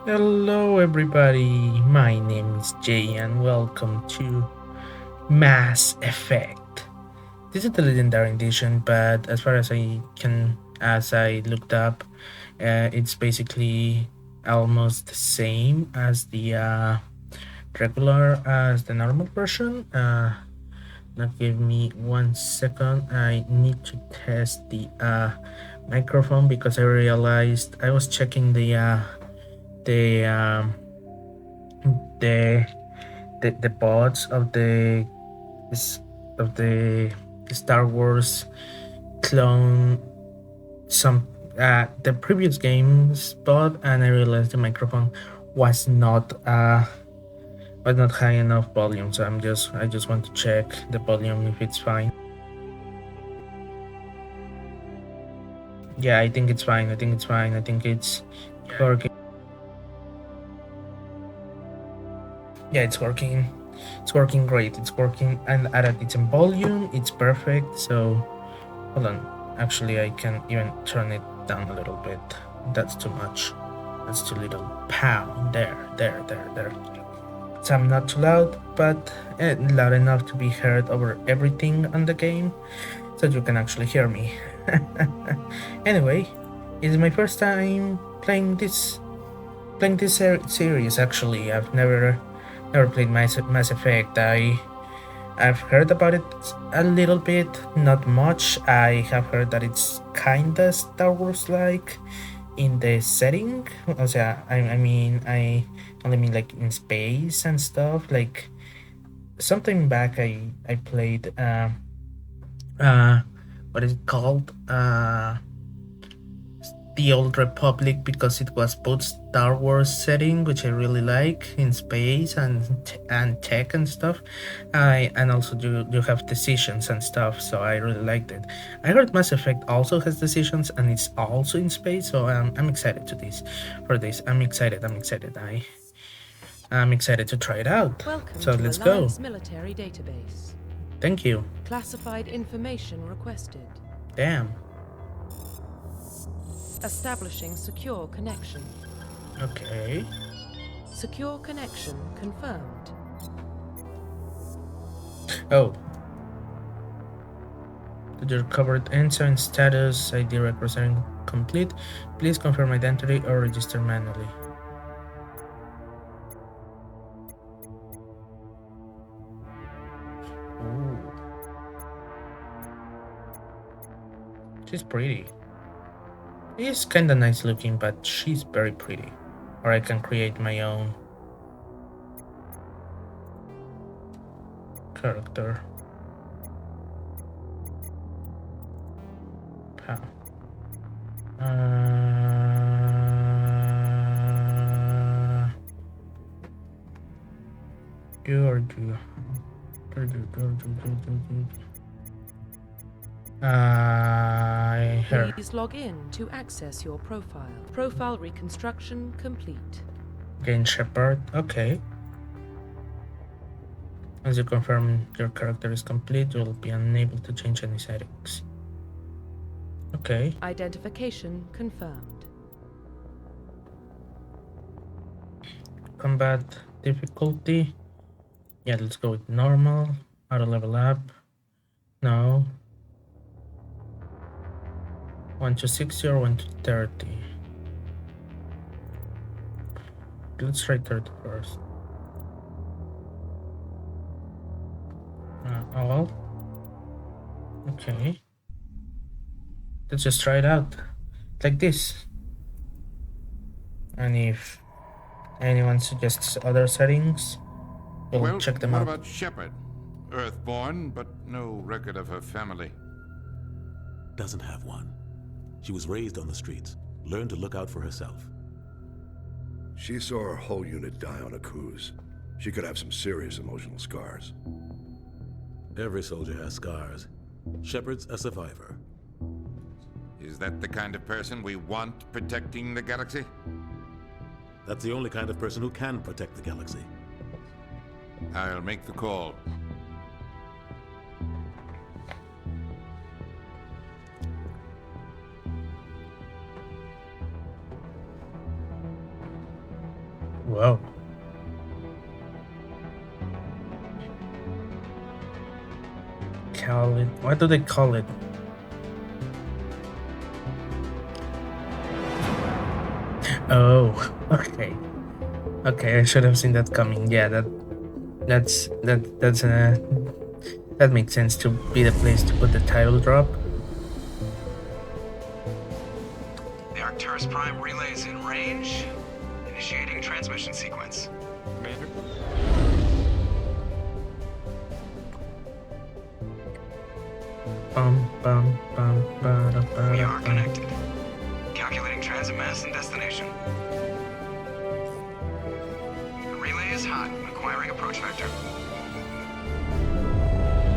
Hello, everybody. My name is Jay, and welcome to Mass Effect. This is the Legendary Edition, but as far as I looked up, it's basically almost the same as the normal version. Now, give me 1 second. I need to test the microphone because I realized I was checking the um, the the bots of the Star Wars clone some the previous game's bot, and I realized the microphone was not high enough volume. So I just want to check the volume if it's fine. Yeah, I think it's fine. I think it's fine. I think it's working. Yeah, it's working. It's working great. It's working, and at a decent volume. It's perfect. So hold on. Actually, I can even turn it down a little bit. That's too much. That's too little. Pow. There. So I'm not too loud, but loud enough to be heard over everything on the game, so you can actually hear me. Anyway, it's my first time playing this series. Actually, I've never played Mass Effect. I've heard about it a little bit, not much. I have heard that it's kinda Star Wars like in the setting. O sea, I only mean like in space and stuff. Like sometime back, I played uh what is it called? The Old Republic, because it was both Star Wars setting, which I really like, in space and tech and stuff. And also you have decisions and stuff, so I really liked it. I heard Mass Effect also has decisions and it's also in space, so I'm excited for this. I'm excited. I'm excited to try it out. Welcome So to let's Alliance go. Military Database. Thank you. Classified information requested. Damn. Establishing secure connection. Okay. Secure connection confirmed. Oh. Your covered ensign status ID representing complete. Please confirm identity or register manually. Ooh. She's pretty. She's kinda nice looking, but she's very pretty. Or I can create my own character. How? You or you? Her. Please log in to access your profile. Profile reconstruction complete. Gain Shepard. Okay. As you confirm your character is complete, you will be unable to change any settings. Okay. Identification confirmed. Combat difficulty. Yeah, let's go with normal. Auto level up. No. 1 to 60 or 1 to 30. Let's try 30 first. All. Okay. Let's just try it out. Like this. And if anyone suggests other settings, we'll check them out. What about Shepard? Earthborn, but no record of her family. Doesn't have one. She was raised on the streets, learned to look out for herself. She saw her whole unit die on a cruise. She could have some serious emotional scars. Every soldier has scars. Shepard's a survivor. Is that the kind of person we want protecting the galaxy? That's the only kind of person who can protect the galaxy. I'll make the call. Whoa. Call it. What do they call it? Oh, okay. Okay, I should have seen that coming. Yeah, that makes sense to be the place to put the title drop. The Arcturus Prime relay is in range. Initiating transmission sequence. Commander? We are connected. Calculating transit mass and destination. The relay is hot. Acquiring approach vector.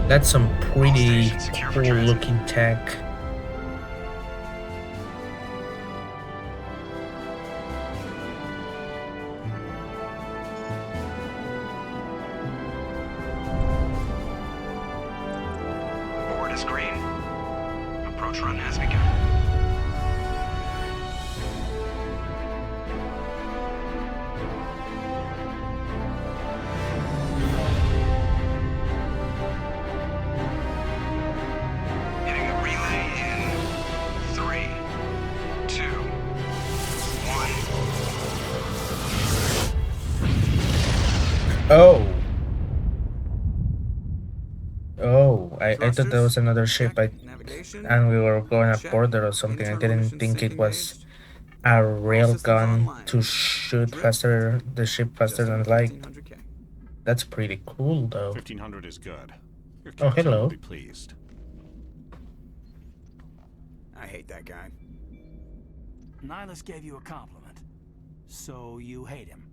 That's some pretty stations secure for cool transit. looking tech. Board is green. Approach run has begun. Hitting the relay in 3, 2, 1. Oh. Oh, I thought there was another ship. And we were going aboard it or something. I didn't think it was a rail gun to shoot faster the ship faster than light. That's pretty cool though. 1500 is good. Your Oh, captain hello. will be pleased. I hate that guy. Nihilus gave you a compliment. So you hate him.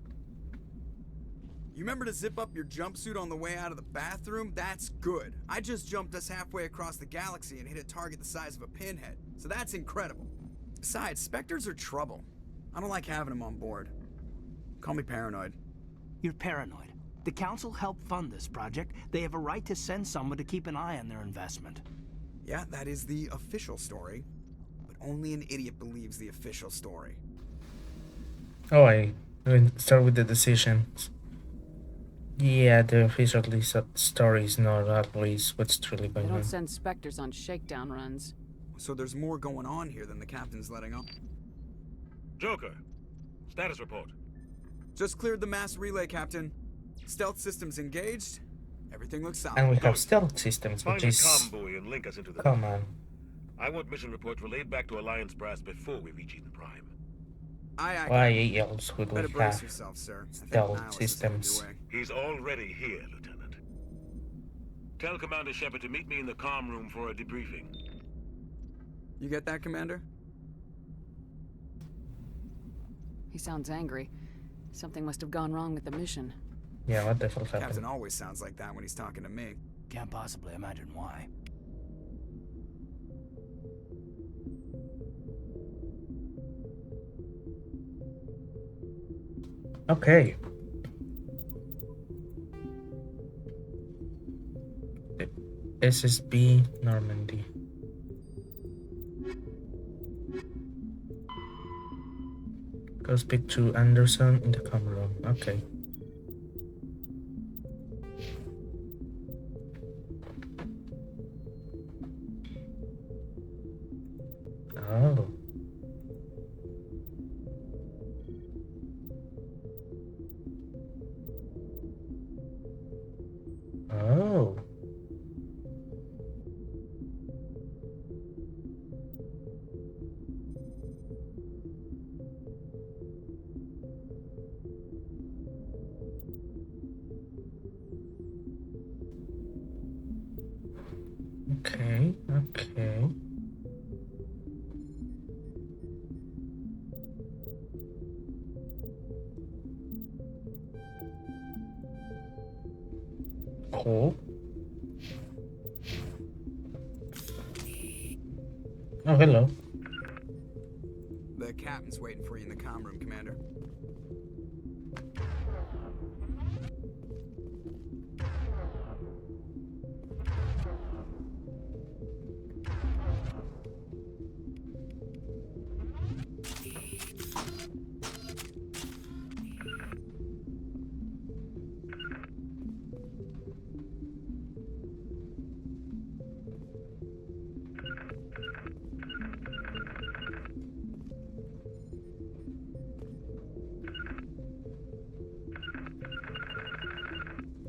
You remember to zip up your jumpsuit on the way out of the bathroom? That's good. I just jumped us halfway across the galaxy and hit a target the size of a pinhead. So that's incredible. Besides, Spectres are trouble. I don't like having them on board. Call me paranoid. You're paranoid. The Council helped fund this project. They have a right to send someone to keep an eye on their investment. Yeah, that is the official story. But only an idiot believes the official story. Oh, I didn't start with the decisions. Yeah, the official story is not always what's truly They going don't on. send Spectres on shakedown runs. So there's more going on here than the captain's letting on. Joker, status report. Just cleared the mass relay, Captain. Stealth systems engaged. Everything looks solid. And we have stealth systems, Find which a is... comm buoy and link us into the... Come on. I want mission reports relayed back to Alliance brass before we reach Eden Prime. Why else would we Better brace have yourself, sir. I think stealth Nihilus is headed systems? your way. He's already here, Lieutenant. Tell Commander Shepard to meet me in the comm room for a debriefing. You get that, Commander? He sounds angry. Something must have gone wrong with the mission. Yeah, what the hell Captain happened? always sounds like that when he's talking to me. Can't possibly imagine why. Okay. SSB Normandy. Go speak to Anderson in the common room. Okay. Oh. Oh. Okay, okay. Cool. Oh, hello. The captain's waiting for you in the comm room, Commander.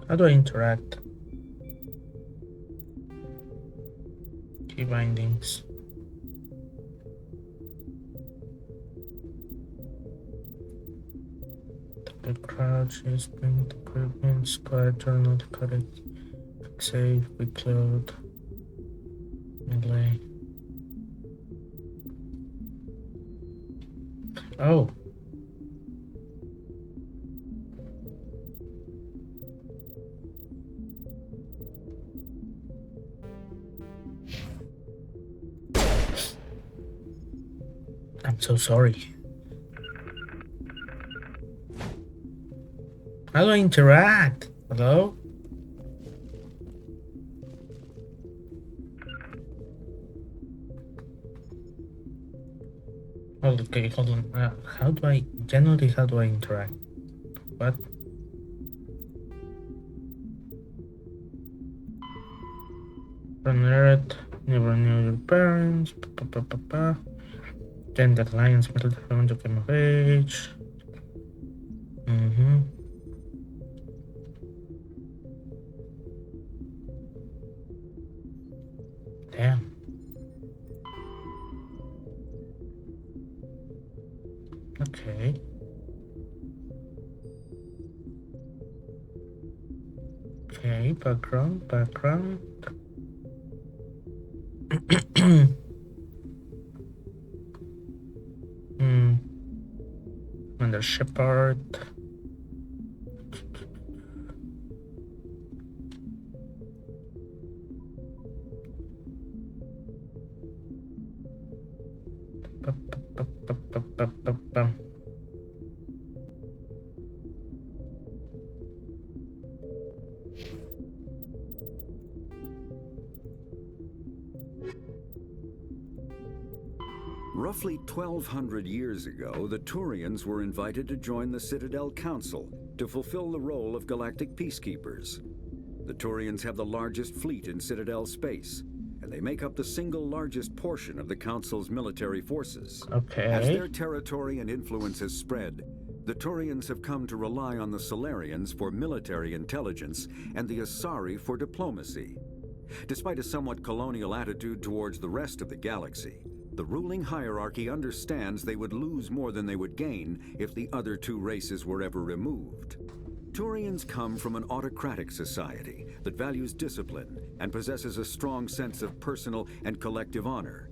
How do I interact? Key bindings. The crouch is print equipment, squad journal, cut it, quick save, quick load, melee. Oh. I'm so sorry. How do I interact? Hello? Oh, okay, hold on. How do I interact? What? From Earth, never knew your parents. Then the Lions Metal Defense came of age. Damn. Okay. Okay, background. Under Shepard. Roughly 1,200 years ago, the Turians were invited to join the Citadel Council to fulfill the role of galactic peacekeepers. The Turians have the largest fleet in Citadel space, and they make up the single largest portion of the Council's military forces. Okay. As their territory and influence has spread, the Turians have come to rely on the Solarians for military intelligence and the Asari for diplomacy. Despite a somewhat colonial attitude towards the rest of the galaxy, the ruling hierarchy understands they would lose more than they would gain if the other two races were ever removed. Turians come from an autocratic society that values discipline and possesses a strong sense of personal and collective honor.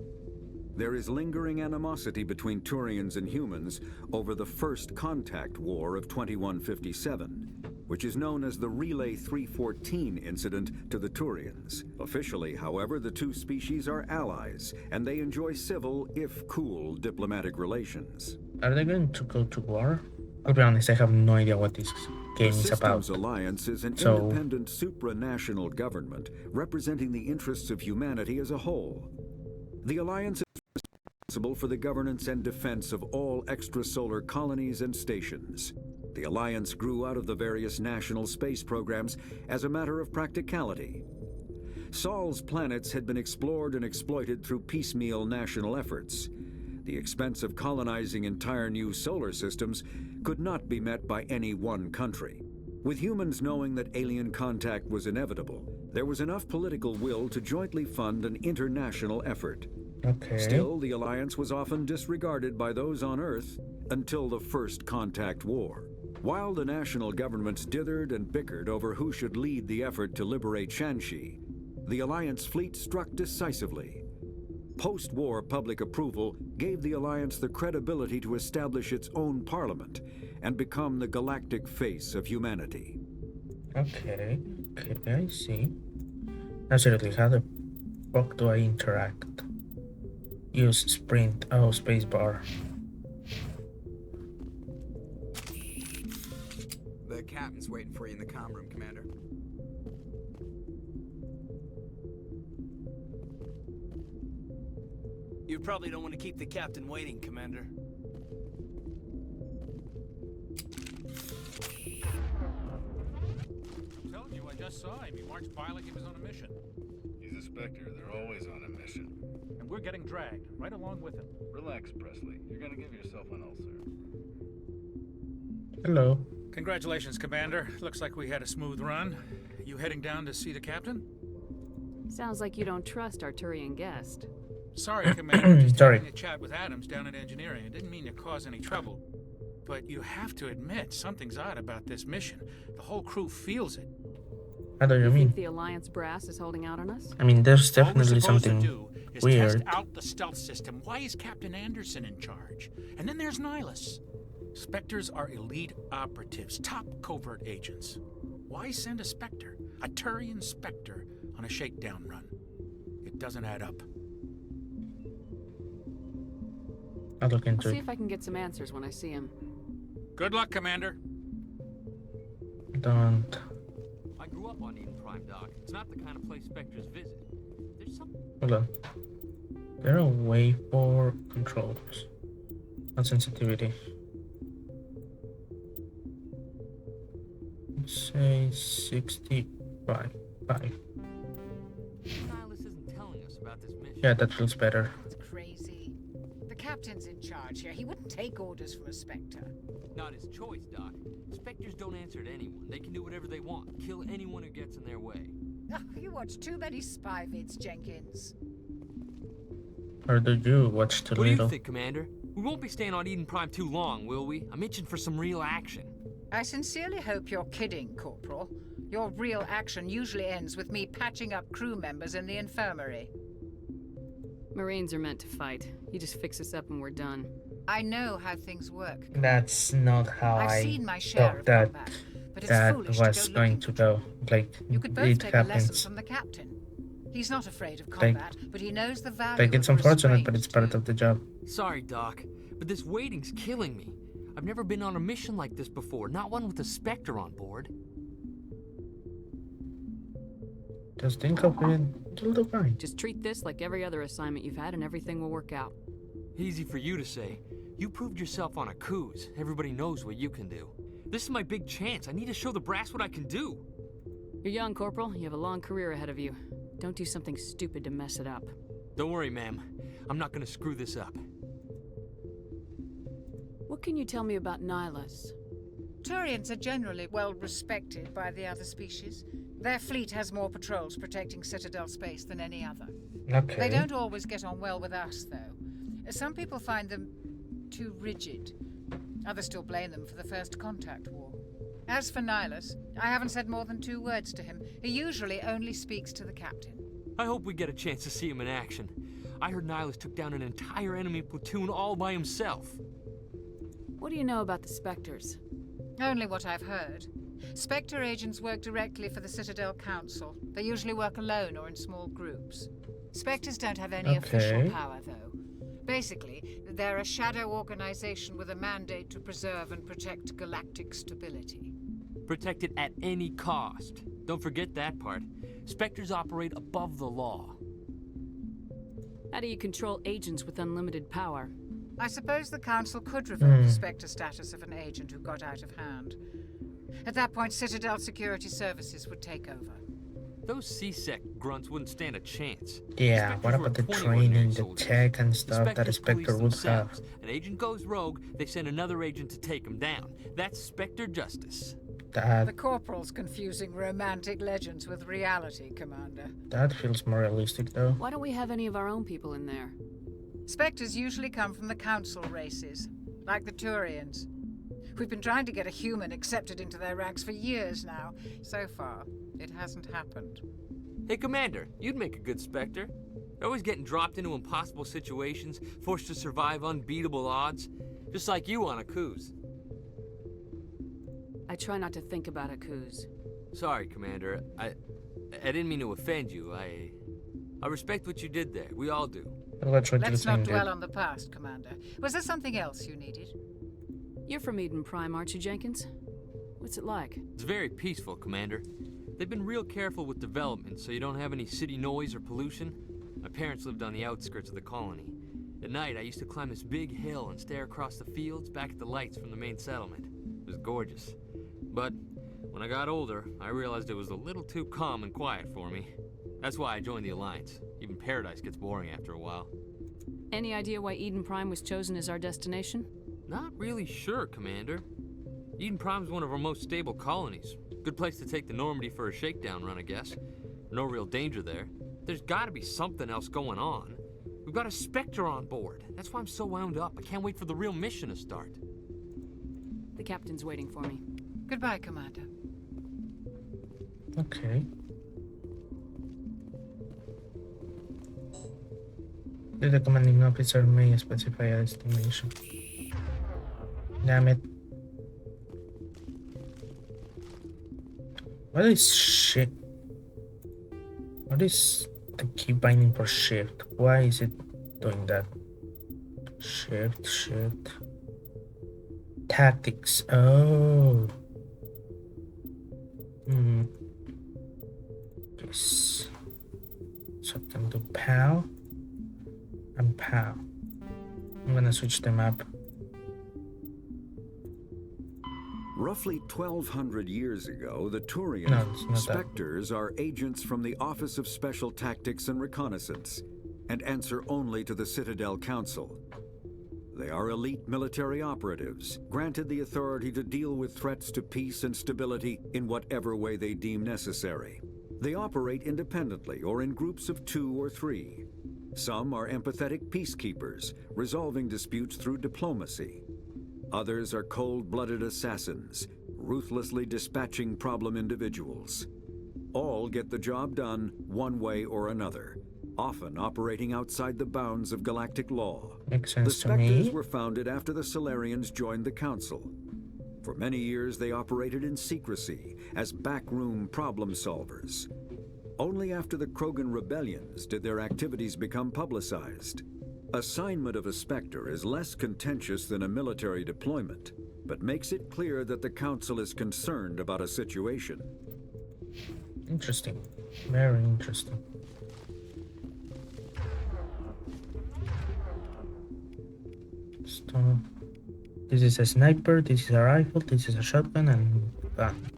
There is lingering animosity between Turians and humans over the First Contact War of 2157, which is known as the Relay 314 incident to the Turians. Officially, however, the two species are allies, and they enjoy civil, if cool, diplomatic relations. Are they going to go to war? I'll be honest, I have no idea what this game is about. The Systems Alliance is an independent supranational government representing the interests of humanity as a whole. The Alliance is responsible for the governance and defense of all extrasolar colonies and stations. The Alliance grew out of the various national space programs as a matter of practicality. Sol's planets had been explored and exploited through piecemeal national efforts. The expense of colonizing entire new solar systems could not be met by any one country. With humans knowing that alien contact was inevitable, there was enough political will to jointly fund an international effort. Okay. Still, the Alliance was often disregarded by those on Earth until the First Contact War. While the national governments dithered and bickered over who should lead the effort to liberate Shanxi, the Alliance fleet struck decisively. Post-war public approval gave the Alliance the credibility to establish its own parliament and become the galactic face of humanity. Okay, I see. Absolutely, how the fuck do I interact? Use sprint, spacebar. The captain's waiting for you in the comm room, Commander. You probably don't want to keep the captain waiting, Commander. I'm telling you, I just saw him. He marched by like he was on a mission. He's a Spectre. They're always on a mission. And we're getting dragged, right along with him. Relax, Presley. You're gonna give yourself an ulcer. Hello. Congratulations, Commander. Looks like we had a smooth run. You heading down to see the captain? Sounds like you don't trust our Turian guest. Sorry, Commander. Just Sorry. having a chat with Adams down at engineering. I didn't mean to cause any trouble. But you have to admit, something's odd about this mission. The whole crew feels it. How do you mean? Think the Alliance brass is holding out on us? I mean, there's All we're definitely supposed to something do is weird. test out the stealth system. Why is Captain Anderson in charge? And then there's Nihilus. Spectres are elite operatives, top covert agents. Why send a Spectre, a Turian Spectre, on a shakedown run? It doesn't add up. I'll look I'll into see it. if I can get some answers when I see him. Good luck, Commander. Don't. I grew up on Eden Prime, Doc. It's not the kind of place Spectres visit. There's something. Hold on. There are way for controls. Not sensitivity. Let's say 65. 5. Nihilus isn't telling us about this mission. Yeah, that feels better. It's crazy. The captain's in charge here. He wouldn't take orders from a Spectre. Not his choice, Doc. Spectres don't answer to anyone. They can do whatever they want. Kill anyone who gets in their way. Oh, you watch too many spy vids, Jenkins. Or do you watch too What do little? you think, Commander? We won't be staying on Eden Prime too long, will we? I'm itching for some real action. I sincerely hope you're kidding, Corporal. Your real action usually ends with me patching up crew members in the infirmary. Marines are meant to fight. You just fix us up and we're done. I know how things work. That's not how I've seen my share thought of that combat, but it's that foolish was to go going looking to for go. trouble. Like, You could both it take a lesson happens. from the captain. He's not afraid of combat, but he knows the value Like, it's of unfortunate, but restraint, it's part too. of the job. Sorry, Doc, but this waiting's killing me. I've never been on a mission like this before, not one with a Spectre on board. Just think of it. You'll do fine. Just treat this like every other assignment you've had and everything will work out. Easy for you to say. You proved yourself on a cruise. Everybody knows what you can do. This is my big chance. I need to show the brass what I can do. You're young, Corporal. You have a long career ahead of you. Don't do something stupid to mess it up. Don't worry, ma'am. I'm not gonna screw this up. What can you tell me about Nihilus? Turians are generally well respected by the other species. Their fleet has more patrols protecting Citadel space than any other. Okay. They don't always get on well with us, though. Some people find them too rigid. Others still blame them for the First Contact War. As for Nihilus, I haven't said more than 2 words to him. He usually only speaks to the captain. I hope we get a chance to see him in action. I heard Nihilus took down an entire enemy platoon all by himself. What do you know about the Spectres? Only what I've heard. Spectre agents work directly for the Citadel Council. They usually work alone or in small groups. Spectres don't have any official power, though. Basically, they're a shadow organization with a mandate to preserve and protect galactic stability. Protect it at any cost. Don't forget that part. Spectres operate above the law. How do you control agents with unlimited power? I suppose the Council could revoke the Spectre status of an agent who got out of hand. At that point, Citadel Security Services would take over. Those C-Sec grunts wouldn't stand a chance. Yeah, what Spectres were about the 20 training, ordinary the soldiers. tech and The stuff that a Spectres Spectre police would have? themselves. An agent goes rogue, they send another agent to take him down. That's Spectre justice. The Corporal's confusing romantic legends with reality, Commander. That feels more realistic, though. Why don't we have any of our own people in there? Spectres usually come from the Council races, like the Turians. We've been trying to get a human accepted into their ranks for years now. So far, it hasn't happened. Hey, Commander, you'd make a good Spectre. You're always getting dropped into impossible situations, forced to survive unbeatable odds. Just like you on a cruise. I try not to think about Akuz. Sorry, Commander. I didn't mean to offend you. I respect what you did there. We all do. Let's not dwell on the past, Commander. Was there something else you needed? You're from Eden Prime, aren't you, Jenkins? What's it like? It's very peaceful, Commander. They've been real careful with development, so you don't have any city noise or pollution. My parents lived on the outskirts of the colony. At night, I used to climb this big hill and stare across the fields back at the lights from the main settlement. It was gorgeous. But when I got older, I realized it was a little too calm and quiet for me. That's why I joined the Alliance. Even Paradise gets boring after a while. Any idea why Eden Prime was chosen as our destination? Not really sure, Commander. Eden Prime's one of our most stable colonies. Good place to take the Normandy for a shakedown run, I guess. No real danger there. There's gotta be something else going on. We've got a Spectre on board. That's why I'm so wound up. I can't wait for the real mission to start. The captain's waiting for me. Goodbye, Commander. Okay. The commanding officer may specify a destination. Damn it. What is shit? What is the key binding for shift? Why is it doing that? Shift. Tactics. Oh. Yes. So I can do POW and POW. I'm gonna switch them up. Roughly 1,200 years ago, the Turian Spectres are agents from the Office of Special Tactics and Reconnaissance, and answer only to the Citadel Council. They are elite military operatives, granted the authority to deal with threats to peace and stability in whatever way they deem necessary. They operate independently or in groups of 2 or 3. Some are empathetic peacekeepers, resolving disputes through diplomacy. Others are cold-blooded assassins, ruthlessly dispatching problem individuals. All get the job done one way or another, often operating outside the bounds of galactic law. Makes sense the to me. Spectres were founded after the Solarians joined the Council. For many years, they operated in secrecy as backroom problem solvers. Only after the Krogan rebellions did their activities become publicized. Assignment of a Spectre is less contentious than a military deployment, but makes it clear that the Council is concerned about a situation. Interesting. Very interesting. So, this is a sniper, this is a rifle, this is a shotgun, and gun.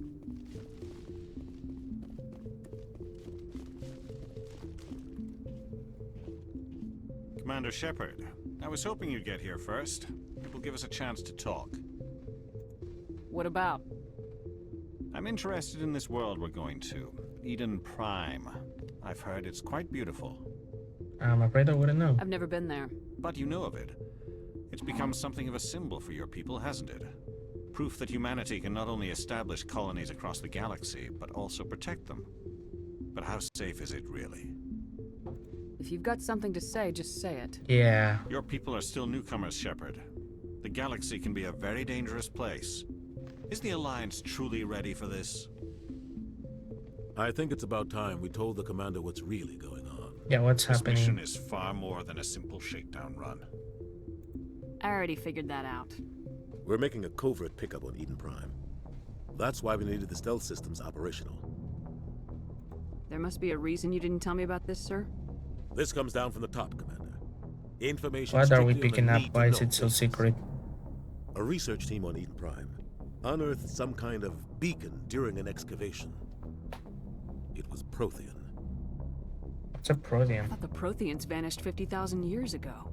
Commander Shepard, I was hoping you'd get here first. It will give us a chance to talk. What about? I'm interested in this world we're going to. Eden Prime. I've heard it's quite beautiful. I'm afraid I wouldn't know. I've never been there. But you know of it. It's become something of a symbol for your people, hasn't it? Proof that humanity can not only establish colonies across the galaxy, but also protect them. But how safe is it, really? If you've got something to say, just say it. Yeah. Your people are still newcomers, Shepard. The galaxy can be a very dangerous place. Is the Alliance truly ready for this? I think it's about time we told the commander what's really going on. Yeah, what's happening? This mission is far more than a simple shakedown run. I already figured that out. We're making a covert pickup on Eden Prime. That's why we needed the stealth systems operational. There must be a reason you didn't tell me about this, sir? This comes down from the top, Commander. Information. What are we strictly on picking the up? need Why to is know it so basis. secret? A research team on Eden Prime unearthed some kind of beacon during an excavation. It was Prothean. What's a Prothean? I thought the Protheans vanished 50,000 years ago.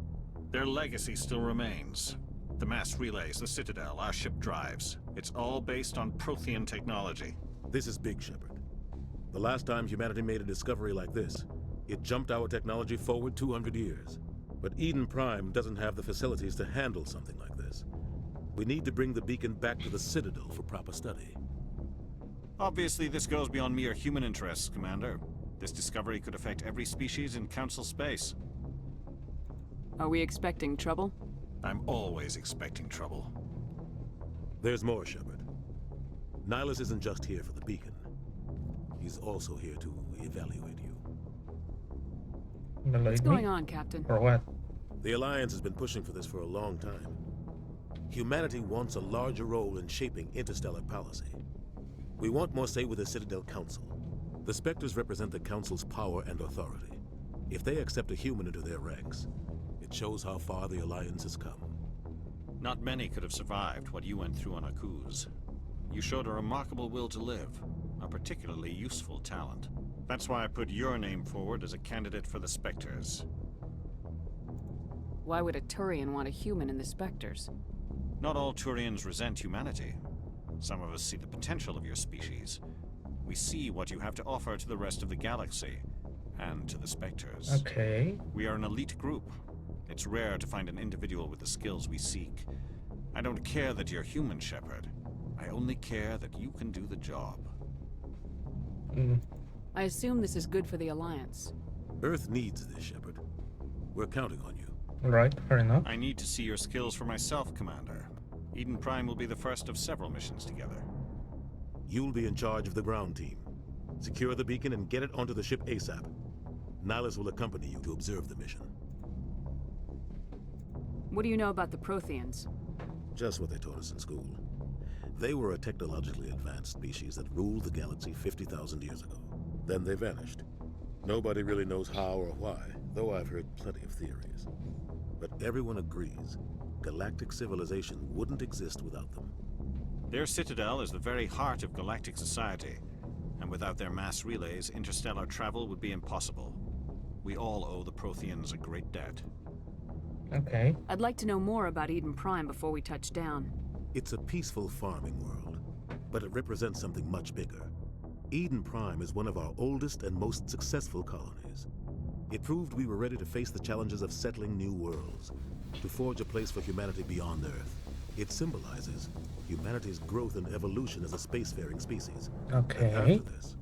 Their legacy still remains. The mass relays, the Citadel, our ship drives. It's all based on Prothean technology. This is big, Shepard. The last time humanity made a discovery like this, it jumped our technology forward 200 years. But Eden Prime doesn't have the facilities to handle something like this. We need to bring the beacon back to the Citadel for proper study. Obviously, this goes beyond mere human interests, Commander. This discovery could affect every species in Council space. Are we expecting trouble? I'm always expecting trouble. There's more, Shepard. Nihilus isn't just here for the beacon. He's also here to evaluate you. What's going on, Captain? Or what? The Alliance has been pushing for this for a long time. Humanity wants a larger role in shaping interstellar policy. We want more say with the Citadel Council. The Spectres represent the Council's power and authority. If they accept a human into their ranks, it shows how far the Alliance has come. Not many could have survived what you went through on Akuz. You showed a remarkable will to live, a particularly useful talent. That's why I put your name forward as a candidate for the Spectres. Why would a Turian want a human in the Spectres? Not all Turians resent humanity. Some of us see the potential of your species. We see what you have to offer to the rest of the galaxy, and to the Spectres. Okay. We are an elite group. It's rare to find an individual with the skills we seek. I don't care that you're human, Shepard. I only care that you can do the job. I assume this is good for the Alliance. Earth needs this, Shepard. We're counting on you. Right, fair enough. I need to see your skills for myself, Commander. Eden Prime will be the first of several missions together. You'll be in charge of the ground team. Secure the beacon and get it onto the ship ASAP. Nihilus will accompany you to observe the mission. What do you know about the Protheans? Just what they taught us in school. They were a technologically advanced species that ruled the galaxy 50,000 years ago. Then they vanished. Nobody really knows how or why, though I've heard plenty of theories. But everyone agrees, galactic civilization wouldn't exist without them. Their citadel is the very heart of galactic society, and without their mass relays, interstellar travel would be impossible. We all owe the Protheans a great debt. Okay. I'd like to know more about Eden Prime before we touch down. It's a peaceful farming world, but it represents something much bigger. Eden Prime is one of our oldest and most successful colonies. It proved we were ready to face the challenges of settling new worlds, to forge a place for humanity beyond Earth. It symbolizes humanity's growth and evolution as a spacefaring species. Okay. And after this,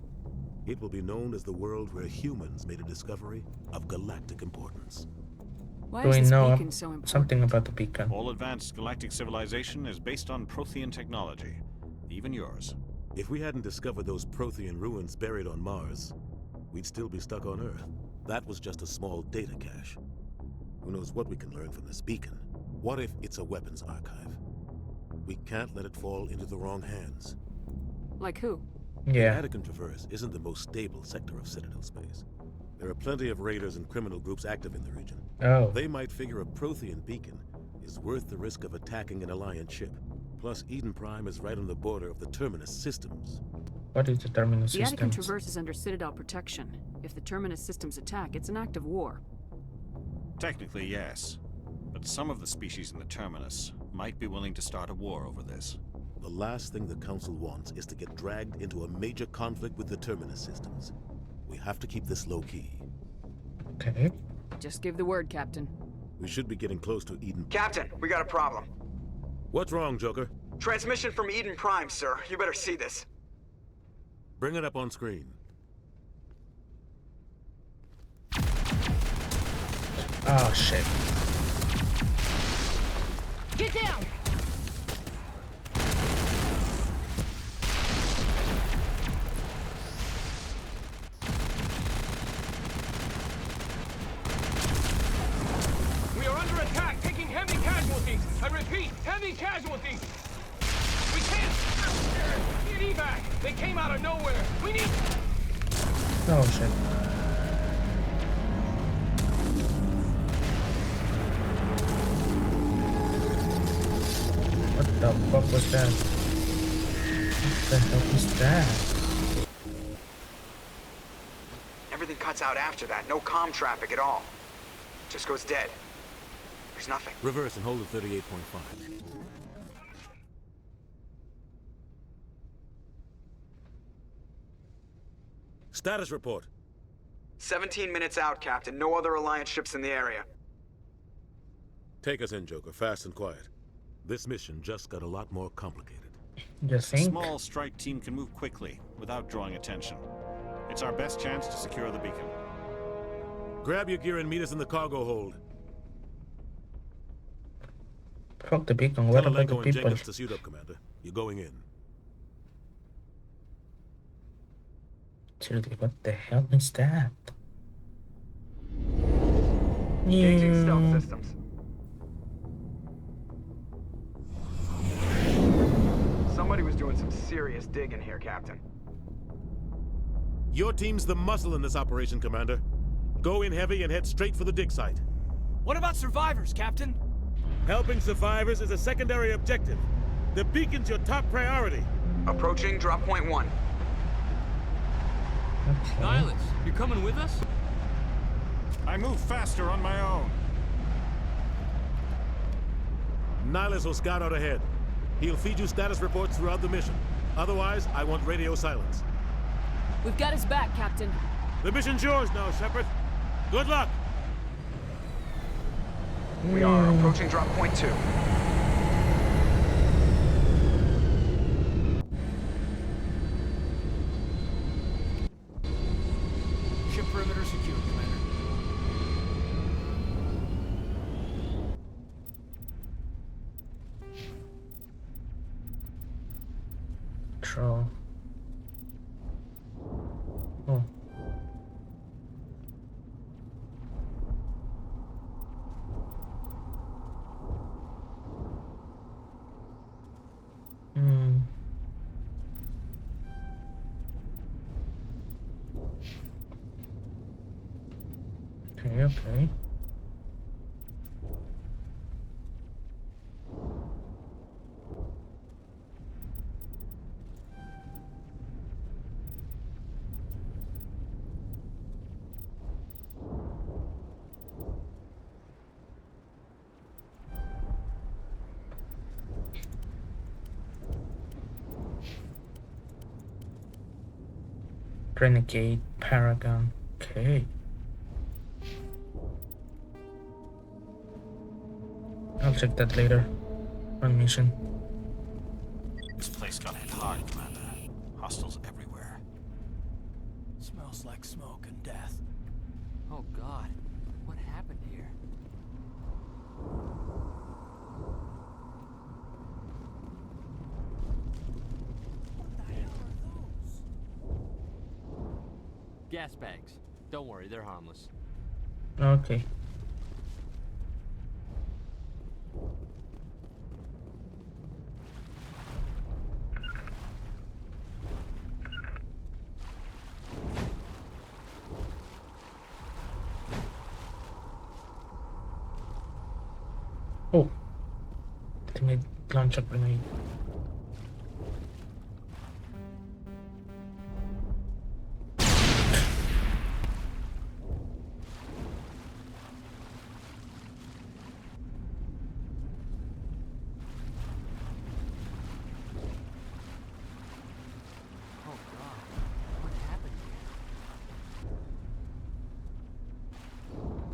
it will be known as the world where humans made a discovery of galactic importance. Why Do is we this know beacon so important? something about the beacon? All advanced galactic civilization is based on Prothean technology, even yours. If we hadn't discovered those Prothean ruins buried on Mars, we'd still be stuck on Earth. That was just a small data cache. Who knows what we can learn from this beacon? What if it's a weapons archive? We can't let it fall into the wrong hands. Like who? Yeah. The Attican Traverse isn't the most stable sector of Citadel space. There are plenty of raiders and criminal groups active in the region. Oh. They might figure a Prothean beacon is worth the risk of attacking an Alliance ship. Plus, Eden Prime is right on the border of the Terminus systems. What is the Terminus The Attican systems? Traverse is under Citadel protection. If the Terminus systems attack, it's an act of war. Technically, yes. But some of the species in the Terminus might be willing to start a war over this. The last thing the Council wants is to get dragged into a major conflict with the Terminus systems. We have to keep this low-key. Okay. Just give the word, Captain. We should be getting close to Eden. Captain, we got a problem. What's wrong, Joker? Transmission from Eden Prime, sir. You better see this. Bring it up on screen. Oh, shit. Get down! We are under attack, taking heavy casualties. I repeat, heavy casualties. We can't. Need evac. They came out of nowhere. We need. Oh, shit. What the fuck was that? What the hell is that? Everything cuts out after that. No comm traffic at all. Just goes dead. There's nothing. Reverse and hold at 38.5. Status report. 17 minutes out, Captain. No other Alliance ships in the area. Take us in, Joker, fast and quiet. This mission just got a lot more complicated. You A think? small strike team can move quickly, without drawing attention. It's our best chance to secure the beacon. Grab your gear and meet us in the cargo hold. Fuck the beacon. What Tell about the Alenko and people? Jenkins to suit up, Commander. You're going in. Seriously, what the hell is that? Engaging stealth Yeah. systems. Somebody was doing some serious digging here, Captain. Your team's the muscle in this operation, Commander. Go in heavy and head straight for the dig site. What about survivors, Captain? Helping survivors is a secondary objective. The beacon's your top priority. Approaching drop point 1. Okay. Nihilus, you're coming with us? I move faster on my own. Nihilus will scout out ahead. He'll feed you status reports throughout the mission. Otherwise, I want radio silence. We've got his back, Captain. The mission's yours now, Shepard. Good luck! We are approaching drop point 2. Ship perimeter secure, Commander. Control. Oh. Hmm. Okay. Renegade, Paragon. Okay. I'll check that later. On mission. This place got hit hard, Commander. Hostiles everywhere. Smells like smoke and death. Oh God, what happened here? Gas bags. Don't worry, they're harmless. Okay. Oh. I think I launch a grenade.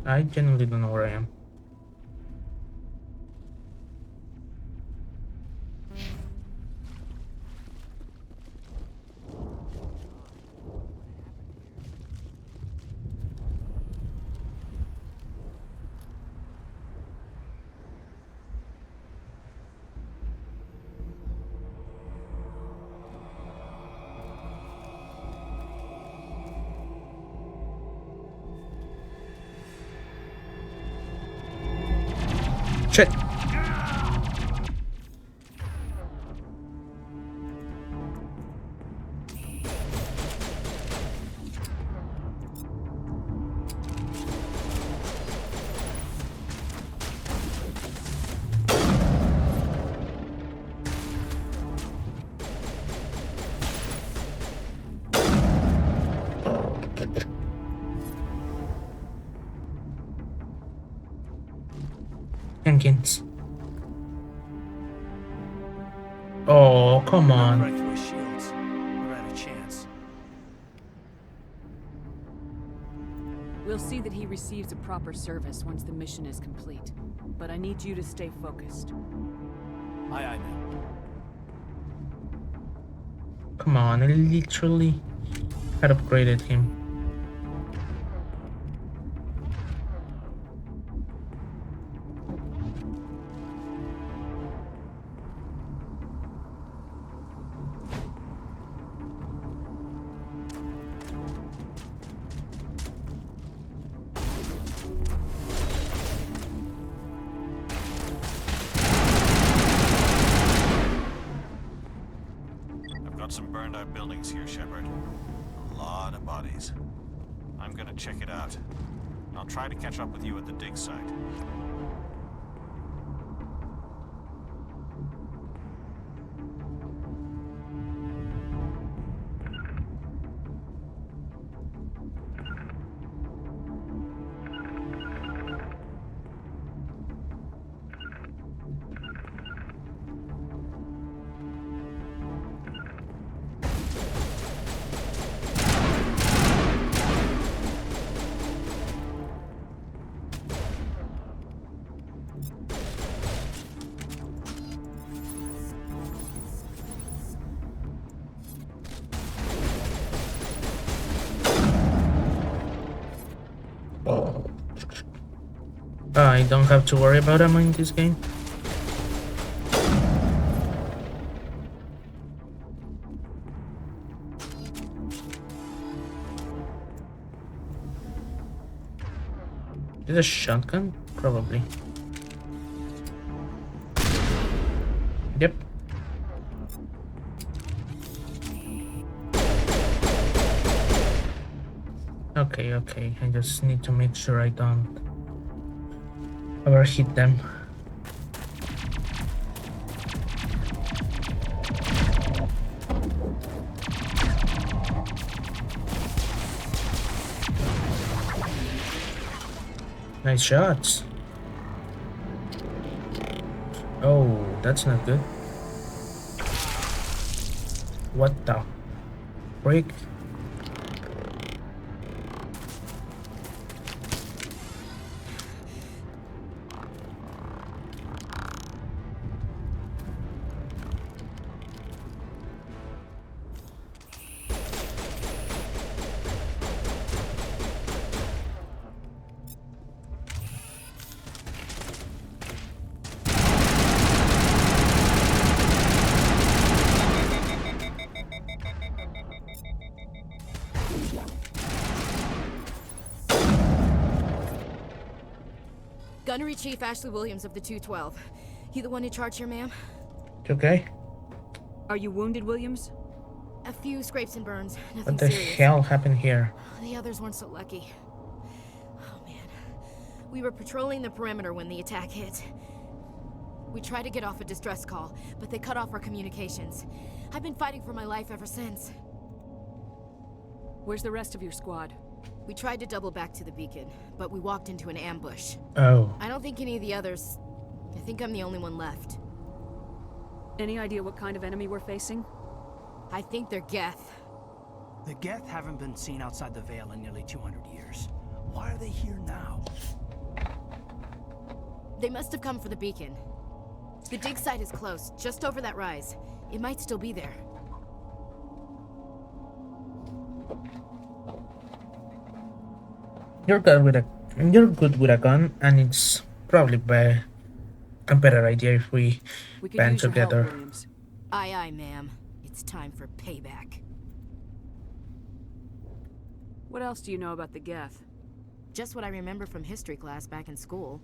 I genuinely don't know where I am. Shit. Jenkins. Oh, come on. Right through his shields. We're out of chance. We'll see that he receives a proper service once the mission is complete. But I need you to stay focused. Aye, aye, ma'am. Come on, I literally had upgraded him. Some burned out buildings here, Shepard. A lot of bodies. I'm gonna check it out. I'll try to catch up with you at the dig site. I don't have to worry about ammo in this game. Is it a shotgun? Probably. Yep. Okay, okay. I just need to make sure I don't overheat them. Nice shots. Oh, that's not good. What the frick? Gunnery Chief Ashley Williams of the 212. You the one in charge here, ma'am? Okay. Are you wounded, Williams? A few scrapes and burns. Nothing What the serious. hell happened here? The others weren't so lucky. Oh man. We were patrolling the perimeter when the attack hit. We tried to get off a distress call, but they cut off our communications. I've been fighting for my life ever since. Where's the rest of your squad? We tried to double back to the beacon, but we walked into an ambush. Oh. I don't think any of the others... I think I'm the only one left. Any idea what kind of enemy we're facing? I think they're Geth. The Geth haven't been seen outside the Veil in nearly 200 years. Why are they here now? They must have come for the beacon. The dig site is close, just over that rise. It might still be there. You're good with a gun, and it's probably a better idea if we band together. Aye, aye, ma'am. It's time for payback. What else do you know about the Geth? Just what I remember from history class back in school.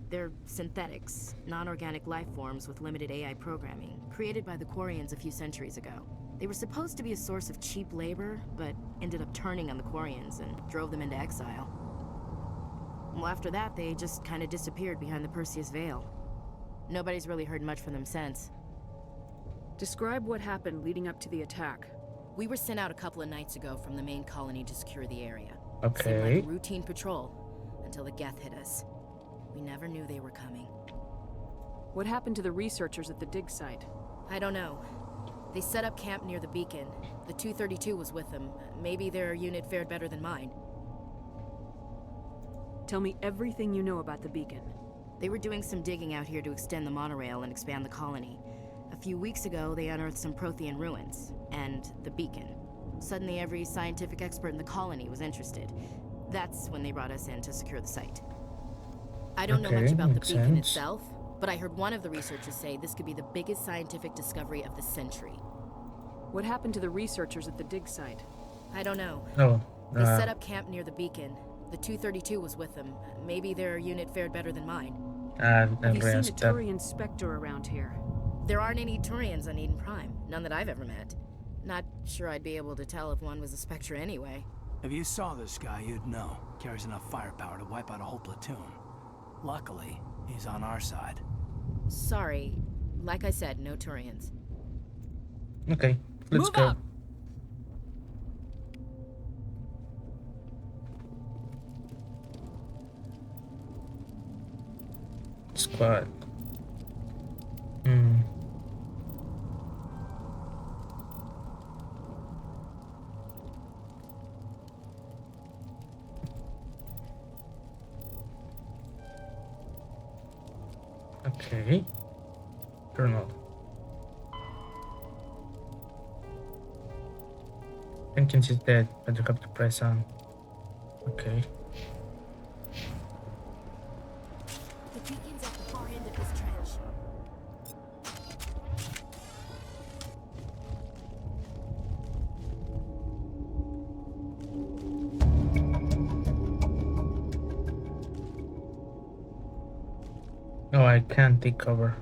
They're synthetics, non-organic life forms with limited AI programming, created by the Quarians a few centuries ago. They were supposed to be a source of cheap labor, but ended up turning on the Quarians and drove them into exile. Well, after that, they just kind of disappeared behind the Perseus Veil. Nobody's really heard much from them since. Describe what happened leading up to the attack. We were sent out a couple of nights ago from the main colony to secure the area. Okay. Seemed like a routine patrol, until the Geth hit us. We never knew they were coming. What happened to the researchers at the dig site? I don't know. They set up camp near the beacon. The 232 was with them. Maybe their unit fared better than mine. Tell me everything you know about the beacon. They were doing some digging out here to extend the monorail and expand the colony. A few weeks ago, they unearthed some Prothean ruins, and the beacon. Suddenly, every scientific expert in the colony was interested. That's when they brought us in to secure the site. I don't know much about the beacon itself, but I heard one of the researchers say this could be the biggest scientific discovery of the century. What happened to the researchers at the dig site? I don't know. Oh. They set up camp near the beacon. The 232 was with them. Maybe their unit fared better than mine. Have you seen a Turian Spectre around here? There aren't any Turians on Eden Prime. None that I've ever met. Not sure I'd be able to tell if one was a Spectre anyway. If you saw this guy, you'd know. Carries enough firepower to wipe out a whole platoon. Luckily, he's on our side. Sorry. Like I said, no Turians. Okay, let's go. Squad. Okay. Colonel. Jenkins is dead, but you have to press on. Okay. Beacon's at the far end of this trench. Oh, I can't take cover.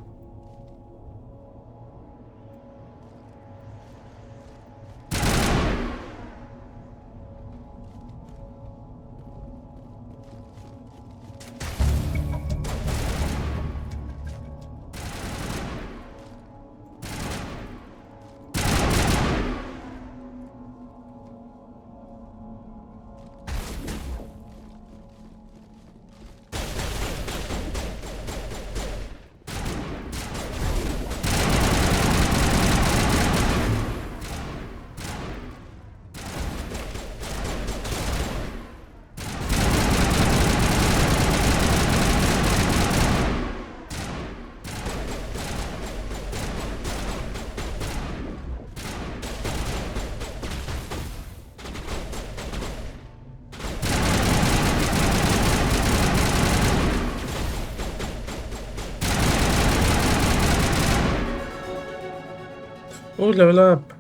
Oh, level up.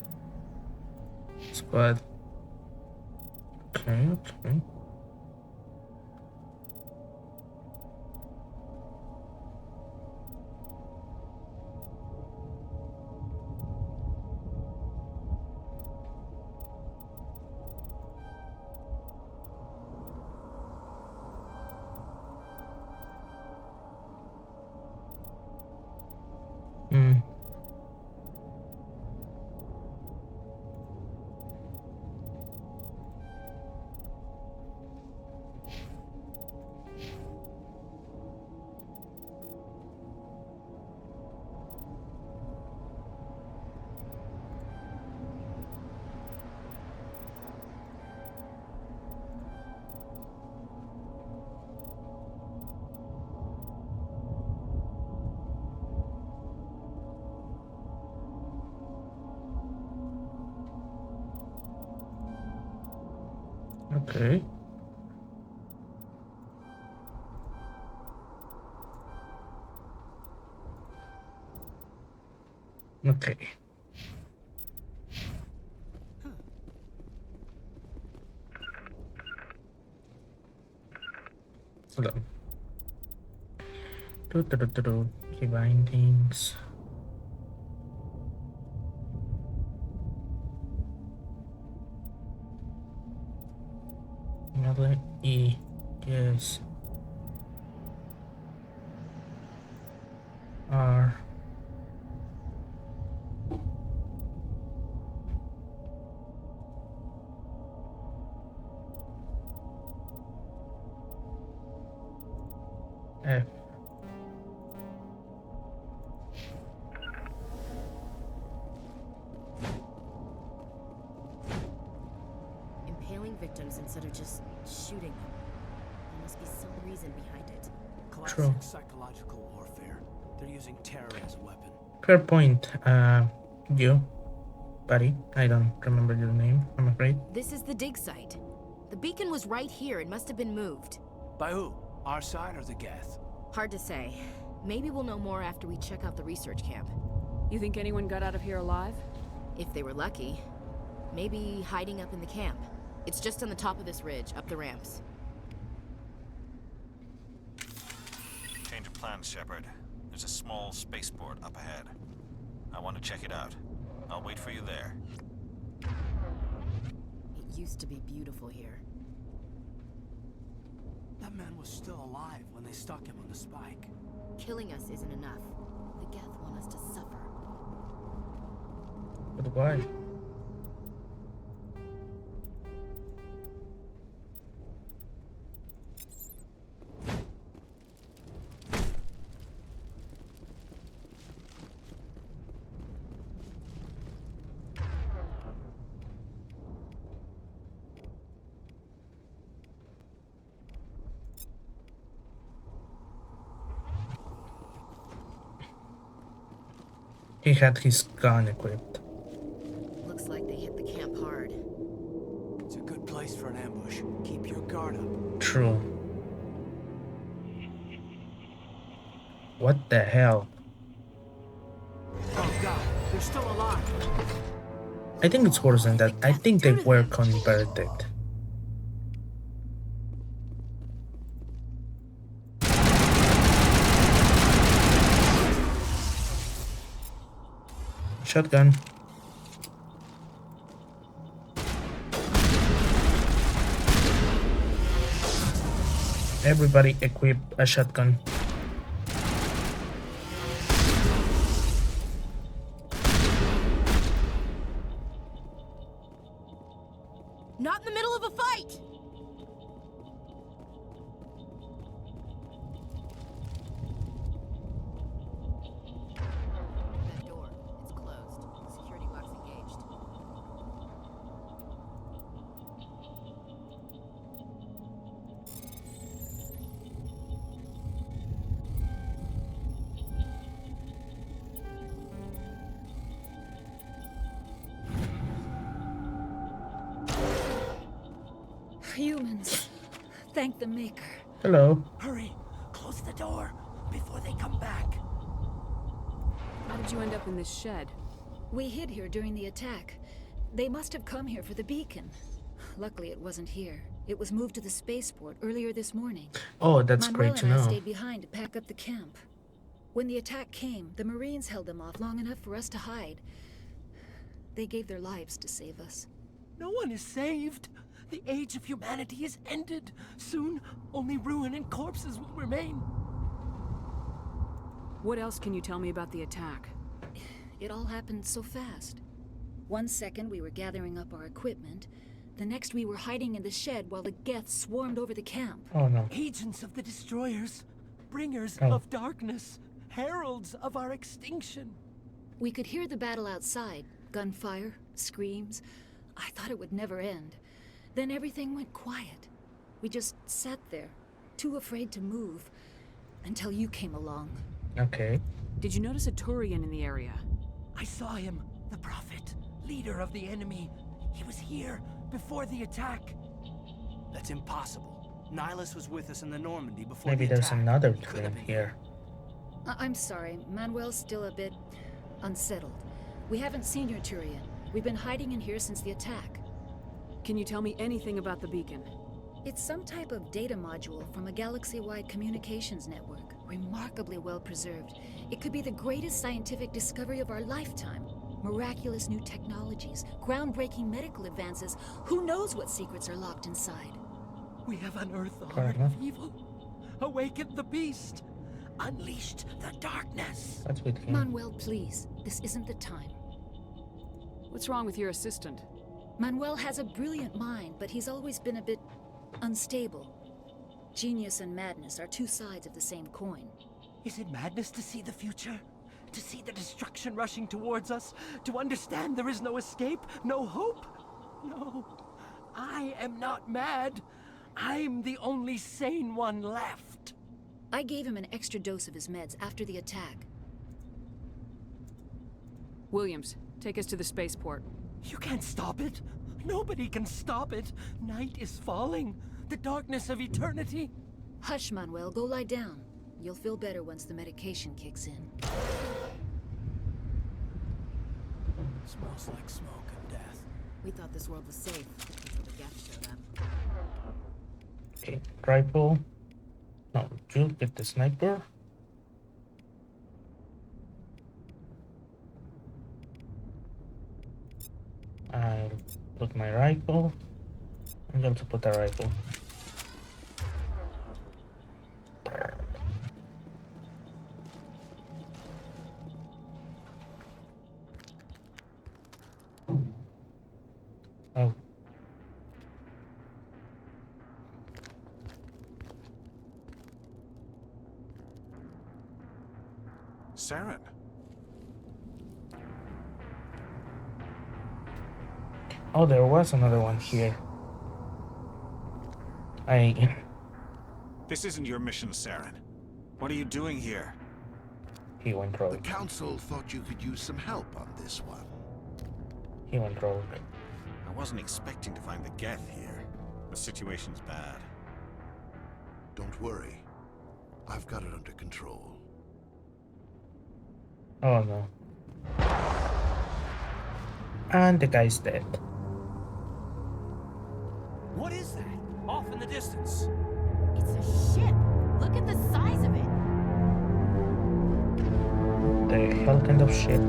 Squad. Okay, okay. Hmm. Okay. Okay. Hold on. Key bindings. Another E. Yes. R. F. Impaling victims instead of just shooting them. There must be some reason behind it. Classic psychological warfare. They're using terror as a weapon. Fair point. You, buddy. I don't remember your name, I'm afraid. This is the dig site. The beacon was right here. It must have been moved. By who? Our side or the Geth? Hard to say. Maybe we'll know more after we check out the research camp. You think anyone got out of here alive? If they were lucky. Maybe hiding up in the camp. It's just on the top of this ridge, up the ramps. Change of plans, Shepard. There's a small spaceport up ahead. I want to check it out. I'll wait for you there. It used to be beautiful here. That man was still alive when they stuck him on the spike. Killing us isn't enough. The Geth want us to suffer. But why? He had his gun equipped. Looks like they hit the camp hard. It's a good place for an ambush. Keep your guard up. True. What the hell? Oh god, they're still alive. I think it's worse than that. I think they were converted. Shotgun. Everybody equip a shotgun. Not in the middle of a fight! That door, it's closed. Security box engaged. Humans. Thank the Maker. Hello. Hurry! Close the door before they come back. How did you end up in this shed? We hid here during the attack. They must have come here for the beacon. Luckily, it wasn't here. It was moved to the spaceport earlier this morning. Oh, that's Manuel great to and I know. stayed behind to pack up the camp. When the attack came, the Marines held them off long enough for us to hide. They gave their lives to save us. No one is saved. The age of humanity is ended. Soon, only ruin and corpses will remain. What else can you tell me about the attack? It all happened so fast. 1 second we were gathering up our equipment. The next we were hiding in the shed while the Geth swarmed over the camp. Oh no. Agents of the destroyers, bringers Oh. of darkness, heralds of our extinction. We could hear the battle outside. Gunfire, screams. I thought it would never end. Then everything went quiet. We just sat there, too afraid to move, until you came along. Okay. Did you notice a Turian in the area? I saw him, the Prophet, leader of the enemy. He was here before the attack. That's impossible. Nihilus was with us in the Normandy before Maybe the there's attack. another He could have twin been here. I'm sorry, Manuel's still a bit unsettled. We haven't seen your Turian. We've been hiding in here since the attack. Can you tell me anything about the beacon? It's some type of data module from a galaxy-wide communications network. Remarkably well preserved. It could be the greatest scientific discovery of our lifetime. Miraculous new technologies, groundbreaking medical advances. Who knows what secrets are locked inside? We have unearthed the heart of evil, awakened the beast, unleashed the darkness. That's with him. Manuel, please. This isn't the time. What's wrong with your assistant? Manuel has a brilliant mind, but he's always been a bit unstable. Genius and madness are two sides of the same coin. Is it madness to see the future? To see the destruction rushing towards us? To understand there is no escape? No hope? No. I am not mad. I'm the only sane one left. I gave him an extra dose of his meds after the attack. Williams, take us to the spaceport. You can't stop it. Nobody can stop it. Night is falling. The darkness of eternity. Hush, Manuel. Go lie down. You'll feel better once the medication kicks in. Smells like smoke and death. We thought this world was safe until the Geth showed up. Okay, rifle. No, Jules, get the sniper. I'll put my rifle. I'm going to put a rifle. Oh. Saren. Oh, there was another one here. This isn't your mission, Saren. What are you doing here? He went rogue. The Council thought you could use some help on this one. He went rogue. I wasn't expecting to find the Geth here. The situation's bad. Don't worry. I've got it under control. Oh no. And the guy's dead. What is that? Off in the distance. It's a ship. Look at the size of it. The hell kind of ship?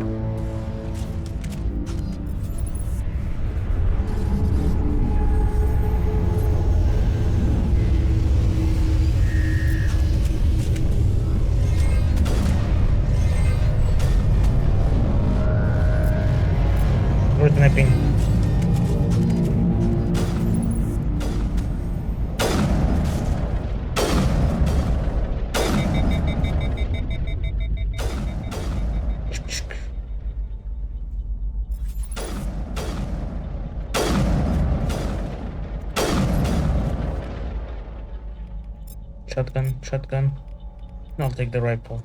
Kidnapping. Shotgun. I'll take the rifle.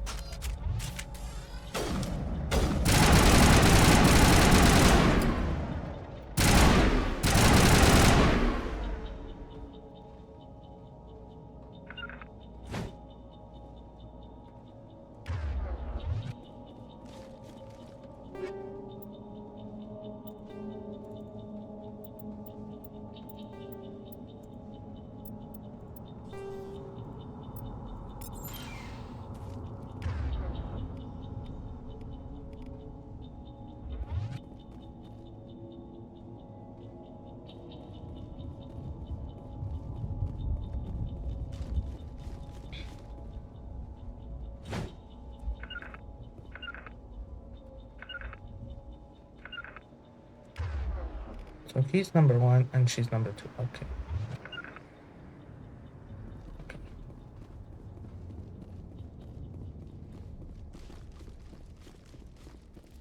So he's number 1 and she's number 2. Okay.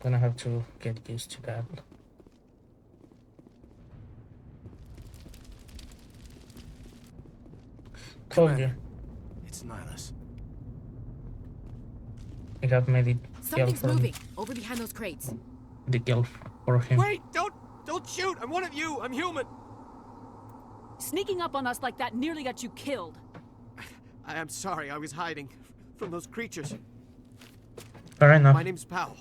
Gonna have to get used to that. Told you. It's Nihilus. I got made it. Something's moving over behind those crates. The guild for him. Wait! Don't shoot! I'm one of you! I'm human! Sneaking up on us like that nearly got you killed. I'm sorry, I was hiding from those creatures. Fair enough. My name's Powell.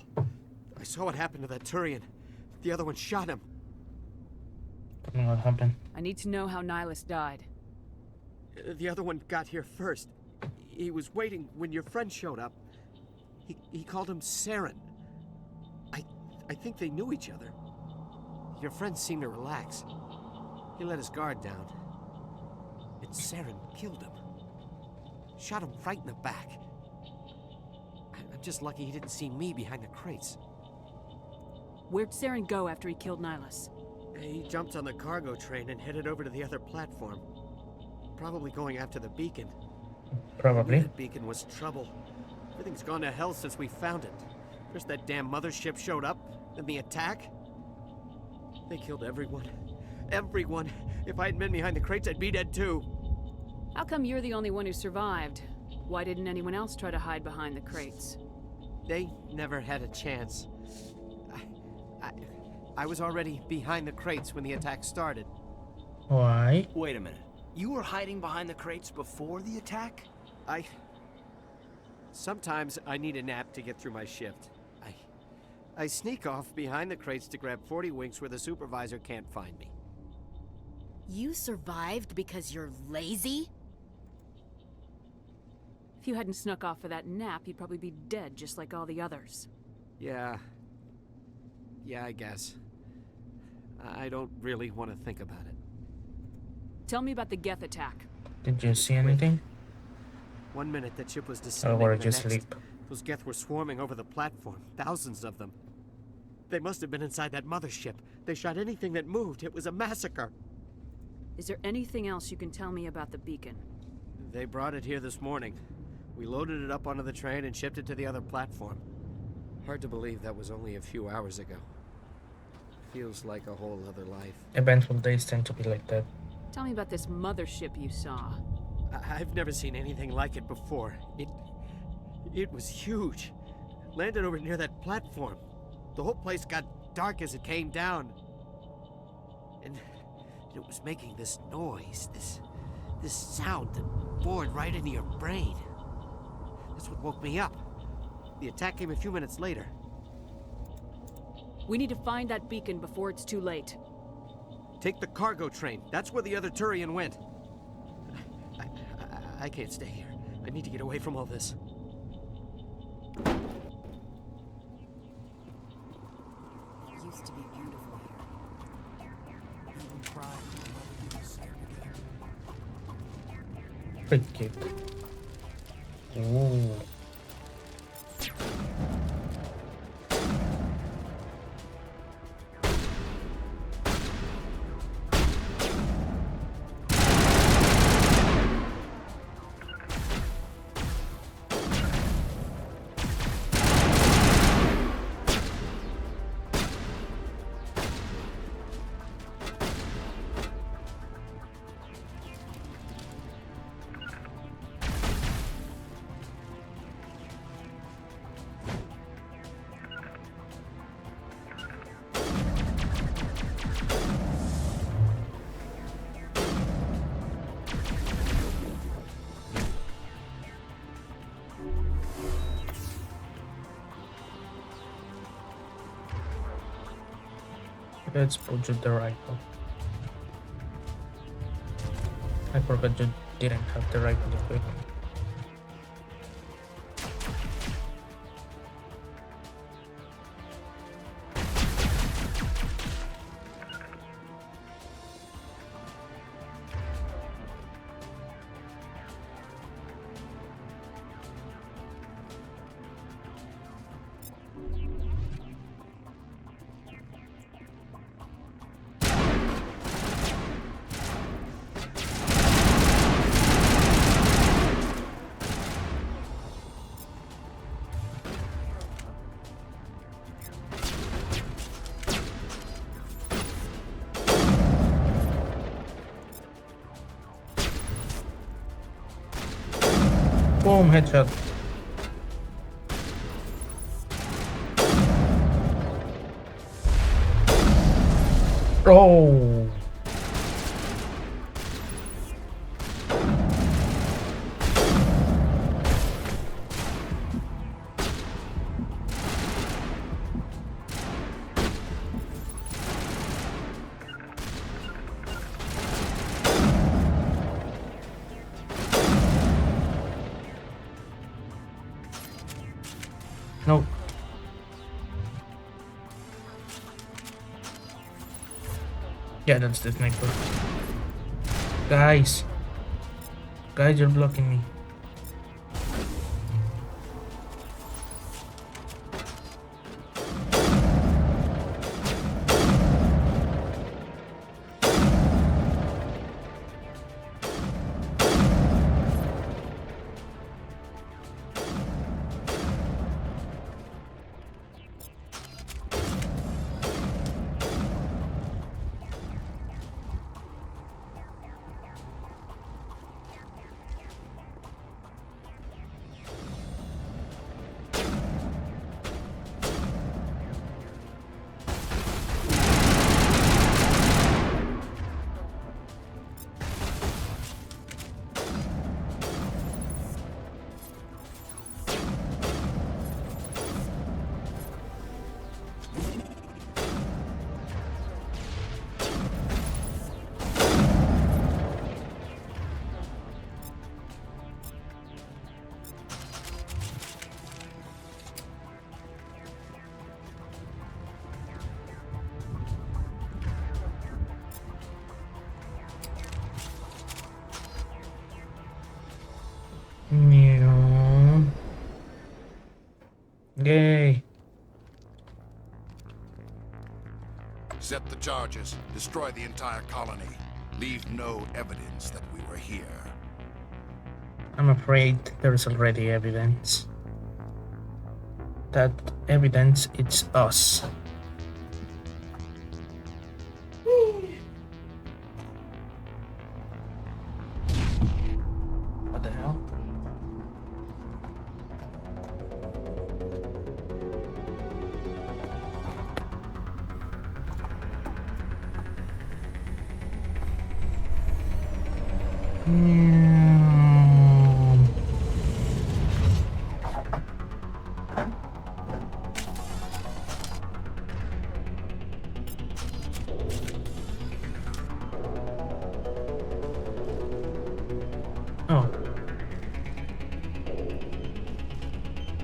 I saw what happened to that Turian. The other one shot him. I don't know what happened. I need to know how Nihilus died. The other one got here first. He was waiting when your friend showed up. He called him Saren. I think they knew each other. Your friend seemed to relax. He let his guard down. And Saren killed him. Shot him right in the back. I'm just lucky he didn't see me behind the crates. Where'd Saren go after he killed Nihilus? He jumped on the cargo train and headed over to the other platform. Probably going after the beacon. Probably. That beacon was trouble. Everything's gone to hell since we found it. First that damn mothership showed up, then the attack. They killed everyone. Everyone. If I hadn't been behind the crates, I'd be dead too. How come you're the only one who survived? Why didn't anyone else try to hide behind the crates? They never had a chance. I was already behind the crates when the attack started. Why? Wait a minute. You were hiding behind the crates before the attack? Sometimes I need a nap to get through my shift. I sneak off behind the crates to grab 40 winks where the supervisor can't find me. You survived because you're lazy? If you hadn't snuck off for that nap, you'd probably be dead just like all the others. Yeah, I guess. I don't really want to think about it. Tell me about the Geth attack. Did you see anything? 1 minute that ship was descending, or the just next, sleep? those Geth were swarming over the platform. Thousands of them. They must have been inside that mothership. They shot anything that moved. It was a massacre. Is there anything else you can tell me about the beacon? They brought it here this morning. We loaded it up onto the train and shipped it to the other platform. Hard to believe that was only a few hours ago. Feels like a whole other life. Eventful days tend to be like that. Tell me about this mothership you saw. I've never seen anything like it before. It was huge. Landed over near that platform. The whole place got dark as it came down. And it was making this noise, this sound that bored right into your brain. That's what woke me up. The attack came a few minutes later. We need to find that beacon before it's too late. Take the cargo train. That's where the other Turian went. I can't stay here. I need to get away from all this. It used to be beautiful here. Even cried when mother was scared again. Pretty cute. Ooh. Let's put you the rifle. I forgot you didn't have the rifle equipment. Boom, headshot. Oh. No. Yeah, that's the sniper. Guys, you're blocking me. Yay. Set the charges. Destroy the entire colony. Leave no evidence that we were here. I'm afraid there's already evidence. That evidence, it's us. What the hell?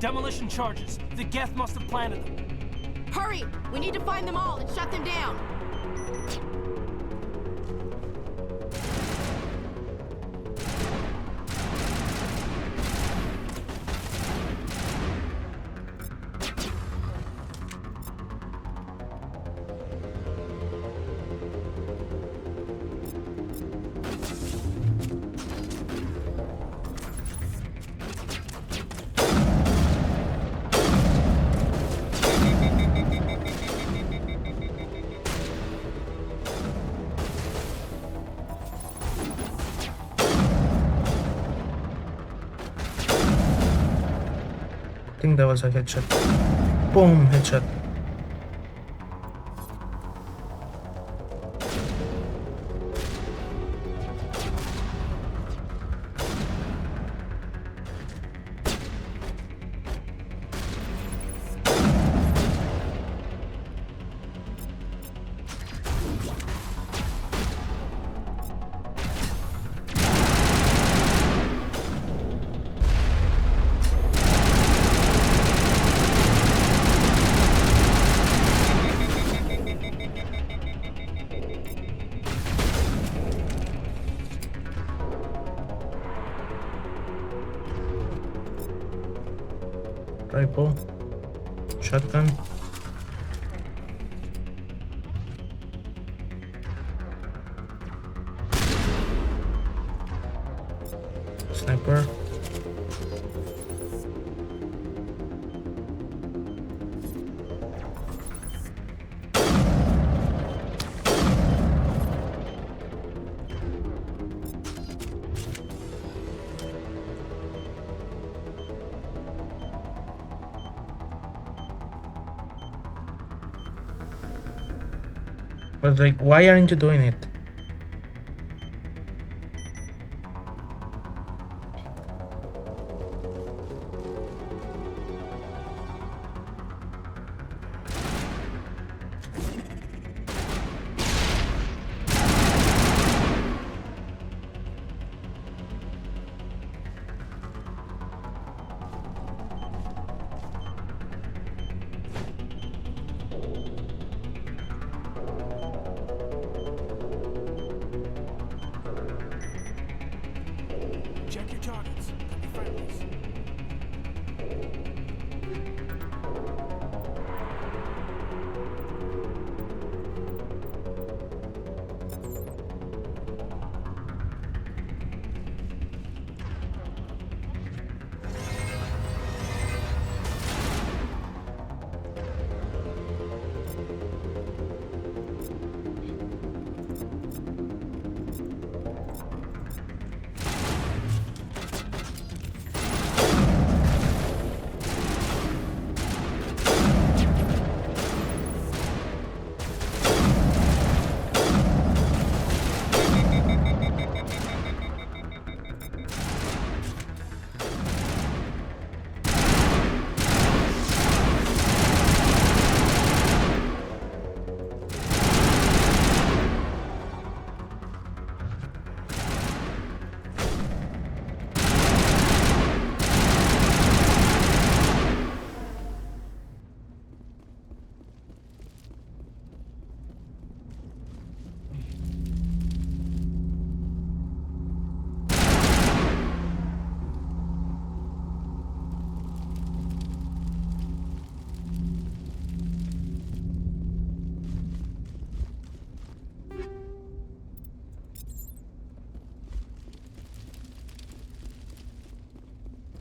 Demolition charges. The Geth must have planted them. Hurry! We need to find them all and shut them down! I think that was a headshot. Boom, headshot. Rifle, shotgun, sniper, but like, why aren't you doing it? Check your targets. Could be friendlies.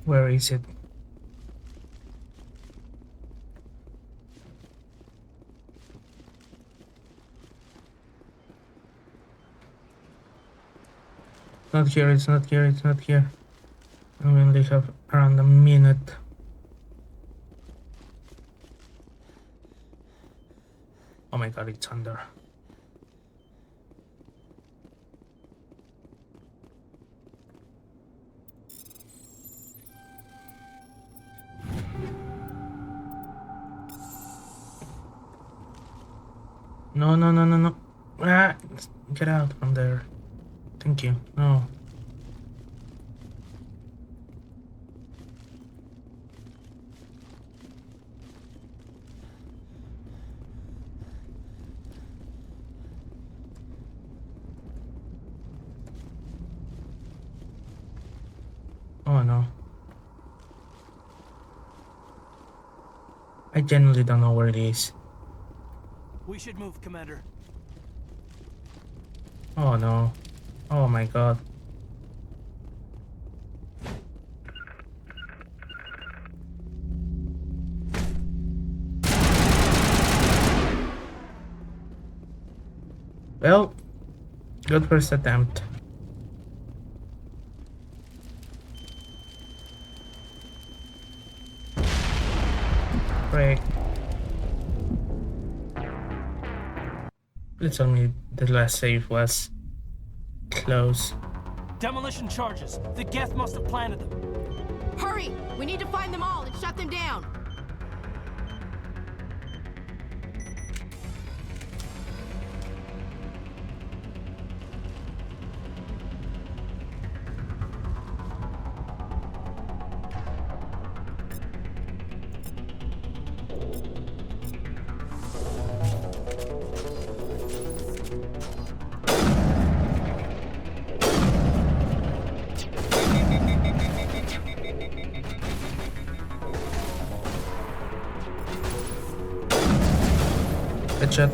Where is it? Not here, it's not here, it's not here. I only have around a minute. Oh my god, it's under. No, no, no, no, no. Ah, get out from there. Thank you. No. I genuinely don't know where it is. We should move, Commander. Oh no. Oh my god. Well, good first attempt. Break. Please tell me the last save was close. Demolition charges. The Geth must have planted them. Hurry! We need to find them all and shut them down! Good shot.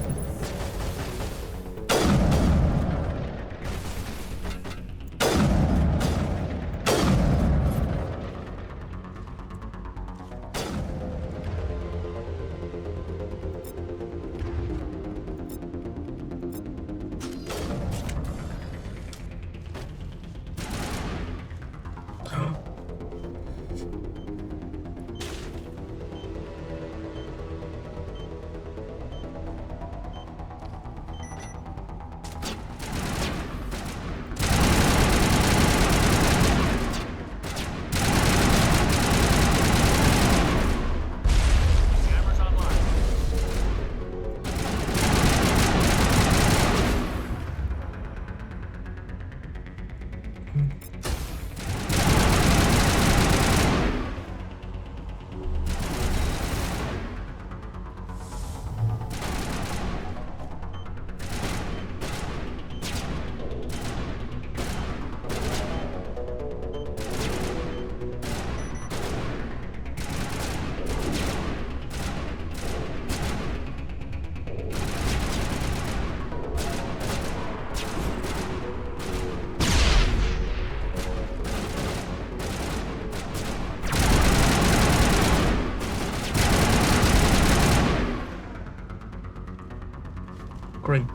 Great.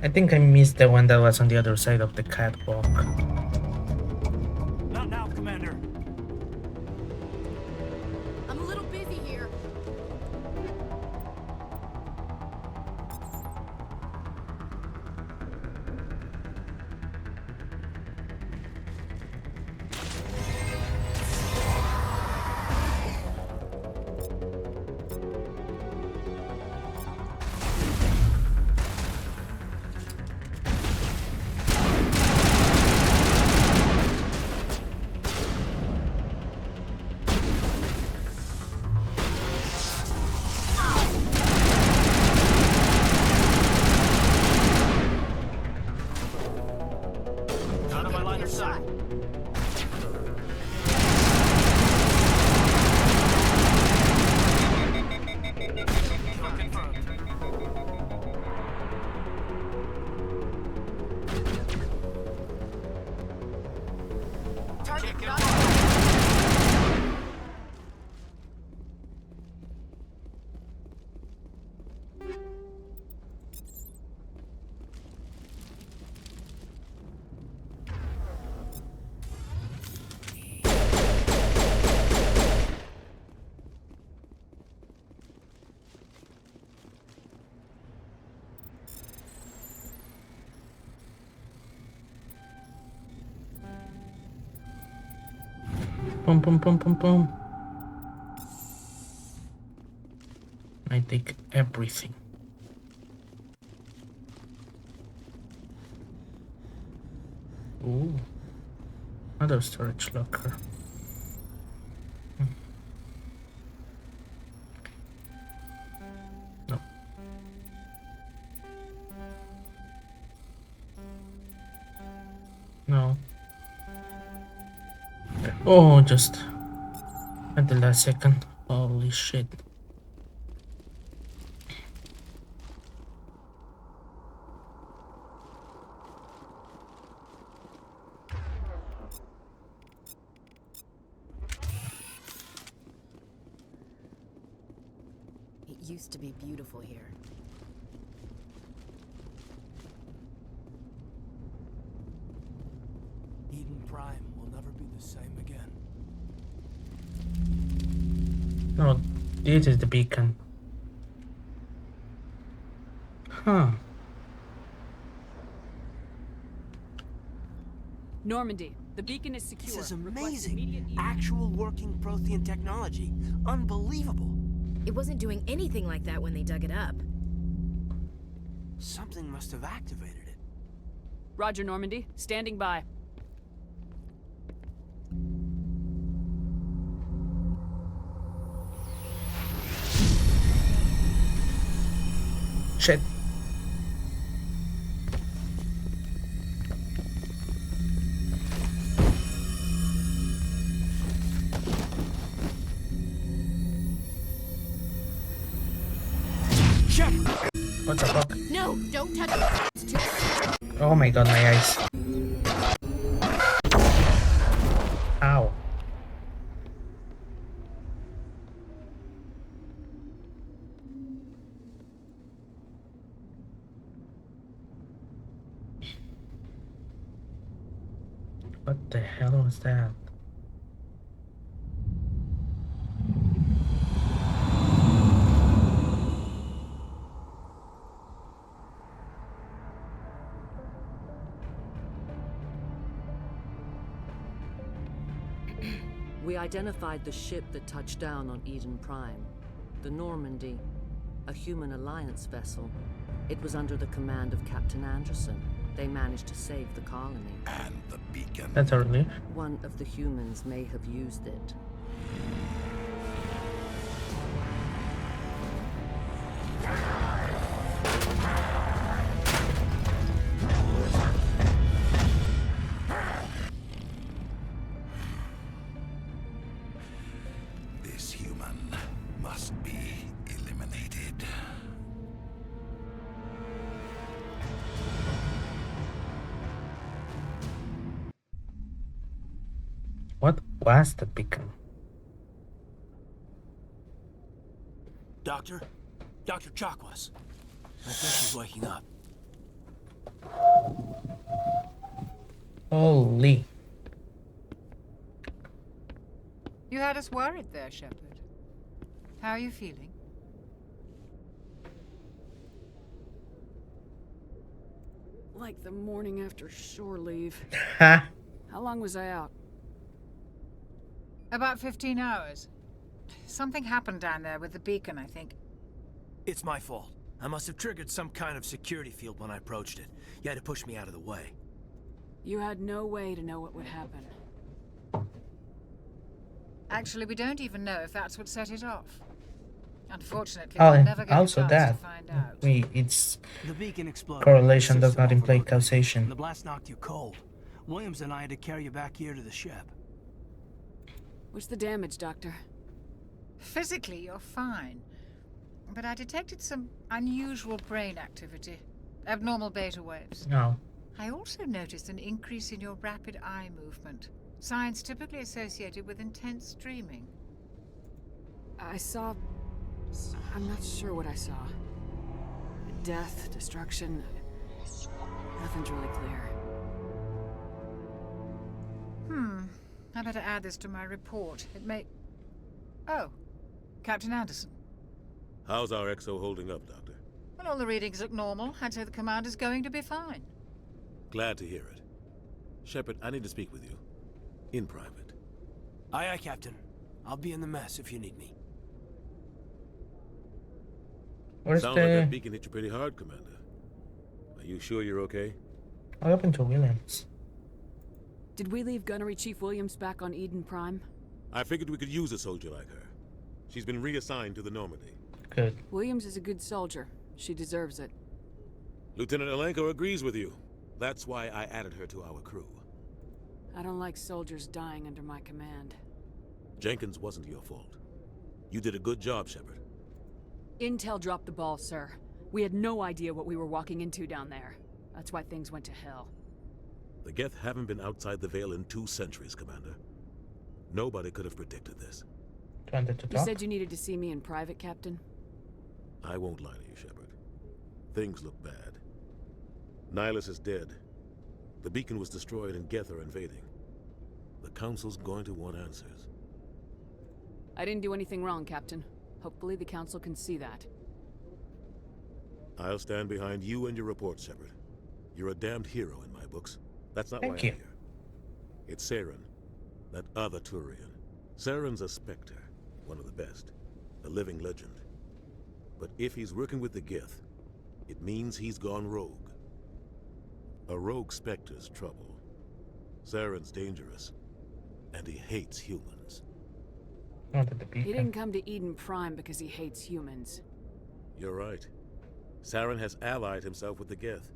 I think I missed the one that was on the other side of the catwalk. Not now, Commander. I'm a little busy here. Boom, boom, boom, boom, boom. I take everything. Ooh. Another storage locker. No. Oh, just at the last second. Holy shit. It used to be beautiful here. Eden Prime will never be the same again. No, this is the beacon. Huh. Normandy, the beacon is secure. This is amazing. Actual working Prothean technology. Unbelievable. It wasn't doing anything like that when they dug it up. Something must have activated it. Roger, Normandy. Standing by. Shit. What the fuck? No, don't touch it. It's too... Oh my god, my eyes. Ow. What the hell was that? We identified the ship that touched down on Eden Prime. The Normandy, a human alliance vessel. It was under the command of Captain Anderson. They managed to save the colony. And the beacon. That's a relief. One of the humans may have used it. This human must be eliminated. What was the beacon? Doctor? Dr. Chakwas. I think she's waking up. Holy. You had us worried there, Shepard. How are you feeling? Like the morning after shore leave. Ha! How long was I out? About 15 hours. Something happened down there with the beacon, I think. It's my fault. I must have triggered some kind of security field when I approached it. You had to push me out of the way. You had no way to know what would happen. Actually, we don't even know if that's what set it off. Unfortunately, Oh, we'll and never get also a chance that. to find out. It's The beacon exploded. correlation does System not imply overloaded. causation. The blast knocked you cold. Williams and I had to carry you back here to the ship. What's the damage, Doctor? Physically, you're fine. But I detected some unusual brain activity. Abnormal beta waves. No. I also noticed an increase in your rapid eye movement. Signs typically associated with intense dreaming. I saw... I'm not sure what I saw. Death, destruction... Nothing's really clear. I better add this to my report. It may... Oh, Captain Anderson. How's our XO holding up, Doctor? Well, all the readings look normal. I'd say the commander's going to be fine. Glad to hear it. Shepard, I need to speak with you. In private. Aye, aye, Captain. I'll be in the mess if you need me. Where's Sounds like the... that beacon hit you pretty hard, Commander. Are you sure you're okay? What happened to Williams? Did we leave Gunnery Chief Williams back on Eden Prime? I figured we could use a soldier like her. She's been reassigned to the Normandy. Good. Williams is a good soldier. She deserves it. Lieutenant Alenko agrees with you. That's why I added her to our crew. I don't like soldiers dying under my command. Jenkins wasn't your fault. You did a good job, Shepard. Intel dropped the ball, sir. We had no idea what we were walking into down there. That's why things went to hell. The Geth haven't been outside the Veil in 2 centuries, Commander. Nobody could have predicted this. You said you needed to see me in private, Captain? I won't lie to you, Shepard. Things look bad. Nihilus is dead. The beacon was destroyed and Geth are invading. The Council's going to want answers. I didn't do anything wrong, Captain. Hopefully the Council can see that. I'll stand behind you and your report, Shepard. You're a damned hero in my books. That's not why I'm Thank you. here. It's Saren, that other Turian. Saren's a Spectre, one of the best, a living legend. But if he's working with the Geth, it means he's gone rogue. A rogue Spectre's trouble. Saren's dangerous, and he hates humans. He didn't come to Eden Prime because he hates humans. You're right. Saren has allied himself with the Geth.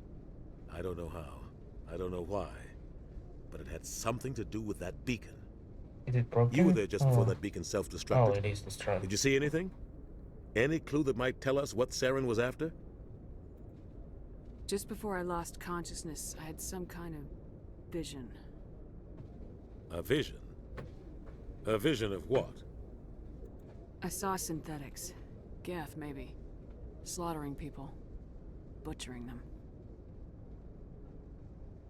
I don't know how. I don't know why. But it had something to do with that beacon. Is it broken? You were there just before that beacon self-destructed. Oh, it is destructed. Did you see anything? Any clue that might tell us what Saren was after? Just before I lost consciousness, I had some kind of vision. A vision? A vision of what? I saw synthetics. Geth, maybe. Slaughtering people. Butchering them.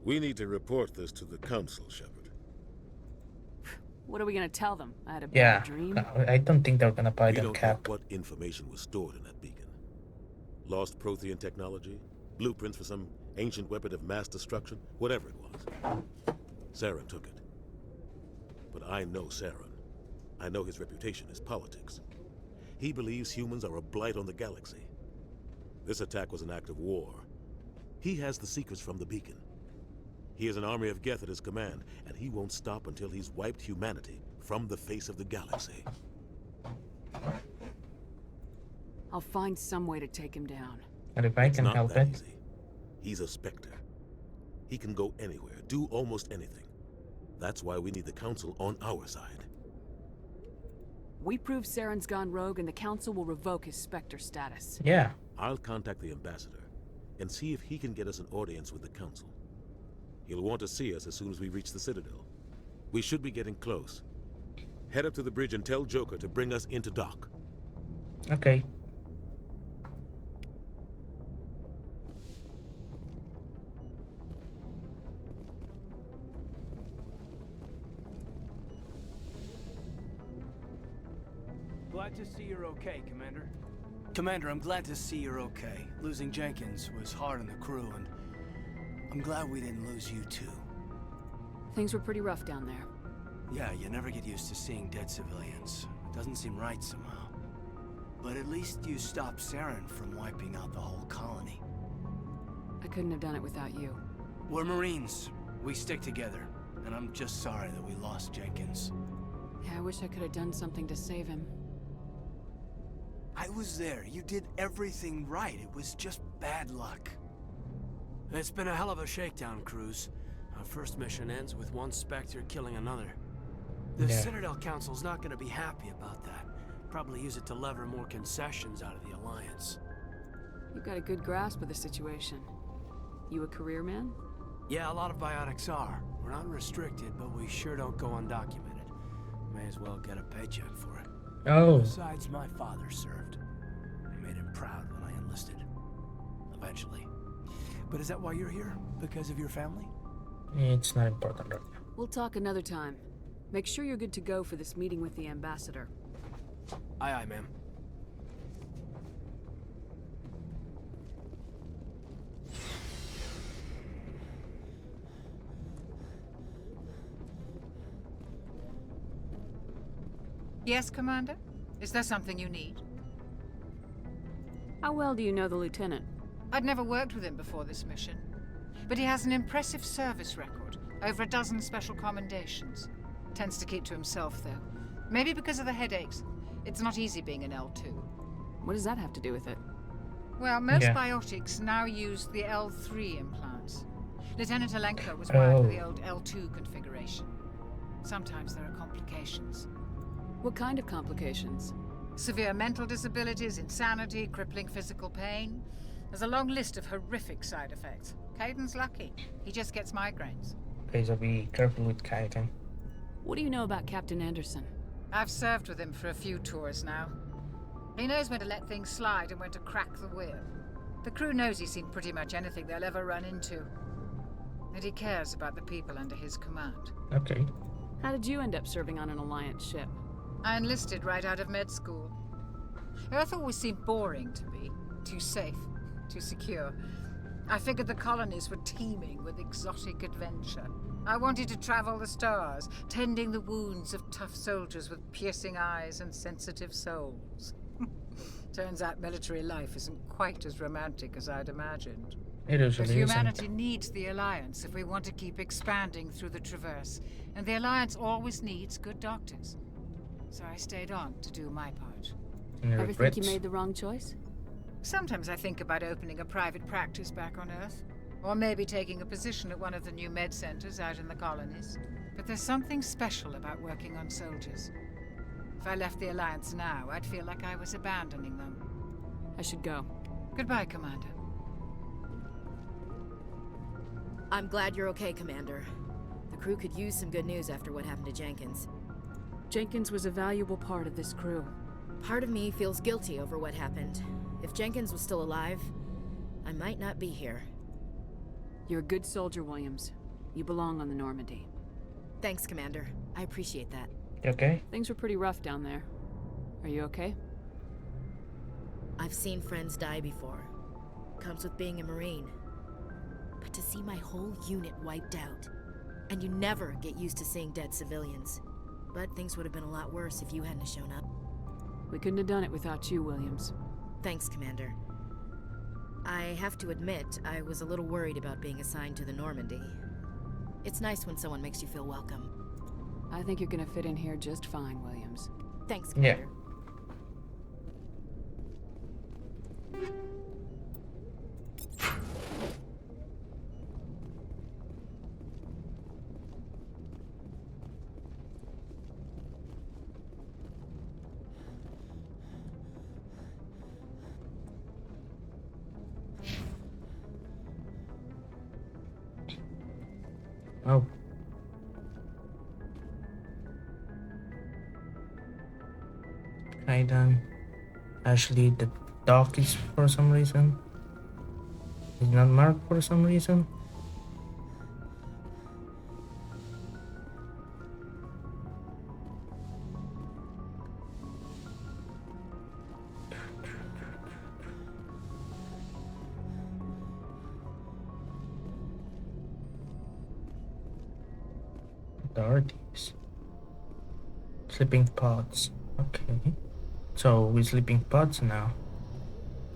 We need to report this to the Council, Shepard. What are we gonna tell them? I had a Yeah, bad dream? I don't think they're gonna buy We them, don't Cap. know what information was stored in that beacon. Lost Prothean technology? Blueprints for some ancient weapon of mass destruction? Whatever it was. Saren took it. But I know Saren. I know his reputation is politics. He believes humans are a blight on the galaxy. This attack was an act of war. He has the secrets from the beacon. He has an army of Geth at his command, and he won't stop until he's wiped humanity from the face of the galaxy. I'll find some way to take him down. And if I It's can not help that it. easy. He's a Spectre. He can go anywhere, do almost anything. That's why we need the Council on our side. We prove Saren's gone rogue and the Council will revoke his Spectre status. Yeah. I'll contact the ambassador and see if he can get us an audience with the Council. He'll want to see us as soon as we reach the Citadel. We should be getting close. Head up to the bridge and tell Joker to bring us into dock. Okay. Glad to see you're okay, Commander. Commander, I'm glad to see you're okay. Losing Jenkins was hard on the crew, and I'm glad we didn't lose you too. Things were pretty rough down there. Yeah, you never get used to seeing dead civilians. It doesn't seem right somehow. But at least you stopped Saren from wiping out the whole colony. I couldn't have done it without you. We're Marines. We stick together. And I'm just sorry that we lost Jenkins. Yeah, I wish I could have done something to save him. I was there. You did everything right. It was just bad luck. It's been a hell of a shakedown, Cruz. Our first mission ends with one Spectre killing another. The Citadel Council's not gonna be happy about that. Probably use it to lever more concessions out of the Alliance. You've got a good grasp of the situation. You a career man? Yeah, a lot of biotics are. We're not restricted, but we sure don't go undocumented. May as well get a paycheck for it. Oh. Besides, my father served. I made him proud when I enlisted. Eventually. But is that why you're here? Because of your family? It's not important right now. We'll talk another time. Make sure you're good to go for this meeting with the ambassador. Aye, aye, ma'am. Yes, Commander? Is there something you need? How well do you know the lieutenant? I'd never worked with him before this mission. But he has an impressive service record. Over a dozen special commendations. Tends to keep to himself, though. Maybe because of the headaches. It's not easy being an L2. What does that have to do with it? Well, most biotics now use the L3 implants. Lieutenant Alenko was wired for the old L2 configuration. Sometimes there are complications. What kind of complications? Severe mental disabilities, insanity, crippling physical pain. There's a long list of horrific side effects. Caden's lucky. He just gets migraines. Okay, so be careful with Kaiten. What do you know about Captain Anderson? I've served with him for a few tours now. He knows when to let things slide and when to crack the whip. The crew knows he's seen pretty much anything they'll ever run into. And he cares about the people under his command. Okay. How did you end up serving on an Alliance ship? I enlisted right out of med school. Earth always seemed boring to me. Too safe, too secure. I figured the colonies were teeming with exotic adventure. I wanted to travel the stars, tending the wounds of tough soldiers with piercing eyes and sensitive souls. Turns out military life isn't quite as romantic as I'd imagined. It usually But humanity isn't. needs the Alliance if we want to keep expanding through the Traverse. And the Alliance always needs good doctors. So I stayed on to do my part. Ever think you made the wrong choice? Sometimes I think about opening a private practice back on Earth. Or maybe taking a position at one of the new med centers out in the colonies. But there's something special about working on soldiers. If I left the Alliance now, I'd feel like I was abandoning them. I should go. Goodbye, Commander. I'm glad you're okay, Commander. The crew could use some good news after what happened to Jenkins. Jenkins was a valuable part of this crew. Part of me feels guilty over what happened. If Jenkins was still alive, I might not be here. You're a good soldier, Williams. You belong on the Normandy. Thanks, Commander. I appreciate that. You okay? Things were pretty rough down there. Are you okay? I've seen friends die before. Comes with being a Marine. But to see my whole unit wiped out, and you never get used to seeing dead civilians. But things would have been a lot worse if you hadn't shown up. We couldn't have done it without you, Williams. Thanks, Commander. I have to admit, I was a little worried about being assigned to the Normandy. It's nice when someone makes you feel welcome. I think you're gonna fit in here just fine, Williams. Thanks, Commander. Oh. Kaiden. Actually, the dock is for some reason. It's not marked for some reason. What are these? Sleeping pods. Okay. So we're sleeping pods now.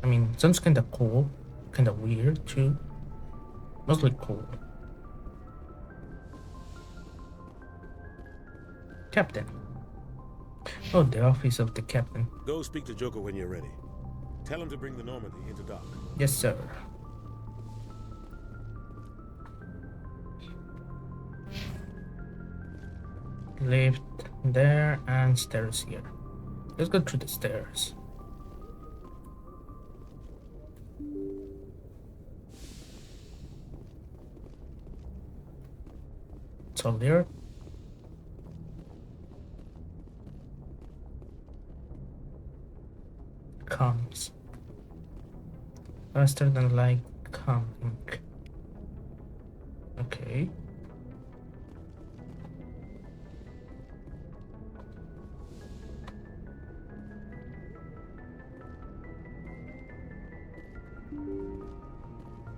I mean, sounds kinda cool. Kinda weird too. Mostly cool. Captain. Oh, the office of the captain. Go speak to Joker when you're ready. Tell him to bring the Normandy into dock. Yes, sir. Lift there and stairs here. Let's go through the stairs. It's all there. Comes faster than light coming. Okay.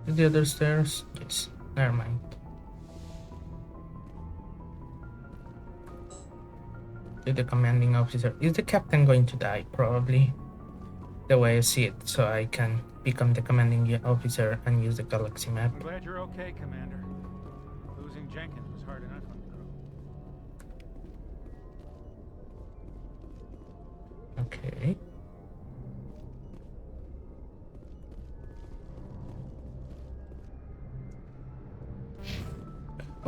The other stairs? Yes. Never mind. To the commanding officer. Is the captain going to die? Probably. The way I see it, so I can become the commanding officer and use the galaxy map. I'm glad you're okay, Commander. Losing Jenkins was hard enough on the crew. Okay.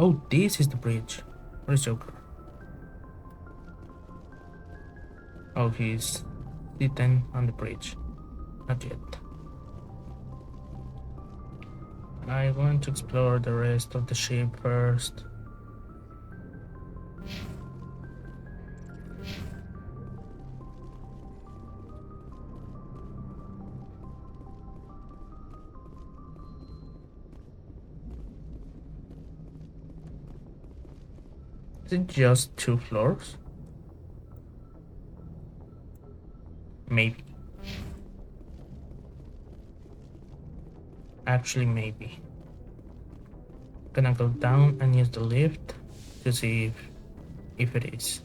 Oh, this is the bridge. Where's Joker? Oh, he's sitting on the bridge. Not yet. I want to explore the rest of the ship first. Is it just 2 floors? Maybe. Actually, maybe. Gonna go down and use the lift to see if it is.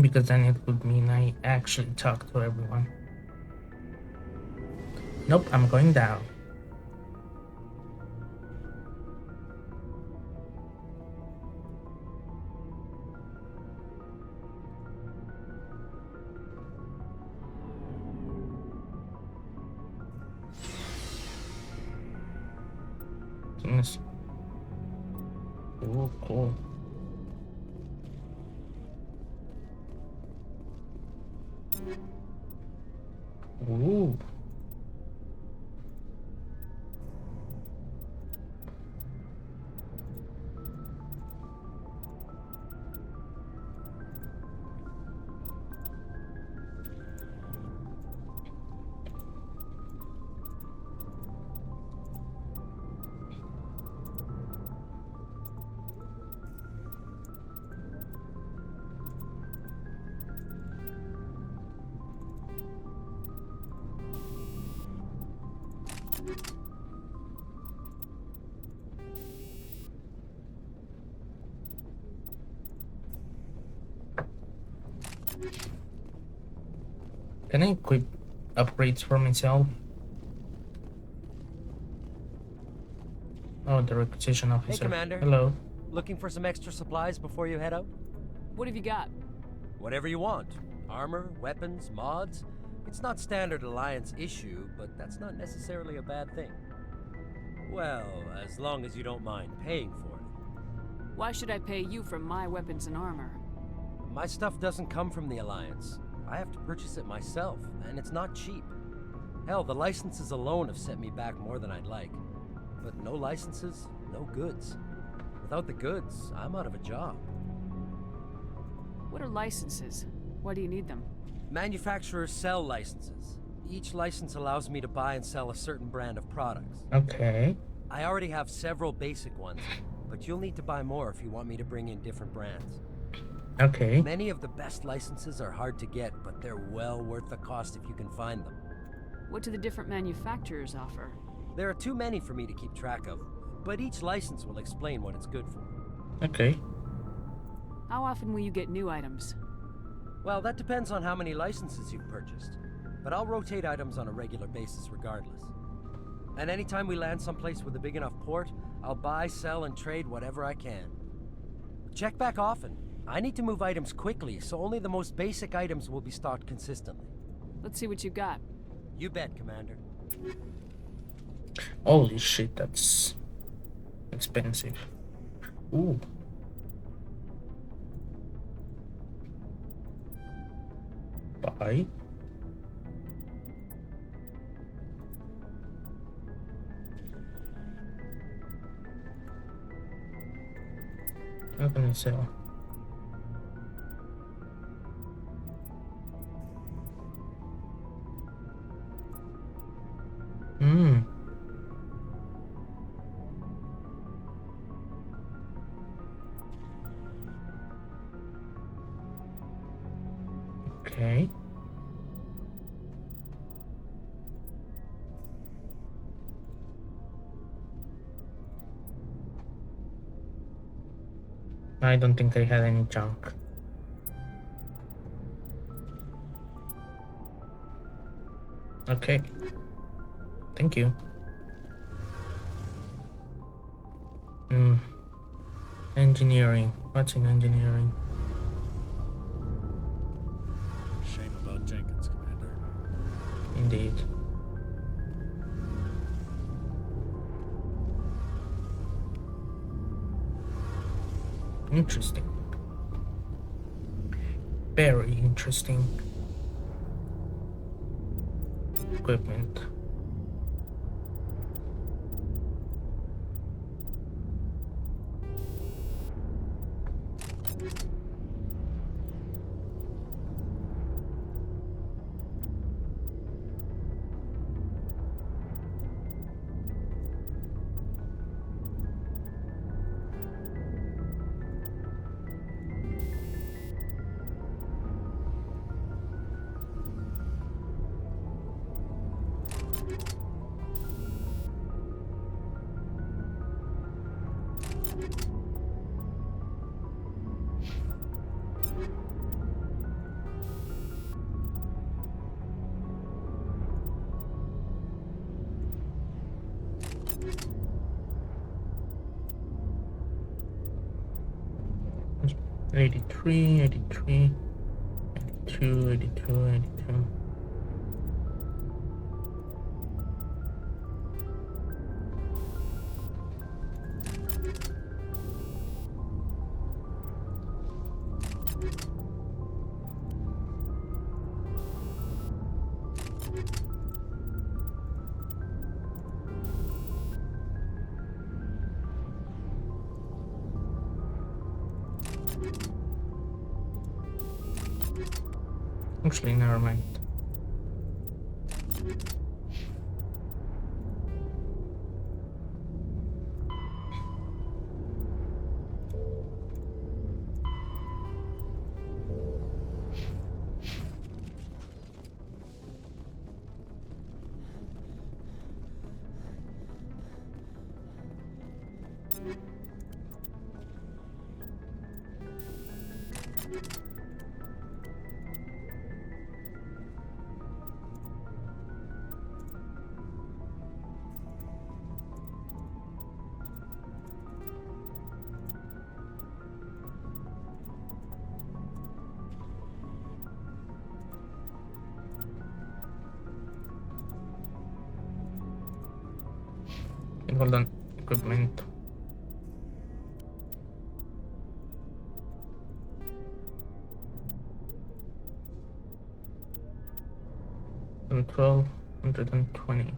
Because then it would mean I actually talk to everyone. Nope, I'm going down. Goodness. Oh, cool. Ooh. Can I equip upgrades for myself? Oh, the requisition officer. Hey, Commander. Hello. Looking for some extra supplies before you head out? What have you got? Whatever you want. Armor, weapons, mods. It's not standard Alliance issue, but that's not necessarily a bad thing. Well, as long as you don't mind paying for it. Why should I pay you for my weapons and armor? My stuff doesn't come from the Alliance. I have to purchase it myself, and it's not cheap. Hell, the licenses alone have set me back more than I'd like. But no licenses, no goods. Without the goods, I'm out of a job. What are licenses? Why do you need them? Manufacturers sell licenses. Each license allows me to buy and sell a certain brand of products. Okay. I already have several basic ones, but you'll need to buy more if you want me to bring in different brands. Okay. Many of the best licenses are hard to get, but they're well worth the cost if you can find them. What do the different manufacturers offer? There are too many for me to keep track of, but each license will explain what it's good for. Okay. How often will you get new items? Well, that depends on how many licenses you've purchased, but I'll rotate items on a regular basis regardless. And anytime we land someplace with a big enough port, I'll buy, sell, and trade whatever I can. Check back often. I need to move items quickly, so only the most basic items will be stocked consistently. Let's see what you got. You bet, Commander. Holy shit, that's expensive. Ooh. Buy. How can I sell? Okay. I don't think I had any junk. Okay. Thank you. Engineering. What's in engineering? Shame about Jenkins, Commander. Indeed. Interesting. Very interesting. Equipment. Eighty-three, 82, 82. Actually, never mind. Hold on, equipment. And 1220.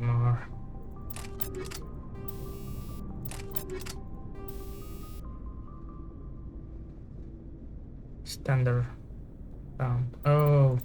More. Standard sound. Oh.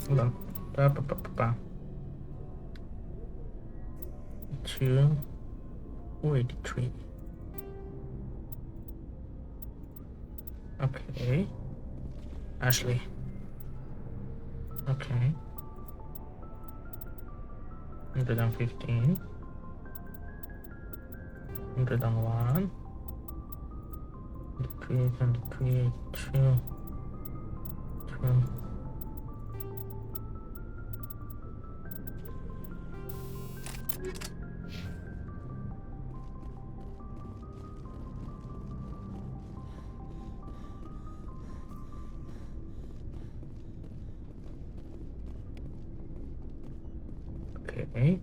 Hold on. 283. Okay. Ashley. Okay. 115. 101. 103, 2. Okay.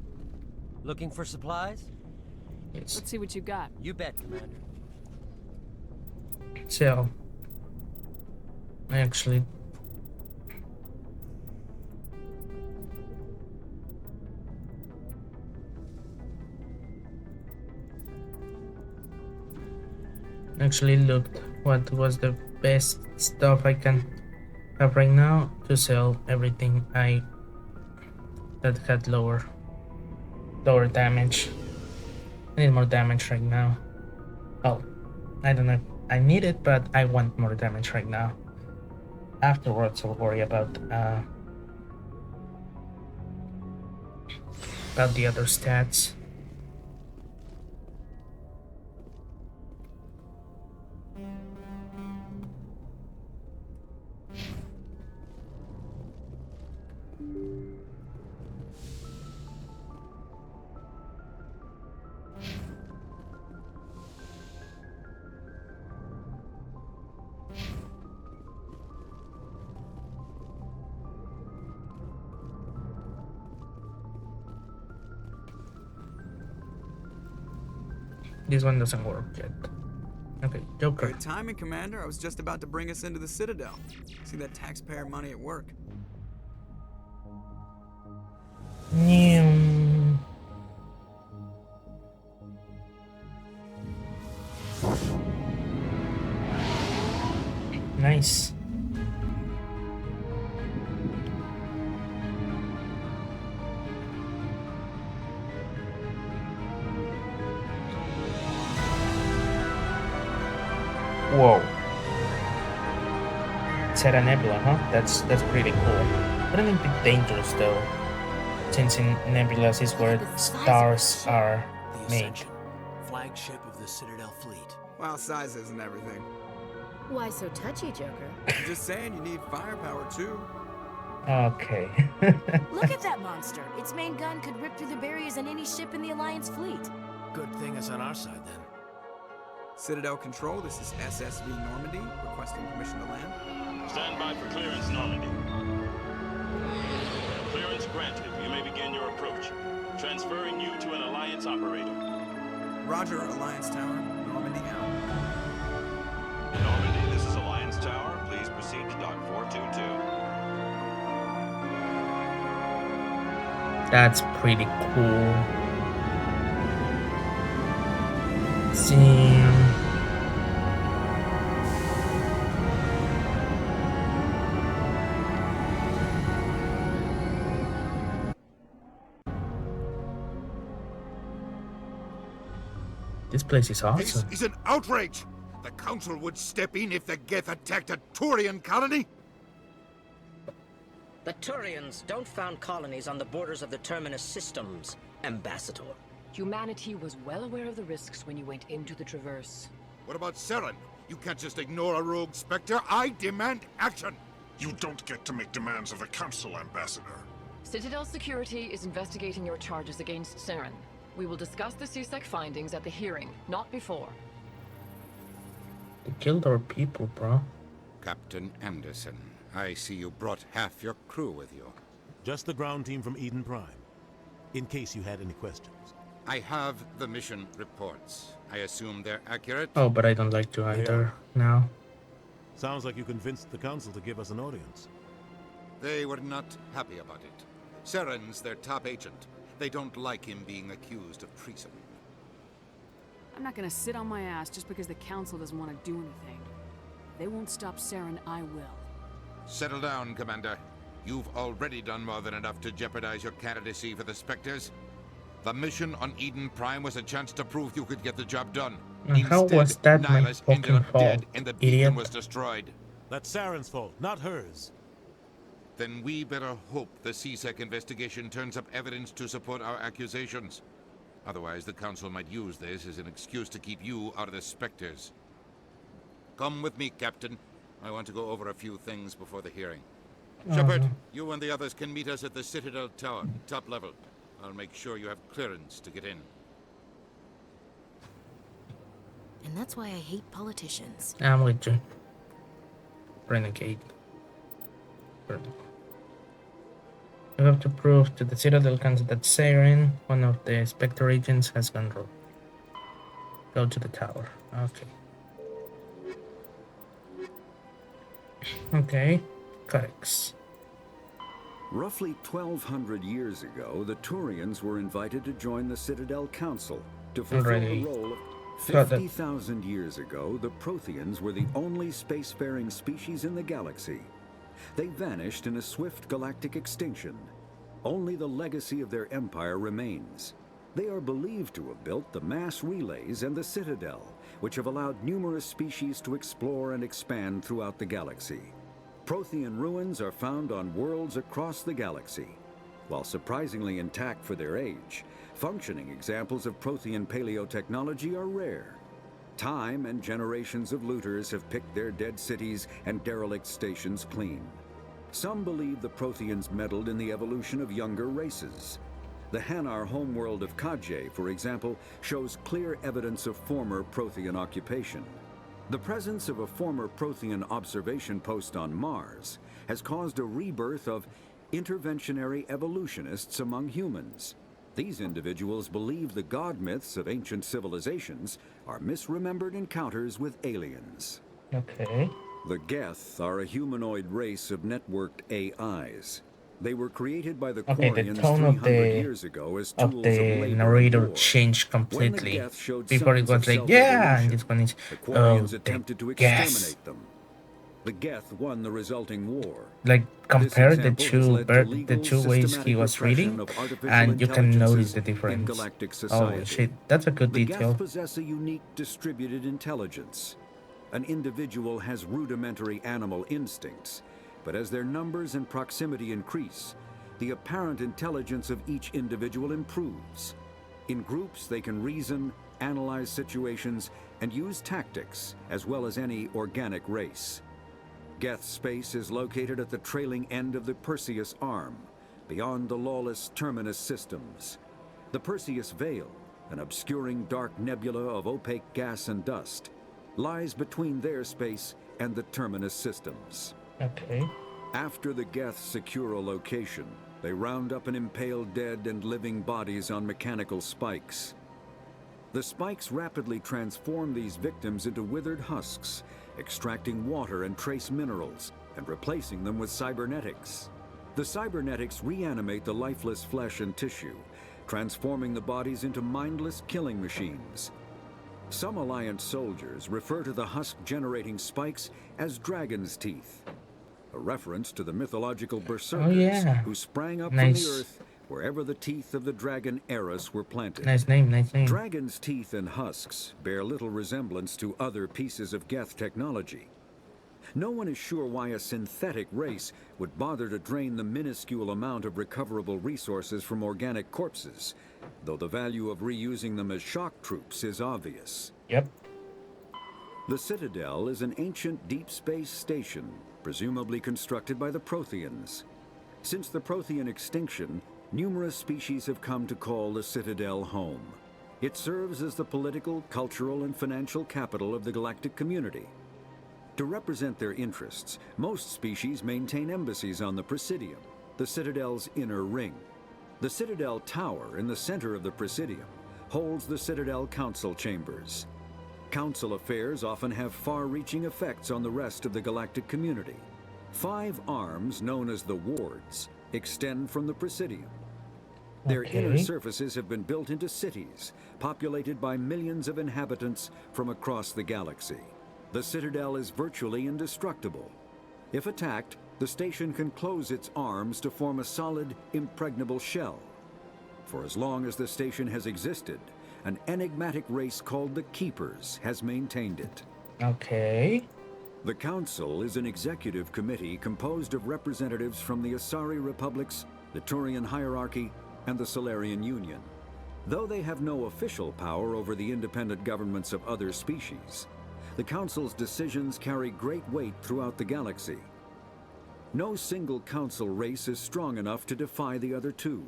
Looking for supplies? Yes. Let's see what you got. You bet, Commander. So, actually looked what was the best stuff I can have right now to sell everything that had lower damage. I need more damage right now. Oh, I don't know if I need it, but I want more damage right now. Afterwards, I'll worry about the other stats. This one doesn't work yet. Okay, Joker. Good timing, Commander. I was just about to bring us into the Citadel. See that taxpayer money at work. Nice. Whoa. Terra Nebula, huh? That's pretty cool. Wouldn't it be dangerous though? Since in nebulas is where stars are made. Flagship of the Citadel fleet. Well, size isn't everything. Why so touchy, Joker? I'm just saying you need firepower too. Okay. Look at that monster. Its main gun could rip through the barriers in any ship in the Alliance fleet. Good thing it's on our side then. Citadel Control, this is SSV Normandy, requesting permission to land. Stand by for clearance, Normandy. Clearance granted. You may begin your approach. Transferring you to an Alliance operator. Roger, Alliance Tower. Normandy out. Normandy, this is Alliance Tower. Please proceed to Dock 422. That's pretty cool. See. This place is awesome. This is an outrage! The Council would step in if the Geth attacked a Turian colony? The Turians don't found colonies on the borders of the Terminus systems, Ambassador. Humanity was well aware of the risks when you went into the Traverse. What about Saren? You can't just ignore a rogue Spectre. I demand action! You don't get to make demands of the Council, Ambassador. Citadel Security is investigating your charges against Saren. We will discuss the CSEC findings at the hearing, not before. They killed our people, bro. Captain Anderson, I see you brought half your crew with you. Just the ground team from Eden Prime, in case you had any questions. I have the mission reports. I assume they're accurate? Oh, but I don't like to either now. Sounds like you convinced the Council to give us an audience. They were not happy about it. Saren's their top agent. They don't like him being accused of treason. I'm not gonna sit on my ass just because the Council doesn't want to do anything. If they won't stop Saren, I will. Settle down, Commander. You've already done more than enough to jeopardize your candidacy for the Spectres. The mission on Eden Prime was a chance to prove you could get the job done. How was that my Nihilus ended fucking up fault, dead and the idiot? beacon was destroyed. That's Saren's fault, not hers. Then we better hope the CSEC investigation turns up evidence to support our accusations. Otherwise, the Council might use this as an excuse to keep you out of the Spectres. Come with me, Captain. I want to go over a few things before the hearing. Shepard, you and the others can meet us at the Citadel Tower, top level. I'll make sure you have clearance to get in. And that's why I hate politicians. I'm with you. Renegade. You have to prove to the Citadel Council that Saren, one of the Spectre agents, has gone rogue. Go to the tower. Okay. Okay. Codex. Roughly 1,200 years ago, the Turians were invited to join the Citadel Council to fulfill the role of... 50,000 years ago, the Protheans were the only spacefaring species in the galaxy. They vanished in a swift galactic extinction. Only the legacy of their empire remains. They are believed to have built the mass relays and the Citadel, which have allowed numerous species to explore and expand throughout the galaxy. Prothean ruins are found on worlds across the galaxy. While surprisingly intact for their age, functioning examples of Prothean paleotechnology are rare. Time and generations of looters have picked their dead cities and derelict stations clean. Some believe the Protheans meddled in the evolution of younger races. The Hanar homeworld of Kajay, for example, shows clear evidence of former Prothean occupation. The presence of a former Prothean observation post on Mars has caused a rebirth of interventionary evolutionists among humans. These individuals believe the god myths of ancient civilizations are misremembered encounters with aliens. Okay. The Geth are a humanoid race of networked AIs. They were created by the Quarians 300 years ago as tools of labor narrator and war. changed When the completely. Geth showed Before it signs was of like, yeah, and self-evolution, this one is, the Quarians oh, attempted to Geth. exterminate them. The Geth won the resulting war. Like, compare the This example has led to the two ways he systematic was repression reading, of artificial and you can notice intelligences the in difference. galactic Oh society. shit, that's a good The detail. Geth possess a unique distributed intelligence. An individual has rudimentary animal instincts, but as their numbers and proximity increase, the apparent intelligence of each individual improves. In groups, they can reason, analyze situations, and use tactics, as well as any organic race. Geth space is located at the trailing end of the Perseus Arm, beyond the lawless Terminus systems. The Perseus Veil, an obscuring dark nebula of opaque gas and dust, lies between their space and the Terminus systems. Okay. After the Geth secure a location, they round up and impale dead and living bodies on mechanical spikes. The spikes rapidly transform these victims into withered husks, extracting water and trace minerals, and replacing them with cybernetics. The cybernetics reanimate the lifeless flesh and tissue, transforming the bodies into mindless killing machines. Some Alliance soldiers refer to the husk-generating spikes as dragon's teeth, a reference to the mythological berserkers who sprang up from the earth wherever the teeth of the dragon Eris were planted. Nice name. Dragon's teeth and husks bear little resemblance to other pieces of Geth technology. No one is sure why a synthetic race would bother to drain the minuscule amount of recoverable resources from organic corpses, though the value of reusing them as shock troops is obvious. Yep. The Citadel is an ancient deep space station, presumably constructed by the Protheans. Since the Prothean extinction, numerous species have come to call the Citadel home. It serves as the political, cultural, and financial capital of the galactic community. To represent their interests, most species maintain embassies on the Presidium, the Citadel's inner ring. The Citadel Tower in the center of the Presidium holds the Citadel Council chambers. Council affairs often have far-reaching effects on the rest of the galactic community. 5 arms, known as the wards, extend from the Presidium. Their inner surfaces have been built into cities, populated by millions of inhabitants from across the galaxy. The Citadel is virtually indestructible. If attacked, the station can close its arms to form a solid, impregnable shell. For as long as the station has existed, an enigmatic race called the Keepers has maintained it. Okay. The Council is an executive committee composed of representatives from the Asari Republics, the Turian Hierarchy, and the Solarian Union. Though they have no official power over the independent governments of other species, the Council's decisions carry great weight throughout the galaxy. No single Council race is strong enough to defy the other two,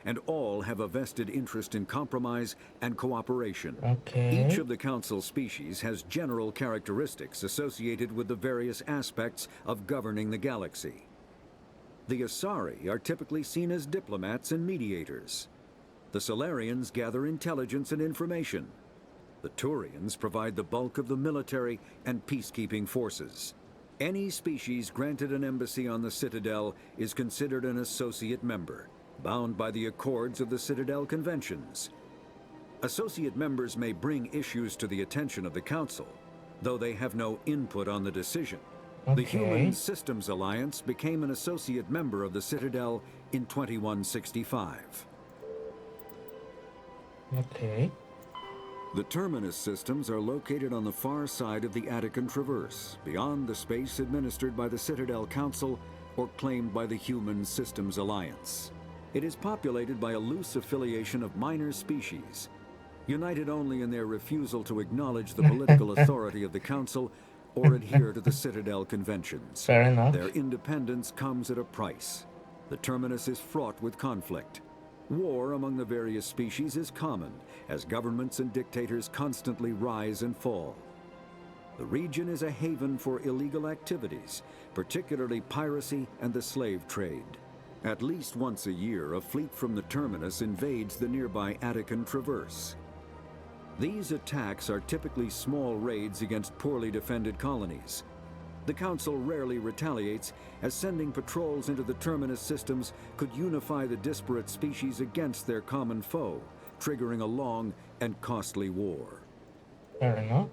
and all have a vested interest in compromise and cooperation. Okay. Each of the Council species has general characteristics associated with the various aspects of governing the galaxy. The Asari are typically seen as diplomats and mediators. The Solarians gather intelligence and information. The Turians provide the bulk of the military and peacekeeping forces. Any species granted an embassy on the Citadel is considered an associate member, bound by the accords of the Citadel Conventions. Associate members may bring issues to the attention of the Council, though they have no input on the decision. The Human Systems Alliance became an associate member of the Citadel in 2165. Okay. The Terminus systems are located on the far side of the Attican Traverse, beyond the space administered by the Citadel Council or claimed by the Human Systems Alliance. It is populated by a loose affiliation of minor species, united only in their refusal to acknowledge the political authority of the Council or adhere to the Citadel conventions. Fair enough. Their independence comes at a price. The Terminus is fraught with conflict. War among the various species is common, as governments and dictators constantly rise and fall. The region is a haven for illegal activities, particularly piracy and the slave trade. At least once a year, a fleet from the Terminus invades the nearby Attican Traverse. These attacks are typically small raids against poorly defended colonies. The Council rarely retaliates, as sending patrols into the Terminus systems could unify the disparate species against their common foe, triggering a long and costly war. Fair enough.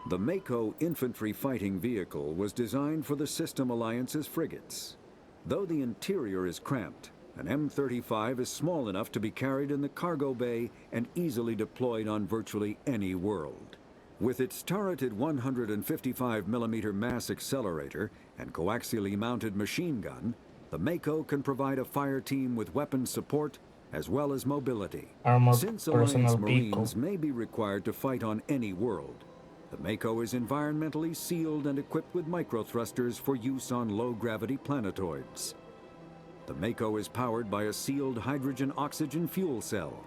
The Mako infantry fighting vehicle was designed for the System Alliance's frigates. Though the interior is cramped, an M35 is small enough to be carried in the cargo bay and easily deployed on virtually any world. With its turreted 155mm mass accelerator and coaxially mounted machine gun, the Mako can provide a fire team with weapon support as well as mobility. Armored Since Alliance Marines vehicle. may be required to fight on any world, the Mako is environmentally sealed and equipped with microthrusters for use on low-gravity planetoids. The Mako is powered by a sealed hydrogen-oxygen fuel cell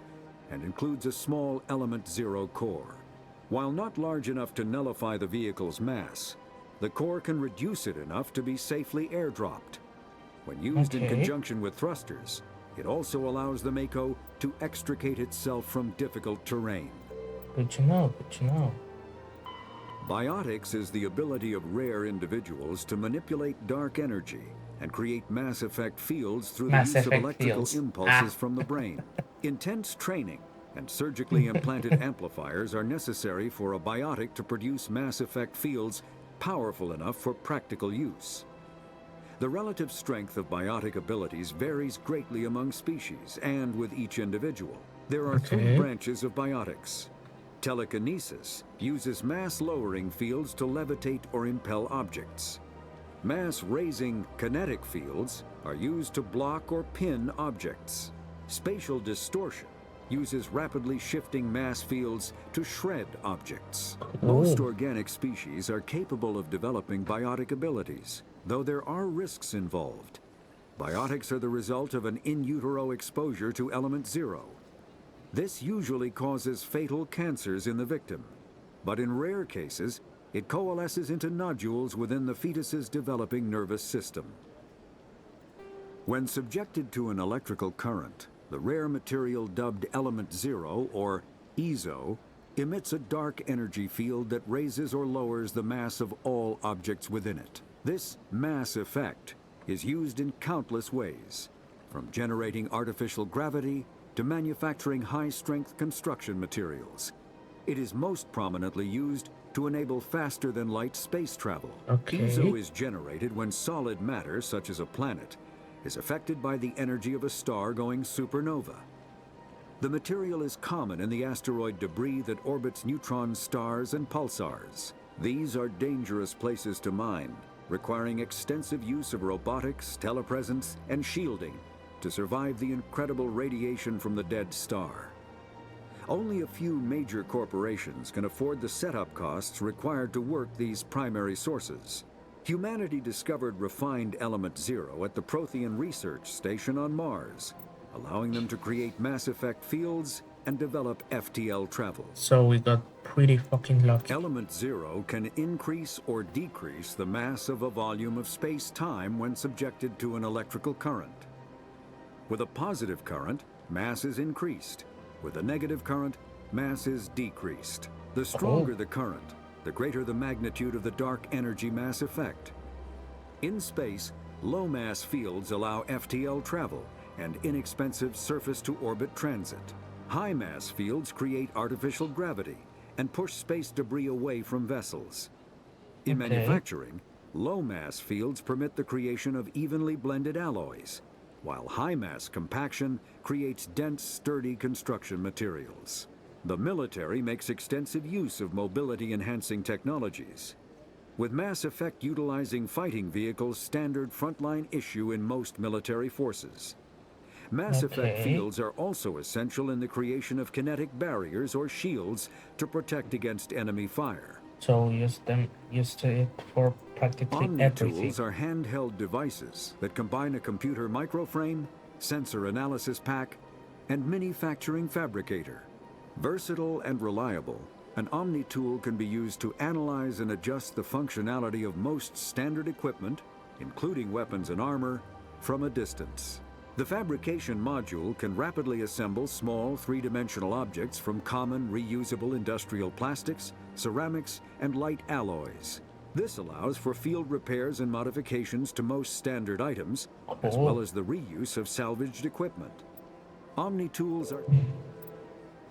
and includes a small Element Zero core. While not large enough to nullify the vehicle's mass, the core can reduce it enough to be safely airdropped. When used in conjunction with thrusters, it also allows the Mako to extricate itself from difficult terrain. Good to know, good to know. Biotics is the ability of rare individuals to manipulate dark energy and create mass effect fields through the use of electrical impulses from the brain. Intense training and surgically implanted amplifiers are necessary for a biotic to produce mass effect fields powerful enough for practical use. The relative strength of biotic abilities varies greatly among species and with each individual. There are three branches of biotics. Telekinesis uses mass-lowering fields to levitate or impel objects. Mass-raising kinetic fields are used to block or pin objects. Spatial distortion uses rapidly shifting mass fields to shred objects. Most organic species are capable of developing biotic abilities, though there are risks involved. Biotics are the result of an in utero exposure to Element Zero. This usually causes fatal cancers in the victim, but in rare cases, it coalesces into nodules within the fetus's developing nervous system. When subjected to an electrical current, the rare material dubbed Element Zero, or EZO, emits a dark energy field that raises or lowers the mass of all objects within it. This mass effect is used in countless ways, from generating artificial gravity to manufacturing high-strength construction materials. It is most prominently used to enable faster-than-light space travel. EZO is generated when solid matter, such as a planet, is affected by the energy of a star going supernova. The material is common in the asteroid debris that orbits neutron stars and pulsars. These are dangerous places to mine, requiring extensive use of robotics, telepresence, and shielding to survive the incredible radiation from the dead star. Only a few major corporations can afford the setup costs required to work these primary sources. Humanity discovered refined Element Zero at the Prothean Research Station on Mars, allowing them to create mass effect fields and develop FTL travel. So we got pretty fucking lucky. Element Zero can increase or decrease the mass of a volume of space-time when subjected to an electrical current. With a positive current, mass is increased. With a negative current, mass is decreased. The stronger the current, the greater the magnitude of the dark energy mass effect. In space, low mass fields allow FTL travel and inexpensive surface-to-orbit transit. High-mass fields create artificial gravity and push space debris away from vessels. In manufacturing, low-mass fields permit the creation of evenly blended alloys, while high-mass compaction creates dense, sturdy construction materials. The military makes extensive use of mobility-enhancing technologies, with Mass Effect utilizing fighting vehicles standard frontline issue in most military forces. Mass Effect fields are also essential in the creation of kinetic barriers or shields to protect against enemy fire. So use it for practically everything. Omni-tools are handheld devices that combine a computer microframe, sensor analysis pack, and manufacturing fabricator. Versatile and reliable, an Omni-tool can be used to analyze and adjust the functionality of most standard equipment, including weapons and armor, from a distance. The fabrication module can rapidly assemble small three-dimensional objects from common reusable industrial plastics, ceramics, and light alloys. This allows for field repairs and modifications to most standard items, as well as the reuse of salvaged equipment. Omni-tools are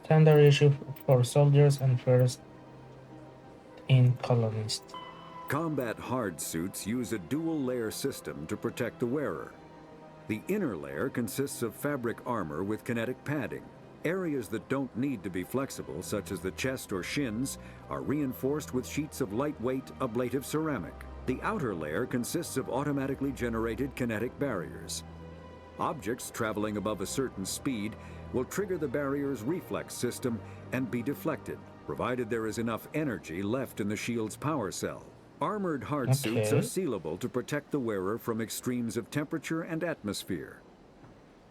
standard issue for soldiers and first-in colonists. Combat hard suits use a dual-layer system to protect the wearer. The inner layer consists of fabric armor with kinetic padding. Areas that don't need to be flexible, such as the chest or shins, are reinforced with sheets of lightweight ablative ceramic. The outer layer consists of automatically generated kinetic barriers. Objects traveling above a certain speed will trigger the barrier's reflex system and be deflected, provided there is enough energy left in the shield's power cell. Armored hard suits are sealable to protect the wearer from extremes of temperature and atmosphere.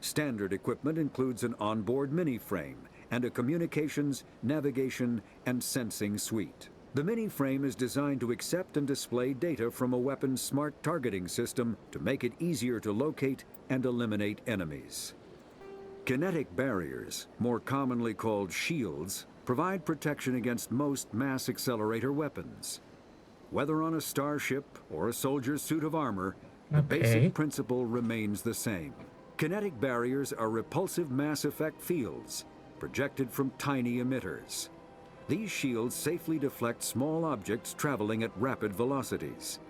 Standard equipment includes an onboard mini-frame and a communications, navigation, and sensing suite. The mini-frame is designed to accept and display data from a weapon's smart targeting system to make it easier to locate and eliminate enemies. Kinetic barriers, more commonly called shields, provide protection against most mass accelerator weapons. Whether on a starship or a soldier's suit of armor, the basic principle remains the same. Kinetic barriers are repulsive Mass Effect fields, projected from tiny emitters. These shields safely deflect small objects traveling at rapid velocities.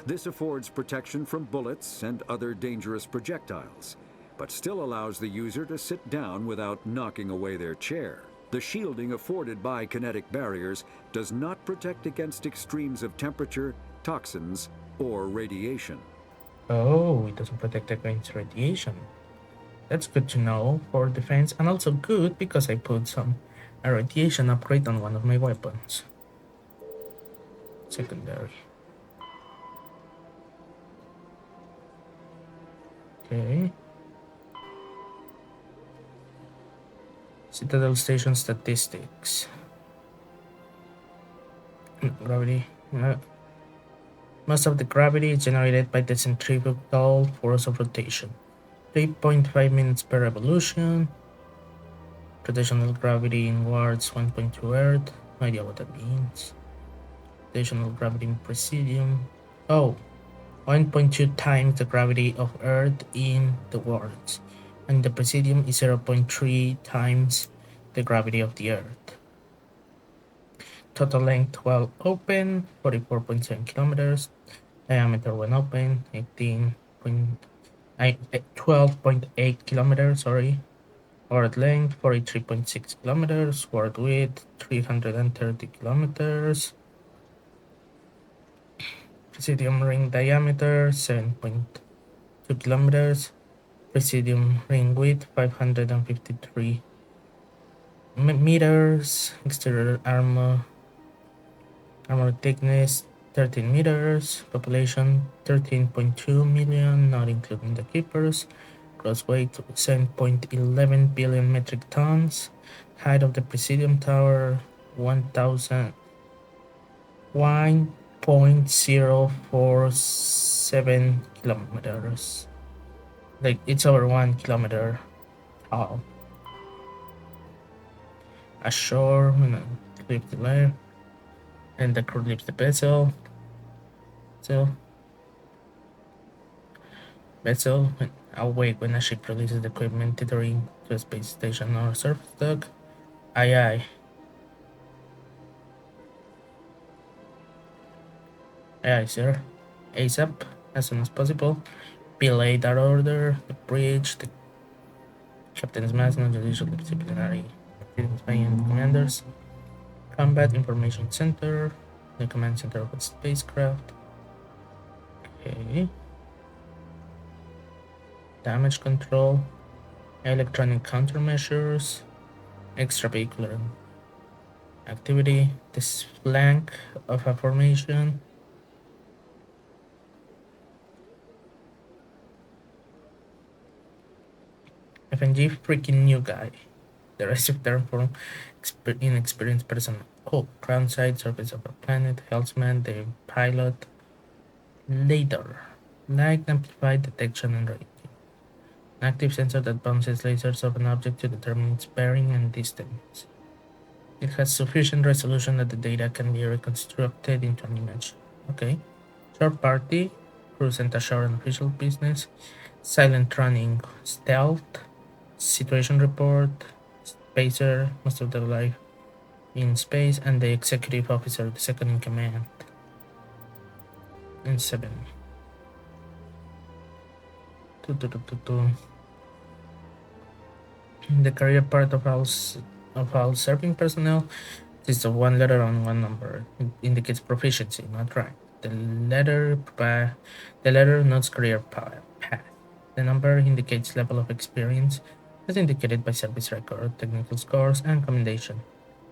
This affords protection from bullets and other dangerous projectiles, but still allows the user to sit down without knocking away their chair. The shielding afforded by kinetic barriers does not protect against extremes of temperature, toxins, or radiation. Oh, it doesn't protect against radiation. That's good to know for defense, and also good because I put a radiation upgrade on one of my weapons. Secondary. Okay. Citadel Station statistics. Gravity. Most of the gravity is generated by the centrifugal force of rotation. 3.5 minutes per revolution. Rotational gravity in wards 1.2 Earth. No idea what that means. Rotational gravity in Presidium. Oh, 1.2 times the gravity of Earth in the wards. And the Presidium is 0.3 times the gravity of the Earth. Total length while open, 44.7 kilometers. Diameter when open, 12.8 kilometers, sorry. Word length, 43.6 kilometers. Word width, 330 kilometers. Presidium ring diameter, 7.2 kilometers. Presidium ring width, 553 meters. Exterior armor thickness, 13 meters. Population, 13.2 million, not including the keepers. Gross weight, 7.11 billion metric tons. Height of the Presidium Tower, 1.047 kilometers. Like, it's over 1 kilometer tall. Ashore, leave the layer, and the crew leaves the vessel. So, Vessel awake when a ship releases equipment tethering to a space station or surface dock. Aye aye. Aye aye, sir. ASAP, as soon as possible. Belay that order. The bridge, the captain's mask, non-judicial disciplinary proceedings by any commanders. Combat Information Center, the command center of a spacecraft. Okay. Damage control, electronic countermeasures, extravehicular activity, this flank of a formation. FNG freaking new guy. The rest of term for inexperienced person. Oh, ground side, surface of a planet, Hellsman, the pilot. Later. Light amplified detection and rating. An active sensor that bounces lasers off an object to determine its bearing and distance. It has sufficient resolution that the data can be reconstructed into an image. Okay. Short party, crew sent ashore on official business, silent running, stealth, situation report, spacer, most of their life in space, and the executive officer, the second in command. And 7. The career part of all serving personnel is of one letter on one number. It indicates proficiency, not rank. The letter notes career path. The number indicates level of experience, as indicated by service record, technical scores, and commendation.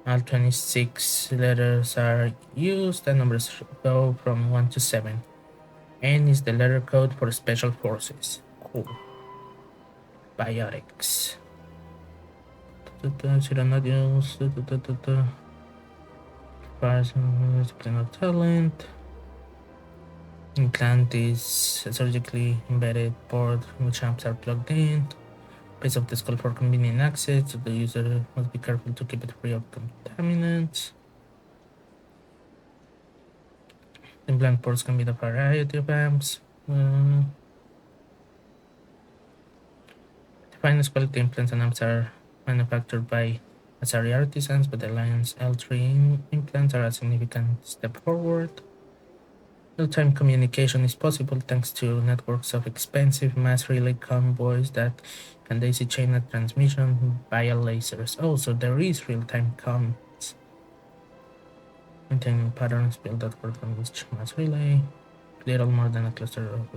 All 26 letters are used, and numbers go from 1 to 7. N is the letter code for special forces. Cool. Biotics. Discipline talent. Implant is a surgically embedded board in which amps are plugged in. Place of the skull for convenient access, so the user must be careful to keep it free of contaminants. Implant ports can be a variety of amps. The finest quality implants and amps are manufactured by Asari artisans, but the Alliance L3 implants are a significant step forward. Real-time communication is possible thanks to networks of expensive mass relay convoys that can daisy chain a transmission via lasers. Oh, so there is real-time comms. Maintaining patterns built that work on each mass relay. Little more than a cluster of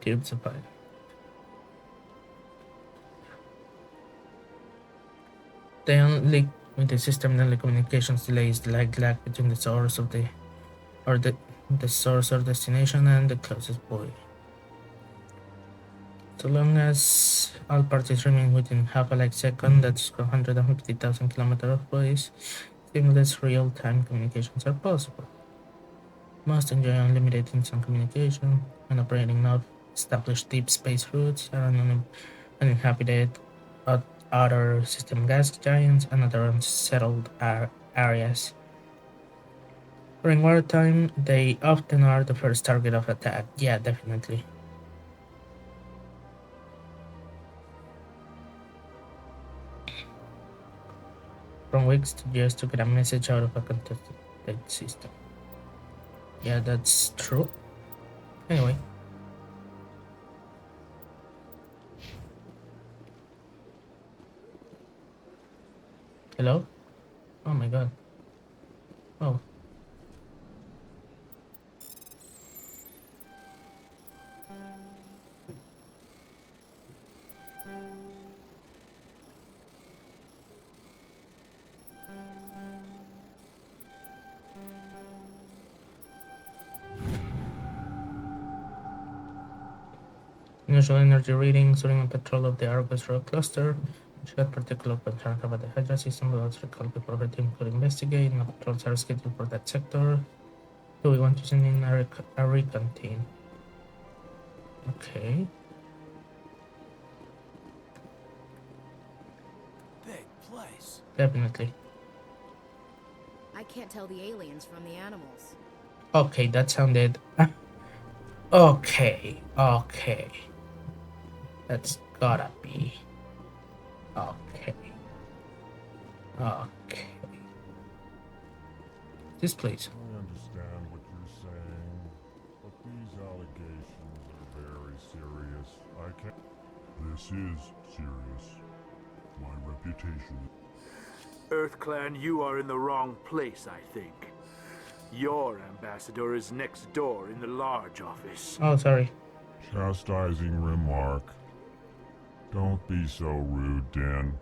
tubes of fire. With the system, the only communications delay is the lag between the source of the source or destination and the closest buoy. So long as all parties remain within half a light second, that's 150,000 kilometers of space, seamless real-time communications are possible. Must enjoy unlimited instant communication and operating not established deep space routes are uninhabited outer system gas giants and other unsettled areas. During wartime, they often are the first target of attack. Yeah, definitely. From weeks to years to get a message out of a contested system. Yeah, that's true. Anyway. Hello? Oh my god. Oh. Initial energy readings during a patrol of the Argus rock cluster. She had particular concerns about the Hydra system, but also recalled before her team could investigate. No patrols are scheduled for that sector. So we want to send in a recon team. Okay. Big place. Definitely. I can't tell the aliens from the animals. Okay, that sounded... Okay. That's gotta be... Okay. This place. I understand what you're saying, but these allegations are very serious. I can't... This is serious. My reputation... EarthClan, you are in the wrong place, I think. Your ambassador is next door in the large office. Oh, sorry. Chastising remark. Don't be so rude, Din.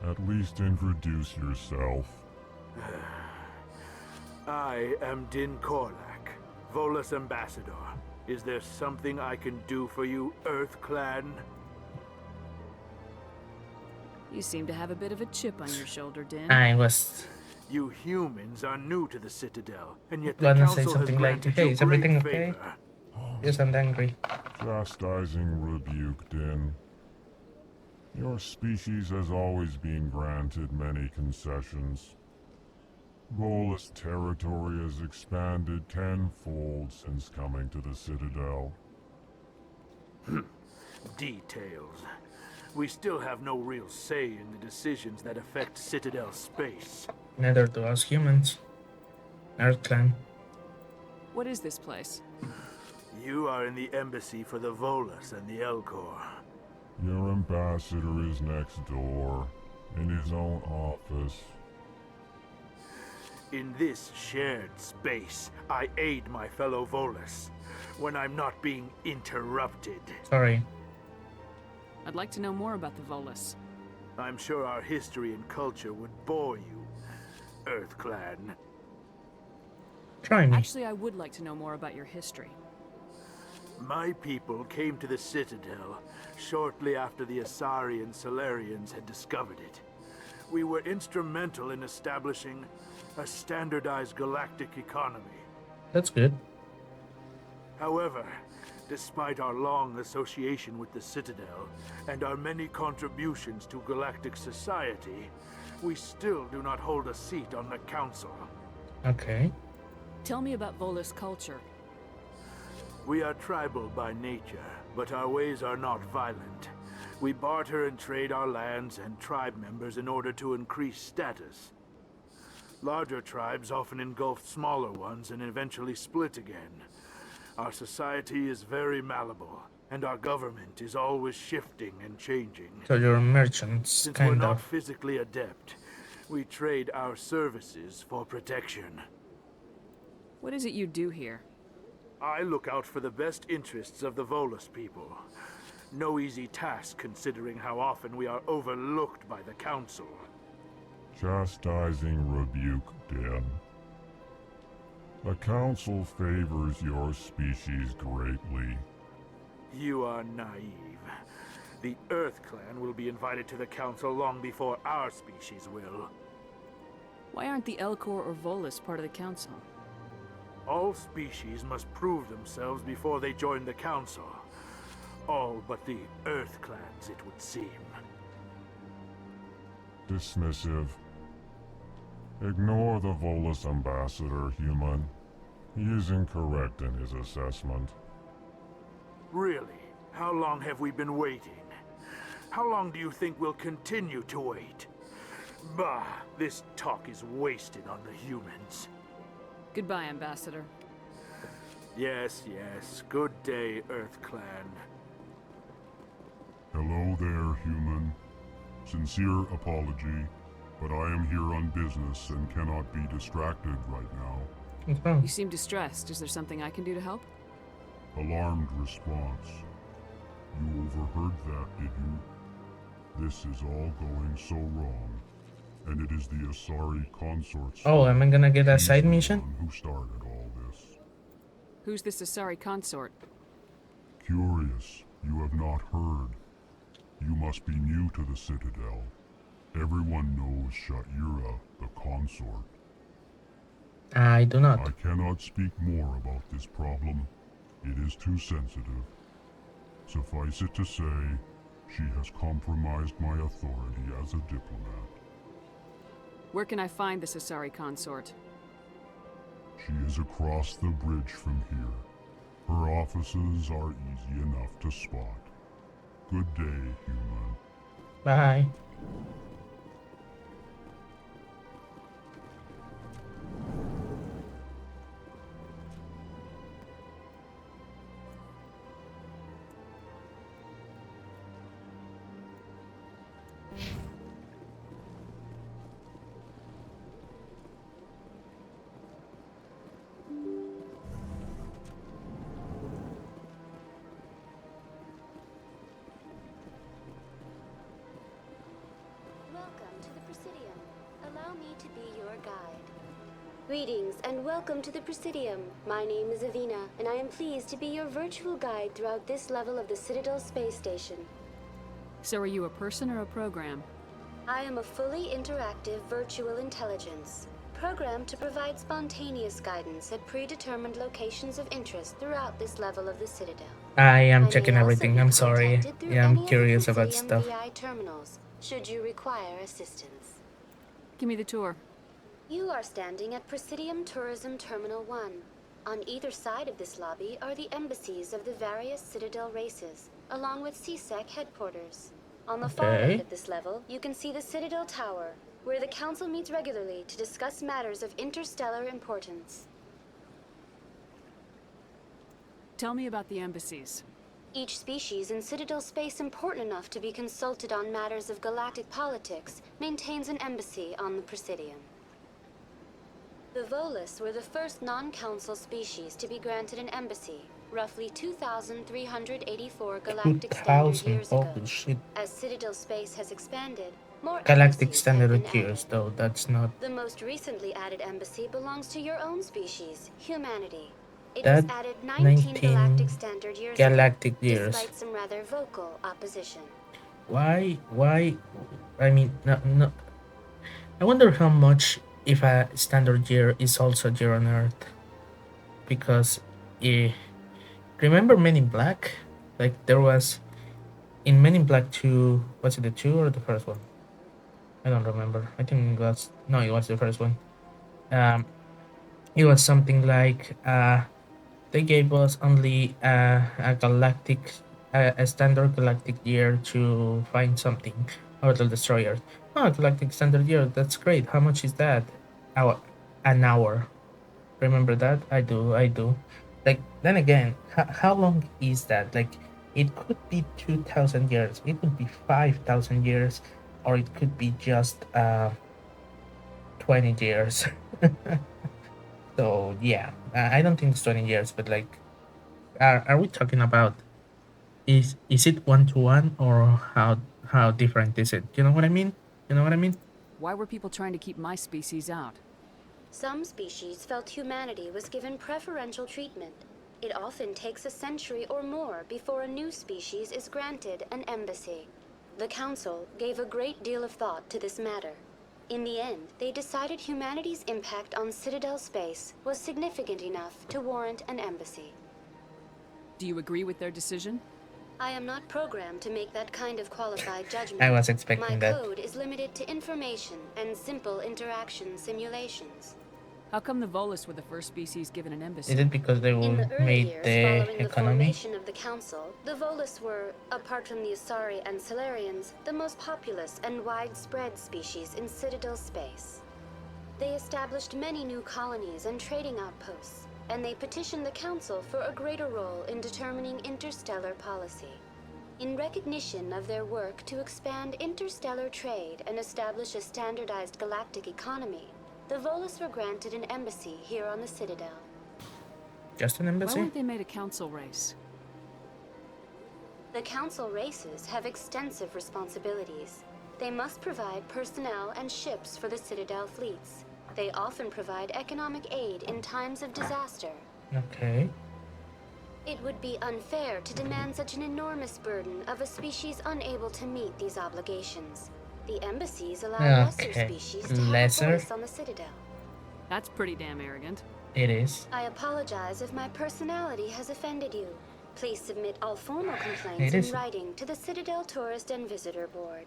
At least introduce yourself. I am Din Korlak, Volus ambassador. Is there something I can do for you, EarthClan? You seem to have a bit of a chip on your shoulder, Din. I was... You humans are new to the Citadel, and yet the gonna Council say something has like, granted hey, you is everything great okay? favor. Yes, I'm angry. Chastising rebuke, Din. Your species has always been granted many concessions. Volus territory has expanded tenfold since coming to the Citadel. Details. We still have no real say in the decisions that affect Citadel space. Neither do us humans. EarthClan. What is this place? You are in the embassy for the Volus and the Elcor. Your ambassador is next door, in his own office. In this shared space, I aid my fellow Volus when I'm not being interrupted. Sorry. I'd like to know more about the Volus. I'm sure our history and culture would bore you, EarthClan. Try me. Actually, I would like to know more about your history. My people came to the Citadel shortly after the Asari and Solarians had discovered it. We were instrumental in establishing a standardized galactic economy. That's good. However, despite our long association with the Citadel and our many contributions to galactic society, we still do not hold a seat on the Council. Okay. Tell me about Volus culture. We are tribal by nature, but our ways are not violent. We barter and trade our lands and tribe members in order to increase status. Larger tribes often engulf smaller ones and eventually split again. Our society is very malleable, and our government is always shifting and changing. So you're merchants, Since we're kind not of. physically adept, we trade our services for protection. What is it you do here? I look out for the best interests of the Volus people. No easy task considering how often we are overlooked by the Council. Chastising rebuke, Din. The Council favors your species greatly. You are naive. The EarthClan will be invited to the Council long before our species will. Why aren't the Elcor or Volus part of the Council? All species must prove themselves before they join the Council. All but the EarthClans, it would seem. Dismissive. Ignore the Volus ambassador, human. He is incorrect in his assessment. Really? How long have we been waiting? How long do you think we'll continue to wait? Bah, this talk is wasted on the humans. Goodbye, Ambassador. Yes. Good day, EarthClan. Hello there, human. Sincere apology, but I am here on business and cannot be distracted right now. You seem distressed. Is there something I can do to help? Alarmed response. You overheard that, did you? This is all going so wrong. And it is the Asari consorts. Oh, am I gonna get a side mission? Who started all this? Who's this Asari consort? Curious, you have not heard. You must be new to the Citadel. Everyone knows Sha'ira, the consort. I do not. I cannot speak more about this problem. It is too sensitive. Suffice it to say, she has compromised my authority as a diplomat. Where can I find this Asari consort? She is across the bridge from here. Her offices are easy enough to spot. Good day, human. Bye. Greetings and welcome to the Presidium. My name is Avina, and I am pleased to be your virtual guide throughout this level of the Citadel space station. So are you a person or a program? I am a fully interactive virtual intelligence, programmed to provide spontaneous guidance at predetermined locations of interest throughout this level of the Citadel. I am may checking also everything. be I'm sorry. contacted through Yeah, I'm any of the curious about Presidium stuff. VI terminals, should you require assistance. Give me the tour. You are standing at Presidium Tourism Terminal 1. On either side of this lobby are the embassies of the various Citadel races, along with CSEC headquarters. On the far end of this level, you can see the Citadel Tower, where the Council meets regularly to discuss matters of interstellar importance. Tell me about the embassies. Each species in Citadel space important enough to be consulted on matters of galactic politics maintains an embassy on the Presidium. The Volus were the first non-council species to be granted an embassy, roughly 2,384 galactic standard years ago. Shit. As Citadel space has expanded, more Galactic embassies have been standard years, added. though, that's not... The most recently added embassy belongs to your own species, humanity. It That was added 19 galactic standard years galactic ago, years. despite some rather vocal opposition. Why, I mean, no. I wonder how much if a standard year is also a year on Earth. Because, remember Men in Black? Like, there was, in Men in Black 2, was it the 2 or the first one? I don't remember. I think it was, no, it was the first one. It was something like, they gave us only a galactic, a standard galactic year to find something, or to destroy Earth. Oh, galactic standard year, that's great. How much is that? An hour. Remember that? I do. Like, then again, how long is that? Like, it could be 2,000 years, it could be 5,000 years, or it could be just 20 years. So yeah, I don't think it's 20 years, but like, are we talking about, is it 1-to-1, or how different is it? You know what I mean? Why were people trying to keep my species out? Some species felt humanity was given preferential treatment. It often takes a century or more before a new species is granted an embassy. The Council gave a great deal of thought to this matter. In the end, they decided humanity's impact on Citadel space was significant enough to warrant an embassy. Do you agree with their decision? I am not programmed to make that kind of qualified judgment. I was expecting that. My code is limited to information and simple interaction simulations. How come the Volus were the first species given an embassy? Is it because they made the Following the economy? formation of the Council, the Volus were, apart from the Asari and Solarians, the most populous and widespread species in Citadel space. They established many new colonies and trading outposts, and they petitioned the Council for a greater role in determining interstellar policy. In recognition of their work to expand interstellar trade and establish a standardized galactic economy, the Volus were granted an embassy here on the Citadel. Just an embassy? Why weren't they made a council race? The Council races have extensive responsibilities. They must provide personnel and ships for the Citadel fleets. They often provide economic aid in times of disaster. Okay. It would be unfair to demand such an enormous burden of a species unable to meet these obligations. The embassies allow lesser species to have a voice on the Citadel. That's pretty damn arrogant. It is. I apologize if my personality has offended you. Please submit all formal complaints in writing to the Citadel Tourist and Visitor Board.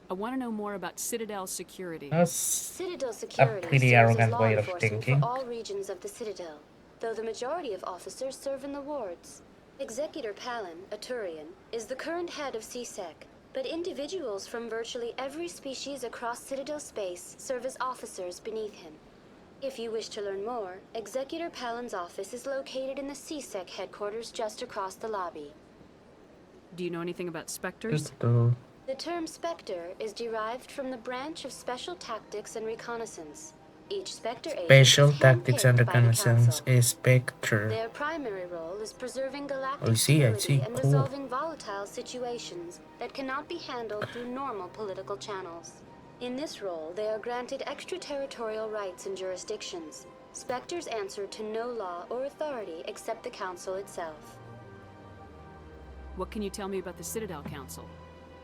I want to know more about Citadel security. That's Citadel a security pretty serves as arrogant law way of enforcement thinking. for all regions of the Citadel, though the majority of officers serve in the wards. Executor Palin, a Turian, is the current head of CSEC, but individuals from virtually every species across Citadel space serve as officers beneath him. If you wish to learn more, Executor Palin's office is located in the CSEC headquarters just across the lobby. Do you know anything about Spectres? The term Spectre is derived from the branch of Special Tactics and Reconnaissance. Each Spectre agent Special is Tactics and handpicked by the Reconnaissance Council. is Spectre. Their primary role is preserving galactic I see, and cool. resolving volatile situations that cannot be handled through normal political channels. In this role, they are granted extraterritorial rights and jurisdictions. Spectres answer to no law or authority except the Council itself. What can you tell me about the Citadel Council?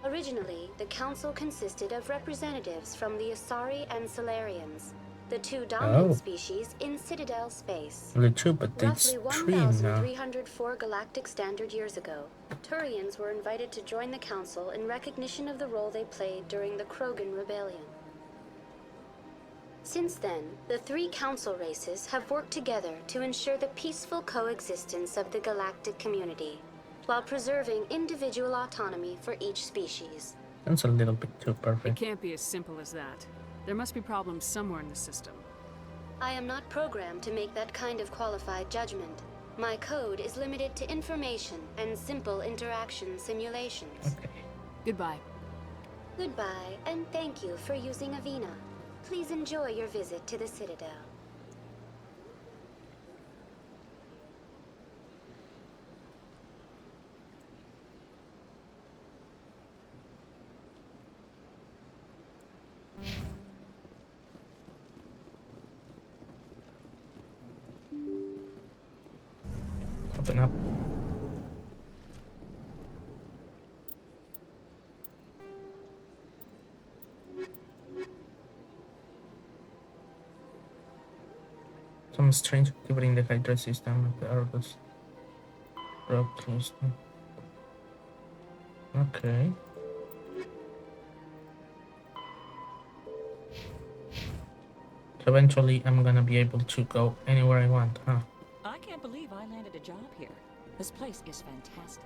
Originally, the Council consisted of representatives from the Asari and Solarians, the two dominant species in Citadel space. The two, but it's Roughly 1,304 galactic standard years ago, Turians were invited to join the Council in recognition of the role they played during the Krogan Rebellion. Since then, the three Council races have worked together to ensure the peaceful coexistence of the galactic community, while preserving individual autonomy for each species. That's a little bit too It perfect. can't be as simple as that. There must be problems somewhere in the system. I am not programmed to make that kind of qualified judgment. My code is limited to information and simple interaction simulations. Goodbye. Goodbye, and thank you for using Avina. Please enjoy your visit to the Citadel. Open up. Some strange activity in the Hydra system of the Argus. Rock system. Okay. So eventually I'm gonna be able to go anywhere I want, huh? I can't believe I landed a job here. This place is fantastic.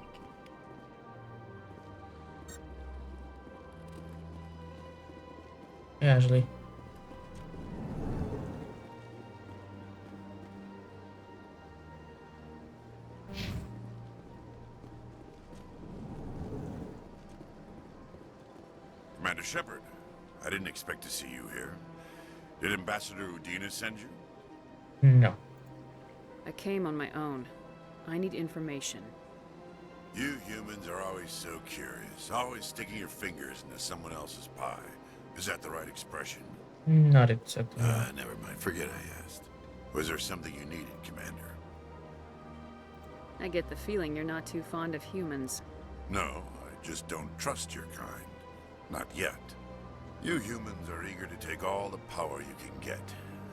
Yeah, Ashley. Commander Shepard, I didn't expect to see you here. Did Ambassador Udina send you? No. I came on my own. I need information. You humans are always so curious, always sticking your fingers into someone else's pie. Is that the right expression? Not exactly. Never mind. Forget I asked. Was there something you needed, Commander? I get the feeling you're not too fond of humans. No, I just don't trust your kind. Not yet. You humans are eager to take all the power you can get,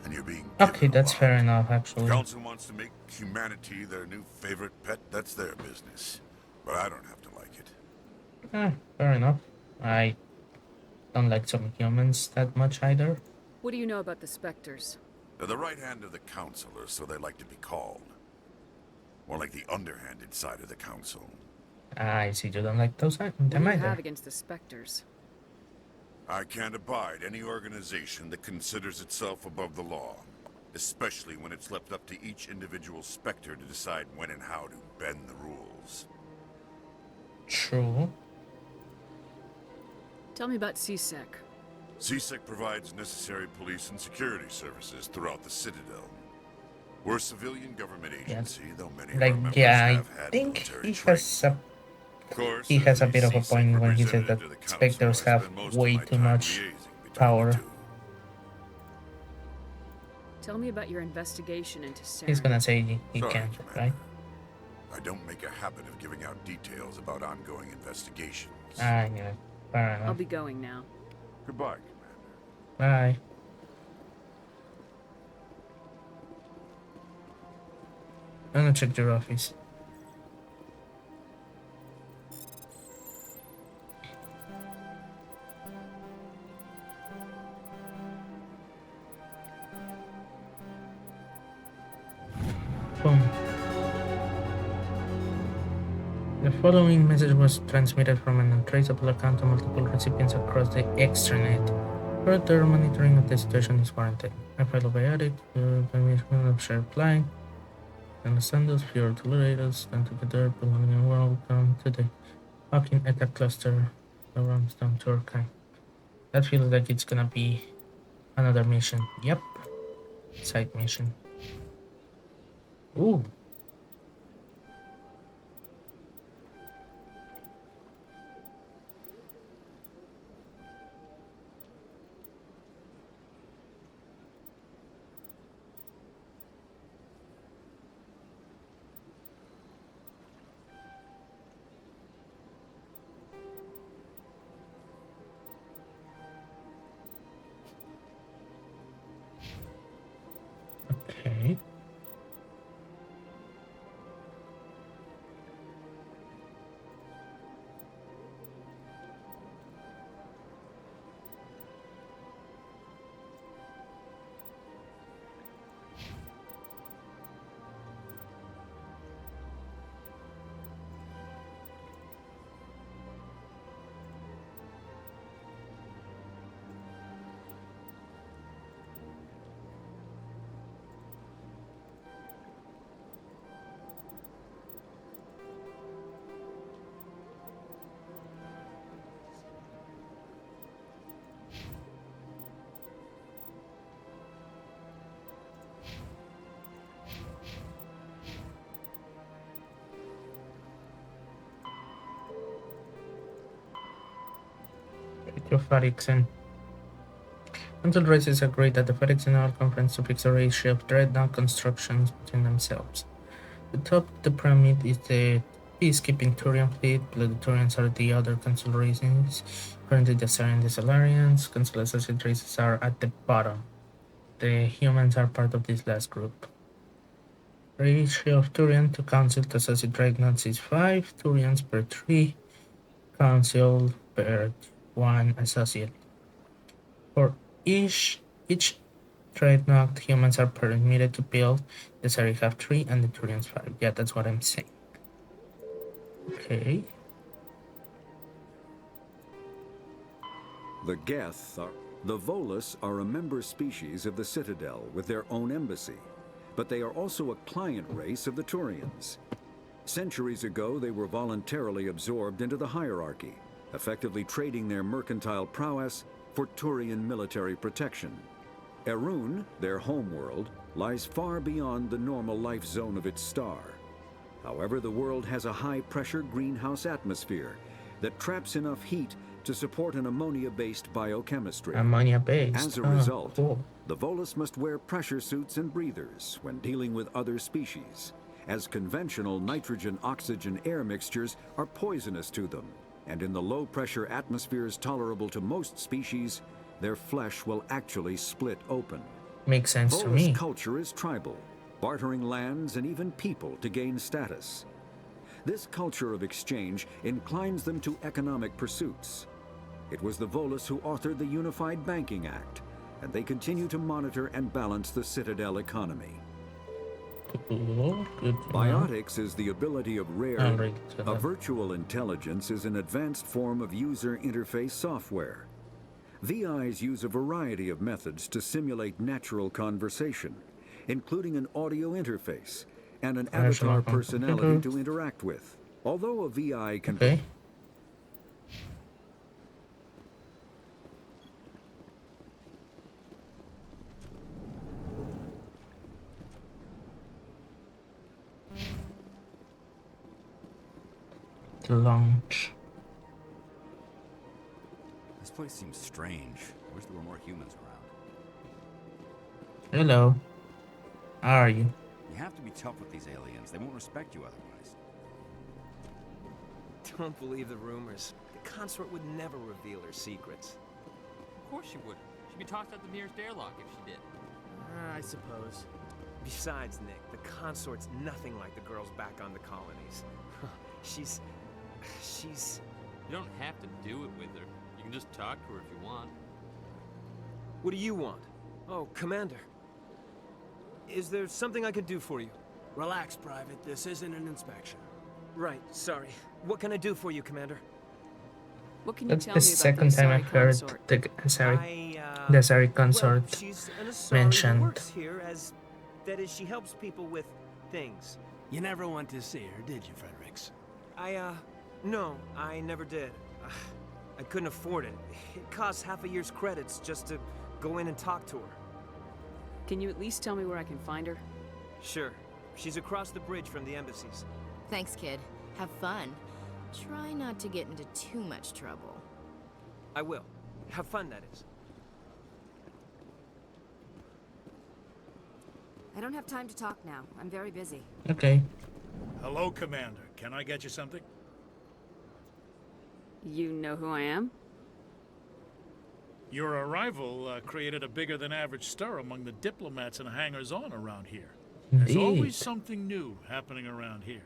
and you're being Okay, that's fair enough, actually. The Council wants to make humanity their new favorite pet. That's their business. But I don't have to like it. Fair enough. I don't like some humans that much either. What do you know about the Spectres? They're the right hand of the Council, or so they like to be called. More like the underhanded side of the Council. I see you don't like those them What do you either. have against the Spectres? I can't abide any organization that considers itself above the law, especially when it's left up to each individual Spectre to decide when and how to bend the rules. True. Tell me about CSEC. CSEC provides necessary police and security services throughout the Citadel. We're a civilian government agency, though many of our members have I had think military he training. has a Of course, he has a as bit of a CSEC point when he says that representative to the Council, Spectres I have spend most way of my too time much liaising between power. the two. Tell me about your investigation into Saren. He's gonna say he Sorry, can't, Commander. right? I don't make a habit of giving out details about ongoing investigations. I know. Fair I'll enough. be going now. Goodbye, Bye. I'm gonna check your office. following message was transmitted from an untraceable account to multiple recipients across the extranet. Further monitoring of the situation is warranted. A fellow biotic, permission of shared flying, and sandals, pure tolerators, stand together, belonging in world, come to the fucking ETA cluster, the runs down to Archive. That feels like it's gonna be another mission. Yep. Side mission. Ooh. Okay. Ferrixen. Council races agreed at the Ferrixen conference to fix a ratio of dreadnought constructions between themselves. The top of the pyramid is the peacekeeping Turian fleet, below the Turians are the other council races. Currently the Sarian and the Solarians, council associate races are at the bottom. The humans are part of this last group. Ratio of Turian to council to associate dreadnoughts is 5 Turians per 3, council per 1 associate. For each dreadnought, humans are permitted to build. The Sari have 3 and the Turians 5. Yeah, that's what I'm saying. Okay. The Geth are... The Volus are a member species of the Citadel with their own embassy, but they are also a client race of the Turians. Centuries ago, they were voluntarily absorbed into the hierarchy, effectively trading their mercantile prowess for Turian military protection. Erun, their homeworld, lies far beyond the normal life zone of its star. However, the world has a high-pressure greenhouse atmosphere that traps enough heat to support an ammonia-based biochemistry. Ammonia-based? As a result, cool. The Volus must wear pressure suits and breathers when dealing with other species, as conventional nitrogen-oxygen air mixtures are poisonous to them, and in the low-pressure atmospheres tolerable to most species, their flesh will actually split open. Makes sense to me. Volus culture is tribal, bartering lands and even people to gain status. This culture of exchange inclines them to economic pursuits. It was the Volus who authored the Unified Banking Act, and they continue to monitor and balance the Citadel economy. Biotics is the ability of rare... A virtual intelligence is an advanced form of user interface software. VIs use a variety of methods to simulate natural conversation, including an audio interface and an avatar personality to interact with. Although a VI can... Okay. The launch. This place seems strange. I wish there were more humans around. Hello. How are you? You have to be tough with these aliens. They won't respect you otherwise. Don't believe the rumors. The consort would never reveal her secrets. Of course she would. She'd be tossed out the nearest airlock if she did. I suppose. Besides, Nick, the consort's nothing like the girls back on the colonies. She's... You don't have to do it with her. You can just talk to her if you want. What do you want? Oh, Commander. Is there something I can do for you? Relax, Private. This isn't an inspection. Right, sorry. What can I do for you, Commander? What can you That's tell the me about the second time Asari I've heard consort? the Asari Well, consort she's an Asari who mentioned. works here as... That is, she helps people with things. You never went to see her, did you, Fredericks? No, I never did. I couldn't afford it. It costs half a year's credits just to go in and talk to her. Can you at least tell me where I can find her? Sure. She's across the bridge from the embassies. Thanks, kid. Have fun. Try not to get into too much trouble. I will. Have fun, that is. I don't have time to talk now. I'm very busy. Okay. Hello, Commander. Can I get you something? You know who I am? Your arrival created a bigger-than-average stir among the diplomats and hangers-on around here. There's Indeed. always something new happening around here.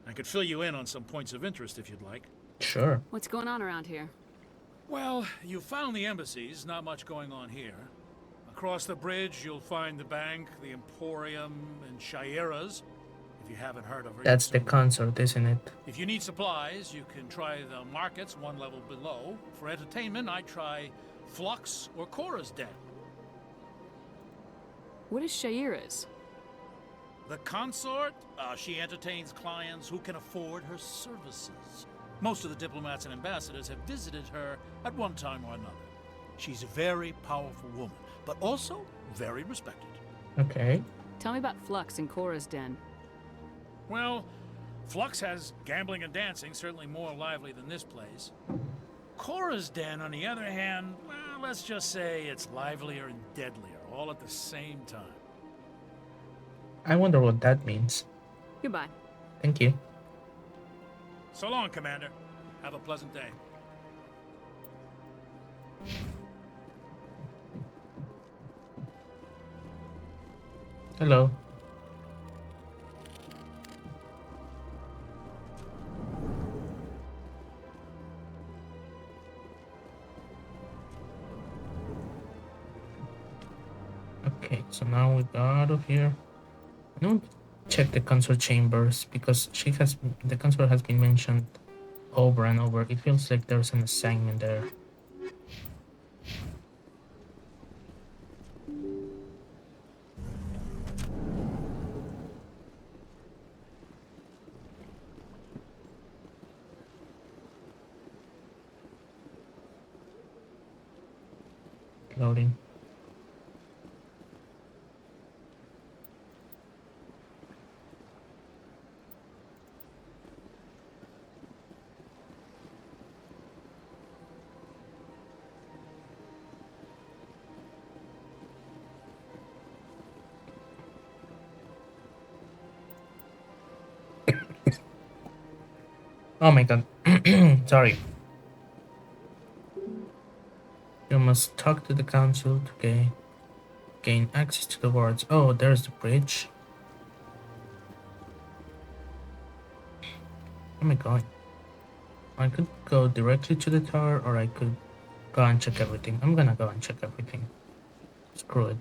I could fill you in on some points of interest if you'd like. Sure. What's going on around here? Well, you found the embassies, not much going on here. Across the bridge, you'll find the bank, the Emporium, and Shaira's, if you haven't heard of her. That's the consort, isn't it? If you need supplies, you can try the markets one level below. For entertainment, I try Flux or Cora's Den. What is Shaira's? The consort, she entertains clients who can afford her services. Most of the diplomats and ambassadors have visited her at one time or another. She's a very powerful woman, but also very respected. Okay. Tell me about Flux and Cora's Den. Well, Flux has gambling and dancing, certainly more lively than this place. Cora's Den, on the other hand, well, let's just say it's livelier and deadlier, all at the same time. I wonder what that means. Goodbye. Thank you. So long, Commander. Have a pleasant day. Hello. Okay, so now we got out of here. I don't check the console chambers because the console has been mentioned over and over. It feels like there's an assignment there. Loading. Oh my god. Sorry. You must talk to the council to gain access to the wards. Oh, there's the bridge. Oh my god. I could go directly to the tower, or I could go and check everything. I'm gonna go and check everything. Screw it.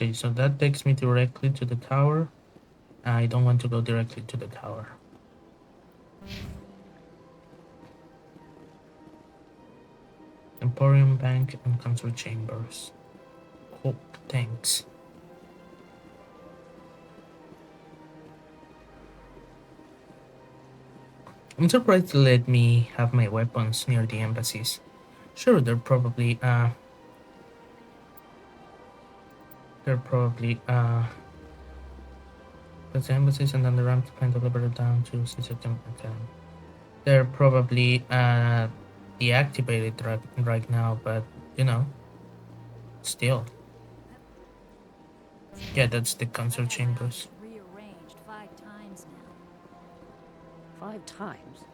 Okay, so that takes me directly to the tower. I don't want to go directly to the tower. Emporium Bank and Council Chambers. Cool, thanks. I'm surprised they let me have my weapons near the embassies. Sure, they're probably that's the embassies, and then the ramp can deliver it down to system. They're probably deactivated right now, but you know, still. Yeah, that's the council chambers. Rearranged 5 times now. 5 times?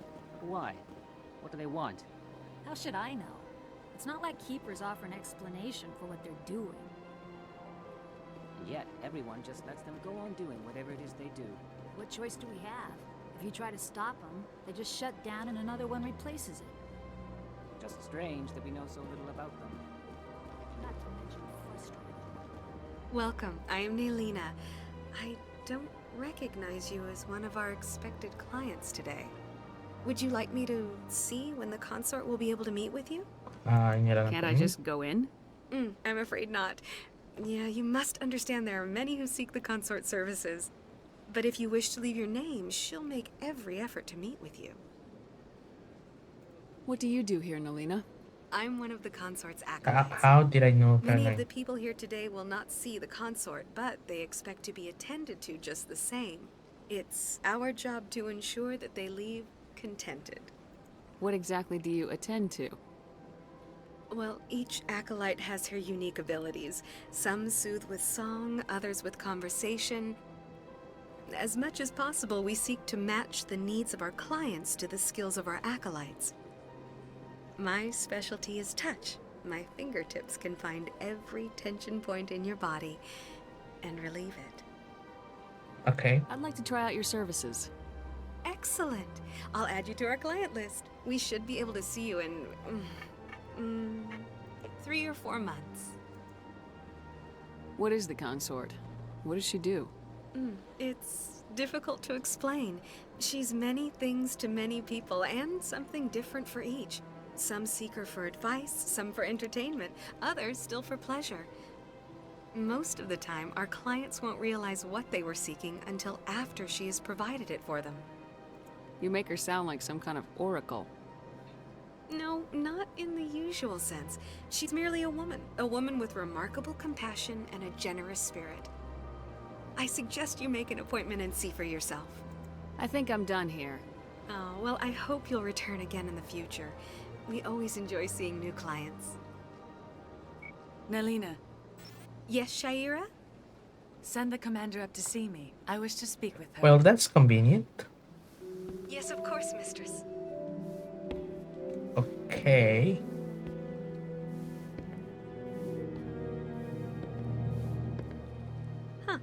Why? What do they want? How should I know? It's not like Keepers offer an explanation for what they're doing. And yet, everyone just lets them go on doing whatever it is they do. What choice do we have? If you try to stop them, they just shut down and another one replaces it. Just strange that we know so little about them. Not to mention frustrating. Welcome, I am Nelina. I don't recognize you as one of our expected clients today. Would you like me to see when the consort will be able to meet with you? Can't I just go in? I'm afraid not. Yeah, you must understand there are many who seek the consort services. But if you wish to leave your name, she'll make every effort to meet with you. What do you do here, Nelina? I'm one of the consort's acolytes. How did I know her Many of name? the people here today will not see the consort, but they expect to be attended to just the same. It's our job to ensure that they leave contented. What exactly do you attend to? Well, each acolyte has her unique abilities. Some soothe with song, others with conversation. As much as possible, we seek to match the needs of our clients to the skills of our acolytes. My specialty is touch. My fingertips can find every tension point in your body and relieve it. Okay. I'd like to try out your services. Excellent. I'll add you to our client list. We should be able to see you in 3 or 4 months. What is the consort? What does she do? It's difficult to explain. She's many things to many people and something different for each. Some seek her for advice, some for entertainment, others still for pleasure. Most of the time, our clients won't realize what they were seeking until after she has provided it for them. You make her sound like some kind of oracle. No, not in the usual sense. She's merely a woman with remarkable compassion and a generous spirit. I suggest you make an appointment and see for yourself. I think I'm done here. Oh, well, I hope you'll return again in the future. We always enjoy seeing new clients. Nelina. Yes, Shaira? Send the commander up to see me. I wish to speak with her. Well, that's convenient. Yes, of course, mistress. Okay. Huh.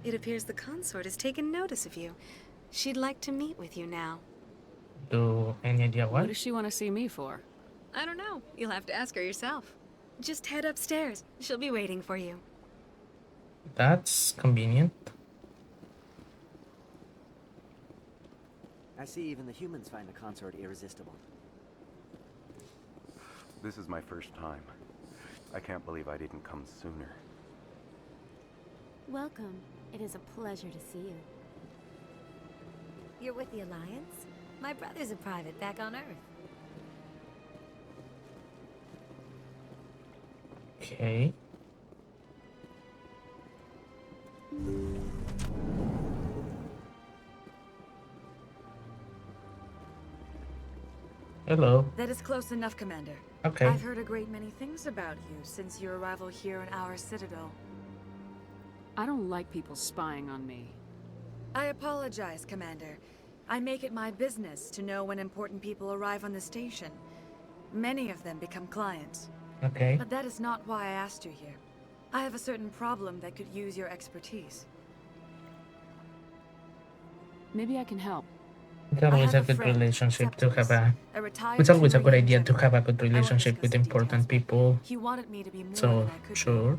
It appears the consort has taken notice of you. She'd like to meet with you now. Do any idea what? What does she want to see me for? I don't know. You'll have to ask her yourself. Just head upstairs. She'll be waiting for you. That's convenient. I see even the humans find the consort irresistible. This is my first time. I can't believe I didn't come sooner. Welcome. It is a pleasure to see you. You're with the Alliance? My brother's a private back on Earth. Okay. Hello. That is close enough, Commander. Okay. I've heard a great many things about you since your arrival here in our citadel. I don't like people spying on me. I apologize, Commander. I make it my business to know when important people arrive on the station. Many of them become clients. Okay. But that is not why I asked you here. I have a certain problem that could use your expertise. Maybe I can help. It's always a good relationship to have a. It's always a good idea to have a good relationship with important people. He wanted me to be more So, than I could be. sure.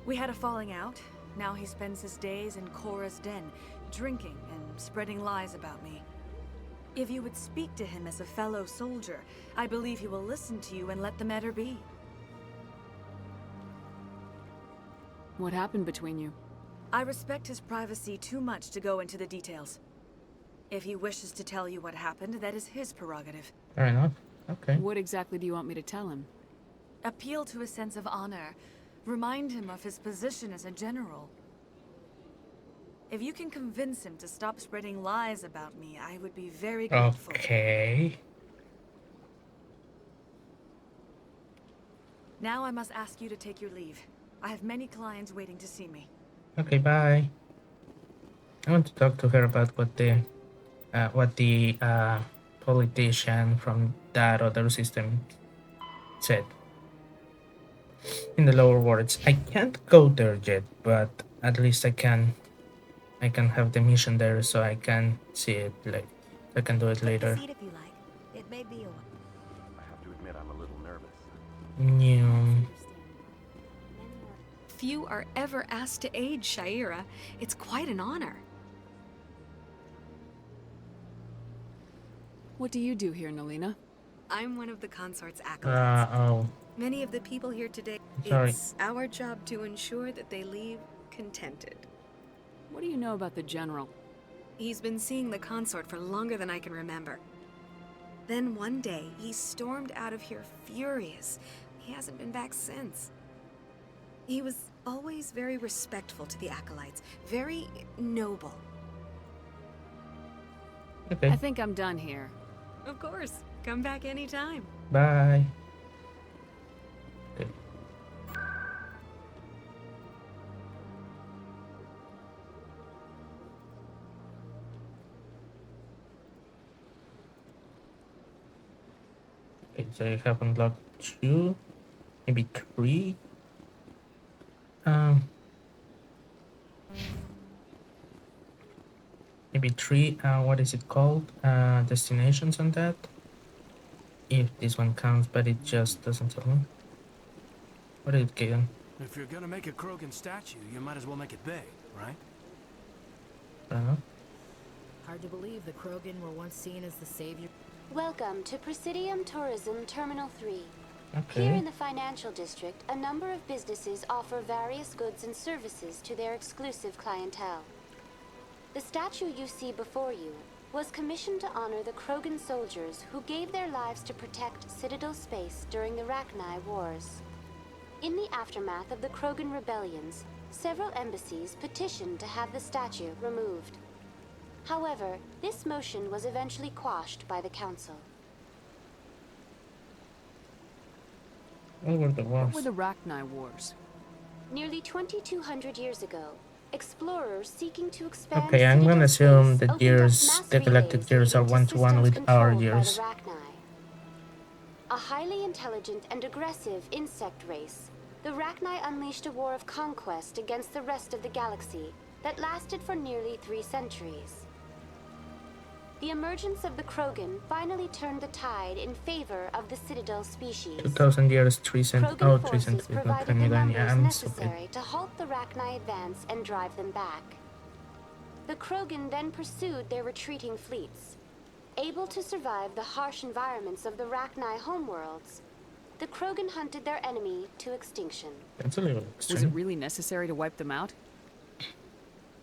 We had a falling out. Now he spends his days in Cora's den, drinking and spreading lies about me. If you would speak to him as a fellow soldier, I believe he will listen to you and let the matter be. What happened between you? I respect his privacy too much to go into the details. If he wishes to tell you what happened, that is his prerogative. Fair enough. Okay. What exactly do you want me to tell him? Appeal to his sense of honor. Remind him of his position as a general. If you can convince him to stop spreading lies about me, I would be very grateful. Okay. Now I must ask you to take your leave. I have many clients waiting to see me. Okay, bye. I want to talk to her about what the politician from that other system said. in the lower worlds. I can't go there yet, but at least I can have the mission there, so I can see it. Like I can do it later. Seat if you like. It may be a while. I have to admit I'm a little nervous. New. Few are ever asked to aid Shaira. It's quite an honor. What do you do here, Nalina? I'm one of the consort's acolytes. Oh. Many of the people here today, Sorry. it's our job to ensure that they leave contented. What do you know about the General? He's been seeing the consort for longer than I can remember. Then one day, he stormed out of here furious. He hasn't been back since. He was always very respectful to the acolytes, very noble. Okay. I think I'm done here. Of course. Come back anytime. Bye. Okay. Okay, so I have unlocked 2, maybe 3. Maybe 3. What is it called? Destinations on that. If this one counts, but it just doesn't tell me. What did it get? If you're gonna make a Krogan statue, you might as well make it big, right? I don't know. Hard to believe the Krogan were once seen as the savior. Welcome to Presidium Tourism Terminal 3. Okay. Here in the financial district, a number of businesses offer various goods and services to their exclusive clientele. The statue you see before you was commissioned to honor the Krogan soldiers who gave their lives to protect Citadel space during the Rachni Wars. In the aftermath of the Krogan rebellions, several embassies petitioned to have the statue removed. However, this motion was eventually quashed by the Council. What were the wars? What were the Rachni Wars? Nearly 2,200 years ago, explorers seeking to expand Okay, I'm gonna Citadel assume space the opened up years, mass the galactic relays years, are leading to 1-to-1 with systems our controlled by years. the Rachni. A highly intelligent and aggressive insect race, the Rachni unleashed a war of conquest against the rest of the galaxy that lasted for nearly 3 centuries. The emergence of the Krogan finally turned the tide in favor of the Citadel species. 2,000 years, 3 centuries. Krogan Oh, 3 forces centuries, not provided 3 the millennia. numbers I'm stupid. necessary to halt the Rachni advance and drive them back. The Krogan then pursued their retreating fleets. Able to survive the harsh environments of the Rachni homeworlds, the Krogan hunted their enemy to extinction. That's a little Was extreme. it really necessary to wipe them out?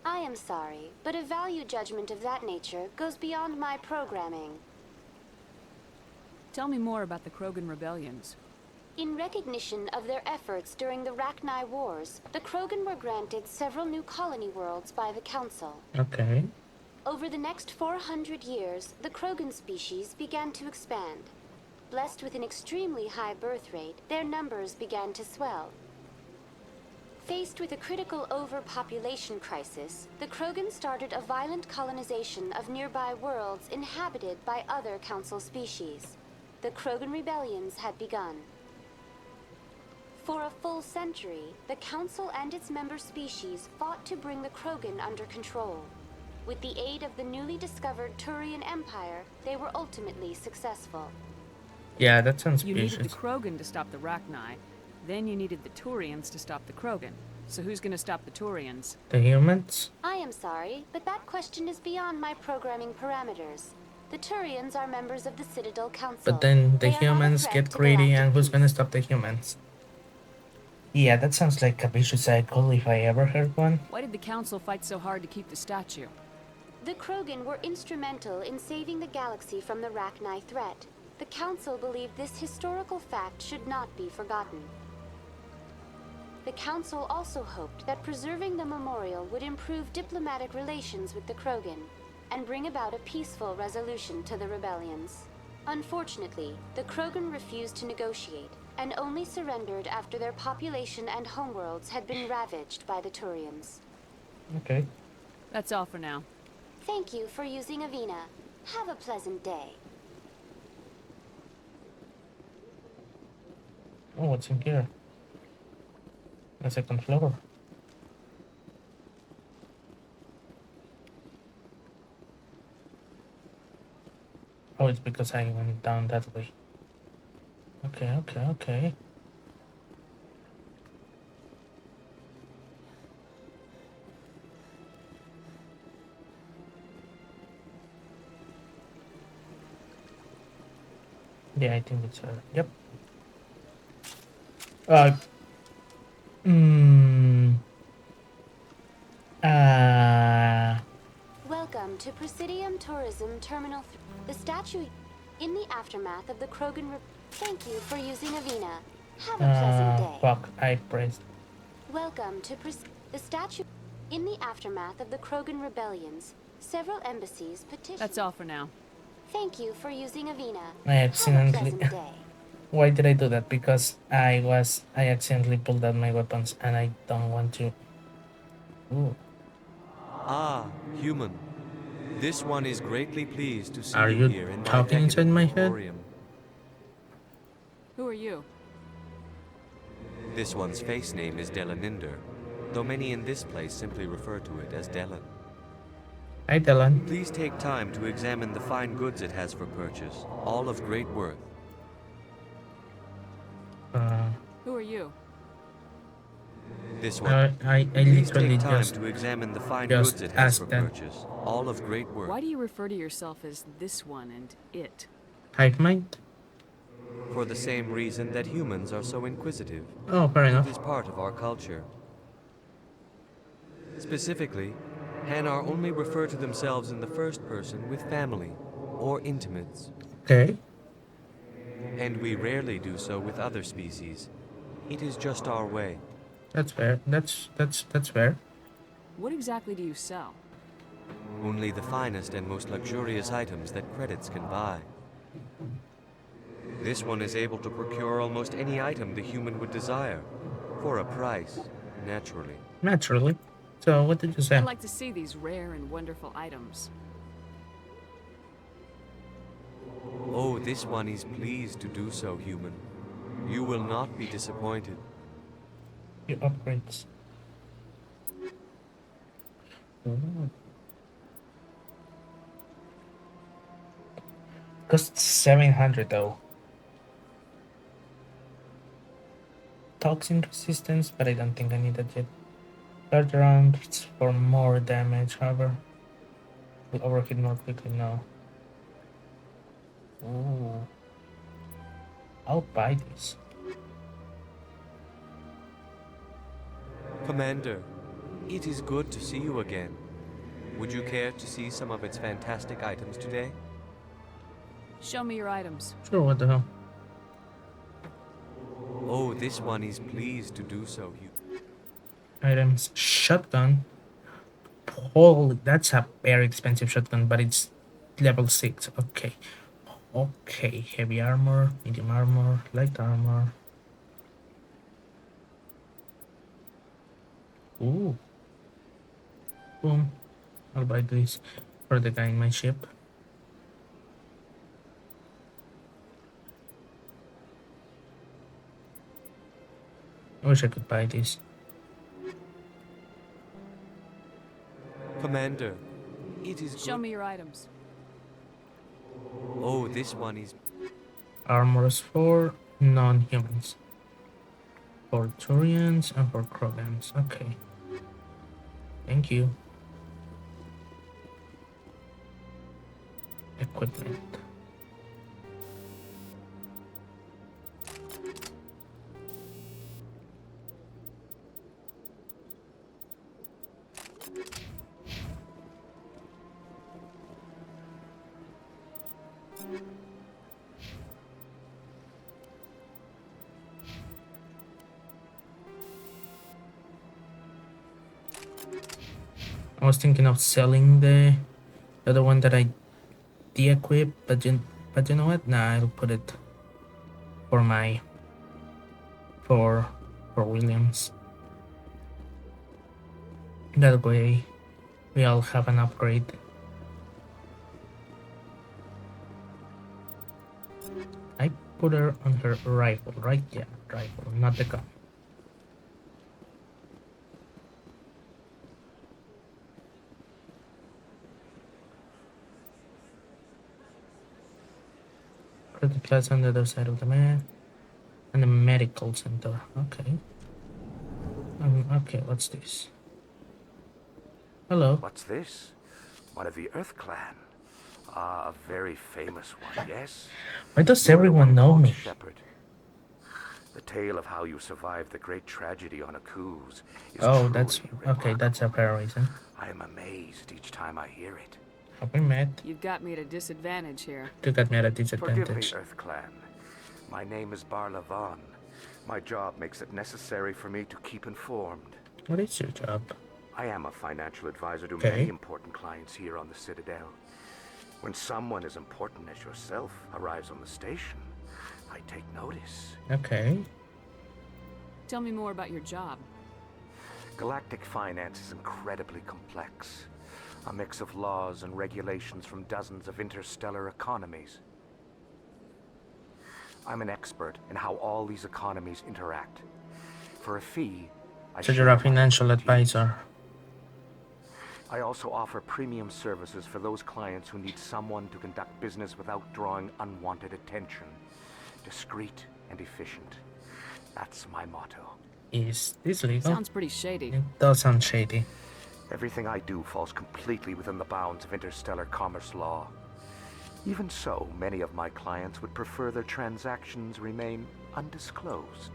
I am sorry, but a value judgment of that nature goes beyond my programming. Tell me more about the Krogan rebellions. In recognition of their efforts during the Rachni Wars, the Krogan were granted several new colony worlds by the Council. Okay. Over the next 400 years, the Krogan species began to expand. Blessed with an extremely high birth rate, their numbers began to swell. Faced with a critical overpopulation crisis, the Krogan started a violent colonization of nearby worlds inhabited by other Council species. The Krogan rebellions had begun. For a full century, the Council and its member species fought to bring the Krogan under control. With the aid of the newly discovered Turian Empire, they were ultimately successful. Yeah, that sounds You needed the vicious. Krogan to stop the Rachni. Then you needed the Turians to stop the Krogan. So who's gonna stop the Turians? The humans? I am sorry, but that question is beyond my programming parameters. The Turians are members of the Citadel Council. But then the They are not a humans threat get to greedy, galactic and who's peace. gonna stop the humans? Yeah, that sounds like a vicious cycle if I ever heard one. Why did the Council fight so hard to keep the statue? The Krogan were instrumental in saving the galaxy from the Rachni threat. The Council believed this historical fact should not be forgotten. The Council also hoped that preserving the memorial would improve diplomatic relations with the Krogan and bring about a peaceful resolution to the rebellions. Unfortunately, the Krogan refused to negotiate and only surrendered after their population and homeworlds had been ravaged by the Turians. Okay. That's all for now. Thank you for using Avina. Have a pleasant day. Oh, what's in here? The second floor. Oh, it's because I went down that way. Okay. Yeah, I think it's yep. Welcome to Presidium Tourism Terminal 3. The statue in the aftermath of the Krogan. Thank you for using Avina. Have a pleasant day. Fuck, I pressed. Welcome to the statue in the aftermath of the Krogan rebellions. Several embassies petitioned. That's all for now. Thank you for using Avina. I accidentally. Why did I do that? Because I accidentally pulled out my weapons and I don't want to. Ooh. Ah, human. This one is greatly pleased to see Are you you here in my talking inside my head? emporium. Who are you? This one's face name is Delaninder, though many in this place simply refer to it as Delan. Hi, Delan. Please take time to examine the fine goods it has for purchase, all of great worth. Who are you? This one. I Please literally take time just to examine the fine just goods it has for asked them. purchase, all of great worth. Why do you refer to yourself as this one and it? Hive mind? For the same reason that humans are so inquisitive. Oh, fair enough. It is part of our culture. Specifically, Hanar only refer to themselves in the first person with family or intimates. Okay. And we rarely do so with other species. It is just our way. That's fair. That's fair. What exactly do you sell? Only the finest and most luxurious items that credits can buy. This one is able to procure almost any item the human would desire, for a price, naturally. Naturally. So, what did you say? I'd like to see these rare and wonderful items. Oh, this one is pleased to do so, human. You will not be disappointed. Your upgrades. Ooh. Costs 700 though. Toxin resistance, but I don't think I need that yet. Third rounds for more damage, however. Will overheat more quickly now. Ooh. I'll buy this. Commander, it is good to see you again. Would you care to see some of its fantastic items today? Show me your items. Sure, what the hell? Oh, this one is pleased to do so. Items. Shotgun. Holy, that's a very expensive shotgun, but it's level 6. Okay. Okay, heavy armor, medium armor, light armor. Ooh. Boom. I'll buy this for the guy in my ship. I wish I could buy this. Commander, it is Show me your items. Oh, this one is... Armors for non-humans. For Turians and for Krogans. Okay. Thank you. Equipment. I was thinking of selling the other one that I de-equip, but you know what? Nah, I'll put it for my for Williams. That way we all have an upgrade. I put her on her rifle, right? Yeah, rifle, not the gun. The class on the other side of the map. And the medical center. Okay. Okay, what's this? Hello. What's this? One of the Earth Clan. Ah, a very famous one, yes? Why does You're the everyone one know called me? Shepard. The tale of how you survived the great tragedy on Akuz is Oh, truly that's okay. That's a fair reason. I am amazed each time I hear it. Have we met? You've got me at a disadvantage here. You got me at a Forgive me, disadvantage. Earth Clan. My name is Barla Vaughn. My job makes it necessary for me to keep informed. What is your job? I am a financial advisor to Okay. many important clients here on the Citadel. When someone as important as yourself arrives on the station, I take notice. Okay. Tell me more about your job. Galactic finance is incredibly complex. A mix of laws and regulations from dozens of interstellar economies. I'm an expert in how all these economies interact. For a fee, So you're a financial advisor. I also offer premium services for those clients who need someone to conduct business without drawing unwanted attention. Discreet and efficient. That's my motto. Is this legal? Sounds pretty shady. It does sound shady. Everything I do falls completely within the bounds of interstellar commerce law. Even so, many of my clients would prefer their transactions remain undisclosed.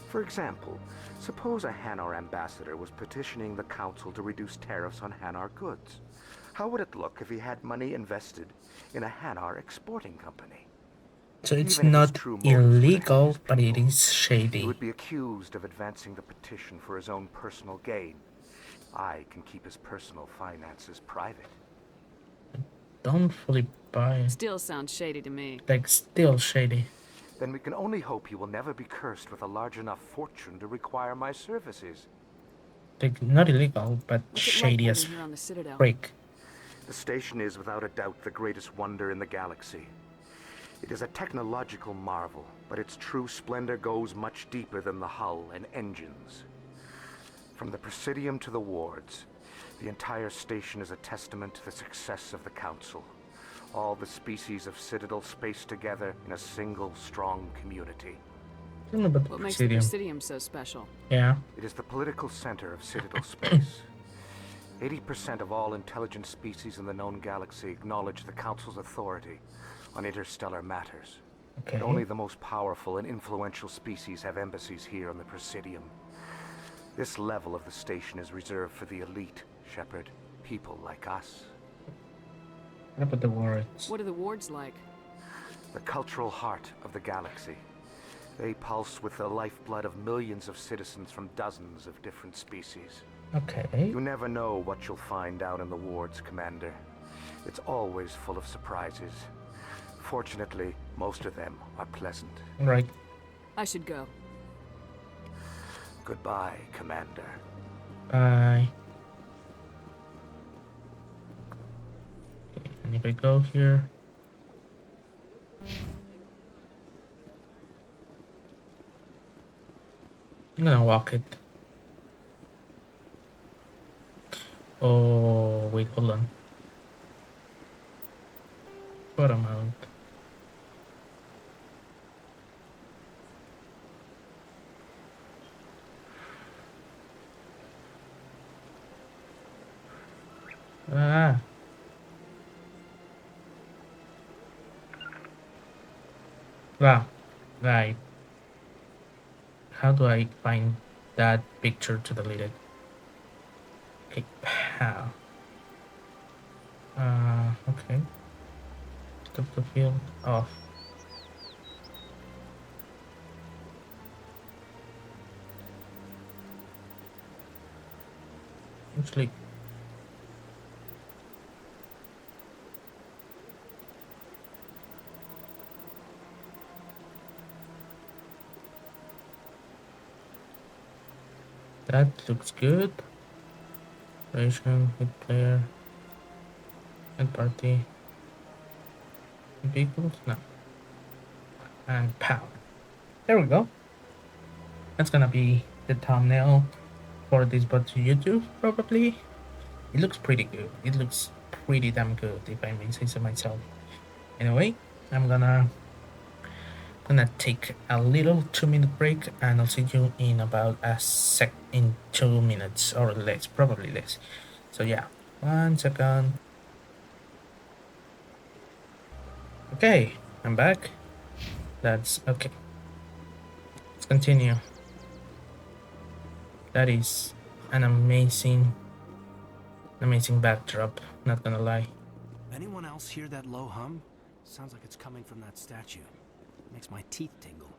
For example, suppose a Hanar ambassador was petitioning the council to reduce tariffs on Hanar goods. How would it look if he had money invested in a Hanar exporting company? So it's Even if his not true motives were to illegal, but it is He shady. would be accused of advancing the petition for his own personal gain. I can keep his personal finances private. Don't fully buy it. Still sounds shady to me. Like, still shady. Then we can only hope he will never be cursed with a large enough fortune to require my services. Like, not illegal, but What's it shady like as living here on the Citadel? freak. The station is without a doubt the greatest wonder in the galaxy. It is a technological marvel, but its true splendor goes much deeper than the hull and engines. From the Presidium to the wards, the entire station is a testament to the success of the Council. All the species of Citadel spaced together in a single strong community. Tell me about the What makes the Presidium. Presidium so special? Yeah. It is the political center of Citadel space. 80% of all intelligent species in the known galaxy acknowledge the Council's authority on interstellar matters. Okay. But only the most powerful and influential species have embassies here on the Presidium. This level of the station is reserved for the elite, Shepard. People like us. What about the wards? What are the wards like? The cultural heart of the galaxy. They pulse with the lifeblood of millions of citizens from dozens of different species. Okay. You never know what you'll find out in the wards, Commander. It's always full of surprises. Fortunately, most of them are pleasant. Right. I should go. Goodbye, Commander. Bye. Okay, and if I go here. I'm gonna walk it. Oh, wait, hold on. What amount? Ah. Wow. Right. How do I find that picture to delete it? Okay. How? Okay. Stop the field off. Actually, that looks good. Operation, hit player, and party. Vehicles? No. And pow. There we go. That's gonna be the thumbnail for this but to YouTube, probably. It looks pretty good. It looks pretty damn good, if I may say so myself. Anyway, I'm gonna take a little 2-minute break, and I'll see you in about in 2 minutes or less, probably less. So yeah, 1 second. Okay, I'm back. That's okay. Let's continue. That is an amazing backdrop, not gonna lie. Anyone else hear that low hum? Sounds like it's coming from that statue. Makes my teeth tingle.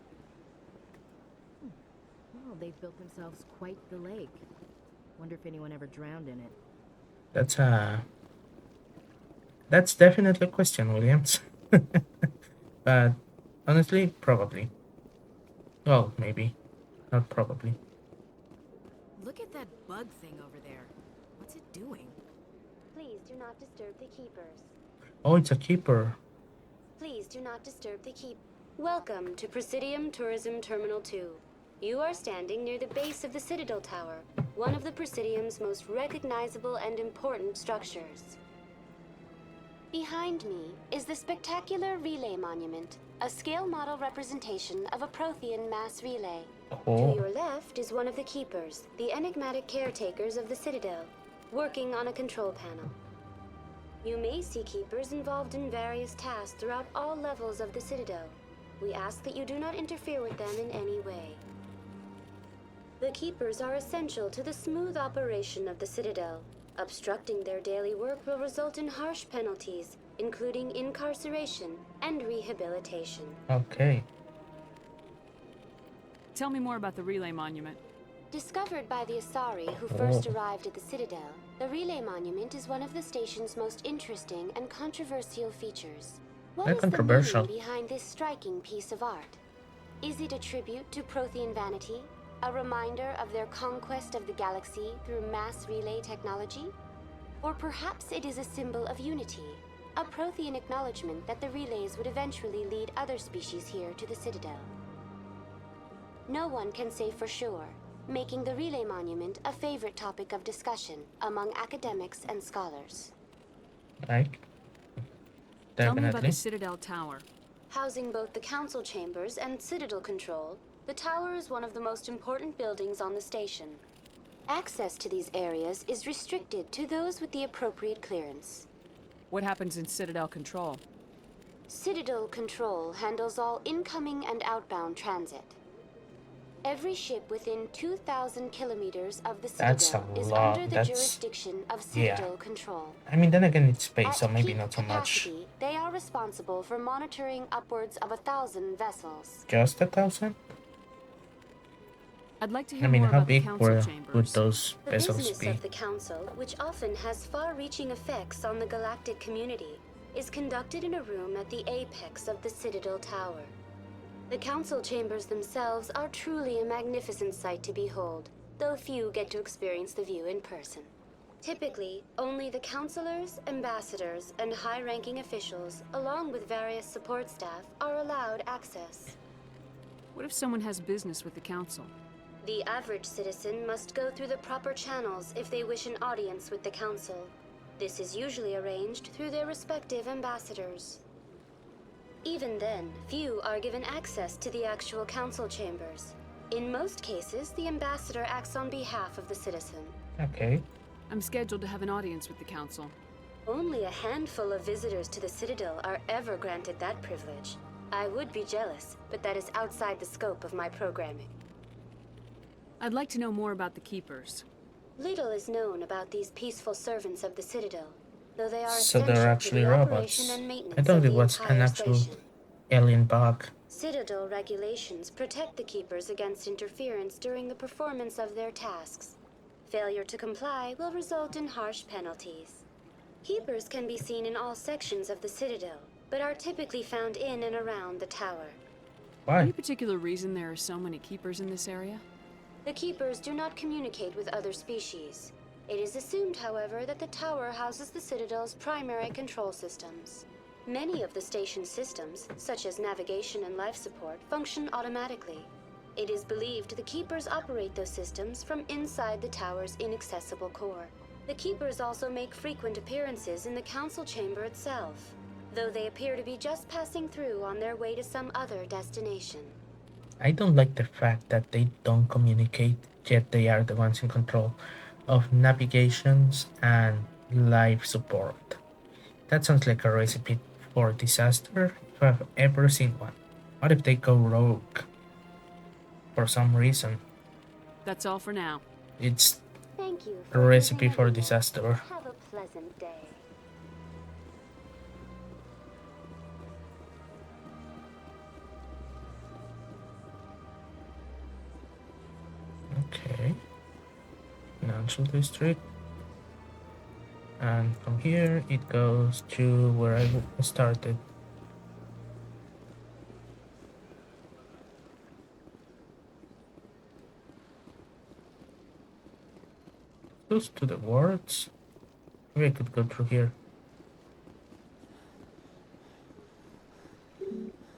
Well, they've built themselves quite the lake. Wonder if anyone ever drowned in it. That's definitely a question, Williams. But honestly, probably. Well, maybe. Not probably. Look at that bug thing over there. What's it doing? Please do not disturb the keepers. Oh, it's a keeper. Please do not disturb the keep. Welcome to Presidium Tourism Terminal 2. You are standing near the base of the Citadel Tower, one of the Presidium's most recognizable and important structures. Behind me is the spectacular Relay Monument, a scale model representation of a Prothean mass relay. Oh. To your left is one of the keepers, the enigmatic caretakers of the Citadel, working on a control panel. You may see keepers involved in various tasks throughout all levels of the Citadel. We ask that you do not interfere with them in any way. The keepers are essential to the smooth operation of the Citadel. Obstructing their daily work will result in harsh penalties, including incarceration and rehabilitation. Okay. Tell me more about the Relay Monument. Discovered by the Asari who first arrived at the Citadel, the Relay Monument is one of the station's most interesting and controversial features. What is the meaning behind this striking piece of art? Is it a tribute to Prothean vanity? A reminder of their conquest of the galaxy through mass relay technology? Or perhaps it is a symbol of unity, a Prothean acknowledgement that the relays would eventually lead other species here to the Citadel. No one can say for sure, making the Relay Monument a favorite topic of discussion among academics and scholars. Right. Definitely. Tell me about the Citadel Tower. Housing both the council chambers and Citadel control, the tower is one of the most important buildings on the station. Access to these areas is restricted to those with the appropriate clearance. What happens in Citadel Control? Citadel Control handles all incoming and outbound transit. Every ship within 2,000 kilometers of the Citadel is under the jurisdiction of Citadel Control. I mean, then again, it's space, so At maybe peak not so much. capacity, they are responsible for monitoring upwards of 1,000 vessels. Just 1,000? I'd like to hear I mean, more how about the big council chambers. would those The vessels business be? of the Council, which often has far-reaching effects on the galactic community, is conducted in a room at the apex of the Citadel Tower. The Council chambers themselves are truly a magnificent sight to behold, though few get to experience the view in person. Typically, only the councilors, ambassadors, and high-ranking officials, along with various support staff, are allowed access. What if someone has business with the council? The average citizen must go through the proper channels if they wish an audience with the Council. This is usually arranged through their respective ambassadors. Even then, few are given access to the actual Council chambers. In most cases, the ambassador acts on behalf of the citizen. Okay. I'm scheduled to have an audience with the council. Only a handful of visitors to the Citadel are ever granted that privilege. I would be jealous, but that is outside the scope of my programming. I'd like to know more about the Keepers. Little is known about these peaceful servants of the Citadel, though they are So essential they're to actually the robots. operation and maintenance I thought of it the was an entire actual station. alien bug. Citadel regulations protect the Keepers against interference during the performance of their tasks. Failure to comply will result in harsh penalties. Keepers can be seen in all sections of the Citadel, but are typically found in and around the tower. Why? Any particular reason there are so many Keepers in this area? The Keepers do not communicate with other species. It is assumed, however, that the tower houses the Citadel's primary control systems. Many of the station's systems, such as navigation and life support, function automatically. It is believed the Keepers operate those systems from inside the tower's inaccessible core. The Keepers also make frequent appearances in the Council chamber itself. though they appear to be just passing through on their way to some other destination. I don't like the fact that they don't communicate, yet they are the ones in control of navigations and life support. That sounds like a recipe for disaster if I've ever seen one. What if they go rogue for some reason? That's all for now. It's Thank you a for recipe your for kindness. disaster. Have a pleasant day. Okay. Financial district. And from here it goes to where I started. Goes to the wards. Maybe I could go through here.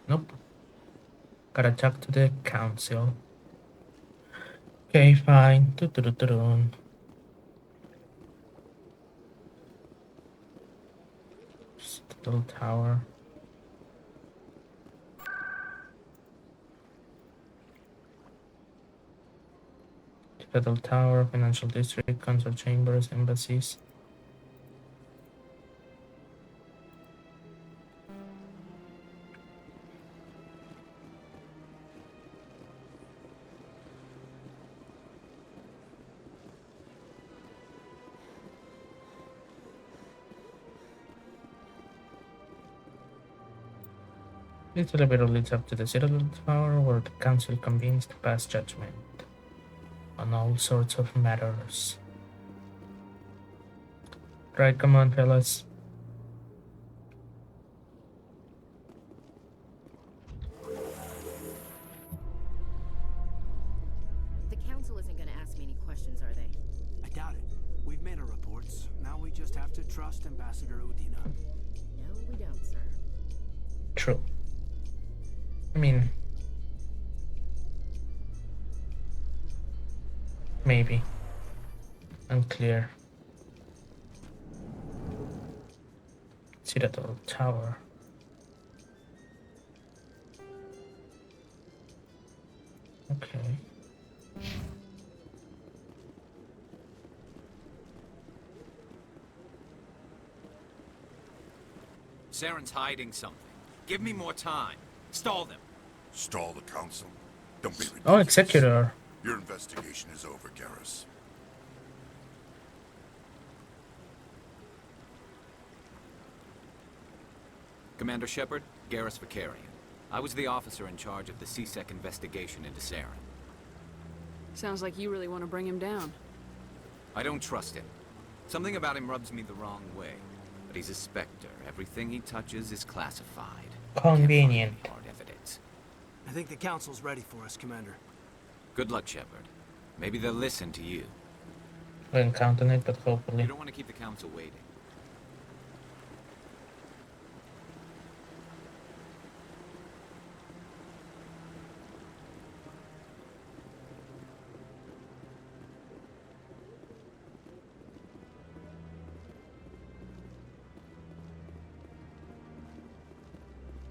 Nope. Gotta talk to the council. Okay, fine. Little tower. Federal Tower, Financial District, Council Chambers, Embassies. This elevator leads up to the Citadel Tower, where the Council convenes to pass judgment on all sorts of matters. Right, come on, fellas. The council isn't going to ask me any questions, are they? I doubt it. We've made our reports. Now we just have to trust Ambassador Udina. No, we don't, sir. True. I mean, maybe. Unclear. Citadel Tower. Okay. Saren's hiding something. Give me more time. Stall them. Stall the council? Don't be ridiculous. Oh, Executor. Your investigation is over, Garrus. Commander Shepard, Garrus Vicarian. I was the officer in charge of the CSEC investigation into Saren. Sounds like you really want to bring him down. I don't trust him. Something about him rubs me the wrong way. But he's a Spectre. Everything he touches is classified. Convenient. Hard evidence. I think the council's ready for us, Commander. Good luck, Shepard. Maybe they'll listen to you. I didn't count on it, but hopefully. You don't want to keep the council waiting.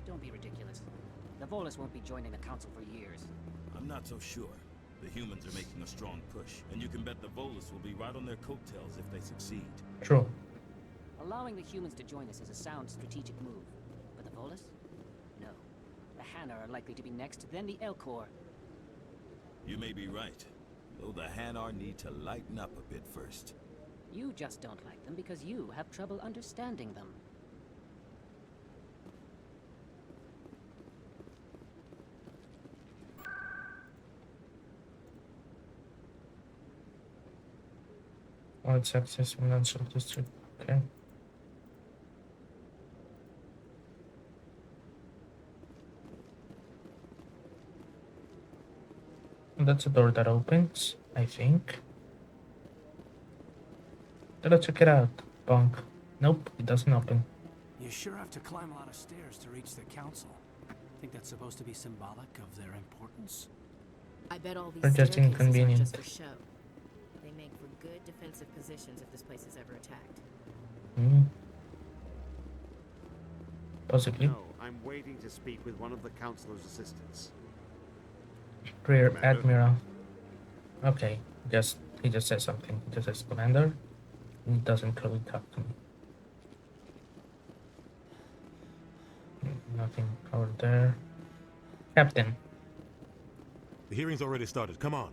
Don't be ridiculous. The Volus won't be joining the council for years. I'm not so sure. The humans are making a strong push, and you can bet the Volus will be right on their coattails if they succeed. True. Allowing the humans to join us is a sound strategic move. But the Volus? No. The Hanna are likely to be next, then the Elcor. You may be right, though the Hanar need to lighten up a bit first. You just don't like them because you have trouble understanding them. Let's access Financial District. Okay. That's a door that opens, I think. Let's check it out. Bonk. Nope, it doesn't open. You sure have to climb a lot of stairs to reach the council. Think that's supposed to be symbolic of their importance? I bet all these Or just staircases inconvenient. are just for show. They make for good defensive positions if this place is ever attacked. Possibly. No, I'm waiting to speak with one of the Councilor's assistants. Rear Commander? Admiral. Okay, he just says something. He just says Commander. He doesn't really talk to me. Nothing over there. Captain. The hearing's already started. Come on.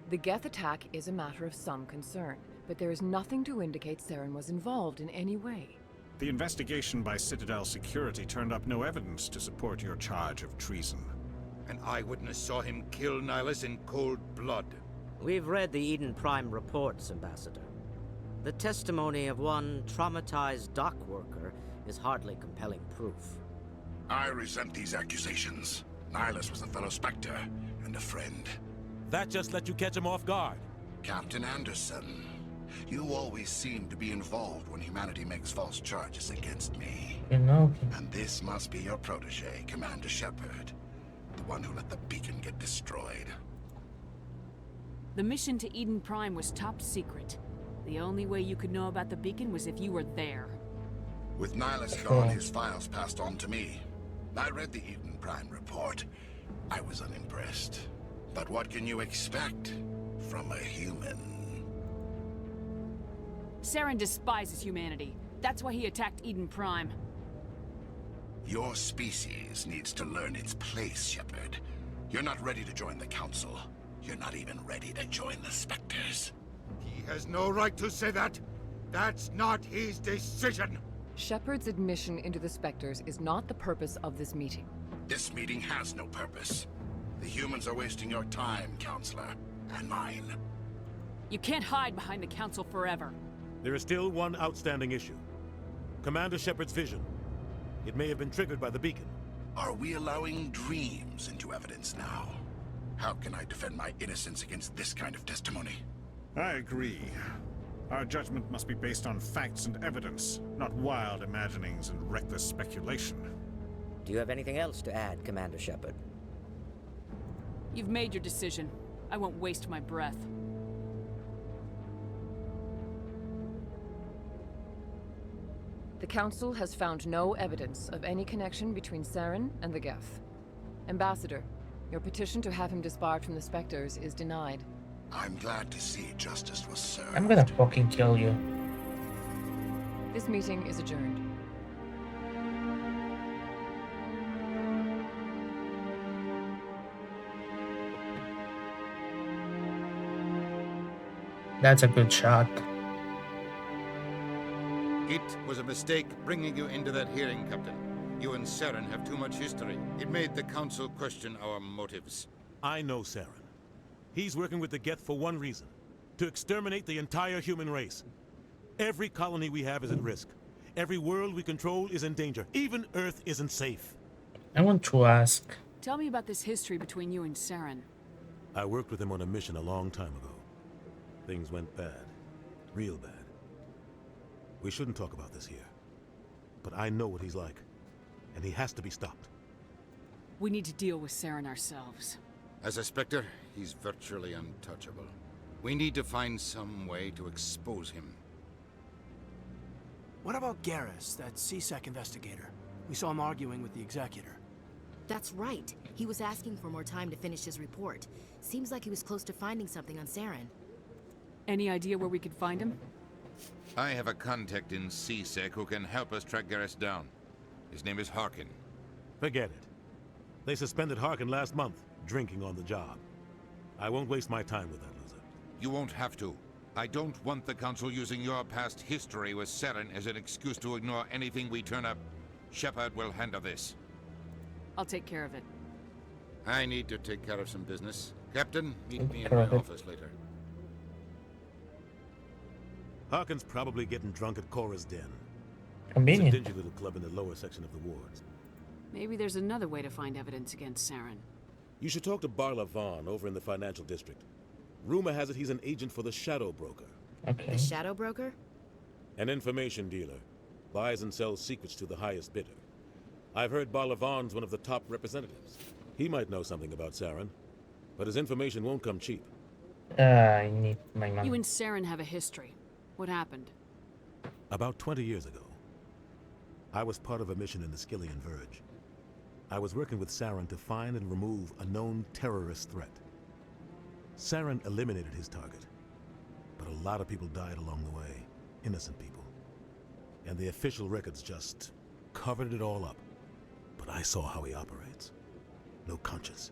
The Geth attack is a matter of some concern, but there is nothing to indicate Saren was involved in any way. The investigation by Citadel Security turned up no evidence to support your charge of treason. An eyewitness saw him kill Nihilus in cold blood. We've read the Eden Prime reports, Ambassador. The testimony of one traumatized dock worker is hardly compelling proof. I resent these accusations. Nihilus was a fellow Spectre and a friend. That just let you catch him off guard. Captain Anderson, you always seem to be involved when humanity makes false charges against me. You know. And this must be your protege, Commander Shepard. The one who let the beacon get destroyed. The mission to Eden Prime was top secret. The only way you could know about the beacon was if you were there. With Nihilus gone, his files passed on to me. I read the Eden Prime report. I was unimpressed. But what can you expect from a human? Saren despises humanity. That's why he attacked Eden Prime. Your species needs to learn its place, Shepard. You're not ready to join the Council. You're not even ready to join the Spectres. He has no right to say that. That's not his decision. Shepard's admission into the Spectres is not the purpose of this meeting. This meeting has no purpose. The humans are wasting your time, Counselor, and mine. You can't hide behind the Council forever. There is still one outstanding issue. Commander Shepard's vision. It may have been triggered by the beacon. Are we allowing dreams into evidence now? How can I defend my innocence against this kind of testimony? I agree. Our judgment must be based on facts and evidence, not wild imaginings and reckless speculation. Do you have anything else to add, Commander Shepard? You've made your decision. I won't waste my breath. The Council has found no evidence of any connection between Saren and the Geth. Ambassador, your petition to have him disbarred from the Spectres is denied. I'm glad to see justice was served. I'm gonna fucking kill you. This meeting is adjourned. That's a good shot. It was a mistake bringing you into that hearing, Captain. You and Saren have too much history. It made the Council question our motives. I know Saren. He's working with the Geth for one reason. To exterminate the entire human race. Every colony we have is at risk. Every world we control is in danger. Even Earth isn't safe. I want to ask. Tell me about this history between you and Saren. I worked with him on a mission a long time ago. Things went bad. Real bad. We shouldn't talk about this here. But I know what he's like. And he has to be stopped. We need to deal with Saren ourselves. As a Spectre, he's virtually untouchable. We need to find some way to expose him. What about Garrus, that CSEC investigator? We saw him arguing with the Executor. That's right. He was asking for more time to finish his report. Seems like he was close to finding something on Saren. Any idea where we could find him? I have a contact in CSEC who can help us track Garrus down. His name is Harkin. Forget it. They suspended Harkin last month, drinking on the job. I won't waste my time with that loser. You won't have to. I don't want the Council using your past history with Saren as an excuse to ignore anything we turn up. Shepard will handle this. I'll take care of it. I need to take care of some business. Captain, meet me in my office later. Harkin's probably getting drunk at Cora's Den. Convenient. It's a dingy little club in the lower section of the wards. Maybe there's another way to find evidence against Saren. You should talk to Barla Vaughn over in the financial district. Rumor has it he's an agent for the Shadow Broker. Okay. The Shadow Broker? An information dealer. Buys and sells secrets to the highest bidder. I've heard Barla Vaughn's one of the top representatives. He might know something about Saren, but his information won't come cheap. I need my money. You and Saren have a history. What happened? About 20 years ago, I was part of a mission in the Skillian Verge. I was working with Saren to find and remove a known terrorist threat. Saren eliminated his target, but a lot of people died along the way, innocent people. And the official records just covered it all up. But I saw how he operates. No conscience,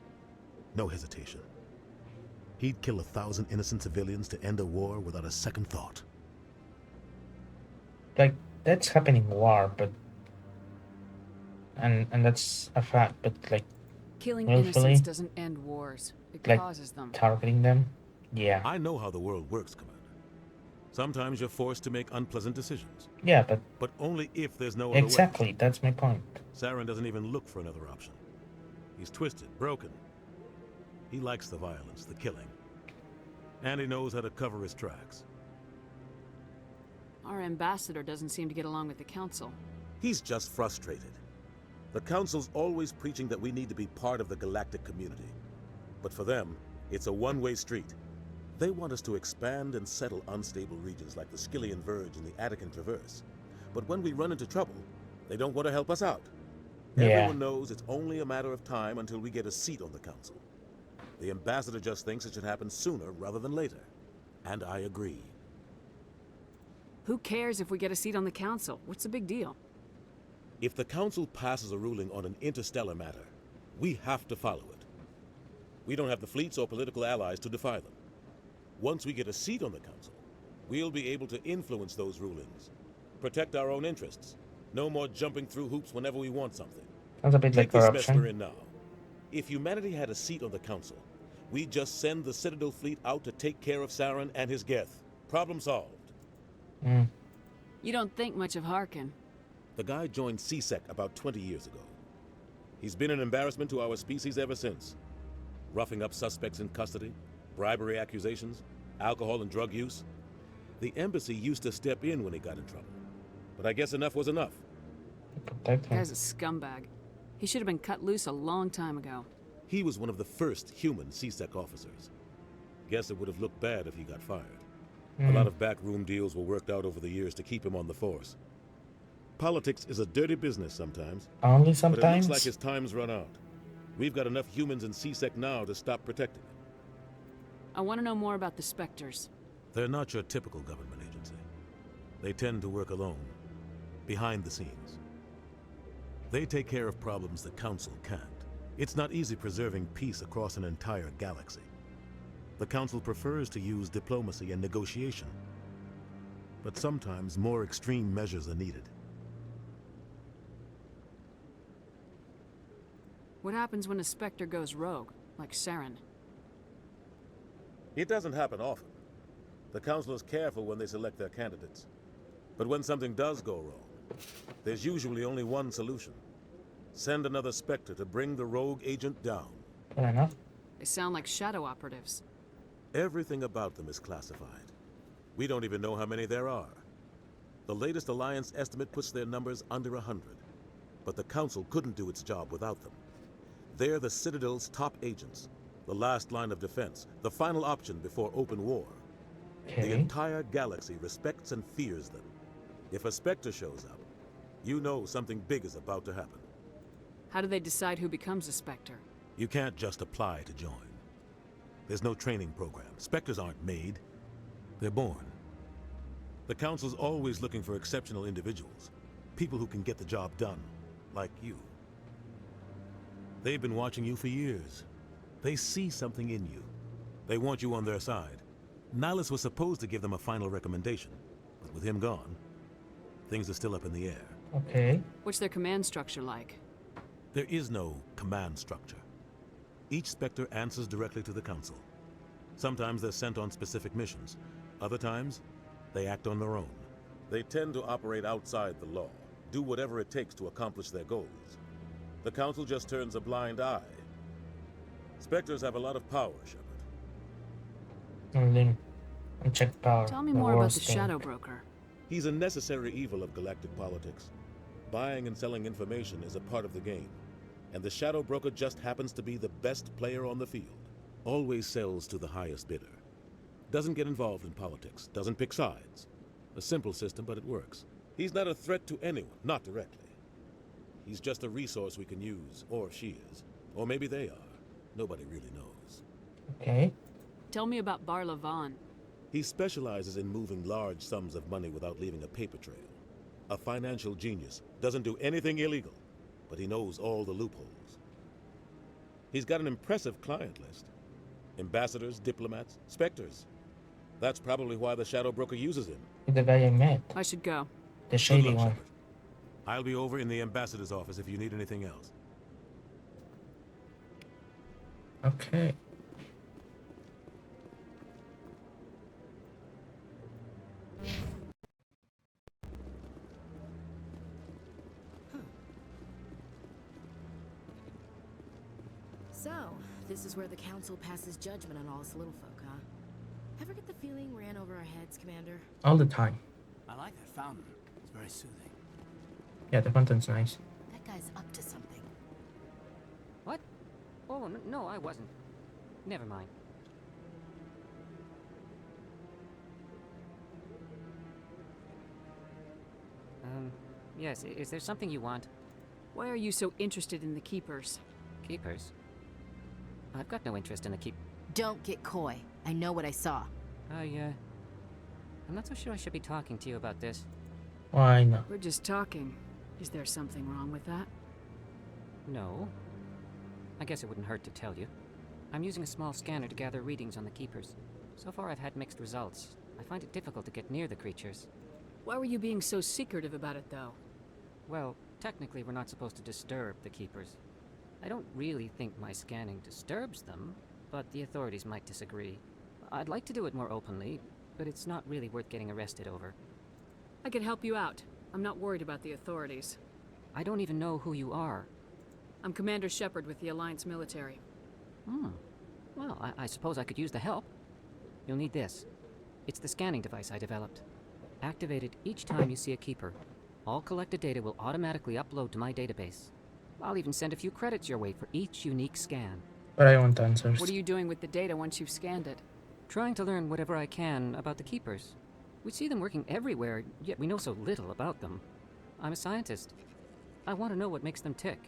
no hesitation. He'd kill 1,000 innocent civilians to end a war without a second thought. Like, that's happening in war, but... And that's a fact, but like... Killing willfully, innocents doesn't end wars. It like, causes them. targeting them? Yeah. I know how the world works, Commander. Sometimes you're forced to make unpleasant decisions. Yeah, but... But only if there's no other way. Exactly, that's my point. Saren doesn't even look for another option. He's twisted, broken. He likes the violence, the killing. And he knows how to cover his tracks. Our ambassador doesn't seem to get along with the council. He's just frustrated. The Council's always preaching that we need to be part of the galactic community. But for them, it's a one-way street. They want us to expand and settle unstable regions like the Skillian Verge and the Attican Traverse. But when we run into trouble, they don't want to help us out. Yeah. Everyone knows it's only a matter of time until we get a seat on the Council. The ambassador just thinks it should happen sooner rather than later. And I agree. Who cares if we get a seat on the council? What's the big deal? If the Council passes a ruling on an interstellar matter, we have to follow it. We don't have the fleets or political allies to defy them. Once we get a seat on the Council, we'll be able to influence those rulings, protect our own interests. No more jumping through hoops whenever we want something. Sounds a bit like Take this mess corruption. we're in now. If humanity had a seat on the Council, we'd just send the Citadel fleet out to take care of Saren and his Geth. Problem solved. You don't think much of Harkin. The guy joined CSEC about 20 years ago. He's been an embarrassment to our species ever since. Roughing up suspects in custody, bribery accusations, alcohol and drug use. The embassy used to step in when he got in trouble. But I guess enough was enough. Protect Guy's a scumbag. He should have been cut loose a long time ago. He was one of the first human CSEC officers. Guess it would have looked bad if he got fired. A lot of backroom deals were worked out over the years to keep him on the force. Politics is a dirty business sometimes. Only But it sometimes? looks like his time's run out. We've got enough humans in CSEC now to stop protecting him. I want to know more about the Spectres. They're not your typical government agency. They tend to work alone, behind the scenes. They take care of problems the Council can't. It's not easy preserving peace across an entire galaxy. The Council prefers to use diplomacy and negotiation. But sometimes more extreme measures are needed. What happens when a Spectre goes rogue, like Saren? It doesn't happen often. The Council is careful when they select their candidates. But when something does go wrong, there's usually only one solution. Send another Spectre to bring the rogue agent down. Fair enough. They sound like shadow operatives. Everything about them is classified. We don't even know how many there are. The latest Alliance estimate puts their numbers under 100. But the Council couldn't do its job without them. They're the Citadel's top agents, the last line of defense, the final option before open war. The entire galaxy respects and fears them. If a Spectre shows up, you know something big is about to happen. How do they decide who becomes a Spectre? You can't just apply to join. There's no training program. Spectres aren't made. They're born. The Council's always looking for exceptional individuals. People who can get the job done, like you. They've been watching you for years. They see something in you. They want you on their side. Nihilus was supposed to give them a final recommendation, but with him gone, things are still up in the air. Okay. What's their command structure like? There is no command structure. Each Spectre answers directly to the Council. Sometimes they're sent on specific missions. Other times, they act on their own. They tend to operate outside the law, do whatever it takes to accomplish their goals. The Council just turns a blind eye. Spectres have a lot of power, Shepard. Unchecked power. Tell me the more about worst the thing. Shadow Broker. He's a necessary evil of galactic politics. Buying and selling information is a part of the game. And the Shadow Broker just happens to be the best player on the field. Always sells to the highest bidder. Doesn't get involved in politics, doesn't pick sides. A simple system, but it works. He's not a threat to anyone, not directly. He's just a resource we can use, or she is. Or maybe they are. Nobody really knows. Okay. Tell me about Barla Vaughn. He specializes in moving large sums of money without leaving a paper trail. A financial genius. Doesn't do anything illegal, but he knows all the loopholes. He's got an impressive client list. Ambassadors, diplomats, Spectres. That's probably why the Shadow Broker uses him. The guy I met. I should go. The shady Good luck, one. Shepard. I'll be over in the ambassador's office if you need anything else. Okay. So, this is where the Council passes judgment on all us little folk, huh? Ever get the feeling we're in over our heads, Commander? All the time. I like that fountain. It's very soothing. Yeah, the fountain's nice. That guy's up to something. What? Oh, no, I wasn't. Never mind. Yes, is there something you want? Why are you so interested in the Keepers? Keepers? I've got no interest in the keep... Don't get coy. I know what I saw. I'm not so sure I should be talking to you about this. Why not? We're just talking. Is there something wrong with that? No. I guess it wouldn't hurt to tell you. I'm using a small scanner to gather readings on the Keepers. So far I've had mixed results. I find it difficult to get near the creatures. Why were you being so secretive about it, though? Well, technically we're not supposed to disturb the Keepers. I don't really think my scanning disturbs them, but the authorities might disagree. I'd like to do it more openly, but it's not really worth getting arrested over. I could help you out. I'm not worried about the authorities. I don't even know who you are. I'm Commander Shepard with the Alliance military. Well, I suppose I could use the help. You'll need this. It's the scanning device I developed. Activate it each time you see a Keeper. All collected data will automatically upload to my database. I'll even send a few credits your way for each unique scan. But I want answers. What are you doing with the data once you've scanned it? Trying to learn whatever I can about the Keepers. We see them working everywhere, yet we know so little about them. I'm a scientist. I want to know what makes them tick.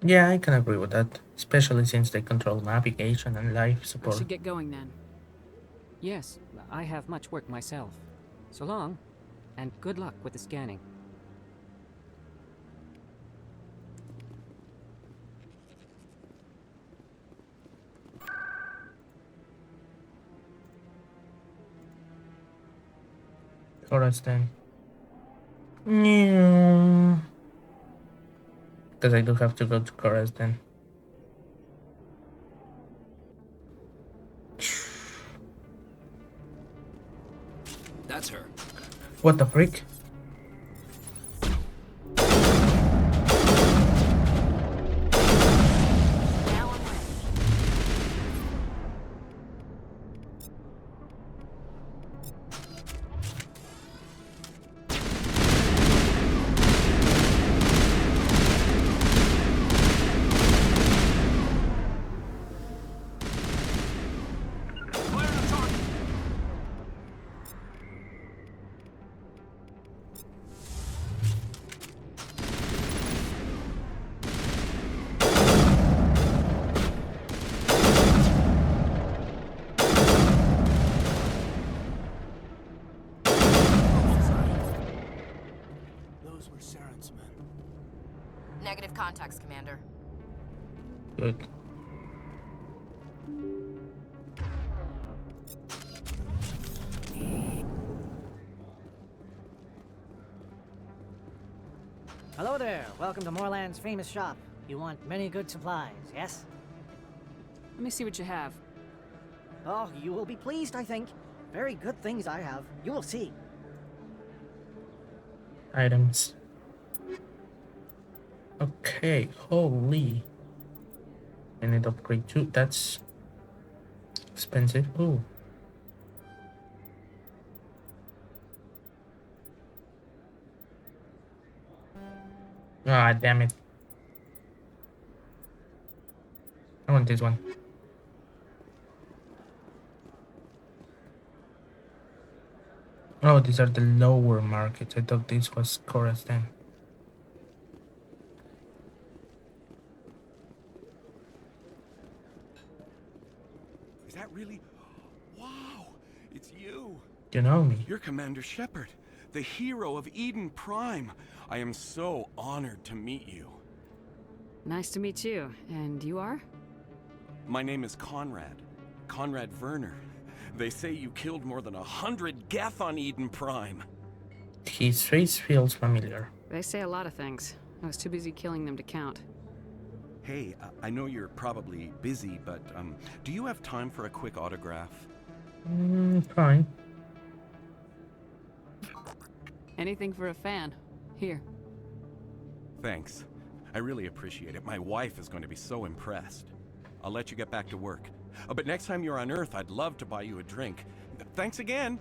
Yeah, I can agree with that. Especially since they control navigation and life support. I should get going then. Yes, I have much work myself. So long, and good luck with the scanning. Chorus then. Yeah. Because I do have to go to chorus then. That's her. What the freak? Those were Saren's men. Negative contacts, Commander. Good. Hello there. Welcome to Moorland's famous shop. You want many good supplies, yes? Let me see what you have. Oh, you will be pleased, I think. Very good things I have. You will see. Items. Okay, holy. I need upgrade too. That's expensive. Oh. Ah, damn it. I want this one. Oh, these are the lower markets. I thought this was Khorasan. Is that really? Wow! It's you! You know me. You're Commander Shepard, the hero of Eden Prime. I am so honored to meet you. Nice to meet you. And you are? My name is Conrad. Conrad Werner. They say you killed more than 100 Geth on Eden Prime. His face feels familiar. They say a lot of things. I was too busy killing them to count. Hey, I know you're probably busy, but do you have time for a quick autograph? Fine. Anything for a fan. Here. Thanks. I really appreciate it. My wife is going to be so impressed. I'll let you get back to work. But next time you're on Earth, I'd love to buy you a drink. Thanks again.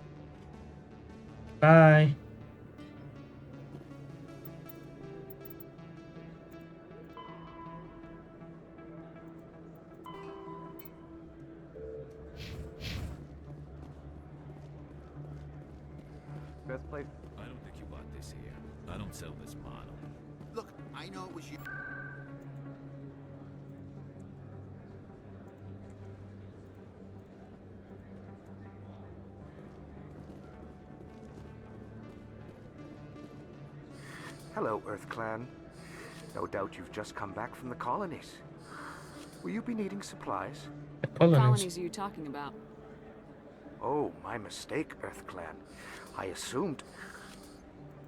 Bye. Best place? I don't think you bought this here. I don't sell this model. Look, I know it was you. Hello, Earth Clan. No doubt you've just come back from the colonies. Will you be needing supplies? What colonies are you talking about? Oh, my mistake, Earth Clan. I assumed...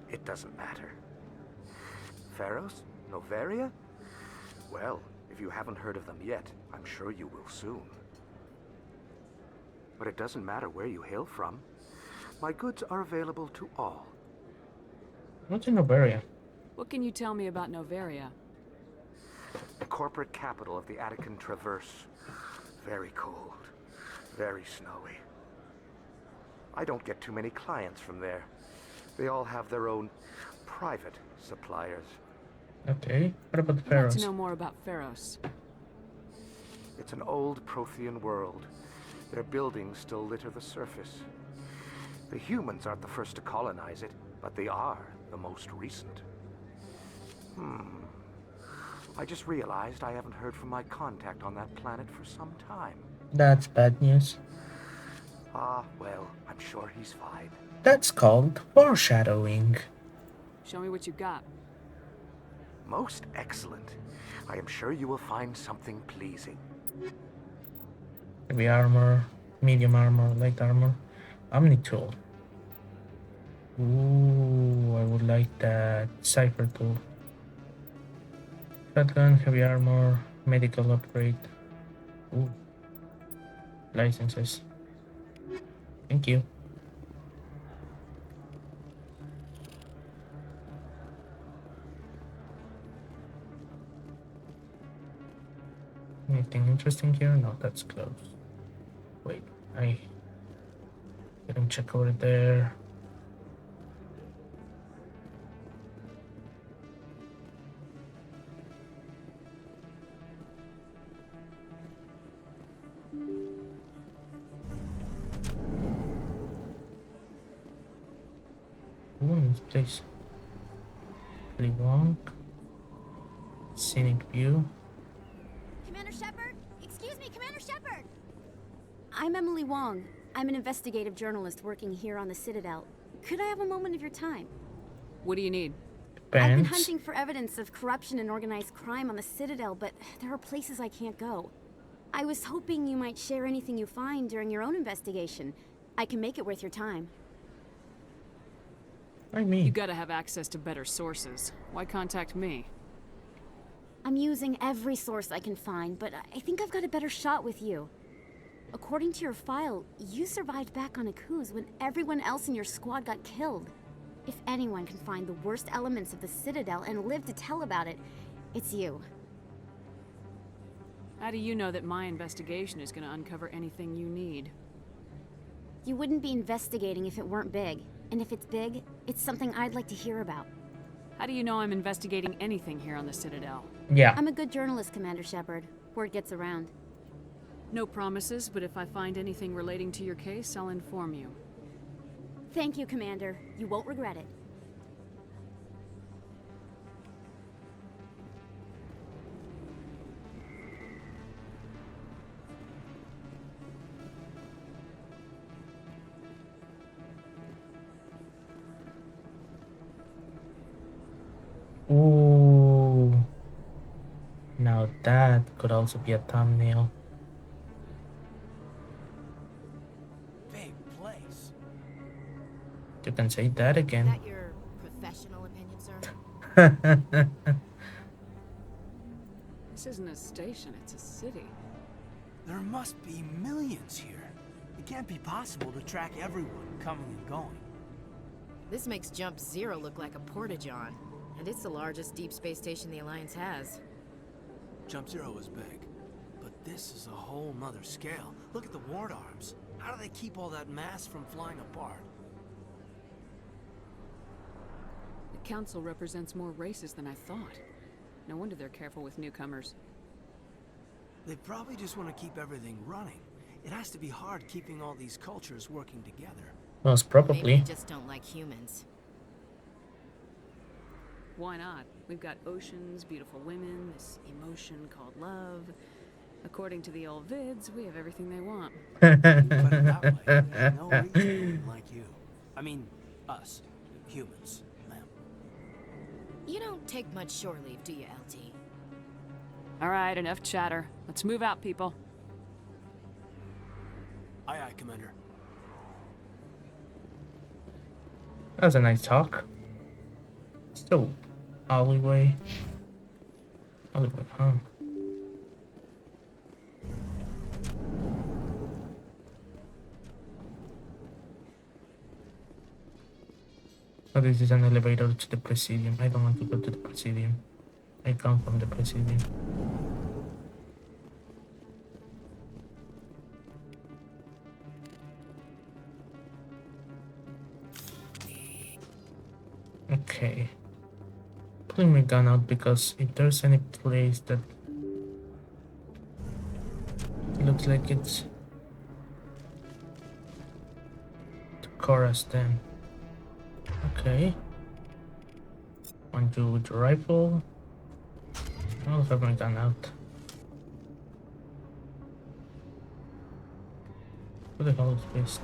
It doesn't matter. Pharos? Noveria? Well, if you haven't heard of them yet, I'm sure you will soon. But it doesn't matter where you hail from. My goods are available to all. What's in Noveria? What can you tell me about Noveria? The corporate capital of the Attican Traverse. Very cold. Very snowy. I don't get too many clients from there. They all have their own private suppliers. Okay, what about I'd like Pharos? to know more about Pharos. It's an old Prothean world. Their buildings still litter the surface. The humans aren't the first to colonize it, but they are the most recent. I just realized I haven't heard from my contact on that planet for some time. That's bad news. Ah, well, I'm sure he's fine. That's called foreshadowing. Show me what you got. Most excellent. I am sure you will find something pleasing. Heavy armor, medium armor, light armor, omni-tool. Ooh, I would like that. Cipher tool. Shotgun, heavy armor, medical upgrade. Ooh. Licenses. Thank you. Anything interesting here? No, that's closed. Wait, I didn't check over there. Ooh, this place. Willy Wonka. Scenic view. Commander Shepard? Excuse me, Commander Shepard! I'm Emily Wong. I'm an investigative journalist working here on the Citadel. Could I have a moment of your time? What do you need? I've been hunting for evidence of corruption and organized crime on the Citadel, but there are places I can't go. I was hoping you might share anything you find during your own investigation. I can make it worth your time. You gotta have access to better sources. Why contact me? I'm using every source I can find, but I think I've got a better shot with you. According to your file, you survived back on Akuz when everyone else in your squad got killed. If anyone can find the worst elements of the Citadel and live to tell about it, it's you. How do you know that my investigation is gonna uncover anything you need? You wouldn't be investigating if it weren't big. And if it's big, it's something I'd like to hear about. How do you know I'm investigating anything here on the Citadel? Yeah. I'm a good journalist, Commander Shepard. Word gets around. No promises, but if I find anything relating to your case, I'll inform you. Thank you, Commander. You won't regret it. Ooh. Now that could also be a thumbnail. Big place. You can say that again. Is that your professional opinion, sir? This isn't a station, it's a city. There must be millions here. It can't be possible to track everyone coming and going. This makes Jump Zero look like a porta-john, and it's the largest deep space station the Alliance has. Jump Zero is big, but this is a whole nother scale. Look at the ward arms. How do they keep all that mass from flying apart? The council represents more races than I thought. No wonder they're careful with newcomers. They probably just want to keep everything running. It has to be hard keeping all these cultures working together. Most probably. Maybe they just don't like humans. Why not? We've got oceans, beautiful women, this emotion called love. According to the old vids, we have everything they want. You put it that way. There's no reason they wouldn't like you. I mean, us. Humans, ma'am. You don't take much shore leave, do you, LT? All right, enough chatter. Let's move out, people. Aye, aye, Commander. That was a nice talk. Still, alleyway. Alleyway, huh? Oh, this is an elevator to the Presidium. I don't want to go to the Presidium. I come from the Presidium. Okay. Pulling my gun out because if there's any place that looks like it's the chorus, then okay. Want to with the rifle. I'll have my gun out. Who the hell is this?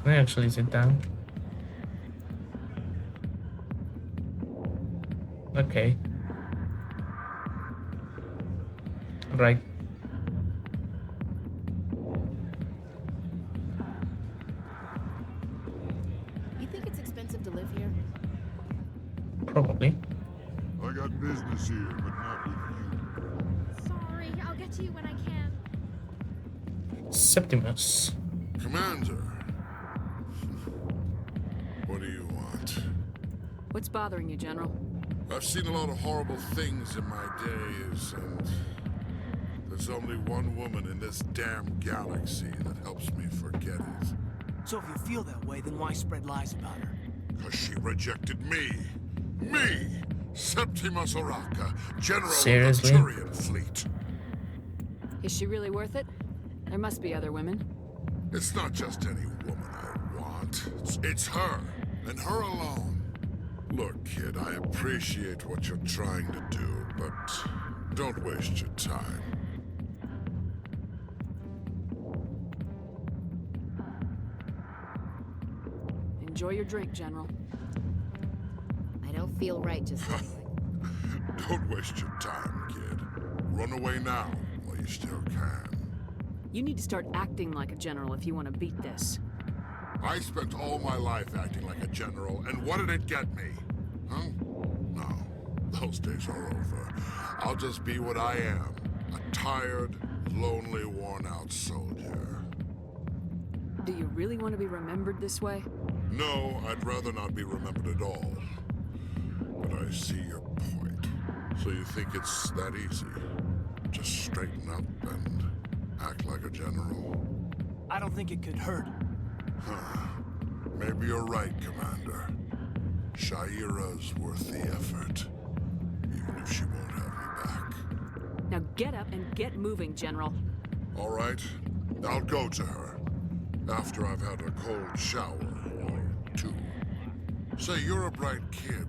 Can I actually sit down? Okay. Right. You think it's expensive to live here? Probably. I got business here, but not with you. Sorry, I'll get to you when I can. Septimus. Commander. What do you want? What's bothering you, General? I've seen a lot of horrible things in my days, and there's only one woman in this damn galaxy that helps me forget it. So if you feel that way, then why spread lies about her? Because she rejected me. Me! Septimus Oraka, General Seriously? of the Turian Fleet. Is she really worth it? There must be other women. It's not just any woman I want. It's her, and her alone. Look, kid, I appreciate what you're trying to do, but don't waste your time. Enjoy your drink, General. I don't feel right just Don't waste your time, kid. Run away now, while you still can. You need to start acting like a general if you want to beat this. I spent all my life acting like a general, and what did it get me? Huh? No, those days are over. I'll just be what I am. A tired, lonely, worn-out soldier. Do you really want to be remembered this way? No, I'd rather not be remembered at all. But I see your point. So you think it's that easy? Just straighten up and act like a general? I don't think it could hurt. Maybe you're right, Commander. Shaira's worth the effort. Even if she won't have me back. Now get up and get moving, General. All right. I'll go to her. After I've had a cold shower or two. Say, you're a bright kid.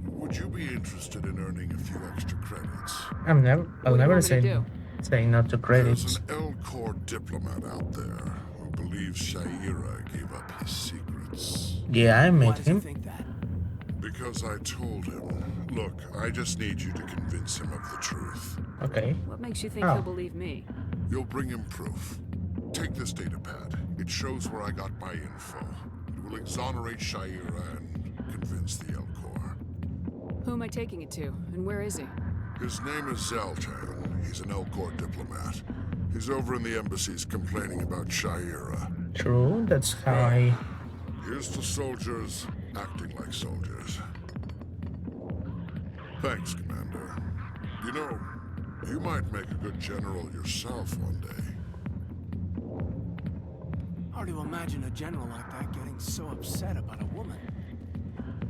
Would you be interested in earning a few extra credits? I'll never say not to credits. There's an L-Corps diplomat out there who believes Shaira gave up his secrets. Yeah, I met him. Because I told him, look, I just need you to convince him of the truth. Okay. What makes you think he'll believe me? You'll bring him proof. Take this datapad. It shows where I got my info. It will exonerate Shaira and convince the L-Corps. Who am I taking it to, and where is he? His name is Zaltan. He's an L-Corps diplomat. He's over in the embassies complaining about Shaira. True, that's how I... Here's to soldiers acting like soldiers. Thanks, Commander. You know, you might make a good general yourself one day. Hard to imagine a general like that getting so upset about a woman.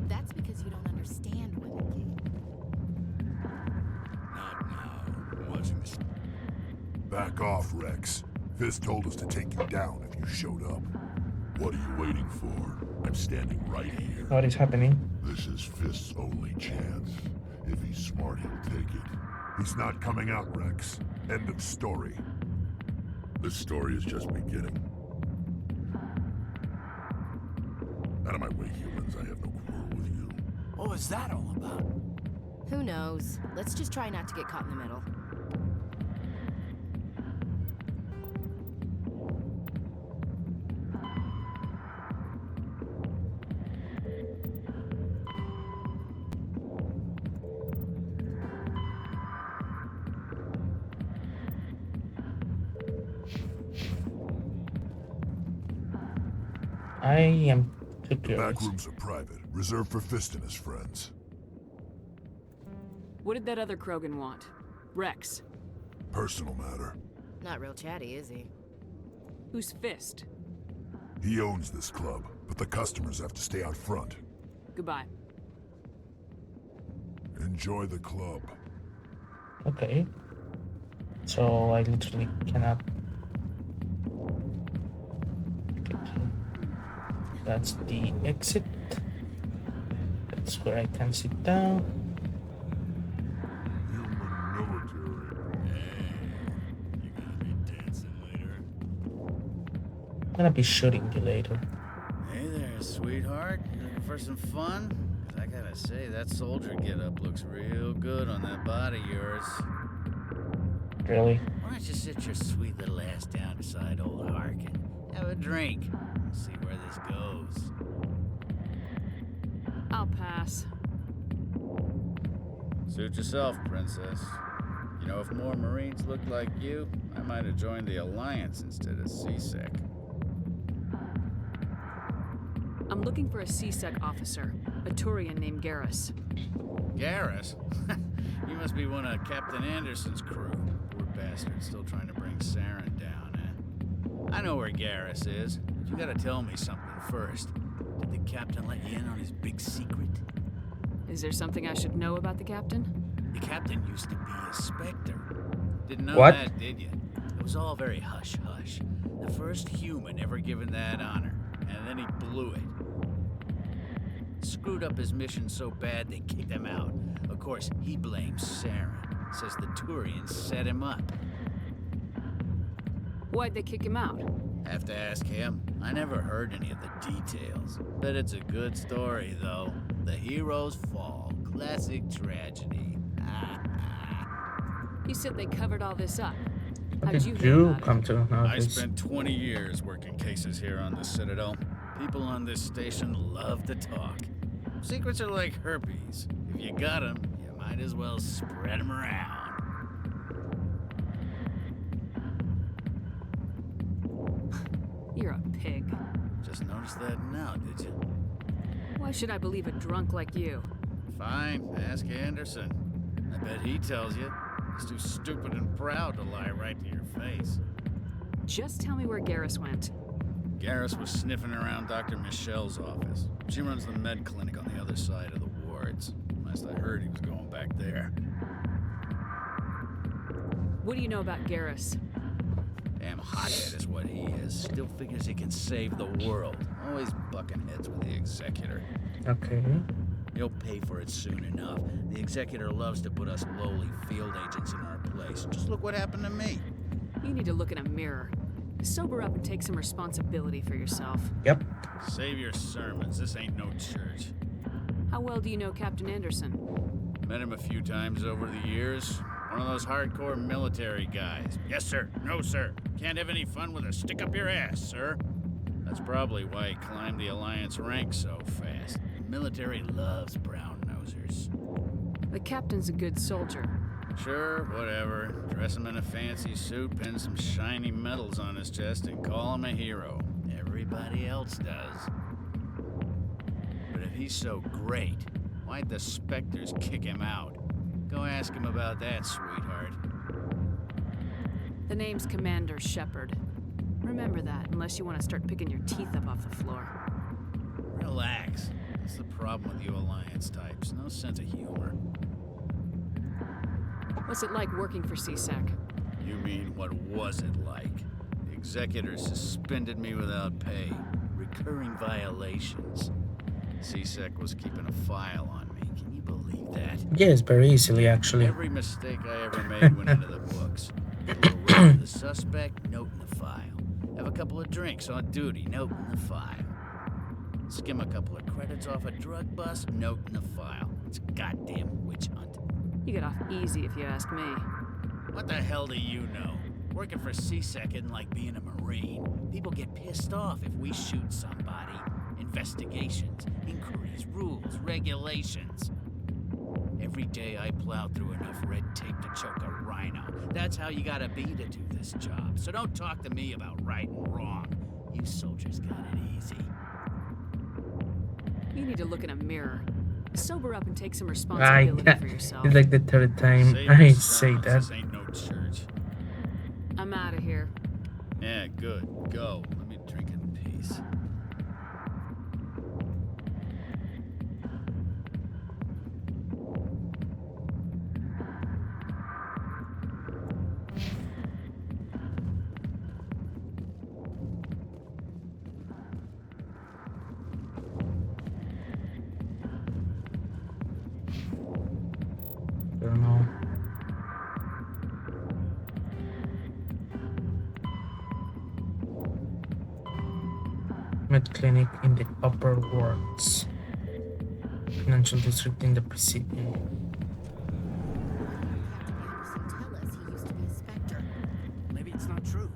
That's because you don't understand women, kid. Not now. I'm watching this. Back off, Rex. Fist told us to take you down if you showed up. What are you waiting for? I'm standing right here. What is happening? This is Fist's only chance. If he's smart, he'll take it. He's not coming out, Rex. End of story. This story is just beginning. Out of my way, humans. I have no quarrel with you. What was that all about? Who knows? Let's just try not to get caught in the middle. I am too The curious. back rooms are private, reserved for Fist and his friends. What did that other Krogan want? Rex. Personal matter. Not real chatty, is he? Who's Fist? He owns this club, but the customers have to stay out front. Goodbye. Enjoy the club. Okay. So I literally cannot... That's the exit. That's where I can sit down. I'm gonna be shooting you later. Hey there, sweetheart. You looking for some fun? 'Cause I gotta say, that soldier getup looks real good on that body of yours. Really? Why don't you sit your sweet little ass down beside old Harkin? Have a drink. See where this goes. I'll pass. Suit yourself, princess. You know, if more Marines looked like you, I might have joined the Alliance instead of CSEC. I'm looking for a CSEC officer, a Turian named Garrus. Garrus? You must be one of Captain Anderson's crew. Poor bastard, still trying to bring Saren down, eh? I know where Garrus is, but you gotta tell me something first. Did the captain let you in on his big secret? Is there something I should know about the captain? The captain used to be a Spectre. Didn't know What? that, did you? It was all very hush-hush. The first human ever given that honor, and then he blew it. Screwed up his mission so bad they kicked him out. Of course, he blames Saren. Says the Turians set him up. Why'd they kick him out? Have to ask him. I never heard any of the details. Bet it's a good story, though. The heroes fall. Classic tragedy. You said they covered all this up. How How'd did you hear you about come to know I this? spent 20 years working cases here on the Citadel. People on this station love to talk. Secrets are like herpes. If you got them, you might as well spread them around. You're a pig. just noticed that now, did you? Why should I believe a drunk like you? Fine, ask Anderson. I bet he tells you. He's too stupid and proud to lie right to your face. Just tell me where Garrus went. Garrus was sniffing around Dr. Michelle's office. She runs the med clinic on the other side of the wards. Last I heard, he was going back there. What do you know about Garrus? Damn hothead is what he is. Still figures he can save the world. Always bucking heads with the Executor. Okay. He'll pay for it soon enough. The Executor loves to put us lowly field agents in our place. Just look what happened to me. You need to look in a mirror. Sober up and take some responsibility for yourself. Yep. Save your sermons. This ain't no church. How well do you know Captain Anderson? Met him a few times over the years. One of those hardcore military guys. Yes, sir. No, sir. Can't have any fun with a stick up your ass, sir. That's probably why he climbed the Alliance ranks so fast. The military loves brown-nosers. The captain's a good soldier. Sure, whatever. Dress him in a fancy suit, pin some shiny medals on his chest, and call him a hero. Everybody else does. But if he's so great, why'd the Spectres kick him out? Go ask him about that, sweetheart. The name's Commander Shepard. Remember that, unless you want to start picking your teeth up off the floor. Relax. That's the problem with you Alliance types. No sense of humor. What's it like working for CSEC? You mean, what was it like? The Executor suspended me without pay. Recurring violations. CSEC was keeping a file on me. Can you believe that? Yes, very easily, actually. Every mistake I ever made went into the books. A little raid the suspect, note in the file. Have a couple of drinks on duty, note in the file. Skim a couple of credits off a drug bust, note in the file. It's a goddamn witch hunt. You get off easy if you ask me. What the hell do you know? Working for CSEC isn't like being a Marine. People get pissed off if we shoot somebody. Investigations, inquiries, rules, regulations. Every day I plow through enough red tape to choke a rhino. That's how you gotta be to do this job. So don't talk to me about right and wrong. You soldiers got it easy. You need to look in a mirror. Sober up and take some responsibility for yourself. It's like the third time I say that. This ain't no church. I'm out of here. Yeah, good. Go. Let me drink in peace. I don't know. Med clinic in the upper wards. Financial district in the Presidium. Tell us he used to be a Spectre. Maybe it's not true.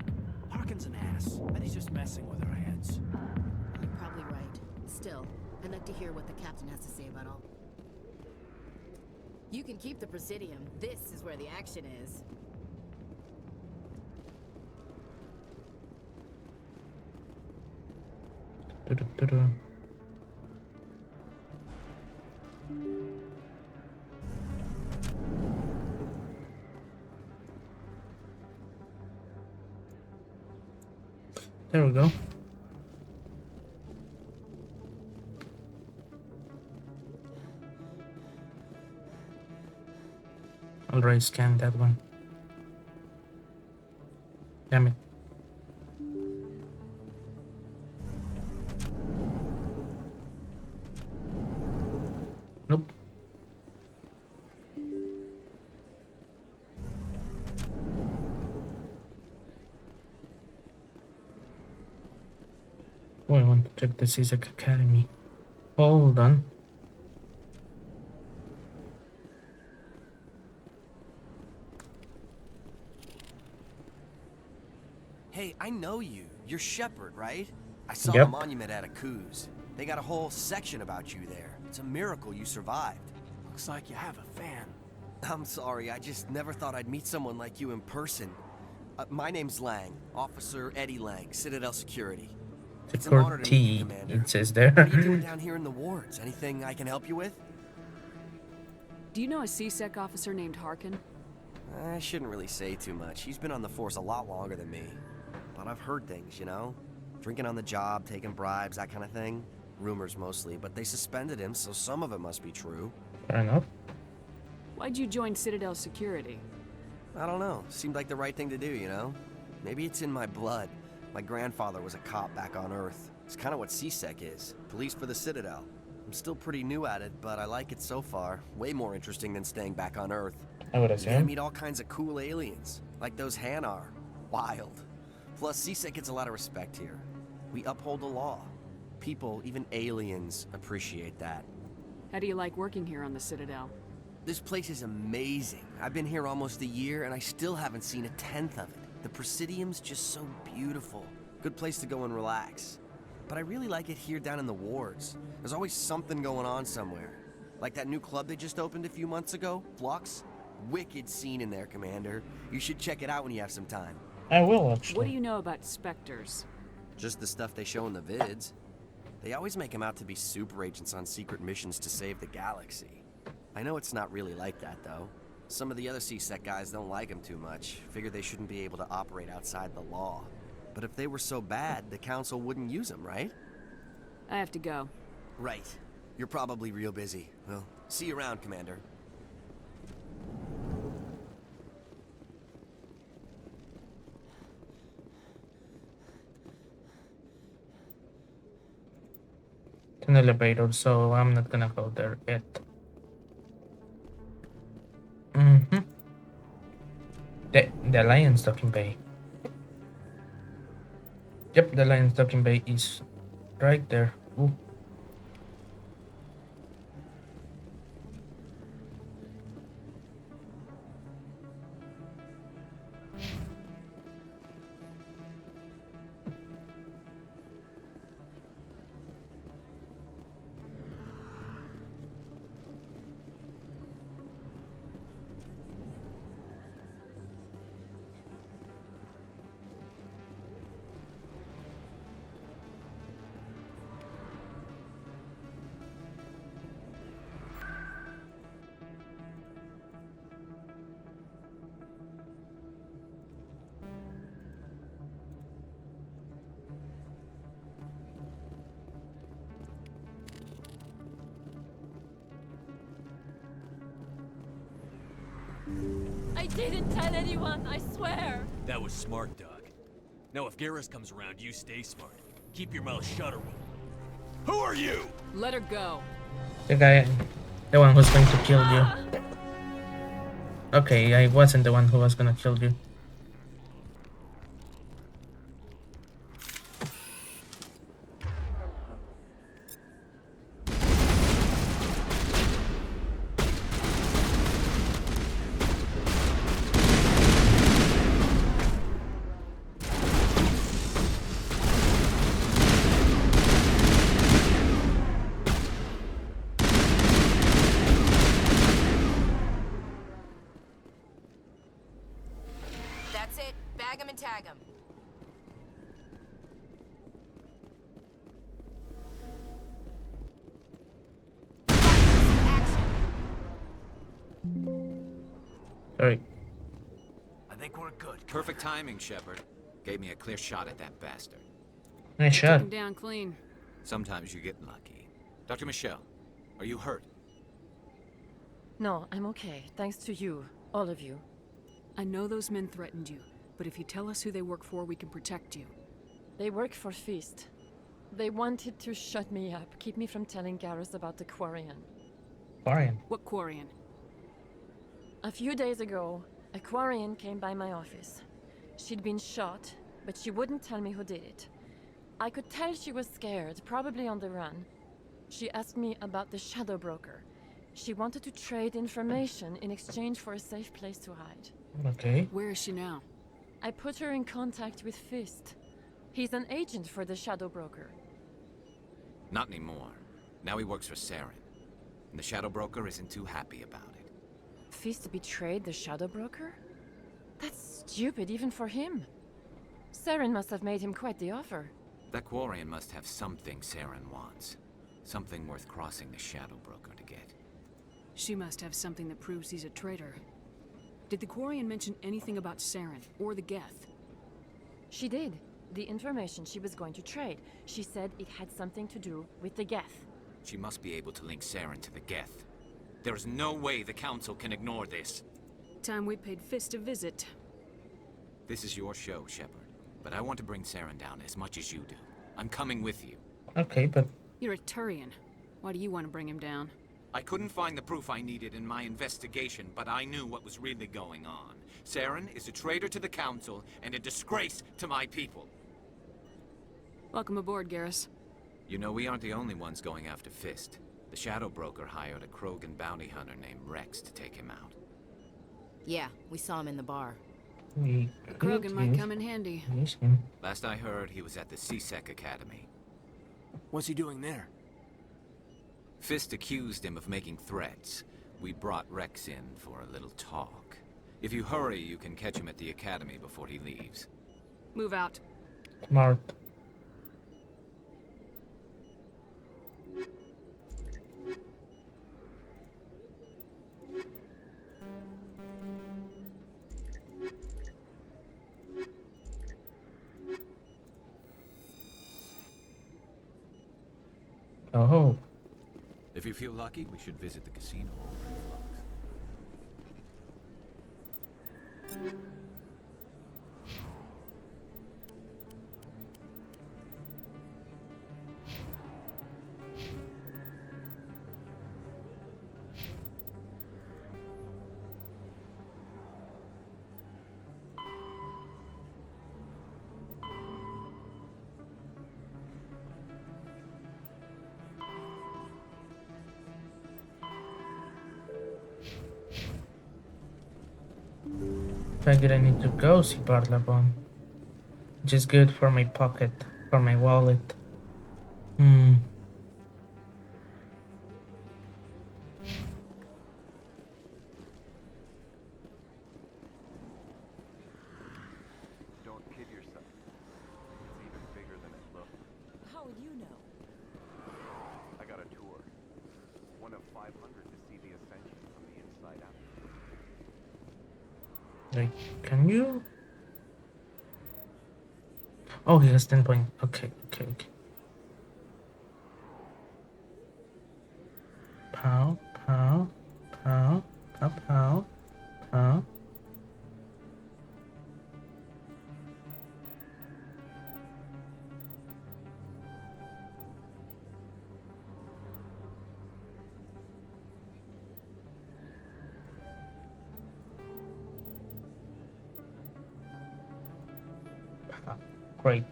Harkin's an ass. Bet he's just messing with our heads. You're probably right. Still, I'd like to hear what the captain has to say about all. You can keep the Presidium. This is where the action is. There we go. Already scanned that one. Damn it. Nope. Oh, I want to check the CSEC Academy. Hold on. Hey, I know you. You're Shepard, right? I saw Yep. the monument at Akuz. They got a whole section about you there. It's a miracle you survived. Looks like you have a fan. I'm sorry, I just never thought I'd meet someone like you in person. My name's Lang, Officer Eddie Lang, Citadel Security. It's an honor to meet you, T, Commander. it says there. What are you doing down here in the wards? Anything I can help you with? Do you know a CSEC officer named Harkin? I shouldn't really say too much. He's been on the force a lot longer than me. But I've heard things, you know? Drinking on the job, taking bribes, that kind of thing. Rumors mostly, but they suspended him, so some of it must be true. Fair enough. Why'd you join Citadel Security? I don't know. Seemed like the right thing to do, you know? Maybe it's in my blood. My grandfather was a cop back on Earth. It's kind of what CSEC is. Police for the Citadel. I'm still pretty new at it, but I like it so far. Way more interesting than staying back on Earth. I would I assume. meet all kinds of cool aliens, like those Hanar. Wild. Plus, CSEC gets a lot of respect here. We uphold the law. People, even aliens, appreciate that. How do you like working here on the Citadel? This place is amazing. I've been here almost a year, and I still haven't seen a tenth of it. The Presidium's just so beautiful. Good place to go and relax. But I really like it here down in the wards. There's always something going on somewhere. Like that new club they just opened a few months ago, Flux. Wicked scene in there, Commander. You should check it out when you have some time. I will, actually. What do you know about Spectres? Just the stuff they show in the vids. They always make them out to be super agents on secret missions to save the galaxy. I know it's not really like that, though. Some of the other CSEC guys don't like them too much. Figure they shouldn't be able to operate outside the law. But if they were so bad, the Council wouldn't use them, right? I have to go. Right. You're probably real busy. Well, see you around, Commander. An elevator, so I'm not gonna go there yet. The Lion's Docking Bay. Yep, the Lion's Docking Bay is right there. Ooh. I didn't tell anyone, I swear. That was smart, Doug. Now if Garrus comes around, you stay smart. Keep your mouth shut or we'll... Who are you? Let her go. The one who's going to kill you. Okay, I wasn't the one who was gonna kill you. That's it. Bag 'em and tag 'em. Sorry. I think we're good. Perfect timing, Shepard. Gave me a clear shot at that bastard. Nice Took shot. him down clean. Sometimes you get lucky. Dr. Michelle, are you hurt? No, I'm okay. Thanks to you. All of you. I know those men threatened you, but if you tell us who they work for, we can protect you. They work for Feast. They wanted to shut me up, keep me from telling Garrus about the Quarian. Quarian? What Quarian? A few days ago, a Quarian came by my office. She'd been shot, but she wouldn't tell me who did it. I could tell she was scared, probably on the run. She asked me about the Shadow Broker. She wanted to trade information in exchange for a safe place to hide. Okay. Where is she now? I put her in contact with Fist. He's an agent for the Shadow Broker. Not anymore. Now he works for Saren. And the Shadow Broker isn't too happy about it. Fist betrayed the Shadow Broker? That's stupid even for him. Saren must have made him quite the offer. That Quarian must have something Saren wants. Something worth crossing the Shadow Broker to get. She must have something that proves he's a traitor. Did the Quarian mention anything about Saren or the Geth? She did. The information she was going to trade. She said it had something to do with the Geth. She must be able to link Saren to the Geth. There is no way the Council can ignore this. Time we paid Fist a visit. This is your show, Shepard. But I want to bring Saren down as much as you do. I'm coming with you. Okay, but... You're a Turian. Why do you want to bring him down? I couldn't find the proof I needed in my investigation, but I knew what was really going on. Saren is a traitor to the Council and a disgrace to my people. Welcome aboard, Garrus. You know, we aren't the only ones going after Fist. The Shadow Broker hired a Krogan bounty hunter named Rex to take him out. Yeah, we saw him in the bar. Krogan might come in handy. Last I heard, he was at the CSEC Academy. What's he doing there? Fist accused him of making threats. We brought Rex in for a little talk. If you hurry, you can catch him at the Academy before he leaves. Move out. Smart. Oh. If you feel lucky, we should visit the casino. Figured I need to go see Parlabon. Which is good for my pocket, for my wallet. Don't kid yourself. It's even bigger than it looks. How would you know? I got a tour. One of 500 to see the Ascension from the inside out. Like, can you? Oh, he has 10 points. Okay. Pow, pow, pow, pow, pow, pow. Great.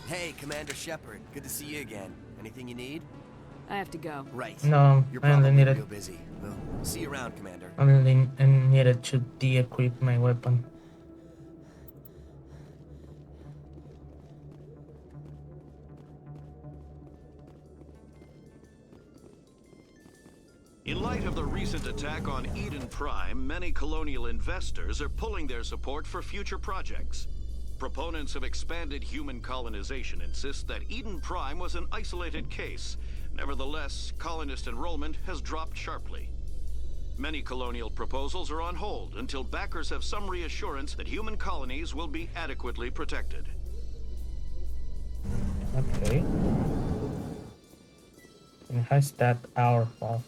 Hey, Commander Shepard. Good to see you again. Anything you need? I have to go. Right. No, You're I only probably needed. real busy. Well, see you around, Commander. Only needed to de-equip my weapon. In light of the recent attack on Eden Prime, many colonial investors are pulling their support for future projects. Proponents of expanded human colonization insist that Eden Prime was an isolated case. Nevertheless, colonist enrollment has dropped sharply. Many colonial proposals are on hold until backers have some reassurance that human colonies will be adequately protected. Okay. And has that our fault?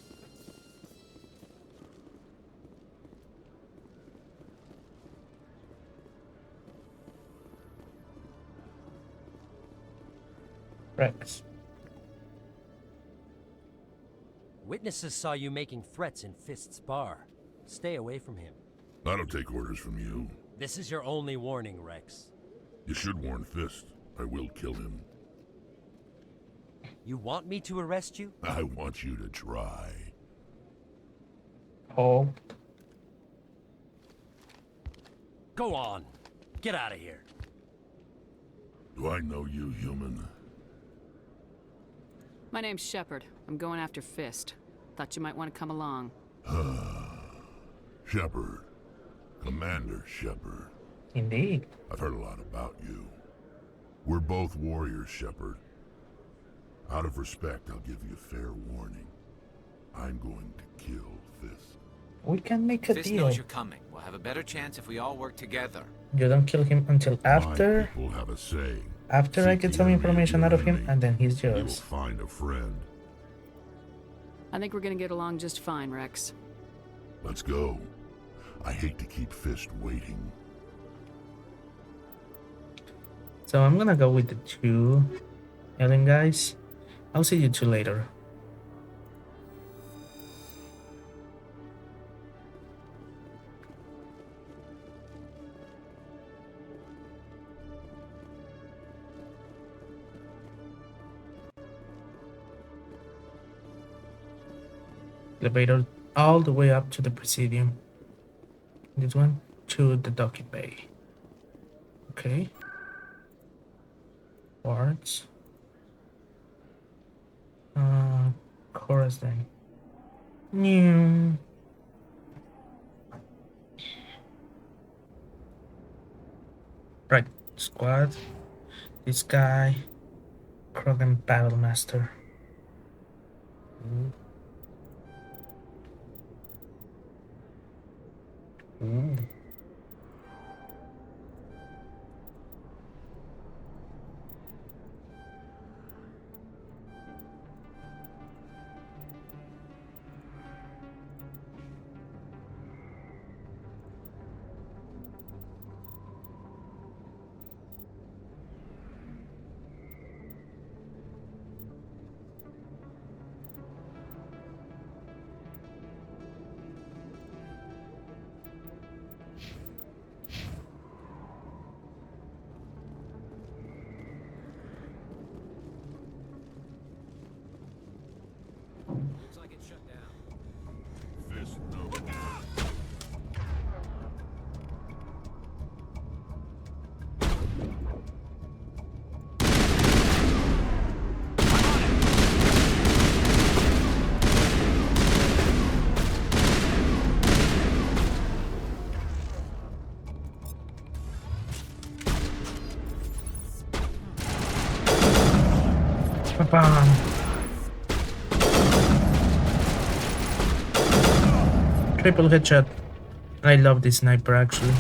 Rex. Witnesses saw you making threats in Fist's bar. Stay away from him. I don't take orders from you. This is your only warning, Rex. You should warn Fist. I will kill him. You want me to arrest you? I want you to try. Oh. Go on. Get out of here. Do I know you, human? My name's Shepard. I'm going after Fist. Thought you might want to come along. Shepard. Commander Shepard. Indeed. I've heard a lot about you. We're both warriors, Shepard. Out of respect, I'll give you a fair warning. I'm going to kill Fist. We can make a Fist deal. knows you're coming. We'll have a better chance if we all work together. You don't kill him until after. My people have a saying. After I get some information out of him, and then he's You will yours. find a friend. I think we're gonna get along just fine, Rex. Let's go. I hate to keep Fist waiting. So I'm gonna go with the 2 alien guys. I'll see you 2 later. Elevator all the way up to the Presidium. This one to the docking bay. Okay. Wards. Chorus then. New. Right, squad. This guy. Krogan Battlemaster. Ooh. Looks like it's shut down. Fist, no. Ba-bam. Triple headshot. I love this sniper actually.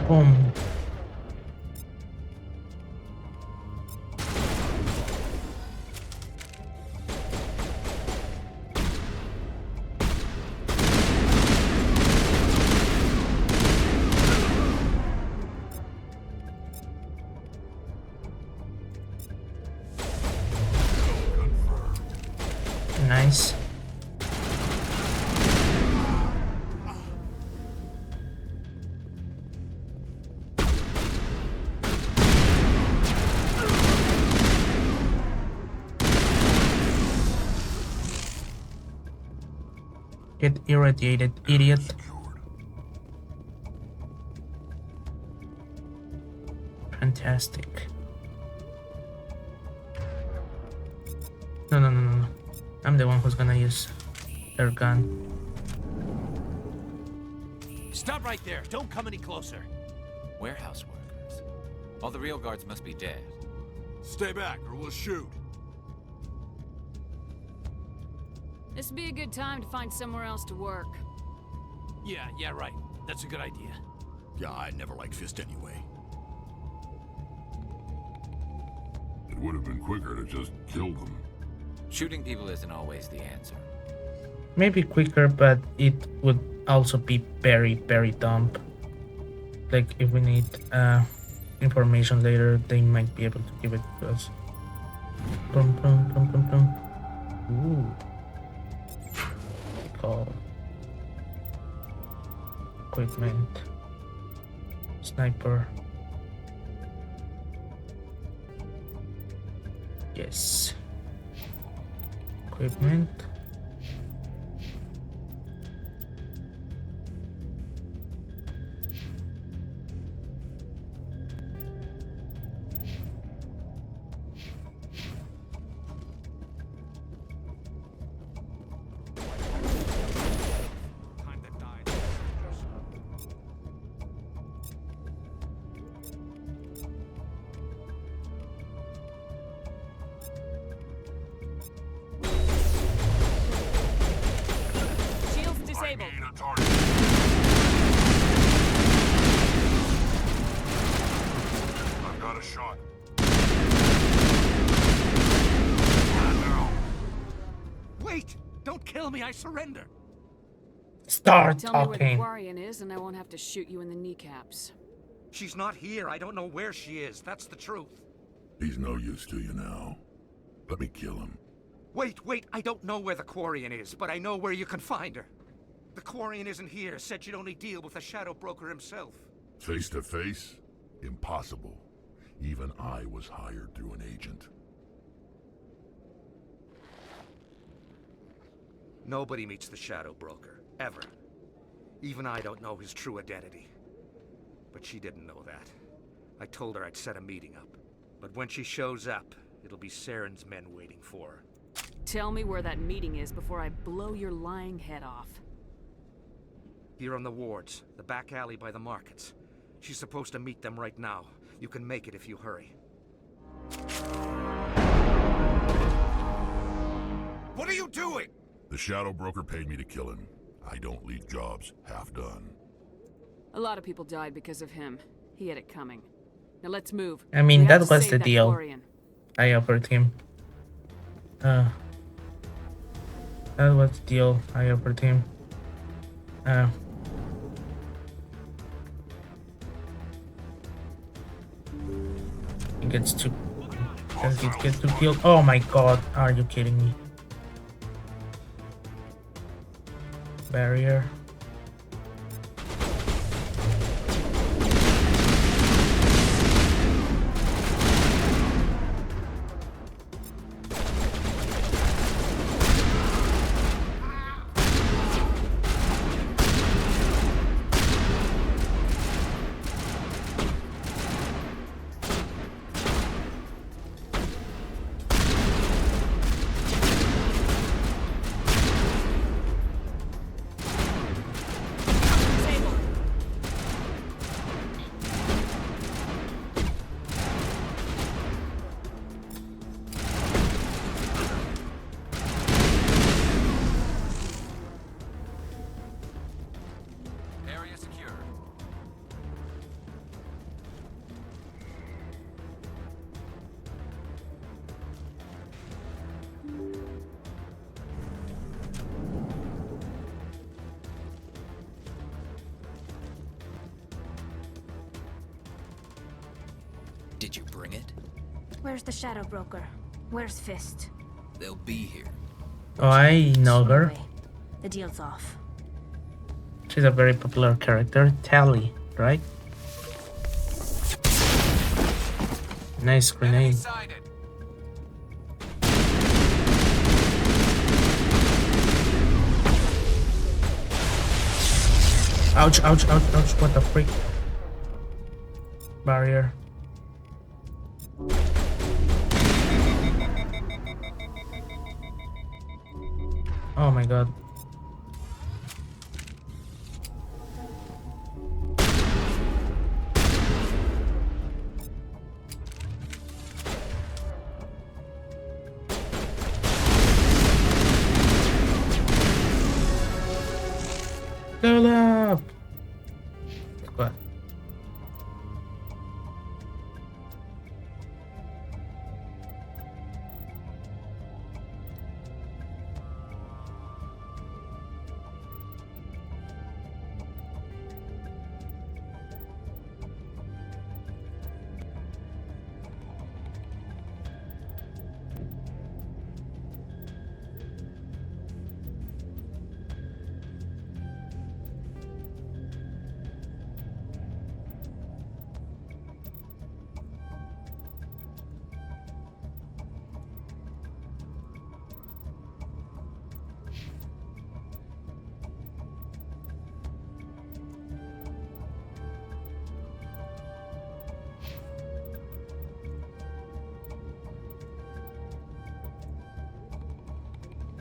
Boom. Nice. Get irradiated, idiot. Fantastic. No. I'm the one who's gonna use their gun. Stop right there. Don't come any closer. Warehouse workers. All the real guards must be dead. Stay back or we'll shoot. This would be a good time to find somewhere else to work. Yeah, right. That's a good idea. Yeah, I never liked Fist anyway. It would have been quicker to just kill them. Shooting people isn't always the answer. Maybe quicker, but it would also be very, very dumb. Like if we need information later, they might be able to give it to us. Boom, boom, boom, boom, boom. Ooh. Call. Equipment. Sniper. Yes. Equipment. Shields disabled. I've got a shot. Wait! Don't kill me, I surrender! Start Tell me where the talking. Quarian is, and I won't have to shoot you in the kneecaps. She's not here. I don't know where she is. That's the truth. He's no use to you now. Let me kill him. Wait. I don't know where the Quarian is, but I know where you can find her. The Quarian isn't here. Said you'd only deal with the Shadow Broker himself. Face to face? Impossible. Even I was hired through an agent. Nobody meets the Shadow Broker. Ever. Even I don't know his true identity. But she didn't know that. I told her I'd set a meeting up. But when she shows up, it'll be Saren's men waiting for her. Tell me where that meeting is before I blow your lying head off. Here on the wards, the back alley by the markets. She's supposed to meet them right now. You can make it if you hurry. What are you doing? The Shadow Broker paid me to kill him. I don't leave jobs half done. A lot of people died because of him. He had it coming. Now let's move. I mean, We have that to was save the that deal. Quarian. I offered him. That was the deal I offered him. He gets to kill. Oh my god, are you kidding me? Barrier. Area secure. Did you bring it? Where's the Shadow Broker? Where's Fist? They'll be here. Oh, I know her. The deal's off. She's a very popular character. Tally, right? Nice grenade. Ouch, ouch, ouch, ouch. What the freak? Barrier. Oh my god. Level up! What?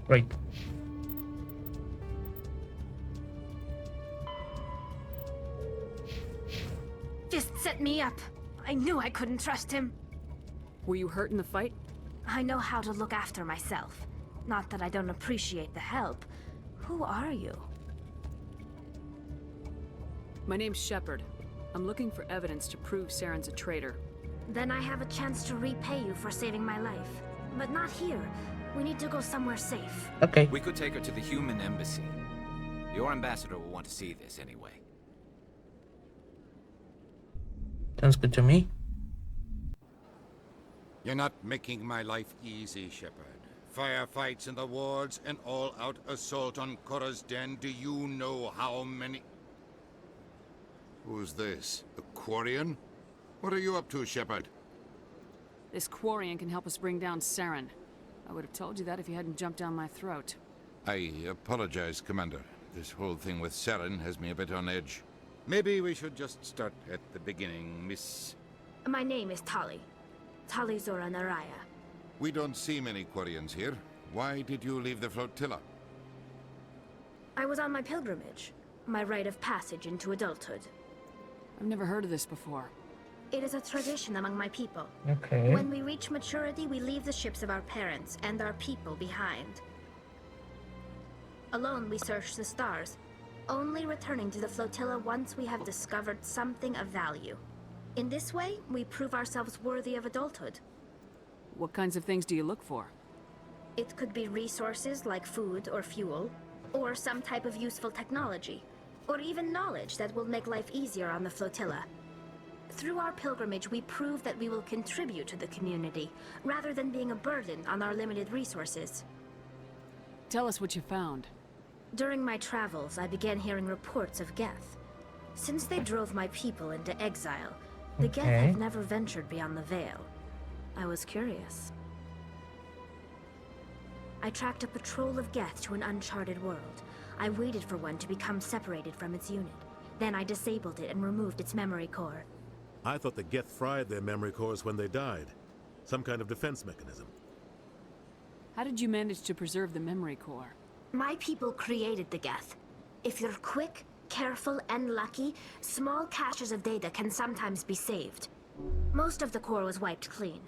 Great. Fist set me up. I knew I couldn't trust him. Were you hurt in the fight? I know how to look after myself. Not that I don't appreciate the help. Who are you? My name's Shepard. I'm looking for evidence to prove Saren's a traitor. Then I have a chance to repay you for saving my life. But not here. We need to go somewhere safe. Okay. We could take her to the human embassy. Your ambassador will want to see this anyway. Sounds good to me. You're not making my life easy, Shepard. Firefights in the wards, an all-out assault on Korra's den. Do you know how many... Who's this? A Quarian? What are you up to, Shepard? This Quarian can help us bring down Saren. I would have told you that if you hadn't jumped down my throat. I apologize, Commander. This whole thing with Saren has me a bit on edge. Maybe we should just start at the beginning, Miss... My name is Tali. Tali Zora Naraya. We don't see many Quarians here. Why did you leave the flotilla? I was on my pilgrimage. My rite of passage into adulthood. I've never heard of this before. It is a tradition among my people. Okay. When we reach maturity, we leave the ships of our parents and our people behind. Alone, we search the stars, only returning to the flotilla once we have discovered something of value. In this way, we prove ourselves worthy of adulthood. What kinds of things do you look for? It could be resources like food or fuel, or some type of useful technology, or even knowledge that will make life easier on the flotilla. Through our pilgrimage, we prove that we will contribute to the community, rather than being a burden on our limited resources. Tell us what you found. During my travels, I began hearing reports of Geth. Since they drove my people into exile, the Geth have never ventured beyond the Veil. I was curious. I tracked a patrol of Geth to an uncharted world. I waited for one to become separated from its unit. Then I disabled it and removed its memory core. I thought the Geth fried their memory cores when they died. Some kind of defense mechanism. How did you manage to preserve the memory core? My people created the Geth. If you're quick, careful, and lucky, small caches of data can sometimes be saved. Most of the core was wiped clean,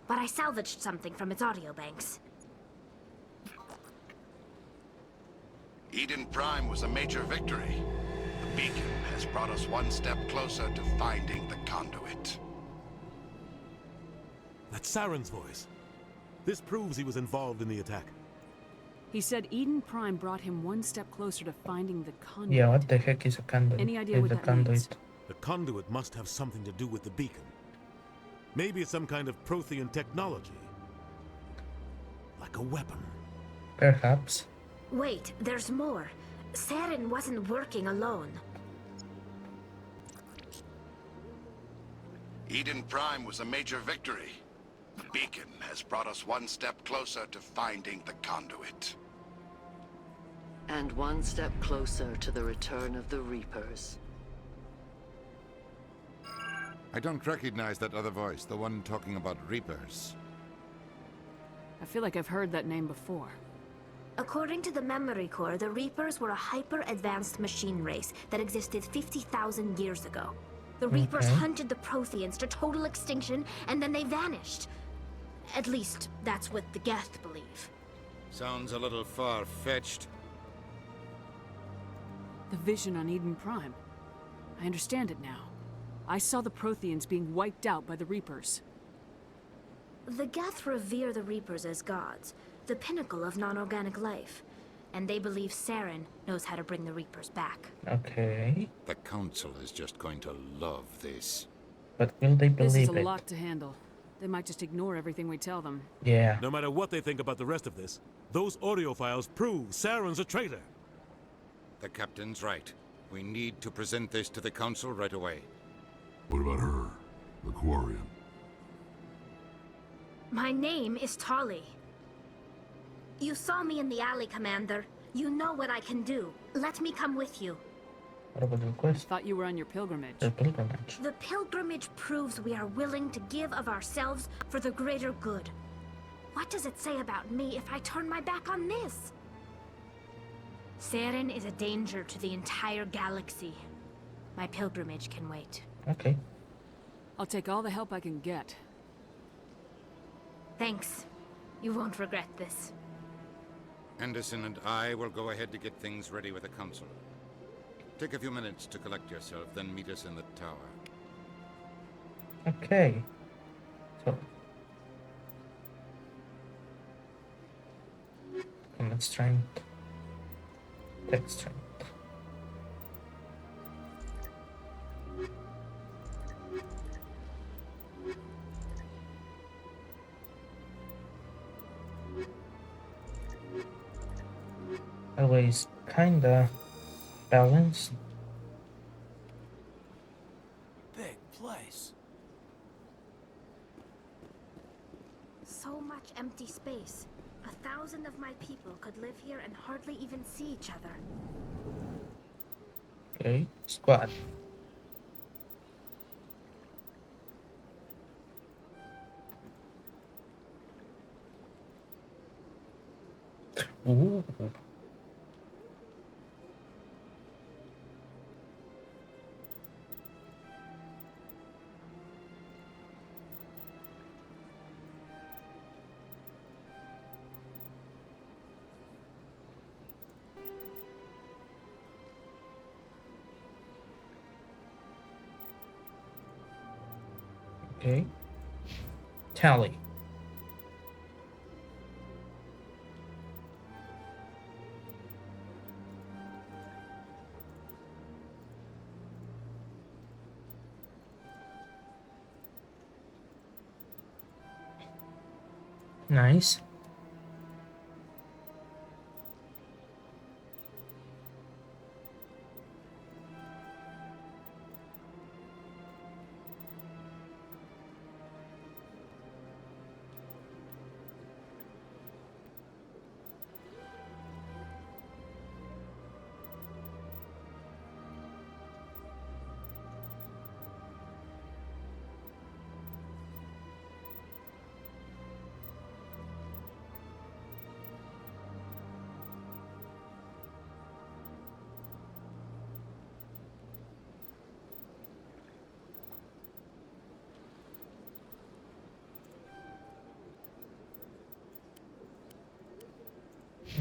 but I salvaged something from its audio banks. Eden Prime was a major victory. The beacon has brought us one step closer to finding the conduit. That's Saren's voice. This proves he was involved in the attack. He said Eden Prime brought him one step closer to finding the conduit. Yeah, what the heck is a conduit? Any idea what that means? The conduit must have something to do with the beacon. Maybe it's some kind of Prothean technology. Like a weapon. Perhaps. Wait, there's more. Saren wasn't working alone. Eden Prime was a major victory. The beacon has brought us one step closer to finding the conduit. And one step closer to the return of the Reapers. I don't recognize that other voice, the one talking about Reapers. I feel like I've heard that name before. According to the memory core, the Reapers were a hyper-advanced machine race that existed 50,000 years ago. The Reapers hunted the Protheans to total extinction, and then they vanished. At least, that's what the Geth believe. Sounds a little far-fetched. The vision on Eden Prime. I understand it now. I saw the Protheans being wiped out by the Reapers. The Geth revere the Reapers as gods, the pinnacle of non-organic life. And they believe Saren knows how to bring the Reapers back. Okay. The Council is just going to love this. But will they This is believe a it? lot to handle. They might just ignore everything we tell them. Yeah. No matter what they think about the rest of this, those audio files prove Saren's a traitor. The captain's right. We need to present this to the Council right away. What about her? The Quarian? My name is Tali. You saw me in the alley, Commander. You know what I can do. Let me come with you. What about the request? Thought you were on your pilgrimage. Their pilgrimage. The pilgrimage proves we are willing to give of ourselves for the greater good. What does it say about me if I turn my back on this? Saren is a danger to the entire galaxy. My pilgrimage can wait. Okay. I'll take all the help I can get. Thanks. You won't regret this. Henderson and I will go ahead to get things ready with the council. Take a few minutes to collect yourself, then meet us in the tower. Okay. So command strength. Tech strength. Always kinda balanced. Big place. So much empty space. 1,000 of my people could live here and hardly even see each other. Okay, squad. Ooh. Okay. Tally. Nice.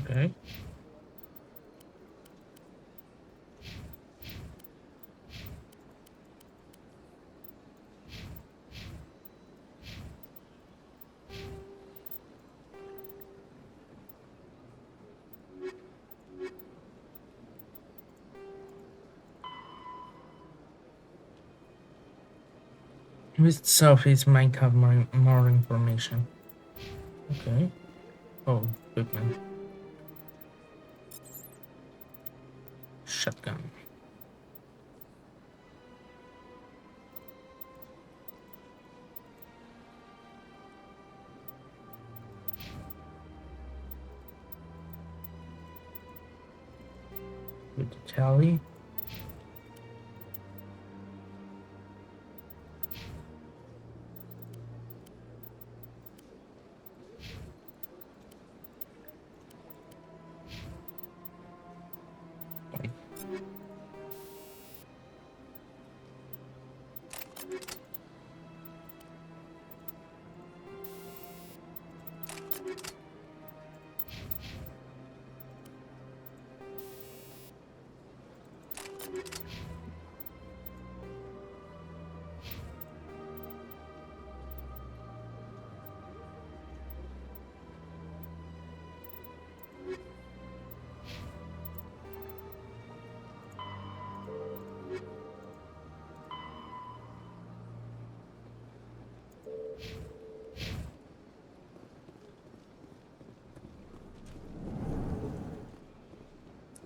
Okay. With Sophie's might have more information. Okay. Oh, equipment. Shotgun. With the tally.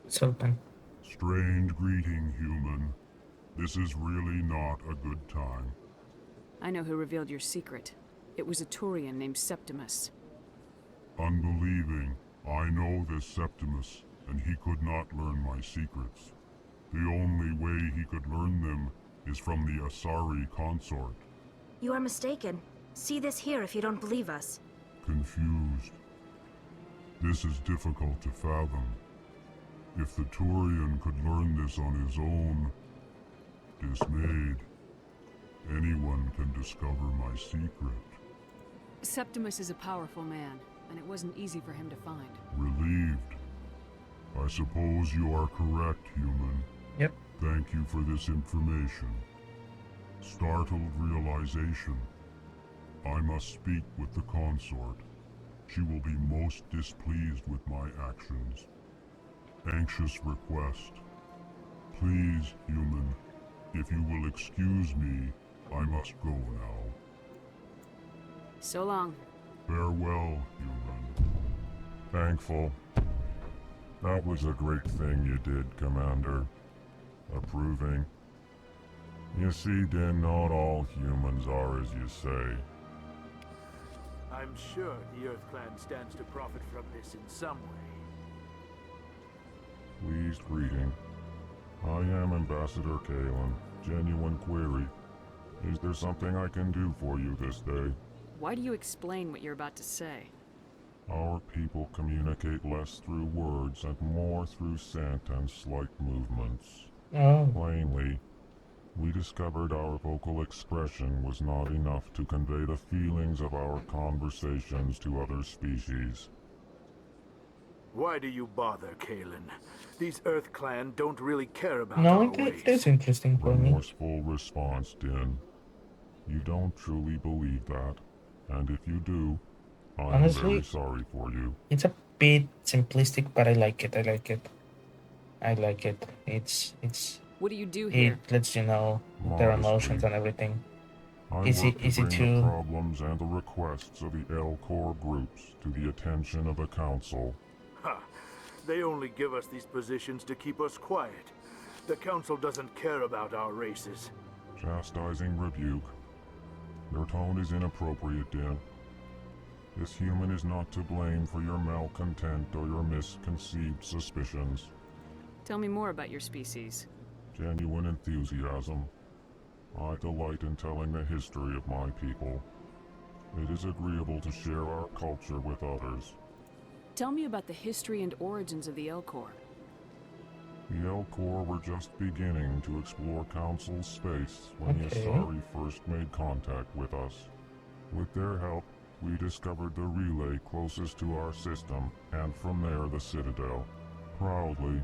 It's open. Strange greeting, human. This is really not a good time. I know who revealed your secret. It was a Turian named Septimus. Unbelieving, I know this Septimus, and he could not learn my secrets. The only way he could learn them is from the Asari consort. You are mistaken. See this here if you don't believe us. confused. This is difficult to fathom. If the Turian could learn this on his own, dismayed, anyone can discover my secret. Septimus is a powerful man, and it wasn't easy for him to find. Relieved. I suppose you are correct, human. Yep. Thank you for this information. Startled realization. I must speak with the consort. She will be most displeased with my actions. Anxious request. Please, human, if you will excuse me, I must go now. So long. Farewell, human. Thankful. That was a great thing you did, Commander. Approving. You see, Din, not all humans are as you say. I'm sure the Earth Clan stands to profit from this in some way. Pleased greeting. I am Ambassador Kalen. Genuine query. Is there something I can do for you this day? Why do you explain what you're about to say? Our people communicate less through words and more through scent and slight movements. Oh. Plainly, we discovered our vocal expression was not enough to convey the feelings of our conversations to other species. Why do you bother, Kalen? These Earth Clan don't really care about No, our ways. that's interesting for me. Remorseful response, Din. You don't truly believe that, and if you do, I'm Honestly, very sorry for you. it's a bit simplistic, but I like it. It's What do you do here? It lets you know their emotions Modestly. and everything. I Easy work to bring the to. problems and the requests of the L-Corps groups to the attention of the Council. Ha! They only give us these positions to keep us quiet. The Council doesn't care about our races. Chastising rebuke. Your tone is inappropriate, Din. This human is not to blame for your malcontent or your misconceived suspicions. Tell me more about your species. Genuine enthusiasm. I delight in telling the history of my people. It is agreeable to share our culture with others. Tell me about the history and origins of the L-Corps. The L-Corps were just beginning to explore Council space when the Okay. Asari first made contact with us. With their help, we discovered the relay closest to our system, and from there the Citadel. Proudly,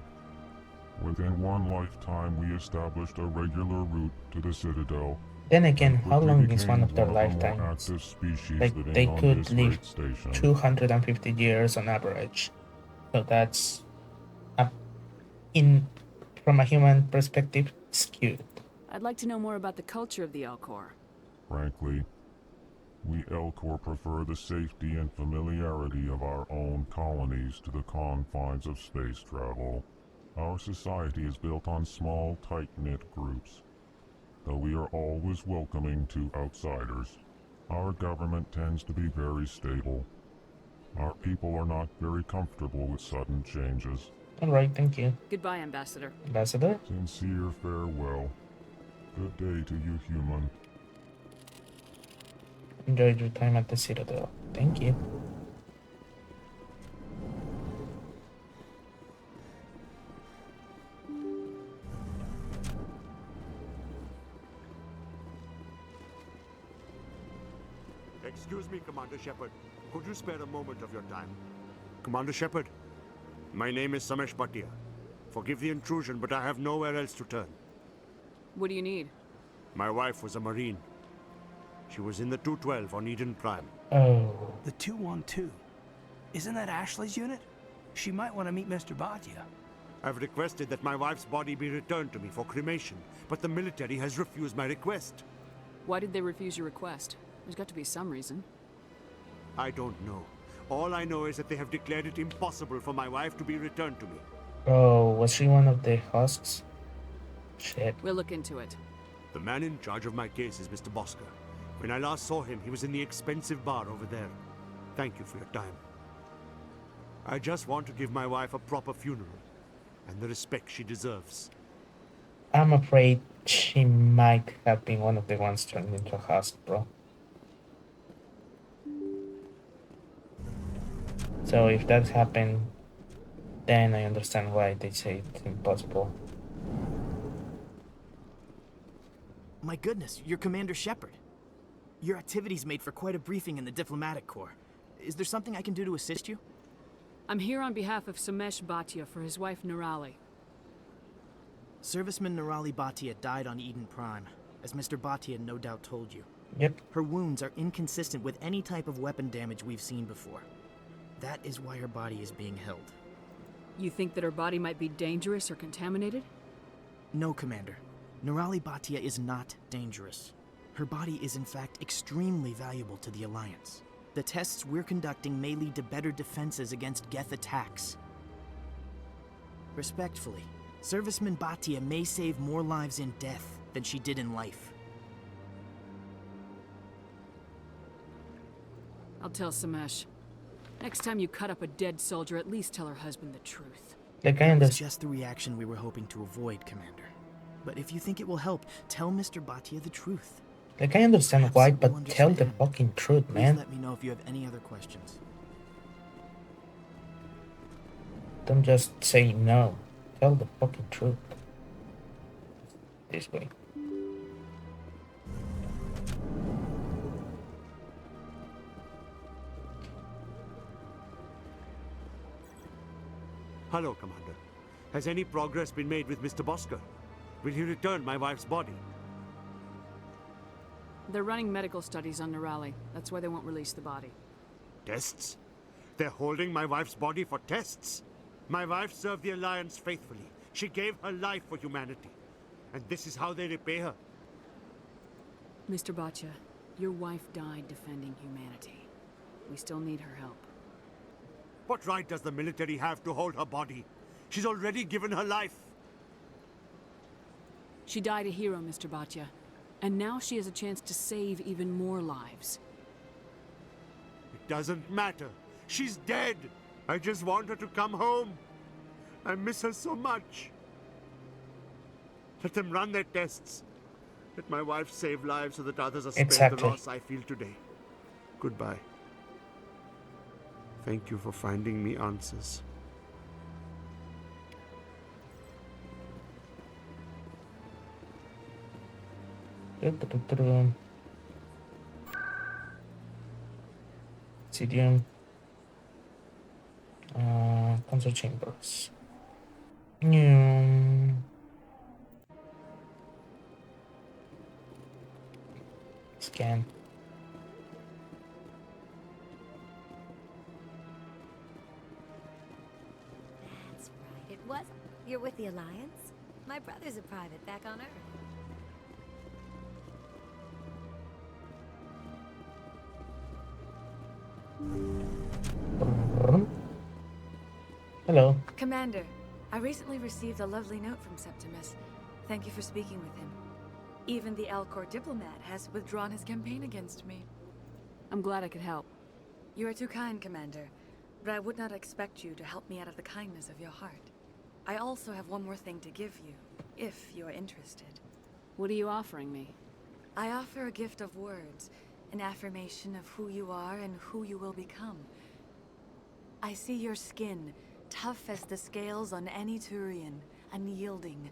within one lifetime we established a regular route to the Citadel. Then again, and how quickly long is one became of their the more lifetimes? active species Like living they on could this live great station. 250 years on average. So that's a, in from a human perspective skewed. I'd like to know more about the culture of the L-Corps. Frankly, we L-Corps prefer the safety and familiarity of our own colonies to the confines of space travel. Our society is built on small, tight-knit groups, though we are always welcoming to outsiders. Our government tends to be very stable. Our people are not very comfortable with sudden changes. Alright, thank you. Goodbye, Ambassador. Ambassador? Sincere farewell. Good day to you, human. Enjoyed your time at the Citadel. Thank you. Excuse me, Commander Shepard. Could you spare a moment of your time? Commander Shepard, my name is Samesh Bhatia. Forgive the intrusion, but I have nowhere else to turn. What do you need? My wife was a Marine. She was in the 212 on Eden Prime. Oh. The 212? Isn't that Ashley's unit? She might want to meet Mr. Bhatia. I've requested that my wife's body be returned to me for cremation, but the military has refused my request. Why did they refuse your request? There's got to be some reason. I don't know. All I know is that they have declared it impossible for my wife to be returned to me. Oh, was she one of the husks? Shit. We'll look into it. The man in charge of my case is Mr. Bosker. When I last saw him, he was in the expensive bar over there. Thank you for your time. I just want to give my wife a proper funeral, and the respect she deserves. I'm afraid she might have been one of the ones turned into a husk, bro. So if that happened, then I understand why they say it's impossible. My goodness, you're Commander Shepard. Your activities made for quite a briefing in the diplomatic corps. Is there something I can do to assist you? I'm here on behalf of Samesh Bhatia for his wife Nirali. Serviceman Nirali Bhatia died on Eden Prime, as Mr. Bhatia no doubt told you. Yep. Her wounds are inconsistent with any type of weapon damage we've seen before. That is why her body is being held. You think that her body might be dangerous or contaminated? No, Commander. Nirali Bhatia is not dangerous. Her body is in fact extremely valuable to the Alliance. The tests we're conducting may lead to better defenses against Geth attacks. Respectfully, Serviceman Bhatia may save more lives in death than she did in life. I'll tell Samesh. Next time you cut up a dead soldier, at least tell her husband the truth. That's just the reaction we were hoping to avoid, Commander. But if you think it will help, tell Mr. Bhatia the truth. Like, I understand why, but tell the fucking truth, man. Please let me know if you have any other questions. Don't just say no. Tell the fucking truth. This way. Hello, Commander. Has any progress been made with Mr. Bosker? Will he return my wife's body? They're running medical studies on Nirali. That's why they won't release the body. Tests? They're holding my wife's body for tests? My wife served the Alliance faithfully. She gave her life for humanity. And this is how they repay her. Mr. Bhatia, your wife died defending humanity. We still need her help. What right does the military have to hold her body? She's already given her life. She died a hero, Mr. Bhatia. And now she has a chance to save even more lives. It doesn't matter. She's dead. I just want her to come home. I miss her so much. Let them run their tests. Let my wife save lives so that others are spared the loss I feel today. Goodbye. Thank you for finding me answers. Obsidian. Console chambers. Scan. That's right. It was. You're with the Alliance? My brother's a private back on Earth. Hello. Commander, I recently received a lovely note from Septimus. Thank you for speaking with him. Even the Alcor diplomat has withdrawn his campaign against me. I'm glad I could help. You are too kind, Commander, but I would not expect you to help me out of the kindness of your heart. I also have one more thing to give you, if you are interested. What are you offering me? I offer a gift of words, an affirmation of who you are and who you will become. I see your skin, tough as the scales on any Turian, unyielding.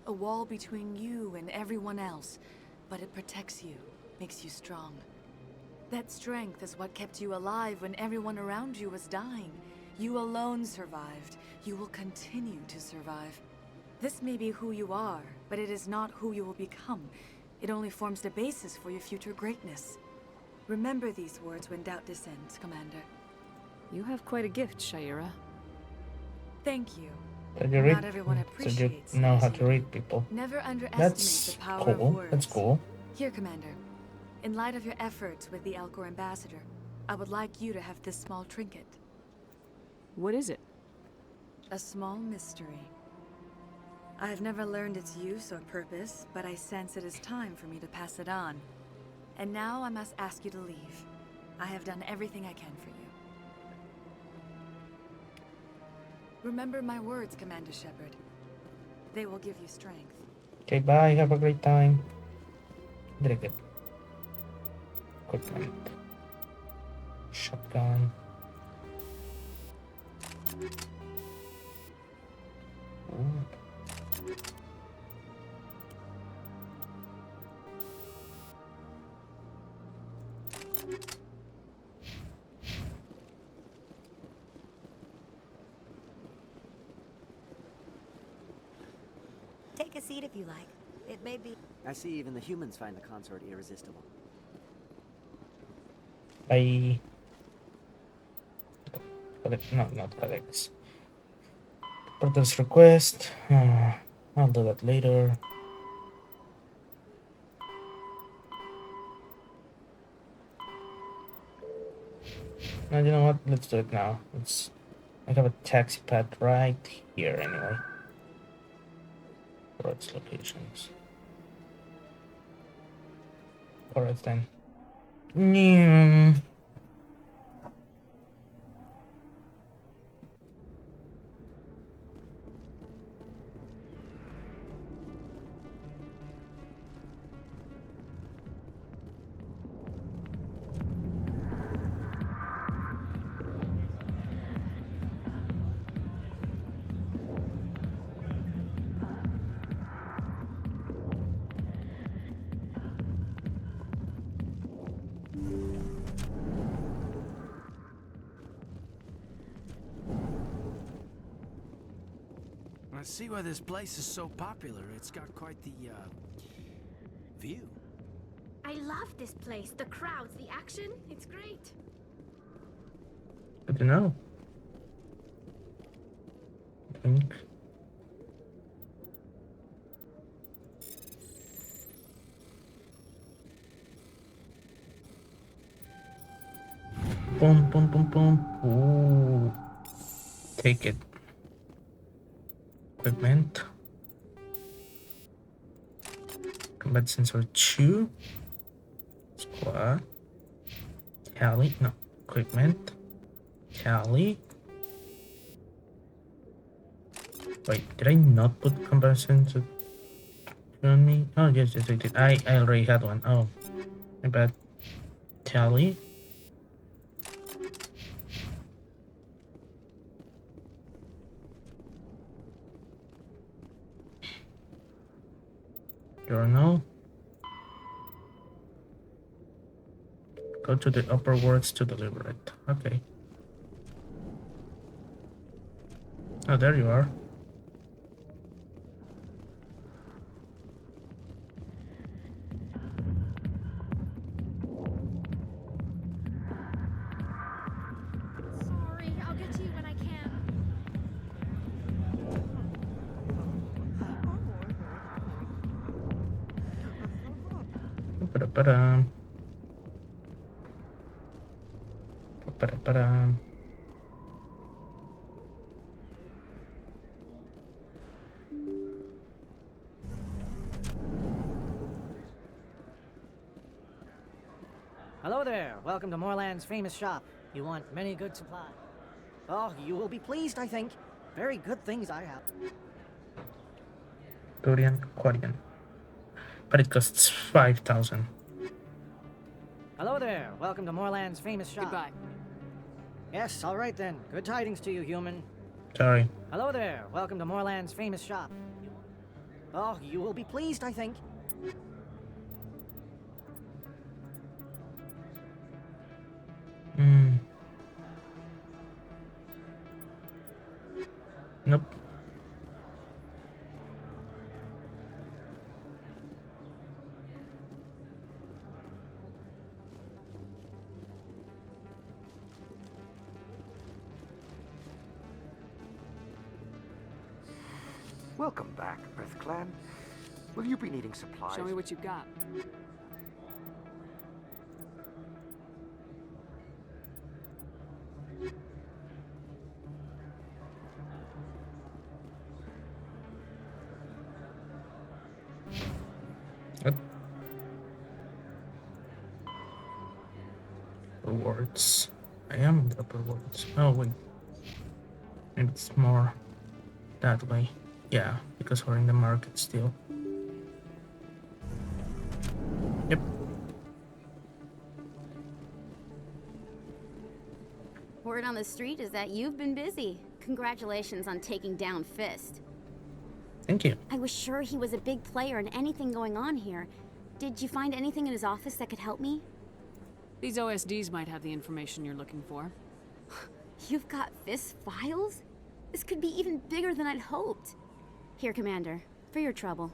A wall between you and everyone else, but it protects you, makes you strong. That strength is what kept you alive when everyone around you was dying. You alone survived. You will continue to survive. This may be who you are, but it is not who you will become. It only forms the basis for your future greatness. Remember these words when doubt descends, Commander. You have quite a gift, Shaira. Thank you. You read, Not everyone appreciates so you know how to read people. Never underestimate That's the power of cool. words. That's cool. Here, Commander. In light of your efforts with the Alcor ambassador, I would like you to have this small trinket. What is it? A small mystery. I have never learned its use or purpose, but I sense it is time for me to pass it on. And now I must ask you to leave. I have done everything I can for you. Remember my words, Commander Shepard. They will give you strength. Okay, bye. Have a great time. Very good. Equipment. Shotgun. Take a seat if you like. It may be... I see even the humans find the consort irresistible. Bye. No, not collects. Protest request. I'll do that later. No, you know what? Let's do it now. I have a taxi pad right here anyway. For its locations. Alright then. Yeah. I see why this place is so popular. It's got quite the, view. I love this place. The crowds, the action. It's great. Good to know. I think. Boom, boom, boom, boom. Ooh. Take it. Equipment. Combat sensor 2. Squad. Tally. No. Equipment. Tally. Wait, did I not put combat sensor on me? Oh, yes, I did. I already had one. Oh, my bad. Tally. Journal. Go to the upper wards to deliver it. Okay. Oh, there you are. Sorry, I'll get to you when I can. Ba-da-ba-da. Ba-da-ba-da. Hello there. Welcome to Moorland's famous shop. You want many good supplies. Oh, you will be pleased, I think. Very good things I have. Dorian Quarian. But it costs 5,000. Hello there. Welcome to Moorland's famous shop. Goodbye. Yes, all right then. Good tidings to you, human. Sorry. Hello there. Welcome to Moorland's famous shop. Oh, you will be pleased, I think. Nope. Welcome back, Earth Clan. Will you be needing supplies? Show me what you've got. Rewards. I am in the upper wards. Oh wait. Maybe it's more that way. Yeah, because we're in the market still. Yep. Word on the street is that you've been busy. Congratulations on taking down Fist. Thank you. I was sure he was a big player in anything going on here. Did you find anything in his office that could help me? These OSDs might have the information you're looking for. You've got Fist's files? This could be even bigger than I'd hoped. Here, Commander, for your trouble.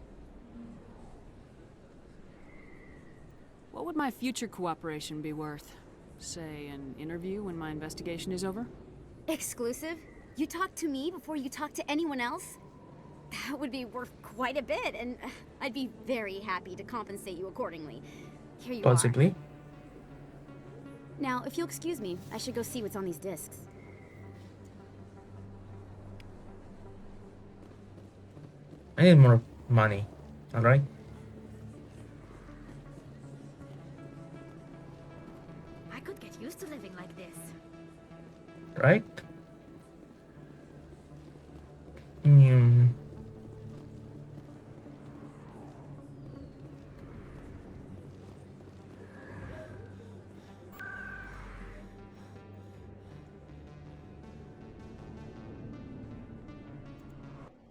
What would my future cooperation be worth? Say, an interview when my investigation is over? Exclusive? You talk to me before you talk to anyone else? That would be worth quite a bit, and I'd be very happy to compensate you accordingly. Here you Possibly. are. Now, if you'll excuse me, I should go see what's on these discs. I need more money. Alright? I could get used to living like this. Right?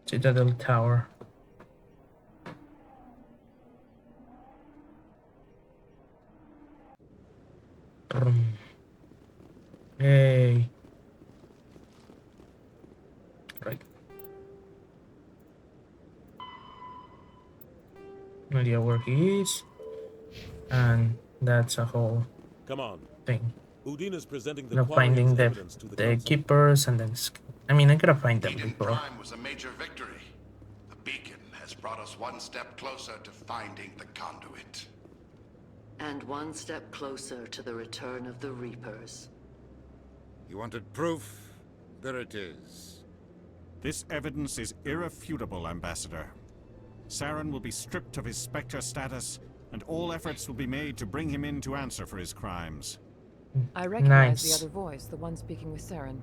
Citadel Tower. Hey. Right. No idea where he is. And that's a whole Come on. thing. Udine is presenting the You know, finding the keepers and then I mean I gotta find them before. Prime was a major victory. The beacon has brought us one step closer to finding the conduit. And one step closer to the return of the Reapers. You wanted proof? There it is. This evidence is irrefutable, Ambassador. Saren will be stripped of his Spectre status, and all efforts will be made to bring him in to answer for his crimes. I recognize Nice. the other voice, the one speaking with Saren.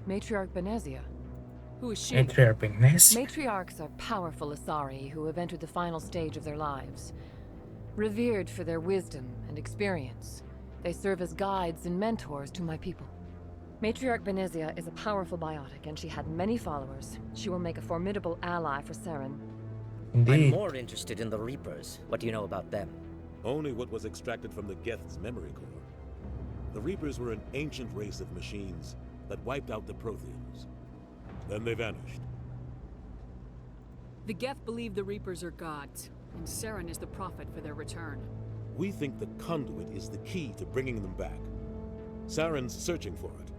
Matriarch Benezia. Who is she? Matriarch Benezia. Matriarchs are powerful Asari who have entered the final stage of their lives. Revered for their wisdom and experience, they serve as guides and mentors to my people. Matriarch Benezia is a powerful biotic, and she had many followers. She will make a formidable ally for Saren. Indeed. I'm more interested in the Reapers. What do you know about them? Only what was extracted from the Geth's memory core. The Reapers were an ancient race of machines that wiped out the Protheans. Then they vanished. The Geth believe the Reapers are gods, and Saren is the prophet for their return. We think the conduit is the key to bringing them back. Saren's searching for it.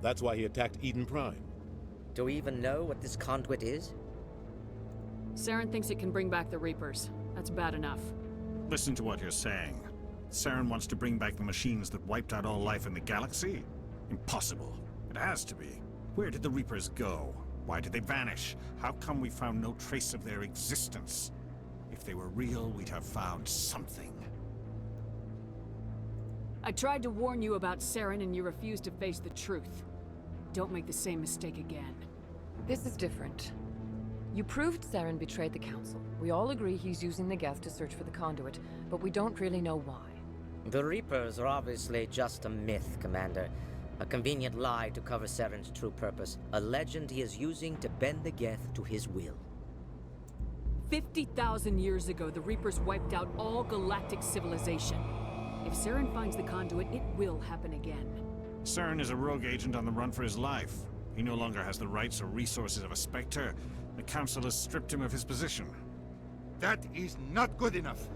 That's why he attacked Eden Prime. Do we even know what this conduit is? Saren thinks it can bring back the Reapers. That's bad enough. Listen to what you're saying. Saren wants to bring back the machines that wiped out all life in the galaxy? Impossible. It has to be. Where did the Reapers go? Why did they vanish? How come we found no trace of their existence? If they were real, we'd have found something. I tried to warn you about Saren and you refused to face the truth. Don't make the same mistake again. This is different. You proved Saren betrayed the Council. We all agree he's using the Geth to search for the conduit, but we don't really know why. The Reapers are obviously just a myth, Commander. A convenient lie to cover Saren's true purpose. A legend he is using to bend the Geth to his will. 50,000 years ago, the Reapers wiped out all galactic civilization. If Saren finds the conduit, it will happen again. Saren is a rogue agent on the run for his life. He no longer has the rights or resources of a Spectre. The Council has stripped him of his position. That is not good enough.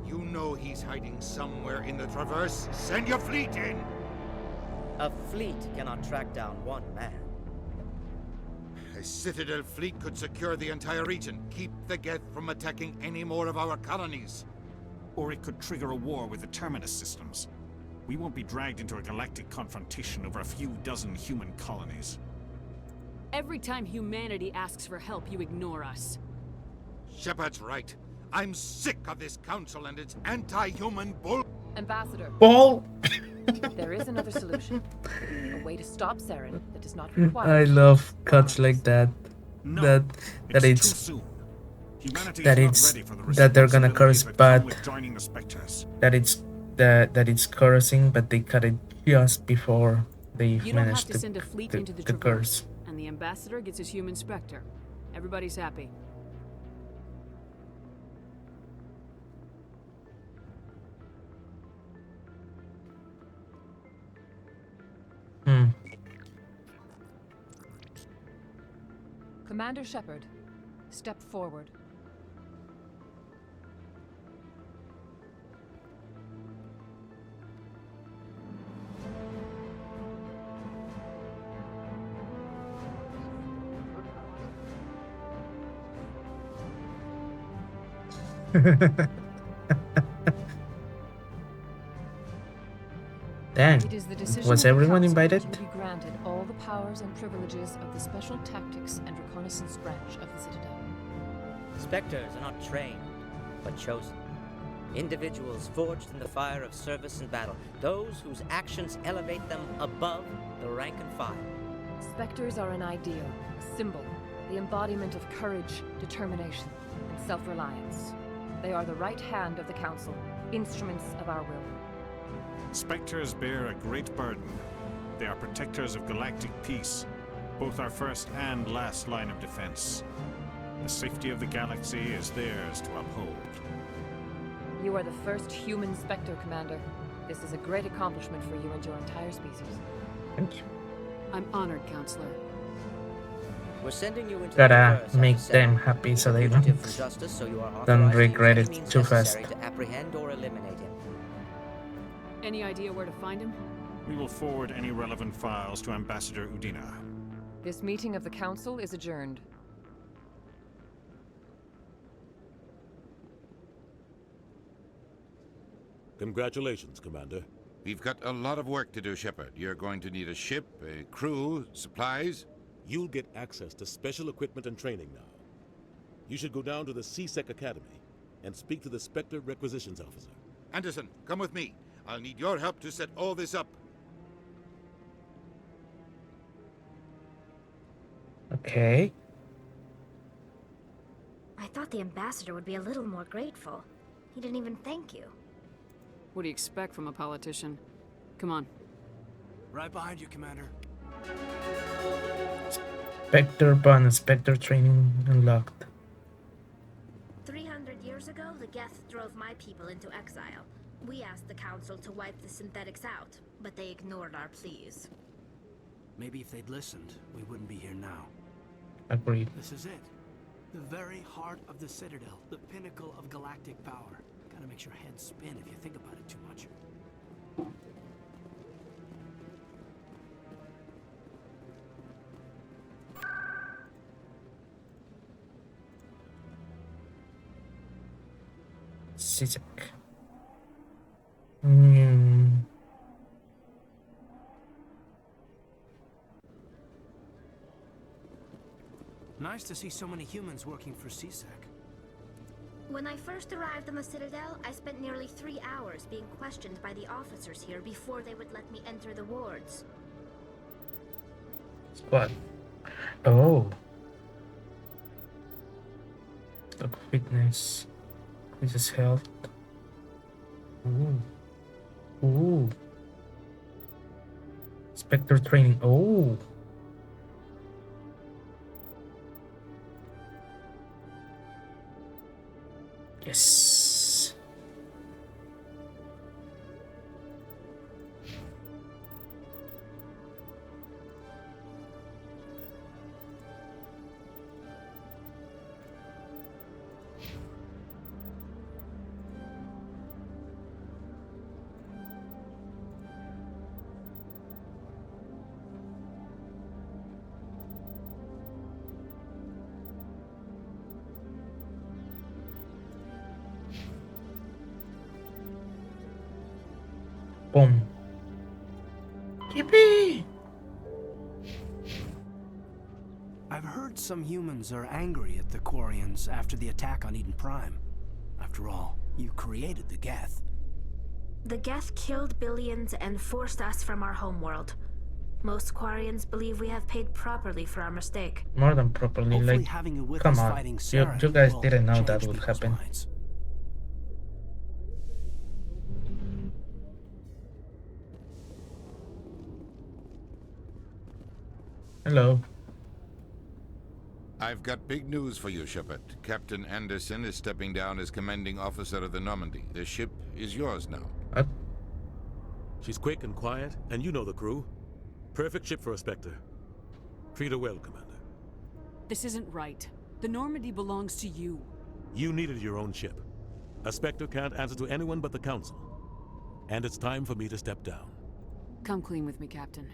You know he's hiding somewhere in the Traverse. Send your fleet in! A fleet cannot track down one man. A Citadel fleet could secure the entire region. Keep the Geth from attacking any more of our colonies. Or it could trigger a war with the Terminus systems. We won't be dragged into a galactic confrontation over a few dozen human colonies. Every time humanity asks for help, you ignore us. Shepard's right. I'm sick of this council and its anti-human bull... Ambassador. Bull! There is another solution. A way to stop Saren that does not require... I love cuts like that. No, that it's it's too soon. Humanity that is it's not ready for the that they're gonna curse, responsibilities that but come with joining the Spectres. that it's cursing, but they cut it just before they've You don't have managed to send a fleet into the to Traverse, curse. and the ambassador gets his human Spectre. Everybody's happy. Commander Shepard, step forward. Dang, It is the decision was of the everyone Council invited? that you be granted all the powers and privileges of the Special Tactics and Reconnaissance Branch of the Citadel. Spectres are not trained, but chosen. Individuals forged in the fire of service and battle. Those whose actions elevate them above the rank and file. Spectres are an ideal, a symbol, the embodiment of courage, determination, and self-reliance. They are the right hand of the Council, instruments of our will. Spectres bear a great burden. They are protectors of galactic peace, both our first and last line of defense. The safety of the galaxy is theirs to uphold. You are the first human Spectre, Commander. This is a great accomplishment for you and your entire species. Thank you. I'm honored, Counselor. We're sending you into the Gotta Traverse make after them 7. happy so He's a they don't, fugitive from justice, so you are don't authorized to use regret any it means too fast. necessary to apprehend or eliminate him. Any idea where to find him? We will forward any relevant files to Ambassador Udina. This meeting of the Council is adjourned. Congratulations, Commander. We've got a lot of work to do, Shepard. You're going to need a ship, a crew, supplies. You'll get access to special equipment and training now. You should go down to the CSEC Academy and speak to the Spectre Requisitions Officer. Anderson, come with me. I'll need your help to set all this up. Okay. I thought the ambassador would be a little more grateful. He didn't even thank you. What do you expect from a politician? Come on. Right behind you, Commander. Spectre Bun, Spectre training unlocked. 300 years ago, the Geth drove my people into exile. We asked the Council to wipe the synthetics out, but they ignored our pleas. Maybe if they'd listened, we wouldn't be here now. Agreed. This is it. The very heart of the Citadel, the pinnacle of galactic power. Kinda makes your head spin if you think about it too much. CSEC. Nice to see so many humans working for CSEC. When I first arrived on the Citadel, I spent nearly 3 hours being questioned by the officers here before they would let me enter the wards. What? Oh. Dog fitness. Increases health. Ooh. Ooh. Spectre training. Oh. Yes. Boom. Yippee! I've heard some humans are angry at the Quarians after the attack on Eden Prime. After all, you created the Geth. The Geth killed billions and forced us from our homeworld. Most Quarians believe we have paid properly for our mistake. More than properly, Hopefully like, having you with come us on. fighting You Saren guys will didn't know change that would people's happen. minds. Hello. I've got big news for you, Shepard. Captain Anderson is stepping down as commanding officer of the Normandy. The ship is yours now. She's quick and quiet, and you know the crew. Perfect ship for a Spectre. Treat her well, Commander. This isn't right. The Normandy belongs to you. You needed your own ship. A Spectre can't answer to anyone but the Council. And it's time for me to step down. Come clean with me, Captain.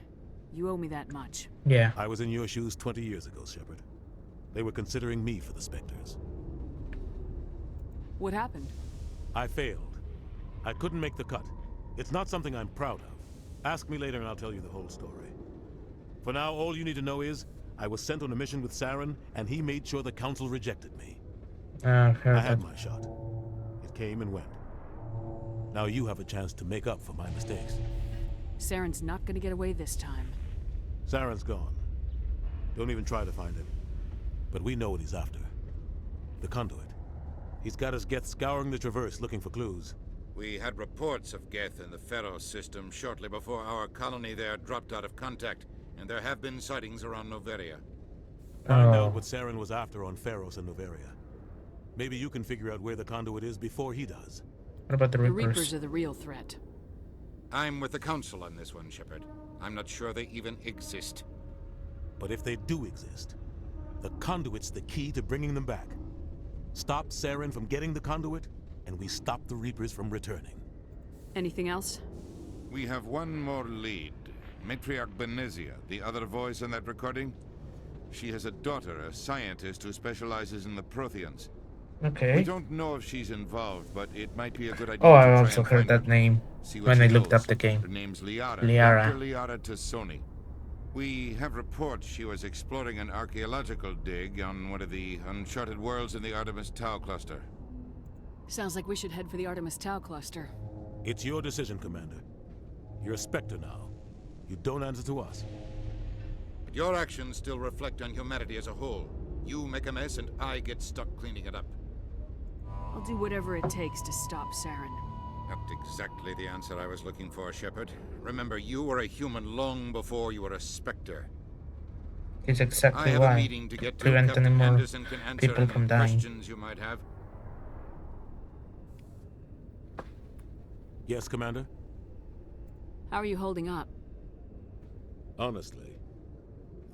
You owe me that much. Yeah. I was in your shoes 20 years ago, Shepard. They were considering me for the Spectres. What happened? I failed. I couldn't make the cut. It's not something I'm proud of. Ask me later and I'll tell you the whole story. For now, all you need to know is, I was sent on a mission with Saren, and he made sure the Council rejected me. I had my shot. It came and went. Now you have a chance to make up for my mistakes. Saren's not gonna get away this time. Saren's gone. Don't even try to find him. But we know what he's after. The conduit. He's got his Geth scouring the Traverse looking for clues. We had reports of Geth in the Pharos system shortly before our colony there dropped out of contact, and there have been sightings around Noveria. Find out what Saren was after on Pharos and Noveria. Maybe you can figure out where the conduit is before he does. What about the Reapers? The Reapers are the real threat. I'm with the Council on this one, Shepard. I'm not sure they even exist. But if they do exist, the conduit's the key to bringing them back. Stop Saren from getting the conduit, and we stop the Reapers from returning. Anything else? We have one more lead. Matriarch Benezia, the other voice in that recording. She has a daughter, a scientist who specializes in the Protheans. Okay. We don't know if she's involved, but it might be a good idea Oh, to I try also and heard find that her. name See what when she I looked knows. up the game. Her name's Liara. Liara. Dr. Liara Tassoni. We have reports she was exploring an archaeological dig on one of the uncharted worlds in the Artemis Tau cluster. Sounds like we should head for the Artemis Tau cluster. It's your decision, Commander. You're a Spectre now. You don't answer to us. But your actions still reflect on humanity as a whole. You make a mess and I get stuck cleaning it up. I'll do whatever it takes to stop Saren. Not exactly the answer I was looking for, Shepard. Remember, you were a human long before you were a Spectre. It's I exactly have a why. meeting to get to. Prevent Captain any more Anderson can answer people any from dying. questions you might have. Yes, Commander? How are you holding up? Honestly,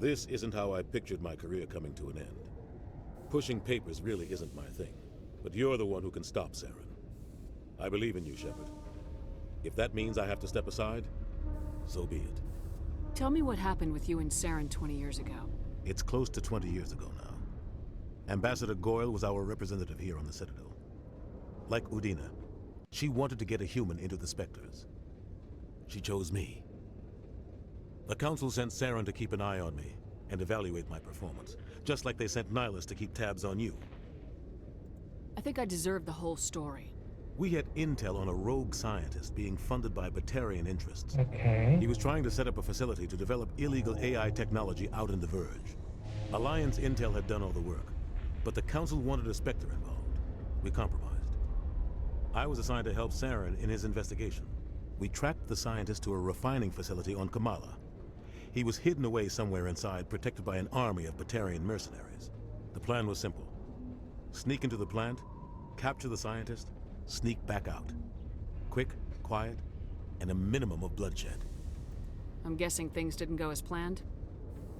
this isn't how I pictured my career coming to an end. Pushing papers really isn't my thing, but you're the one who can stop Saren. I believe in you, Shepard. If that means I have to step aside, so be it. Tell me what happened with you and Saren 20 years ago. It's close to 20 years ago now. Ambassador Goyle was our representative here on the Citadel. Like Udina, she wanted to get a human into the Spectres. She chose me. The Council sent Saren to keep an eye on me and evaluate my performance, just like they sent Nihilus to keep tabs on you. I think I deserve the whole story. We had intel on a rogue scientist being funded by Batarian interests. Okay. He was trying to set up a facility to develop illegal AI technology out in the Verge. Alliance intel had done all the work, but the Council wanted a Spectre involved. We compromised. I was assigned to help Saren in his investigation. We tracked the scientist to a refining facility on Kamala. He was hidden away somewhere inside, protected by an army of Batarian mercenaries. The plan was simple. Sneak into the plant, capture the scientist, sneak back out. Quick, quiet, and a minimum of bloodshed. I'm guessing things didn't go as planned?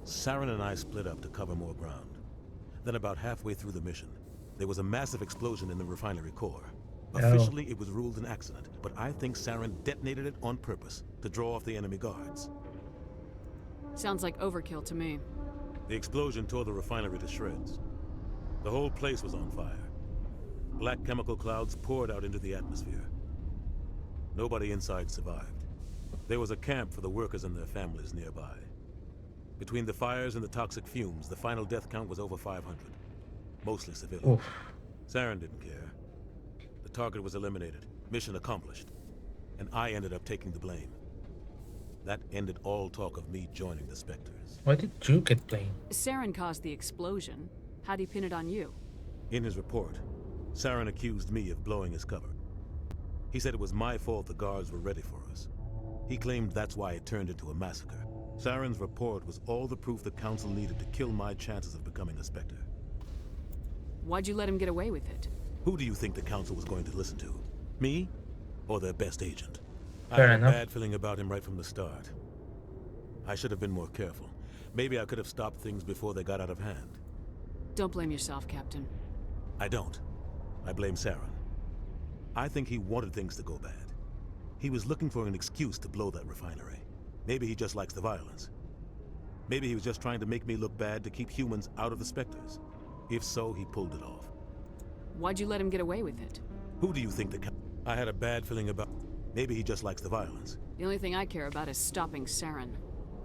Saren and I split up to cover more ground. Then about halfway through the mission, there was a massive explosion in the refinery core. Officially, it was ruled an accident, but I think Saren detonated it on purpose to draw off the enemy guards. Sounds like overkill to me. The explosion tore the refinery to shreds. The whole place was on fire. Black chemical clouds poured out into the atmosphere. Nobody inside survived. There was a camp for the workers and their families nearby. Between the fires and the toxic fumes, the final death count was over 500. Mostly civilians. Saren didn't care. The target was eliminated, mission accomplished. And I ended up taking the blame. That ended all talk of me joining the Spectres. Why did you get blamed? Saren caused the explosion. How'd he pin it on you? In his report, Saren accused me of blowing his cover. He said it was my fault the guards were ready for us. He claimed that's why it turned into a massacre. Saren's report was all the proof the Council needed to kill my chances of becoming a Spectre. Why'd you let him get away with it? Who do you think the Council was going to listen to? Me? Or their best agent? Fair I had enough. a bad feeling about him right from the start. I should have been more careful. Maybe I could have stopped things before they got out of hand. Don't blame yourself, Captain. I don't. I blame Saren. I think he wanted things to go bad. He was looking for an excuse to blow that refinery. Maybe he just likes the violence. Maybe he was just trying to make me look bad to keep humans out of the Spectres. If so, he pulled it off. Why'd you let him get away with it? Who do you think I had a bad feeling about... Maybe he just likes the violence. The only thing I care about is stopping Saren.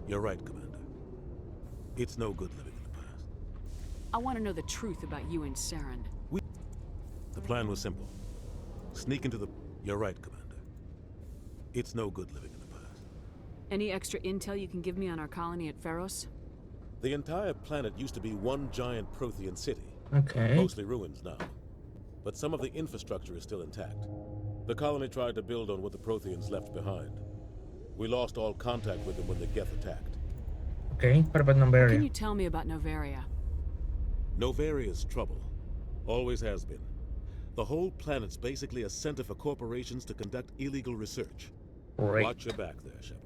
You're right, Commander. It's no good living in the past. I want to know the truth about you and Saren. The plan was simple. Sneak into the... You're right, Commander. It's no good living in the past. Any extra intel you can give me on our colony at Pharos? The entire planet used to be one giant Prothean city. Okay. Mostly ruins now. But some of the infrastructure is still intact. The colony tried to build on what the Protheans left behind. We lost all contact with them when the Geth attacked. Okay, what about What Noveria? can you tell me about Noveria? Novaria's trouble. Always has been. The whole planet's basically a center for corporations to conduct illegal research. Great. Watch your back there, Shepard.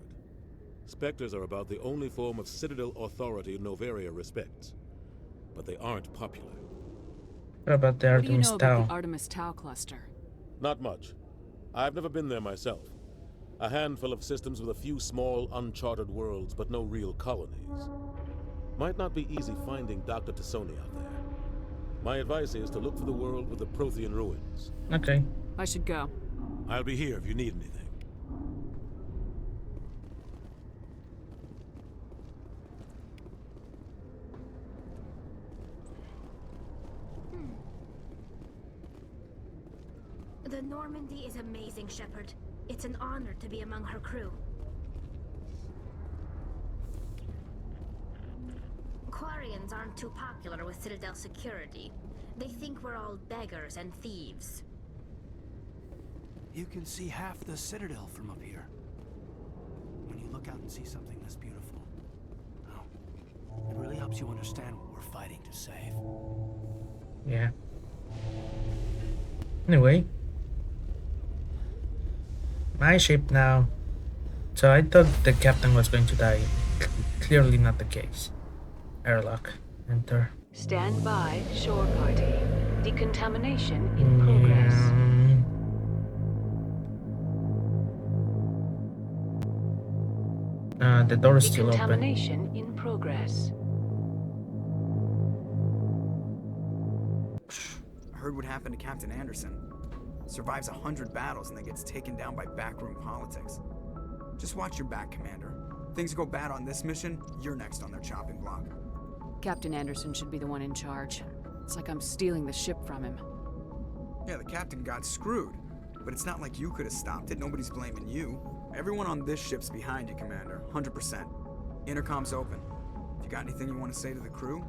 Spectres are about the only form of Citadel authority Noveria respects. But they aren't popular. What about the What do you Artemis know about Tau? the Artemis Tau cluster? Not much. I've never been there myself. A handful of systems with a few small, uncharted worlds, but no real colonies. Might not be easy finding Dr. Tassoni out there. My advice is to look for the world with the Prothean ruins. Okay. I should go. I'll be here if you need anything. The Normandy is amazing, Shepard. It's an honor to be among her crew. Quarians aren't too popular with Citadel security. They think we're all beggars and thieves. You can see half the Citadel from up here. When you look out and see something this beautiful, oh, it really helps you understand what we're fighting to save. Yeah. Anyway. My ship now. So I thought the captain was going to die. Clearly not the case. Airlock. Enter. Stand by, shore party. Decontamination in progress. The door is still open. Decontamination in progress. I heard what happened to Captain Anderson. Survives 100 battles and then gets taken down by backroom politics. Just watch your back, Commander. Things go bad on this mission, you're next on their chopping block. Captain Anderson should be the one in charge. It's like I'm stealing the ship from him. Yeah, the captain got screwed. But it's not like you could have stopped it. Nobody's blaming you. Everyone on this ship's behind you, Commander. 100%. Intercom's open. If you got anything you want to say to the crew,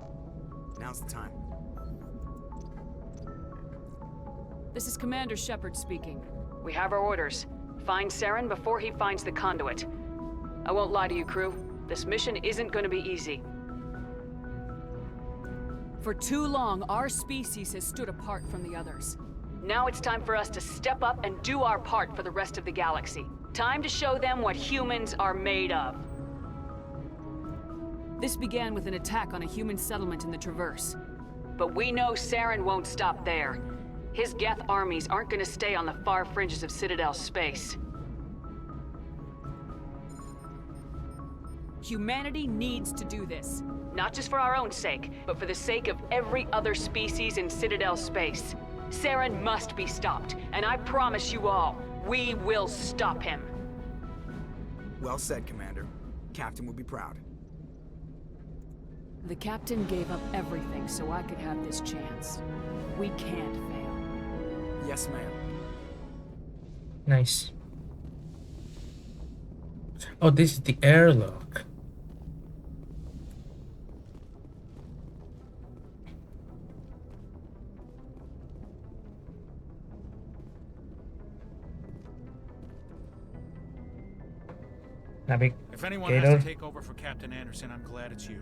now's the time. This is Commander Shepard speaking. We have our orders. Find Saren before he finds the conduit. I won't lie to you, crew. This mission isn't going to be easy. For too long, our species has stood apart from the others. Now it's time for us to step up and do our part for the rest of the galaxy. Time to show them what humans are made of. This began with an attack on a human settlement in the Traverse. But we know Saren won't stop there. His Geth armies aren't going to stay on the far fringes of Citadel space. Humanity needs to do this. Not just for our own sake, but for the sake of every other species in Citadel space. Saren must be stopped, and I promise you all, we will stop him. Well said, Commander. Captain will be proud. The captain gave up everything so I could have this chance. We can't fail. Yes, ma'am. Nice. Oh, this is the airlock. If anyone has to Navigator. take over for Captain Anderson, I'm glad it's you.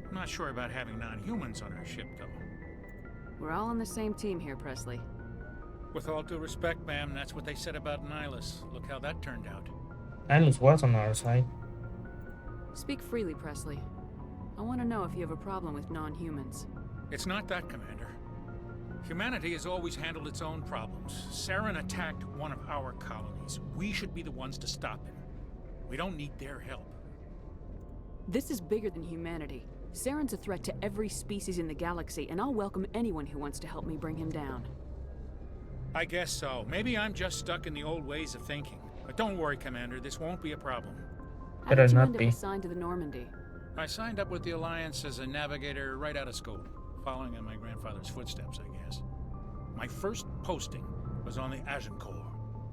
I'm not sure about having non-humans on our ship, though. We're all on the same team here, Presley. With all due respect, ma'am, that's what they said about Nihilus. Look how that turned out. Alice was on our side. Speak freely, Presley. I want to know if you have a problem with non-humans. It's not that, Commander. Humanity has always handled its own problems. Saren attacked one of our colonies. We should be the ones to stop him. We don't need their help. This is bigger than humanity. Saren's a threat to every species in the galaxy, and I'll welcome anyone who wants to help me bring him down. I guess so. Maybe I'm just stuck in the old ways of thinking. But don't worry, Commander, this won't be a problem. How did you end up assigned to the Normandy? I signed up with the Alliance as a navigator right out of school, following in my grandfather's footsteps, I guess. My first posting was on the Agincourt.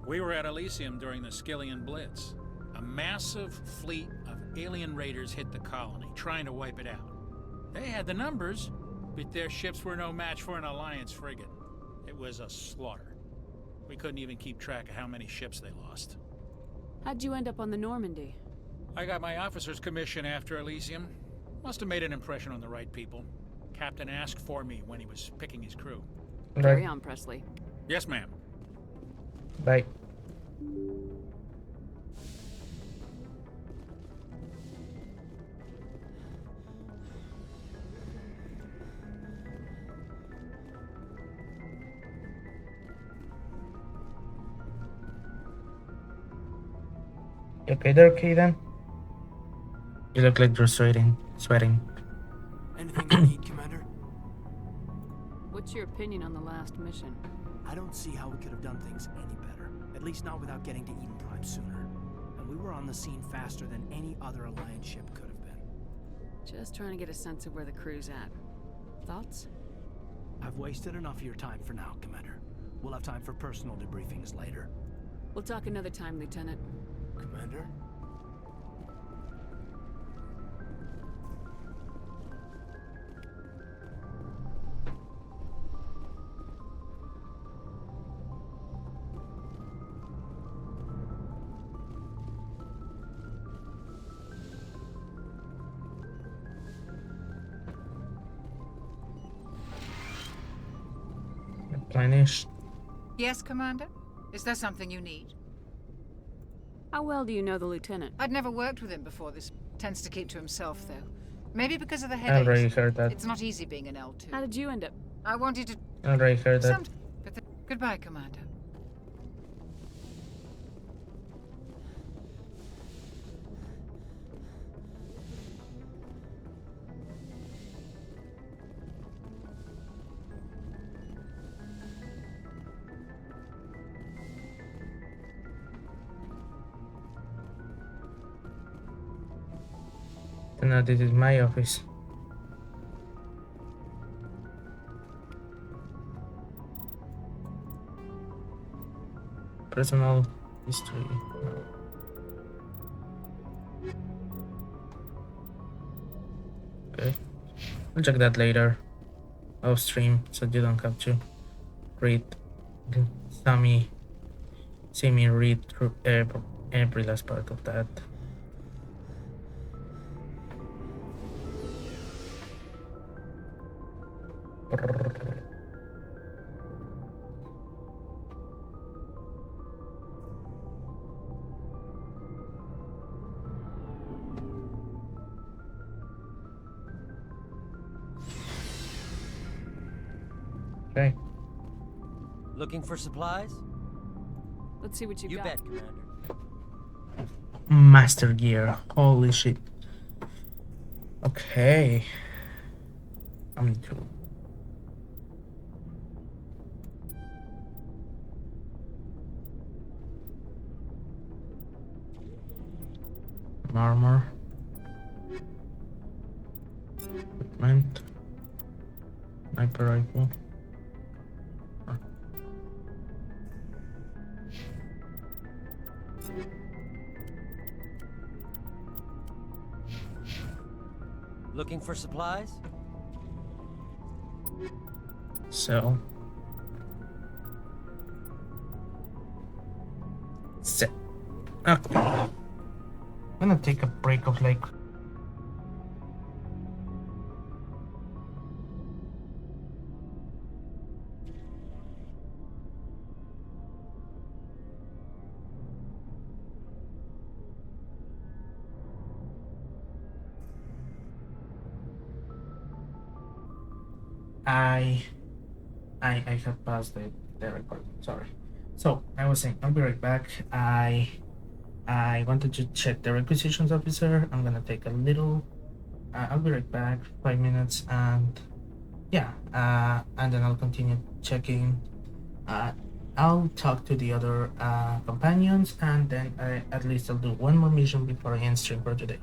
We were at Elysium during the Skillian Blitz. A massive fleet of alien raiders hit the colony, trying to wipe it out. They had the numbers, but their ships were no match for an Alliance frigate. It was a slaughter. We couldn't even keep track of how many ships they lost. How'd you end up on the Normandy? I got my officer's commission after Elysium. Must have made an impression on the right people. Captain asked for me when he was picking his crew. Carry on, Presley. Yes, ma'am. Bye. You okay there, Kaden? You look like you're sweating. Anything you need, Commander? What's your opinion on the last mission? I don't see how we could have done things any better. At least not without getting to Eden Prime sooner. And we were on the scene faster than any other Alliance ship could have been. Just trying to get a sense of where the crew's at. Thoughts? I've wasted enough of your time for now, Commander. We'll have time for personal debriefings later. We'll talk another time, Lieutenant. Commander? Replenish. Yes, Commander? Is there something you need? How well do you know the Lieutenant? I'd never worked with him before. This tends to keep to himself, though. Maybe because of the I headaches. already heard that. It's not easy being an L2. How did you end up? I wanted to... I already heard that. Goodbye, Commander. So now this is my office. Personal history. Okay, I'll check that later off stream, so you don't have to read. See me read through every last part of that. Okay. Looking for supplies? Let's see what you got. bet, Commander. Master gear. Holy shit. Okay. I'm too. Armor. Equipment. Sniper rifle. Looking for supplies? So. Okay. I'm gonna take a break of like I have paused the recording. Sorry. So I was saying I'll be right back. I wanted to check the requisitions officer. I'm gonna take a little. I'll be right back. 5 minutes, and yeah, and then I'll continue checking. I'll talk to the other companions, and then at least I'll do one more mission before I end stream for today.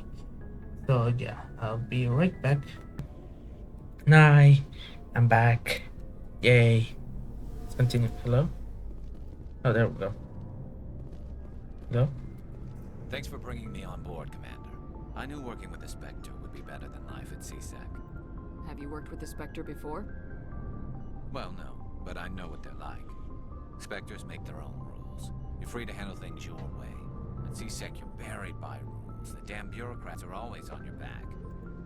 So yeah, I'll be right back. Night. I'm back. Yay. Let's continue. Hello? Oh, there we go. Hello? Thanks for bringing me on board, Commander. I knew working with the Spectre would be better than life at CSEC. Have you worked with the Spectre before? Well, no, but I know what they're like. Spectres make their own rules. You're free to handle things your way. At CSEC, you're buried by rules. The damn bureaucrats are always on your back.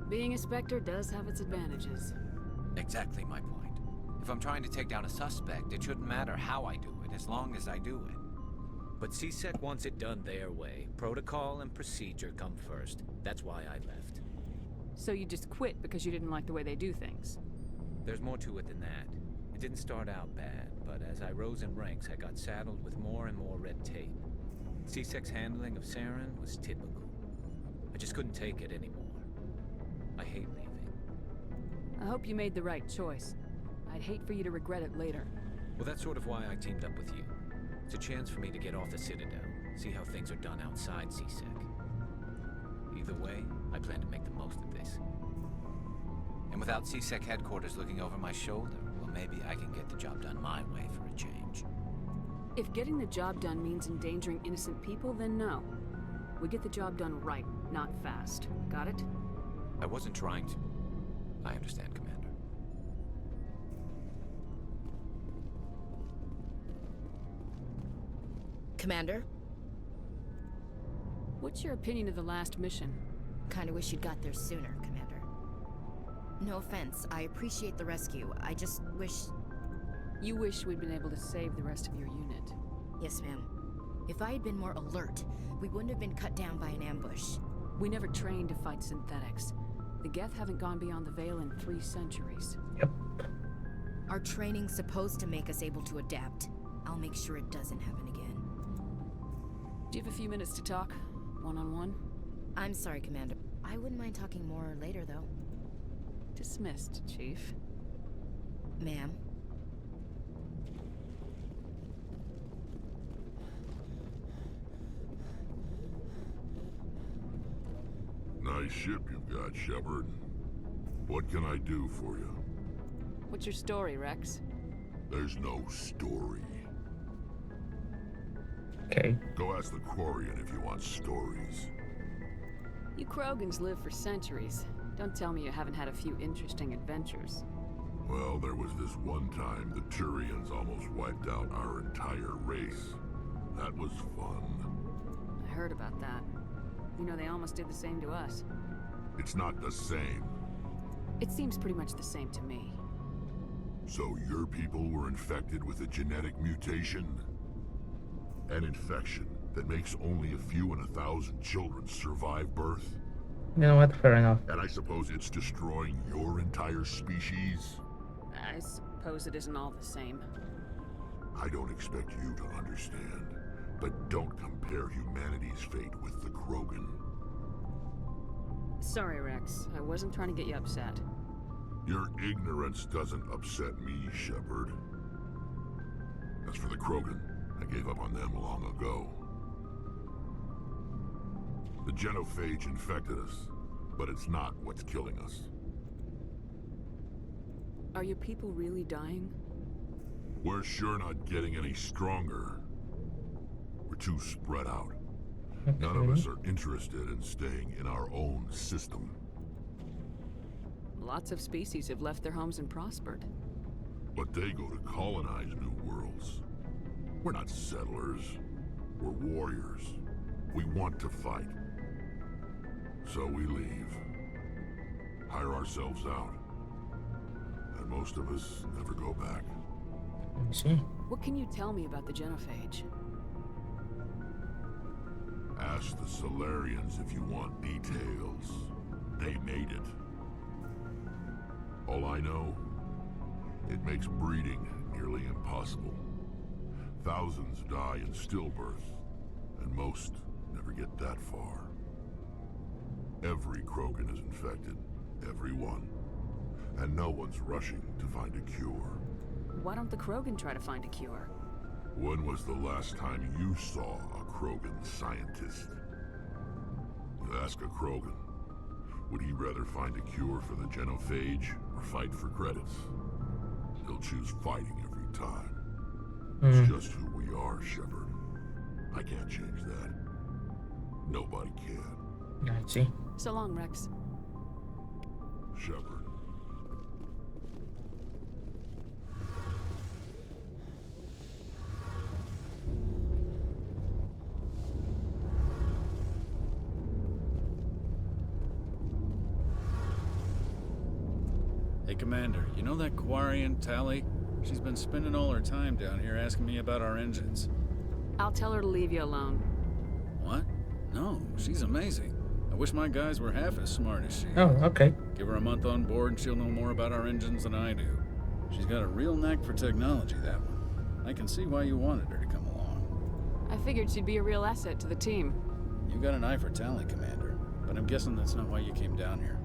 Being a Spectre does have its advantages. Exactly my point. If I'm trying to take down a suspect, it shouldn't matter how I do it, as long as I do it. But CSEC wants it done their way. Protocol and procedure come first. That's why I left. So you just quit because you didn't like the way they do things? There's more to it than that. It didn't start out bad, but as I rose in ranks, I got saddled with more and more red tape. CSEC's handling of Saren was typical. I just couldn't take it anymore. I hate leaving. I hope you made the right choice. I'd hate for you to regret it later. Well, that's sort of why I teamed up with you. It's a chance for me to get off the Citadel, see how things are done outside CSEC. Either way, I plan to make the most of this. And without CSEC headquarters looking over my shoulder, well, maybe I can get the job done my way for a change. If getting the job done means endangering innocent people, then no. We get the job done right, not fast. Got it? I wasn't trying to. I understand, Commander. Commander? What's your opinion of the last mission? Kinda wish you'd got there sooner, Commander. No offense, I appreciate the rescue. I just wish... You wish we'd been able to save the rest of your unit. Yes, ma'am. If I had been more alert, we wouldn't have been cut down by an ambush. We never trained to fight synthetics. The Geth haven't gone beyond the Veil in 3 centuries. Yep. Our training's supposed to make us able to adapt. I'll make sure it doesn't happen again. Do you have a few minutes to talk? One-on-one? I'm sorry, Commander. I wouldn't mind talking more later, though. Dismissed, Chief. Ma'am? Nice ship you've got, Shepard. What can I do for you? What's your story, Rex? There's no story. Okay. Go ask the Quarian if you want stories. You Krogans live for centuries. Don't tell me you haven't had a few interesting adventures. Well, there was this one time the Turians almost wiped out our entire race. That was fun. I heard about that. You know, they almost did the same to us. It's not the same. It seems pretty much the same to me. So your people were infected with a genetic mutation? An infection that makes only a few in 1,000 children survive birth? You know what? Fair enough. And I suppose it's destroying your entire species? I suppose it isn't all the same. I don't expect you to understand, but don't compare humanity's fate with the Krogan. Sorry, Rex. I wasn't trying to get you upset. Your ignorance doesn't upset me, Shepard. As for the Krogan, I gave up on them long ago. The genophage infected us, but it's not what's killing us. Are your people really dying? We're sure not getting any stronger. We're too spread out. Okay. None of us are interested in staying in our own system. Lots of species have left their homes and prospered. But they go to colonize new worlds. We're not settlers. We're warriors. We want to fight. So we leave. Hire ourselves out. And most of us never go back. Let me see. What can you tell me about the genophage? Ask the Solarians if you want details. They made it. All I know, it makes breeding nearly impossible. Thousands die in stillbirth, and most never get that far. Every Krogan is infected, every one. And no one's rushing to find a cure. Why don't the Krogan try to find a cure? When was the last time you saw a Krogan scientist? You ask a Krogan, would he rather find a cure for the genophage or fight for credits? He'll choose fighting every time. It's just who we are, Shepard. I can't change that. Nobody can. I see. So long, Rex. Shepard. Hey, Commander, you know that Quarian, Tally? She's been spending all her time down here asking me about our engines. I'll tell her to leave you alone. What? No, she's amazing. I wish my guys were half as smart as she is. Oh, okay. Give her a month on board and she'll know more about our engines than I do. She's got a real knack for technology, that one. I can see why you wanted her to come along. I figured she'd be a real asset to the team. You got an eye for Tally, Commander, but I'm guessing that's not why you came down here.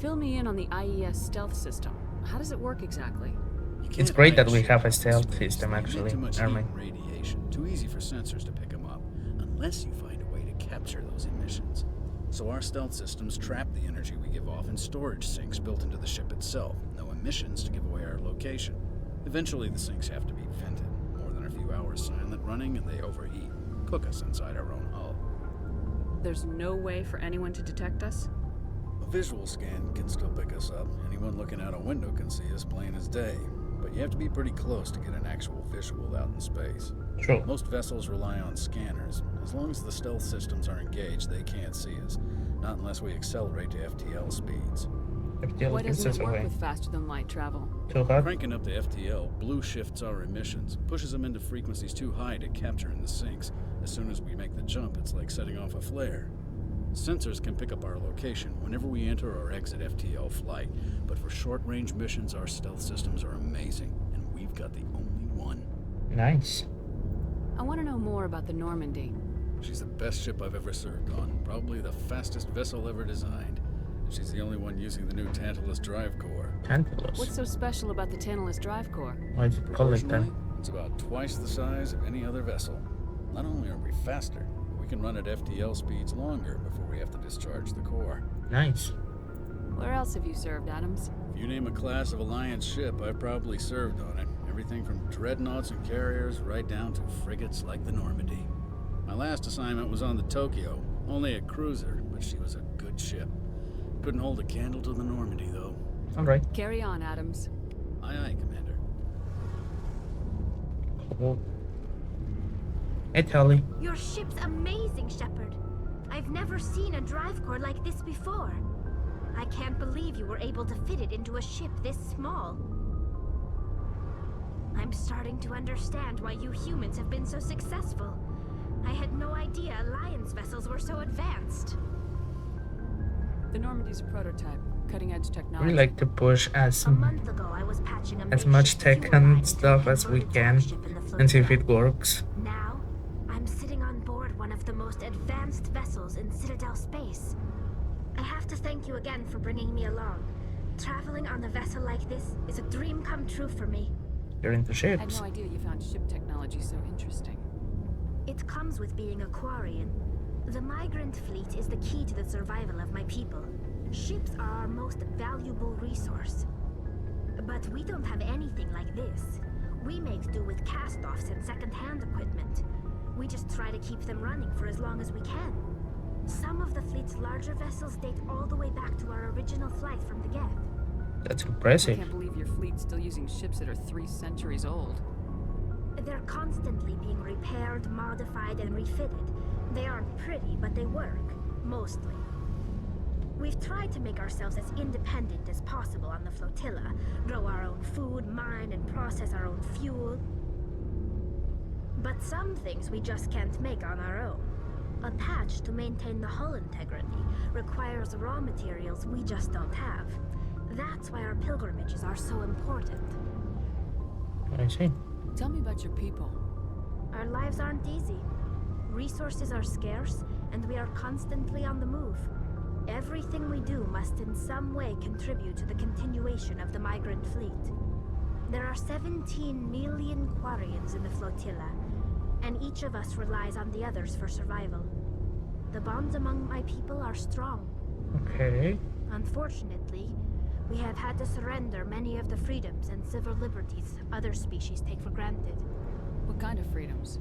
Fill me in on the IES stealth system. How does it work exactly? It's great that we have a stealth system, actually, Too much heat Armin. and radiation. Too easy for sensors to pick them up, unless you find a way to capture those emissions. So our stealth systems trap the energy we give off in storage sinks built into the ship itself. No emissions to give away our location. Eventually the sinks have to be vented. More than a few hours silent running and they overheat. Cook us inside our own hull. There's no way for anyone to detect us? A visual scan can still pick us up. Anyone looking out a window can see us plain as day. But you have to be pretty close to get an actual visual out in space. Sure. Most vessels rely on scanners. As long as the stealth systems are engaged, they can't see us. Not unless we accelerate to FTL speeds. FTL Why doesn't it work away. with faster than light travel? Too hot? Cranking up the FTL, blue shifts our emissions, pushes them into frequencies too high to capture in the sinks. As soon as we make the jump, it's like setting off a flare. Sensors can pick up our location whenever we enter or exit FTL flight, but for short-range missions, our stealth systems are amazing, and we've got the only one. Nice. I want to know more about the Normandy. She's the best ship I've ever served on, probably the fastest vessel ever designed. She's the only one using the new Tantalus drive core. Tantalus? What's so special about the Tantalus drive core? Why did you call it that? Proportionally, it's about twice the size of any other vessel. Not only are we faster, we can run at FTL speeds longer before we have to discharge the core. Nice. Where else have you served, Adams? If you name a class of Alliance ship, I've probably served on it. Everything from dreadnoughts and carriers right down to frigates like the Normandy. My last assignment was on the Tokyo, only a cruiser, but she was a good ship. Couldn't hold a candle to the Normandy, though. All right. Carry on, Adams. Aye, aye, Commander. Cool. Hey, Tally. Your ship's amazing, Shepard. I've never seen a drive core like this before. I can't believe you were able to fit it into a ship this small. I'm starting to understand why you humans have been so successful. I had no idea Alliance vessels were so advanced. The Normandy's a prototype, cutting-edge technology. We like to push as month ago, I was patching a much tech and stuff as we can and see if it works. Now, I'm sitting on board one of the most advanced vessels in Citadel space. I have to thank you again for bringing me along. Traveling on a vessel like this is a dream come true for me. You're into I had ships. no idea you found ship technology so interesting. It comes with being a Quarian. The migrant fleet is the key to the survival of my people. Ships are our most valuable resource. But we don't have anything like this. We make do with cast-offs and second-hand equipment. We just try to keep them running for as long as we can. Some of the fleet's larger vessels date all the way back to our original flight from the Geth. That's I impressive. can't believe your fleet's still using ships that are 3 centuries old. They're constantly being repaired, modified, and refitted. They aren't pretty, but they work. Mostly. We've tried to make ourselves as independent as possible on the flotilla, grow our own food, mine and process our own fuel. But some things we just can't make on our own. A patch to maintain the hull integrity requires raw materials we just don't have. That's why our pilgrimages are so important. I see. Tell me about your people. Our lives aren't easy. Resources are scarce, and we are constantly on the move. Everything we do must in some way contribute to the continuation of the migrant fleet. There are 17 million Quarians in the flotilla, and each of us relies on the others for survival. The bonds among my people are strong. Okay. Unfortunately, we have had to surrender many of the freedoms and civil liberties other species take for granted. What kind of freedoms?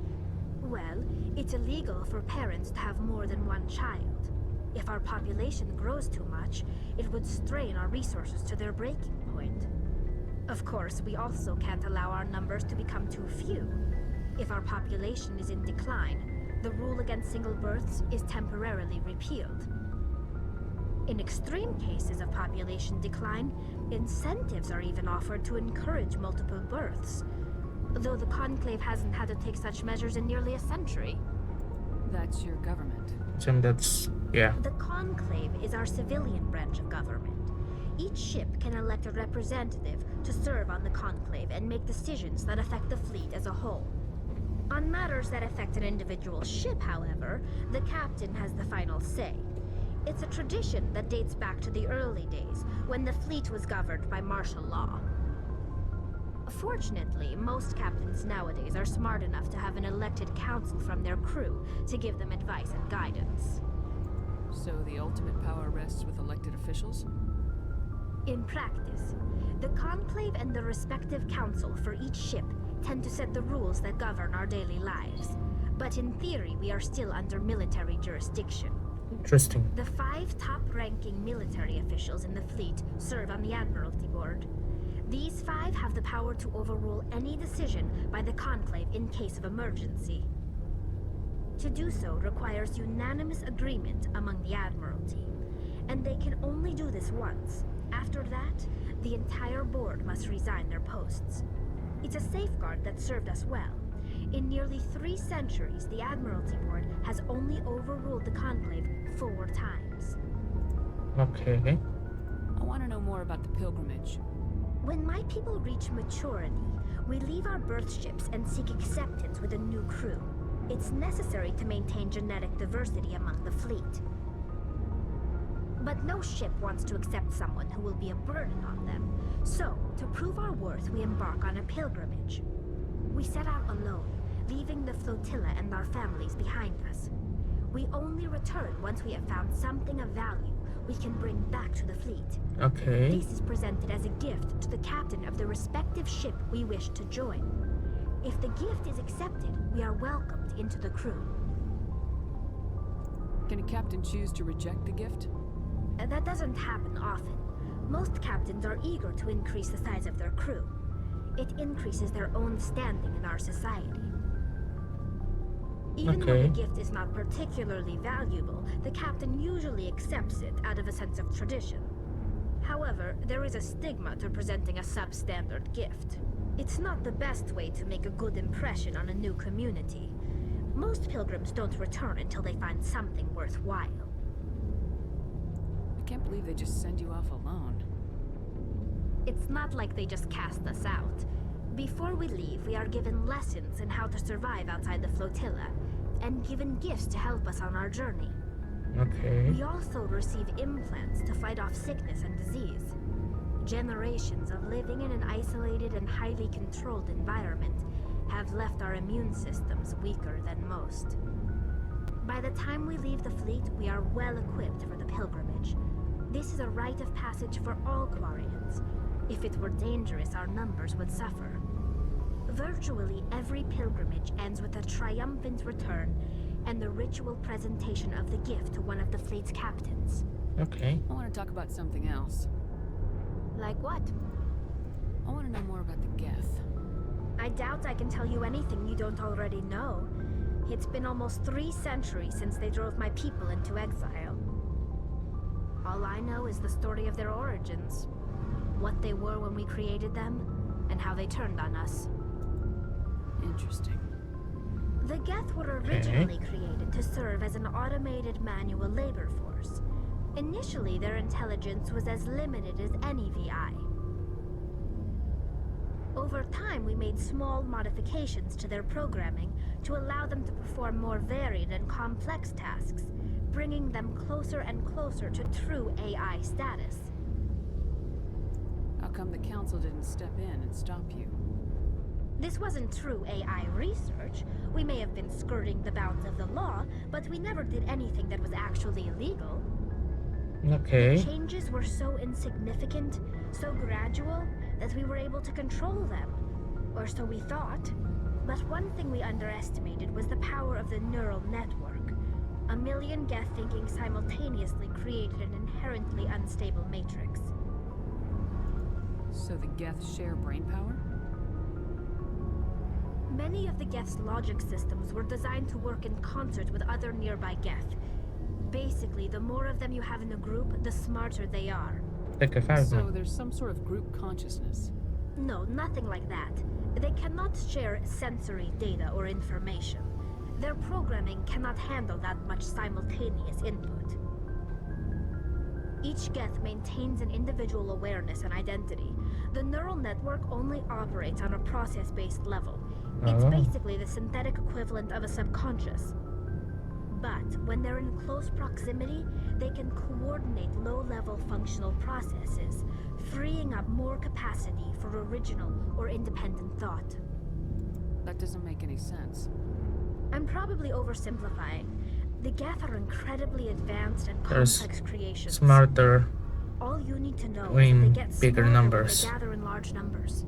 Well, it's illegal for parents to have more than one child. If our population grows too much, it would strain our resources to their breaking point. Of course, we also can't allow our numbers to become too few. If our population is in decline, the rule against single births is temporarily repealed. In extreme cases of population decline, incentives are even offered to encourage multiple births, though the Conclave hasn't had to take such measures in nearly a century. That's your government. And that's, yeah. The Conclave is our civilian branch of government. Each ship can elect a representative to serve on the Conclave and make decisions that affect the fleet as a whole. On matters that affect an individual ship, however, the captain has the final say. It's a tradition that dates back to the early days, when the fleet was governed by martial law. Fortunately, most captains nowadays are smart enough to have an elected council from their crew to give them advice and guidance. So the ultimate power rests with elected officials? In practice, the Conclave and the respective council for each ship tend to set the rules that govern our daily lives. But in theory, we are still under military jurisdiction. Interesting. The 5 top-ranking military officials in the fleet serve on the Admiralty Board. These 5 have the power to overrule any decision by the Conclave in case of emergency. To do so requires unanimous agreement among the Admiralty, and they can only do this once. After that, the entire board must resign their posts. It's a safeguard that served us well. In nearly 3 centuries, the Admiralty Board has only overruled the Conclave 4 times. Okay. I want to know more about the pilgrimage. When my people reach maturity, we leave our birth ships and seek acceptance with a new crew. It's necessary to maintain genetic diversity among the fleet. But no ship wants to accept someone who will be a burden on them. So, to prove our worth, we embark on a pilgrimage. We set out alone, leaving the flotilla and our families behind us. We only return once we have found something of value we can bring back to the fleet. Okay. This is presented as a gift to the captain of the respective ship we wish to join. If the gift is accepted, we are welcomed into the crew. Can a captain choose to reject the gift? That doesn't happen often. Most captains are eager to increase the size of their crew. It increases their own standing in our society. Even when the gift is not particularly valuable, the captain usually accepts it out of a sense of tradition. However, there is a stigma to presenting a substandard gift. It's not the best way to make a good impression on a new community. Most pilgrims don't return until they find something worthwhile. I can't believe they just send you off alone. It's not like they just cast us out. Before we leave, we are given lessons in how to survive outside the flotilla, and given gifts to help us on our journey. Okay. We also receive implants to fight off sickness and disease. Generations of living in an isolated and highly controlled environment have left our immune systems weaker than most. By the time we leave the fleet, we are well equipped for the pilgrimage. This is a rite of passage for all Quarians. If it were dangerous, our numbers would suffer. Virtually every pilgrimage ends with a triumphant return and the ritual presentation of the gift to one of the fleet's captains. Okay. I want to talk about something else. Like what? I want to know more about the Geth. I doubt I can tell you anything you don't already know. It's been almost 3 centuries since they drove my people into exile. All I know is the story of their origins. What they were when we created them, and how they turned on us. Interesting. The Geth were originally created to serve as an automated manual labor force. Initially, their intelligence was as limited as any VI. Over time, we made small modifications to their programming to allow them to perform more varied and complex tasks, bringing them closer and closer to true AI status. How come the Council didn't step in and stop you? This wasn't true AI research. We may have been skirting the bounds of the law, but we never did anything that was actually illegal. Okay. The changes were so insignificant, so gradual, that we were able to control them. Or so we thought. But one thing we underestimated was the power of the neural network. A million Geth thinking simultaneously created an inherently unstable matrix. So the Geth share brain power? Many of the Geth's logic systems were designed to work in concert with other nearby Geth. Basically, the more of them you have in a group, the smarter they are. So there's some sort of group consciousness? No, nothing like that. They cannot share sensory data or information. Their programming cannot handle that much simultaneous input. Each Geth maintains an individual awareness and identity. The neural network only operates on a process-based level. It's basically the synthetic equivalent of a subconscious. But when they're in close proximity, they can coordinate low-level functional processes, freeing up more capacity for original or independent thought. That doesn't make any sense. I'm probably oversimplifying. The Geth are incredibly advanced and There's complex creations. smarter All you need to know is that in they get bigger smarter numbers. when they gather in large numbers.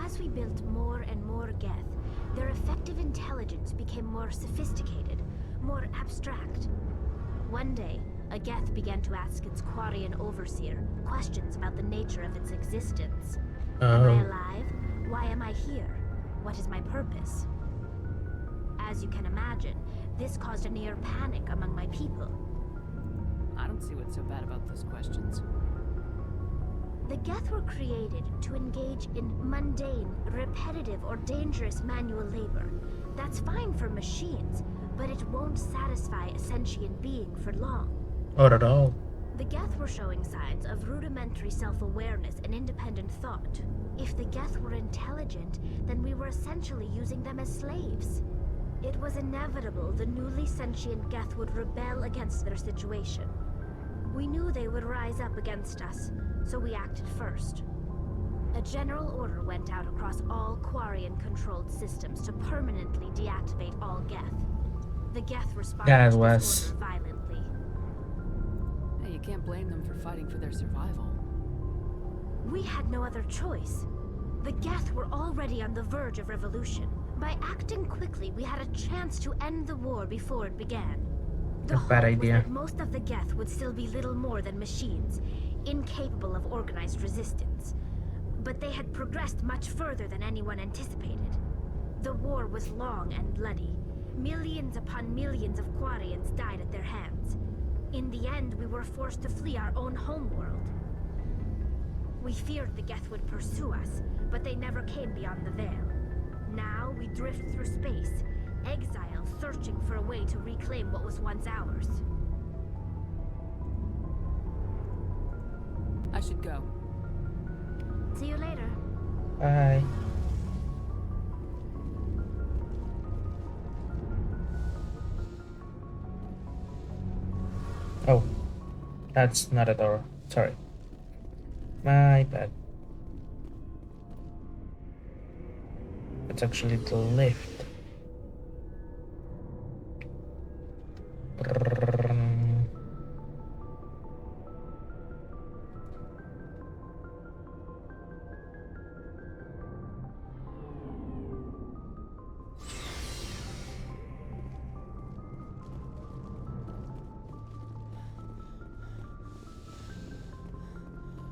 As we built more and more Geth, their effective intelligence became more sophisticated, more abstract. One day, a Geth began to ask its Quarian overseer questions about the nature of its existence. Am I alive? Why am I here? What is my purpose? As you can imagine, this caused a near panic among my people. I don't see what's so bad about those questions. The Geth were created to engage in mundane, repetitive, or dangerous manual labor. That's fine for machines, but it won't satisfy a sentient being for long. Not at all. The Geth were showing signs of rudimentary self-awareness and independent thought. If the Geth were intelligent, then we were essentially using them as slaves. It was inevitable the newly sentient Geth would rebel against their situation. We knew they would rise up against us, so we acted first. A general order went out across all Quarian-controlled systems to permanently deactivate all Geth. The Geth responded to this order violently. Hey, you can't blame them for fighting for their survival. We had no other choice. The Geth were already on the verge of revolution. By acting quickly, we had a chance to end the war before it began. The bad hope was idea. that most of the Geth would still be little more than machines, incapable of organized resistance. But they had progressed much further than anyone anticipated. The war was long and bloody. Millions upon millions of Quarians died at their hands. In the end, we were forced to flee our own homeworld. We feared the Geth would pursue us, but they never came beyond the veil. Now we drift through space, exile searching for a way to reclaim what was once ours. I should go. See you later. Bye. Oh, that's not a door. Sorry. My bad. It's actually the lift.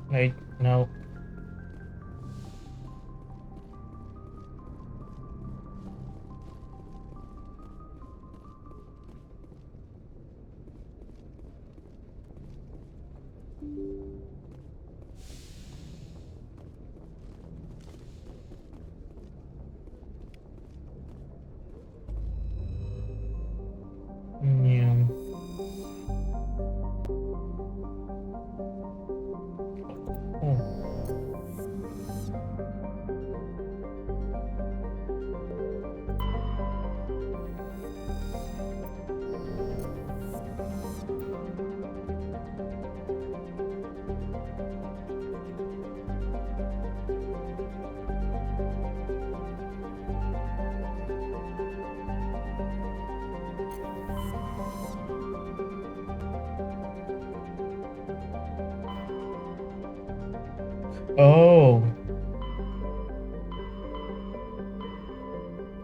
Wait, no. Oh.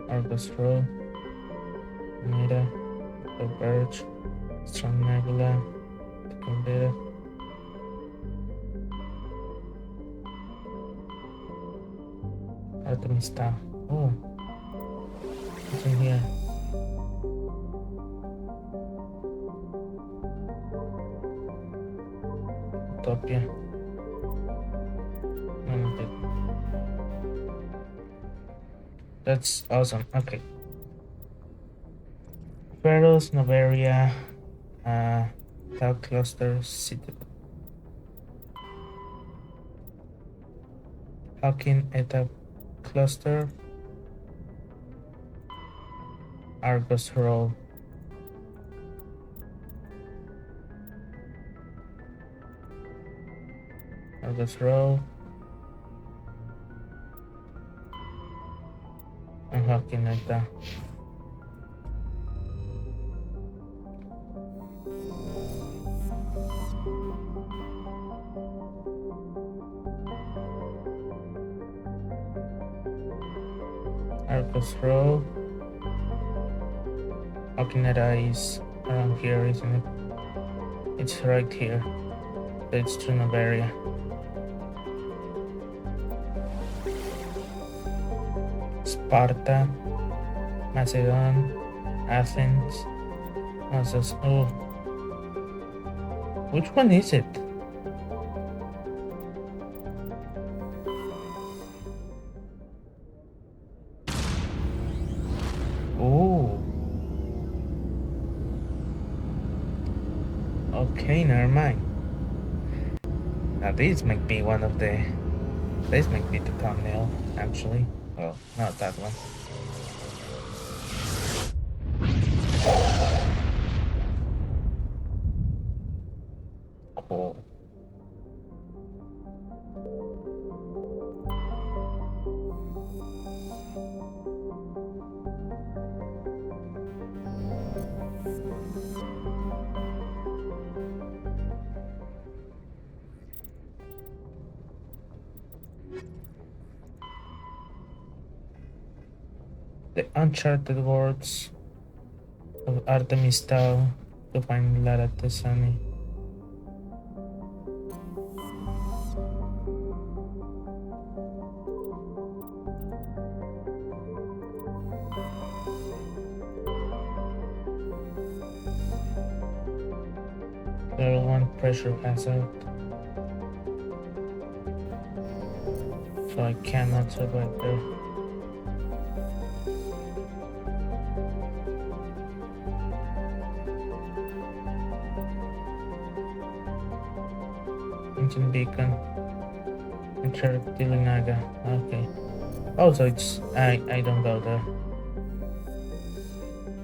Argus Row. Meta. The Verge. Strong Nebula. Takandera. Artemista. Oh. What's in here? Utopia. None of it. That's awesome. Okay. Pharaohs, Noveria, Tau Cluster, Citadel. Hawking, Eta Cluster, Argus Row. Argus Row. And Hawking, Eta. Argus Row. Okineta is around here, isn't it? It's right here. It's to Noveria. Sparta, Macedon, Athens, Assos. Oh, which one is it? Oh, okay, never mind. Now this might be one of the. This might be the thumbnail, actually. Well, not that one. Cool. The uncharted words of Artemis Tau to find Lara Tesani. Level 1 pressure hazard. So I cannot survive there. Engine beacon. Tilinaga. Okay. Oh, so it's I don't go there.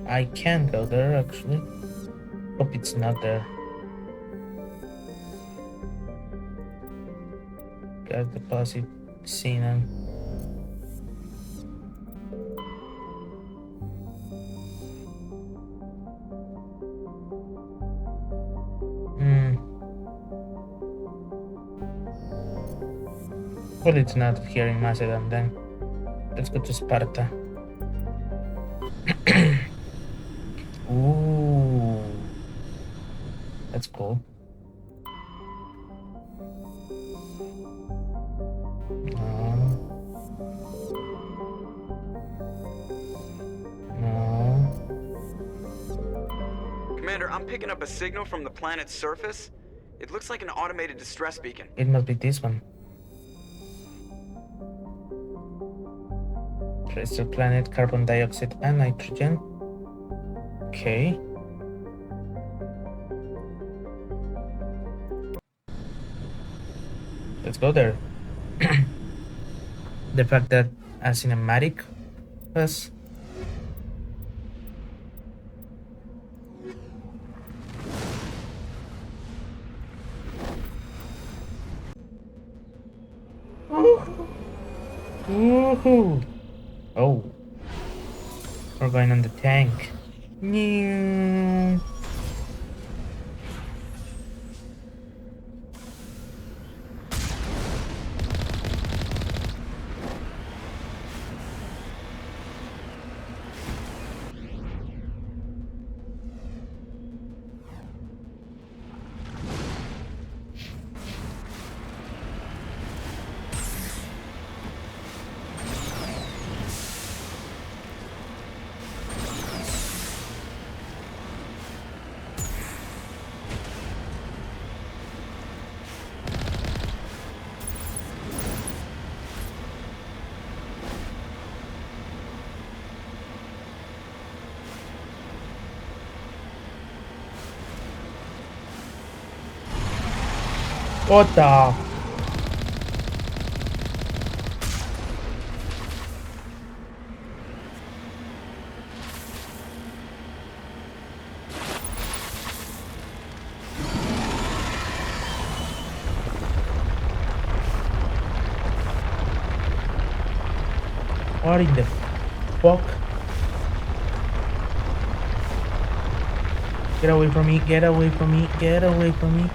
I can go there actually. Hope it's not there. Got deposit Xenon. Well, it's not here in Macedon then. Let's go to Sparta. Ooh. That's cool. Commander, I'm picking up a signal from the planet's surface. It looks like an automated distress beacon. It must be this one. Tracer planet, carbon dioxide and nitrogen. Okay. Let's go there. The fact that a cinematic was woohoo! Oh, we're going on the tank. What the? What in the fuck? Get away from me, get away from me, get away from me.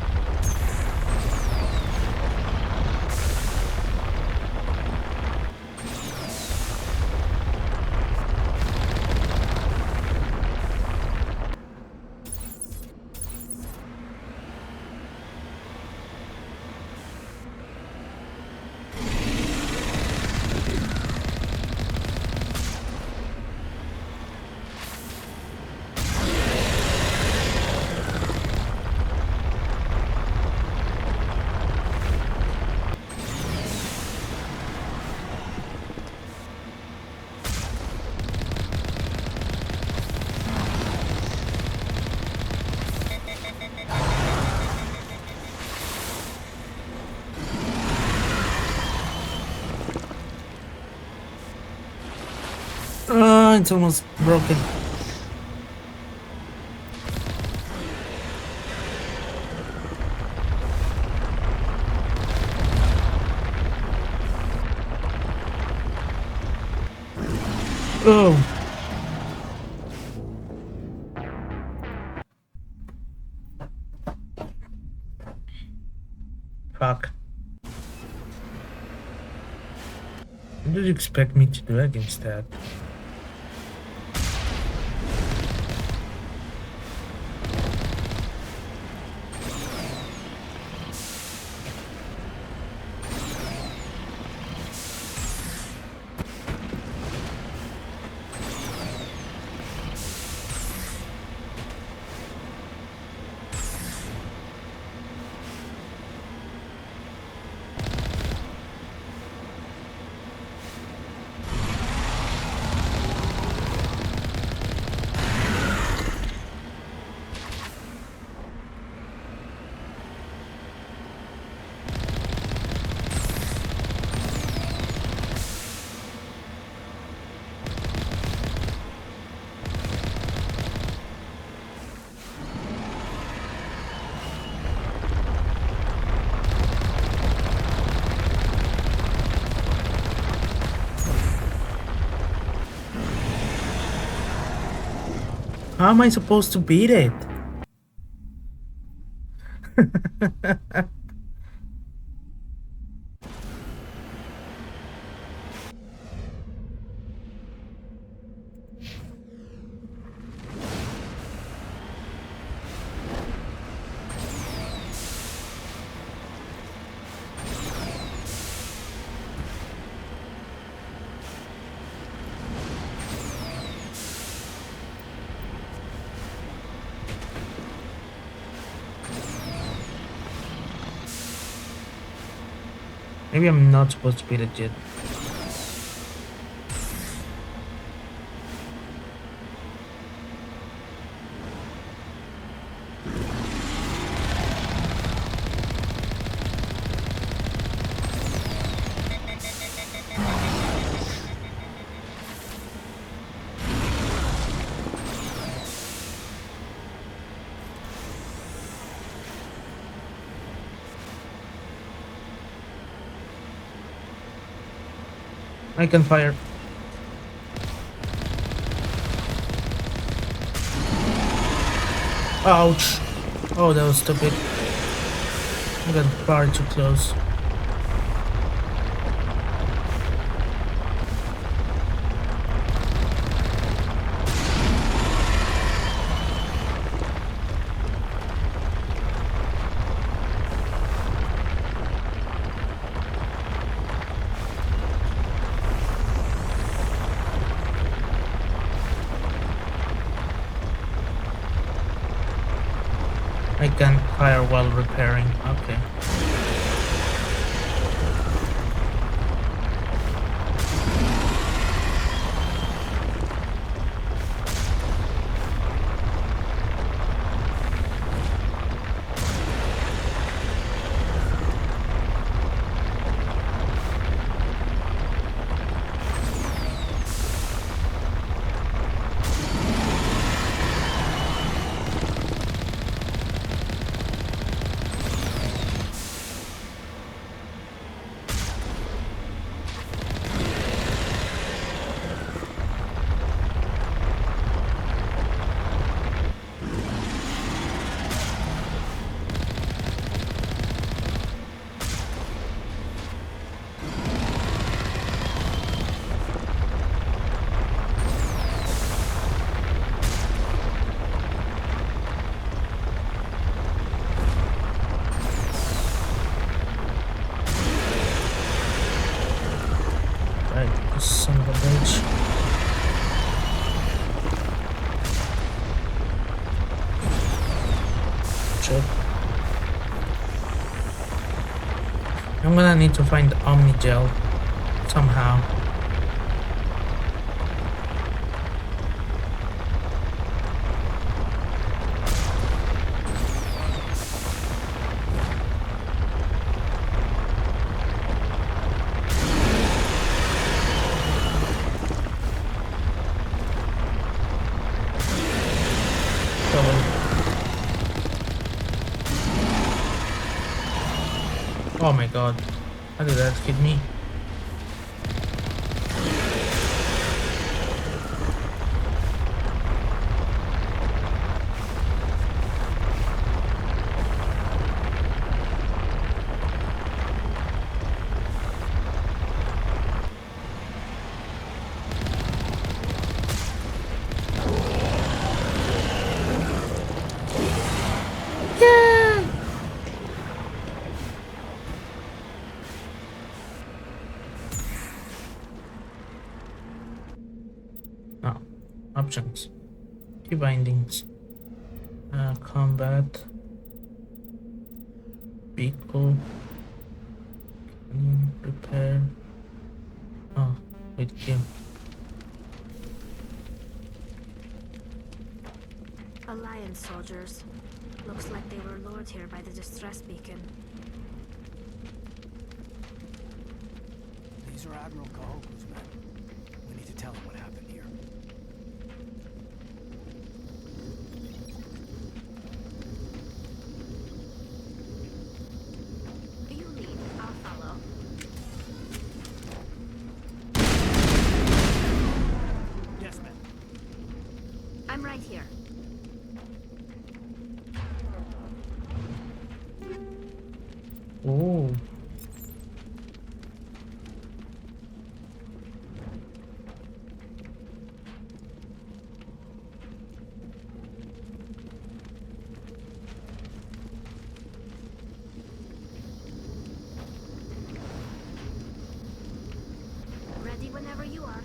It's almost broken. Oh. Fuck. What did you expect me to do against that? How am I supposed to beat it? Maybe I'm not supposed to beat it yet. I can fire. Ouch. Oh, that was stupid. I got far too close. I can fire while repairing. Okay. Shit. I'm gonna need to find Omni Gel somehow. Oh my god, how did that hit me? Options. Key bindings. Combat. Vehicle. Repair. Oh, wait, game. Alliance soldiers. Looks like they were lured here by the distress beacon. These are Admiral Kahoku's men. We need to tell him what happened here. You lead, I'll follow. Yes, ma'am. I'm right here. Oh. Ready whenever you are.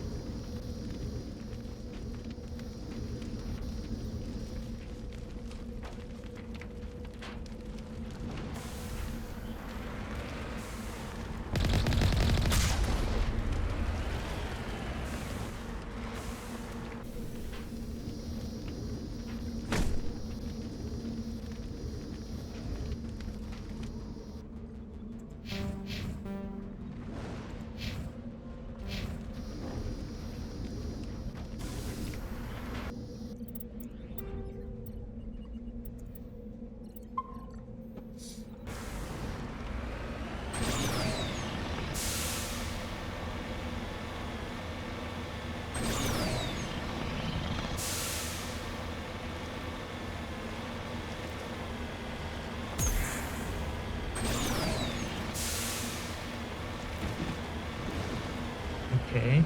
Okay,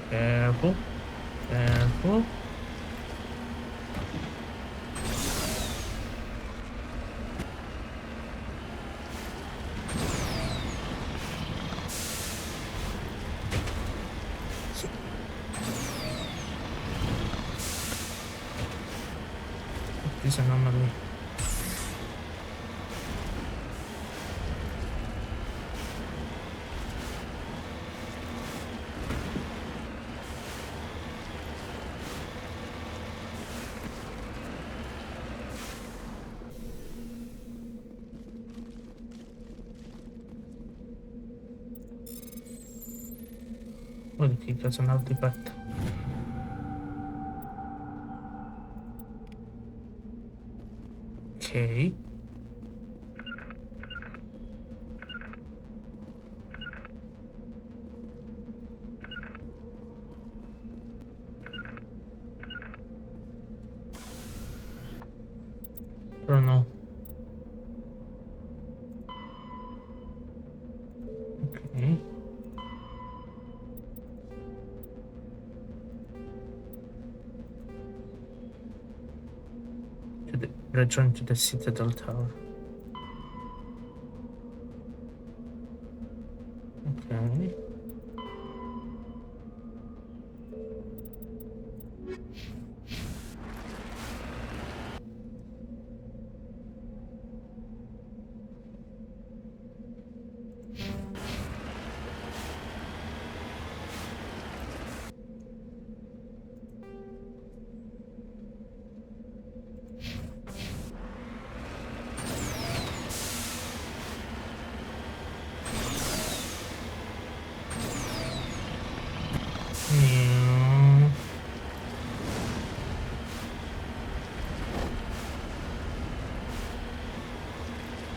careful, careful. This anomaly. Modifica un artefatto. Ok. Però no. Ok. Return to the Citadel Tower. Okay.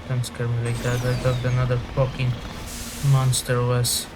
Don't scare me like that. I thought another fucking monster was.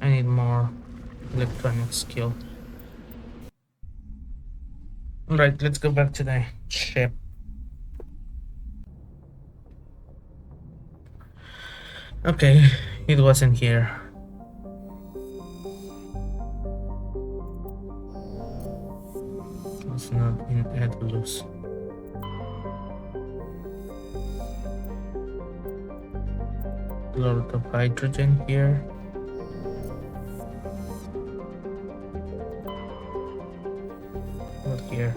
I need more electronic skill. Alright, let's go back to the ship. Okay, it wasn't here. It's not in Edulus. A lot of hydrogen here. Not here.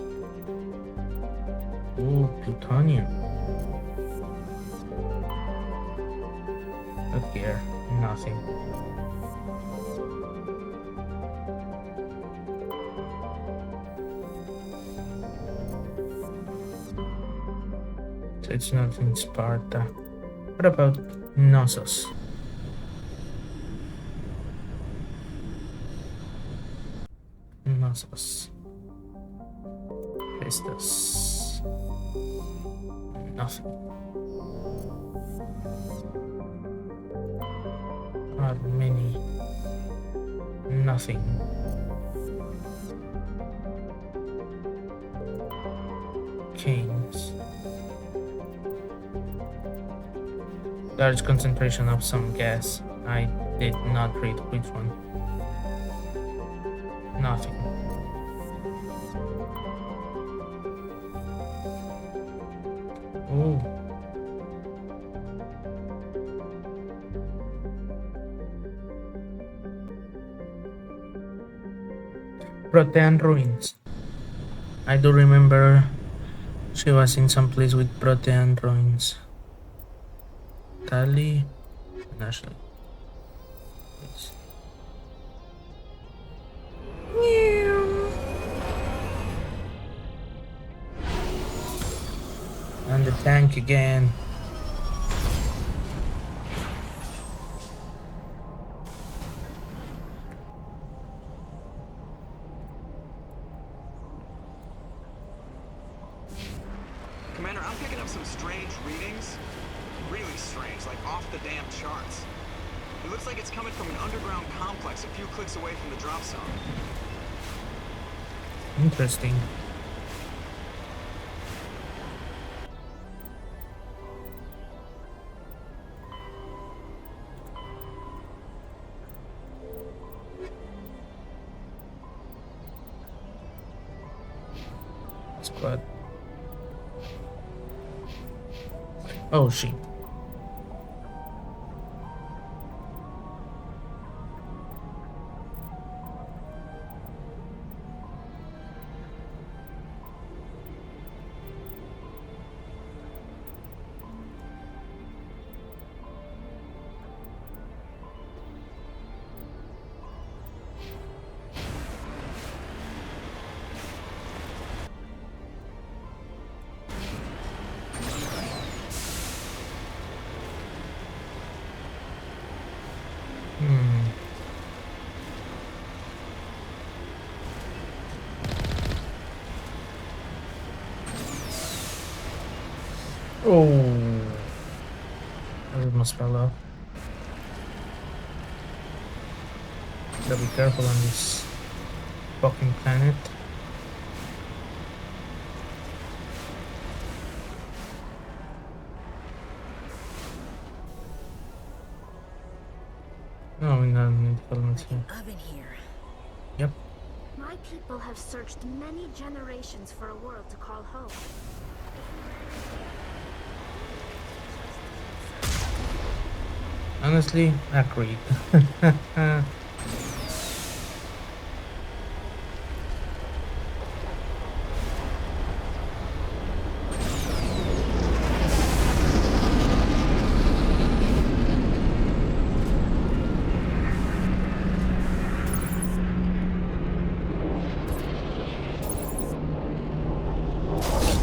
Ooh, plutonium. Not here. Nothing. So it's not in Sparta. What about Knossos? Knossos. Festus. Nothing. Armeni. Nothing. Canes. Large concentration of some gas. I did not read which one. Nothing. Oh. Protean ruins. I do remember she was in some place with Protean ruins. Tali and Ashley. Yes. And the tank again. Commander, I'm picking up some strange readings. Really strange, like off the damn charts. It looks like it's coming from an underground complex a few clicks away from the drop zone. Interesting. Squad. Oh, she. Oh, I almost fell off. Gotta be careful on this fucking planet. No, we don't need elements here. Oven here. Yep. My people have searched many generations for a world to call home. Honestly, agreed.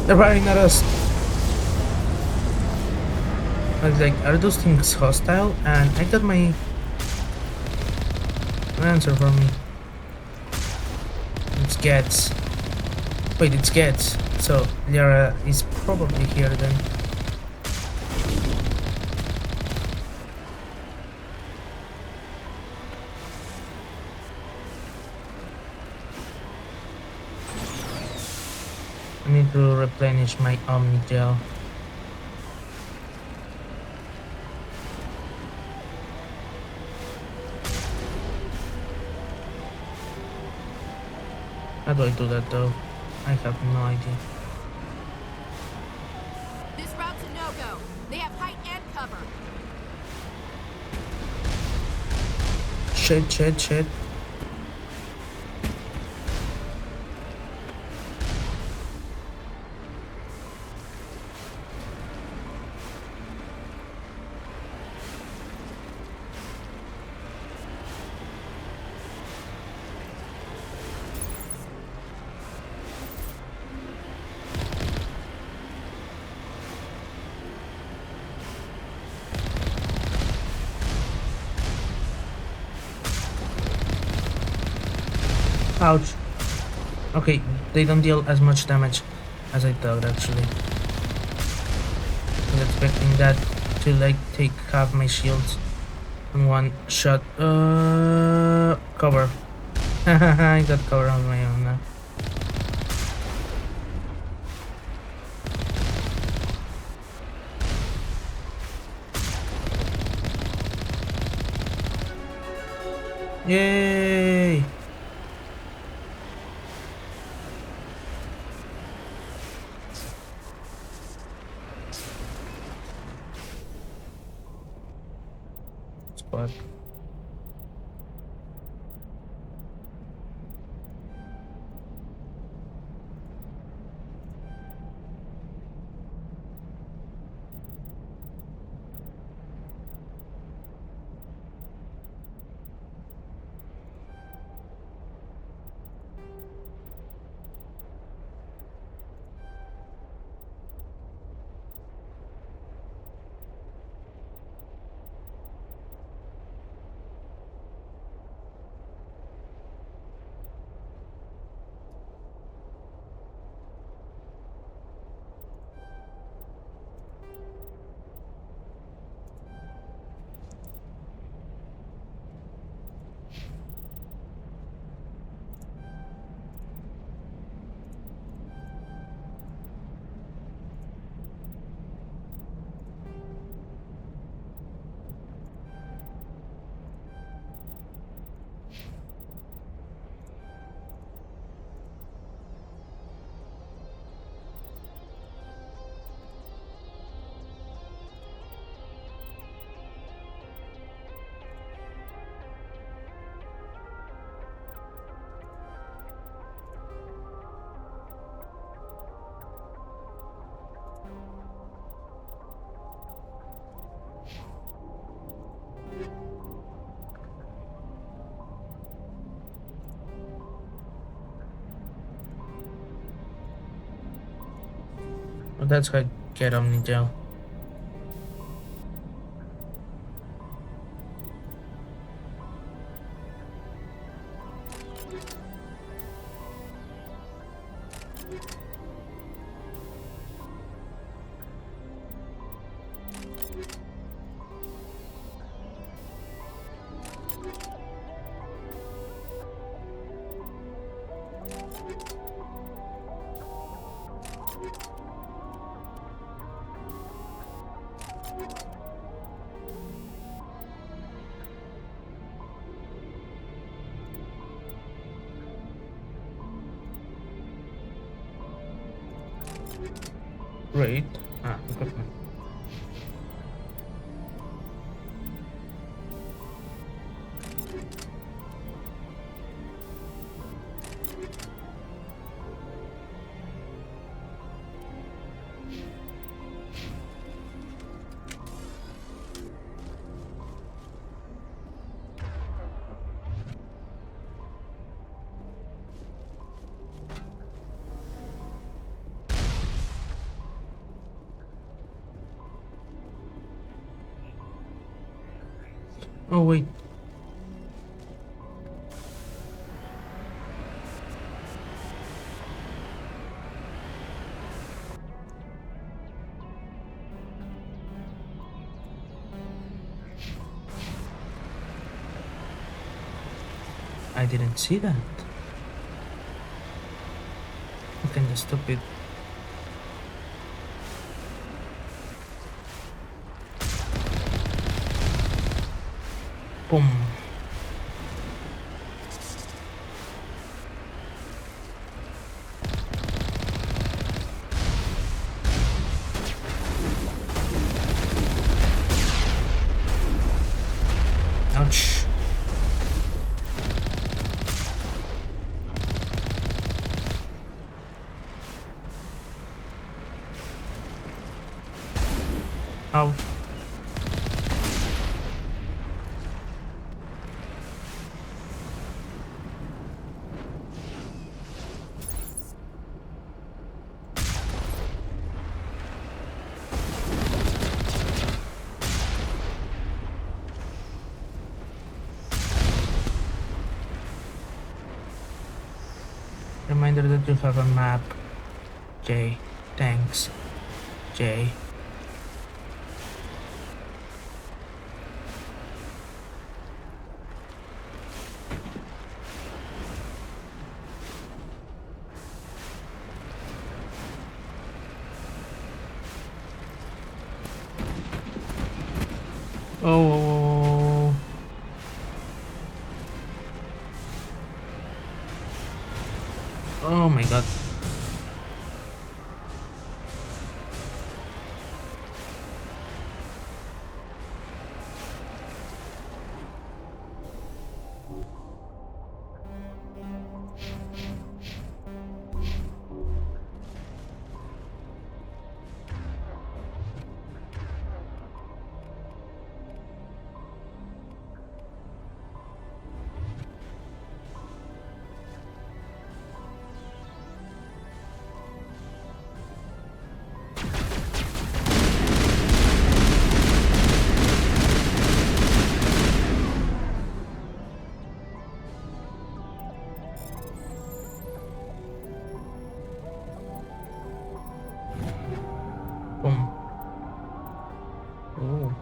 They're firing at us. I was like, are those things hostile? And I got my answer for me. It's Gets. Wait, it's Gets. So Liara is probably here then. I need to replenish my Omni Gel. How do I do that though? I have no idea. This route's a no-go. They have height and cover. Shit. Ouch. Okay, they don't deal as much damage as I thought actually. I was expecting that to like take half my shields in one shot. Cover. I got cover on my own now. Yay! Spot. Well, that's how I get Omni Gel. Great. Equipment. Oh wait. I didn't see that. Fucking stupid. Boom. Ouch. Ow. Reminder that you have a map. Jay. Thanks. Jay. Oh. Oh my god. Boom. Oh.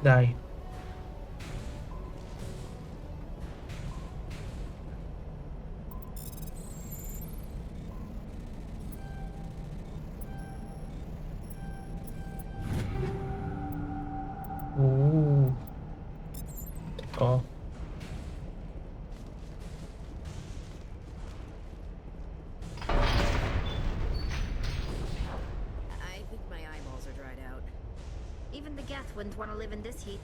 Die. Ooh. Oh. I think my eyeballs are dried out. Even the Geth wouldn't want to live in this heat.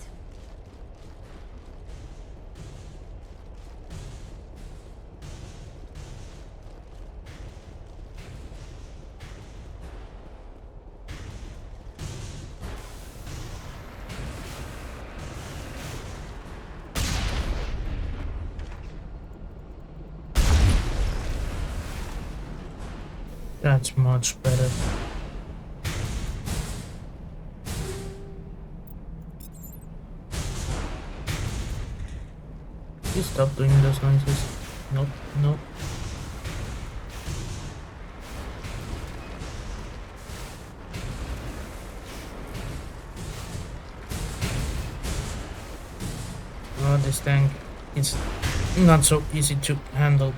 That's much better. Please stop doing those noises. Nope, nope. Oh, this tank is not so easy to handle.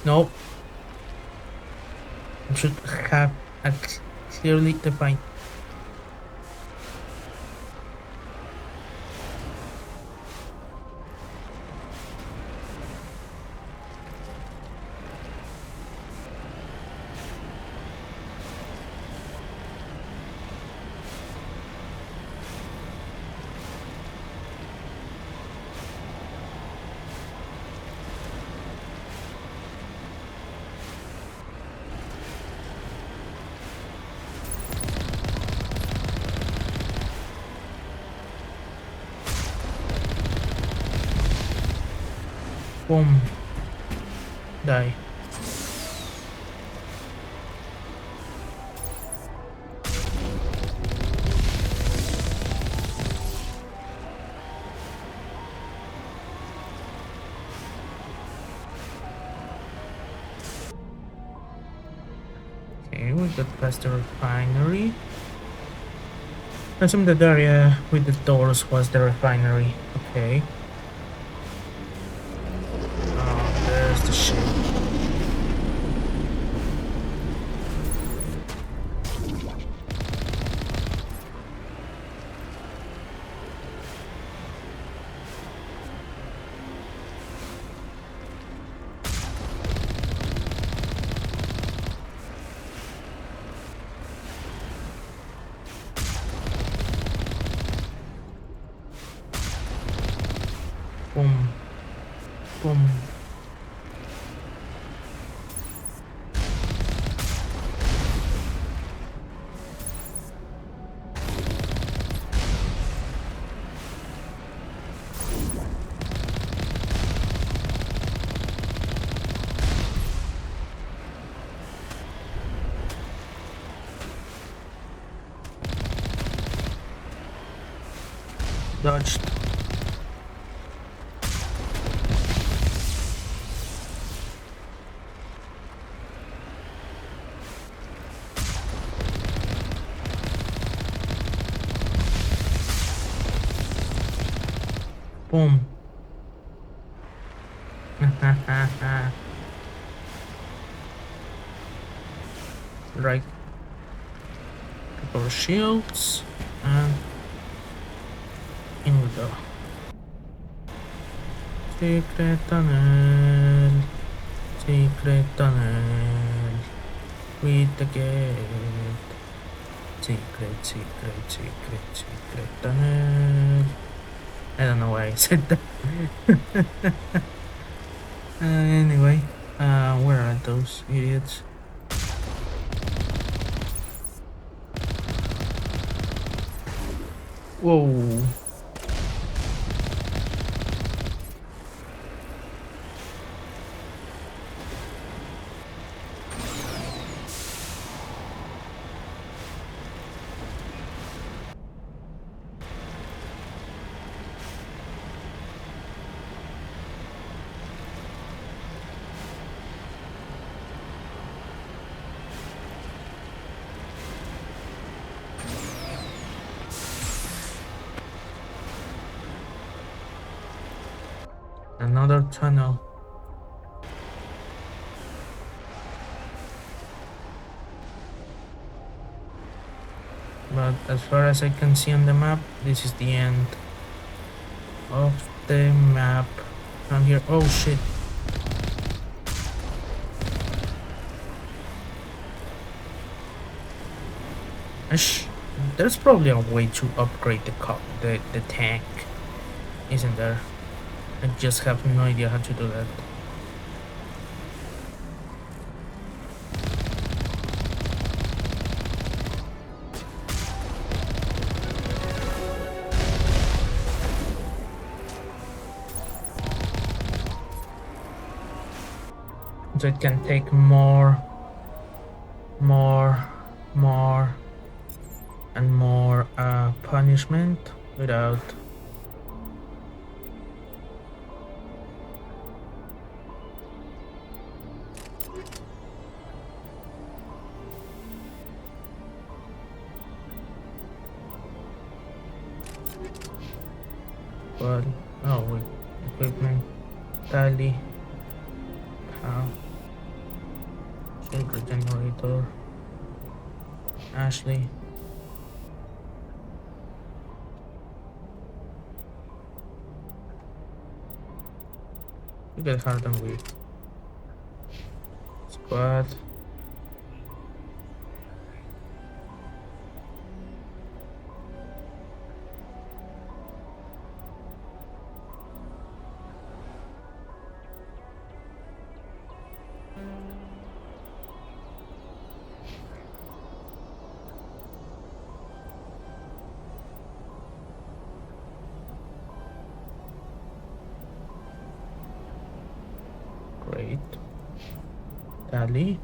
Nope. I should have a clearly defined. Boom. Die. Okay, we got past the refinery. I assume that area with the doors was the refinery. Okay. There's the ship. Boom. Boom. Dodged. Boom. Right. Couple of shields and in we go. Secret tunnel. Secret tunnel. With the gate. Secret tunnel. I don't know why I said that. Anyway, where are those idiots? Whoa. Another tunnel. But as far as I can see on the map, this is the end of the map. From here, oh shit. There's probably a way to upgrade the tank, isn't there? I just have no idea how to do that. So it can take more and more punishment without But oh wait, equipment, tally, power, shield regenerator, Ashley. You get hard and weak. Squad. Great. Tally.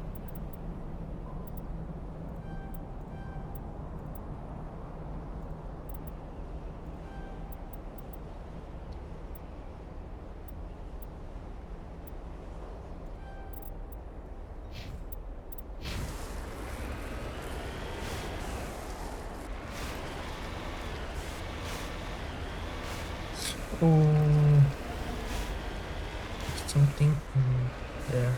Oh, something in there.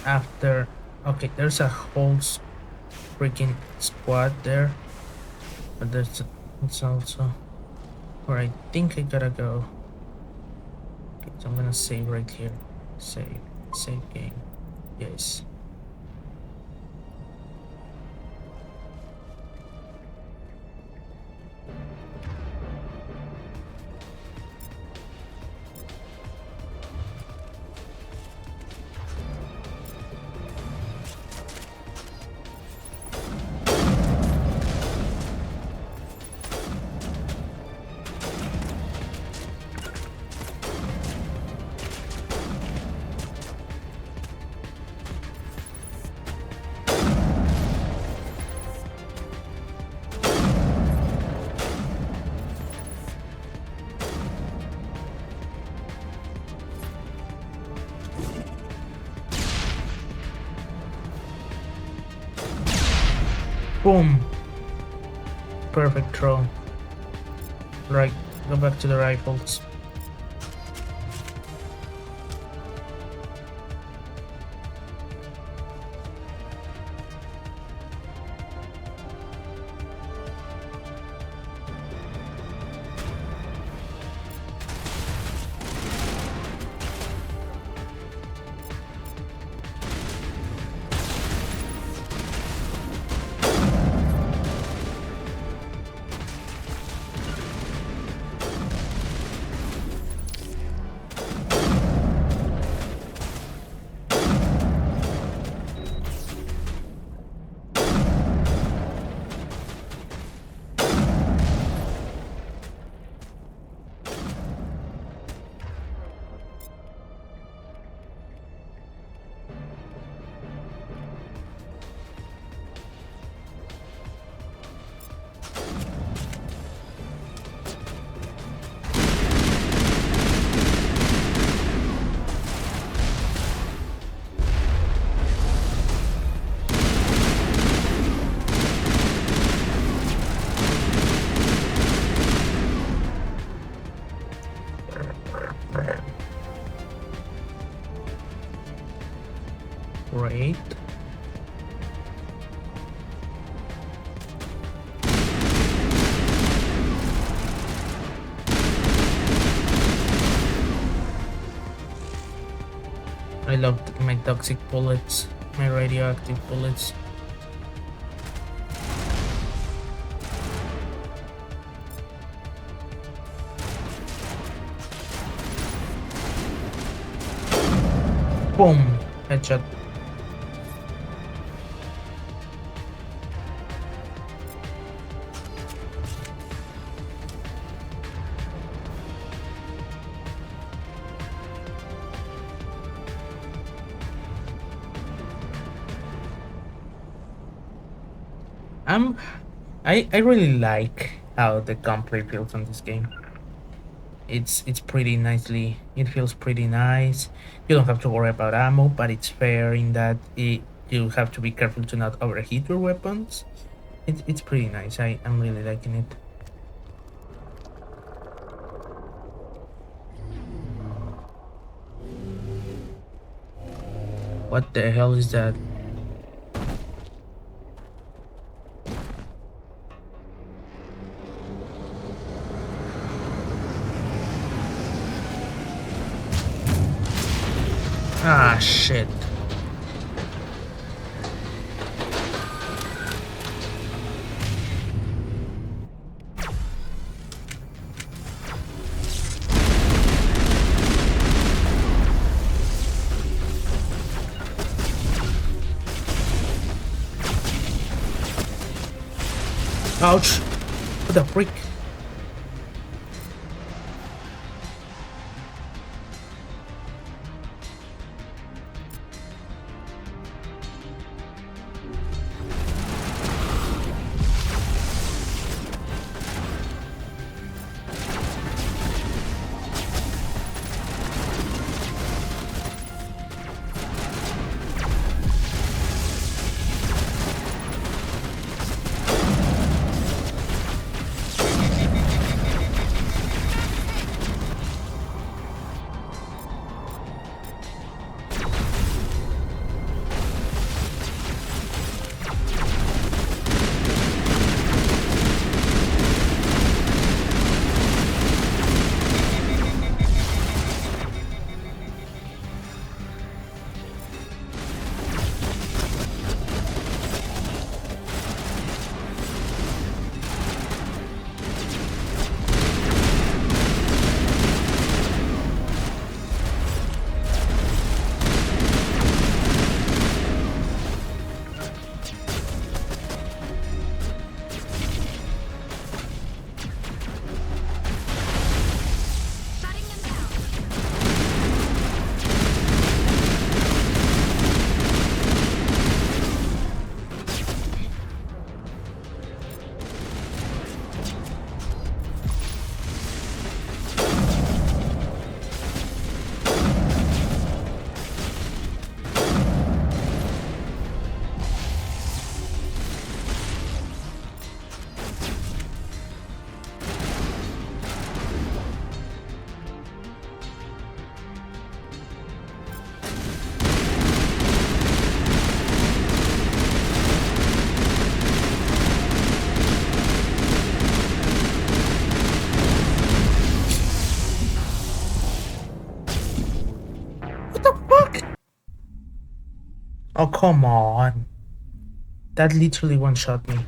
After, okay, there's a whole freaking squad there, but it's also where I think I gotta go. Okay, so I'm gonna save right here. Save game. Yes. Boom! Perfect throw. Right, go back to the rifles. Great. I love my toxic bullets, my radioactive bullets. Boom! Headshot. I really like how the gameplay feels on this game. it's pretty nicely. It feels pretty nice. You don't have to worry about ammo, but it's fair in that you have to be careful to not overheat your weapons. It's pretty nice. I'm really liking it. What the hell is that? Ah, shit. Ouch! What the freak? Oh, come on. That literally one-shot me.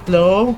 Hello?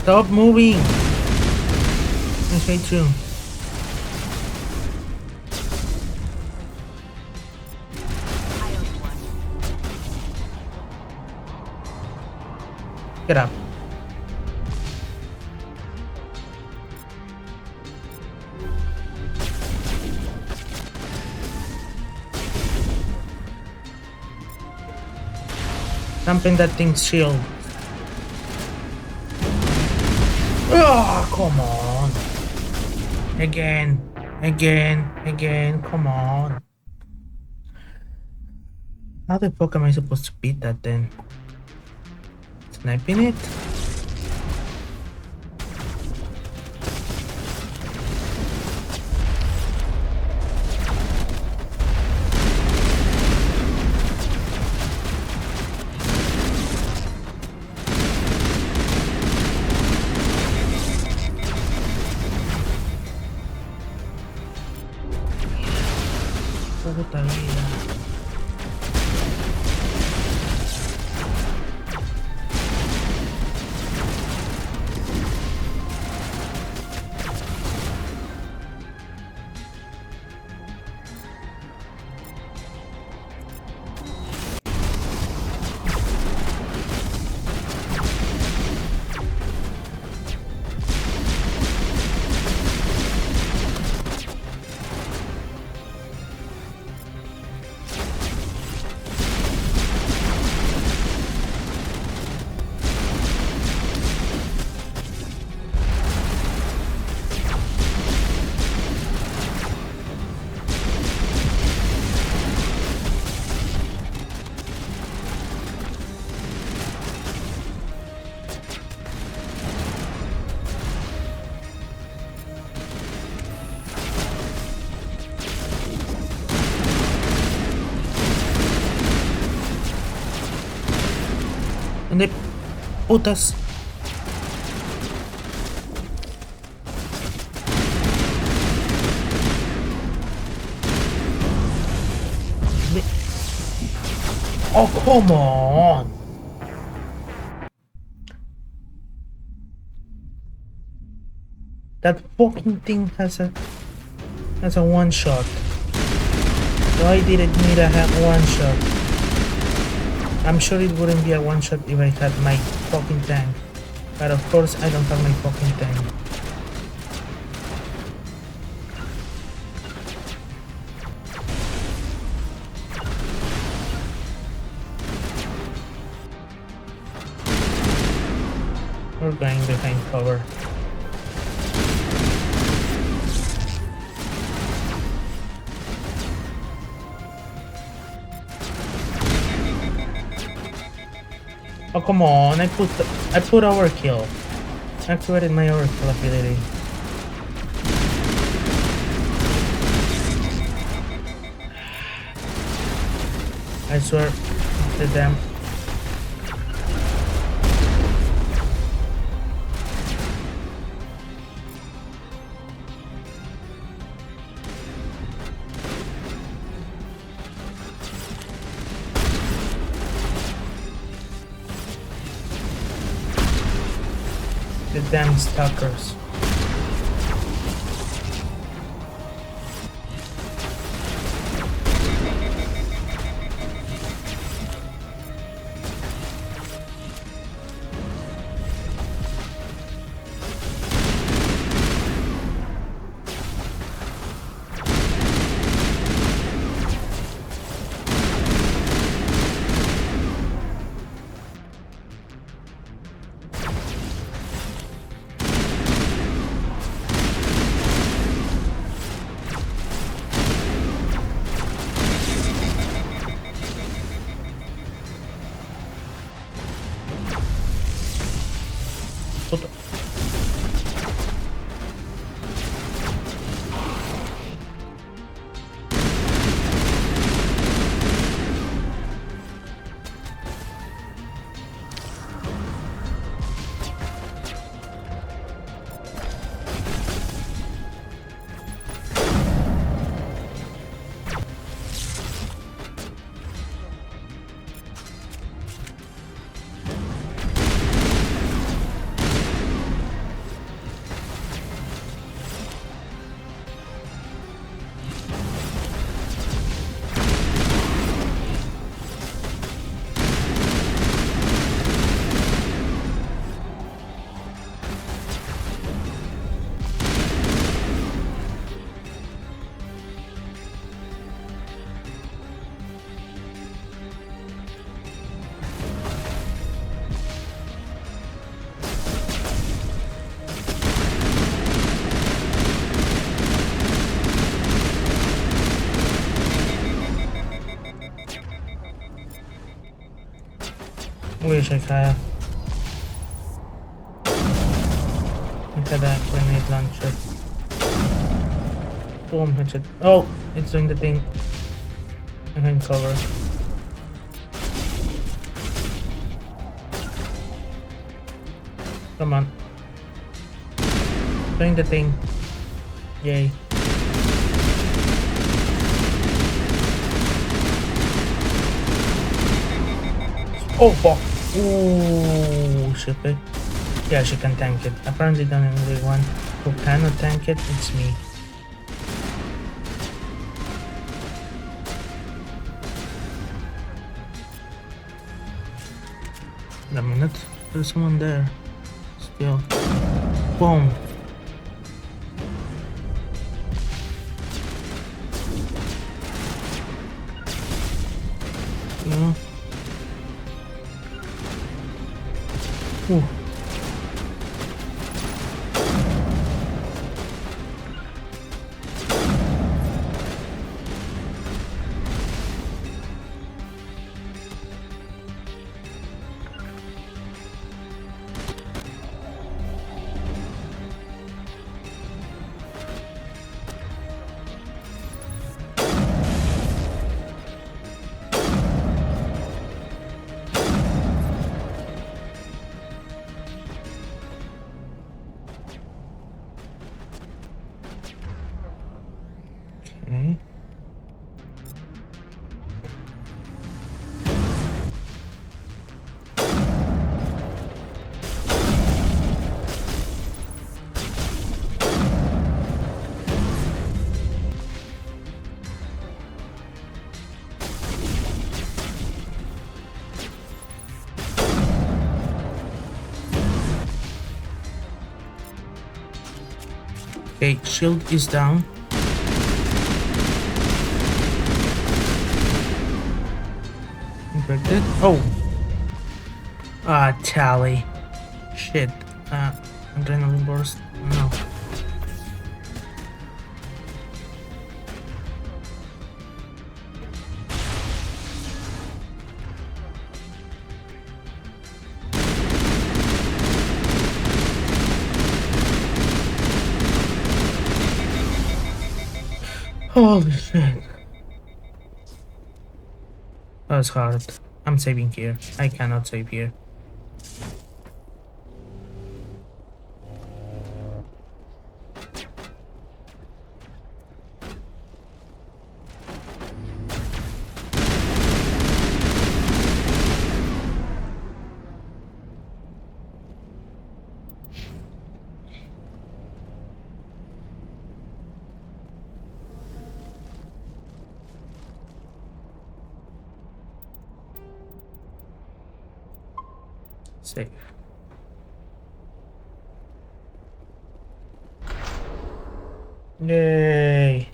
Stop moving! I hate you. Get up. Jump in that thing's shield. Oh, come on. Again. Come on. How the fuck am I supposed to beat that then? Sniping it? Puta vida. ¿Dónde putas? Oh, come on! That fucking thing has a one shot. Why did it need a one shot? I'm sure it wouldn't be a one shot if I had my fucking tank. But of course I don't have my fucking tank. We're going behind cover. Oh come on! I put overkill. Activated my overkill ability. I swear, the damn. The damn stalkers. Wish I had a grenade launcher. Boom, headshot. Oh, it's doing the thing. I can cover. Come on. Doing the thing. Yay. Oh fuck. Ooh, shit. Yeah, she can tank it. Apparently the only one who cannot tank it, it's me. Wait a minute. There's someone there. Still. Boom. Yeah. Ooh. Okay. Okay, shield is down. Infected. Oh! Ah, tally. Shit. Adrenaline burst. No. Holy shit. That was hard. I'm saving here. I cannot save here. Save. Yay.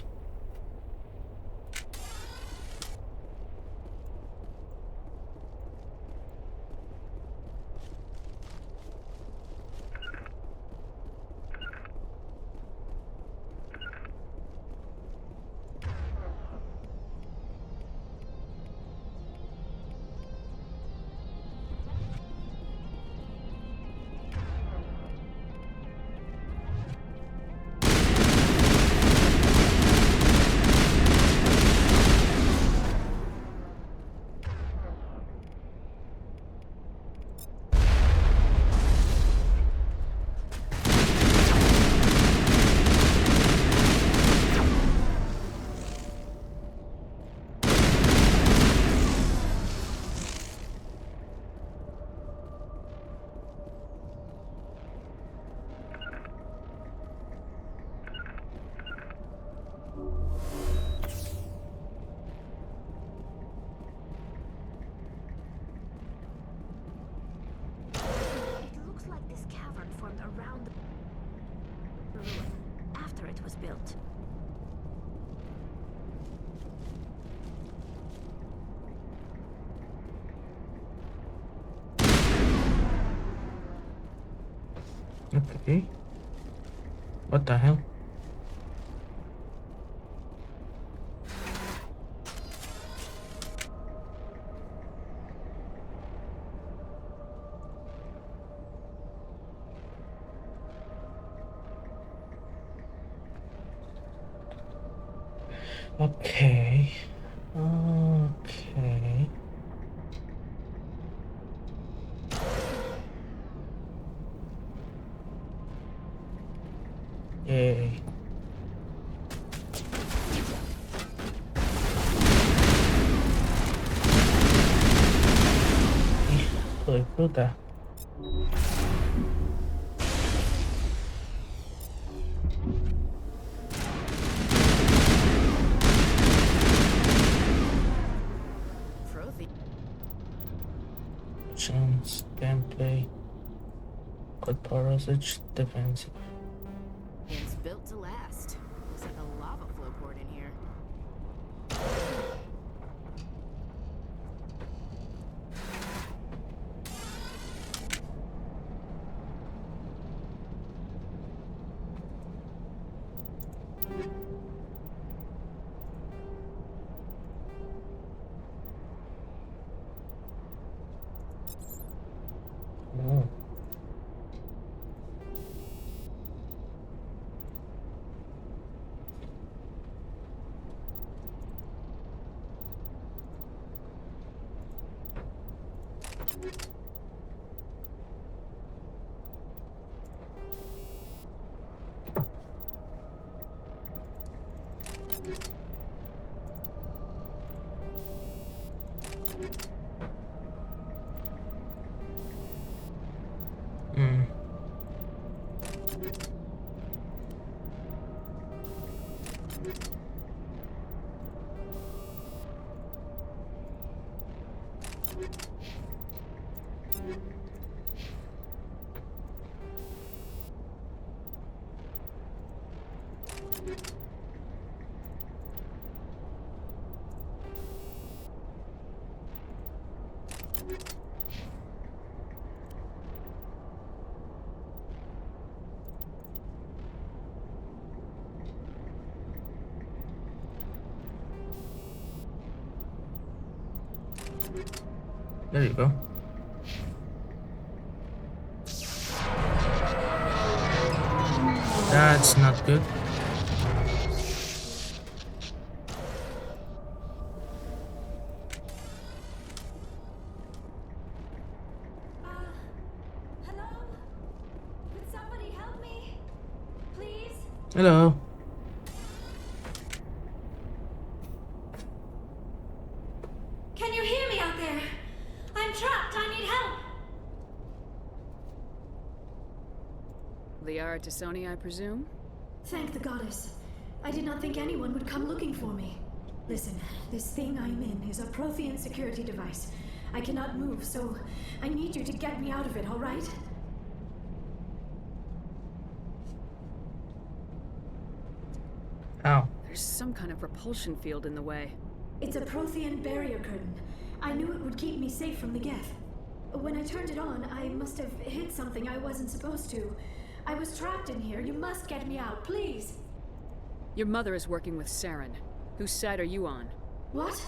It looks like this cavern formed around the ruin after it was built. Okay. What the hell? Okay. Okay. Yay. Hijo de puta. Chance, gameplay, quick power usage, defensive. It's built to last. Looks like a lava flow port in here. Oh. There you go. That's not good. Hello? Could somebody help me? Please? Hello. Can you hear me out there? I'm trapped. I need help. Liara Tassoni, I presume? Thank the goddess. I did not think anyone would come looking for me. Listen, this thing I'm in is a Prothean security device. I cannot move, so I need you to get me out of it, all right? Ow. There's some kind of repulsion field in the way. It's a Prothean barrier curtain. I knew it would keep me safe from the Geth. When I turned it on, I must have hit something I wasn't supposed to. I was trapped in here. You must get me out, please. Your mother is working with Saren. Whose side are you on? What?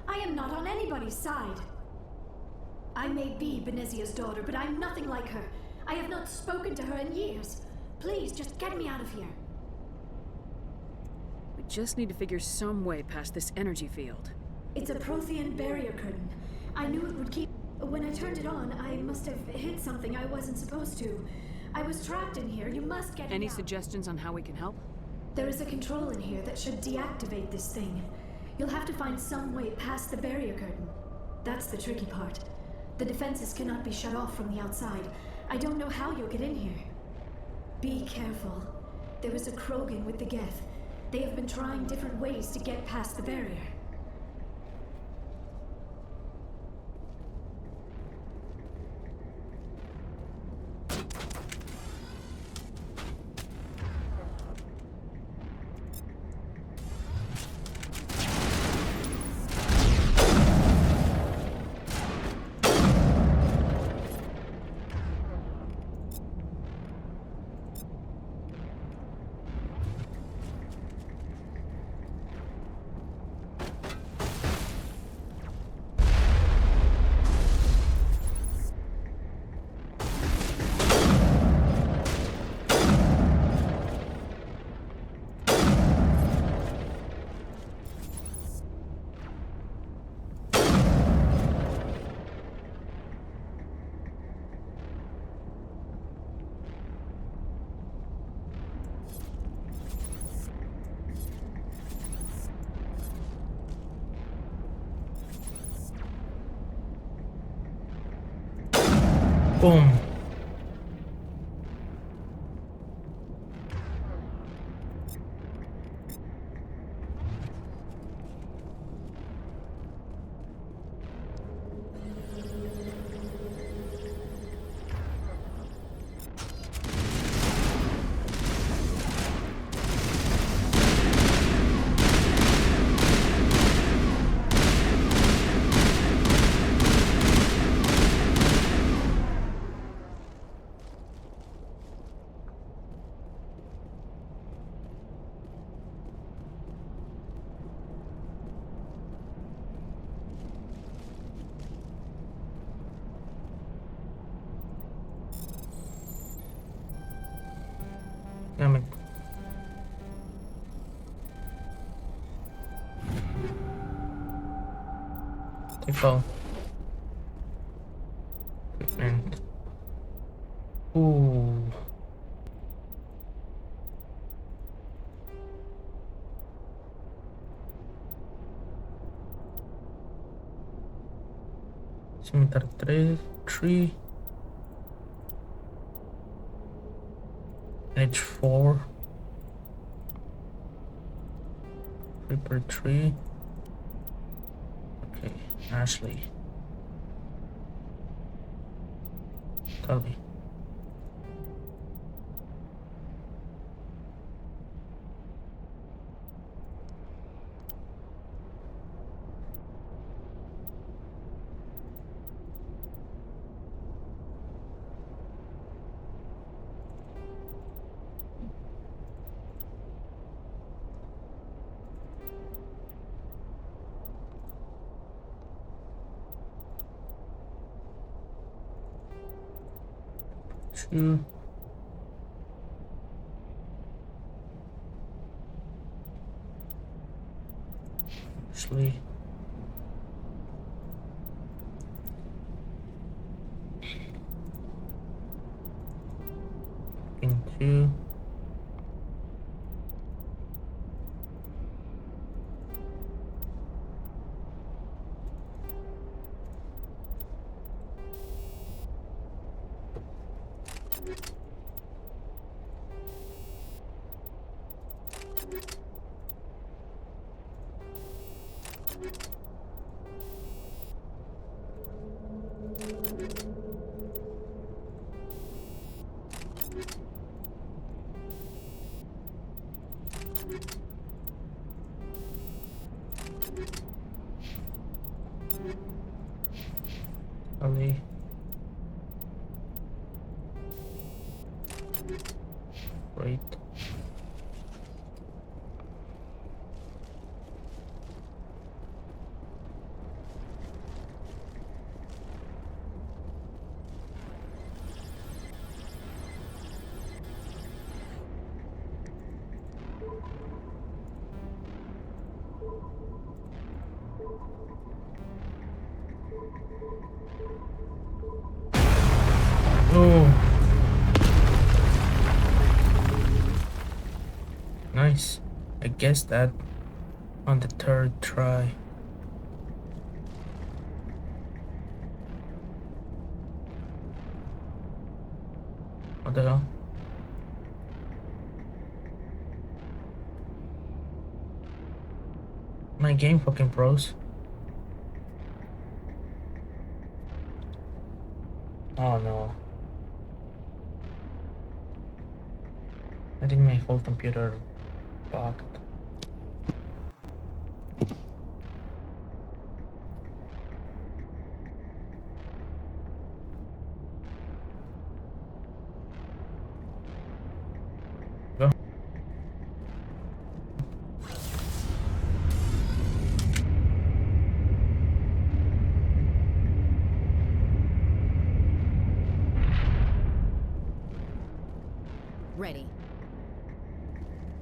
I am not on anybody's side. I may be Benezia's daughter, but I'm nothing like her. I have not spoken to her in years. Please, just get me out of here. We just need to figure some way past this energy field. It's a Prothean barrier curtain. I knew it would keep... When I turned it on, I must have hit something I wasn't supposed to. I was trapped in here. You must get me out. Any suggestions on how we can help? There is a control in here that should deactivate this thing. You'll have to find some way past the barrier curtain. That's the tricky part. The defenses cannot be shut off from the outside. I don't know how you'll get in here. Be careful. There is a Krogan with the Geth. They have been trying different ways to get past the barrier. Boom. Damn it. Take all. Equipment. Ooh. Cimitar 3. H4. Reaper 3. Okay, Ashley. Tell me. Two. Ashley. Into. Ali. Great. Oh. Nice. I guessed that on the third try. What the hell? My game fucking froze. Oh no. I think my whole computer bugged. Go. Ready.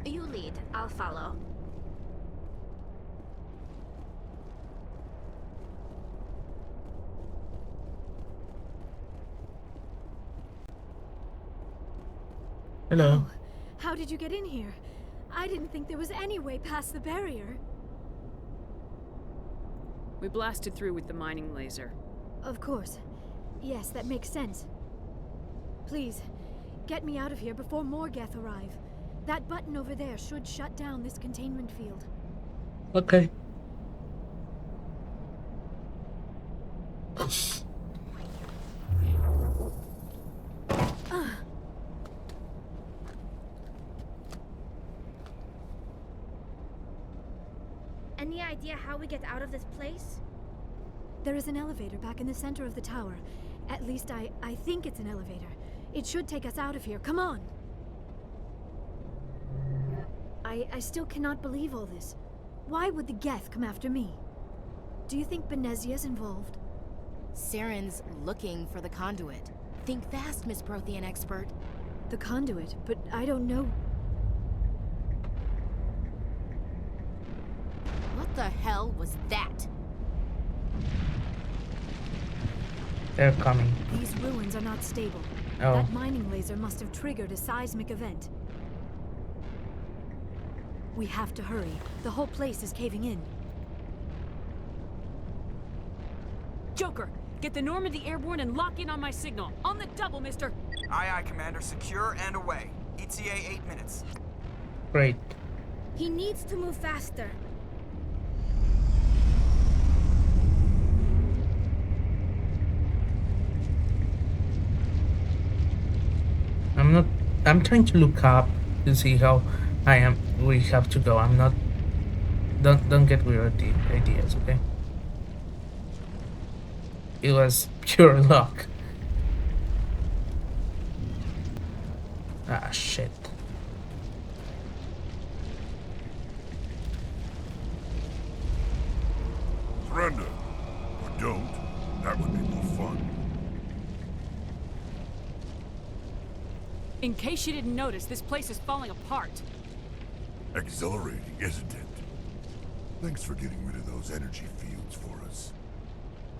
You lead, I'll follow. Hello. Oh, how did you get in here? I didn't think there was any way past the barrier. We blasted through with the mining laser. Of course. Yes, that makes sense. Please, get me out of here before more Geth arrive. That button over there should shut down this containment field. Okay. Any idea how we get out of this place? There is an elevator back in the center of the tower. At least I think it's an elevator. It should take us out of here. Come on! I still cannot believe all this. Why would the Geth come after me? Do you think Benezia's involved? Saren's looking for the conduit. Think fast, Miss Prothean expert. The conduit? But I don't know... What the hell was that? They're coming. These ruins are not stable. Oh. That mining laser must have triggered a seismic event. We have to hurry. The whole place is caving in. Joker, get the Normandy airborne and lock in on my signal. On the double, mister. Aye, aye, Commander. Secure and away. ETA 8 minutes. Great. He needs to move faster. I'm trying to look up to see how we have to go. I'm not... Don't get weird ideas, okay? It was pure luck. Ah, shit. Surrender. Or don't. That would be more fun. In case you didn't notice, this place is falling apart. Exhilarating, isn't it? Thanks for getting rid of those energy fields for us.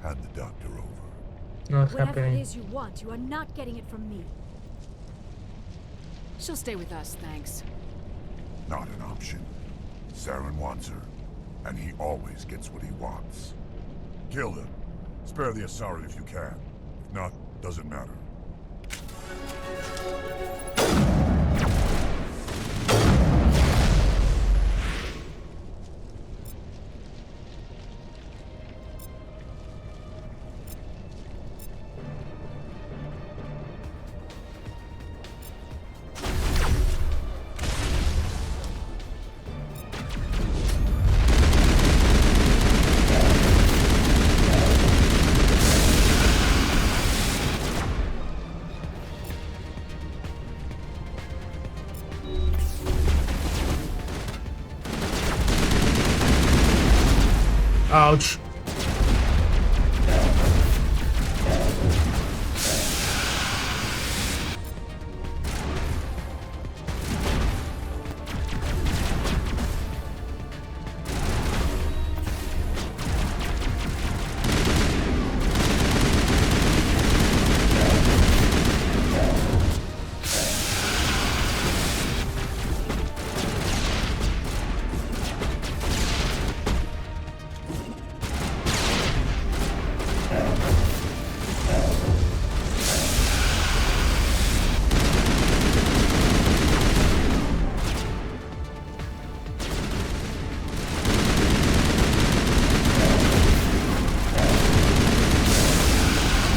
Hand the doctor over. What's Whatever happening? it is you want, you are not getting it from me. She'll stay with us, thanks. Not an option. Saren wants her, and he always gets what he wants. Kill him. Spare the Asari if you can. If not, doesn't matter. Ouch.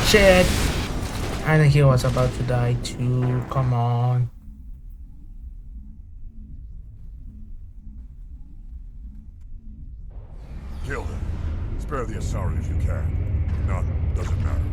Shit! I think he was about to die too. Come on. Kill him. Spare the Asari if you can. If not, doesn't matter.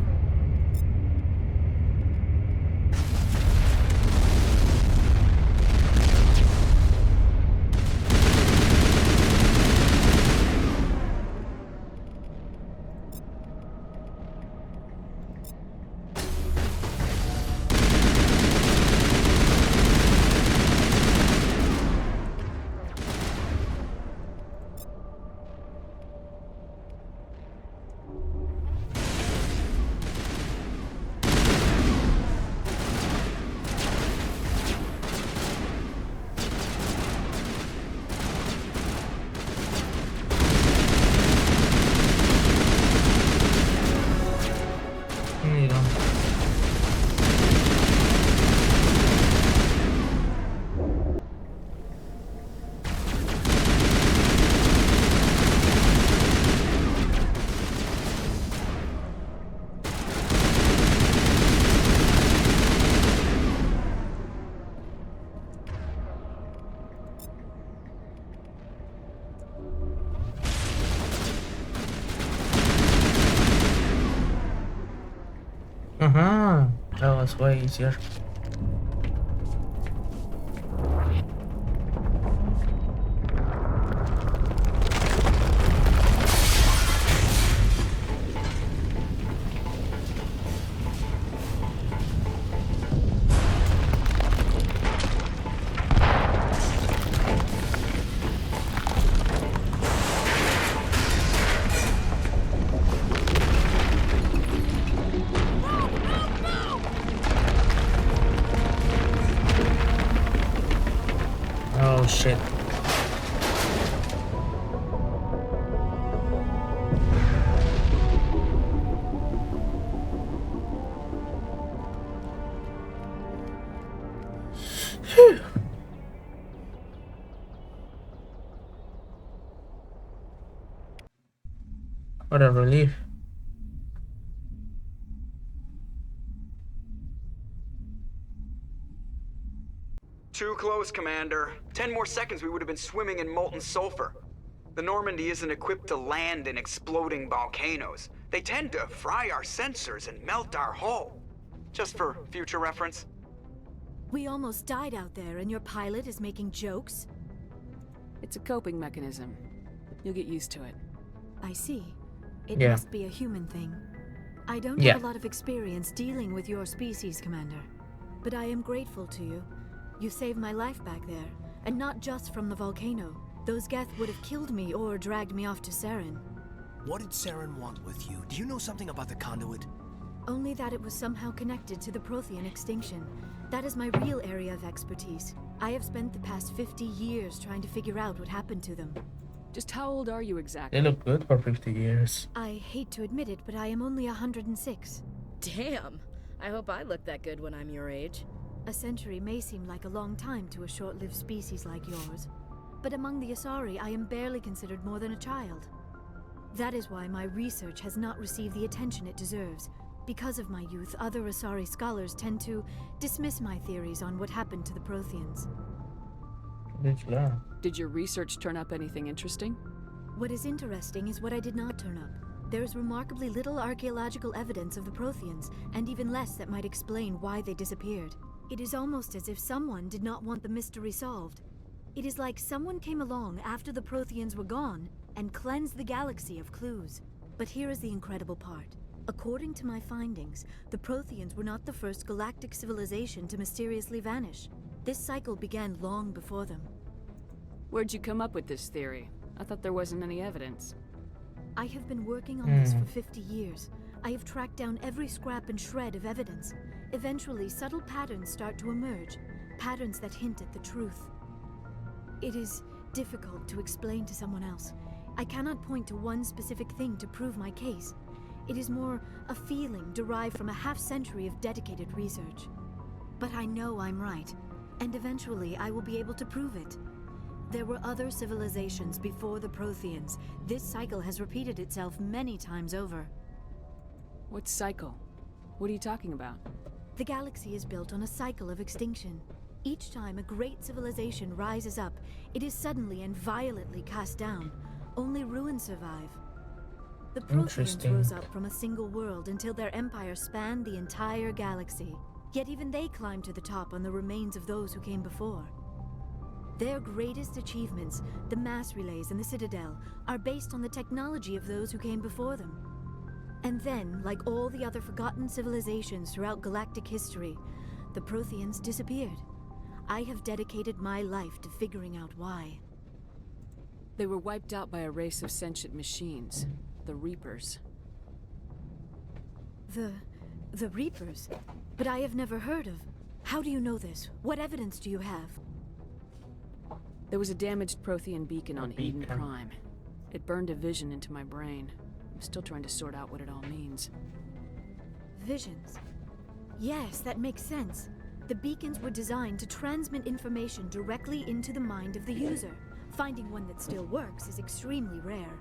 That was way easier. Oh shit. Phew. What a relief. Too close, Commander. 10 more seconds we would have been swimming in molten sulfur. The Normandy isn't equipped to land in exploding volcanoes. They tend to fry our sensors and melt our hull. Just for future reference. We almost died out there and your pilot is making jokes? It's a coping mechanism. You'll get used to it. I see. It Yeah. must be a human thing. I don't Yeah. have a lot of experience dealing with your species, Commander. But I am grateful to you. You saved my life back there, and not just from the volcano. Those Geth would have killed me or dragged me off to Saren. What did Saren want with you? Do you know something about the conduit? Only that it was somehow connected to the Prothean extinction. That is my real area of expertise. I have spent the past 50 years trying to figure out what happened to them. Just how old are you exactly? They look good for 50 years. I hate to admit it, but I am only 106. Damn. I hope I look that good when I'm your age. A century may seem like a long time to a short-lived species like yours. But among the Asari, I am barely considered more than a child. That is why my research has not received the attention it deserves. Because of my youth, other Asari scholars tend to dismiss my theories on what happened to the Protheans. Did your research turn up anything interesting? What is interesting is what I did not turn up. There is remarkably little archaeological evidence of the Protheans, and even less that might explain why they disappeared. It is almost as if someone did not want the mystery solved. It is like someone came along after the Protheans were gone and cleansed the galaxy of clues. But here is the incredible part. According to my findings, the Protheans were not the first galactic civilization to mysteriously vanish. This cycle began long before them. Where'd you come up with this theory? I thought there wasn't any evidence. I have been working on this for 50 years. I have tracked down every scrap and shred of evidence. Eventually, subtle patterns start to emerge, patterns that hint at the truth. It is difficult to explain to someone else. I cannot point to one specific thing to prove my case. It is more a feeling derived from a half-century of dedicated research. But I know I'm right, and eventually I will be able to prove it. There were other civilizations before the Protheans. This cycle has repeated itself many times over. What cycle? What are you talking about? The galaxy is built on a cycle of extinction. Each time a great civilization rises up, it is suddenly and violently cast down. Only ruins survive. The Protheans rose up from a single world until their empire spanned the entire galaxy. Yet even they climbed to the top on the remains of those who came before. Their greatest achievements, the mass relays and the Citadel, are based on the technology of those who came before them. And then, like all the other forgotten civilizations throughout galactic history, the Protheans disappeared. I have dedicated my life to figuring out why. They were wiped out by a race of sentient machines, the Reapers. The Reapers? But I have never heard of. How do you know this? What evidence do you have? There was a damaged Prothean beacon on Eden Prime. It burned a vision into my brain. I'm still trying to sort out what it all means. Visions. Yes, that makes sense. The beacons were designed to transmit information directly into the mind of the user. Finding one that still works is extremely rare.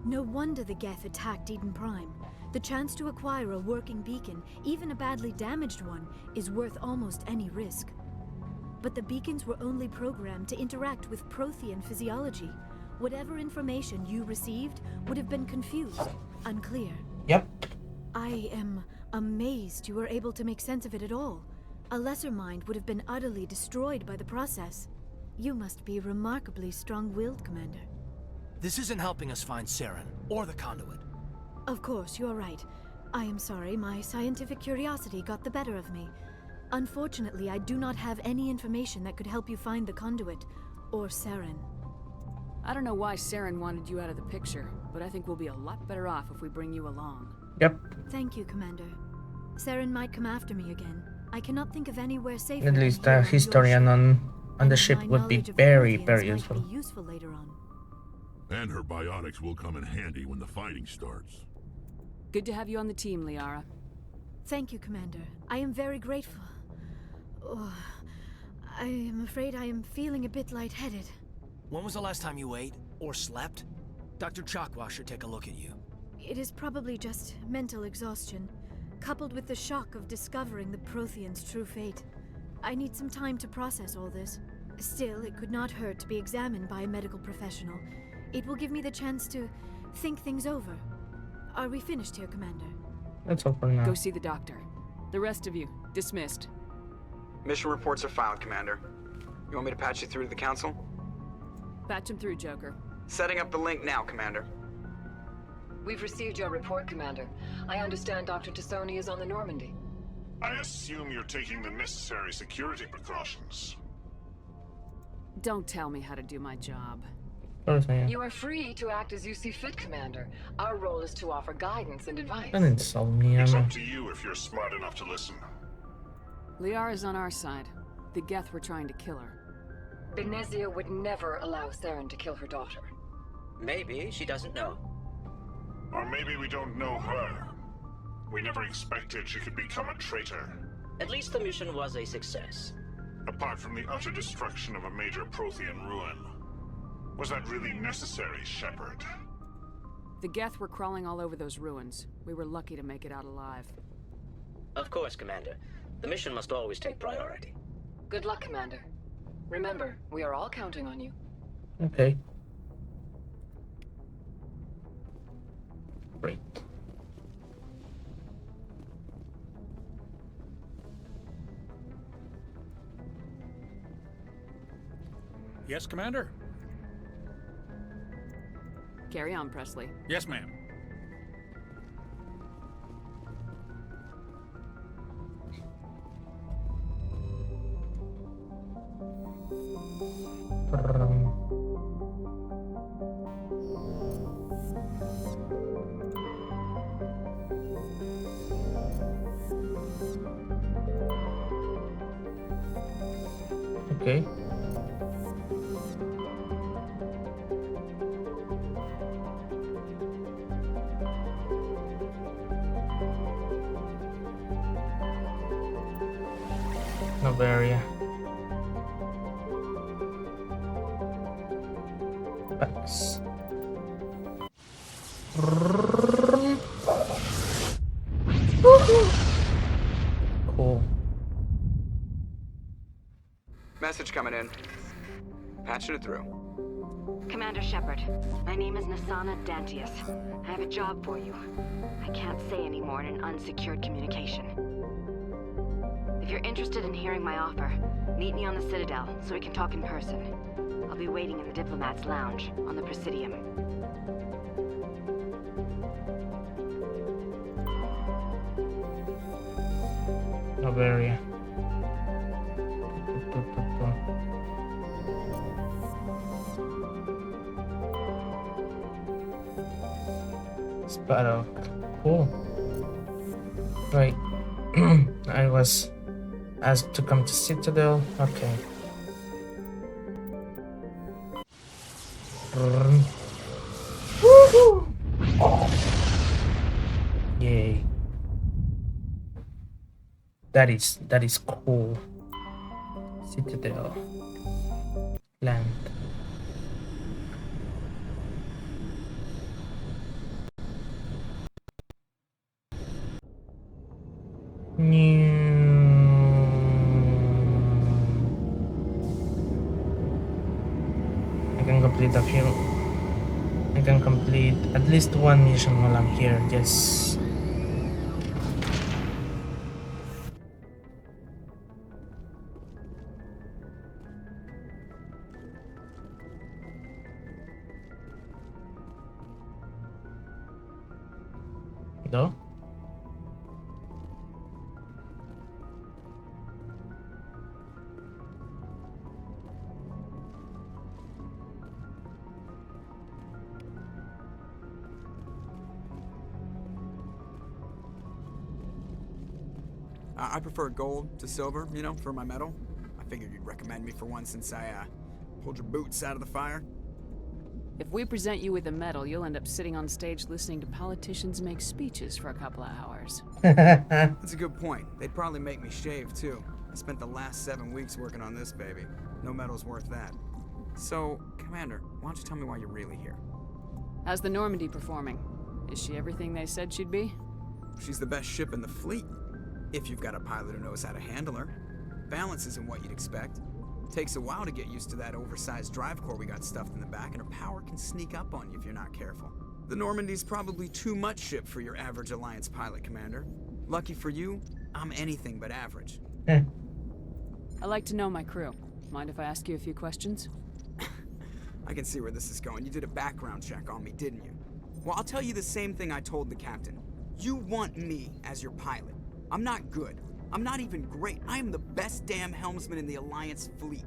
No wonder the Geth attacked Eden Prime. The chance to acquire a working beacon, even a badly damaged one, is worth almost any risk. But the beacons were only programmed to interact with Prothean physiology. Whatever information you received would have been confused, unclear. Yep. I am amazed you were able to make sense of it at all. A lesser mind would have been utterly destroyed by the process. You must be remarkably strong-willed, Commander. This isn't helping us find Saren, or the conduit. Of course, you're right. I am sorry, my scientific curiosity got the better of me. Unfortunately, I do not have any information that could help you find the conduit, or Saren. I don't know why Saren wanted you out of the picture, but I think we'll be a lot better off if we bring you along. Yep. Thank you, Commander. Saren might come after me again. I cannot think of anywhere safer. At least a historian on the ship would be very, very useful. Useful later on. And her biotics will come in handy when the fighting starts. Good to have you on the team, Liara. Thank you, Commander. I am very grateful. Oh, I am afraid I am feeling a bit lightheaded. When was the last time you ate, or slept? Dr. Chakwa should take a look at you. It is probably just mental exhaustion, coupled with the shock of discovering the Prothean's true fate. I need some time to process all this. Still, it could not hurt to be examined by a medical professional. It will give me the chance to think things over. Are we finished here, Commander? That's all for now. Go see the doctor. The rest of you, dismissed. Mission reports are filed, Commander. You want me to patch you through to the Council? Patch him through, Joker. Setting up the link now, Commander. We've received your report, Commander. I understand Dr. Tassoni is on the Normandy. I assume you're taking the necessary security precautions. Don't tell me how to do my job. You are free to act as you see fit, Commander. Our role is to offer guidance and advice. Don't insult me, It's Emma. up to you if you're smart enough to listen. Liara's on our side. The Geth were trying to kill her. Benezia would never allow Saren to kill her daughter. Maybe she doesn't know. Or maybe we don't know her. We never expected she could become a traitor. At least the mission was a success. Apart from the utter destruction of a major Prothean ruin. Was that really necessary, Shepard? The Geth were crawling all over those ruins. We were lucky to make it out alive. Of course, Commander. The mission must always take priority. Good luck, Commander. Remember, we are all counting on you. Okay. Great. Yes, Commander? Carry on, Presley. Yes, ma'am. Okay. Bavaria. Pax. Cool. Message coming in. Patching it through. Commander Shepard, my name is Nasana Dantius. I have a job for you. I can't say any more in an unsecured communication. If you're interested in hearing my offer, meet me on the Citadel so we can talk in person. I'll be waiting in the Diplomat's Lounge on the Presidium. Bavaria. Sparrow. Cool. Right. I was asked to come to Citadel. Okay. Woohoo! Yay. That is cool. Citadel. Land. I can complete a few. I can complete at least one mission while I'm here. Yes. No? I prefer gold to silver, you know, for my medal. I figured you'd recommend me for one since I, pulled your boots out of the fire. If we present you with a medal, you'll end up sitting on stage listening to politicians make speeches for a couple of hours. That's a good point. They'd probably make me shave, too. I spent the last 7 weeks working on this baby. No medal's worth that. So, Commander, why don't you tell me why you're really here? How's the Normandy performing? Is she everything they said she'd be? She's the best ship in the fleet. If you've got a pilot who knows how to handle her. Balance isn't what you'd expect. Takes a while to get used to that oversized drive core we got stuffed in the back, and her power can sneak up on you if you're not careful. The Normandy's probably too much ship for your average Alliance pilot, Commander. Lucky for you, I'm anything but average. I like to know my crew. Mind if I ask you a few questions? I can see where this is going. You did a background check on me, didn't you? Well, I'll tell you the same thing I told the captain. You want me as your pilot. I'm not good. I'm not even great. I am the best damn helmsman in the Alliance fleet.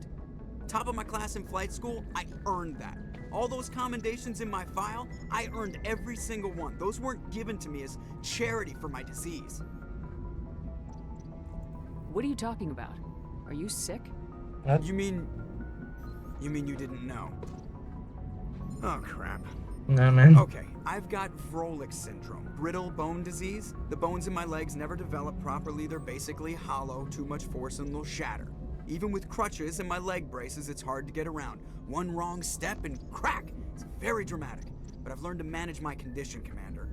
Top of my class in flight school, I earned that. All those commendations in my file, I earned every single one. Those weren't given to me as charity for my disease. What are you talking about? Are you sick? What? You mean you didn't know? Oh, crap. No, man. Okay, I've got Vrolik syndrome, brittle bone disease. The bones in my legs never develop properly. They're basically hollow, too much force and they'll shatter. Even with crutches and my leg braces, it's hard to get around. One wrong step and crack! It's very dramatic, but I've learned to manage my condition, Commander.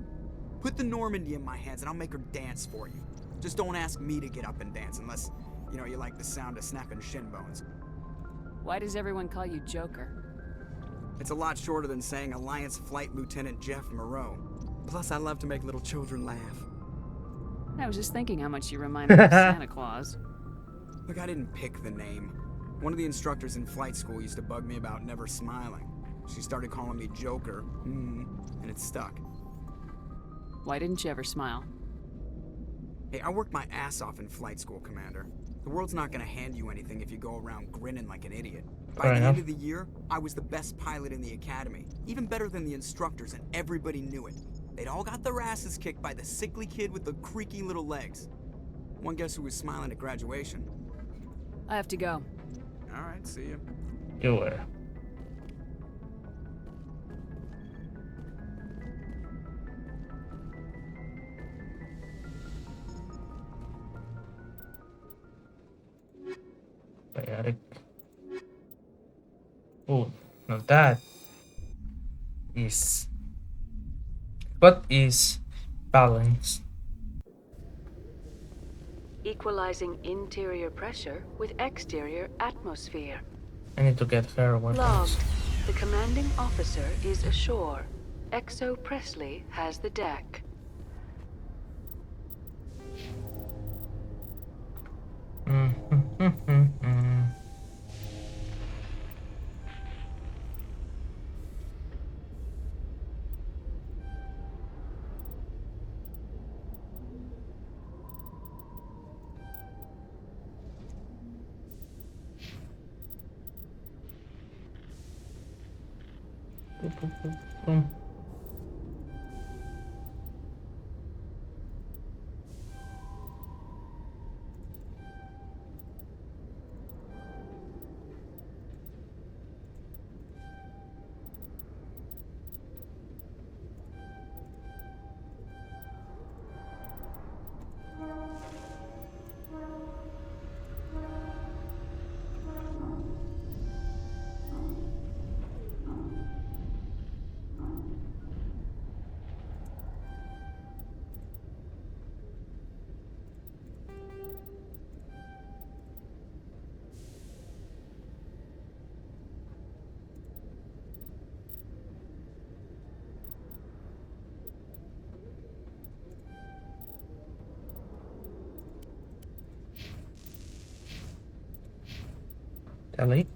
Put the Normandy in my hands and I'll make her dance for you. Just don't ask me to get up and dance unless, you know, you like the sound of snapping shin bones. Why does everyone call you Joker? It's a lot shorter than saying Alliance Flight Lieutenant Jeff Moreau. Plus, I love to make little children laugh. I was just thinking how much you remind me of Santa Claus. Look, I didn't pick the name. One of the instructors in flight school used to bug me about never smiling. She started calling me Joker, and it stuck. Why didn't you ever smile? Hey, I worked my ass off in flight school, Commander. The world's not gonna hand you anything if you go around grinning like an idiot. By the end of the year, I was the best pilot in the academy. Even better than the instructors, and everybody knew it. They'd all got their asses kicked by the sickly kid with the creaky little legs. One guess who was smiling at graduation? I have to go. Alright, see you. You were. Biotic. Oh, now that is what is balance? Equalizing interior pressure with exterior atmosphere. I need to get her weapons. Log. The commanding officer is ashore. Exo Presley has the deck. Ellie?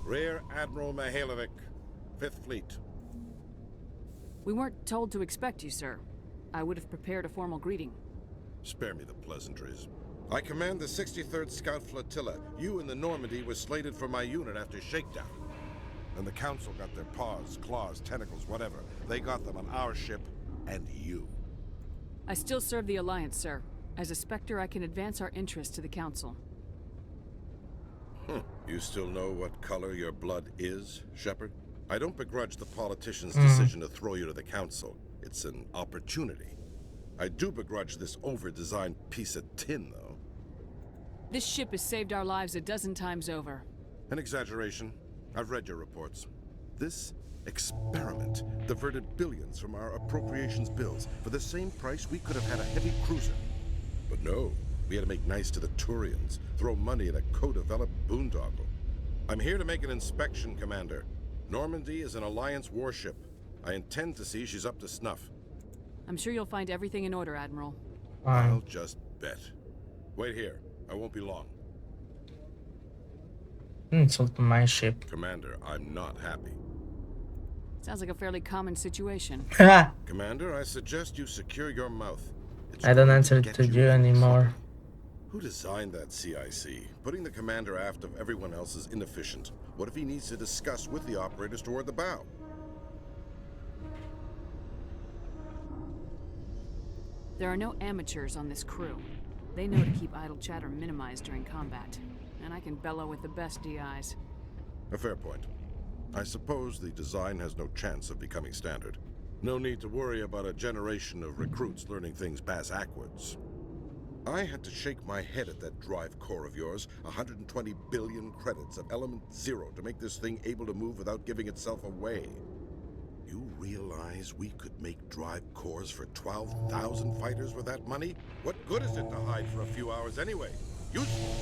Rear Admiral Mihailovic, 5th Fleet. We weren't told to expect you, sir. I would have prepared a formal greeting. Spare me the pleasantries. I command the 63rd Scout Flotilla. You in the Normandy were slated for my unit after shakedown. And the Council got their paws, claws, tentacles, whatever. They got them on our ship, and you. I still serve the Alliance, sir. As a Spectre, I can advance our interests to the Council. You still know what color your blood is, Shepard? I don't begrudge the politician's decision to throw you to the Council. It's an opportunity. I do begrudge this over-designed piece of tin, though. This ship has saved our lives a dozen times over. An exaggeration. I've read your reports. This experiment diverted billions from our appropriations bills. For the same price, we could have had a heavy cruiser. But no, we had to make nice to the Turians, throw money at a co-developed boondoggle. I'm here to make an inspection, Commander. Normandy is an Alliance warship. I intend to see she's up to snuff. I'm sure you'll find everything in order, Admiral. I'll just bet. Wait here. I won't be long. Insult to my ship. Commander, I'm not happy. Sounds like a fairly common situation. Commander, I suggest you secure your mouth. I don't answer to you anymore. Who designed that CIC? Putting the commander aft of everyone else is inefficient. What if he needs to discuss with the operators toward the bow? There are no amateurs on this crew. They know to keep idle chatter minimized during combat. And I can bellow with the best DIs. A fair point. I suppose the design has no chance of becoming standard. No need to worry about a generation of recruits learning things bass-ackwards. I had to shake my head at that drive core of yours. 120 billion credits of element 0 to make this thing able to move without giving itself away. You realize we could make drive cores for 12,000 fighters with that money? What good is it to hide for a few hours anyway? Useful.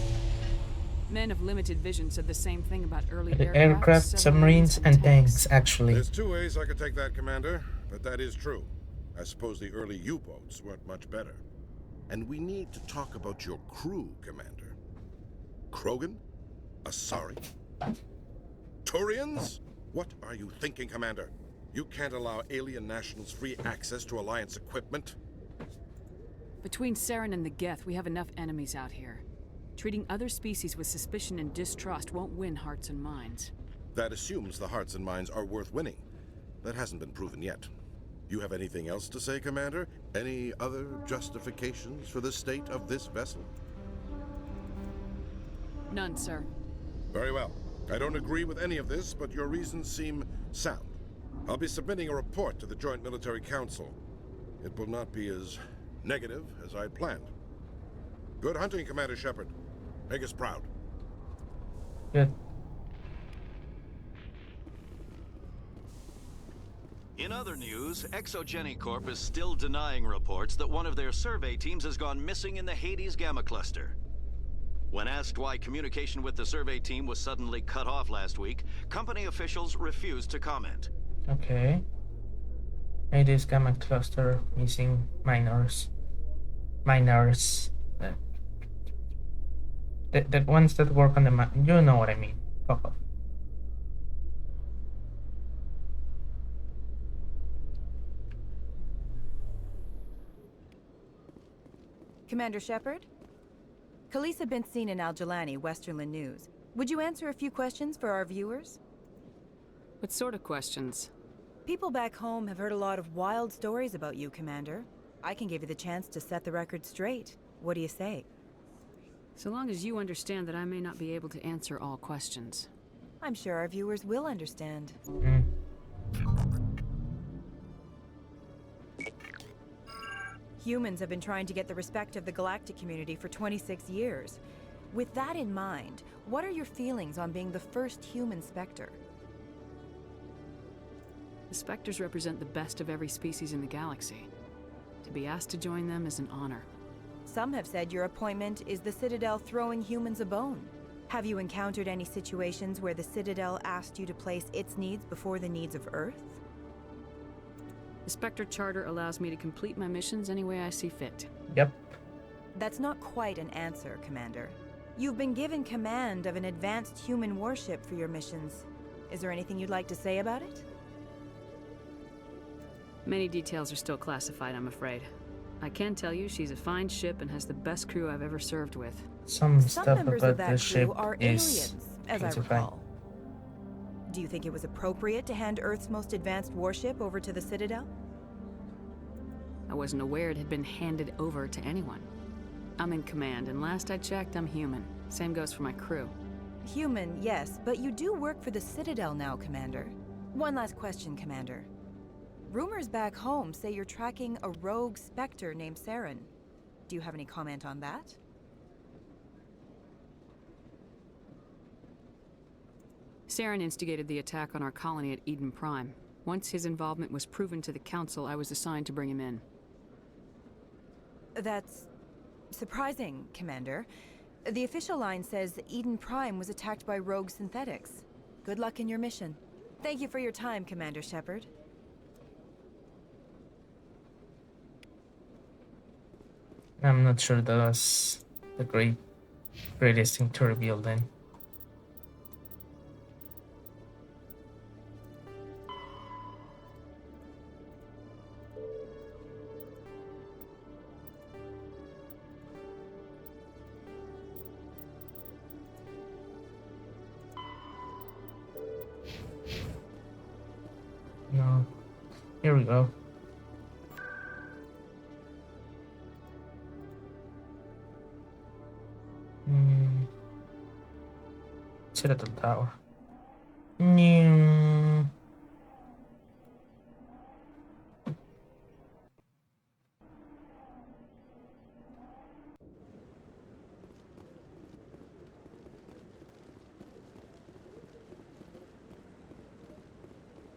Men of limited vision said the same thing about early aircraft, submarines, and tanks, actually. There's two ways I could take that, Commander, but that is true. I suppose the early U-boats weren't much better. And we need to talk about your crew, Commander. Krogan? Asari? Turians? What are you thinking, Commander? You can't allow alien nationals free access to Alliance equipment? Between Saren and the Geth, we have enough enemies out here. Treating other species with suspicion and distrust won't win hearts and minds. That assumes the hearts and minds are worth winning. That hasn't been proven yet. You have anything else to say, Commander? Any other justifications for the state of this vessel? None, sir. Very well. I don't agree with any of this, but your reasons seem sound. I'll be submitting a report to the Joint Military Council. It will not be as negative as I planned. Good hunting, Commander Shepard. Make us proud. Good. In other news, Exogeny Corp is still denying reports that one of their survey teams has gone missing in the Hades Gamma Cluster. When asked why communication with the survey team was suddenly cut off last week, company officials refused to comment. Okay. Hades Gamma Cluster missing minors. The ones that work on the map. You know what I mean. Fuck off. Commander Shepard? Khaleesa been seen in Al-Jalani, Westerland News. Would you answer a few questions for our viewers? What sort of questions? People back home have heard a lot of wild stories about you, Commander. I can give you the chance to set the record straight. What do you say? So long as you understand that I may not be able to answer all questions. I'm sure our viewers will understand. Humans have been trying to get the respect of the galactic community for 26 years. With that in mind, what are your feelings on being the first human Spectre? The Spectres represent the best of every species in the galaxy. To be asked to join them is an honor. Some have said your appointment is the Citadel throwing humans a bone. Have you encountered any situations where the Citadel asked you to place its needs before the needs of Earth? The Spectre Charter allows me to complete my missions any way I see fit. Yep. That's not quite an answer, Commander. You've been given command of an advanced human warship for your missions. Is there anything you'd like to say about it? Many details are still classified, I'm afraid. I can tell you she's a fine ship and has the best crew I've ever served with. Some Some stuff members about of the that ship crew are is aliens, as I classified. recall. Do you think it was appropriate to hand Earth's most advanced warship over to the Citadel? I wasn't aware it had been handed over to anyone. I'm in command, and last I checked, I'm human. Same goes for my crew. Human, yes, but you do work for the Citadel now, Commander. One last question, Commander. Rumors back home say you're tracking a rogue Spectre named Saren. Do you have any comment on that? Saren instigated the attack on our colony at Eden Prime. Once his involvement was proven to the Council, I was assigned to bring him in. That's surprising, Commander. The official line says Eden Prime was attacked by rogue synthetics. Good luck in your mission. Thank you for your time, Commander Shepard. I'm not sure that was the greatest thing to reveal then. No. Here we go. Citadel Tower. New.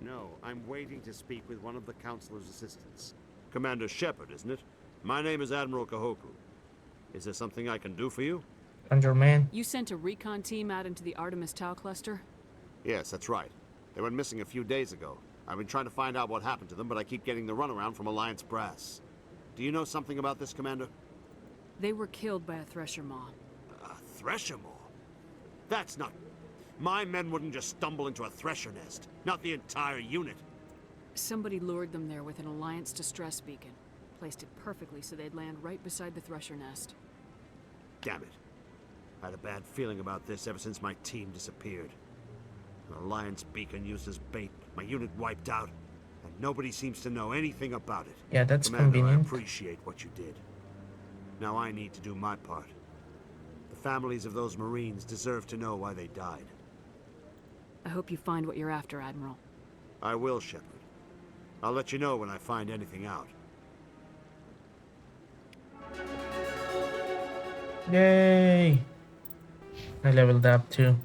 No, I'm waiting to speak with one of the Councilor's assistants. Commander Shepard, isn't it? My name is Admiral Kahoku. Is there something I can do for you? Under man. You sent a recon team out into the Artemis Tau cluster? Yes, that's right. They went missing a few days ago. I've been trying to find out what happened to them, but I keep getting the runaround from Alliance brass. Do you know something about this, Commander? They were killed by a Thresher Maw. A Thresher Maw? That's not... My men wouldn't just stumble into a Thresher nest. Not the entire unit. Somebody lured them there with an Alliance distress beacon. Placed it perfectly so they'd land right beside the Thresher nest. Damn it. I had a bad feeling about this ever since my team disappeared. An Alliance beacon used as bait, my unit wiped out, and nobody seems to know anything about it. Yeah, that's Commander, convenient. I appreciate what you did. Now I need to do my part. The families of those Marines deserve to know why they died. I hope you find what you're after, Admiral. I will, Shepard. I'll let you know when I find anything out. Yay! I leveled up too.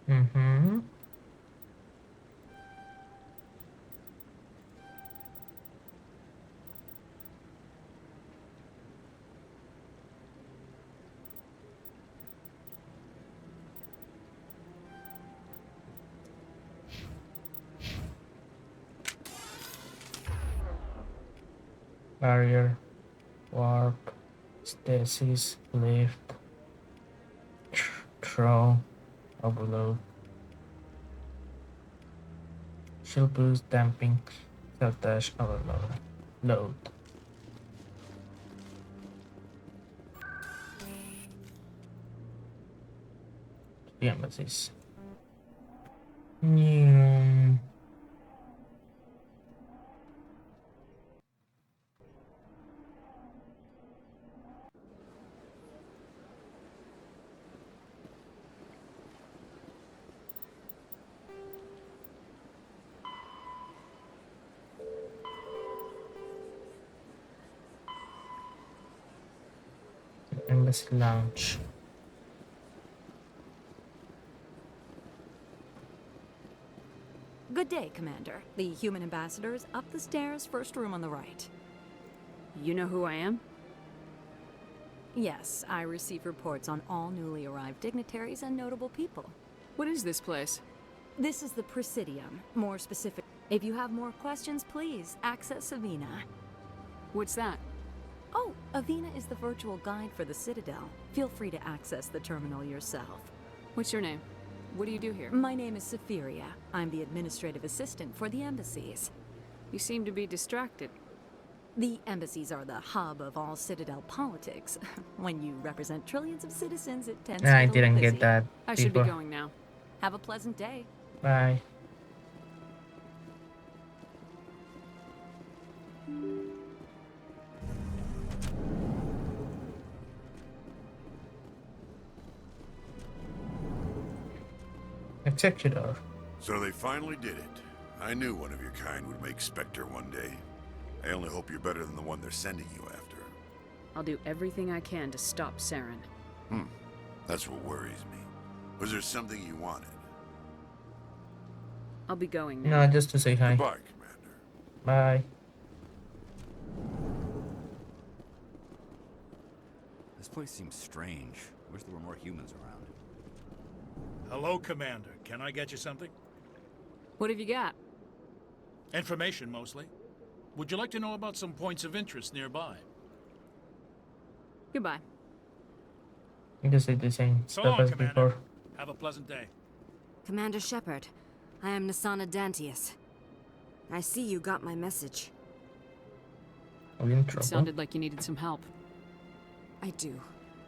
Mm-hmm. Barrier, warp, stasis, lift, throw, overload, shield boost, damping, self dash, overload, load. The embassies. New. Embassy Lounge. Good day, Commander. The human ambassador is up the stairs, first room on the right. You know who I am? Yes, I receive reports on all newly arrived dignitaries and notable people. What is this place? This is the Presidium. More specific. If you have more questions, please access Avina. What's that? Oh, Avina is the virtual guide for the Citadel. Feel free to access the terminal yourself. What's your name? What do you do here? My name is Safiria. I'm the administrative assistant for the embassies. You seem to be distracted. The embassies are the hub of all Citadel politics. When you represent trillions of citizens, it tends to I get a didn't little get that. I should be before. going now. Have a pleasant day. Bye. Executor. So they finally did it. I knew one of your kind would make Spectre one day. I only hope you're better than the one they're sending you after. I'll do everything I can to stop Saren. That's what worries me. Was there something you wanted? I'll be going now. No, just to say hi. Goodbye, Commander. Bye. This place seems strange. I wish there were more humans around. Hello, Commander. Can I get you something? What have you got? Information, mostly. Would you like to know about some points of interest nearby? Goodbye. You can say the same So stuff long, as Commander. before. Have a pleasant day. Commander Shepard, I am Nasana Dantius. I see you got my message. Are we in It trouble? sounded like you needed some help. I do.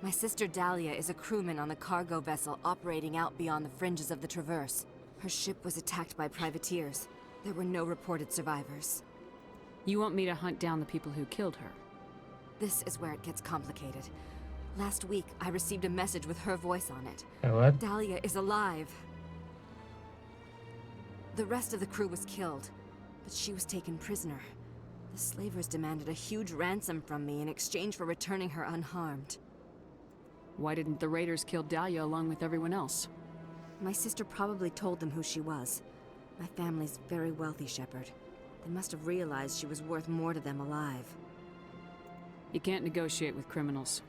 My sister Dahlia is a crewman on the cargo vessel operating out beyond the fringes of the Traverse. Her ship was attacked by privateers. There were no reported survivors. You want me to hunt down the people who killed her? This is where it gets complicated. Last week, I received a message with her voice on it. What? Dahlia is alive. The rest of the crew was killed, but she was taken prisoner. The slavers demanded a huge ransom from me in exchange for returning her unharmed. Why didn't the raiders kill Dahlia along with everyone else? My sister probably told them who she was. My family's very wealthy, Shepard. They must have realized she was worth more to them alive. You can't negotiate with criminals.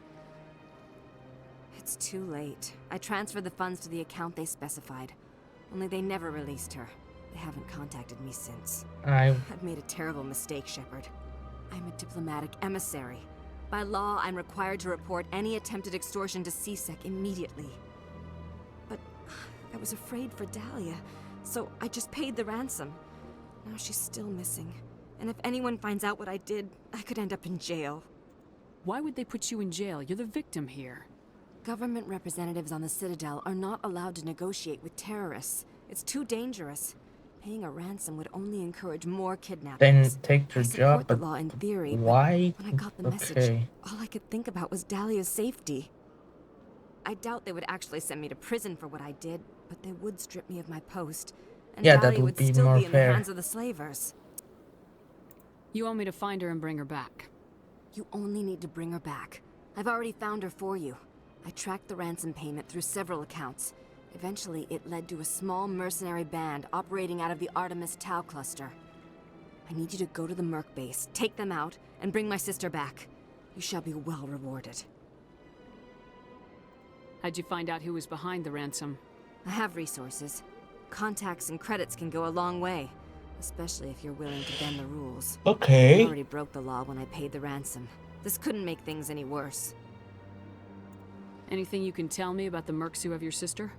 It's too late. I transferred the funds to the account they specified. Only they never released her. They haven't contacted me since. I've made a terrible mistake, Shepard. I'm a diplomatic emissary. By law, I'm required to report any attempted extortion to CSEC immediately. But I was afraid for Dahlia, so I just paid the ransom. Now she's still missing. And if anyone finds out what I did, I could end up in jail. Why would they put you in jail? You're the victim here. Government representatives on the Citadel are not allowed to negotiate with terrorists. It's too dangerous. Paying a ransom would only encourage more kidnappings. Then take your I support job, the but law in theory, why? but when I got the message, all I could think about was Dahlia's safety. I doubt they would actually send me to prison for what I did, but they would strip me of my post. And Yeah, that Dahlia would would be still more be in fair. the hands of the slavers. You want me to find her and bring her back? You only need to bring her back. I've already found her for you. I tracked the ransom payment through several accounts. Eventually, it led to a small mercenary band operating out of the Artemis Tau cluster. I need you to go to the Merc base, take them out, and bring my sister back. You shall be well rewarded. How'd you find out who was behind the ransom? I have resources. Contacts and credits can go a long way, especially if you're willing to bend the rules. Okay. I already broke the law when I paid the ransom. This couldn't make things any worse. Anything you can tell me about the mercs who have your sister?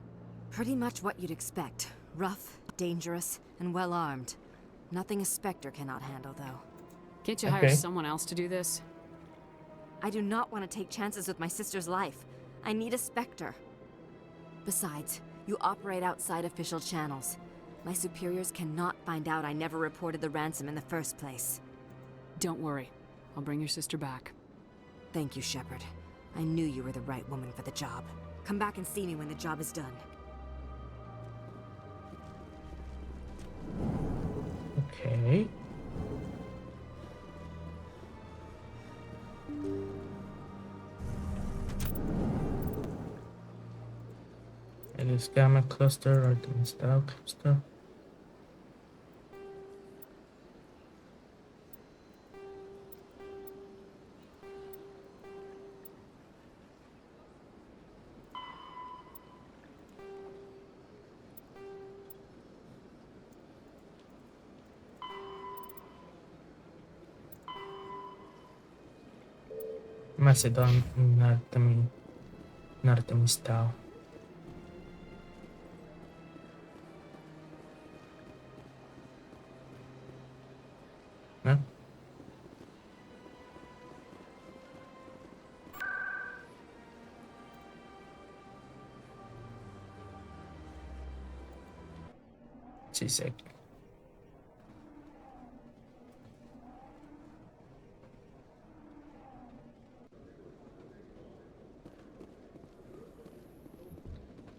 Pretty much what you'd expect. Rough, dangerous, and well-armed. Nothing a Spectre cannot handle, though. Can't you hire someone else to do this? I do not want to take chances with my sister's life. I need a Spectre. Besides, you operate outside official channels. My superiors cannot find out I never reported the ransom in the first place. Don't worry. I'll bring your sister back. Thank you, Shepard. I knew you were the right woman for the job. Come back and see me when the job is done. Okay. Hades Gamma Cluster, Artemis Tau Cluster. Macedon in Artemis Tau. No? Seasick.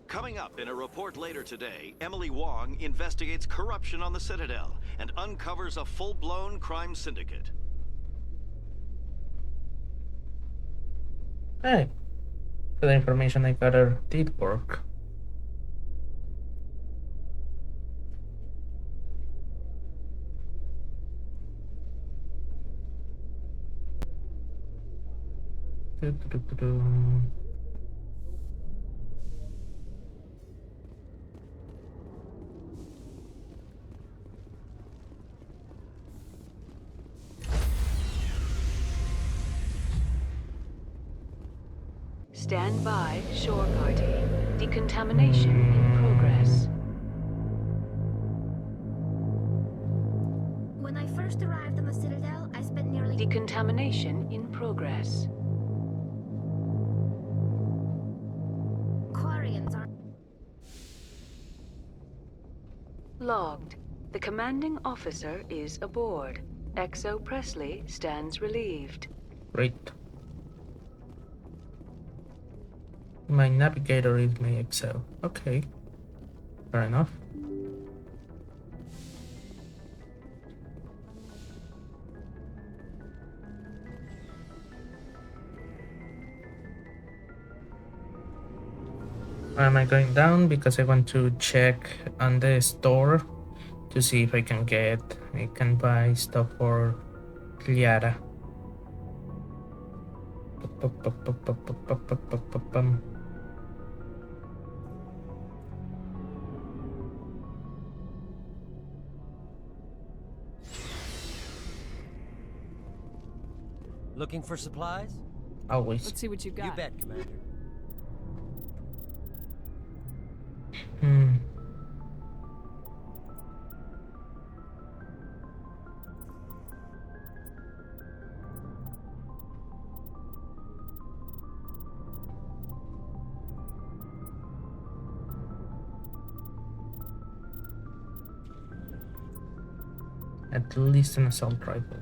Coming up in a report later today, Emily Wong investigates corruption on the Citadel and uncovers a full-blown crime syndicate. Hey, the information I gathered did work. Stand by, shore party. Decontamination in progress. When I first arrived on the Citadel, I spent nearly... Decontamination in progress. Quarians are... Logged. The commanding officer is aboard. XO Presley stands relieved. Great. My navigator is my Excel. Okay. Fair enough. Why am I going down? Because I want to check on the store to see if I can buy stuff for Liara. Looking for supplies? Always. Let's see what you've got. You bet, Commander. At least an assault rifle.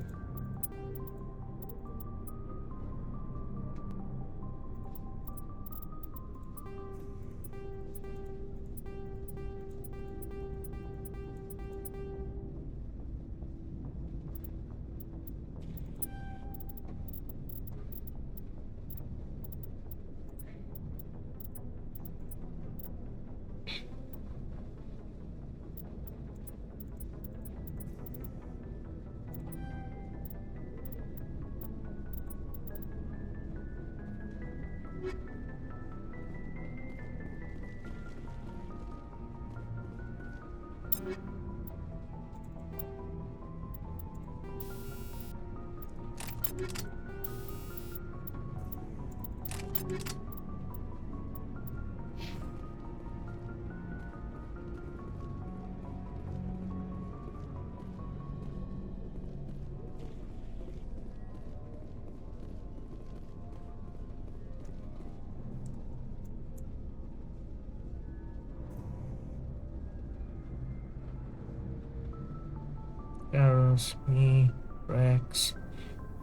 Garros, me, Rex,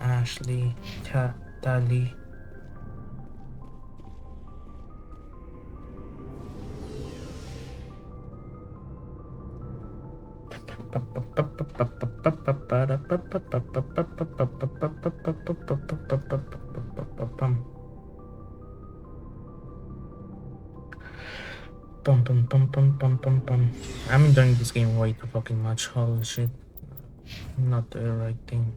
Ashley, Tali. Pum pum pum pum pum pum pum. I'm enjoying this game way too fucking much. Holy shit. Not the right thing.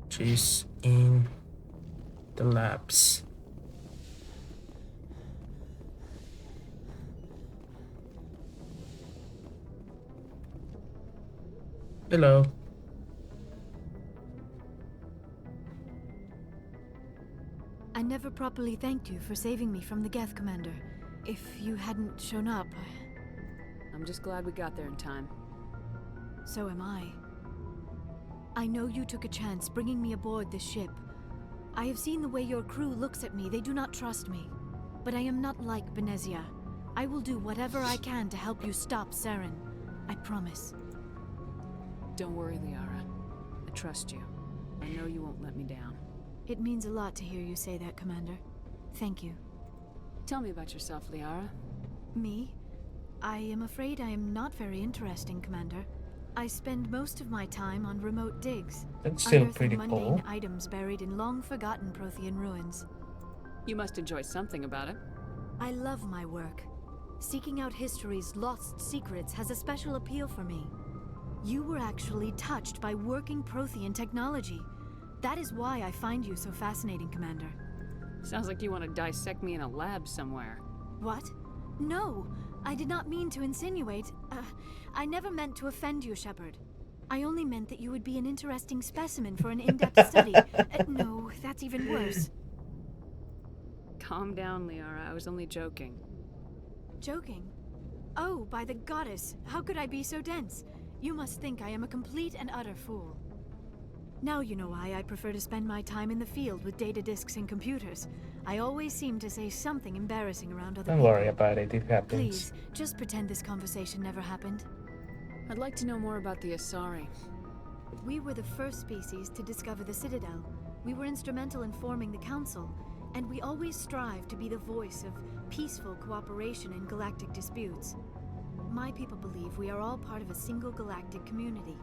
She's in the labs. Hello. I never properly thanked you for saving me from the Geth, Commander. If you hadn't shown up, I'm just glad we got there in time. so am I. I know you took a chance bringing me aboard this ship. I have seen the way your crew looks at me. They do not trust me. But I am not like Benezia. I will do whatever I can to help you stop Saren. I promise. Don't worry, Liara. I trust you. I know you won't let me down. It means a lot to hear you say that, Commander. Thank you. Tell me about yourself, Liara. Me? I am afraid I am not very interesting, Commander. I spend most of my time on remote digs, That's still unearthing pretty mundane cool. items buried in long-forgotten Prothean ruins. You must enjoy something about it. I love my work. Seeking out history's lost secrets has a special appeal for me. You were actually touched by working Prothean technology. That is why I find you so fascinating, Commander. Sounds like you want to dissect me in a lab somewhere. What? No! I did not mean to insinuate. I never meant to offend you, Shepard. I only meant that you would be an interesting specimen for an in-depth study. No, that's even worse. Calm down, Liara. I was only joking. Joking? Oh, by the goddess, how could I be so dense? You must think I am a complete and utter fool. Now you know why I prefer to spend my time in the field with data disks and computers. I always seem to say something embarrassing around other Don't people. worry about it, it happens. Please, just pretend this conversation never happened. I'd like to know more about the Asari. We were the first species to discover the Citadel. We were instrumental in forming the Council, and we always strive to be the voice of peaceful cooperation in galactic disputes. My people believe we are all part of a single galactic community.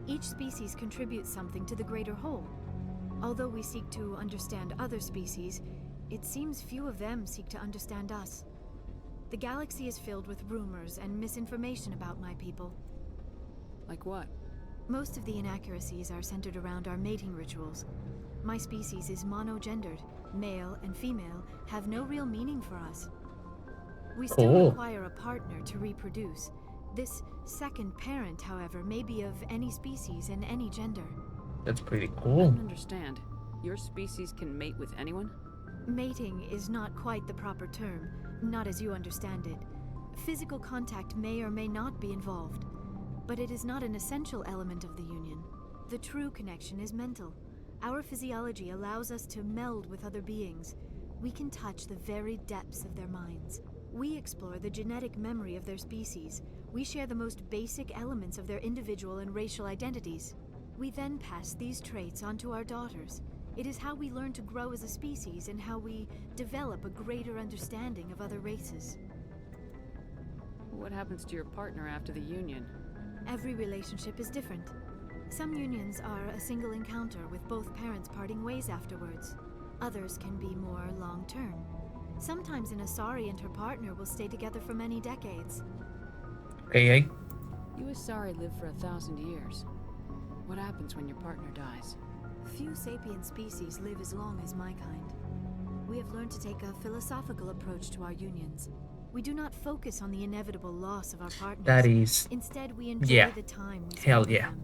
Each species contributes something to the greater whole. Although we seek to understand other species, it seems few of them seek to understand us. The galaxy is filled with rumors and misinformation about my people. Like what? Most of the inaccuracies are centered around our mating rituals. My species is monogendered. Male and female have no real meaning for us. We still Cool. require a partner to reproduce. This second parent, however, may be of any species and any gender. That's pretty I cool. don't understand. Your species can mate with anyone? Mating is not quite the proper term, not as you understand it. Physical contact may or may not be involved, but it is not an essential element of the union. The true connection is mental. Our physiology allows us to meld with other beings. We can touch the very depths of their minds. We explore the genetic memory of their species. We share the most basic elements of their individual and racial identities. We then pass these traits on to our daughters. It is how we learn to grow as a species and how we develop a greater understanding of other races. What happens to your partner after the union? Every relationship is different. Some unions are a single encounter with both parents parting ways afterwards. Others can be more long-term. Sometimes an Asari and her partner will stay together for many decades. Okay, You Asari live for 1,000 years. What happens when your partner dies? Few sapient species live as long as my kind. We have learned to take a philosophical approach to our unions. We do not focus on the inevitable loss of our partners. That is... Instead, we enjoy yeah. the time we spend Hell with yeah. them.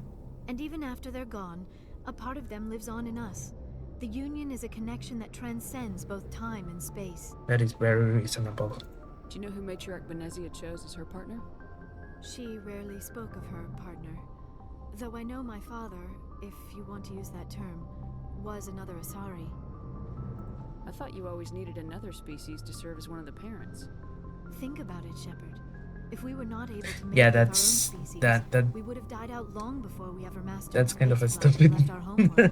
And even after they're gone, a part of them lives on in us. The union is a connection that transcends both time and space. That is very reasonable. Do you know who Matriarch Benezia chose as her partner? She rarely spoke of her partner. Though I know my father, if you want to use that term, was another Asari. I thought you always needed another species to serve as one of the parents. Think about it, Shepard. If we were not able to make Yeah, with our own that's... species, That... we would have died out long before we ever mastered That's the kind of a race life and stupid... left our homeworld.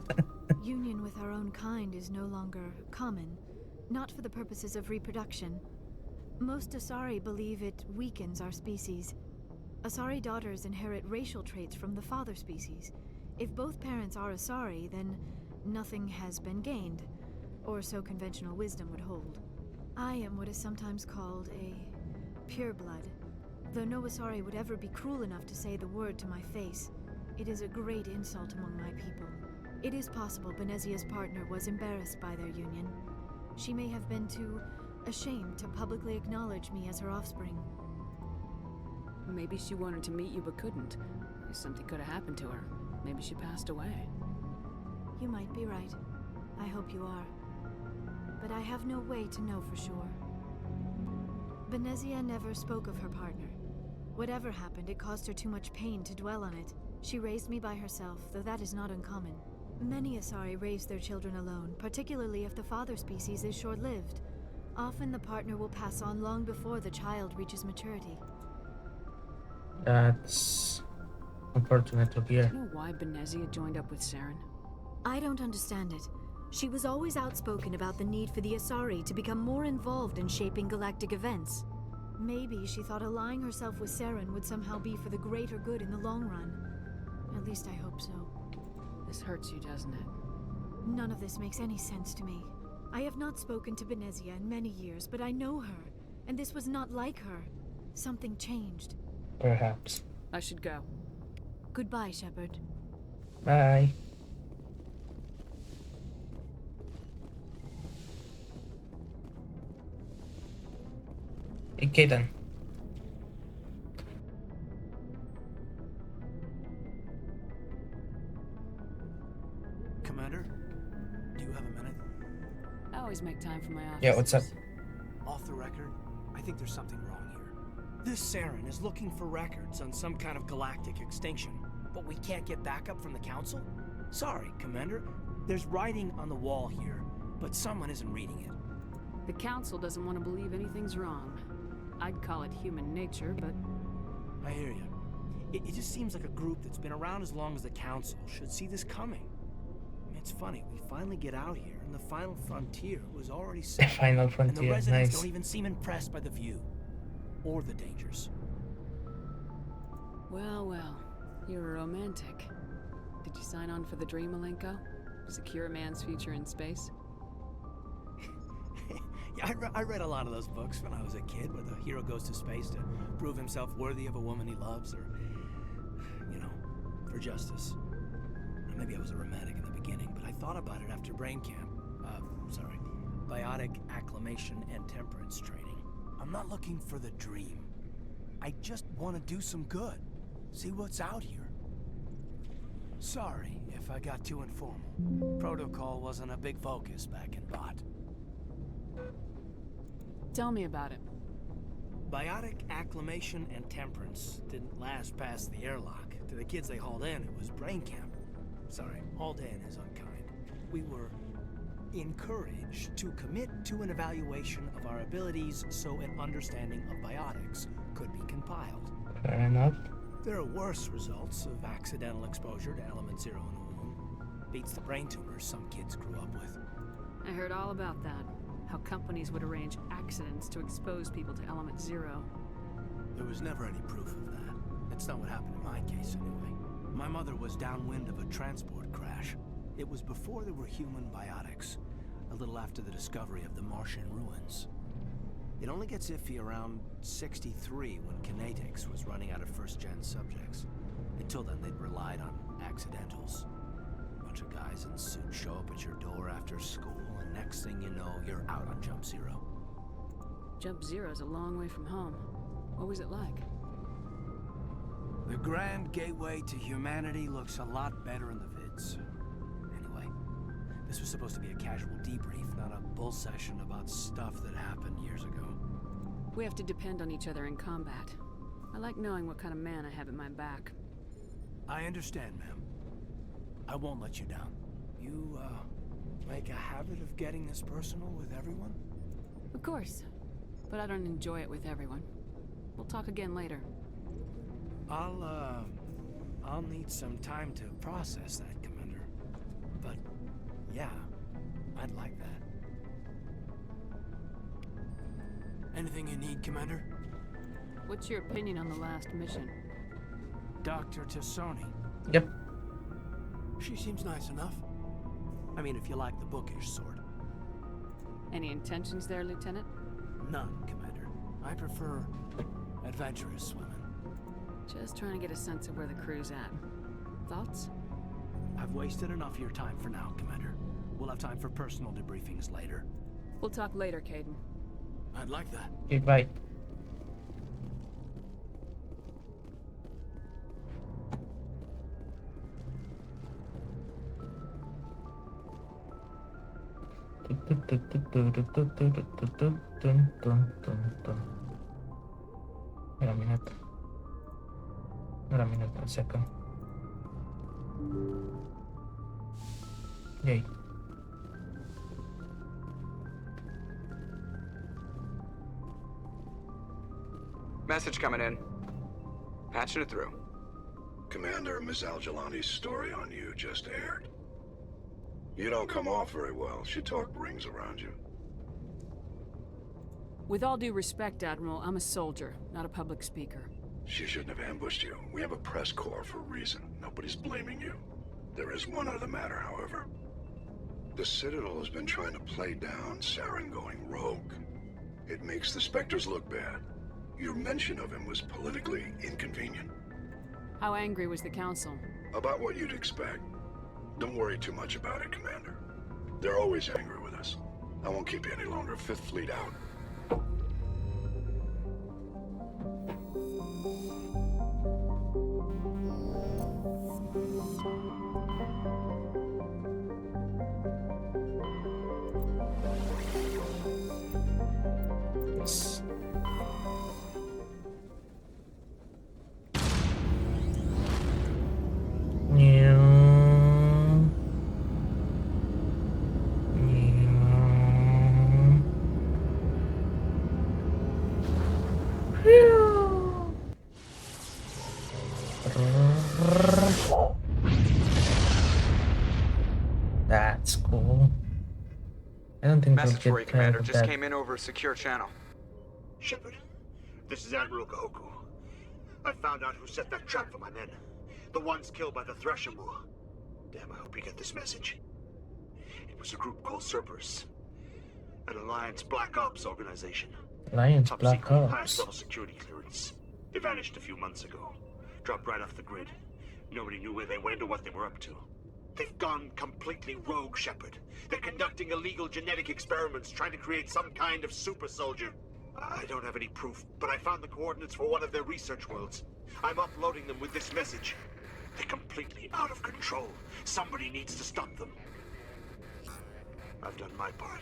Union with our own kind is no longer common, not for the purposes of reproduction. Most Asari believe it weakens our species. Asari daughters inherit racial traits from the father species. If both parents are Asari, then nothing has been gained, or so conventional wisdom would hold. I am what is sometimes called a pure blood. Though no Asari would ever be cruel enough to say the word to my face, it is a great insult among my people. It is possible Benezia's partner was embarrassed by their union. She may have been too ashamed to publicly acknowledge me as her offspring. Maybe she wanted to meet you but couldn't. Something could have happened to her. Maybe she passed away. You might be right. I hope you are. But I have no way to know for sure. Benezia never spoke of her partner. Whatever happened, it caused her too much pain to dwell on it. She raised me by herself, though that is not uncommon. Many Asari raise their children alone, particularly if the father species is short-lived. Often the partner will pass on long before the child reaches maturity. That's unfortunate to hear. Do you know why Benezia joined up with Saren? I don't understand it. She was always outspoken about the need for the Asari to become more involved in shaping galactic events. Maybe she thought allying herself with Saren would somehow be for the greater good in the long run. At least I hope so. This hurts you, doesn't it? None of this makes any sense to me. I have not spoken to Benezia in many years, but I know her, and this was not like her. Something changed. Perhaps. I should go. Goodbye, Shepard. Bye. Okay then. Commander, do you have a minute? I always make time for my office. Yeah, what's up? Off the record, I think there's something wrong here. This Saren is looking for records on some kind of galactic extinction, but we can't get backup from the Council? Sorry, Commander. There's writing on the wall here, but someone isn't reading it. The Council doesn't want to believe anything's wrong. I'd call it human nature, but... I hear you. It just seems like a group that's been around as long as the Council should see this coming. I mean, it's funny, we finally get out here, and the final frontier was already set. The final frontier, and the residents nice. don't even seem impressed by the view. Or the dangers. Well, well. You're a romantic. Did you sign on for the dream, Malenko? Secure a man's future in space? Yeah, I read a lot of those books when I was a kid, where the hero goes to space to prove himself worthy of a woman he loves, or, you know, for justice. Maybe I was a romantic in the beginning, but I thought about it after brain camp. Biotic acclimation and temperance training. I'm not looking for the dream. I just want to do some good. See what's out here. Sorry if I got too informal. Protocol wasn't a big focus back in Bot. Tell me about it. Biotic acclimation and temperance didn't last past the airlock. To the kids they hauled in, it was brain camp. Sorry, hauled in is unkind. We were encouraged to commit to an evaluation of our abilities so an understanding of biotics could be compiled. Fair enough. There are worse results of accidental exposure to element 0 in the womb. Beats the brain tumors some kids grew up with. I heard all about that. How companies would arrange accidents to expose people to element 0. There was never any proof of that. That's not what happened in my case, anyway. My mother was downwind of a transport crash. It was before there were human biotics, a little after the discovery of the Martian ruins. It only gets iffy around 63 when Kinetics was running out of first-gen subjects. Until then, they'd relied on accidentals. A bunch of guys in suits show up at your door after school, and next thing you know, you're out on Jump Zero. Jump Zero's a long way from home. What was it like? The grand gateway to humanity looks a lot better in the vids. Anyway, this was supposed to be a casual debrief, not a bull session about stuff that happened years ago. We have to depend on each other in combat. I like knowing what kind of man I have at my back. I understand, ma'am. I won't let you down. You, make a habit of getting this personal with everyone? Of course. But I don't enjoy it with everyone. We'll talk again later. I'll need some time to process that, Commander. But, yeah, I'd like that. Anything you need, Commander? What's your opinion on the last mission? Dr. Tassoni. Yep. She seems nice enough. I mean, if you like the bookish sort. Any intentions there, Lieutenant? None, Commander. I prefer adventurous swimming. Just trying to get a sense of where the crew's at. Thoughts? I've wasted enough of your time for now, Commander. We'll have time for personal debriefings later. We'll talk later, Caden. I'd like that. Okay, bye. Wait a minute. Wait a minute, a second. Yay. Message coming in. Patching it through. Commander, Miss Al-Jalani's story on you just aired. You don't come off very well. She talk rings around you. With all due respect, Admiral, I'm a soldier, not a public speaker. She shouldn't have ambushed you. We have a press corps for a reason. Nobody's blaming you. There is one other matter, however. The Citadel has been trying to play down Saren going rogue. It makes the Spectres look bad. Your mention of him was politically inconvenient. How angry was the Council? About what you'd expect. Don't worry too much about it, Commander. They're always angry with us. I won't keep you any longer. Fifth Fleet out. Yes. That's cool. I don't think Message they'll for you, get Commander. tired of Just that. came in over a secure channel. Shepard, this is Admiral Kahoku. I found out who set that trap for my men. The ones killed by the Thresher Moor. Damn, I hope you get this message. It was a group called Cerberus. An Alliance Black Ops organization. Alliance Top Black secret, Ops. highest level security clearance. They vanished a few months ago. Dropped right off the grid. Nobody knew where they went or what they were up to. They've gone completely rogue, Shepard. They're conducting illegal genetic experiments, trying to create some kind of super soldier. I don't have any proof, but I found the coordinates for one of their research worlds. I'm uploading them with this message. They're completely out of control. Somebody needs to stop them. I've done my part.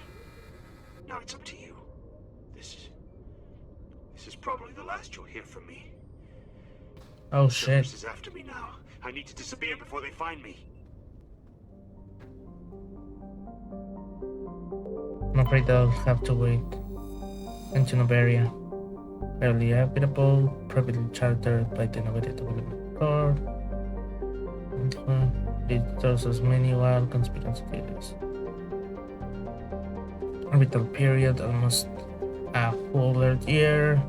Now it's up to you. This is probably the last you'll hear from me. Oh shit. Cerberus is after me now. I need to disappear before they find me. I'm afraid I'll have to wait. Into Novaria. Early habitable, privately chartered by the Novaria Development Corps. It tells us many wild conspiracy theories. Orbital period almost a full Earth year.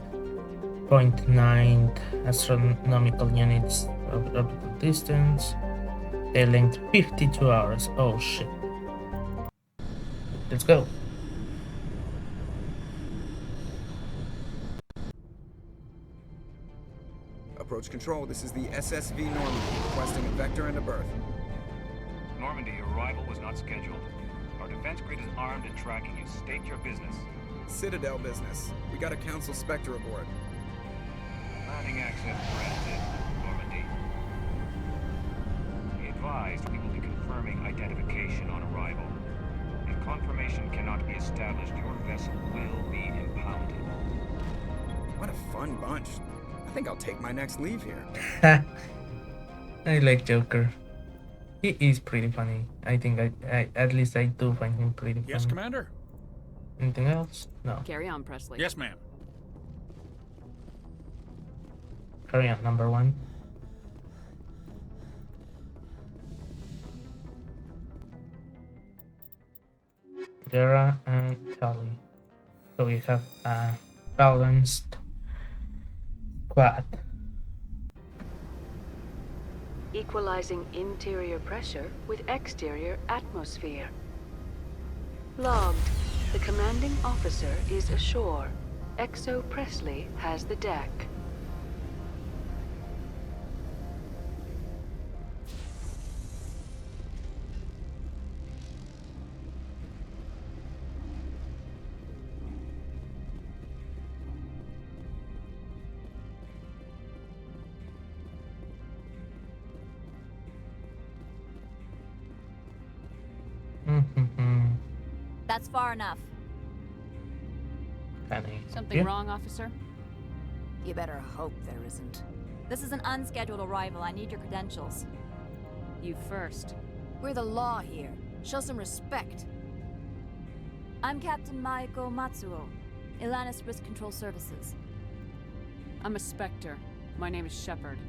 0.9 astronomical units of orbital distance. Their length 52 hours. Oh shit. Let's go. Approach control, this is the SSV Normandy, requesting a vector and a berth. Normandy, your arrival was not scheduled. Our defense grid is armed and tracking you. State your business. Citadel business. We got a Council Spectre aboard. Landing access granted, Normandy. Be advised, we will be confirming identification on arrival. If confirmation cannot be established, your vessel will be impounded. What a fun bunch. I think I'll take my next leave here. I like Joker. He is pretty funny. I think I at least I do find him pretty funny. Yes, Commander? Anything else? No. Carry on, Presley. Yes, ma'am. Carry on, number one. Dara and Tali. So we have a balanced squad. Equalizing interior pressure with exterior atmosphere. Logged. The commanding officer is ashore. Exo Presley has the deck. That's far enough. Something wrong, officer? You better hope there isn't. This is an unscheduled arrival. I need your credentials. You first. We're the law here. Show some respect. I'm Captain Maiko Matsuo, Ilanis Risk Control Services. I'm a Spectre. My name is Shepard.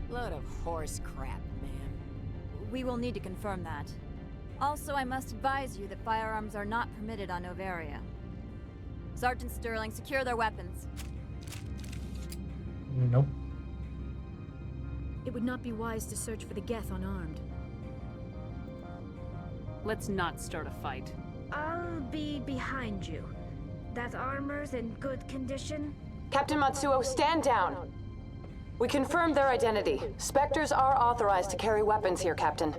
Load of horse crap, man. We will need to confirm that. Also, I must advise you that firearms are not permitted on Novaria. Sergeant Sterling, secure their weapons. Nope. It would not be wise to search for the Geth unarmed. Let's not start a fight. I'll be behind you. That armor's in good condition? Captain Matsuo, stand down! We confirmed their identity. Spectres are authorized to carry weapons here, Captain.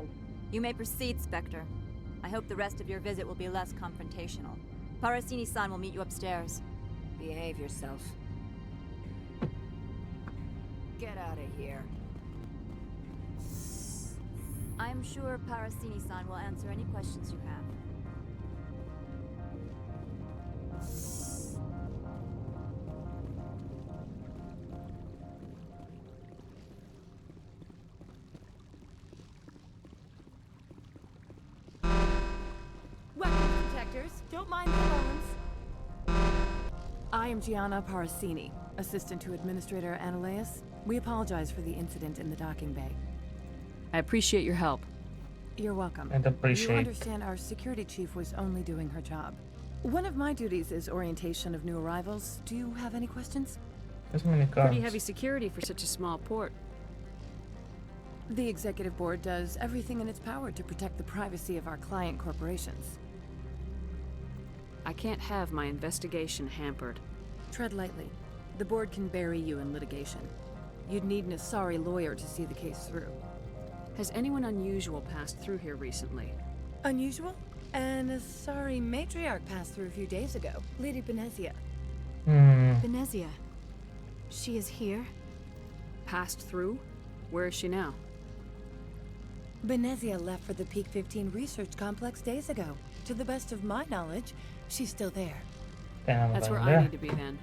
You may proceed, Spectre. I hope the rest of your visit will be less confrontational. Parasini-san will meet you upstairs. Behave yourself. Get out of here. I am sure Parasini-san will answer any questions you have. Weapons detectors, don't mind the alarms. I am Gianna Parasini, assistant to Administrator Ananias. We apologize for the incident in the docking bay. I appreciate your help. You're welcome. And appreciate. You understand our security chief was only doing her job. One of my duties is orientation of new arrivals. Do you have any questions? There's many cars. Pretty heavy security for such a small port. The executive board does everything in its power to protect the privacy of our client corporations. I can't have my investigation hampered. Tread lightly. The board can bury you in litigation. You'd need an Asari lawyer to see the case through. Has anyone unusual passed through here recently? Unusual? An Asari matriarch passed through a few days ago. Lady Benezia. Benezia? She is here? Passed through? Where is she now? Benezia left for the Peak 15 research complex days ago. To the best of my knowledge, she's still there. That's where I need to be then.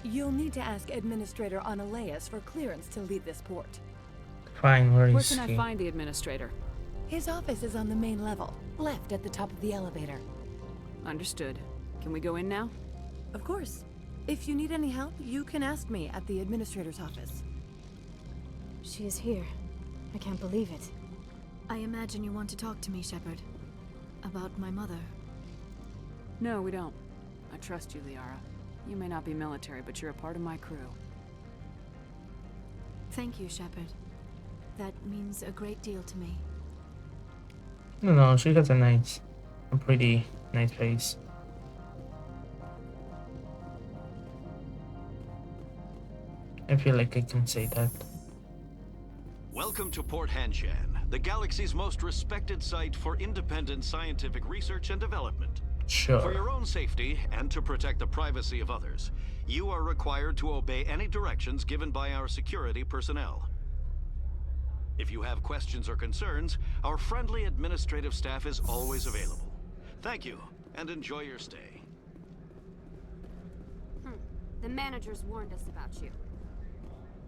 You'll need to ask Administrator Ananias for clearance to leave this port. Fine, where Where is can he? I find the Administrator? His office is on the main level, left at the top of the elevator. Understood. Can we go in now? Of course. If you need any help, you can ask me at the Administrator's office. She is here. I can't believe it. I imagine you want to talk to me, Shepard. About my mother. No, we don't. I trust you, Liara. You may not be military, but you're a part of my crew. Thank you, Shepard. That means a great deal to me. No, she has a pretty nice face. I feel like I can say that. Welcome to Port Hanshan, the galaxy's most respected site for independent scientific research and development. Sure. For your own safety and to protect the privacy of others, you are required to obey any directions given by our security personnel. If you have questions or concerns, our friendly administrative staff is always available. Thank you, and enjoy your stay. The managers warned us about you.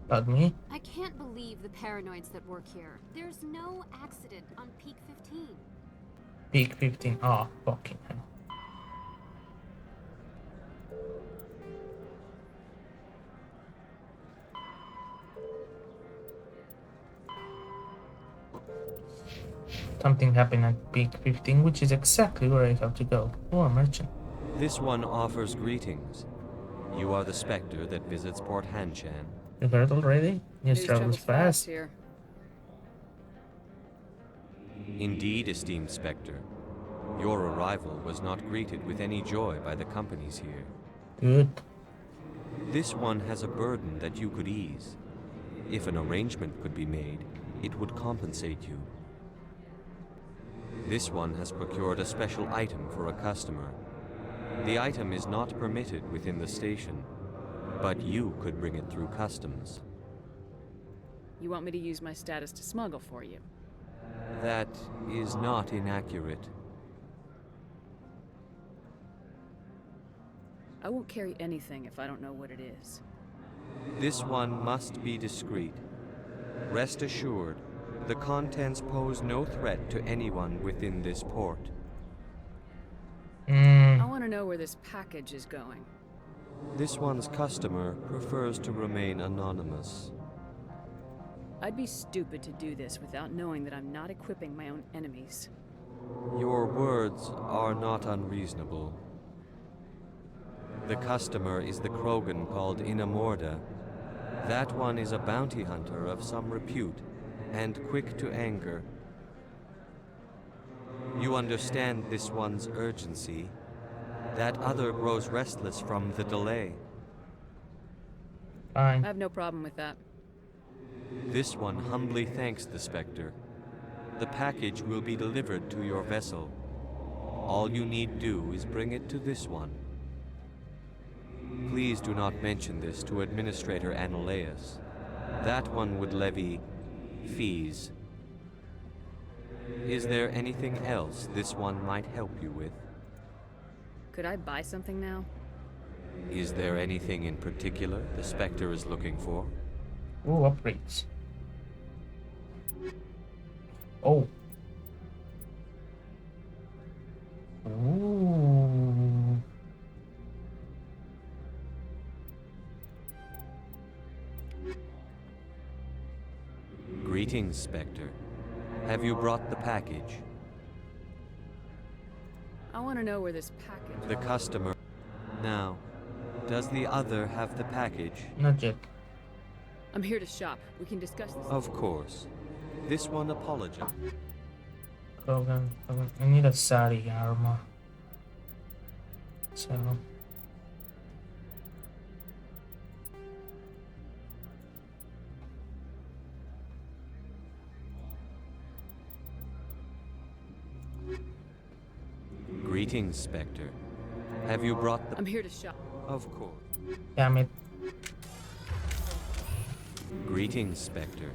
About me? I can't believe the paranoids that work here. There's no accident on Peak 15. Peak 15. Oh, fucking hell. Something happened at Peak 15, which is exactly where I have to go. Oh, a merchant. This one offers greetings. You are the Spectre that visits Port Hanshan. You heard already? News travels fast. Here. Indeed, esteemed Spectre. Your arrival was not greeted with any joy by the companies here. Good. This one has a burden that you could ease. If an arrangement could be made, it would compensate you. This one has procured a special item for a customer. The item is not permitted within the station, but you could bring it through customs. You want me to use my status to smuggle for you? That is not inaccurate. I won't carry anything if I don't know what it is. This one must be discreet. Rest assured, the contents pose no threat to anyone within this port. I want to know where this package is going. This one's customer prefers to remain anonymous. I'd be stupid to do this without knowing that I'm not equipping my own enemies. Your words are not unreasonable. The customer is the Krogan called Inamorda. That one is a bounty hunter of some repute, and quick to anger. You understand this one's urgency. That other grows restless from the delay. I have no problem with that. This one humbly thanks the Spectre. The package will be delivered to your vessel. All you need do is bring it to this one. Please do not mention this to Administrator Analaeus. That one would levy fees. Is there anything else this one might help you with? Could I buy something now? Is there anything in particular the Spectre is looking for? Ooh, upgrades. Oh. Ooh. Greetings, Spectre. Have you brought the package? I want to know where this package... The customer. Now, does the other have the package? Not yet. I'm here to shop. We can discuss this. Of course. This one apologizes. Krogan. I need a Sari armor. So... Greetings, Spectre. Have you brought the... I'm here to shop. Of course. Damn it. Greetings, Spectre.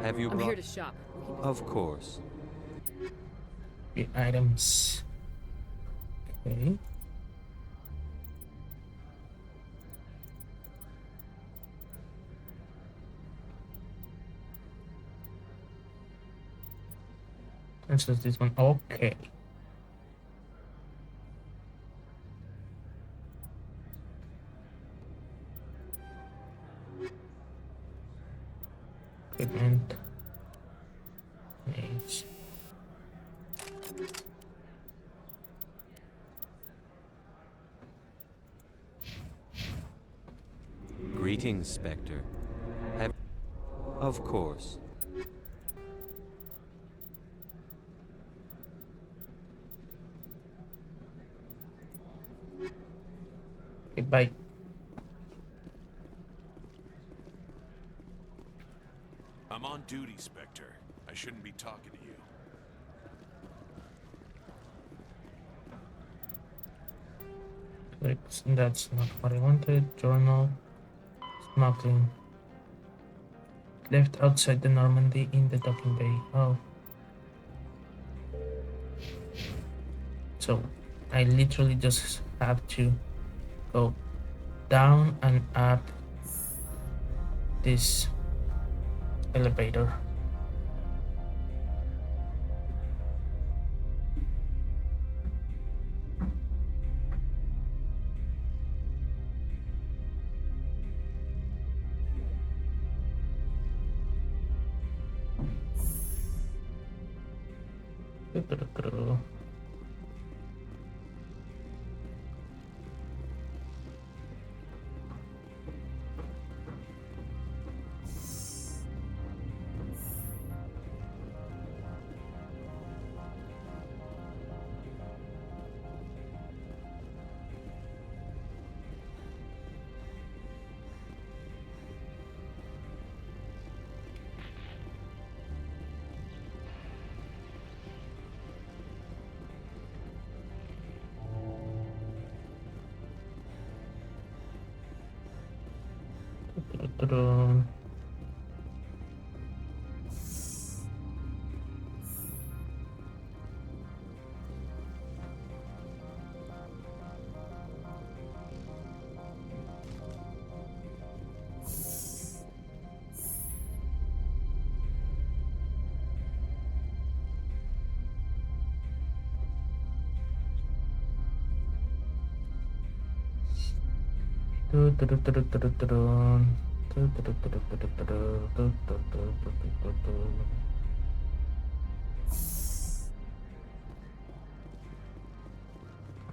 Have you brought... I'm here to shop. Of course. The items. Okay. And so this one. Okay. Equipment. Needs. Greetings, Spectre. Have... Of course. Goodbye. I'm on duty, Spectre. I shouldn't be talking to you. That's not what I wanted. Journal. Smuggling. Left outside the Normandy in the docking bay. Oh. So, I literally just have to go down and up this elevator. Du-du-du-du.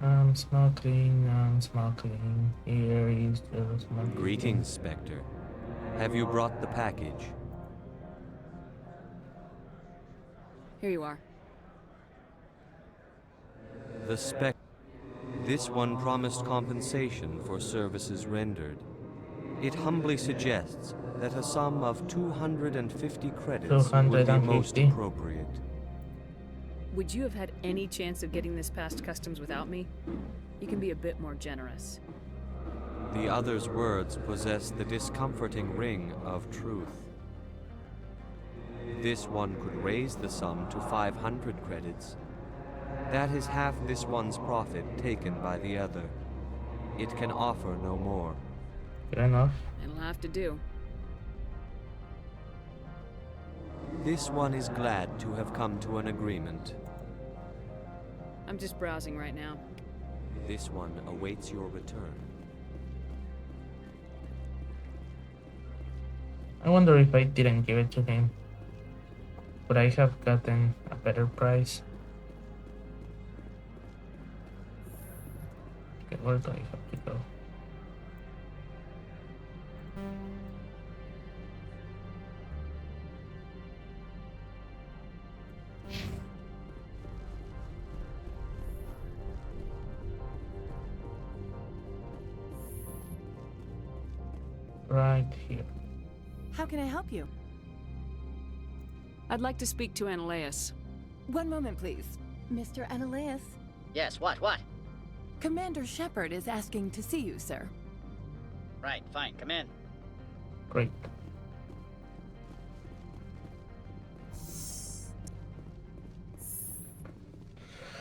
I'm smuggling. Here is the smuggling. Greetings, Spectre. Have you brought the package? Here you are. The Spectre. This one promised compensation for services rendered. It humbly suggests that a sum of 250 credits would be most 250. appropriate. Would you have had any chance of getting this past customs without me? You can be a bit more generous. The other's words possess the discomforting ring of truth. This one could raise the sum to 500 credits. That is half this one's profit taken by the other. It can offer no more. Fair enough. It'll have to do. This one is glad to have come to an agreement. I'm just browsing right now. This one awaits your return. I wonder if I didn't give it to him, would I have gotten a better price? Okay, where do I have to go? Right here. How can I help you? I'd like to speak to Analeas. One moment, please. Mr. Analeas? Yes, what? Commander Shepard is asking to see you, sir. Right, fine, come in. Great.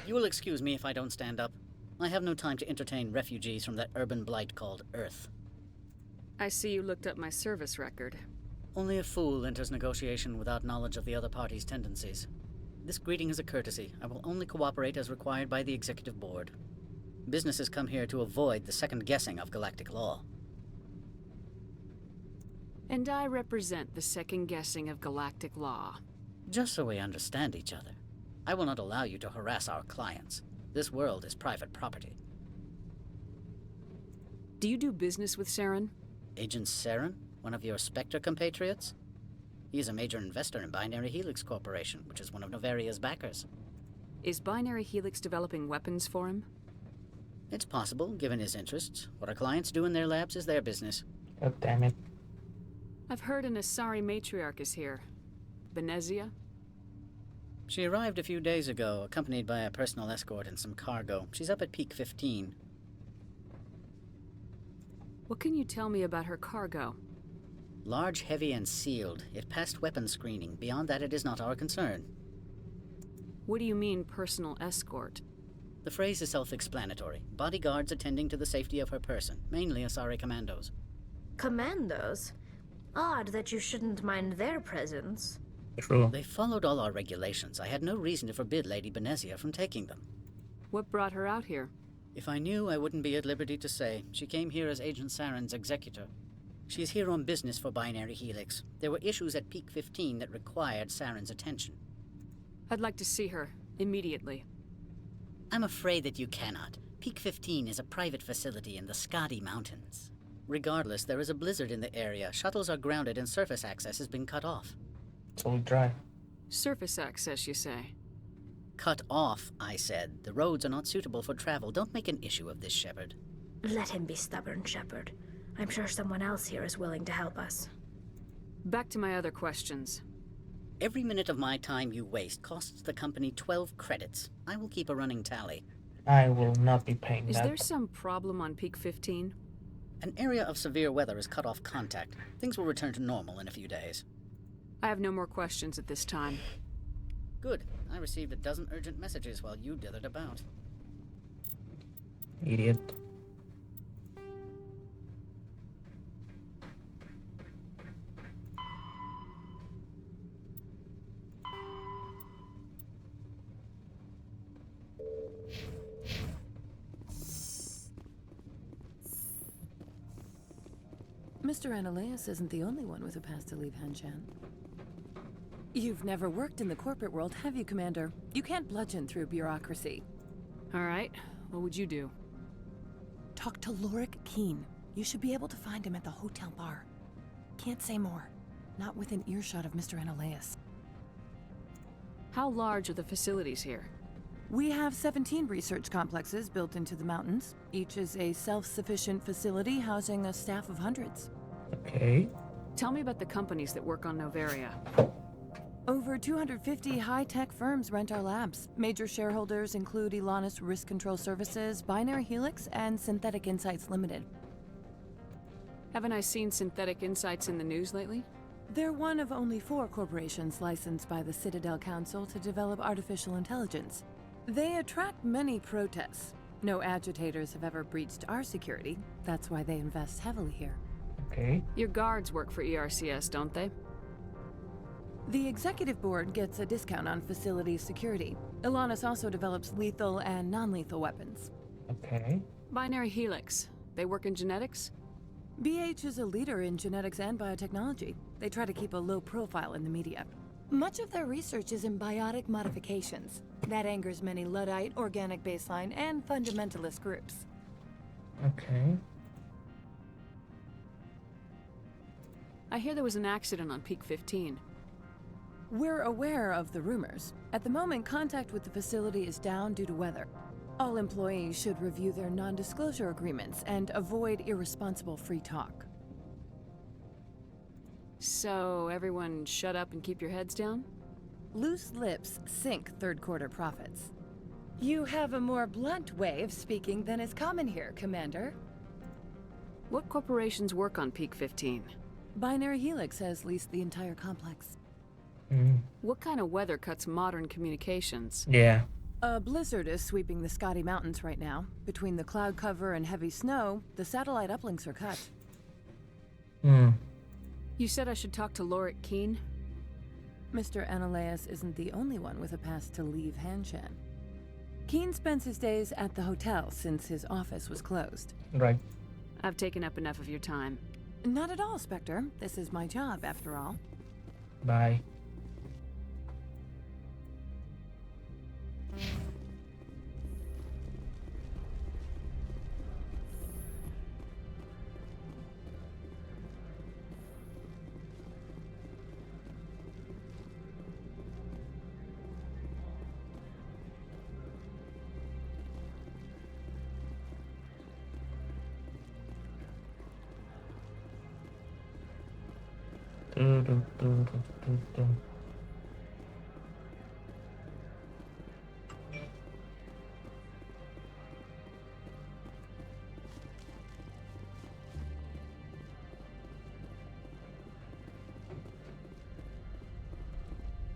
You will excuse me if I don't stand up. I have no time to entertain refugees from that urban blight called Earth. I see you looked up my service record. Only a fool enters negotiation without knowledge of the other party's tendencies. This greeting is a courtesy. I will only cooperate as required by the Executive Board. Businesses come here to avoid the second guessing of galactic law. And I represent the second guessing of galactic law. Just so we understand each other, I will not allow you to harass our clients. This world is private property. Do you do business with Saren? Agent Saren? One of your Spectre compatriots? He is a major investor in Binary Helix Corporation, which is one of Novaria's backers. Is Binary Helix developing weapons for him? It's possible, given his interests. What our clients do in their labs is their business. God damn it. I've heard an Asari matriarch is here. Benezia? She arrived a few days ago, accompanied by a personal escort and some cargo. She's up at Peak 15. What can you tell me about her cargo? Large, heavy, and sealed. It passed weapons screening. Beyond that, it is not our concern. What do you mean, personal escort? The phrase is self-explanatory. Bodyguards attending to the safety of her person, mainly Asari commandos. Commandos? Odd that you shouldn't mind their presence. True. They followed all our regulations. I had no reason to forbid Lady Benezia from taking them. What brought her out here? If I knew, I wouldn't be at liberty to say. She came here as Agent Saren's executor. She is here on business for Binary Helix. There were issues at Peak 15 that required Saren's attention. I'd like to see her, immediately. I'm afraid that you cannot. Peak 15 is a private facility in the Skadi Mountains. Regardless, there is a blizzard in the area. Shuttles are grounded and surface access has been cut off. So we try. Surface access, you say? Cut off, I said. The roads are not suitable for travel. Don't make an issue of this, Shepard. Let him be stubborn, Shepard. I'm sure someone else here is willing to help us. Back to my other questions. Every minute of my time you waste costs the company 12 credits. I will keep a running tally. I will not be paying Is that. there some problem on Peak 15? An area of severe weather has cut off contact. Things will return to normal in a few days. I have no more questions at this time. Good. I received a dozen urgent messages while you dithered about. Idiot. Mr. Analaeus isn't the only one with a pass to leave Hanshan. You've never worked in the corporate world, have you, Commander? You can't bludgeon through bureaucracy. All right. What would you do? Talk to Lorik Keen. You should be able to find him at the hotel bar. Can't say more. Not within earshot of Mr. Analaeus. How large are the facilities here? We have 17 research complexes built into the mountains. Each is a self-sufficient facility housing a staff of hundreds. Okay. Tell me about the companies that work on Novaria. Over 250 high-tech firms rent our labs. Major shareholders include Elanus Risk Control Services, Binary Helix, and Synthetic Insights Limited. Haven't I seen Synthetic Insights in the news lately? They're one of only 4 corporations licensed by the Citadel Council to develop artificial intelligence. They attract many protests. No agitators have ever breached our security. That's why they invest heavily here. Okay. Your guards work for ERCS, don't they? The executive board gets a discount on facility security. Elanus also develops lethal and non-lethal weapons. Okay. Binary Helix. They work in genetics? BH is a leader in genetics and biotechnology. They try to keep a low profile in the media. Much of their research is in biotic modifications. That angers many Luddite, organic baseline, and fundamentalist groups. Okay. I hear there was an accident on Peak 15. We're aware of the rumors. At the moment, contact with the facility is down due to weather. All employees should review their non-disclosure agreements and avoid irresponsible free talk. So, everyone shut up and keep your heads down? Loose lips sink third-quarter profits. You have a more blunt way of speaking than is common here, Commander. What corporations work on Peak 15? Binary Helix has leased the entire complex. What kind of weather cuts modern communications? Yeah. A blizzard is sweeping the Scotty Mountains right now. Between the cloud cover and heavy snow, the satellite uplinks are cut. You said I should talk to Lorik Keen? Mr. Analaeus isn't the only one with a pass to leave Hanshan. Keen spends his days at the hotel since his office was closed. Right. I've taken up enough of your time. Not at all, Spectre. This is my job, after all. Bye.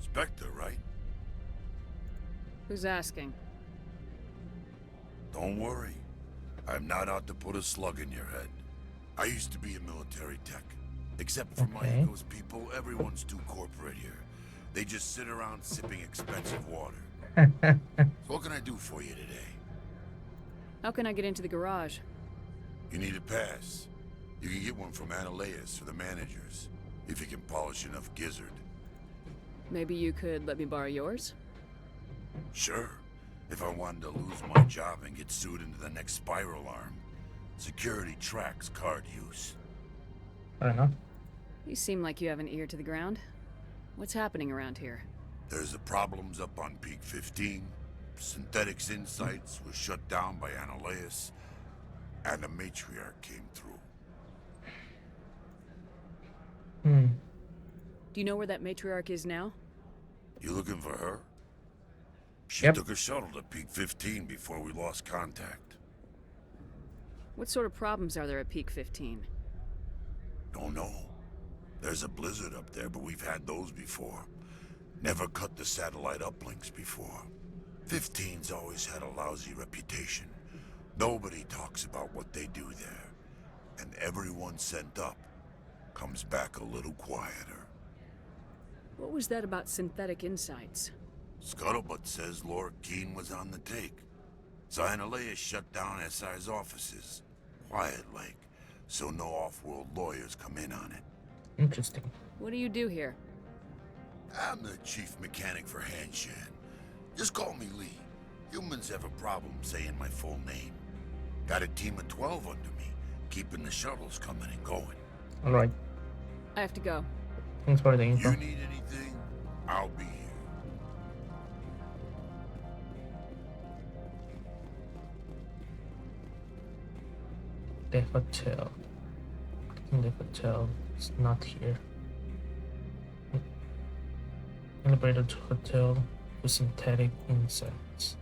Spectre, right? Who's asking? Don't worry. I'm not out to put a slug in your head. I used to be a military tech. Except for my ego's people, everyone's too corporate here. They just sit around sipping expensive water. So what can I do for you today? How can I get into the garage? You need a pass. You can get one from Analaeus or the managers, if you can polish enough gizzard. Maybe you could let me borrow yours? Sure. If I wanted to lose my job and get sued into the next spiral arm. Security tracks card use. I don't know. You seem like you have an ear to the ground. What's happening around here? There's the problems up on Peak 15. Synthetics Insights was shut down by Analaeus. And the matriarch came through. Do you know where that matriarch is now? You looking for her? She took a shuttle to Peak 15 before we lost contact. What sort of problems are there at Peak 15? Don't know. There's a blizzard up there, but we've had those before. Never cut the satellite uplinks before. 15's always had a lousy reputation. Nobody talks about what they do there. And everyone sent up comes back a little quieter. What was that about synthetic insights? Scuttlebutt says Laura Keene was on the take. Zionalea shut down SI's offices. Quiet like, so no off-world lawyers come in on it. Interesting. What do you do here? I'm the chief mechanic for Hanshan. Just call me Lee. Humans have a problem saying my full name. Got a team of 12 under me, keeping the shuttles coming and going. Alright. I have to go. Thanks for the info. You need anything, I'll be here. The hotel. I think the hotel is not here. Elevator to hotel with synthetic insects.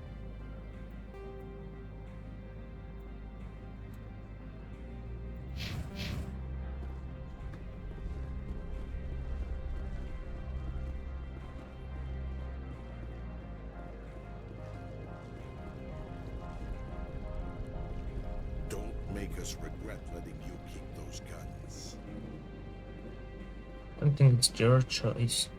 Don't make us regret letting you keep those guns. I don't think it's your choice.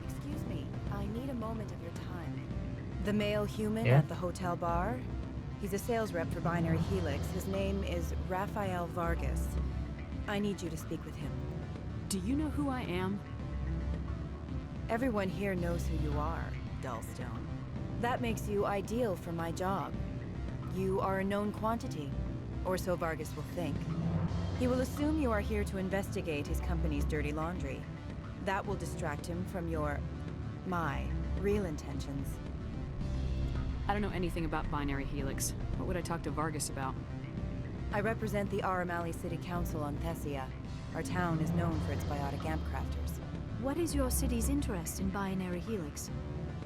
Excuse me, I need a moment of your time. The male human Yeah? at the hotel bar? He's a sales rep for Binary Helix. His name is Rafael Vargas. I need you to speak with him. Do you know who I am? Everyone here knows who you are, Dullstone. That makes you ideal for my job. You are a known quantity, or so Vargas will think. He will assume you are here to investigate his company's dirty laundry. That will distract him from my real intentions. I don't know anything about Binary Helix. What would I talk to Vargas about? I represent the Aramali City Council on Thessia. Our town is known for its biotic amp crafters. What is your city's interest in Binary Helix?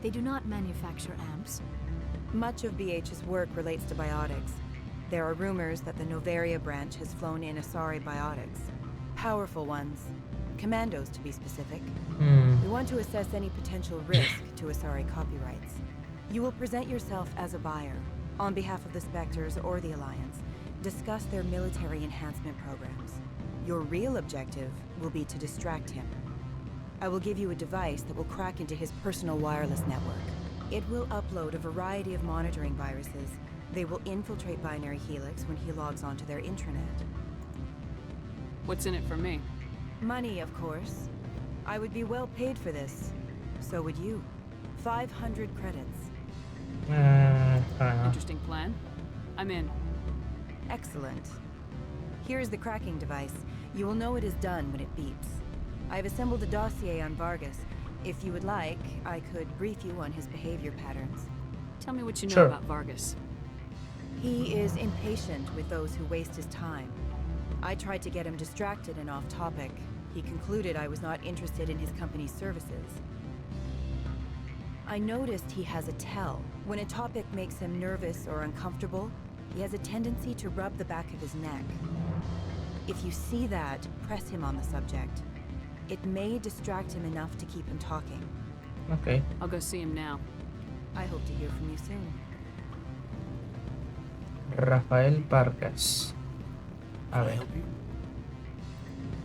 They do not manufacture amps. Much of BH's work relates to biotics. There are rumors that the Novaria branch has flown in Asari biotics. Powerful ones. Commandos, to be specific. We want to assess any potential risk to Asari copyrights. You will present yourself as a buyer, on behalf of the Spectres or the Alliance. Discuss their military enhancement programs. Your real objective will be to distract him. I will give you a device that will crack into his personal wireless network. It will upload a variety of monitoring viruses. They will infiltrate Binary Helix when he logs onto their intranet. What's in it for me? Money, of course. I would be well paid for this. So would you. 500 credits. Interesting plan. I'm in. Excellent. Here's the cracking device. You will know it is done when it beeps. I've assembled a dossier on Vargas. If you would like, I could brief you on his behavior patterns. Tell me what you know about Vargas. He is impatient with those who waste his time. I tried to get him distracted and off topic. He concluded I was not interested in his company's services. I noticed he has a tell. When a topic makes him nervous or uncomfortable, he has a tendency to rub the back of his neck. If you see that, press him on the subject. It may distract him enough to keep him talking. Okay. I'll go see him now. I hope to hear from you soon. Rafael Vargas. A ver.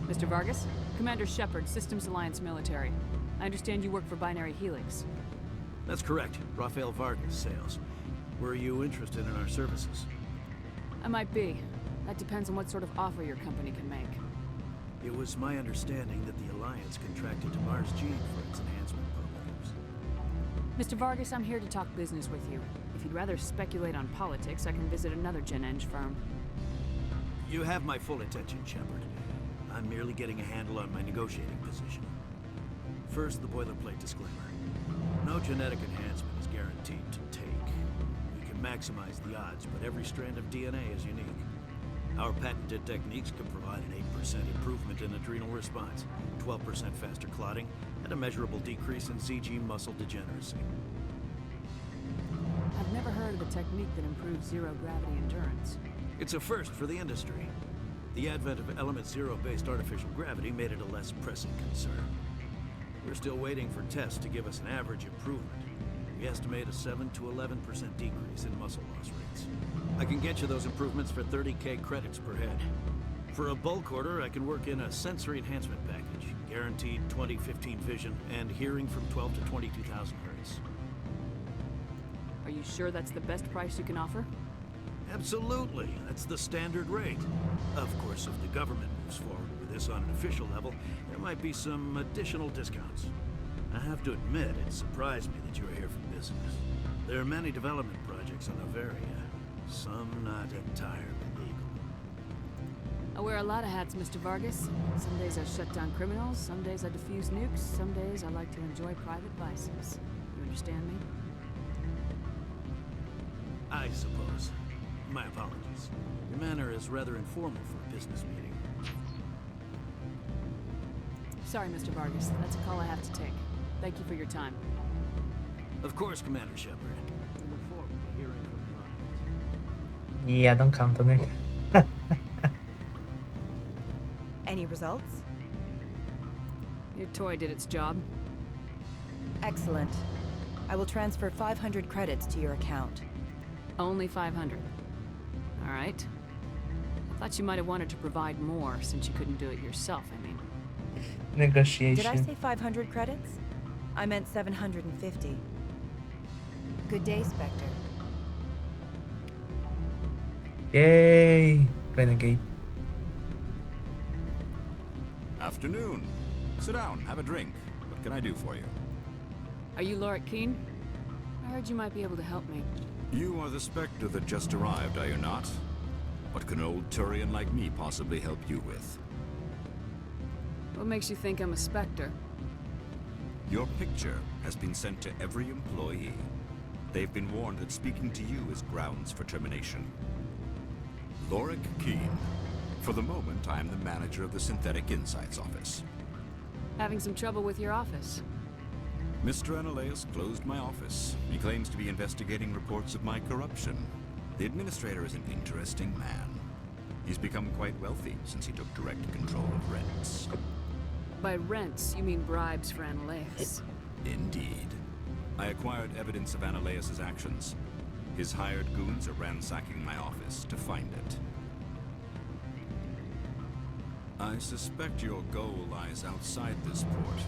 Mr. Vargas? Commander Shepard, Systems Alliance Military. I understand you work for Binary Helix. That's correct. Rafael Vargas, sales. Were you interested in our services? I might be. That depends on what sort of offer your company can make. It was my understanding that the Alliance contracted to Mars Gene for its enhancement programs. Mr. Vargas, I'm here to talk business with you. If you'd rather speculate on politics, I can visit another Gen Eng firm. You have my full attention, Shepard. I'm merely getting a handle on my negotiating position. First, the boilerplate disclaimer. No genetic enhancement is guaranteed to take. We can maximize the odds, but every strand of DNA is unique. Our patented techniques can provide an 8% improvement in adrenal response, 12% faster clotting, and a measurable decrease in CG muscle degeneracy. I've never heard of a technique that improves zero-gravity endurance. It's a first for the industry. The advent of element zero-based artificial gravity made it a less pressing concern. We're still waiting for tests to give us an average improvement. We estimate a 7 to 11% decrease in muscle loss rates. I can get you those improvements for 30K credits per head. For a bulk order, I can work in a sensory enhancement package, guaranteed 20/15 vision, and hearing from 12 to 22,000 hertz. Are you sure that's the best price you can offer? Absolutely. That's the standard rate. Of course, if the government moves forward with this on an official level, there might be some additional discounts. I have to admit, it surprised me that you were here for business. There are many development projects on Novaria, some not entirely legal. I wear a lot of hats, Mr. Vargas. Some days I shut down criminals, some days I defuse nukes, some days I like to enjoy private vices. You understand me? I suppose. My apologies. Your manner is rather informal for a business meeting. Sorry, Mr. Vargas. That's a call I have to take. Thank you for your time. Of course, Commander Shepard. We look forward to hearing from you. Yeah, don't count on it. Any results? Your toy did its job. Excellent. I will transfer 500 credits to your account. Only 500. All right. I thought you might have wanted to provide more since you couldn't do it yourself, I mean. Negotiation. Did I say 500 credits? I meant 750. Good day, Spectre. Yay! Renegade. Afternoon. Sit down, have a drink. What can I do for you? Are you Lorik Keen? I heard you might be able to help me. You are the Spectre that just arrived, are you not? What can an old Turian like me possibly help you with? What makes you think I'm a Spectre? Your picture has been sent to every employee. They've been warned that speaking to you is grounds for termination. Lorik Keen. For the moment, I am the manager of the Synthetic Insights office. Having some trouble with your office? Mr. Analaeus closed my office. He claims to be investigating reports of my corruption. The administrator is an interesting man. He's become quite wealthy since he took direct control of rents. By rents, you mean bribes for Analaeus? Indeed. I acquired evidence of Analaeus' actions. His hired goons are ransacking my office to find it. I suspect your goal lies outside this port.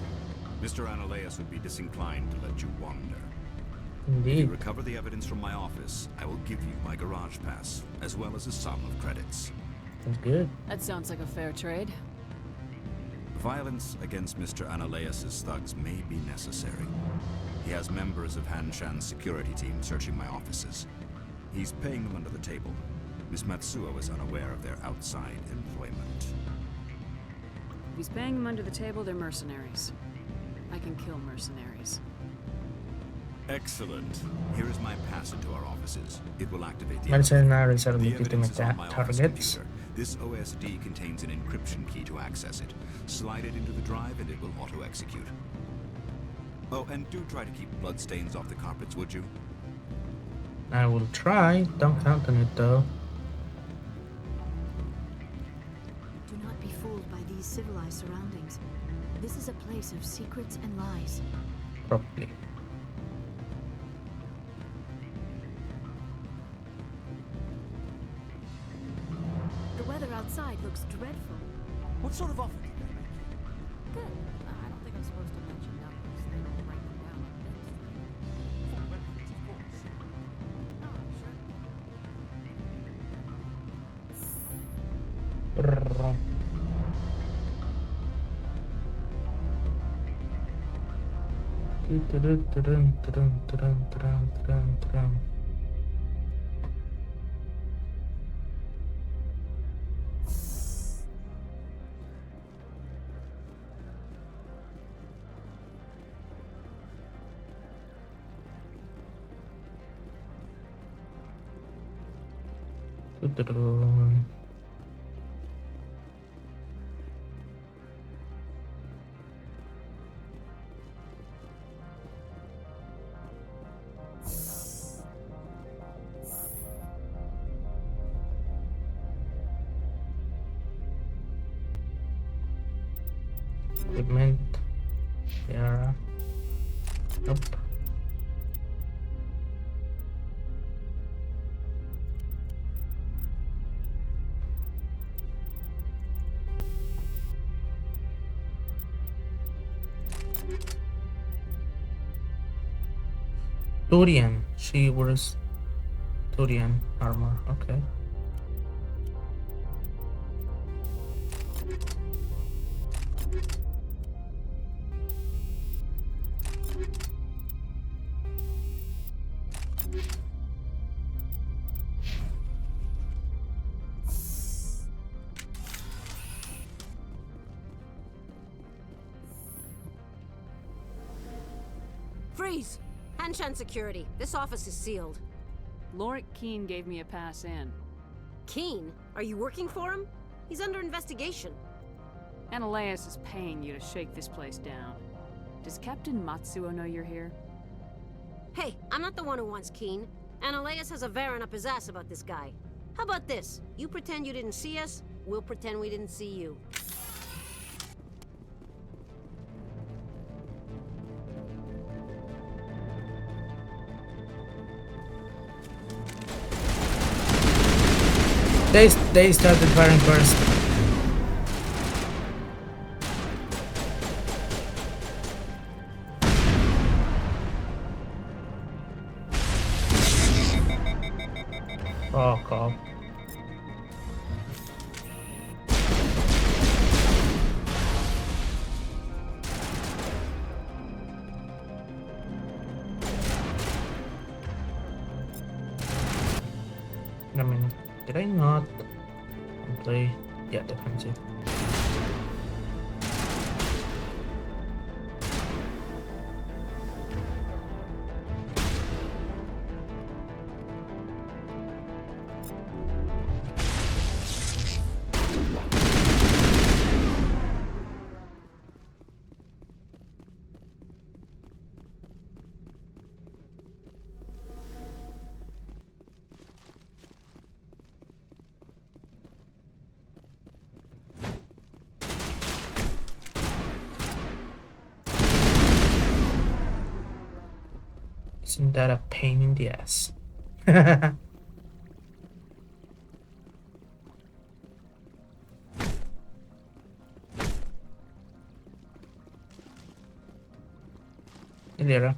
Mr. Analaeus would be disinclined to let you wander. Indeed. If you recover the evidence from my office, I will give you my garage pass, as well as a sum of credits. That's good. That sounds like a fair trade. Violence against Mr. Analaeus' thugs may be necessary. He has members of Han Shan's security team searching my offices. He's paying them under the table. Miss Matsuo is unaware of their outside employment. If he's paying them under the table, they're mercenaries. I can kill mercenaries. Excellent. Here is my pass into our offices. It will activate the Mercenaries are The legitimate evidence is on my office targets. computer. This OSD contains an encryption key to access it. Slide it into the drive and it will auto-execute. Oh, and do try to keep bloodstains off the carpets, would you? I will try. Don't count on it though. Do not be fooled by these civilized surroundings. This is a place of secrets and lies. Probably. The weather outside looks dreadful. What sort of offer did they make you? Good. I don't think I'm supposed to mention numbers. They don't write them down on bins. Full benefits, of course. Oh, sure. Equipment. Yeah. Nope. Turian. She wears Turian armor. Okay. Freeze! Hanshan security. This office is sealed. Lorik Keene gave me a pass in. Keene? Are you working for him? He's under investigation. Ananias is paying you to shake this place down. Does Captain Matsuo know you're here? Hey, I'm not the one who wants Keene. Ananias has a Varen up his ass about this guy. How about this? You pretend you didn't see us, we'll pretend we didn't see you. They started firing first. Fuck off. I mean, did I not play? Yeah, defensive. Isn't that a pain in the ass? Elera.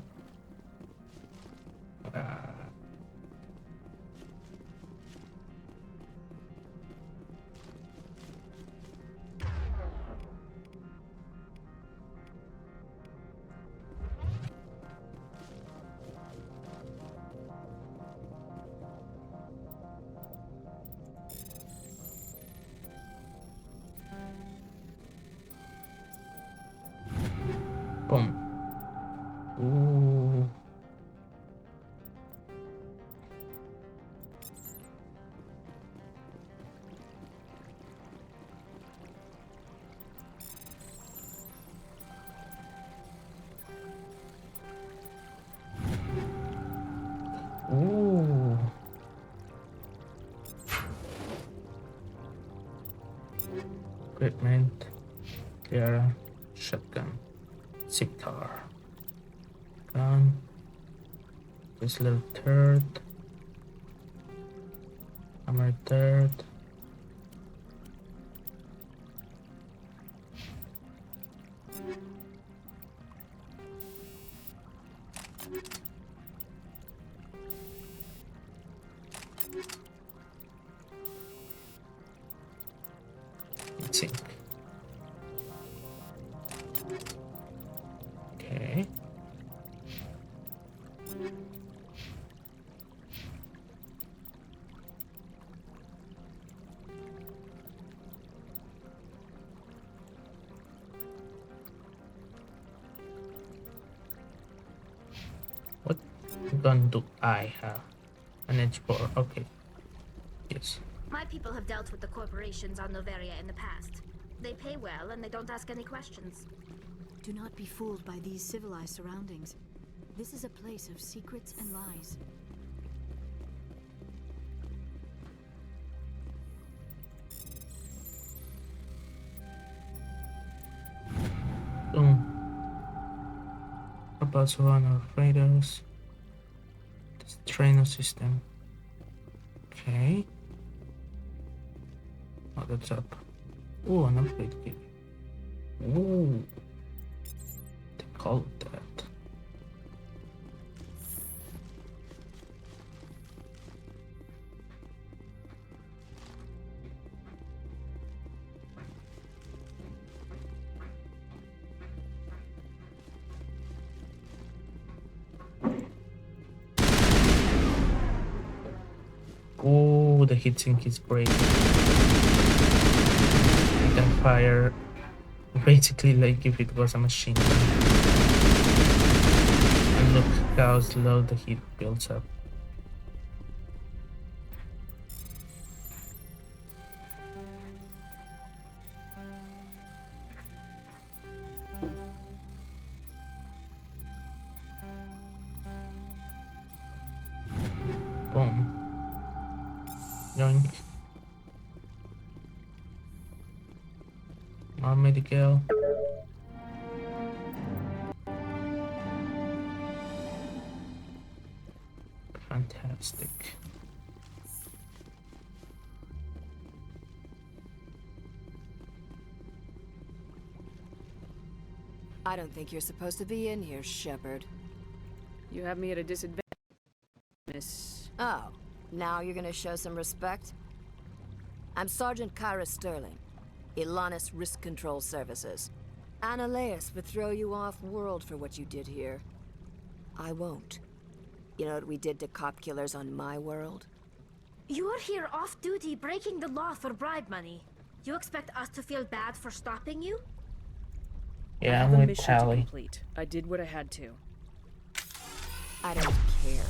Boom. Ooh. Ooh. Equipment. Clear. Shotgun. Sitar. Gun. This little turd. Hammer turd. Sink. Okay. gun do I have? An H4, okay. Yes. My people have dealt with the corporations on Noveria in the past. They pay well and they don't ask any questions. Do not be fooled by these civilized surroundings. This is a place of secrets and lies. Boom. About Serrano Raiders. This trainer system. Okay. Oh, that's up. Oh, an upgrade kit. Ooh. They call it that. Oh, the heatsink is great. You can fire basically like if it was a machine gun. And look how slow the heat builds up. Boom. Yoink. More medical. Fantastic. I don't think you're supposed to be in here, Shepard. You have me at a disadvantage, Miss... Oh, now you're gonna show some respect? I'm Sergeant Kyra Sterling, Ilanis Risk Control Services. Analeas would throw you off-world for what you did here. I won't. You know what we did to cop killers on my world? You're here off-duty breaking the law for bribe money. You expect us to feel bad for stopping you? Yeah, I have I'm a with mission Tally. to complete. I did what I had to. I don't care.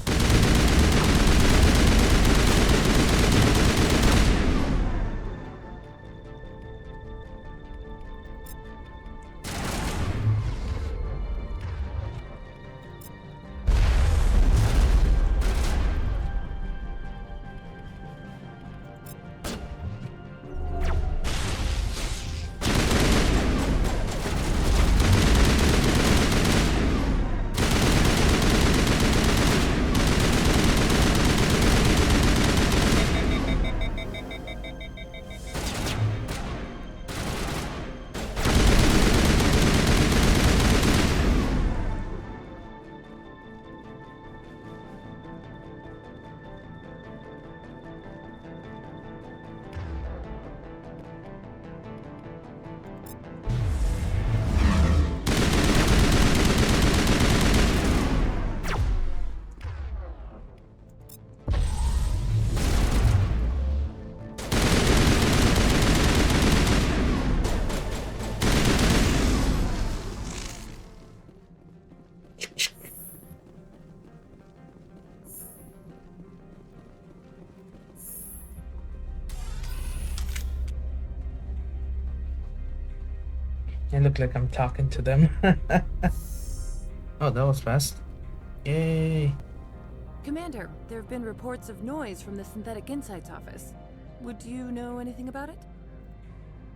I look like I'm talking to them. Oh, that was fast. Yay. Commander, there have been reports of noise from the Synthetic Insights office. Would you know anything about it?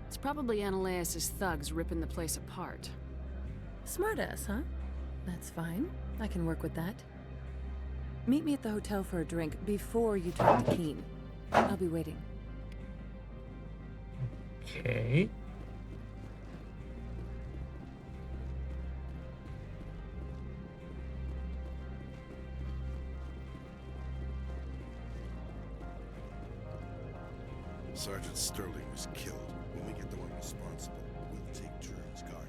It's probably Analeas' thugs ripping the place apart. Smartass, huh? That's fine. I can work with that. Meet me at the hotel for a drink before you talk to Keen. I'll be waiting. Okay. Sergeant Sterling was killed. When we get the one responsible, we'll take turns guarding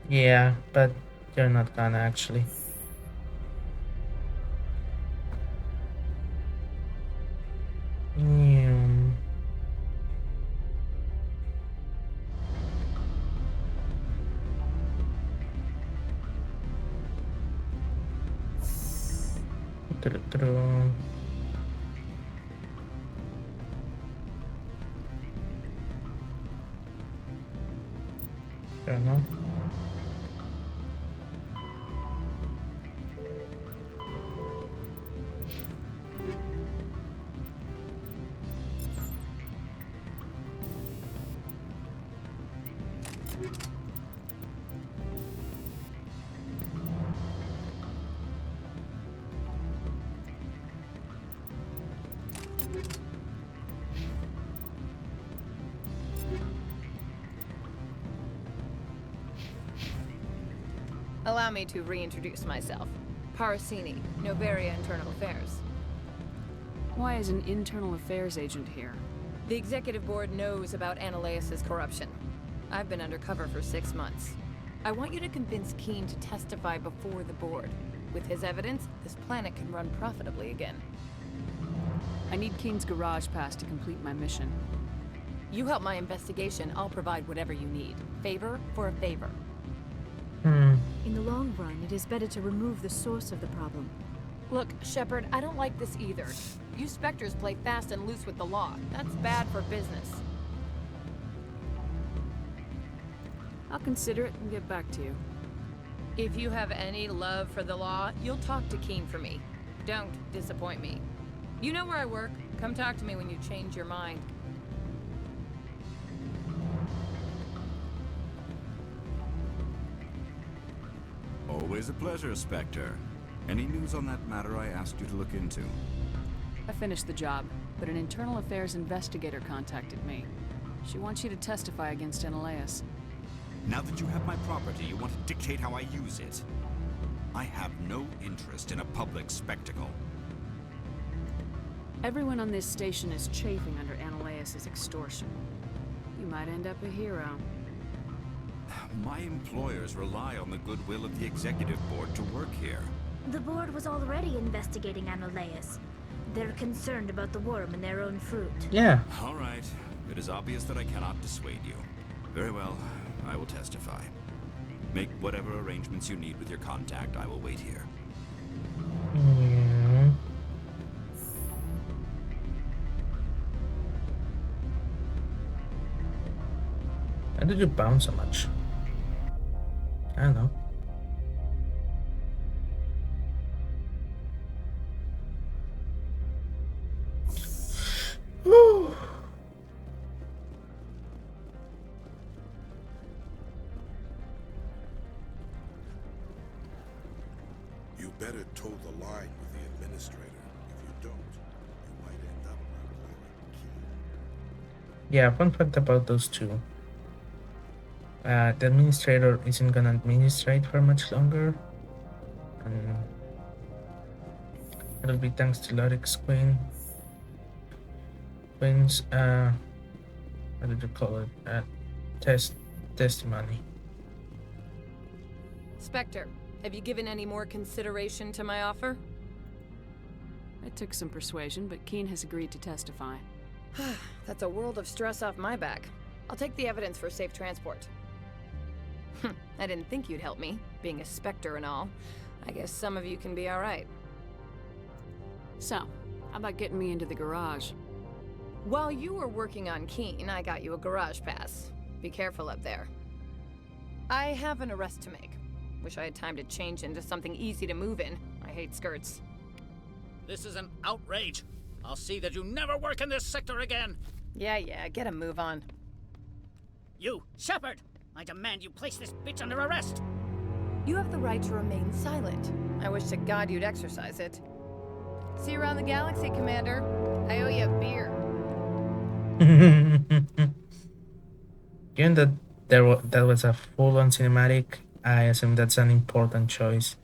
him. Yeah, but you're not gonna actually. Don't know. Allow me to reintroduce myself. Parasini, Novaria Internal Affairs. Why is an internal affairs agent here? The executive board knows about Ananias' corruption. I've been undercover for 6 months. I want you to convince Keen to testify before the board. With his evidence, this planet can run profitably again. I need Keen's garage pass to complete my mission. You help my investigation, I'll provide whatever you need. Favor for a favor. In the long run, it is better to remove the source of the problem. Look, Shepard, I don't like this either. You Spectres play fast and loose with the law. That's bad for business. I'll consider it and get back to you. If you have any love for the law, you'll talk to Keen for me. Don't disappoint me. You know where I work. Come talk to me when you change your mind. Always a pleasure, Spectre. Any news on that matter I asked you to look into? I finished the job, but an internal affairs investigator contacted me. She wants you to testify against Ananias. Now that you have my property, you want to dictate how I use it. I have no interest in a public spectacle. Everyone on this station is chafing under Ananias' extortion. You might end up a hero. My employers rely on the goodwill of the executive board to work here. The board was already investigating Ananias. They're concerned about the worm in their own fruit. Yeah. All right. It is obvious that I cannot dissuade you. Very well. I will testify. Make whatever arrangements you need with your contact. I will wait here. Yeah. Why did you bounce so much? I don't know. Whew. You better toe the line with the administrator. If you don't, you might end up like Laura Keen. Yeah, fun fact about those two. The administrator isn't gonna administrate for much longer. And it'll be thanks to Lorix Queen's what did you call it? Testimony. Spectre, have you given any more consideration to my offer? It took some persuasion, but Keen has agreed to testify. That's a world of stress off my back. I'll take the evidence for safe transport. I didn't think you'd help me, being a Spectre and all. I guess some of you can be alright. So, how about getting me into the garage? While you were working on Keen, I got you a garage pass. Be careful up there. I have an arrest to make. Wish I had time to change into something easy to move in. I hate skirts. This is an outrage. I'll see that you never work in this sector again. Yeah, get a move on. You, Shepard! I demand you place this bitch under arrest! You have the right to remain silent. I wish to God you'd exercise it. See you around the galaxy, Commander. I owe you a beer. Given that that was a full-on cinematic, I assume that's an important choice.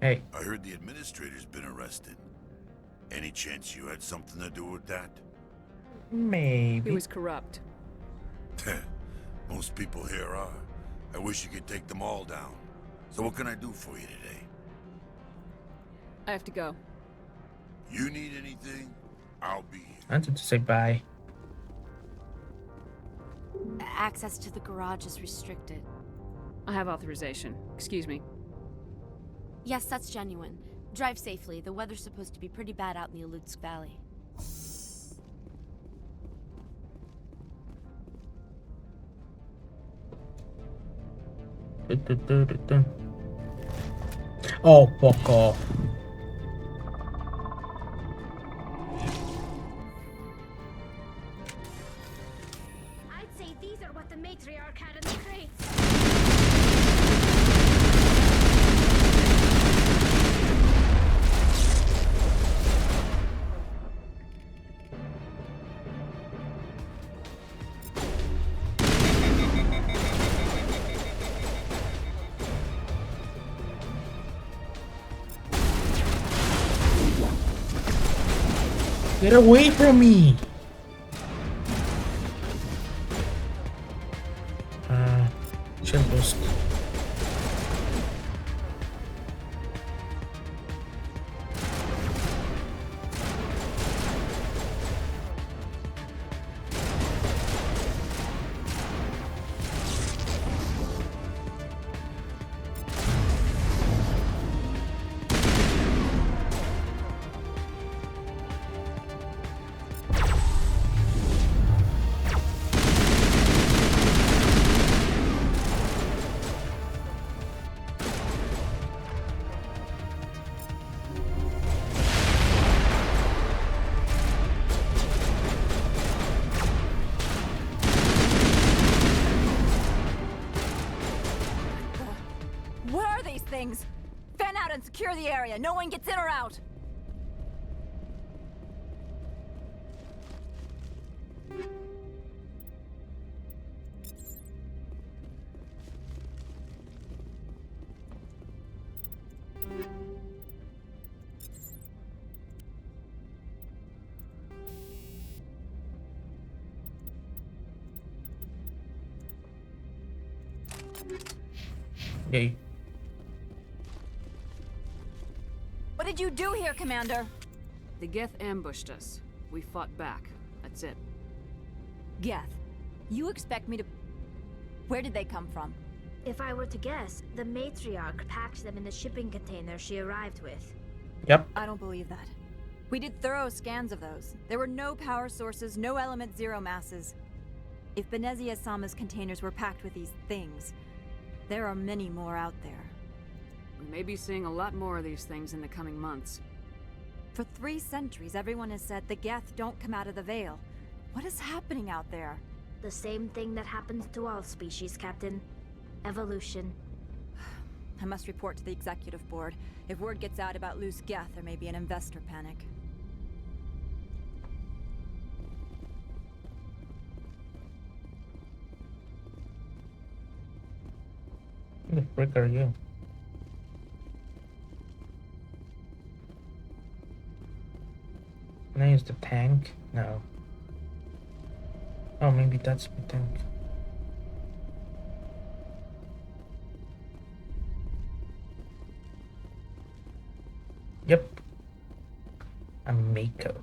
Hey. I heard the administrator's been arrested. Any chance you had something to do with that? Maybe. He was corrupt. Most people here are. I wish you could take them all down. So what can I do for you today? I have to go. You need anything? I'll be here. I wanted to say bye. Access to the garage is restricted. I have authorization. Excuse me. Yes, that's genuine. Drive safely. The weather's supposed to be pretty bad out in the Alutsk Valley. Oh, fuck off. I'd say these are what the matriarch had in the crates. Get away from me! Chill boost. What are these things? Fan out and secure the area. No one gets in or out. Yay. What did you do here, Commander? The Geth ambushed us. We fought back. That's it. Geth, you expect me to... Where did they come from? If I were to guess, the matriarch packed them in the shipping container she arrived with. Yep. I don't believe that. We did thorough scans of those. There were no power sources, no element zero masses. If Benezia Sama's containers were packed with these things, there are many more out there. We may be seeing a lot more of these things in the coming months. For 3 centuries, everyone has said the Geth don't come out of the Veil. What is happening out there? The same thing that happens to all species, Captain. Evolution. I must report to the Executive Board. If word gets out about loose Geth, there may be an investor panic. Who the frick are you? Can I use the tank? No. Oh, maybe that's my tank. Yep. I'm Mako.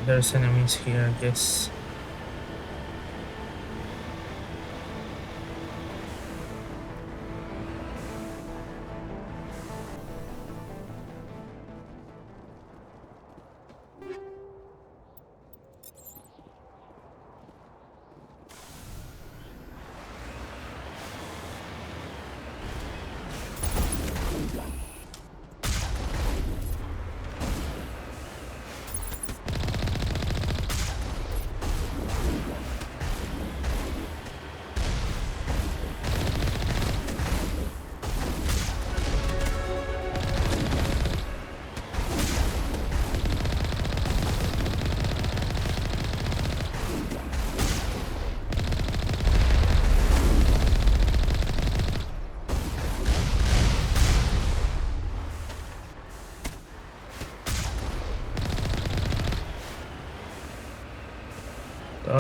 There's enemies here, I guess.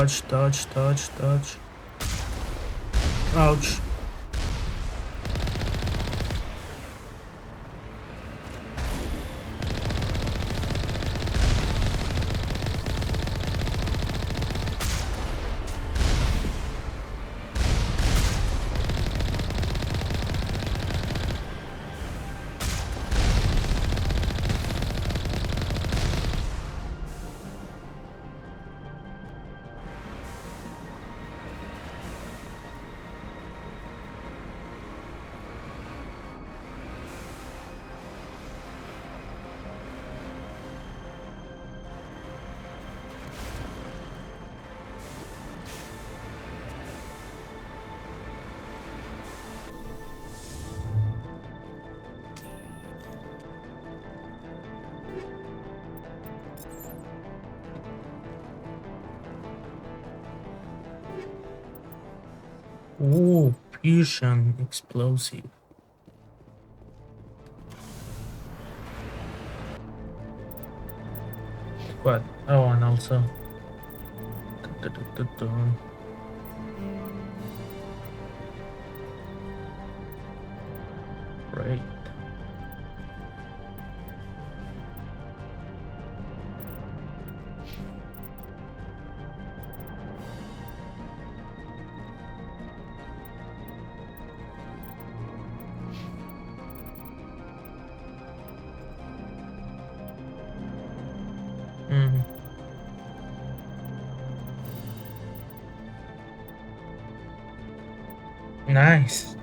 Dodge, dodge, dodge, dodge. Ouch. Ooh, fusion explosive. What? Oh, and also. Great. Nice.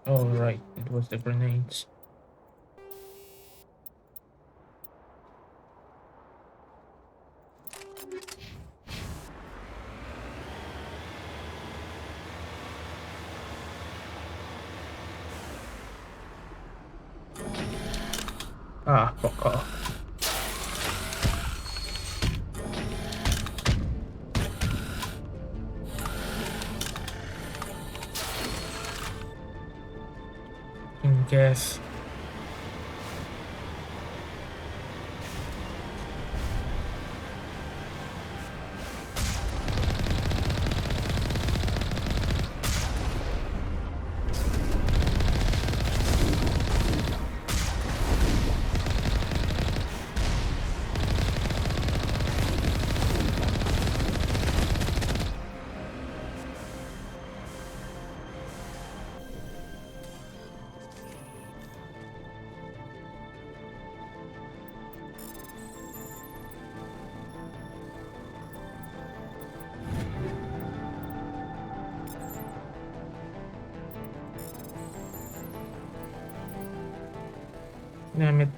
Oh, right. It was the grenades. Ah, fuck off. Guess. Damn it.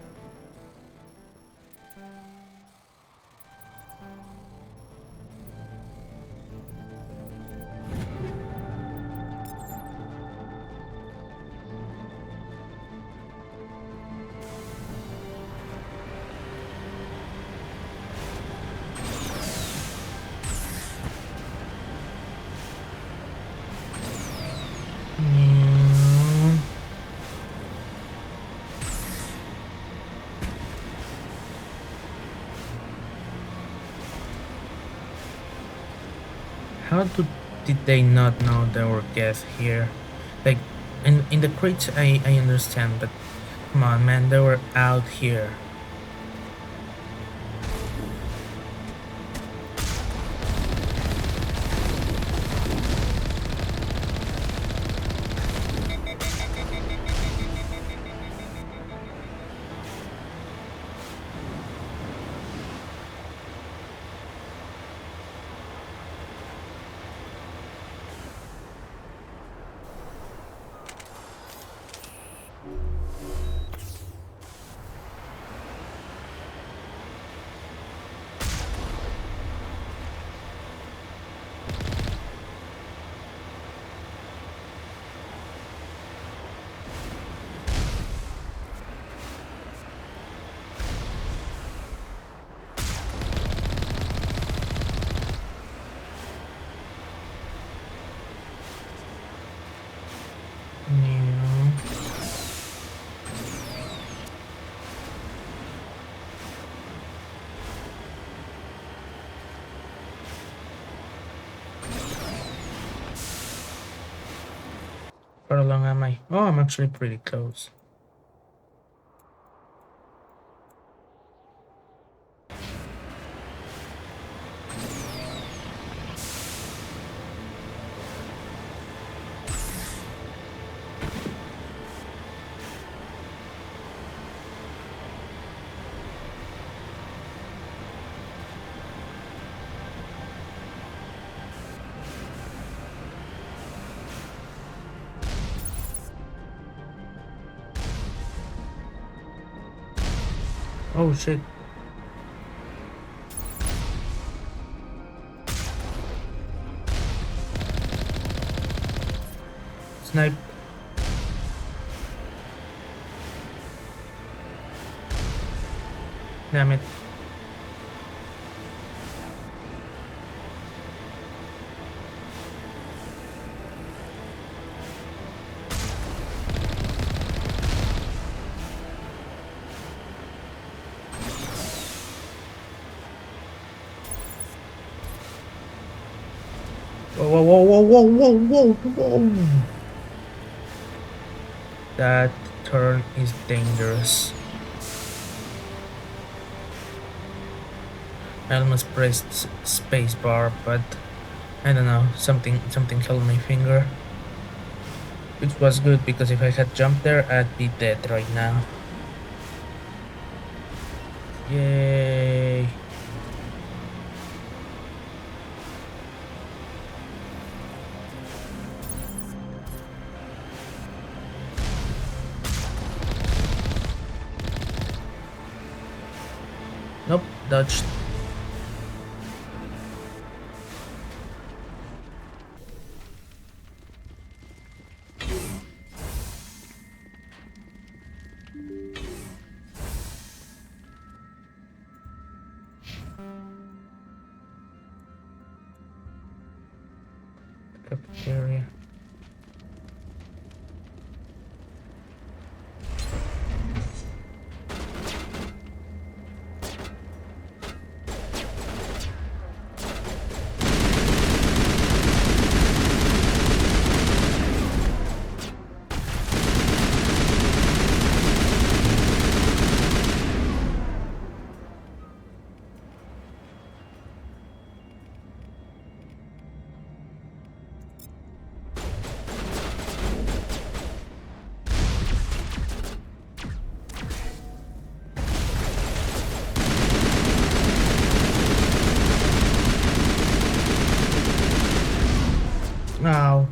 Did they not know there were guests here? Like, in the crates, I understand, but come on, man, they were out here. I? Oh, I'm actually pretty close. Oh shit. Snipe. Damn it. Whoa, whoa, whoa, whoa, whoa, whoa, whoa. That turn is dangerous. I almost pressed spacebar, but I don't know, something held my finger. Which was good, because if I had jumped there, I'd be dead right now. Yay. Nope, dodged. Cafeteria. Now.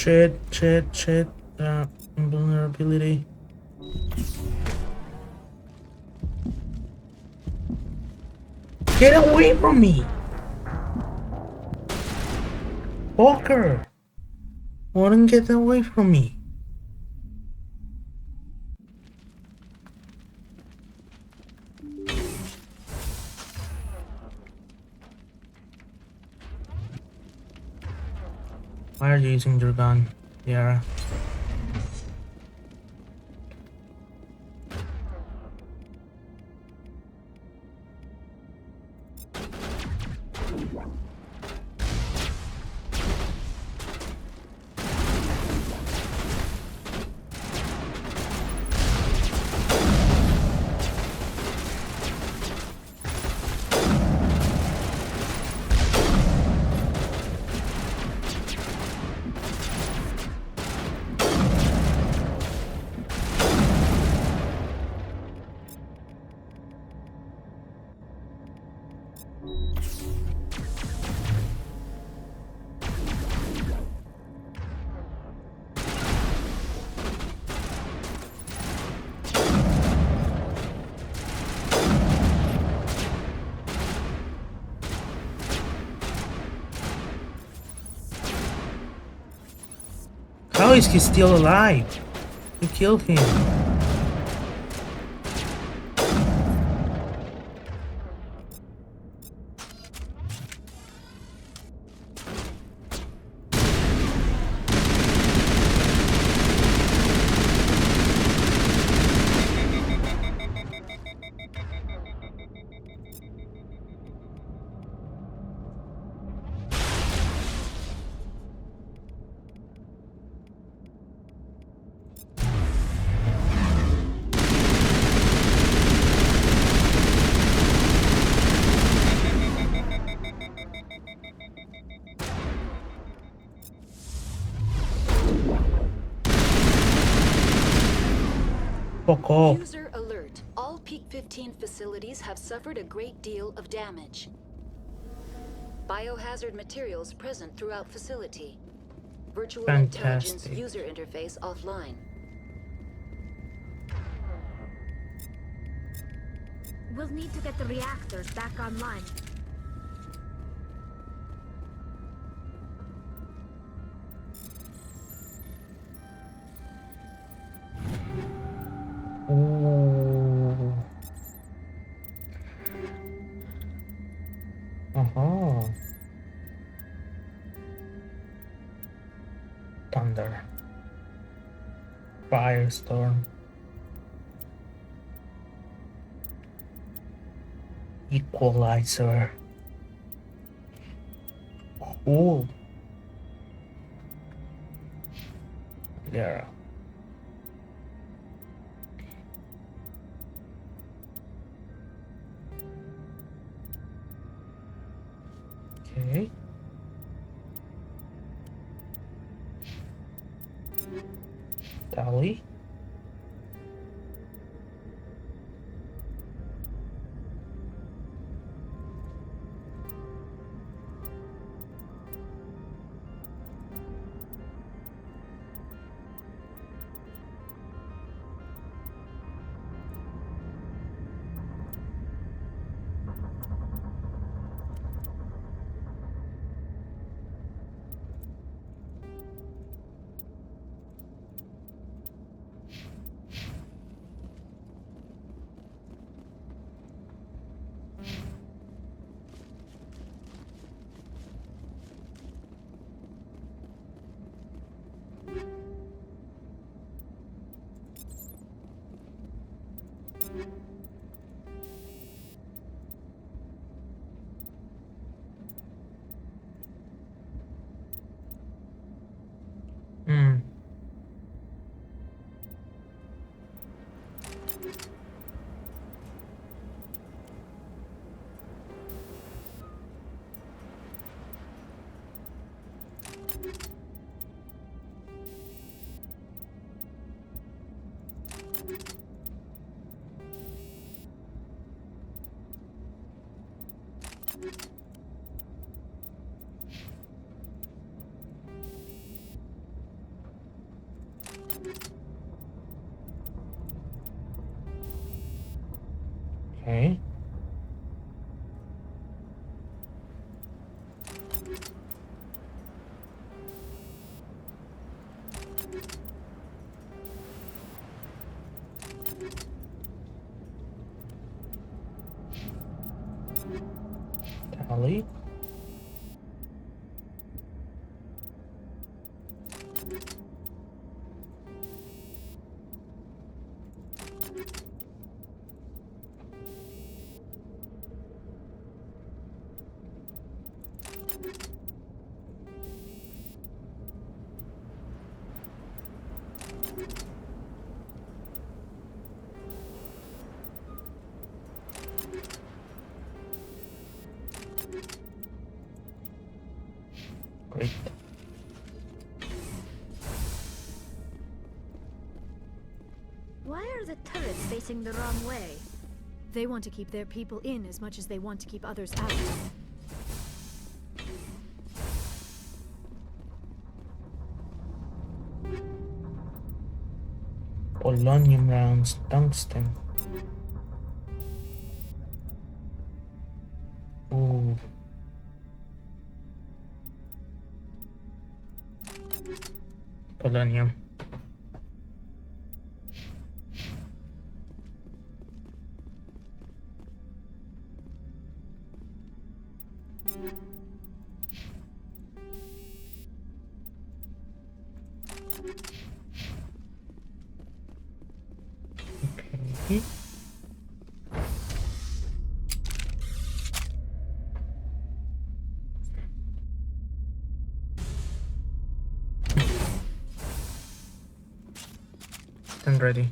Shit. Invulnerability. Get away from me! Walker! Wouldn't get away from me. Why are you using your gun, Yara? How is he still alive? You killed him. Fuck off. User alert. All Peak 15 facilities have suffered a great deal of damage. Biohazard materials present throughout facility. Virtual intelligence Fantastic. user interface offline. We'll need to get the reactors back online. Ooh. Uh-huh. Thunder. Firestorm. Equalizer. Cool. Yeah. Okay. Tally. Hmm. Okay. Tally. facing the wrong way. They want to keep their people in as much as they want to keep others out. Polonium rounds, tungsten. Ooh. Polonium. Okay. I'm ready.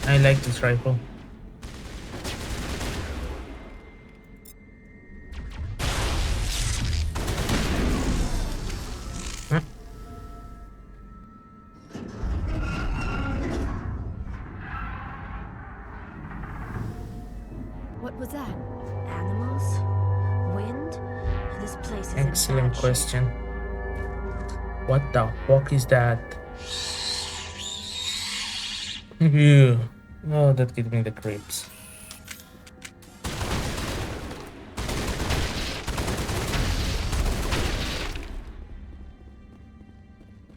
I like this rifle. Huh? What was that? Animals? Wind? This place is Excellent in bad question. What the fuck is that? Ew. Oh, that gives me the creeps.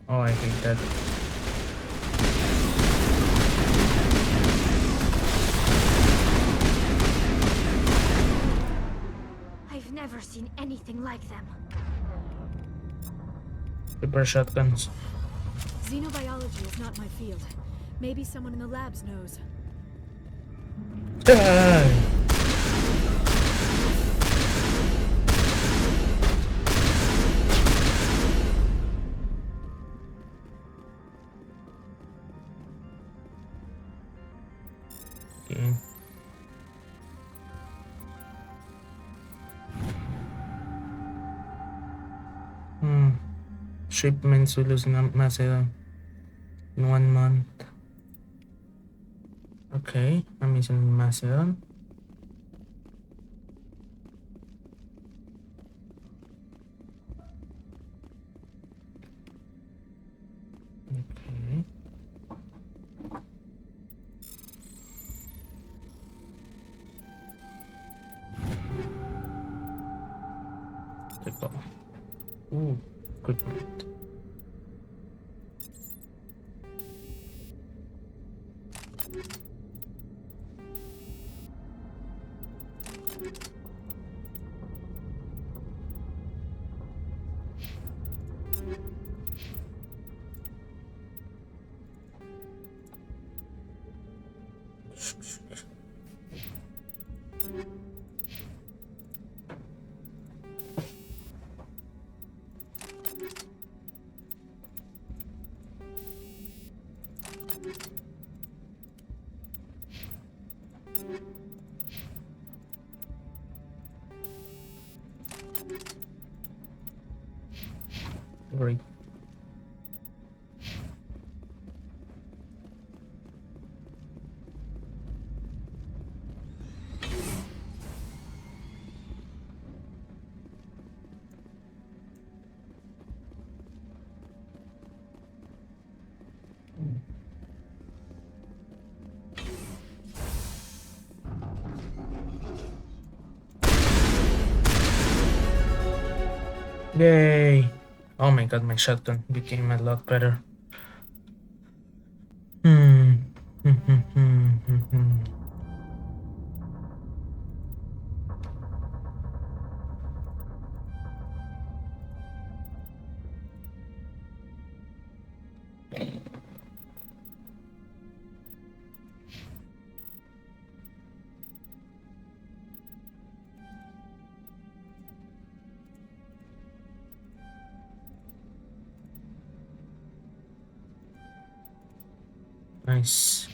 Oh, I hate that. I've never seen anything like them. Super shotguns. Xenobiology is not my field. Maybe someone in the labs knows. Die! Okay. Shipments will lose in Macedon in 1 month. Okay, I'm using Macedon. Okay. Take off. Ooh, good point. Great. Yay! Oh my god, my shotgun became a lot better. Nice.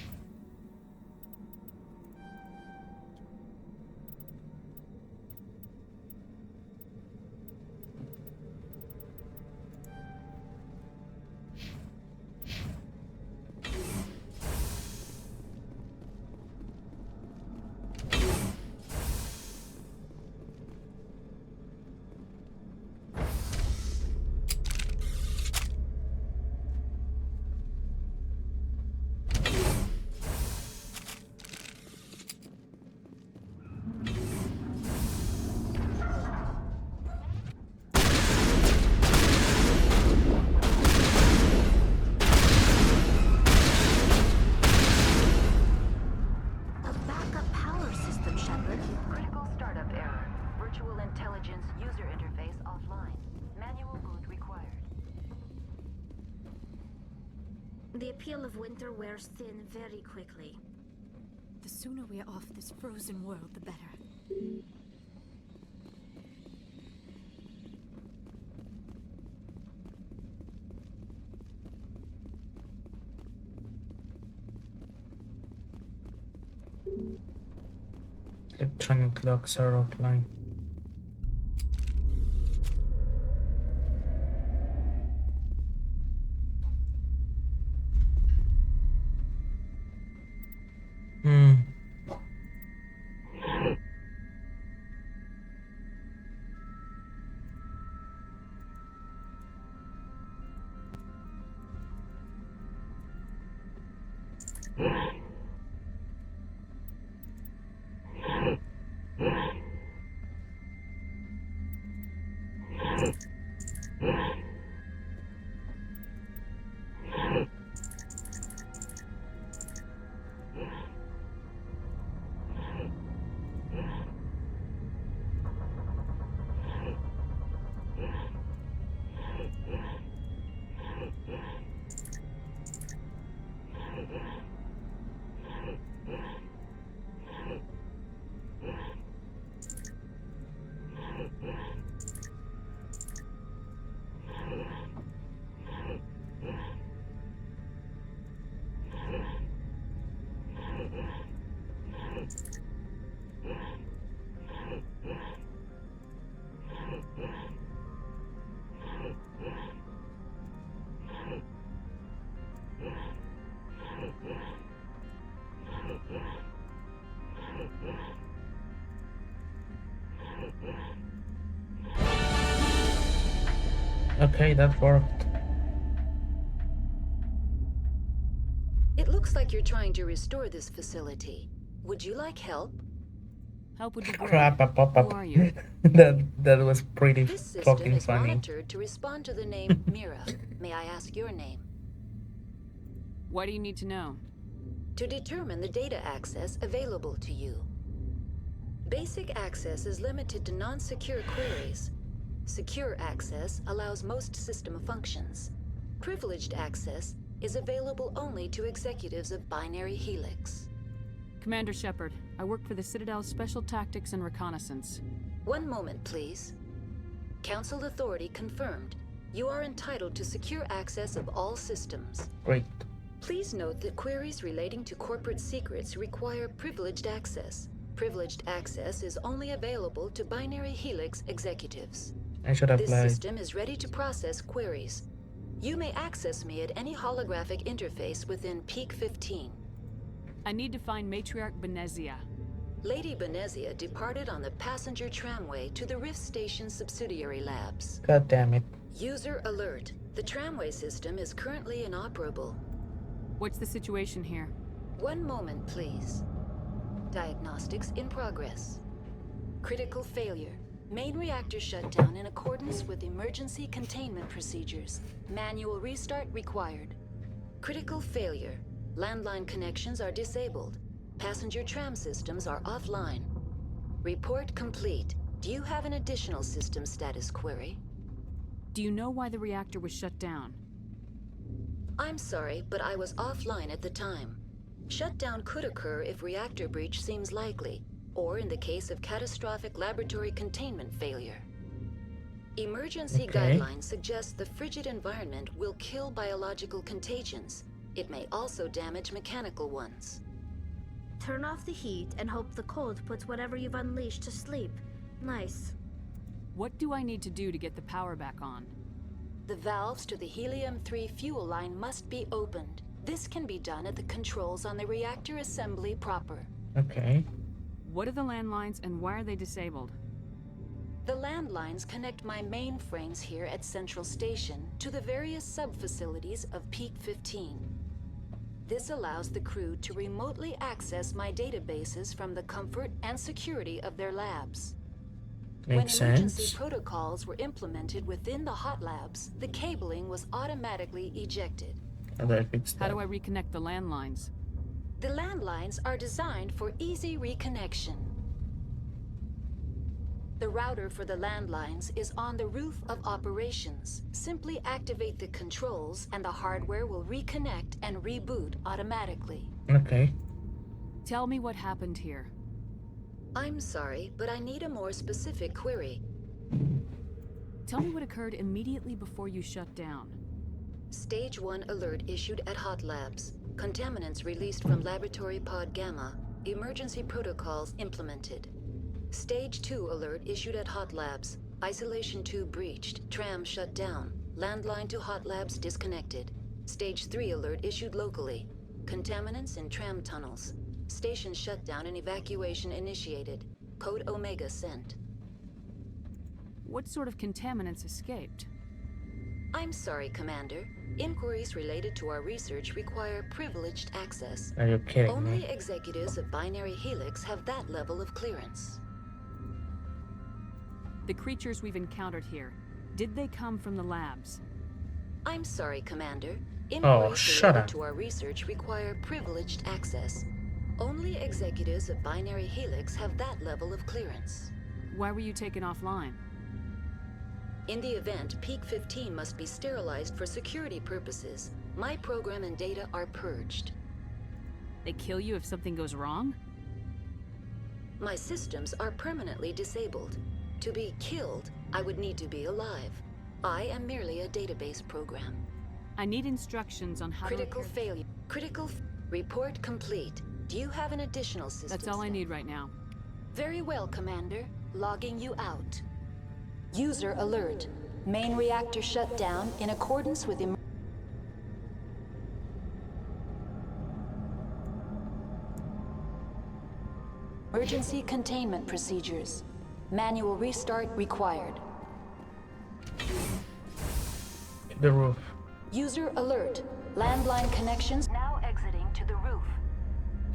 A backup power system, Shepard. Critical startup error. Virtual intelligence user interface offline. Manual boot required. The appeal of winter wears thin very quickly. The sooner we are off this frozen world, the better. Electronic locks are offline. Hmm. Okay, that worked. It looks like you're trying to restore this facility. Would you like help? Help would be great. Crap, pop Who up. are you? that was pretty This system fucking is funny. monitored to respond to the name Mira. May I ask your name? What do you need to know? To determine the data access available to you. Basic access is limited to non-secure queries. Secure access allows most system functions. Privileged access is available only to executives of Binary Helix. Commander Shepard, I work for the Citadel's Special Tactics and Reconnaissance. One moment, please. Council authority confirmed. You are entitled to secure access of all systems. Great. Please note that queries relating to corporate secrets require privileged access. Privileged access is only available to Binary Helix executives. I should This apply. system is ready to process queries. You may access me at any holographic interface within Peak 15. I need to find Matriarch Benezia. Lady Benezia departed on the passenger tramway to the Rift Station subsidiary labs. God damn it. User alert. The tramway system is currently inoperable. What's the situation here? One moment, please. Diagnostics in progress. Critical failure. Main reactor shut down in accordance with emergency containment procedures. Manual restart required. Critical failure. Landline connections are disabled. Passenger tram systems are offline. Report complete. Do you have an additional system status query? Do you know why the reactor was shut down? I'm sorry, but I was offline at the time. Shutdown could occur if reactor breach seems likely, or in the case of catastrophic laboratory containment failure. Emergency Okay. guidelines suggest the frigid environment will kill biological contagions. It may also damage mechanical ones. Turn off the heat and hope the cold puts whatever you've unleashed to sleep. Nice. What do I need to do to get the power back on? The valves to the helium-3 fuel line must be opened. This can be done at the controls on the reactor assembly proper. Okay. What are the landlines and why are they disabled? The landlines connect my mainframes here at Central Station to the various sub-facilities of Peak 15. This allows the crew to remotely access my databases from the comfort and security of their labs. Makes When emergency sense. protocols were implemented within the hot labs, the cabling was automatically ejected. How do I fix How that? do I reconnect the landlines? The landlines are designed for easy reconnection. The router for the landlines is on the roof of operations. Simply activate the controls and the hardware will reconnect and reboot automatically. Okay. Tell me what happened here. I'm sorry, but I need a more specific query. Tell me what occurred immediately before you shut down. Stage 1 alert issued at Hot Labs. Contaminants released from Laboratory Pod Gamma. Emergency protocols implemented. Stage 2 alert issued at Hot Labs. Isolation 2 breached. Tram shut down. Landline to Hot Labs disconnected. Stage 3 alert issued locally. Contaminants in tram tunnels. Station shutdown and evacuation initiated. Code Omega sent. What sort of contaminants escaped? I'm sorry, Commander. Inquiries related to our research require privileged access. Are you kidding Only me? executives of Binary Helix have that level of clearance. The creatures we've encountered here, did they come from the labs? I'm sorry, Commander. Oh, Inquiries shut related up. to our research require privileged access. Only executives of Binary Helix have that level of clearance. Why were you taken offline? In the event, Peak 15 must be sterilized for security purposes. My program and data are purged. They kill you if something goes wrong? My systems are permanently disabled. To be killed, I would need to be alive. I am merely a database program. I need instructions on how Critical to... failure. Report complete. Do you have an additional system? That's all I need right now. Very well, Commander. Logging you out. User alert. Main reactor shut down in accordance with emergency containment procedures. Manual restart required. The roof. User alert. Landline connections now exiting to the roof.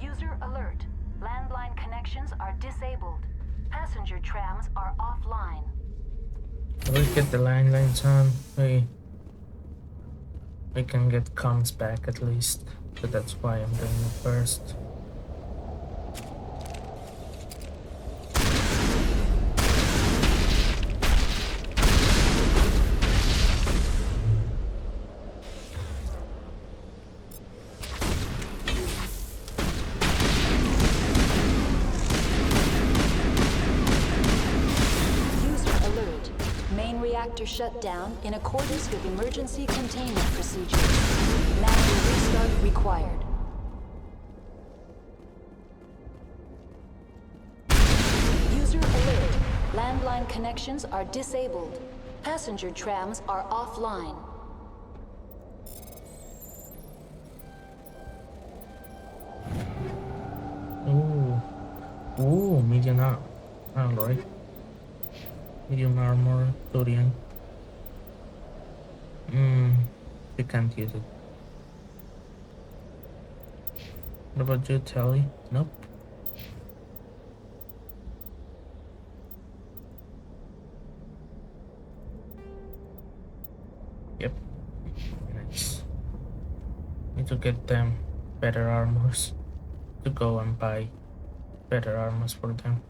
User alert. Landline connections are disabled. Passenger trams are offline. We get the landlines on. We can get comms back at least. So that's why I'm doing it first. Reactor shut down in accordance with emergency containment procedures. Manual restart required. User alert. Landline connections are disabled. Passenger trams are offline. Ooh, medium armor. Alright. Medium armor, Dorian. We can't use it. What about you, Tally? Nope. Yep. Nice. Need to get them better armors. To go and buy better armors for them.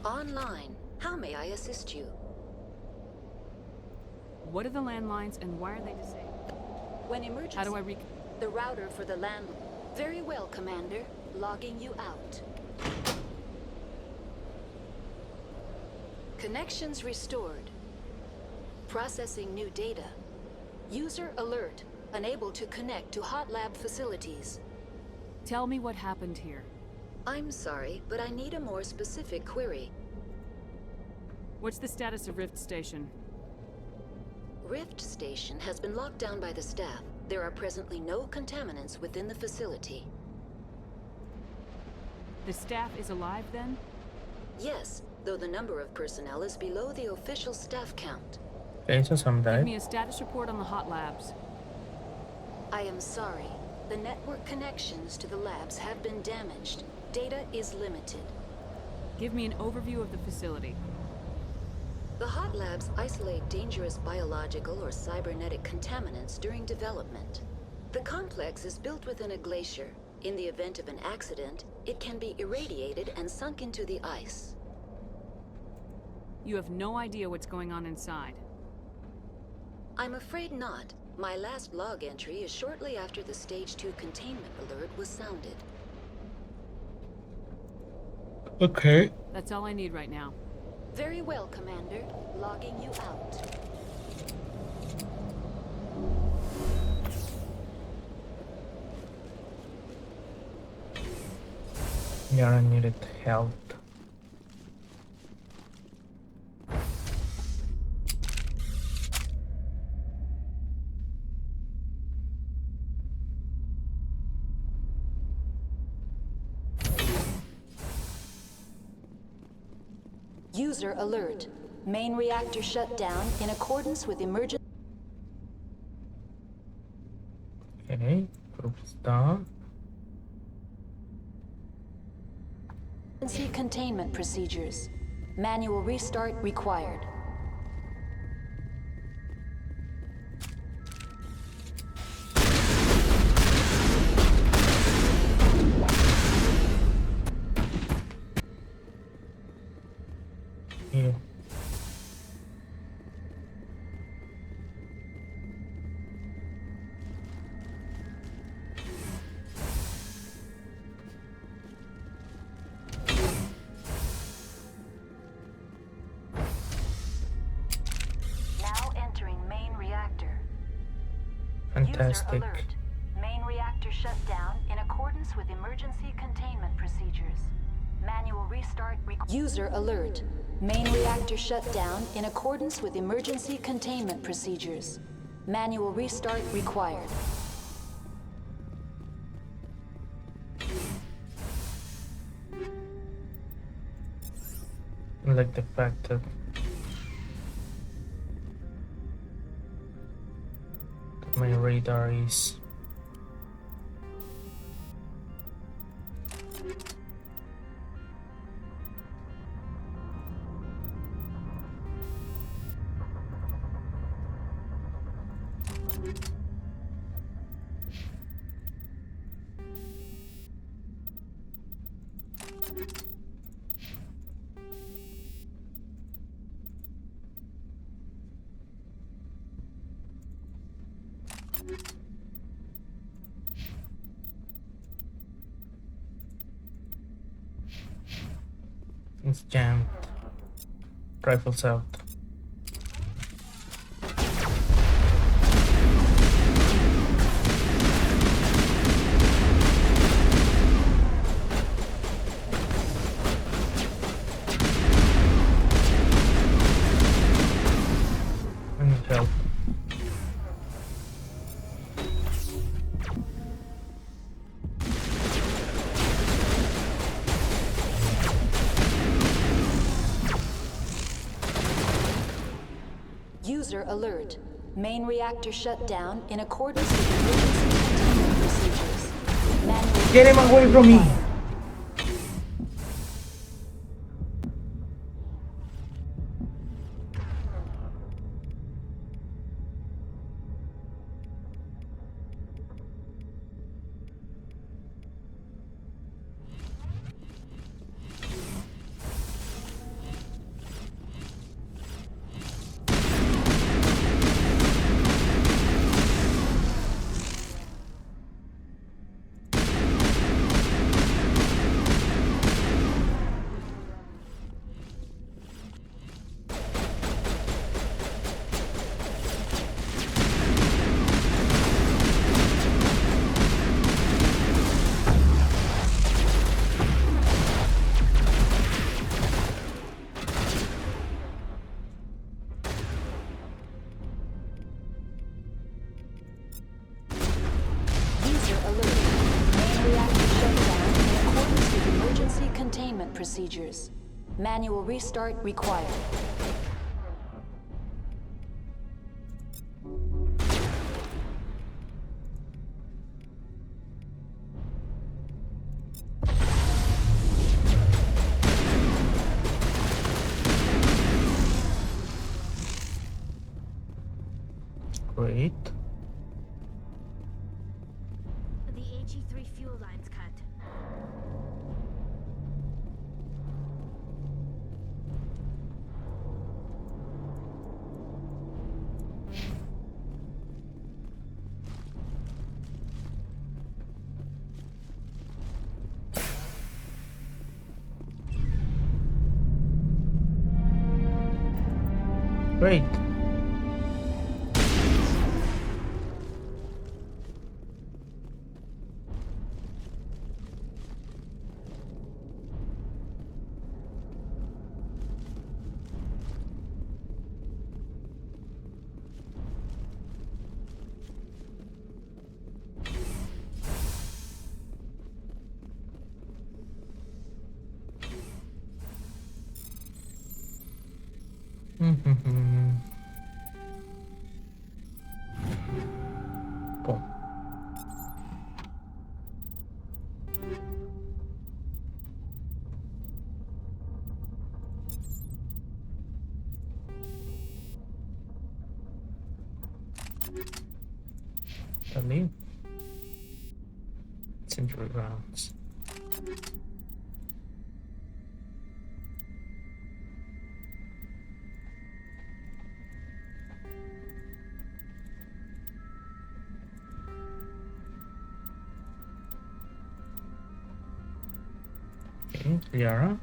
Online. How may I assist you? What are the landlines and why are they disabled? When emergency... How do I The router for the land... Very well, Commander. Logging you out. Connections restored. Processing new data. User alert. Unable to connect to hot lab facilities. Tell me what happened here. I'm sorry, but I need a more specific query. What's the status of Rift Station? Rift Station has been locked down by the staff. There are presently no contaminants within the facility. The staff is alive then? Yes, though the number of personnel is below the official staff count. Okay, so some Give died. me a status report on the hot labs. I am sorry. The network connections to the labs have been damaged. Data is limited. Give me an overview of the facility. The hot labs isolate dangerous biological or cybernetic contaminants during development. The complex is built within a glacier. In the event of an accident, it can be irradiated and sunk into the ice. You have no idea what's going on inside. I'm afraid not. My last log entry is shortly after the Stage 2 containment alert was sounded. Okay. That's all I need right now. Very well, Commander. Logging you out. Yara needed help. User alert. Main reactor shut down in accordance with emergency Okay, group is down. containment procedures. Manual restart required. Here. Now entering main reactor. Fantastic. User alert. Main reactor shut down in accordance with emergency containment procedures. Manual restart User alert. Main reactor shut down in accordance with emergency containment procedures. Manual restart required. I like the fact that my radar is it's jammed. Rifles out. I need help. User alert. Main reactor shut down in accordance with emergency containment procedures. Manual Get him away from me! procedures. Manual restart required. Great. The HE3 fuel line's cut. Great. Boom. Leave. Century rounds. Okay, Liara.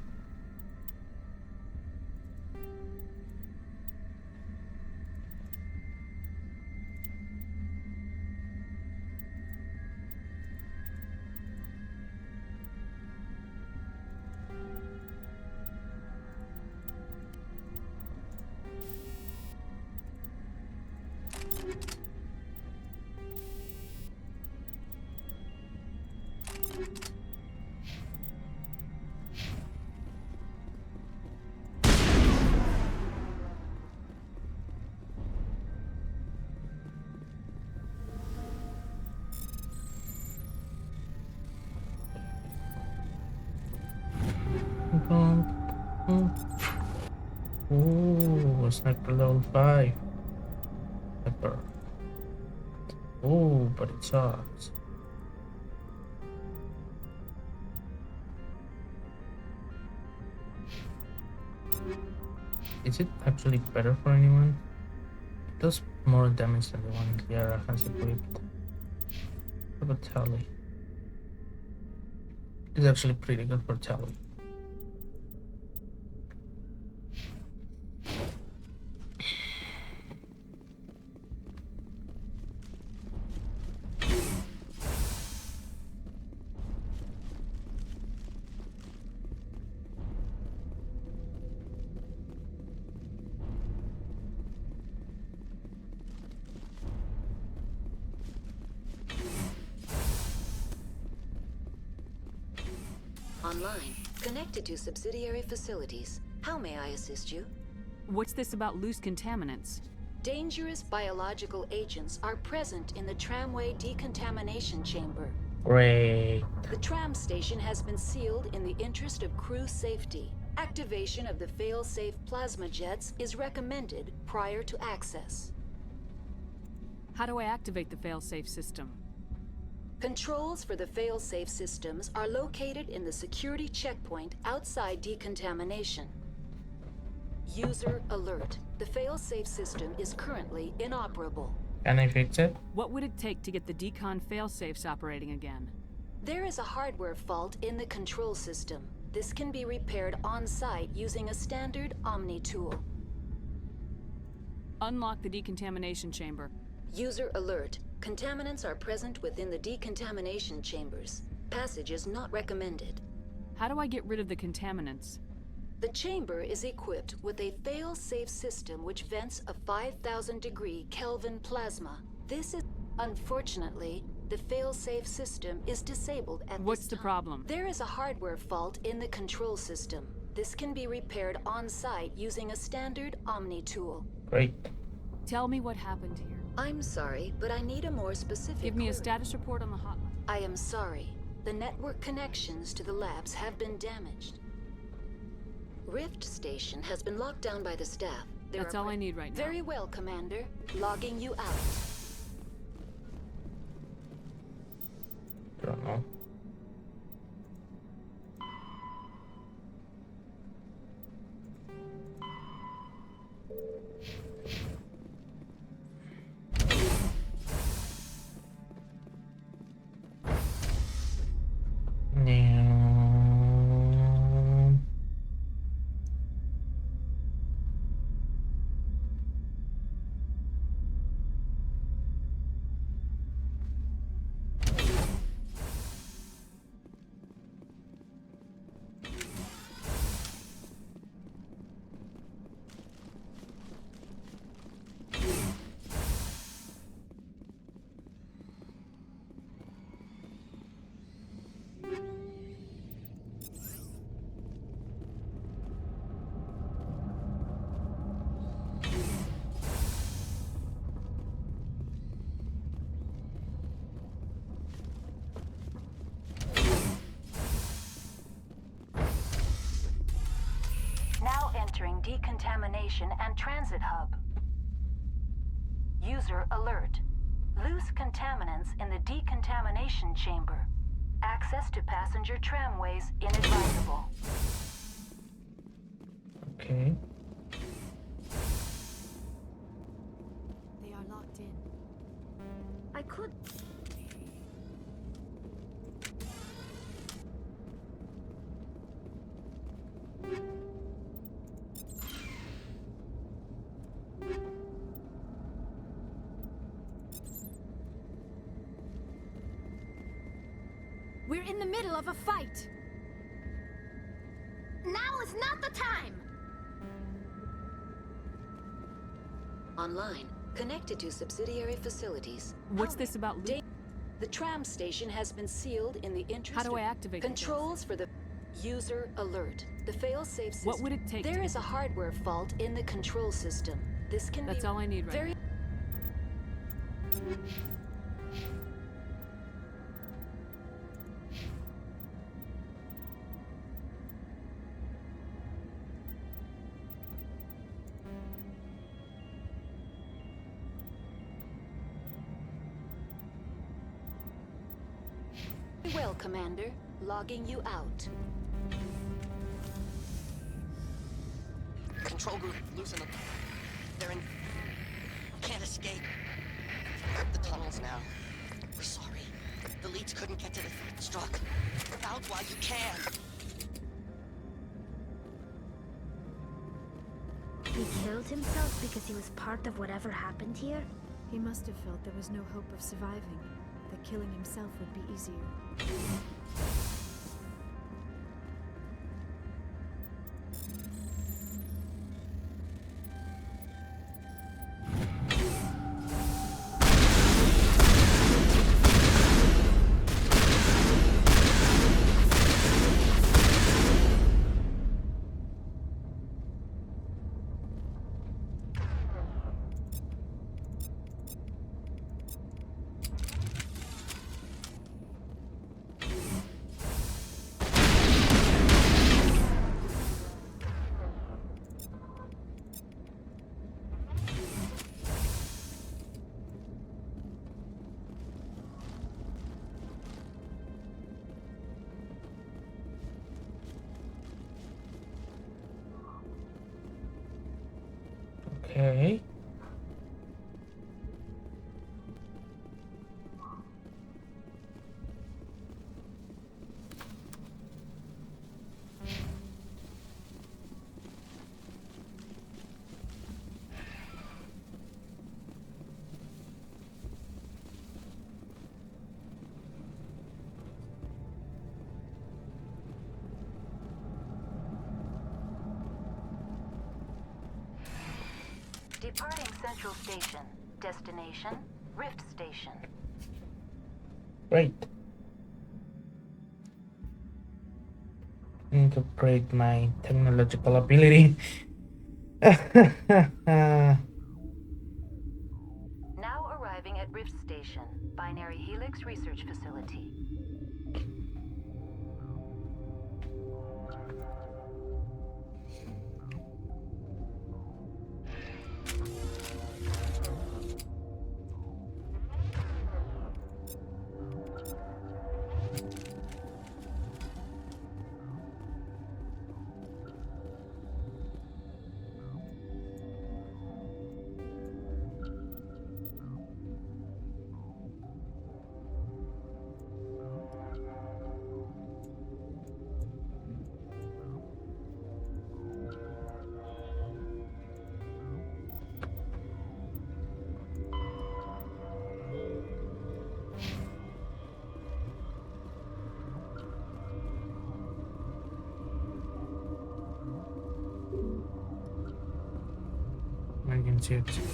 Ooh, sniper level 5. Sniper. Ooh, but it sucks. Is it actually better for anyone? It does more damage than the one Liara has equipped. What about Tally? It's actually pretty good for Tally. Online, connected to subsidiary facilities. How may I assist you? What's this about loose contaminants? Dangerous biological agents are present in the tramway decontamination chamber. Great. The tram station has been sealed in the interest of crew safety. Activation of the fail-safe plasma jets is recommended prior to access. How do I activate the fail-safe system? Controls for the fail-safe systems are located in the security checkpoint outside decontamination. User alert. The fail-safe system is currently inoperable. Can I fix it? What would it take to get the decon fail-safes operating again? There is a hardware fault in the control system. This can be repaired on-site using a standard Omni tool. Unlock the decontamination chamber. User alert. Contaminants are present within the decontamination chambers. Passage is not recommended. How do I get rid of the contaminants? The chamber is equipped with a fail-safe system which vents a 5,000 degree Kelvin plasma. This is... Unfortunately, The fail-safe system is disabled at What's this the time. problem? There is a hardware fault in the control system. This can be repaired on-site using a standard Omni tool. Great. Tell me what happened here. I'm sorry, but I need a more specific Give me a query. status report on the hotline. I am sorry. The network connections to the labs have been damaged. Rift Station has been locked down by the staff. That's all I need right now. Very well, Commander. Logging you out. Don't know. Now entering decontamination and transit hub. User alert. Loose contaminants in the decontamination chamber. Access to passenger tramways inadvisable. Okay. They are locked in. I could. We're in the middle of a fight. Now is not the time! Online. Connected to subsidiary facilities. What's this about loot? The tram station has been sealed in the interest How do of I activate the controls for the user alert. The fail-safe system. What would it take There to is a hardware fault in the control system. This can That's be all I need right very well, Commander. Logging you out. Control group, loosen them. They're in... Can't escape. The tunnels now. We're sorry. The leads couldn't get to the struck. Out while you can. He killed himself because he was part of whatever happened here? He must have felt there was no hope of surviving, that killing himself would be easier. Okay. Departing Central Station. Destination, Rift Station. Great. I need to upgrade my technological ability. Now arriving at Rift Station, Binary Helix Research Facility. Emergency exit.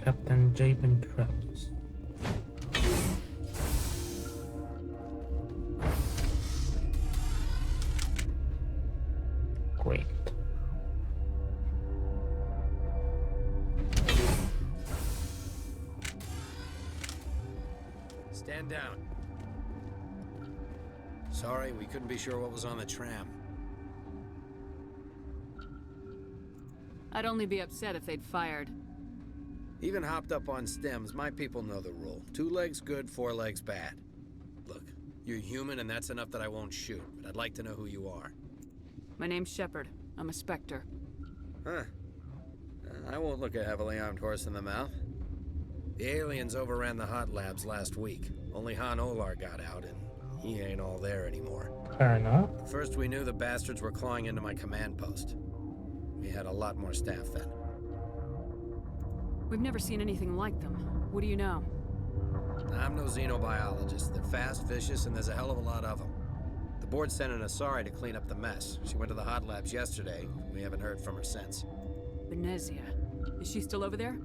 Captain Javen Travis. Great. Stand down. Sorry, we couldn't be sure what was on the tram. I'd only be upset if they'd fired. Even hopped up on stems, my people know the rule. 2 legs good, 4 legs bad. Look, you're human and that's enough that I won't shoot, but I'd like to know who you are. My name's Shepard. I'm a Spectre. Huh. I won't look a heavily armed horse in the mouth. The aliens overran the hot labs last week. Only Han Olar got out, and he ain't all there anymore. Fair enough. First we knew the bastards were clawing into my command post. We had a lot more staff then. We've never seen anything like them. What do you know? I'm no xenobiologist. They're fast, vicious, and there's a hell of a lot of them. The board sent an Asari to clean up the mess. She went to the hot labs yesterday. We haven't heard from her since. Benezia. Is she still over there?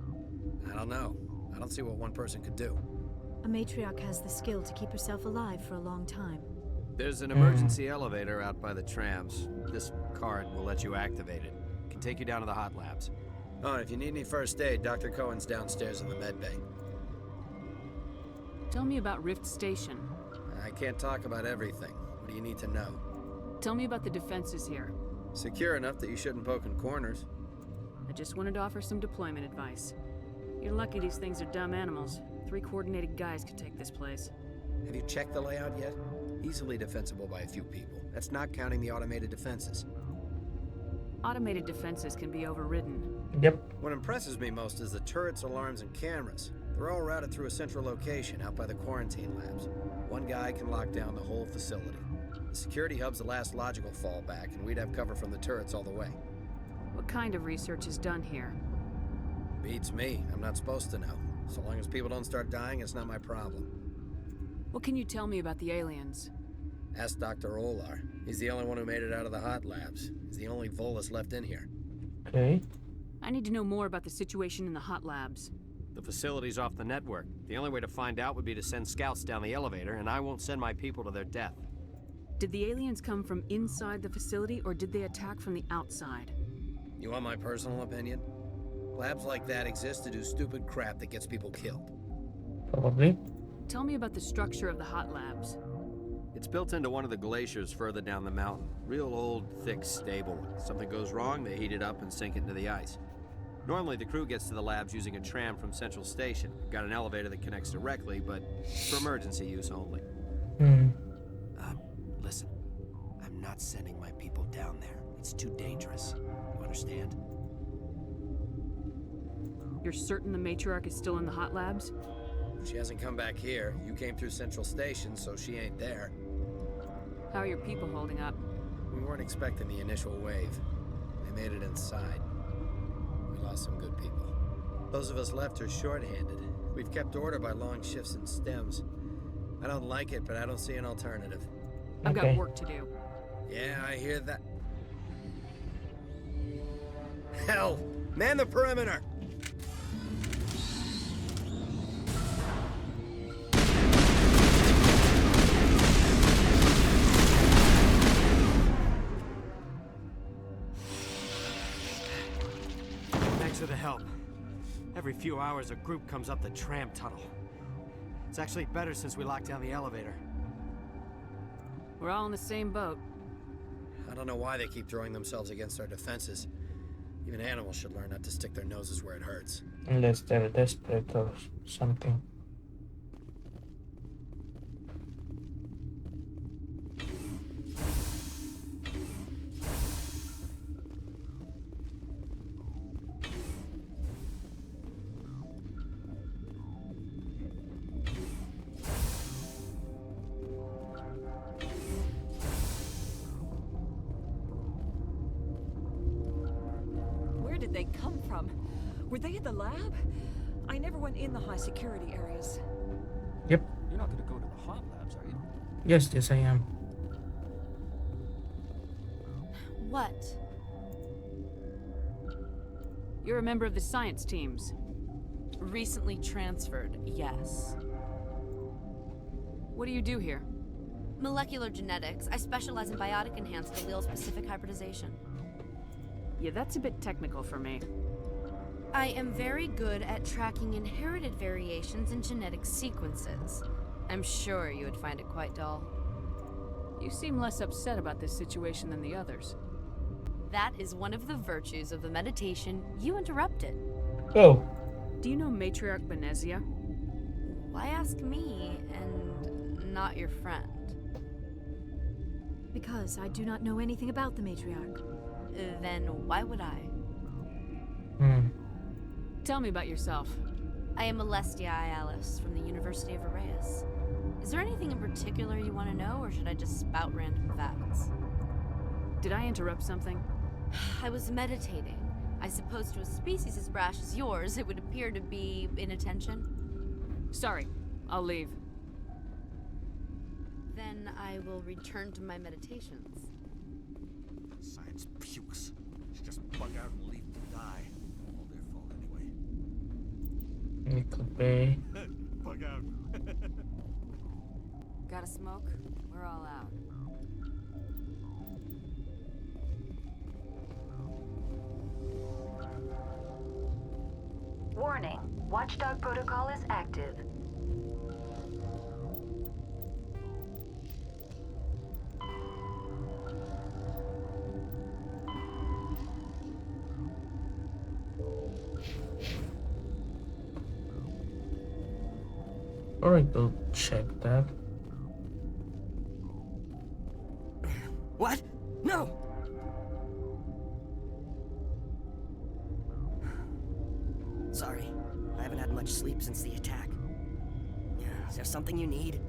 I don't know. I don't see what one person could do. A matriarch has the skill to keep herself alive for a long time. There's an emergency elevator out by the trams. This card will let you activate it. It can take you down to the hot labs. Oh, and if you need any first aid, Dr. Cohen's downstairs in the med bay. Tell me about Rift Station. I can't talk about everything. What do you need to know? Tell me about the defenses here. Secure enough that you shouldn't poke in corners. I just wanted to offer some deployment advice. You're lucky these things are dumb animals. 3 coordinated guys could take this place. Have you checked the layout yet? Easily defensible by a few people. That's not counting the automated defenses. Automated defenses can be overridden. Yep. What impresses me most is the turrets, alarms, and cameras. They're all routed through a central location out by the quarantine labs. One guy can lock down the whole facility. The security hub's the last logical fallback, and we'd have cover from the turrets all the way. What kind of research is done here? Beats me. I'm not supposed to know. So long as people don't start dying, it's not my problem. What can you tell me about the aliens? Ask Dr. Olar. He's the only one who made it out of the hot labs. He's the only Volus left in here. Okay. I need to know more about the situation in the hot labs. The facility's off the network. The only way to find out would be to send scouts down the elevator, and I won't send my people to their death. Did the aliens come from inside the facility, or did they attack from the outside? You want my personal opinion? Labs like that exist to do stupid crap that gets people killed. Probably. Tell me about the structure of the hot labs. It's built into one of the glaciers further down the mountain. Real old, thick, stable one. Something goes wrong, they heat it up and sink it into the ice. Normally, the crew gets to the labs using a tram from Central Station. We've got an elevator that connects directly, but for emergency use only. Listen, I'm not sending my people down there. It's too dangerous. You understand? You're certain the matriarch is still in the hot labs? She hasn't come back here. You came through Central Station, so she ain't there. How are your people holding up? We weren't expecting the initial wave. They made it inside. We lost some good people. Those of us left are short-handed. We've kept order by long shifts and stems. I don't like it, but I don't see an alternative. I've got work to do. Yeah, I hear that. Hell! Man the perimeter! Thanks for the help. Every few hours, a group comes up the tram tunnel. It's actually better since we locked down the elevator. We're all in the same boat. I don't know why they keep throwing themselves against our defenses. Even animals should learn not to stick their noses where it hurts. Unless they're desperate or something. Where did they come from? Were they in the lab? I never went in the high security areas. Yep. You're not going to go to the hot labs, are you? Yes, yes, I am. What? You're a member of the science teams. Recently transferred, yes. What do you do here? Molecular genetics. I specialize in biotic-enhanced allele-specific hybridization. Yeah, that's a bit technical for me. I am very good at tracking inherited variations in genetic sequences. I'm sure you would find it quite dull. You seem less upset about this situation than the others. That is one of the virtues of the meditation you interrupted. Oh. Do you know Matriarch Benezia? Why ask me and not your friend? Because I do not know anything about the matriarch. Then why would I? Tell me about yourself. I am Alestia Ialis from the University of Arraeus. Is there anything in particular you want to know, or should I just spout random facts? Did I interrupt something? I was meditating. I suppose to a species as brash as yours, it would appear to be inattention. Sorry, I'll leave. Then I will return to my meditations. Science pukes. Should just bug out and leave to die. All their fault anyway. It could be. Bug out. Got a smoke? We're all out. Warning, Watchdog protocol is active. Alright, we'll check that. What? No! Sorry, I haven't had much sleep since the attack. Is there something you need?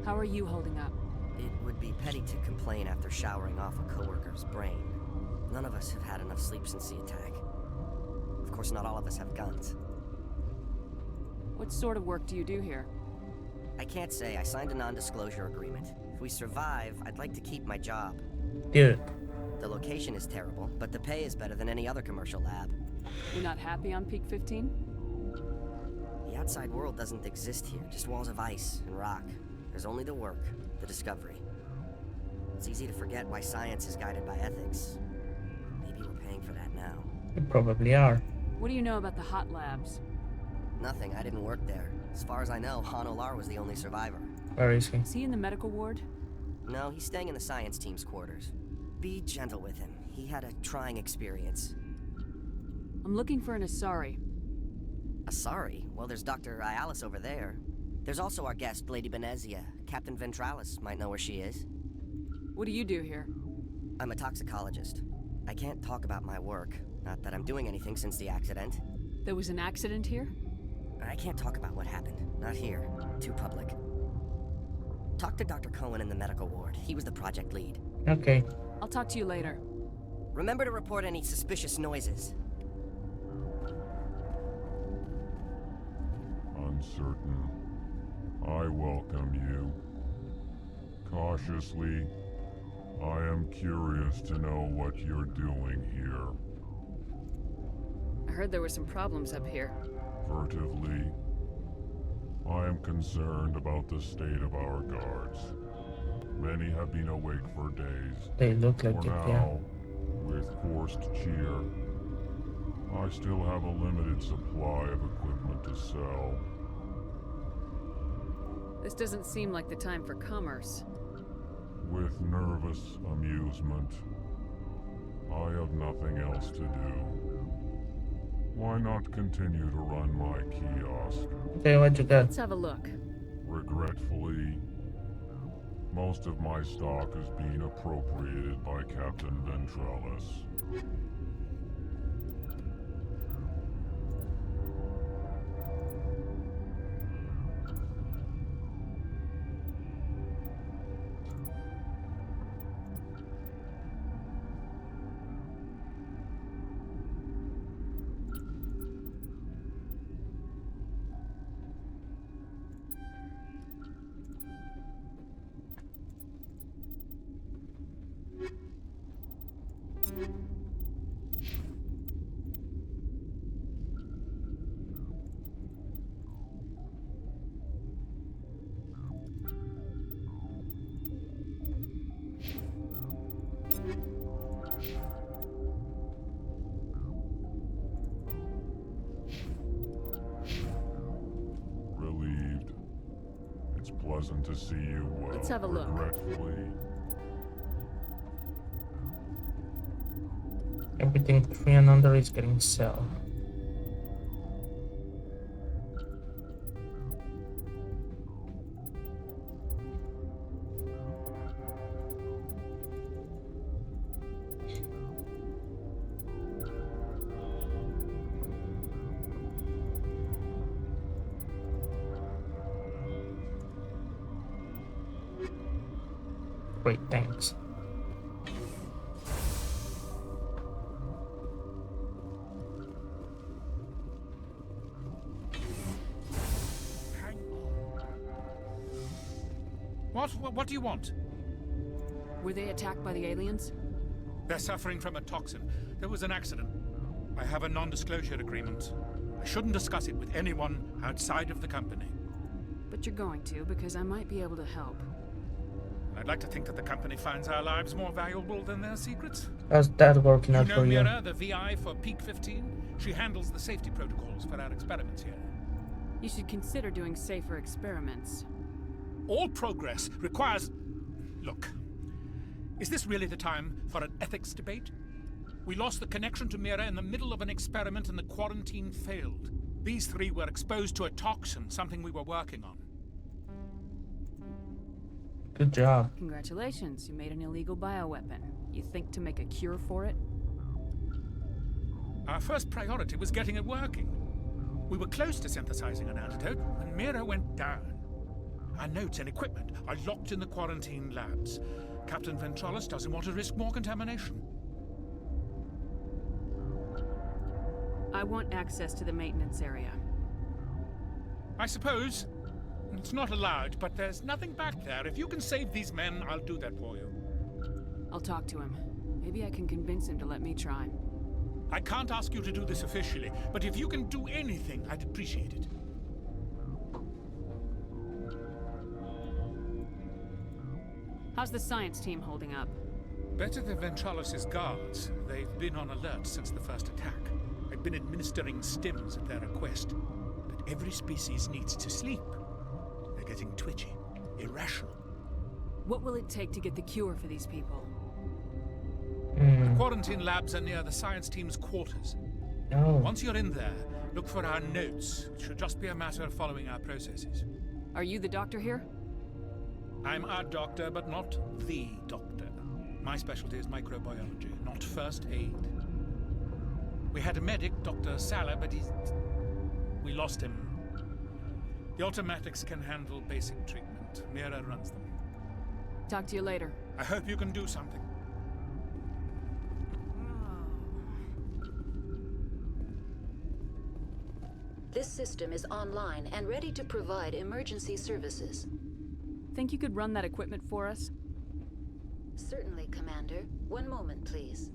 How are you holding up? It would be petty to complain after showering off a coworker's brain. None of us have had enough sleep since the attack. Of course, not all of us have guns. What sort of work do you do here? I can't say. I signed a non-disclosure agreement. If we survive, I'd like to keep my job. Dude. The location is terrible, but the pay is better than any other commercial lab. You're not happy on Peak 15? The outside world doesn't exist here, just walls of ice and rock. There's only the work, the discovery. It's easy to forget why science is guided by ethics. Maybe we're paying for that now. You probably are. What do you know about the hot labs? Nothing, I didn't work there. As far as I know, Han Olar was the only survivor. Where is he? Is he in the medical ward? No, he's staying in the science team's quarters. Be gentle with him. He had a trying experience. I'm looking for an Asari. Asari? Well, there's Dr. Ialis over there. There's also our guest, Lady Benezia. Captain Ventralis might know where she is. What do you do here? I'm a toxicologist. I can't talk about my work. Not that I'm doing anything since the accident. There was an accident here? I can't talk about what happened. Not here. Too public. Talk to Dr. Cohen in the medical ward. He was the project lead. Okay. I'll talk to you later. Remember to report any suspicious noises. Uncertain. I welcome you. Cautiously, I am curious to know what you're doing here. I heard there were some problems up here. Furtively, I am concerned about the state of our guards. Many have been awake for days. They look like For it, now, with forced cheer, I still have a limited supply of equipment to sell. This doesn't seem like the time for commerce. With nervous amusement, I have nothing else to do. Why not continue to run my kiosk? Okay, what you got? Let's have a look. Regretfully, most of my stock is being appropriated by Captain Ventralis. Relieved. It's pleasant to see you well. Let's have a look. Regretfully. Everything 3 and under is getting sell. Great, thanks. What do you want? Were they attacked by the aliens? They're suffering from a toxin. There was an accident. I have a non-disclosure agreement. I shouldn't discuss it with anyone outside of the company. But you're going to, because I might be able to help. I'd like to think that the company finds our lives more valuable than their secrets. How's that working out You for know you? Mira, the VI for Peak 15? She handles the safety protocols for our experiments here. You should consider doing safer experiments. All progress requires... Look, is this really the time for an ethics debate? We lost the connection to Mira in the middle of an experiment and the quarantine failed. These 3 were exposed to a toxin, something we were working on. Good job. Congratulations, you made an illegal bioweapon. You think to make a cure for it? Our first priority was getting it working. We were close to synthesizing an antidote when Mira went down. Our notes and equipment are locked in the quarantine labs. Captain Ventralis doesn't want to risk more contamination. I want access to the maintenance area. I suppose. It's not allowed, but there's nothing back there. If you can save these men, I'll do that for you. I'll talk to him. Maybe I can convince him to let me try. I can't ask you to do this officially, but if you can do anything, I'd appreciate it. How's the science team holding up? Better than Ventralis' guards. They've been on alert since the first attack. I've been administering stims at their request. But every species needs to sleep. They're getting twitchy, irrational. What will it take to get the cure for these people? The quarantine labs are near the science team's quarters. Oh. Once you're in there, look for our notes. It should just be a matter of following our processes. Are you the doctor here? I'm a doctor, but not the doctor. My specialty is microbiology, not first aid. We had a medic, Dr. Sala, but we lost him. The automatics can handle basic treatment. Mira runs them. Talk to you later. I hope you can do something. This system is online and ready to provide emergency services. Think you could run that equipment for us? Certainly, Commander. One moment, please.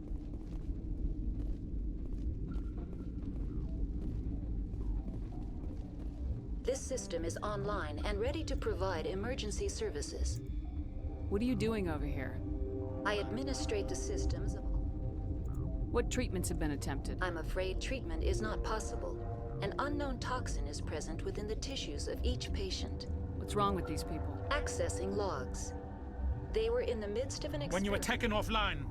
This system is online and ready to provide emergency services. What are you doing over here? I administrate the systems of... What treatments have been attempted? I'm afraid treatment is not possible. An unknown toxin is present within the tissues of each patient. What's wrong with these people? Accessing logs. They were in the midst of an experiment. When you were taken offline.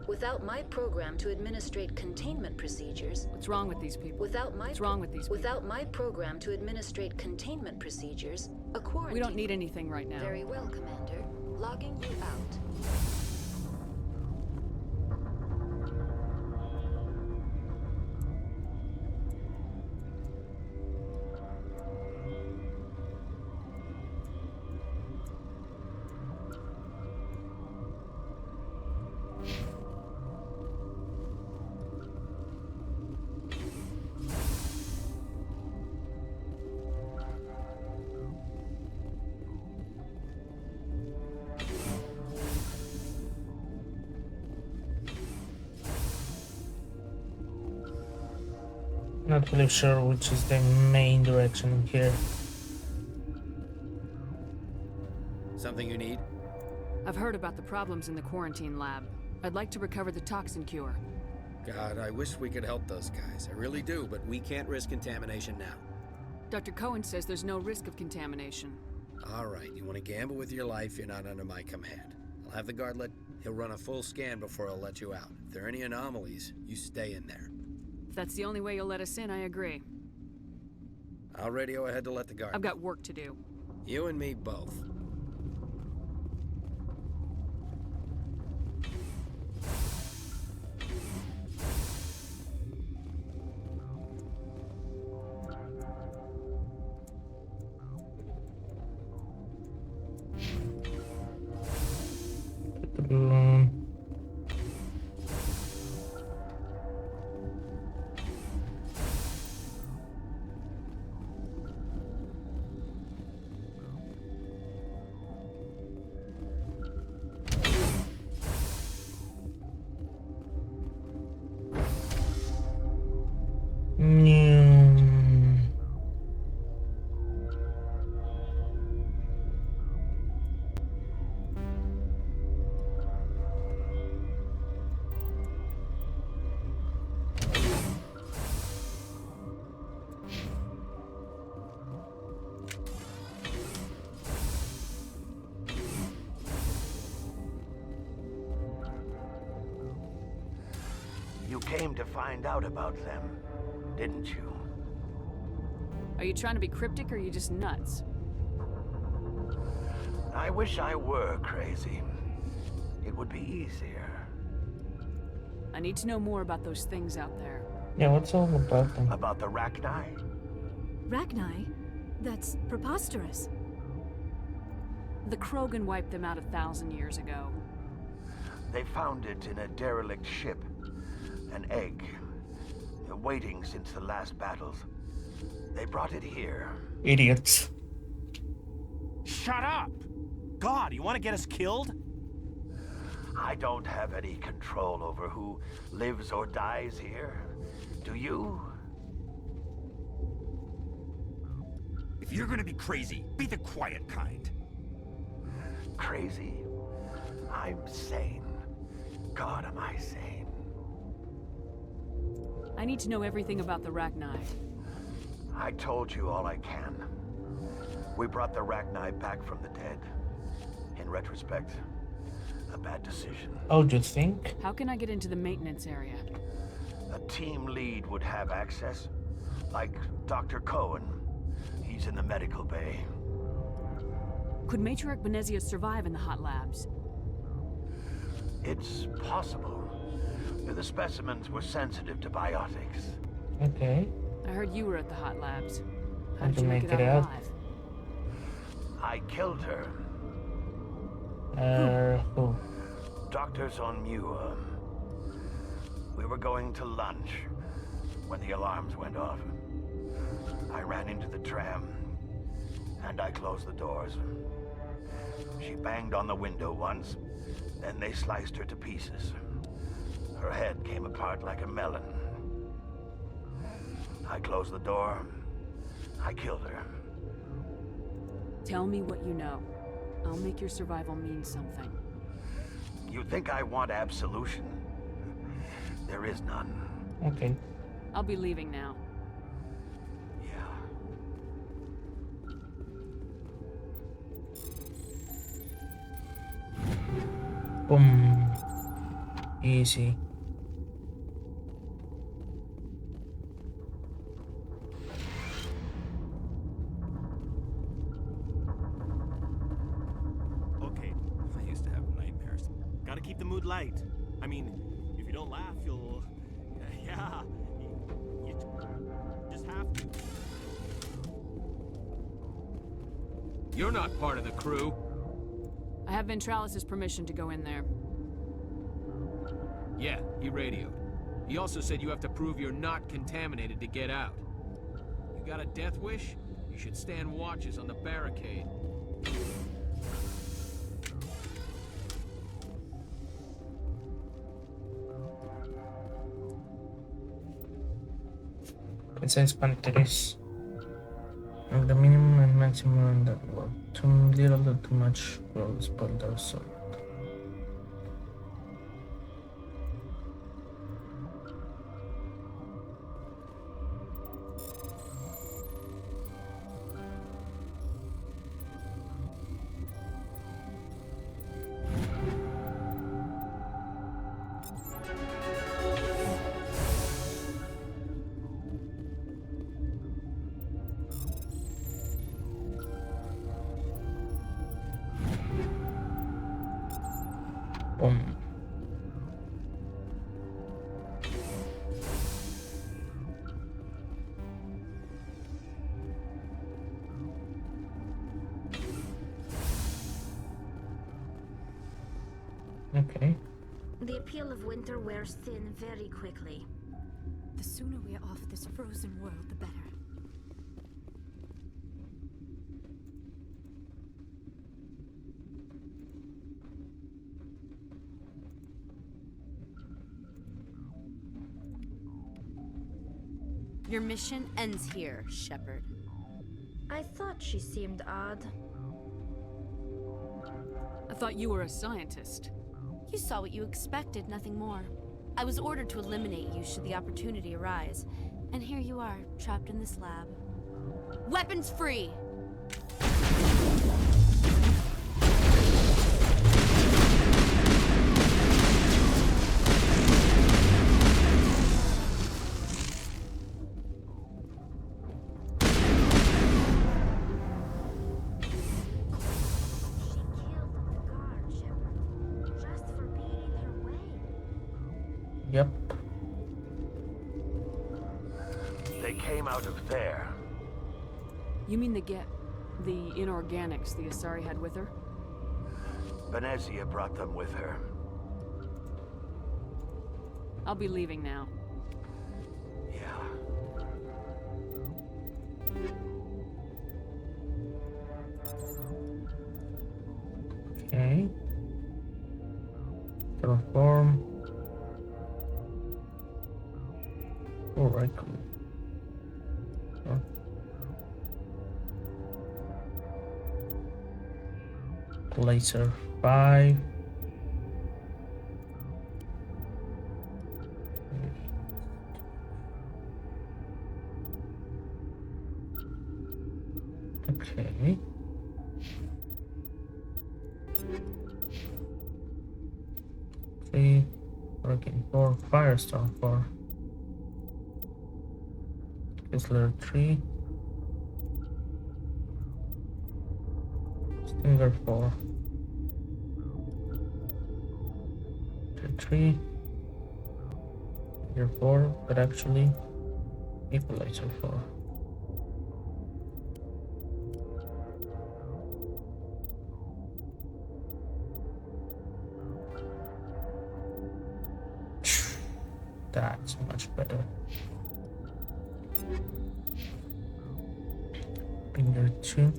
Without my program to administrate containment procedures... What's wrong with these people? What's wrong with these people? Without my program to administrate containment procedures, a quarantine... We don't need anything right now. Very well, Commander. Logging you out. Not really sure which is the main direction here. Something you need? I've heard about the problems in the quarantine lab. I'd like to recover the toxin cure. God, I wish we could help those guys. I really do, but We can't risk contamination now. Dr. Cohen says there's no risk of contamination. all right, you want to gamble with your life, you're not under my command. I'll have the guard he'll run a full scan before I'll let you out. If there are any anomalies, you stay in there. If that's the only way you'll let us in, I agree. I'll radio ahead to let the guard. I've got work to do. You and me both. You came to find out about them, didn't you? Are you trying to be cryptic or are you just nuts? I wish I were crazy. It would be easier. I need to know more about those things out there. Yeah, what's all about them? About the Rachni? Rachni? That's preposterous. The Krogan wiped them out 1,000 years ago. They found it in a derelict ship. An egg. Waiting since the last battles. They brought it here. Idiots. Shut up! God, you want to get us killed? I don't have any control over who lives or dies here. Do you? If you're gonna be crazy, be the quiet kind. Crazy? I'm sane. God, am I sane? I need to know everything about the Rachni. I told you all I can. We brought the Rachni back from the dead. In retrospect, a bad decision. Oh, do you think? How can I get into the maintenance area? A team lead would have access. Like Dr. Cohen. He's in the medical bay. Could Matriarch Benezia survive in the hot labs? It's possible. The specimens were sensitive to biotics. Okay. I heard you were at the hot labs. How How'd did you make it out out? alive? I killed her. Who? Doctors on Muir. We were going to lunch when the alarms went off. I ran into the tram, and I closed the doors. She banged on the window once, Then they sliced her to pieces. Her head came apart like a melon. I closed the door. I killed her. Tell me what you know. I'll make your survival mean something. You think I want absolution? There is none. Okay. I'll be leaving now. Boom. Easy. Okay, I used to have nightmares. Gotta keep the mood light. I mean, if you don't laugh, you'll... Yeah, you just have to. You're not part of the crew. I have Ventralis' permission to go in there. Yeah, he radioed. He also said you have to prove you're not contaminated to get out. You got a death wish? You should stand watches on the barricade. It says Panteris. And the minimum and maximum in that world. Too little or too much will spoil the result. Boom. Okay. The appeal of winter wears thin very quickly. The sooner we're off this frozen world, the better. Your mission ends here, Shepard. I thought she seemed odd. I thought you were a scientist. You saw what you expected, nothing more. I was ordered to eliminate you should the opportunity arise. And here you are, trapped in this lab. Weapons free! Yep. They came out of there. You mean the inorganics the Asari had with her? Venezia brought them with her. I'll be leaving now. Okay. Transform. Alright, cool. Laser 5. Okay. Three, working 4, Firestorm 4, Kessler 3, Stinger 4, 3, Year 4, but actually Equalizer 4. That's much better. Finger 2,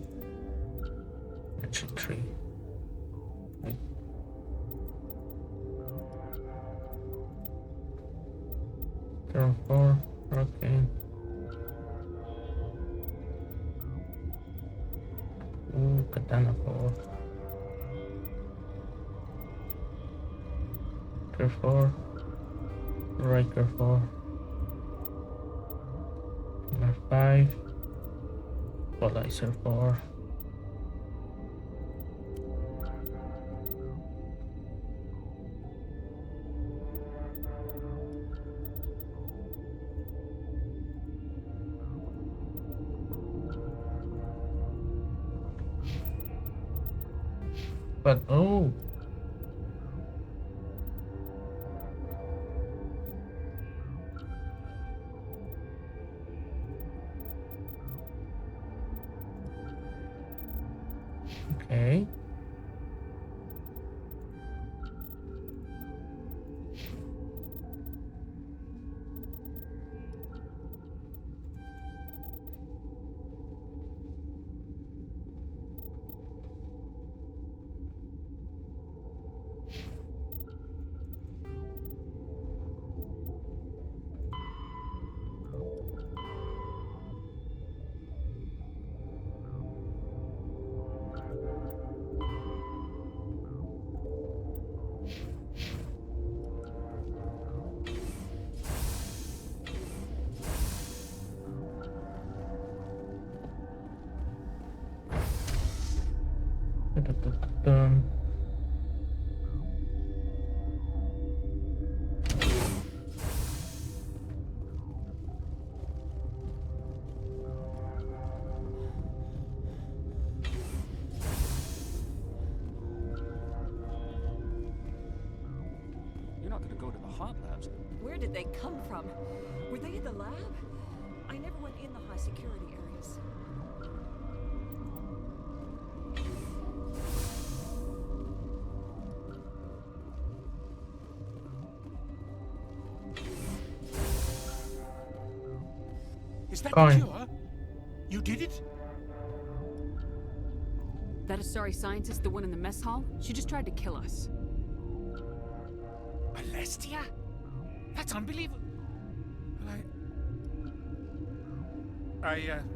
Magic 3. Wait. Armor 4. Okay. Ooh, Katana 4. Riker 4. Riker 4. Number 5. Equalizer 4. But oh, okay. Dun. You're not gonna go to the hot labs. Where did they come from? Were they in the lab? I never went in the high security areas. Is that Fine. the cure? You did it? That Asari scientist, the one in the mess hall? She just tried to kill us. Alestia? That's unbelievable. Well,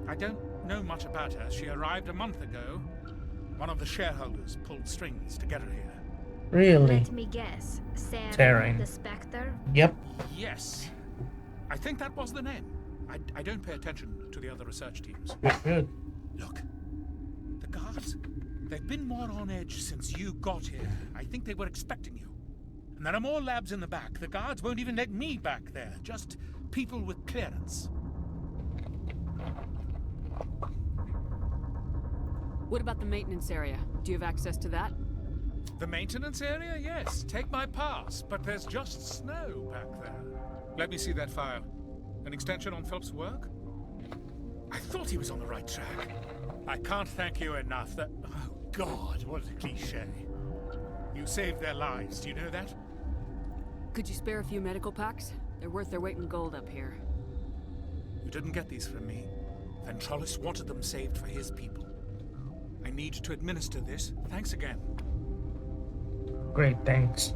I don't know much about her. She arrived a month ago. One of the shareholders pulled strings to get her here. Really? Let me guess. Terran. The Spectre? Yep. Yes. I think that was the name. I don't pay attention to the other research teams. Good. Look, the guards, they've been more on edge since you got here. I think they were expecting you. And there are more labs in the back. The guards won't even let me back there. Just people with clearance. What about the maintenance area? Do you have access to that? The maintenance area? Yes. Take my pass. But there's just snow back there. Let me see that file. An extension on Phelps' work? I thought he was on the right track. I can't thank you enough. That... Oh, God, what a cliché. You saved their lives. Do you know that? Could you spare a few medical packs? They're worth their weight in gold up here. You didn't get these from me. Ventrolis wanted them saved for his people. I need to administer this. Thanks again. Great, thanks.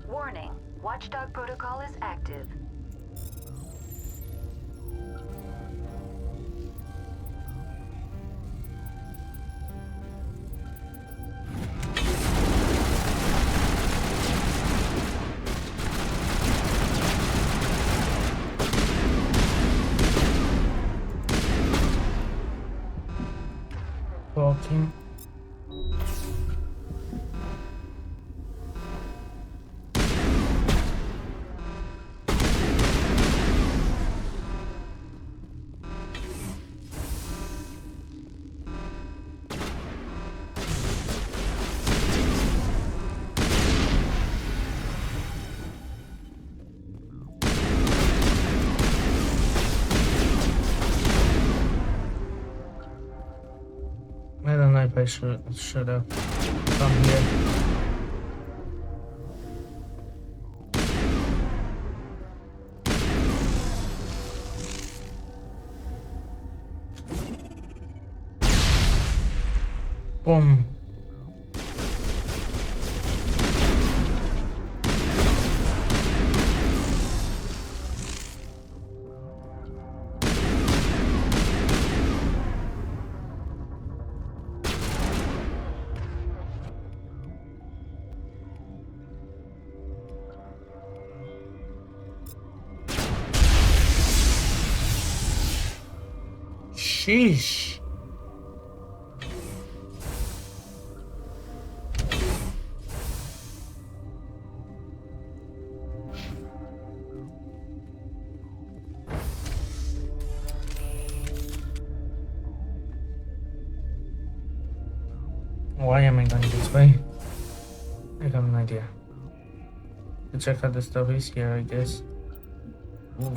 Warning. Watchdog protocol is active. Talking. if I should have come here. Boom. Sheesh. Why am I going this way? I have no idea. To check out the stuff is here, I guess. Ooh.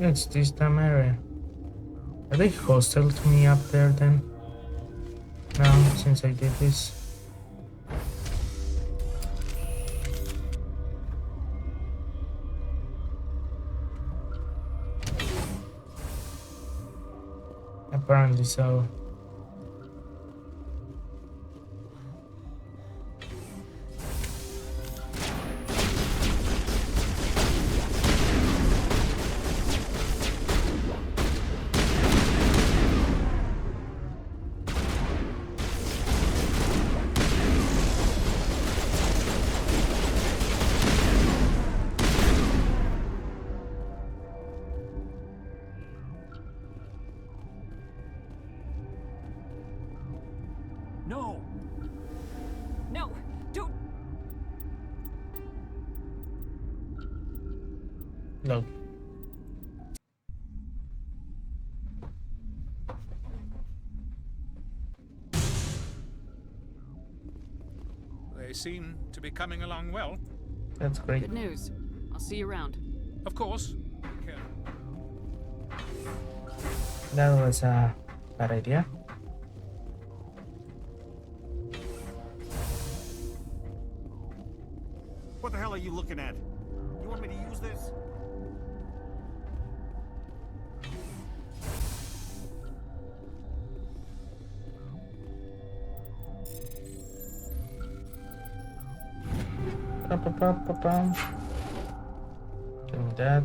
It's this damn area. Are they hostile to me up there then? No, since I did this. Apparently so. No! No! Don't! No. They seem to be coming along well. That's great. Good news. I'll see you around. Of course. Okay. That was a bad idea. What the hell are you looking at? You want me to use this? Ba-ba-ba-ba-bum. Give me that.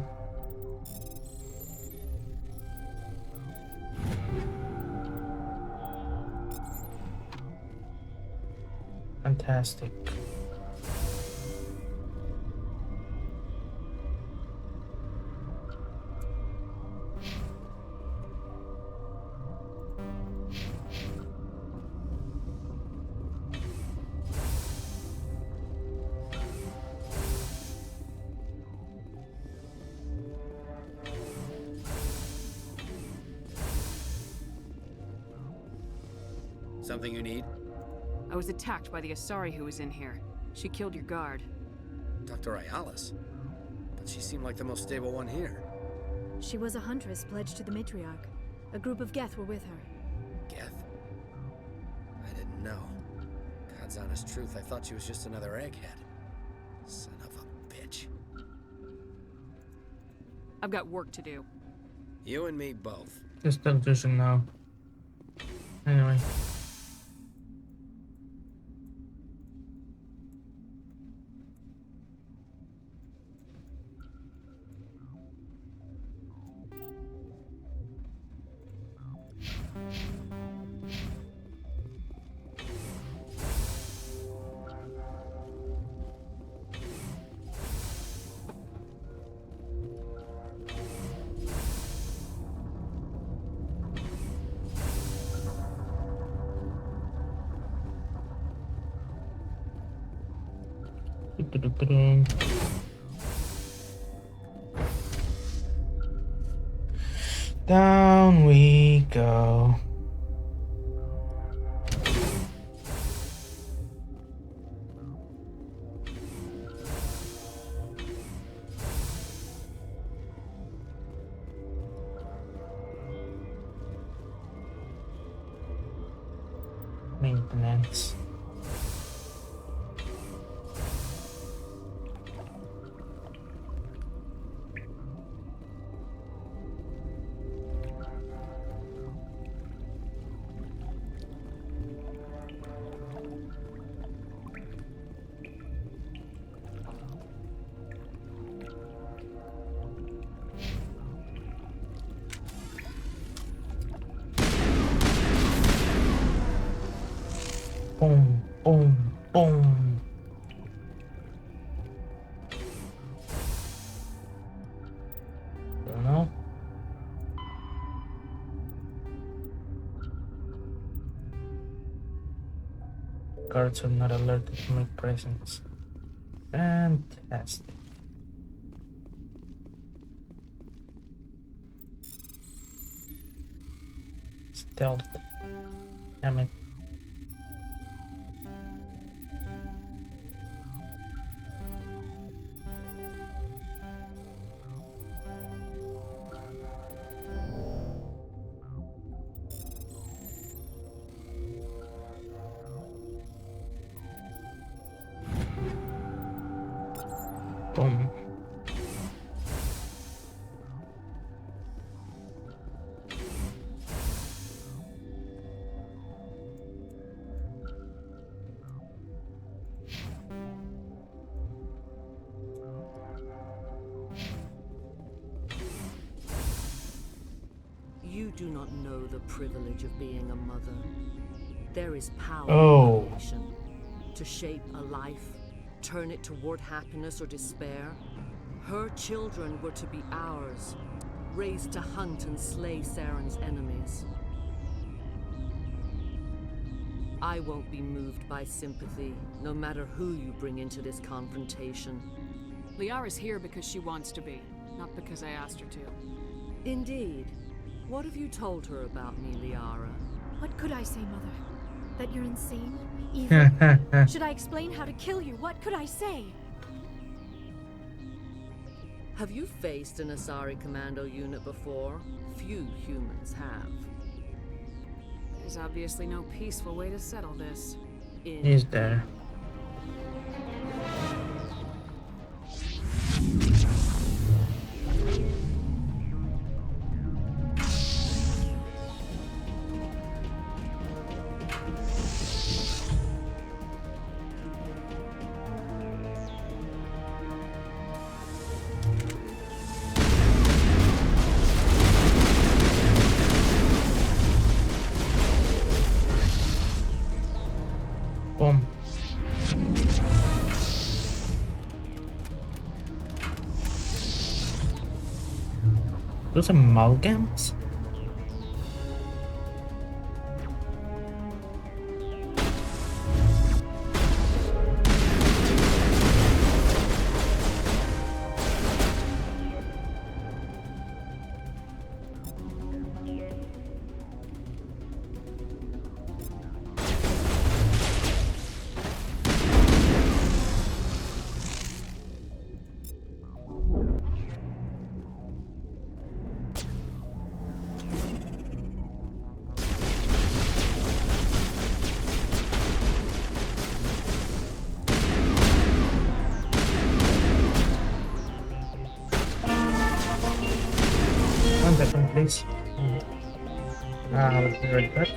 Fantastic. Something you need? I was attacked by the Asari who was in here. She killed your guard. Dr. Ayalis? But she seemed like the most stable one here. She was a huntress pledged to the matriarch. A group of Geth were with her. Geth? I didn't know. God's honest truth, I thought she was just another egghead. Son of a bitch. I've got work to do. You and me both. Just don't listen now. Anyway. Down we go. Maintenance. Boom, boom, boom. Don't know. Guards are not alerted to my presence. Fantastic. Stealth. Damn it. Boom. You do not know the privilege of being a mother. There is power Oh. in creation. To shape a life, turn it toward happiness or despair. Her children were to be ours, raised to hunt and slay Saren's enemies. I won't be moved by sympathy, no matter who you bring into this confrontation. Liara's here because she wants to be, not because I asked her to. Indeed. What have you told her about me, Liara? What could I say, Mother? That you're insane? Evil? Should I explain how to kill you? What could I say? Have you faced an Asari commando unit before? Few humans have. There's obviously no peaceful way to settle this. He's there. Boom. Those amalgams? second, please. I'll be right back.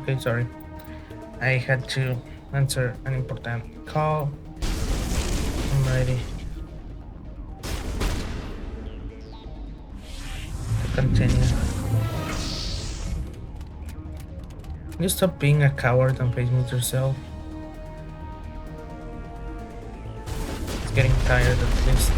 Okay, sorry. I had to answer an important call. I'm ready to continue. Can you stop being a coward and face me yourself? It's getting tired at least.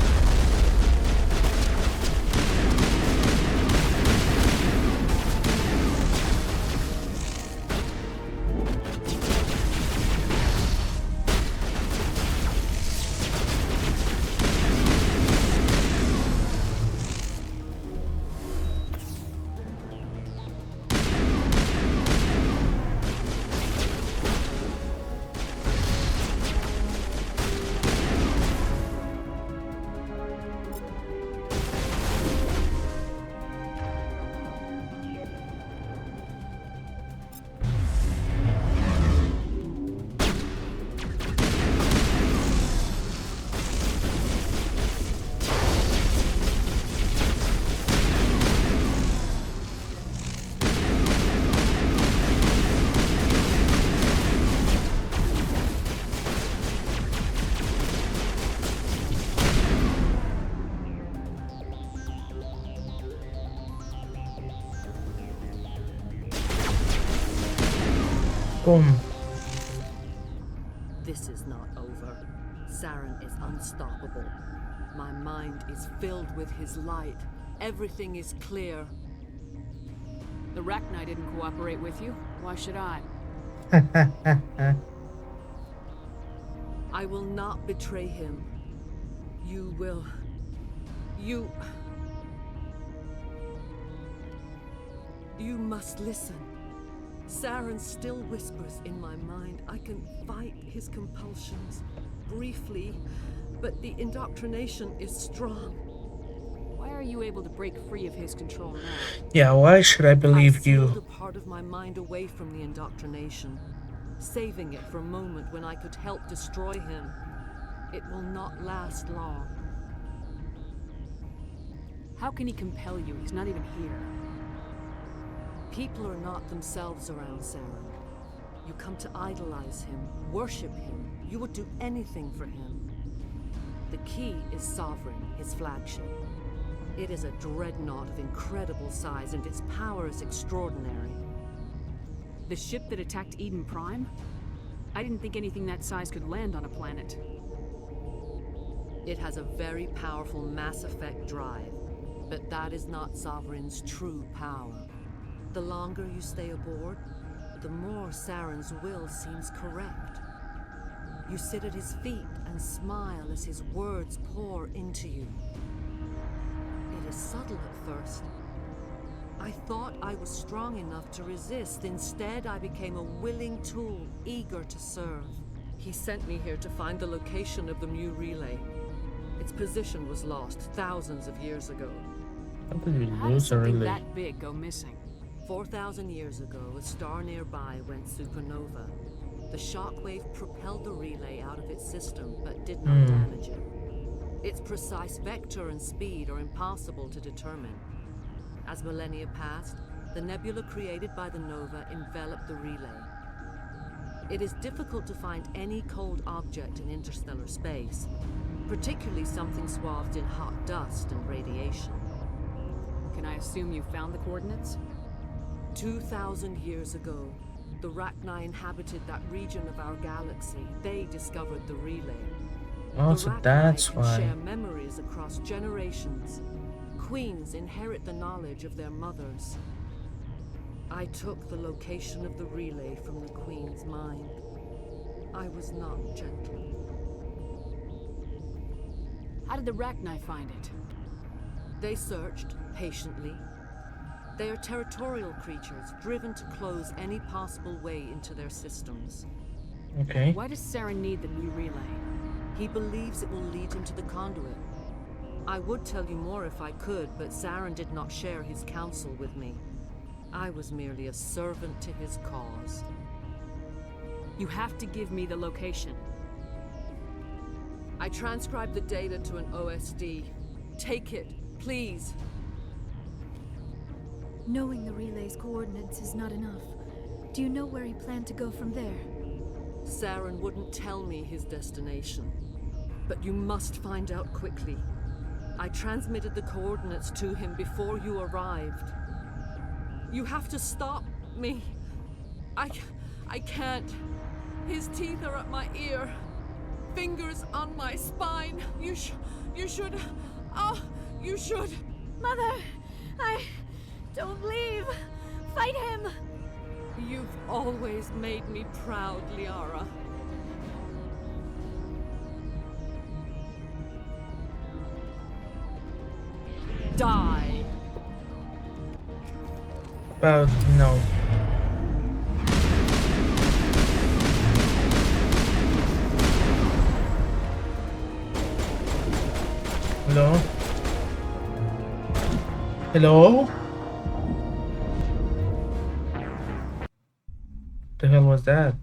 Boom. This is not over. Saren is unstoppable. My mind is filled with his light. Everything is clear. The Rachni didn't cooperate with you. Why should I? I will not betray him. You will. You must listen. Saren still whispers in my mind. I can fight his compulsions briefly, but the indoctrination is strong. Why are you able to break free of his control now? Yeah, why should I believe you? I sealed a part of my mind away from the indoctrination, saving it for a moment when I could help destroy him. It will not last long. How can he compel you? He's not even here. People are not themselves around Saren. You come to idolize him, worship him. You would do anything for him. The key is Sovereign, his flagship. It is a dreadnought of incredible size, and its power is extraordinary. The ship that attacked Eden Prime? I didn't think anything that size could land on a planet. It has a very powerful Mass Effect drive, but that is not Sovereign's true power. The longer you stay aboard, the more Saren's will seems correct. You sit at his feet and smile as his words pour into you. It is subtle at first. I thought I was strong enough to resist. Instead, I became a willing tool, eager to serve. He sent me here to find the location of the Mu relay. Its position was lost thousands of years ago. How did something that big go missing? 4,000 years ago, a star nearby went supernova. The shockwave propelled the relay out of its system, but did not damage it. Its precise vector and speed are impossible to determine. As millennia passed, the nebula created by the nova enveloped the relay. It is difficult to find any cold object in interstellar space, particularly something swathed in hot dust and radiation. Can I assume you found the coordinates? 2,000 years ago, The Rachni inhabited that region of our galaxy. They discovered the relay. Oh, the so Rachni that's can why. share memories across generations. Queens inherit the knowledge of their mothers. I took the location of the relay from the Queen's mind. I was not gentle. How did the Rachni find it? They searched patiently. They are territorial creatures, driven to close any possible way into their systems. Okay. Why does Saren need the new relay? He believes it will lead him to the conduit. I would tell you more if I could, but Saren did not share his counsel with me. I was merely a servant to his cause. You have to give me the location. I transcribed the data to an OSD. Take it, please. Knowing the relay's coordinates is not enough. Do you know where he planned to go from there? Saren wouldn't tell me his destination. But you must find out quickly. I transmitted the coordinates to him before you arrived. You have to stop me. I can't. His teeth are at my ear. Fingers on my spine. You should. Oh, you should. Mother, don't leave. Fight him. You've always made me proud, Liara. Die. But no. Hello? Hello? The hell was that?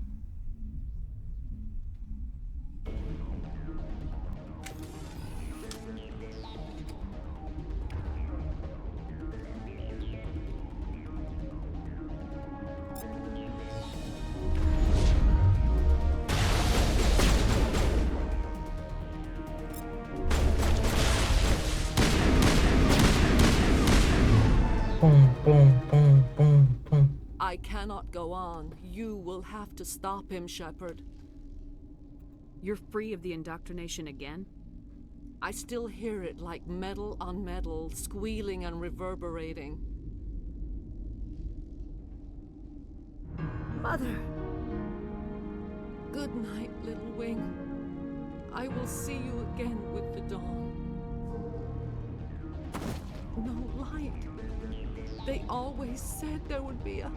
Boom, boom, boom, boom, boom. I cannot go on. You will have to stop him, Shepard. You're free of the indoctrination again? I still hear it like metal on metal, squealing and reverberating. Mother. Good night, little wing. I will see you again with the dawn. No light. They always said there would be a...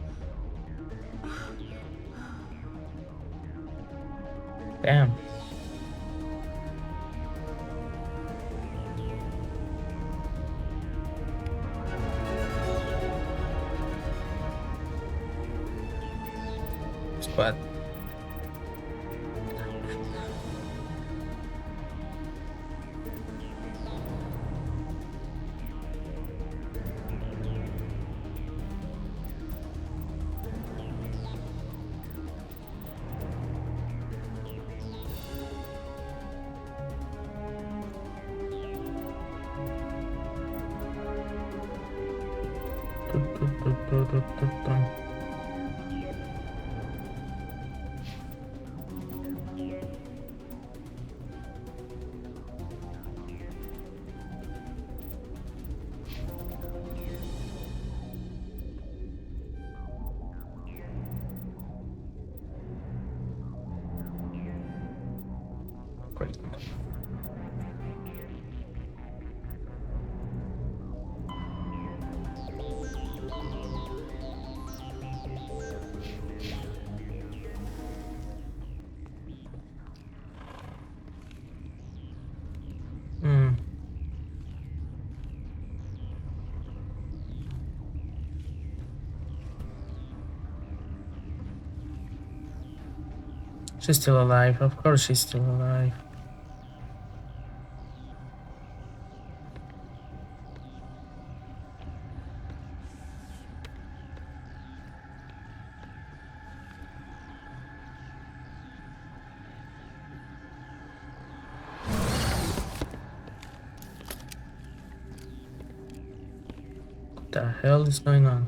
Damn. Spot. Great. She's still alive. Of course she's still alive. What the hell is going on?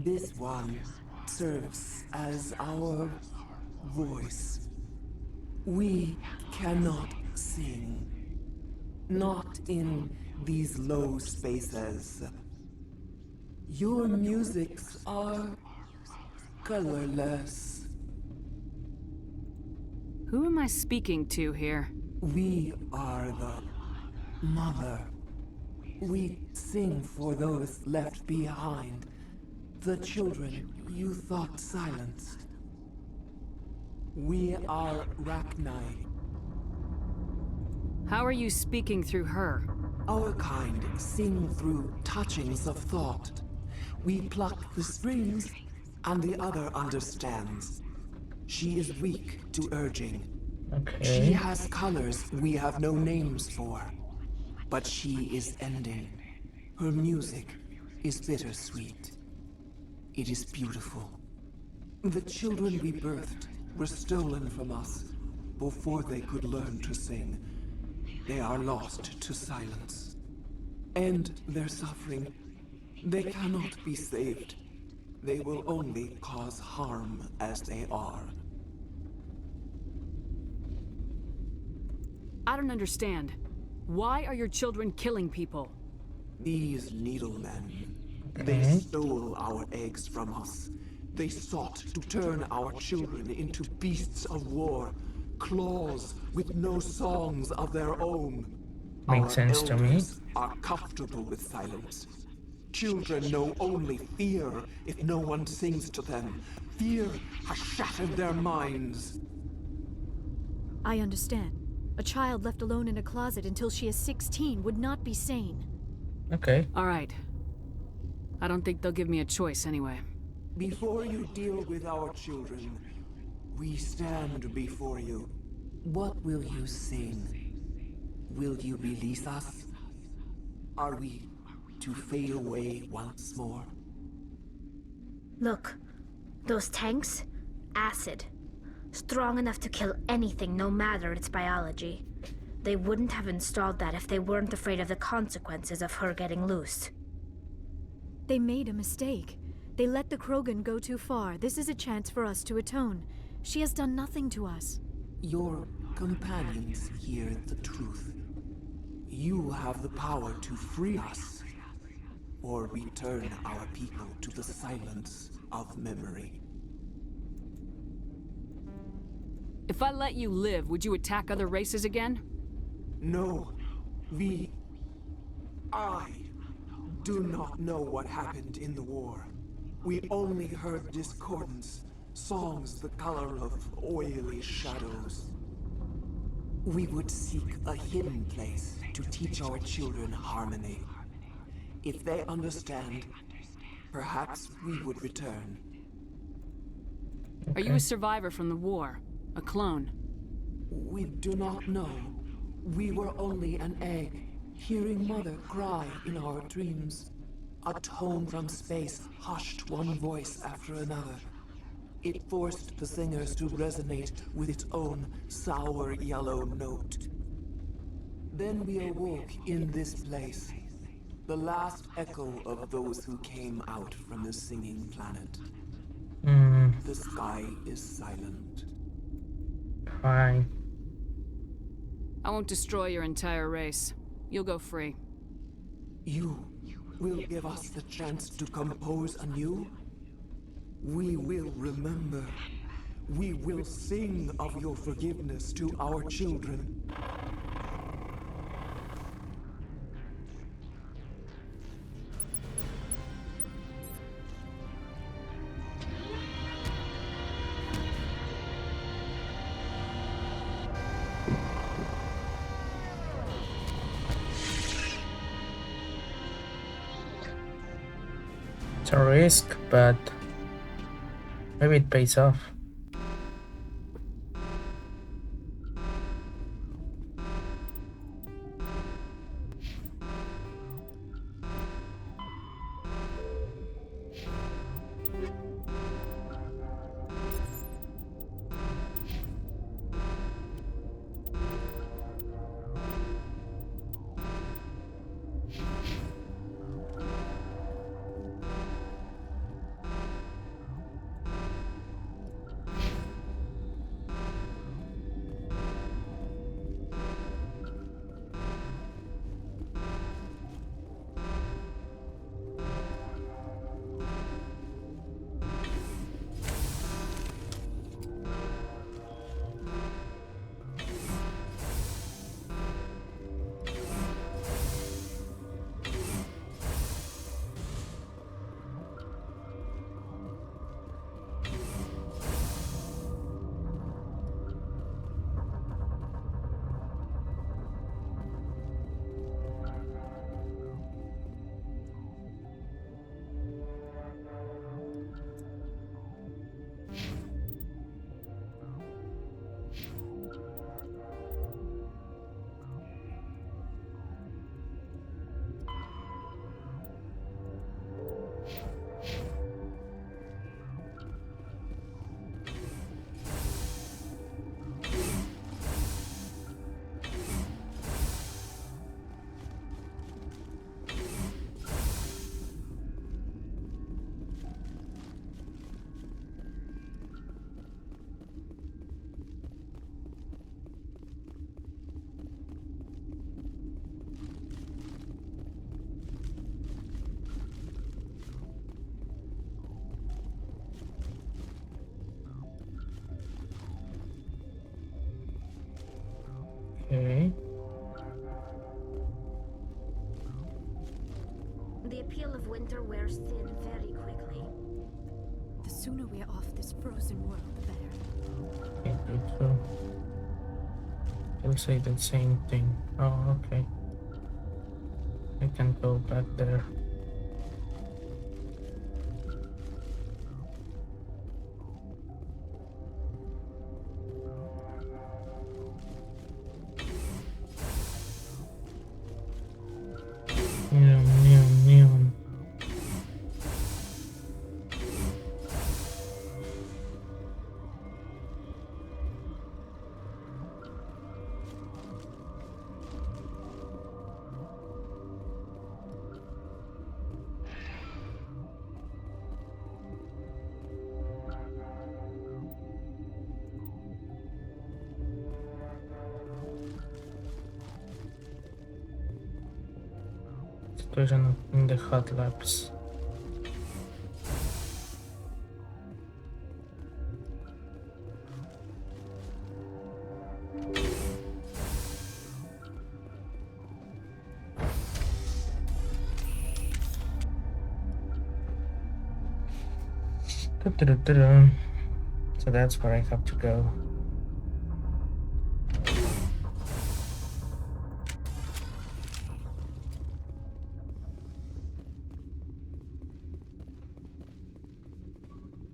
This one serves as our voice. We cannot sing. Not in these low spaces. Your musics are colorless. Who am I speaking to here? We are the mother. We sing for those left behind. The children you thought silenced. We are Rachni. How are you speaking through her? Our kind sing through touchings of thought. We pluck the strings, and the other understands. She is weak to urging. Okay. She has colors we have no names for. But she is ending. Her music is bittersweet. It is beautiful. The children we birthed were stolen from us before they could learn to sing. They are lost to silence. And their suffering, they cannot be saved. They will only cause harm as they are. I don't understand. Why are your children killing people? These needlemen, they stole our eggs from us. They sought to turn our children into beasts of war, claws with no songs of their own. Makes sense to me. Are comfortable with silence. Children know only fear if no one sings to them. Fear has shattered their minds. I understand. A child left alone in a closet until she is 16 would not be sane. Okay. All right. I don't think they'll give me a choice anyway. Before you deal with our children, we stand before you. What will you sing? Will you release us? Are we to fade away once more? Look, those tanks? Acid. Strong enough to kill anything, no matter its biology. They wouldn't have installed that if they weren't afraid of the consequences of her getting loose. They made a mistake. They let the Krogan go too far. This is a chance for us to atone. She has done nothing to us. Your companions hear the truth. You have the power to free us, or return our people to the silence of memory. If I let you live, would you attack other races again? No. I do not know what happened in the war. We only heard discordance, songs the color of oily shadows. We would seek a hidden place to teach our children harmony. If they understand, perhaps we would return. Are you a survivor from the war? A clone? We do not know. We were only an egg, hearing Mother cry in our dreams. A tone from space hushed one voice after another. It forced the singers to resonate with its own sour yellow note. Then we awoke in this place, the last echo of those who came out from the singing planet. The sky is silent. Fine. I won't destroy your entire race. You'll go free. You will give us the chance to compose anew? We will remember. We will sing of your forgiveness to our children. It's a risk, but maybe it pays off. Okay. The appeal of winter wears thin very quickly. The sooner we are off this frozen world, the better. Okay, good. So he'll say the same thing. Oh, okay. I can go back there. Neon. Situation in the hot labs. So that's where I have to go.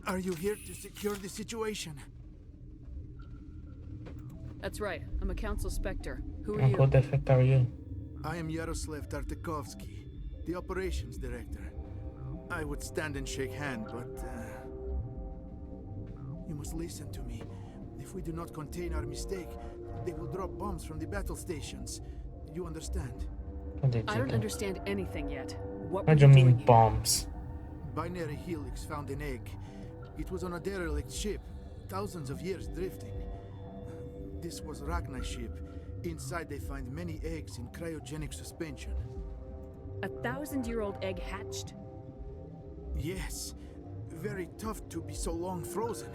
Are you here to secure the situation? That's right. I'm a Council Spectre. Who are And you? who the heck are you? I am Yaroslav Tartakovsky, the operations director. I would stand and shake hand, but you must listen to me. If we do not contain our mistake, they will drop bombs from the battle stations. You understand? I don't understand anything yet. What What were do you you mean doing here? bombs? Binary Helix found an egg. It was on a derelict ship, thousands of years drifting. This was Ragna's ship. Inside they find many eggs in cryogenic suspension. A 1,000-year-old egg hatched? Yes. Very tough to be so long frozen.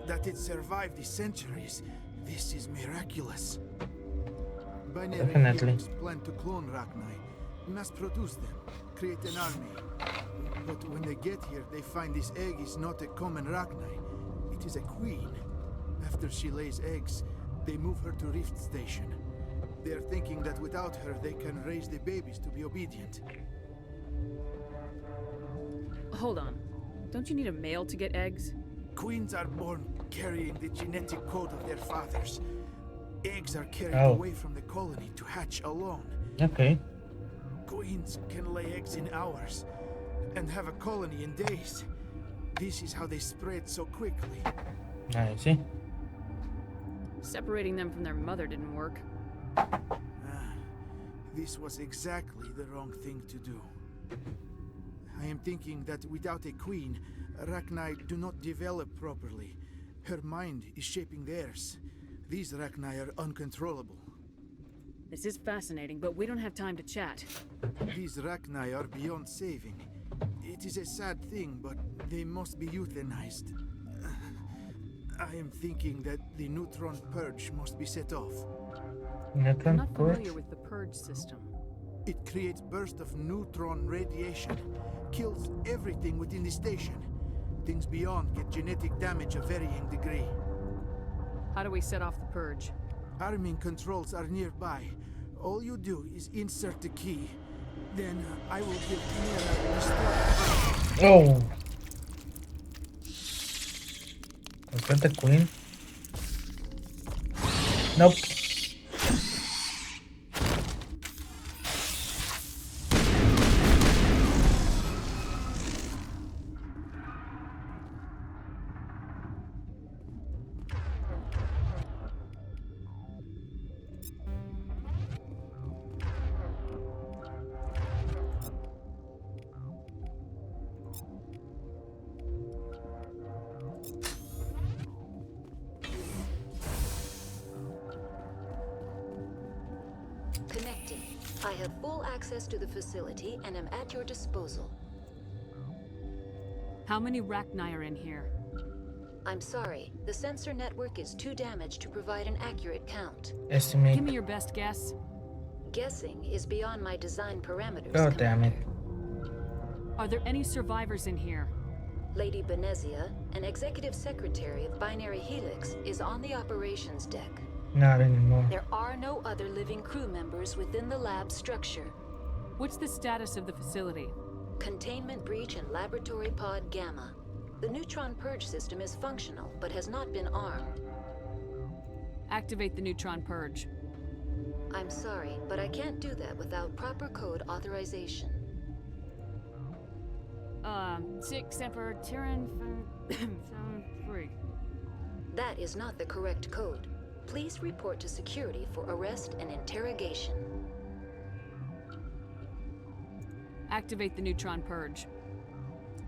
That it survived the centuries. This is miraculous. Binary Definitely. Helix plan to clone Ragnar, mass produce them, create an army. But when they get here, they find this egg is not a common Ragnar. It is a queen. After she lays eggs, they move her to Rift Station. They are thinking that without her, they can raise the babies to be obedient. Hold on. Don't you need a male to get eggs? Queens are born carrying the genetic code of their fathers. Eggs are carried Oh. away from the colony to hatch alone. Okay. Queens can lay eggs in hours and have a colony in days. This is how they spread so quickly. I see. Separating them from their mother didn't work. This was exactly the wrong thing to do. I am thinking that without a queen, Ragnar do not develop properly. Her mind is shaping theirs. These Ragnar are uncontrollable. This is fascinating, but we don't have time to chat. These Ragnar are beyond saving. It is a sad thing, but they must be euthanized. I am thinking that the neutron purge must be set off. I'm Neutron not purge? familiar with the purge system. It creates bursts of neutron radiation, kills everything within the station. Things beyond get genetic damage of varying degree. How do we set off the purge? Arming controls are nearby. All you do is insert the key. Then I will give Mira restore. Oh! Was that the queen? Nope. Connecting. I have full access to the facility and am at your disposal. How many Ragnar are in here? I'm sorry. The sensor network is too damaged to provide an accurate count. Estimate. Give me your best guess. Guessing is beyond my design parameters, God damn it. Are there any survivors in here? Lady Benezia, an executive secretary of Binary Helix, is on the operations deck. Not anymore. There are no other living crew members within the lab structure. What's the status of the facility? Containment breach in Laboratory Pod Gamma. The neutron purge system is functional, but has not been armed. Activate the neutron purge. I'm sorry, but I can't do that without proper code authorization. 6 Emperor Tyrann 3. That is not the correct code. Please report to security for arrest and interrogation. Activate the neutron purge.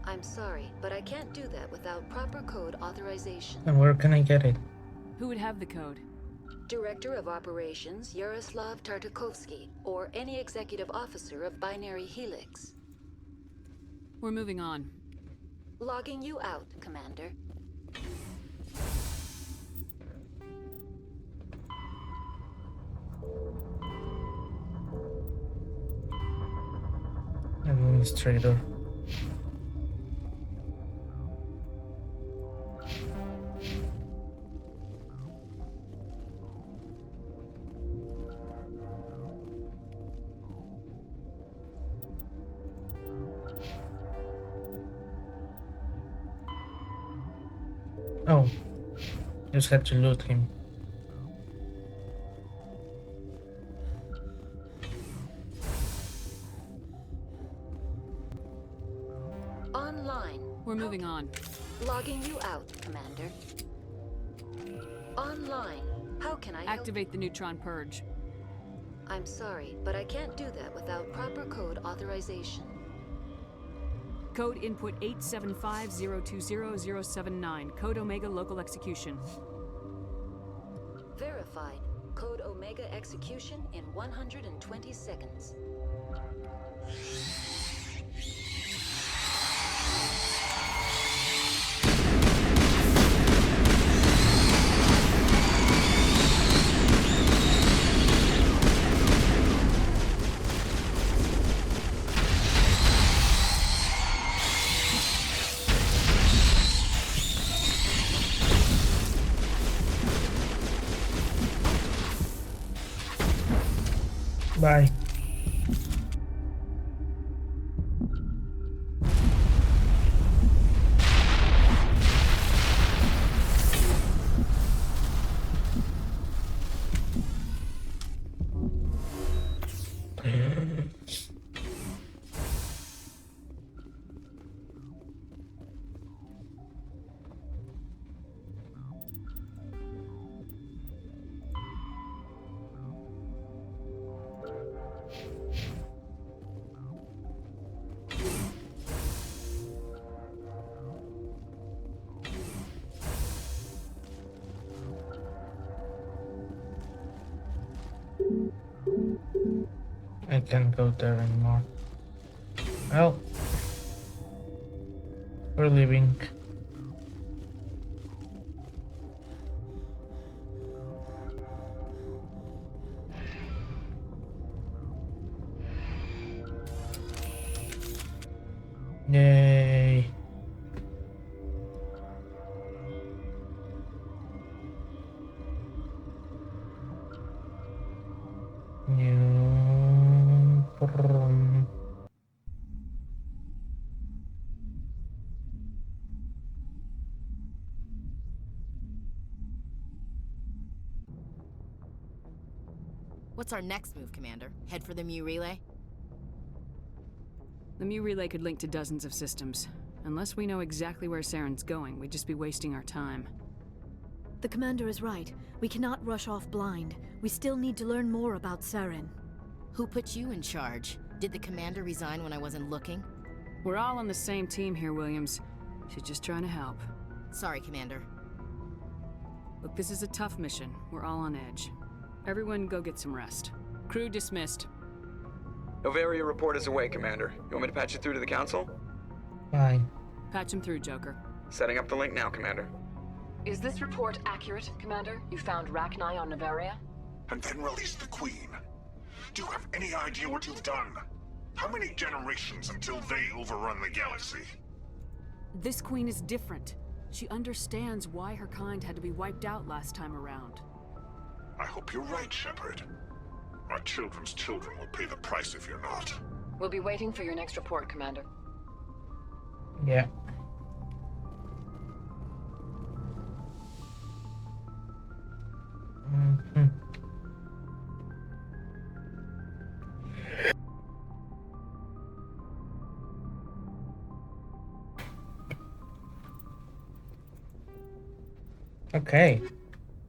I'm sorry, but I can't do that without proper code authorization. And where can I get it? Who would have the code? Director of Operations Yaroslav Tartakovsky, or any executive officer of Binary Helix. We're moving on. Logging you out, Commander. Administrator. Oh, just had to loot him. Online. We're moving on. Logging you out, Commander. Online. How can I help? Activate the neutron purge. I'm sorry, but I can't do that without proper code authorization. Code input 875020079. Code Omega local execution. Verified. Code Omega execution in 120 seconds. Bye. I can't go there anymore. Well, we're leaving. Yay. What's our next move, Commander? Head for the Mu relay? The Mu relay could link to dozens of systems. Unless we know exactly where Saren's going, we'd just be wasting our time. The commander is right. We cannot rush off blind. We still need to learn more about Saren. Who put you in charge? Did the commander resign when I wasn't looking? We're all on the same team here, Williams. She's just trying to help. Sorry, Commander. Look, this is a tough mission. We're all on edge. Everyone go get some rest. Crew dismissed. Novaria report is away, Commander. You want me to patch you through to the Council? Fine. Patch him through, Joker. Setting up the link now, Commander. Is this report accurate, Commander? You found Rachni on Nevaria? And then released the Queen. Do you have any idea what you've done? How many generations until they overrun the galaxy? This queen is different. She understands why her kind had to be wiped out last time around. I hope you're right, Shepard. Our children's children will pay the price if you're not. We'll be waiting for your next report, Commander. Yeah. Okay.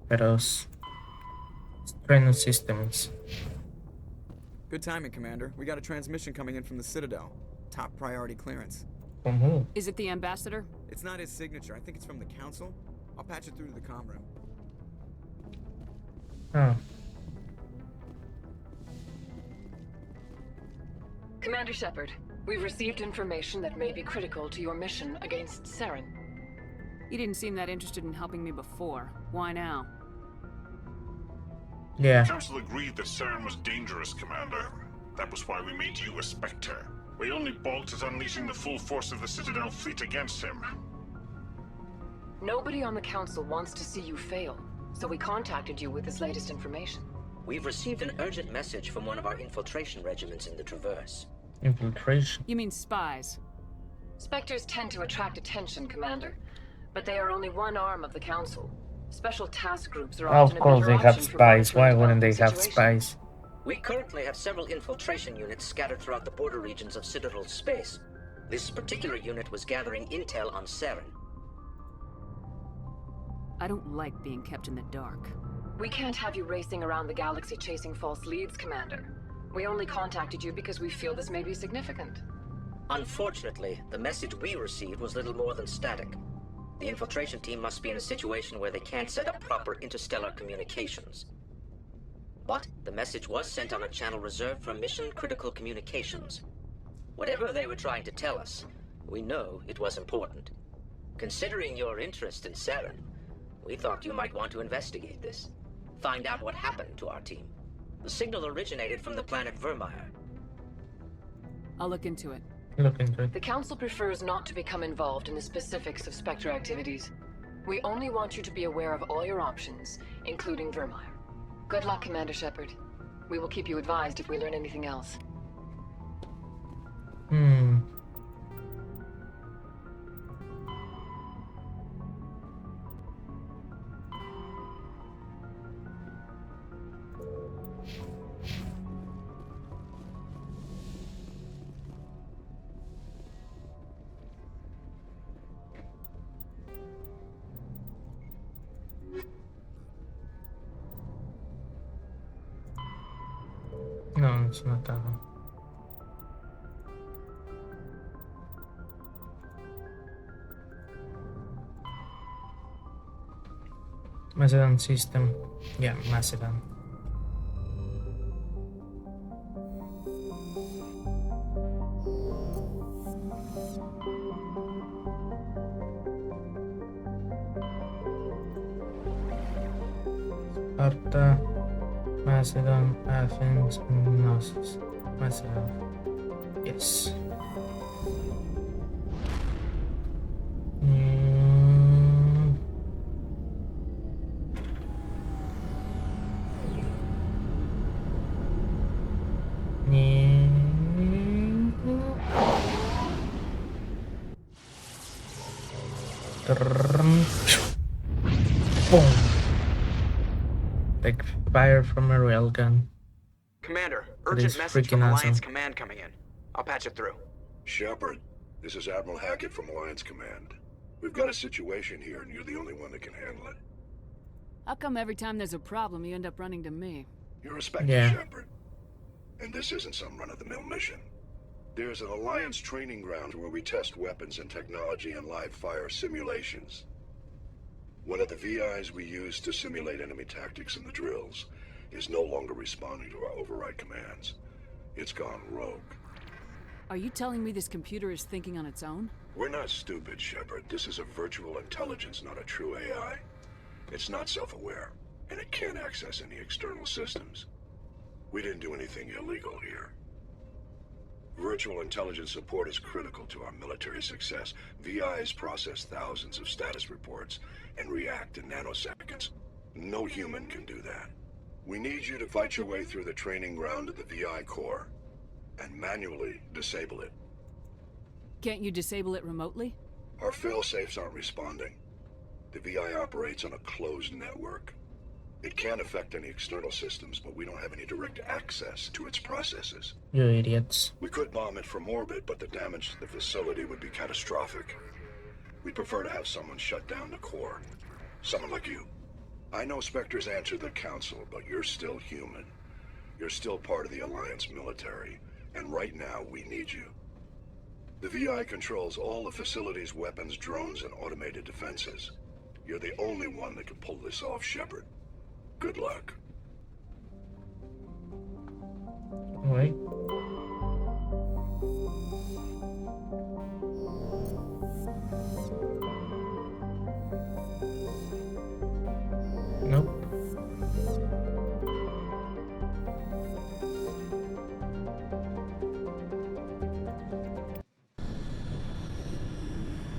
Those training systems. Good timing, Commander. We got a transmission coming in from the Citadel. Top priority clearance. From who? Is it the ambassador? It's not his signature. I think it's from the Council. I'll patch it through to the comm room. Oh. Commander Shepard, we've received information that may be critical to your mission against Saren. You didn't seem that interested in helping me before. Why now? Yeah. The Council agreed that Saren was dangerous, Commander. That was why we made you a Spectre. We only balked at unleashing the full force of the Citadel fleet against him. Nobody on the Council wants to see you fail, so we contacted you with this latest information. We've received an urgent message from one of our infiltration regiments in the Traverse. Infiltration? You mean spies? Spectres tend to attract attention, Commander, but they are only one arm of the Council. Special task groups are often Of course they have spies. Why wouldn't they have spies? We currently have several infiltration units scattered throughout the border regions of Citadel space. This particular unit was gathering intel on Saren. I don't like being kept in the dark. We can't have you racing around the galaxy chasing false leads, Commander. We only contacted you because we feel this may be significant. Unfortunately, the message we received was little more than static. The infiltration team must be in a situation where they can't set up proper interstellar communications. But the message was sent on a channel reserved for mission-critical communications. Whatever they were trying to tell us, we know it was important. Considering your interest in Saren, we thought you might want to investigate this. Find out what happened to our team. The signal originated from the planet Vermeer. I'll look into it. Look into it. The Council prefers not to become involved in the specifics of Spectre activities. We only want you to be aware of all your options, including Vermeer. Good luck, Commander Shepard. We will keep you advised if we learn anything else. No, it's not that one. Macedon system. Yeah, Macedon. Sparta, Macedon, Athens, and Knossos. Macedon. Yes. Boom. Like fire from a railgun. Commander, That urgent is message freaking from awesome. Alliance Command coming in. I'll patch it through. Shepard, this is Admiral Hackett from Alliance Command. We've got a situation here, and you're the only one that can handle it. How come every time there's a problem, you end up running to me? You're a Spectre, Shepard. And this isn't some run-of-the-mill mission. There's an Alliance training ground where we test weapons and technology in live-fire simulations. One of the VIs we use to simulate enemy tactics in the drills is no longer responding to our override commands. It's gone rogue. Are you telling me this computer is thinking on its own? We're not stupid, Shepard. This is a virtual intelligence, not a true AI. It's not self-aware, and it can't access any external systems. We didn't do anything illegal here. Virtual intelligence support is critical to our military success. VIs process thousands of status reports and react in nanoseconds. No human can do that. We need you to fight your way through the training ground of the VI core and manually disable it. Can't you disable it remotely? Our fail-safes aren't responding. The VI operates on a closed network. It can affect any external systems, but we don't have any direct access to its processes. You idiots. We could bomb it from orbit, but the damage to the facility would be catastrophic. We'd prefer to have someone shut down the core. Someone like you. I know Spectre's answered the Council, but you're still human. You're still part of the Alliance military, and right now we need you. The VI controls all the facility's weapons, drones, and automated defenses. You're the only one that can pull this off, Shepard. Good luck. Alright. Nope.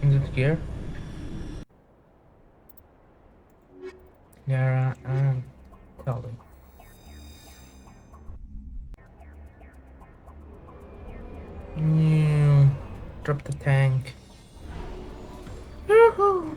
Is it here? Yara and Kelly. Drop the tank. Yoo-hoo!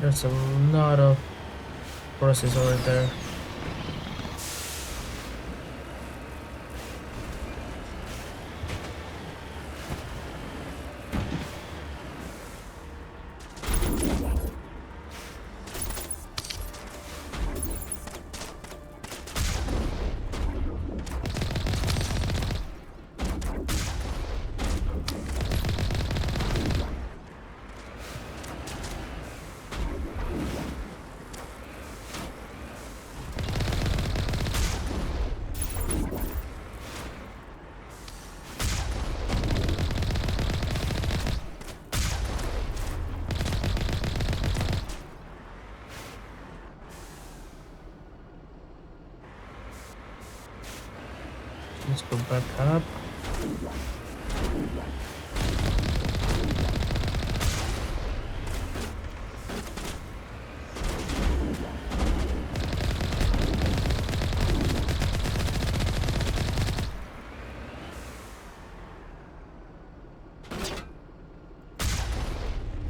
There's a lot of process over there. Let's go back up.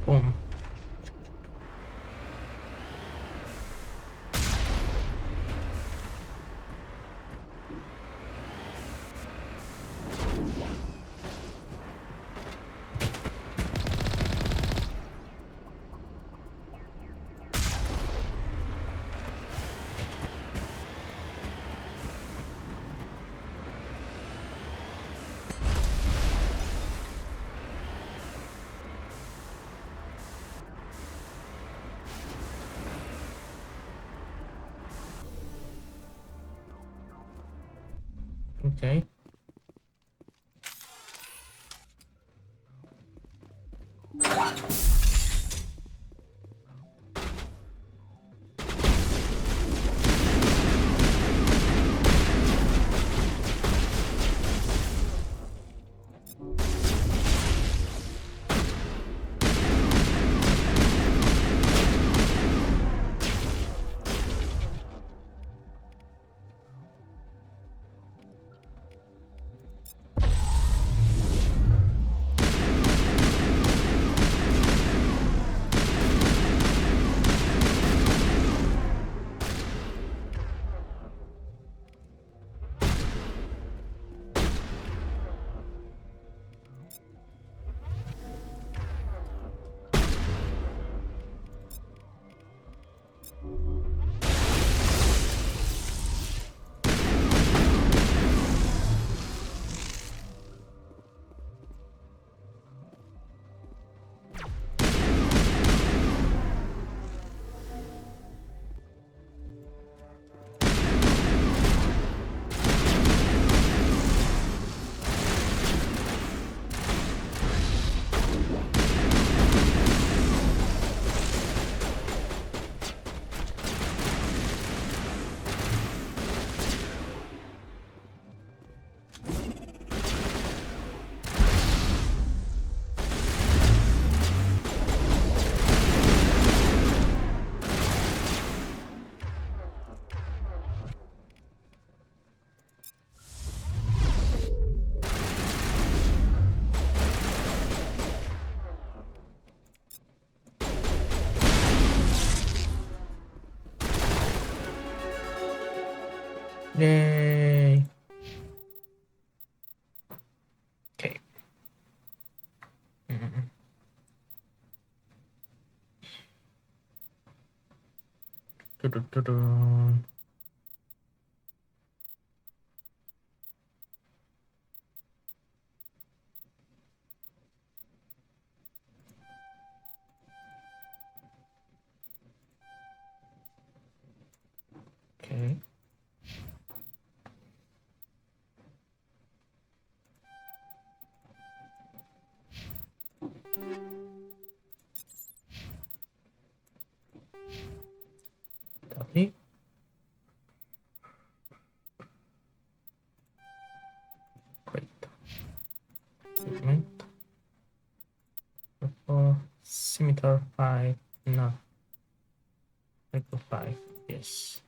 Boom. Okay. Yay! Okay. Du-du-du-du. Okay. Copy. Great. Equipment. For scimitar 5. No. Echo 5. Yes.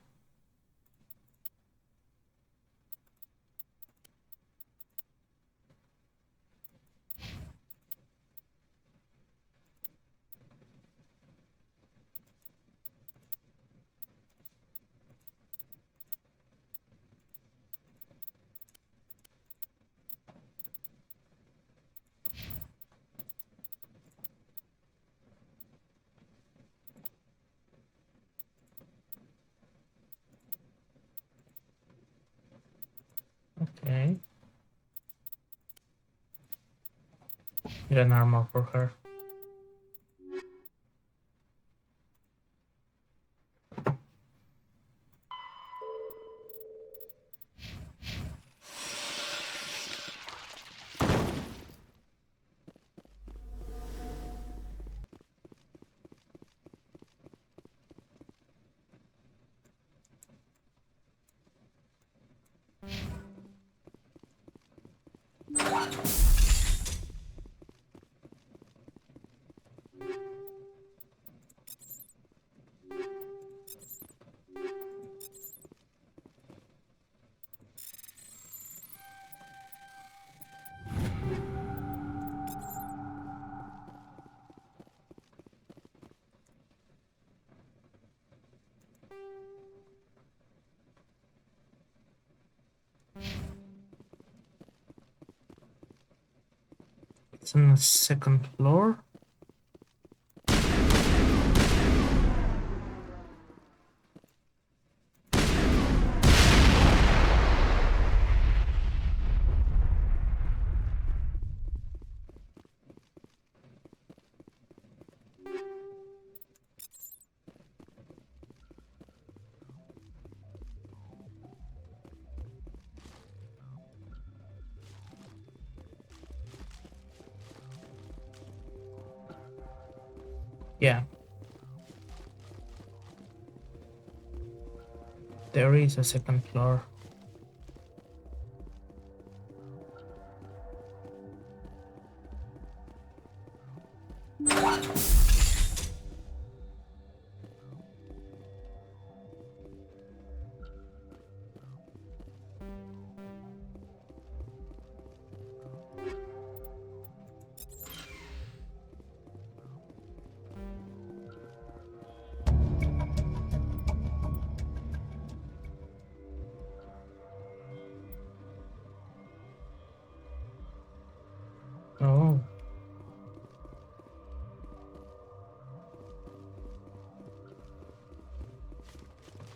Okay. Get an armor for her. It's on the second floor. Yeah. There is a second floor. Oh.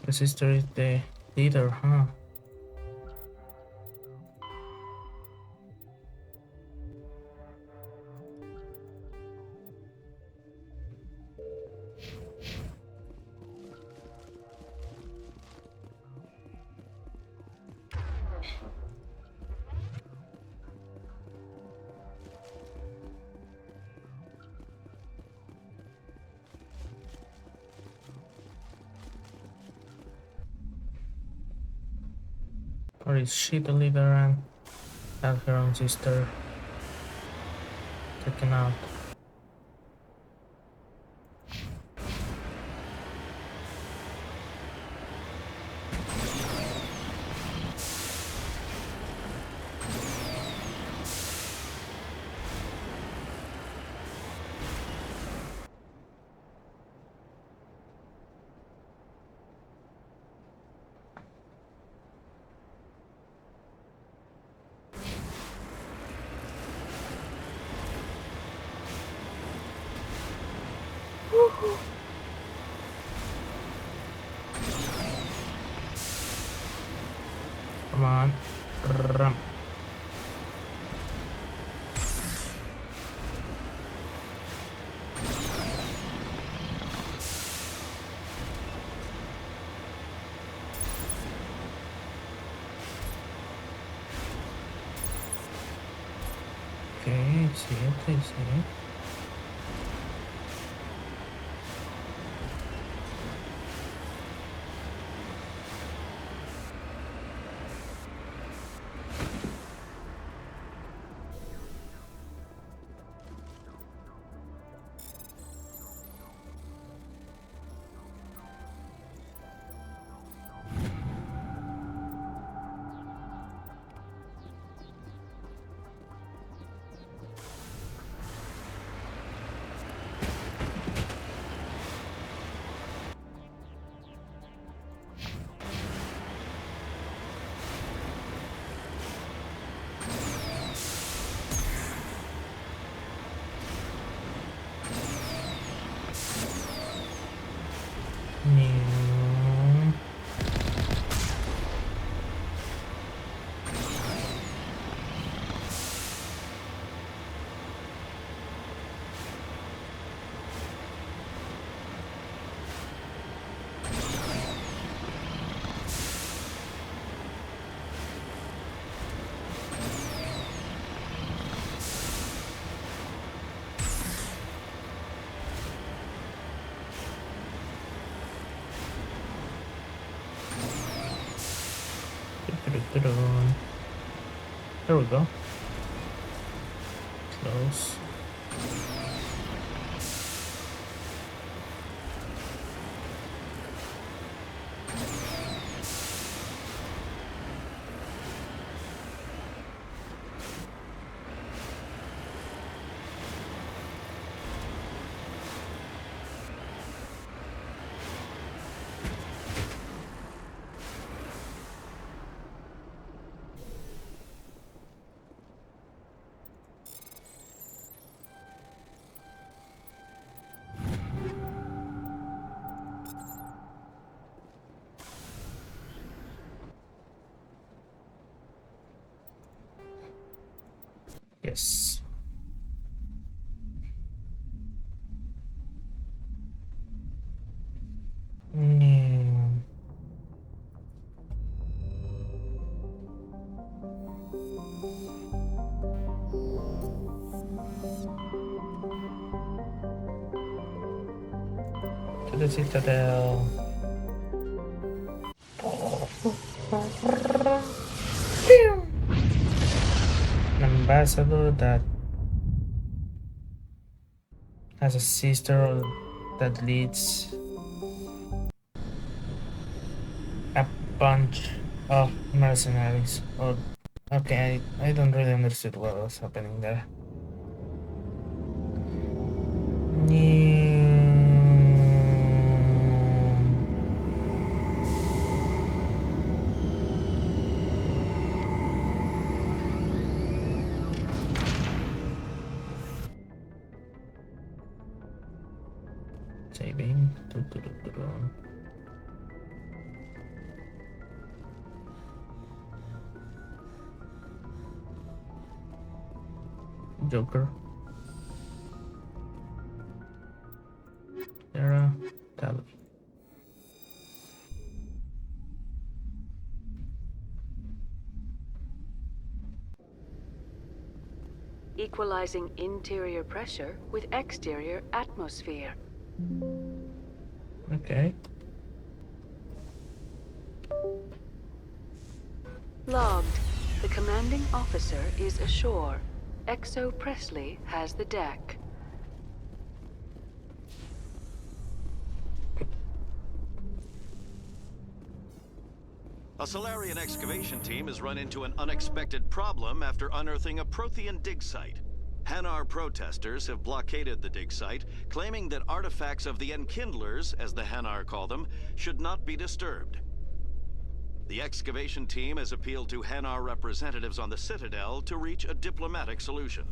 The sister is the leader, huh? Or is she the leader and have her own sister taken out? Rum. Okay, see it, I see it. No. There we go. Close. Yes. Mm. To the Citadel. An ambassador that has a sister that leads a bunch of mercenaries. Oh, okay, I don't really understood what was happening there. Saving. Joker. Sarah. Tally. Equalizing interior pressure with exterior atmosphere. Okay. Logged. The commanding officer is ashore. Exo Presley has the deck. A Solarian excavation team has run into an unexpected problem after unearthing a Prothean dig site. Hanar protesters have blockaded the dig site, claiming that artifacts of the Enkindlers, as the Hanar call them, should not be disturbed. The excavation team has appealed to Hanar representatives on the Citadel to reach a diplomatic solution.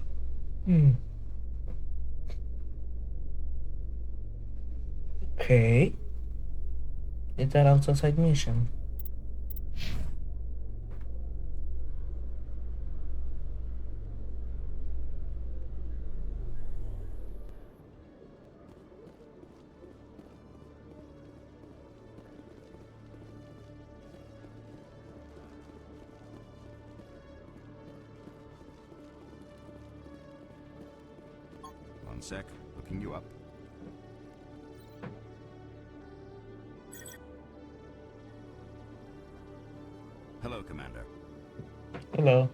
Okay. Is that also side mission? sec. Looking you up. Hello, Commander. Hello.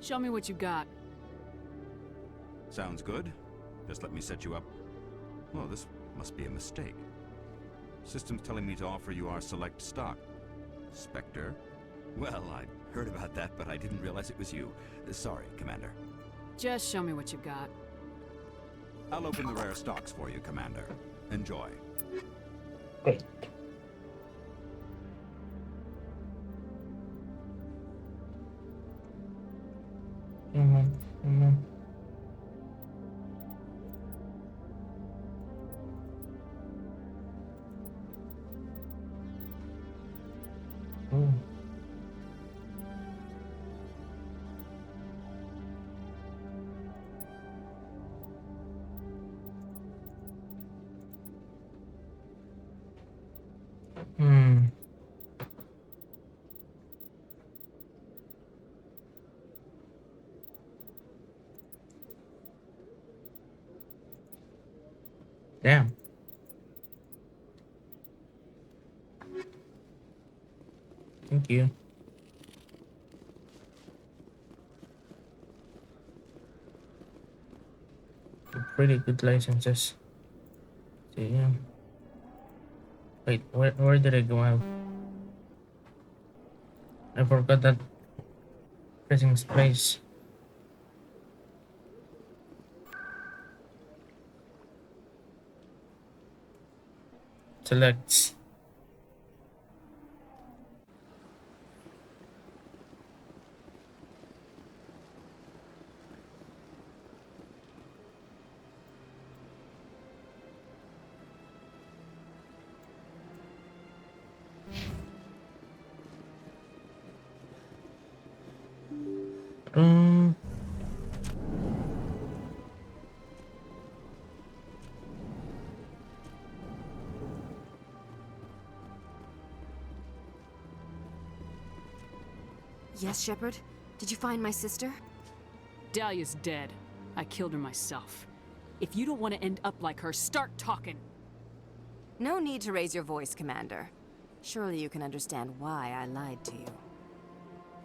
Show me what you got. Sounds good. Just let me set you up. Well, this must be a mistake. System's telling me to offer you our select stock. Spectre? Well, I heard about that, but I didn't realize it was you. Sorry, Commander. Just show me what you got. I'll open the rare stocks for you, Commander. Enjoy. Great. Oh. Hmm. Damn. Thank you. Pretty good licenses. Damn. Wait, where did I go out? I forgot that pressing space. Selects. Yes, Shepard? Did you find my sister? Dahlia's dead. I killed her myself. If you don't want to end up like her, start talking. No need to raise your voice, Commander. Surely you can understand why I lied to you.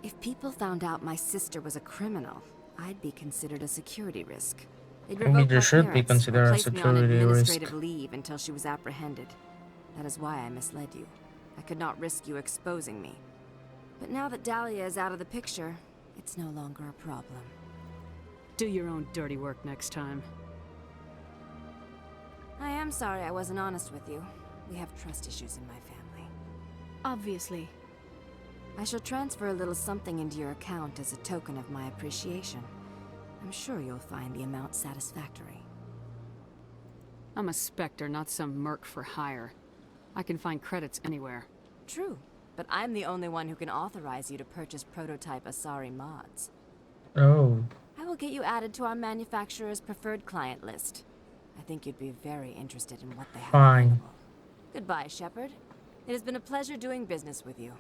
If people found out my sister was a criminal, I'd be considered a security risk. They'd I mean, revoke you my should be clearance, considered or a place me on security administrative risk. leave until she was apprehended. That is why I misled you. I could not risk you exposing me. But now that Dahlia is out of the picture, it's no longer a problem. Do your own dirty work next time. I am sorry I wasn't honest with you. We have trust issues in my family. Obviously. I shall transfer a little something into your account as a token of my appreciation. I'm sure you'll find the amount satisfactory. I'm a Spectre, not some merc for hire. I can find credits anywhere. True, but I'm the only one who can authorize you to purchase prototype Asari mods. Oh. I will get you added to our manufacturer's preferred client list. I think you'd be very interested in what they have Fine. available. Goodbye, Shepard. It has been a pleasure doing business with you.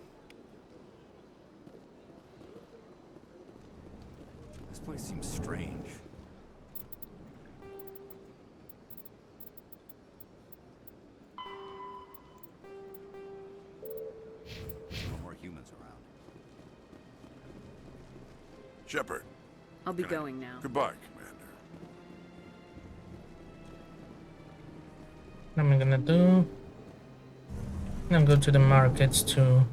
This place seems strange. No more humans around. Shepard. I'll be going now. Goodbye, Commander. What am I gonna do? I'm gonna go to the markets to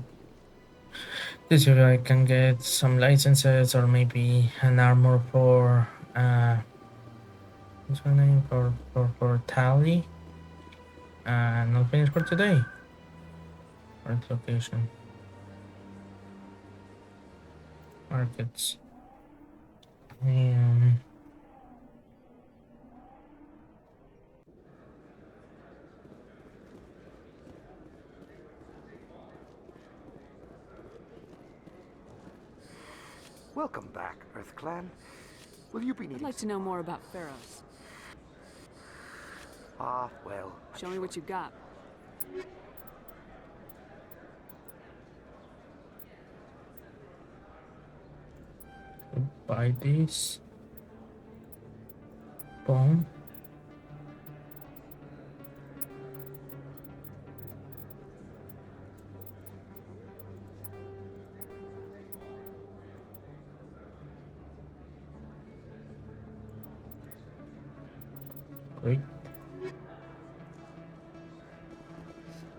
see if I can get some licenses or maybe an armor for what's her name? For Tally. And I'll finish for today. Current location. Markets. Welcome back, Earth Clan. Will you be needing... I'd like to know more about Pharaohs. Ah, well... Show me what you got. Buy this. Boom. Great.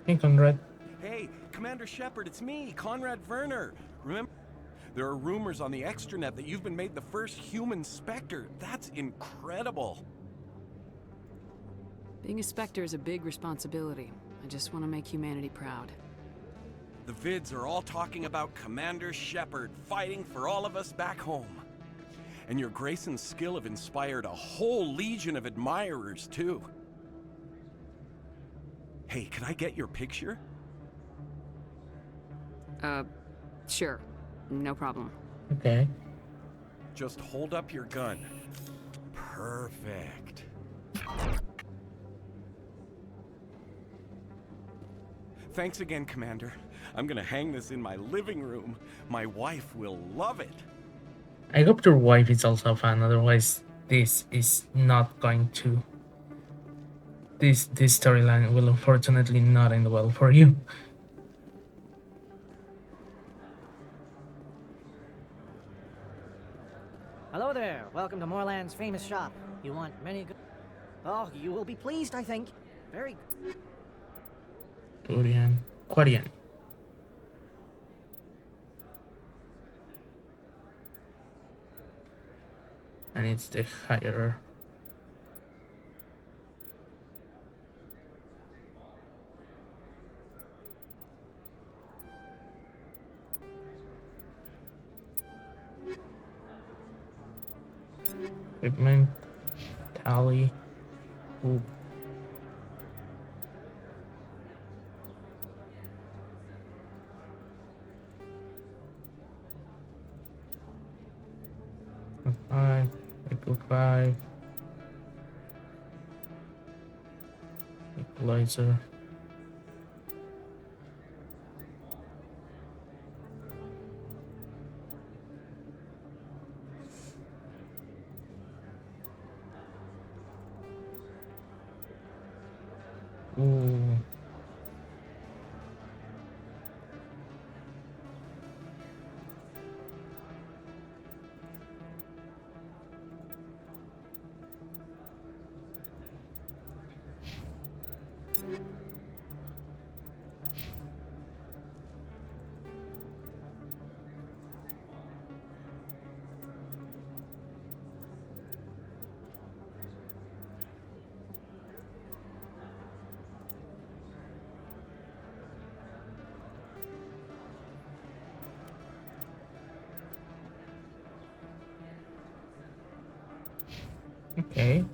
Hey, Conrad. Hey, Commander Shepard, it's me, Conrad Werner. Remember, there are rumors on the extranet that you've been made the first human Spectre. That's incredible. Being a Spectre is a big responsibility. I just want to make humanity proud. The vids are all talking about Commander Shepard fighting for all of us back home. And your grace and skill have inspired a whole legion of admirers, too. Hey, can I get your picture? Sure. No problem. Okay. Just hold up your gun. Perfect. Thanks again, Commander. I'm gonna hang this in my living room. My wife will love it. I hope your wife is also a fan, otherwise this is not going to... This storyline will unfortunately not end well for you. Hello there. Welcome to Moorland's famous shop. You want many good... Oh, you will be pleased, I think. Very good. Quarian. And it's the higher. Equipment, tally, ooh. Five, equal 5, equalizer. Ooh. Okay.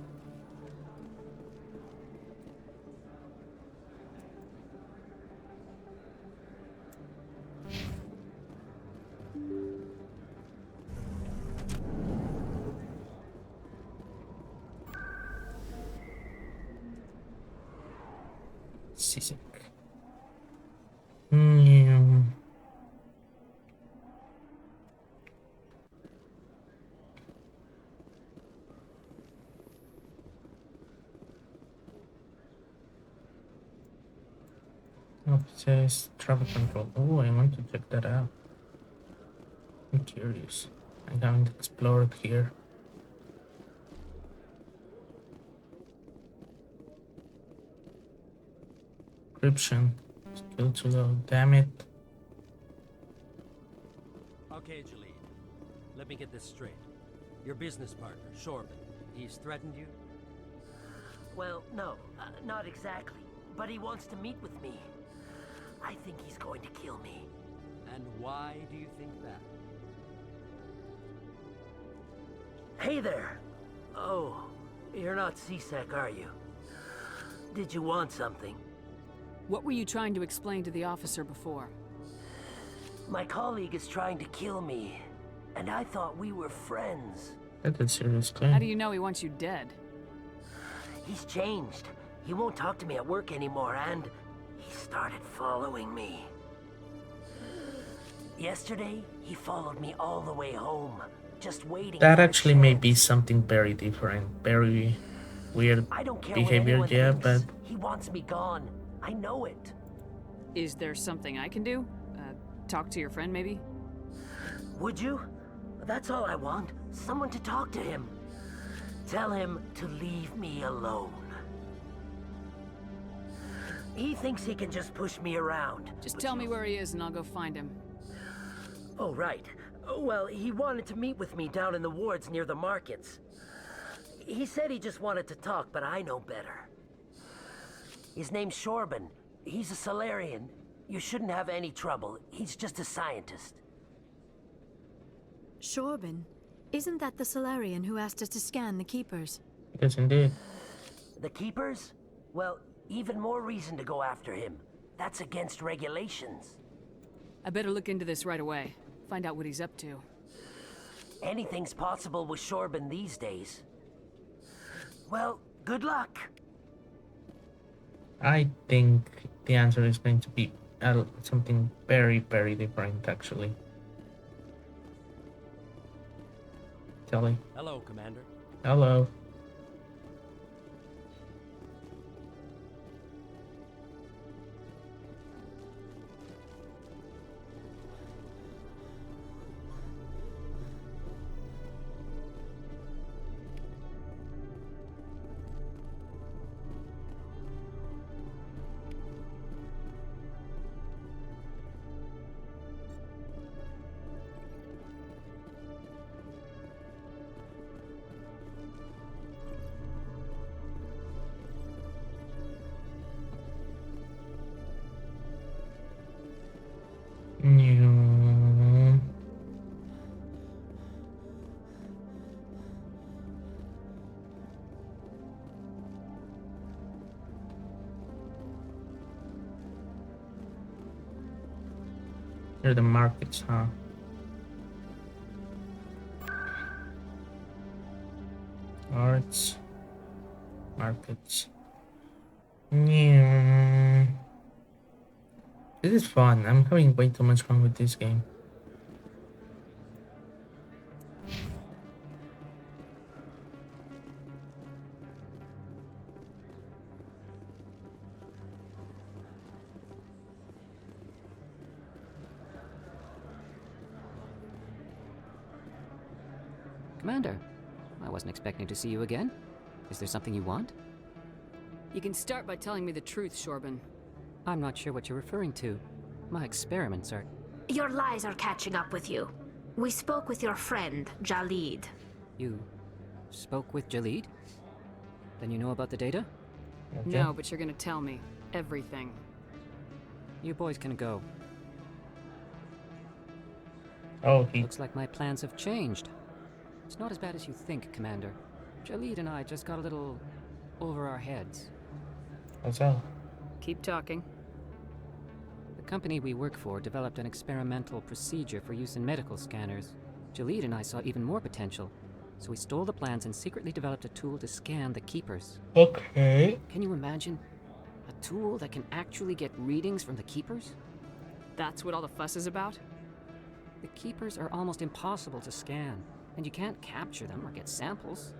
Seasick. Says travel control. Oh, I want to check that out. I'm curious. I haven't explored here. Encryption. Skill to low. Damn it. Okay, Jalid. Let me get this straight. Your business partner, Shorman, he's threatened you? Well, no, not exactly. But he wants to meet with me. I think he's going to kill me. And why do you think that? Hey there! Oh, you're not C-Sec, are you? Did you want something? What were you trying to explain to the officer before? My colleague is trying to kill me, and I thought we were friends. That's a serious claim. How do you know he wants you dead? He's changed. He won't talk to me at work anymore, and he started following me. Yesterday, he followed me all the way home, just waiting. That actually may be something very different, very weird behavior, yeah, but he wants me gone. I know it. Is there something I can do? Talk to your friend, maybe? Would you? That's all I want. Someone to talk to him. Tell him to leave me alone. He thinks he can just push me around. Just tell me where he is and I'll go find him. Oh, right. Well, he wanted to meet with me down in the wards near the markets. He said he just wanted to talk, but I know better. His name's Shorban. He's a Solarian. You shouldn't have any trouble. He's just a scientist. Shorban? Isn't that the Solarian who asked us to scan the Keepers? Yes, indeed. The Keepers? Well, even more reason to go after him. That's against regulations. I better look into this right away. Find out what he's up to. Anything's possible with Shorban these days. Well, good luck. I think the answer is going to be something very, very different, actually. Telly. Hello, Commander. Hello. No. They're the markets, huh? Arts. Markets. Yeah. This is fun. I'm having way too much fun with this game. Commander, I wasn't expecting to see you again. Is there something you want? You can start by telling me the truth, Shorban. I'm not sure what you're referring to. My experiments are... Your lies are catching up with you. We spoke with your friend, Jalid. You spoke with Jalid? Then you know about the data? Okay. No, but you're gonna tell me everything. You boys can go. Oh, Looks like my plans have changed. It's not as bad as you think, Commander. Jalid and I just got a little over our heads. What's up? Keep talking. The company we work for developed an experimental procedure for use in medical scanners. Jalid and I saw even more potential, so we stole the plans and secretly developed a tool to scan the Keepers. Okay. Can you imagine? A tool that can actually get readings from the Keepers? That's what all the fuss is about? The Keepers are almost impossible to scan, and you can't capture them or get samples.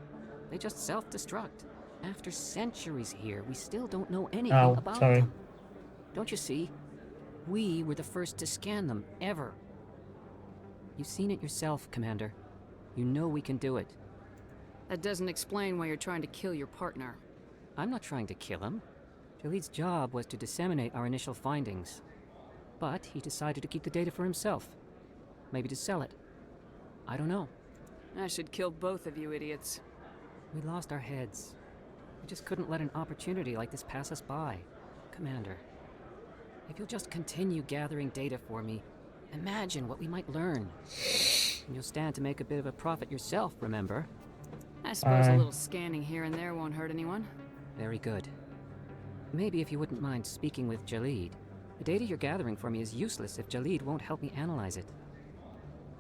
They just self-destruct. After centuries here, we still don't know anything about them. Don't you see? We were the first to scan them, ever. You've seen it yourself, Commander. You know we can do it. That doesn't explain why you're trying to kill your partner. I'm not trying to kill him. Jalid's job was to disseminate our initial findings. But he decided to keep the data for himself. Maybe to sell it. I don't know. I should kill both of you idiots. We lost our heads. We just couldn't let an opportunity like this pass us by. Commander, if you'll just continue gathering data for me, imagine what we might learn. And you'll stand to make a bit of a profit yourself, remember? I suppose a little scanning here and there won't hurt anyone. Very good. Maybe if you wouldn't mind speaking with Jalid. The data you're gathering for me is useless if Jalid won't help me analyze it.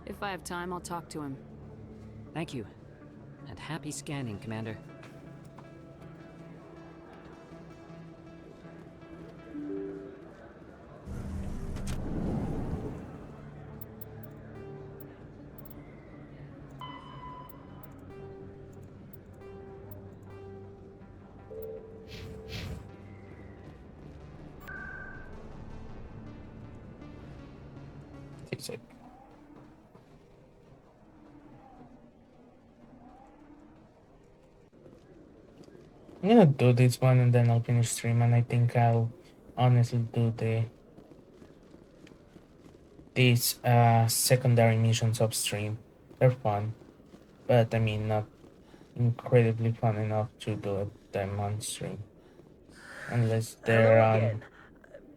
If I have time, I'll talk to him. Thank you. And happy scanning, Commander. I'm gonna do this one and then I'll finish stream, and I think I'll honestly do these secondary missions off stream. They're fun, but I mean not incredibly fun enough to do them on stream. Unless they're Hello on again.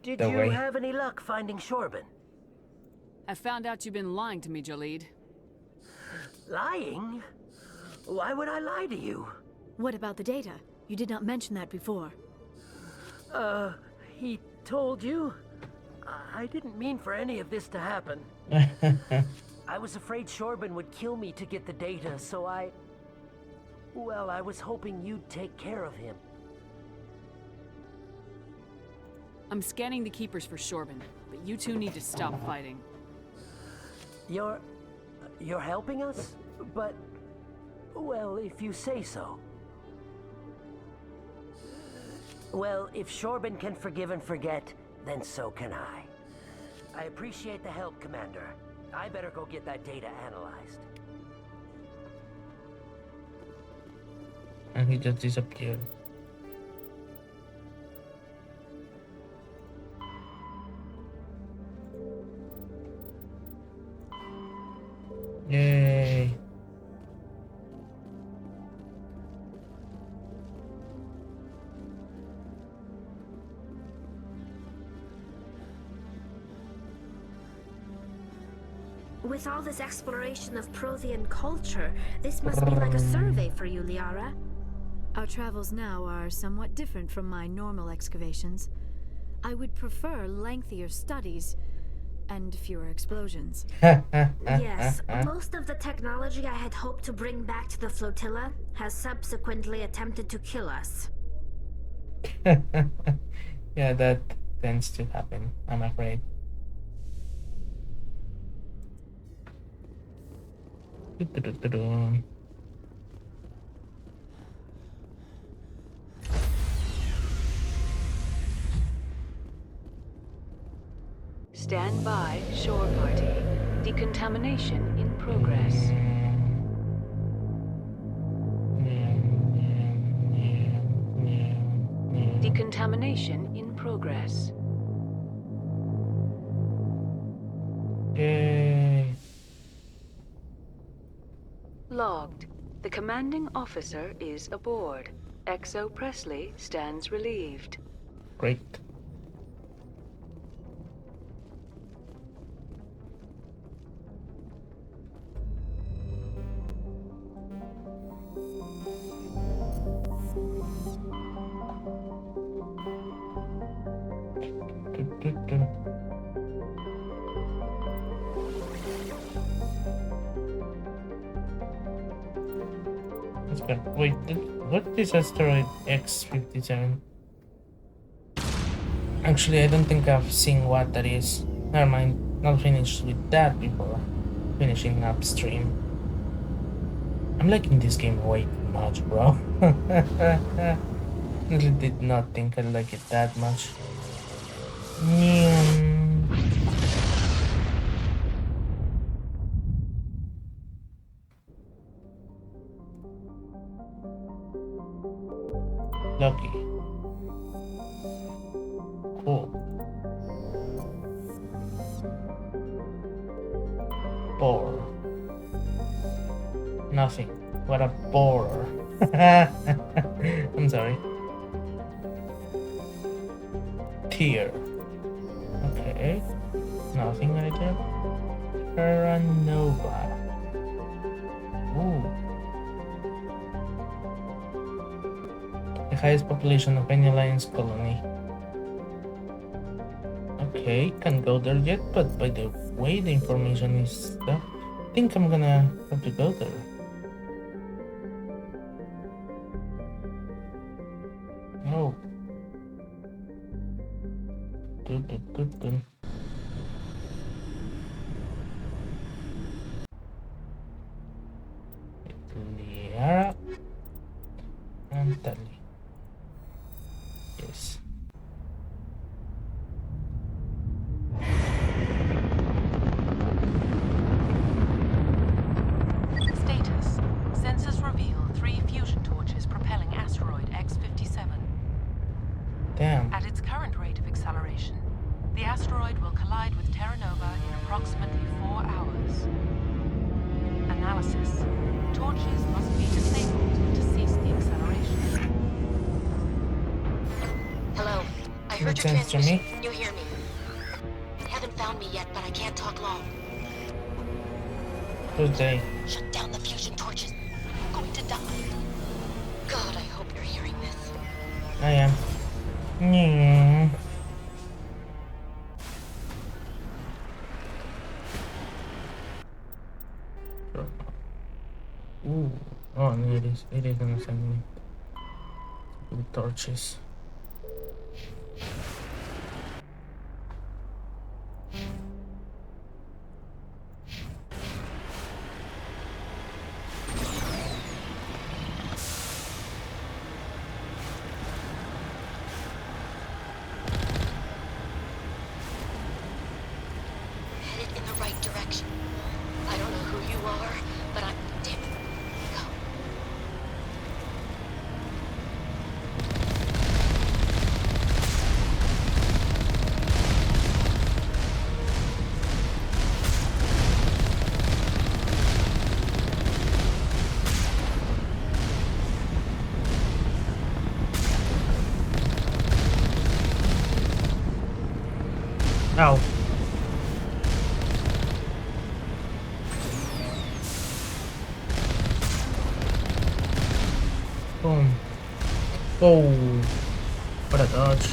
Did the you way. have any luck finding Shorben? I found out you've been lying to me, Jaleed. Lying? Why would I lie to you? What about the data? You did not mention that before. He told you? I didn't mean for any of this to happen. I was afraid Shorben would kill me to get the data, so well, I was hoping you'd take care of him. I'm scanning the Keepers for Shorben, but you two need to stop fighting. You're helping us? But, well, if you say so. Well, if Shorben can forgive and forget, then so can I. I appreciate the help, Commander. I better go get that data analyzed. And he just disappeared. Yay. With all this exploration of Prothean culture, this must be like a survey for you, Liara. Our travels now are somewhat different from my normal excavations. I would prefer lengthier studies and fewer explosions. Yes, most of the technology I had hoped to bring back to the flotilla has subsequently attempted to kill us. Yeah, that tends to happen, I'm afraid. Stand by, shore party. Decontamination in progress. Decontamination in progress. Yay. Logged. The commanding officer is aboard. Exo Presley stands relieved. Great. Wait, what is asteroid X57? Actually, I don't think I've seen what that is. Never mind, I'll finish with that before finishing upstream. I'm liking this game way too much, bro. Really did not think I'd like it that much. Lucky. Cool. Bore. Nothing. What a bore. I'm sorry. Tear. Okay. Nothing either. Terranova. Ooh. The highest population of any Alliance colony. Okay, can't go there yet, but by the way the information is stuff, I think I'm gonna have to go there. Oh. Good. Liara and Tali. Yes. Status. Sensors reveal 3 fusion torches propelling asteroid X-57 collide with Terra Nova in approximately 4 hours. Analysis. Torches must be disabled to cease the acceleration. Hello. I heard your transmission. Can you hear me? Haven't found me yet, but I can't talk long. Good day. Shut down the fusion torches. I'm going to die. God, I hope you're hearing this. I am. Yeah. Ooh. Oh, no, it is. It is gonna send me with torches. Headed in the right direction. I don't know who you are, but I'm... Damn it. Go. Ow. Boom. Oh, what a dodge.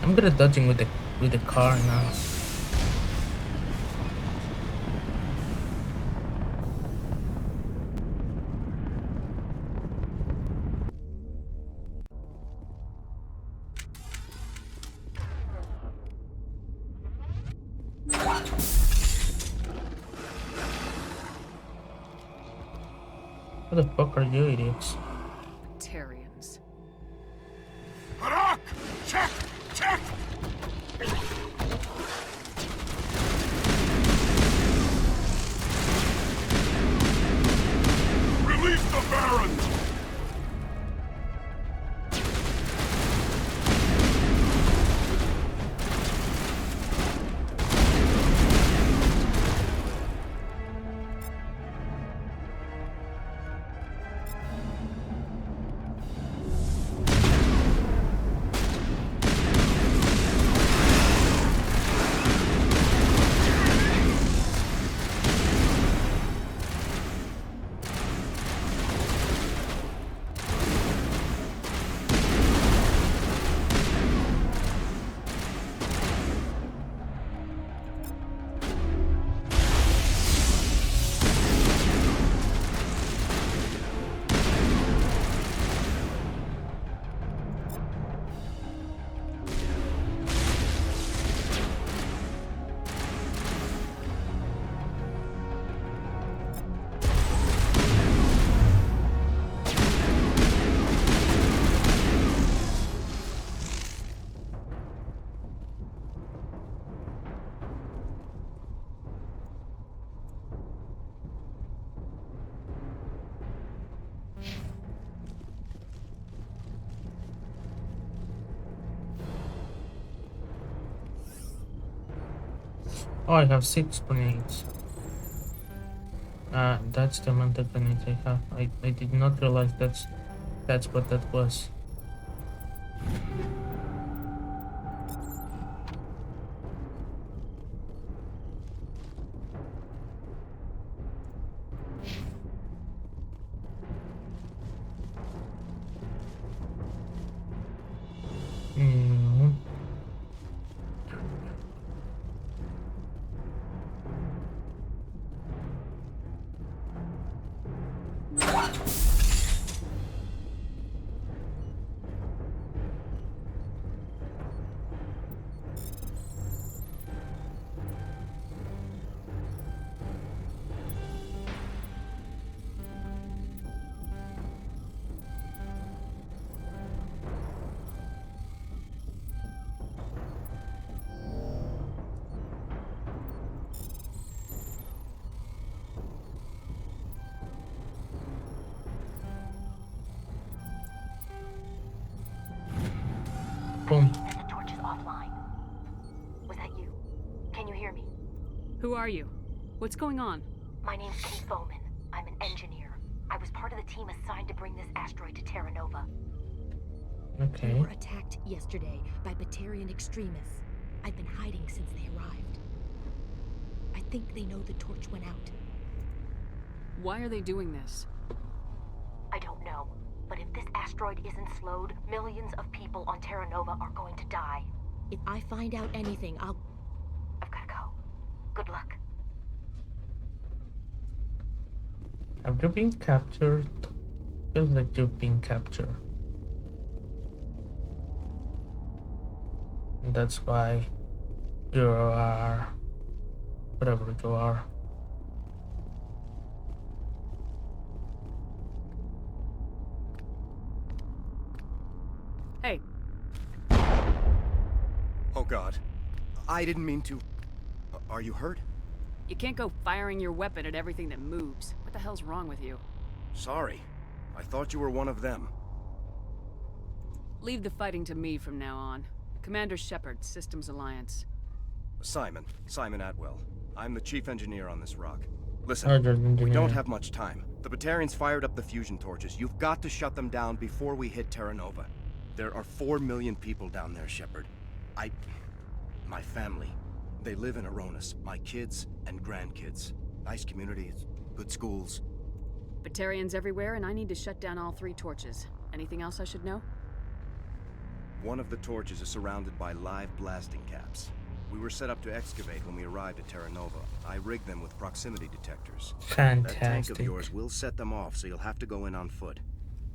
I'm good at dodging with the car now. What the fuck are you idiots? Tarians. Harak! Check! Check! Release the Baron! Oh, I have 6 grenades. That's the amount of grenades I have. I did not realize that's what that was. Mm. Boom. Who are you? What's going on? My name's Kate Bowman. I'm an engineer. I was part of the team assigned to bring this asteroid to Terra Nova. Okay. We were attacked yesterday by Batarian extremists. I've been hiding since they arrived. I think they know the torch went out. Why are they doing this? I don't know. But if this asteroid isn't slowed, millions of people on Terra Nova are going to die. If I find out anything, I've gotta go. Good luck. Have you been captured? Feels like you've been captured. And that's why you are whatever you are. Hey. Oh God. I didn't mean to. Are you hurt? You can't go firing your weapon at everything that moves. What the hell's wrong with you? Sorry. I thought you were one of them. Leave the fighting to me from now on. Commander Shepard, Systems Alliance. Simon Atwell. I'm the chief engineer on this rock. Listen, we don't have much time. The Batarians fired up the fusion torches. You've got to shut them down before we hit Terra Nova. There are 4 million people down there, Shepard. My family. They live in Aronis. My kids and grandkids. Nice communities, good schools. Batarians everywhere, and I need to shut down all 3 torches. Anything else I should know? One of the torches is surrounded by live blasting caps. We were set up to excavate when we arrived at Terra Nova. I rigged them with proximity detectors. Fantastic. That tank of yours will set them off, so you'll have to go in on foot.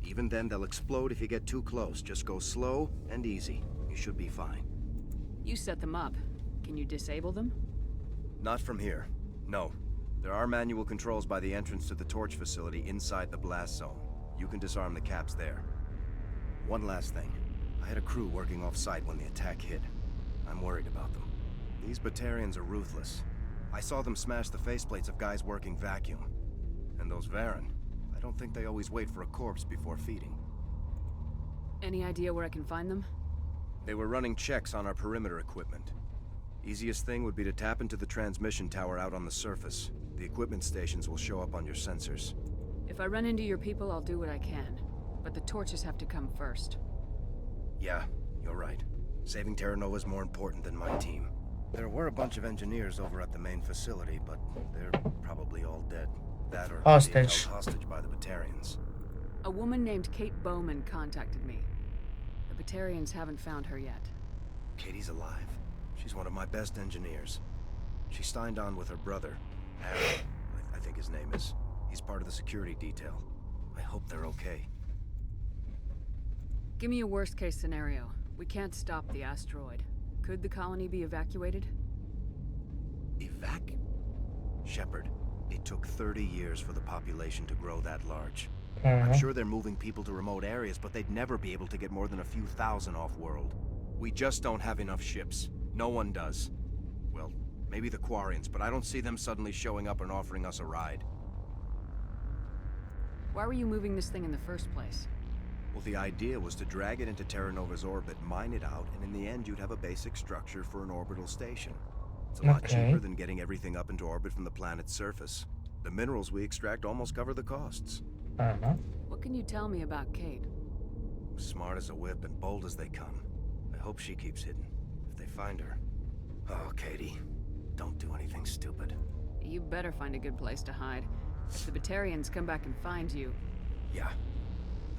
Even then, they'll explode if you get too close. Just go slow and easy. You should be fine. You set them up. Can you disable them? Not from here. No. There are manual controls by the entrance to the torch facility inside the blast zone. You can disarm the caps there. One last thing. I had a crew working off-site when the attack hit. I'm worried about them. These Batarians are ruthless. I saw them smash the faceplates of guys working vacuum. And those Varen, I don't think they always wait for a corpse before feeding. Any idea where I can find them? They were running checks on our perimeter equipment. Easiest thing would be to tap into the transmission tower out on the surface. The equipment stations will show up on your sensors. If I run into your people, I'll do what I can. But the torches have to come first. Yeah, you're right. Saving Terra Nova is more important than my team. There were a bunch of engineers over at the main facility, but they're probably all dead. That or hostage. Being held hostage by the Batarians. A woman named Kate Bowman contacted me. The Batarians haven't found her yet. Katie's alive. She's one of my best engineers. She signed on with her brother, Aaron, I think his name is. He's part of the security detail. I hope they're okay. Give me a worst-case scenario. We can't stop the asteroid. Could the colony be evacuated? Shepard, it took 30 years for the population to grow that large. I'm sure they're moving people to remote areas, but they'd never be able to get more than a few thousand off-world. We just don't have enough ships. No one does. Well, maybe the Quarians, but I don't see them suddenly showing up and offering us a ride. Why were you moving this thing in the first place? Well, the idea was to drag it into Terra Nova's orbit, mine it out, and in the end you'd have a basic structure for an orbital station. It's a lot cheaper than getting everything up into orbit from the planet's surface. The minerals we extract almost cover the costs. What can you tell me about Kate? Smart as a whip and bold as they come. I hope she keeps hidden. If they find her... Oh, Katie, don't do anything stupid. You better find a good place to hide. If the Batarians come back and find you... Yeah.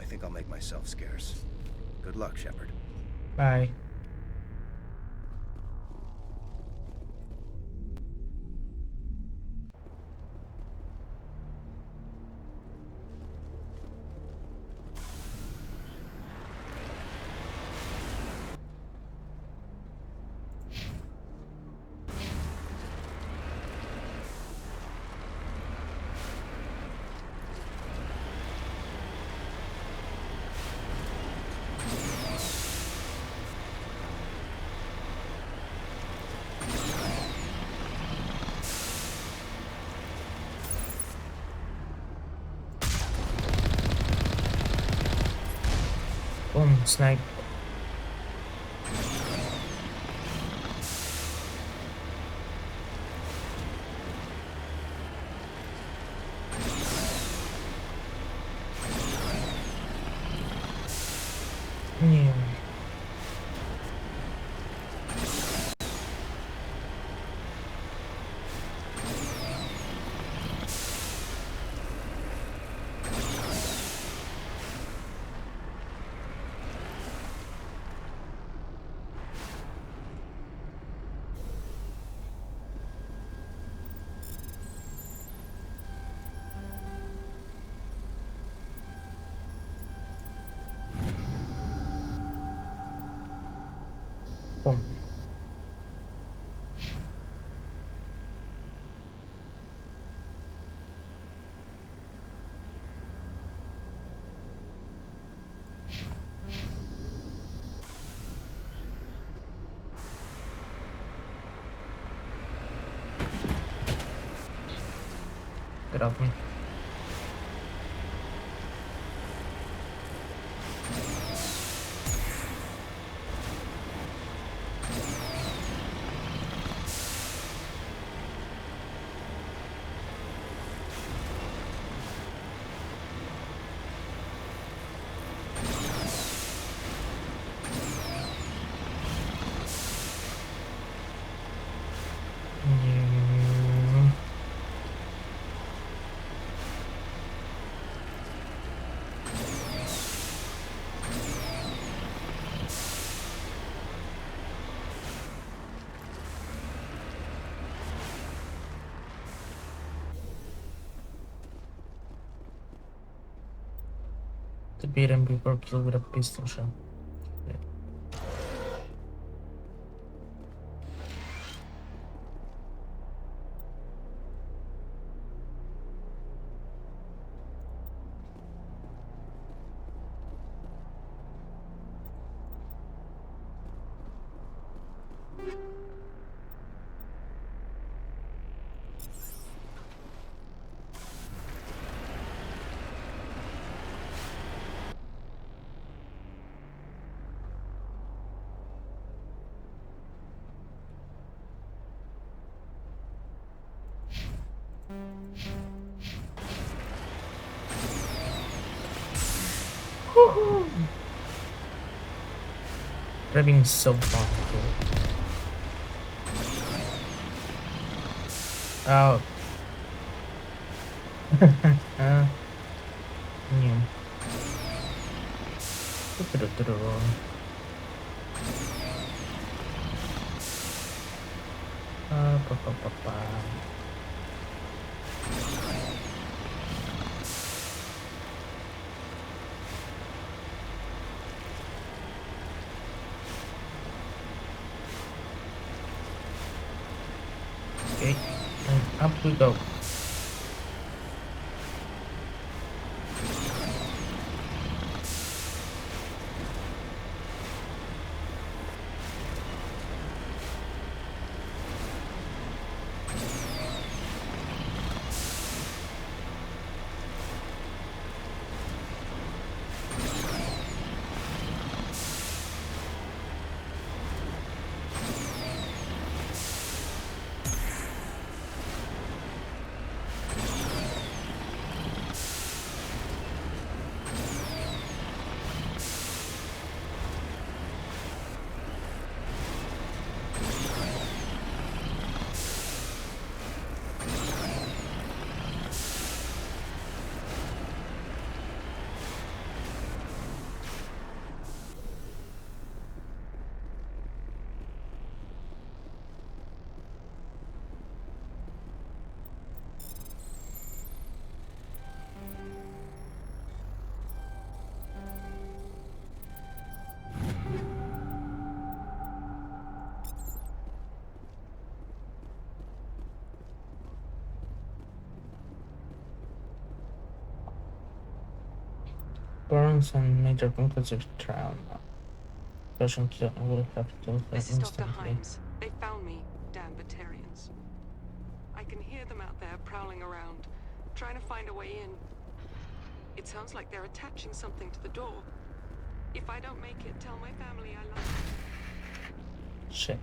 I think I'll make myself scarce. Good luck, Shepard. Bye. Boom, snipe. Get off me. The beaten people killed with a pistol shot. Driving so far. Oh. Yeah. Okay, and up we go. Burns and major conclusive trial now. Person kill will have to This is Dr. instantly. Hines. They found me, damn Batarians. I can hear them out there prowling around, trying to find a way in. It sounds like they're attaching something to the door. If I don't make it, tell my family I love them. Shit.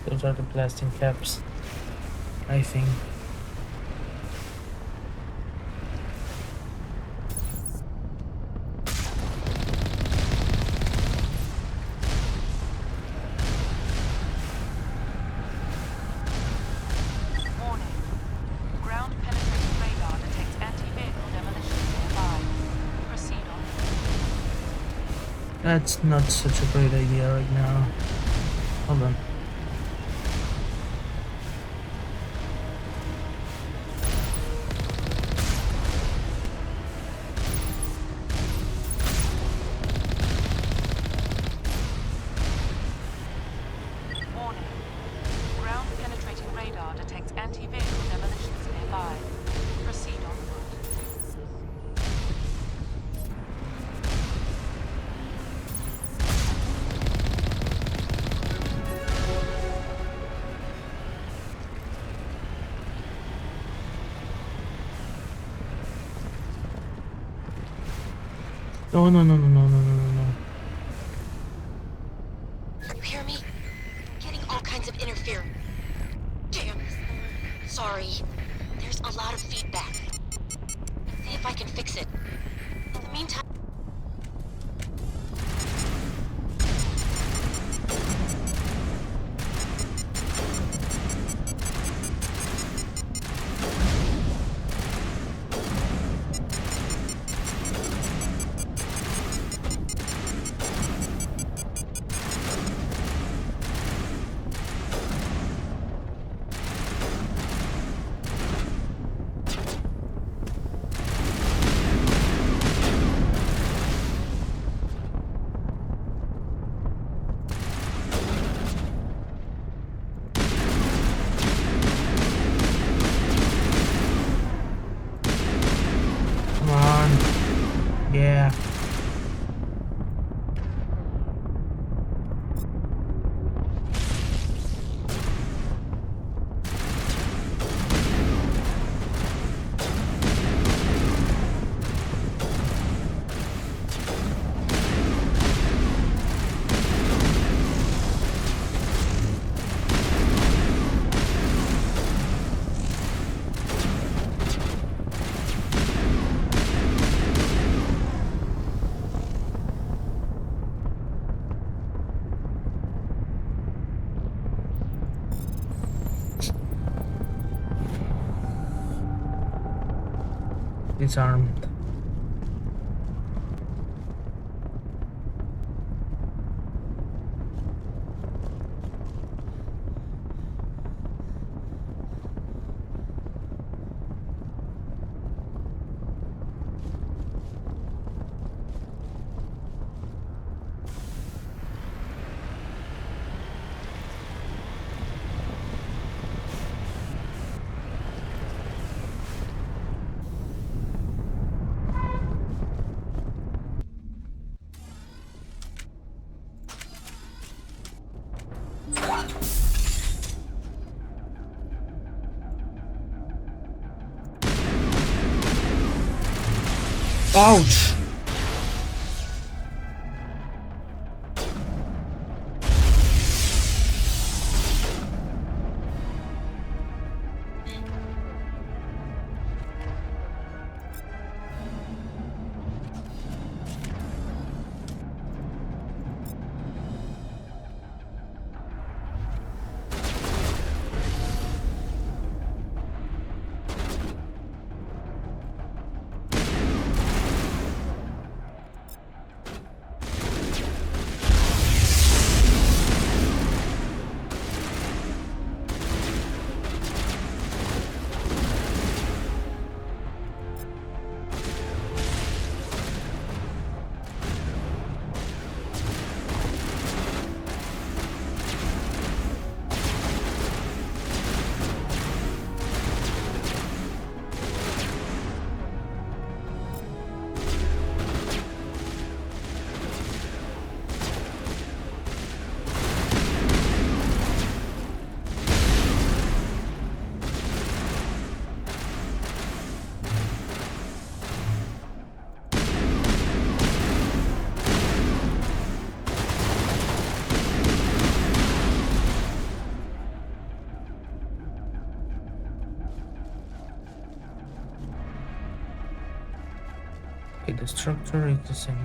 Those are the blasting caps, I think. Warning. That's not such a great idea right now. Hold on. Warning. Ground-penetrating radar detects anti-vehicle demolitions nearby. Proceed on foot. No, no, no, no, no, no, no, no, no. You hear me? Getting all kinds of interference. Damn. Sorry. There's a lot of feedback. See if I can fix it. In the meantime... Come on. Yeah. Disarmed. Ouch! Okay, the structure is the same.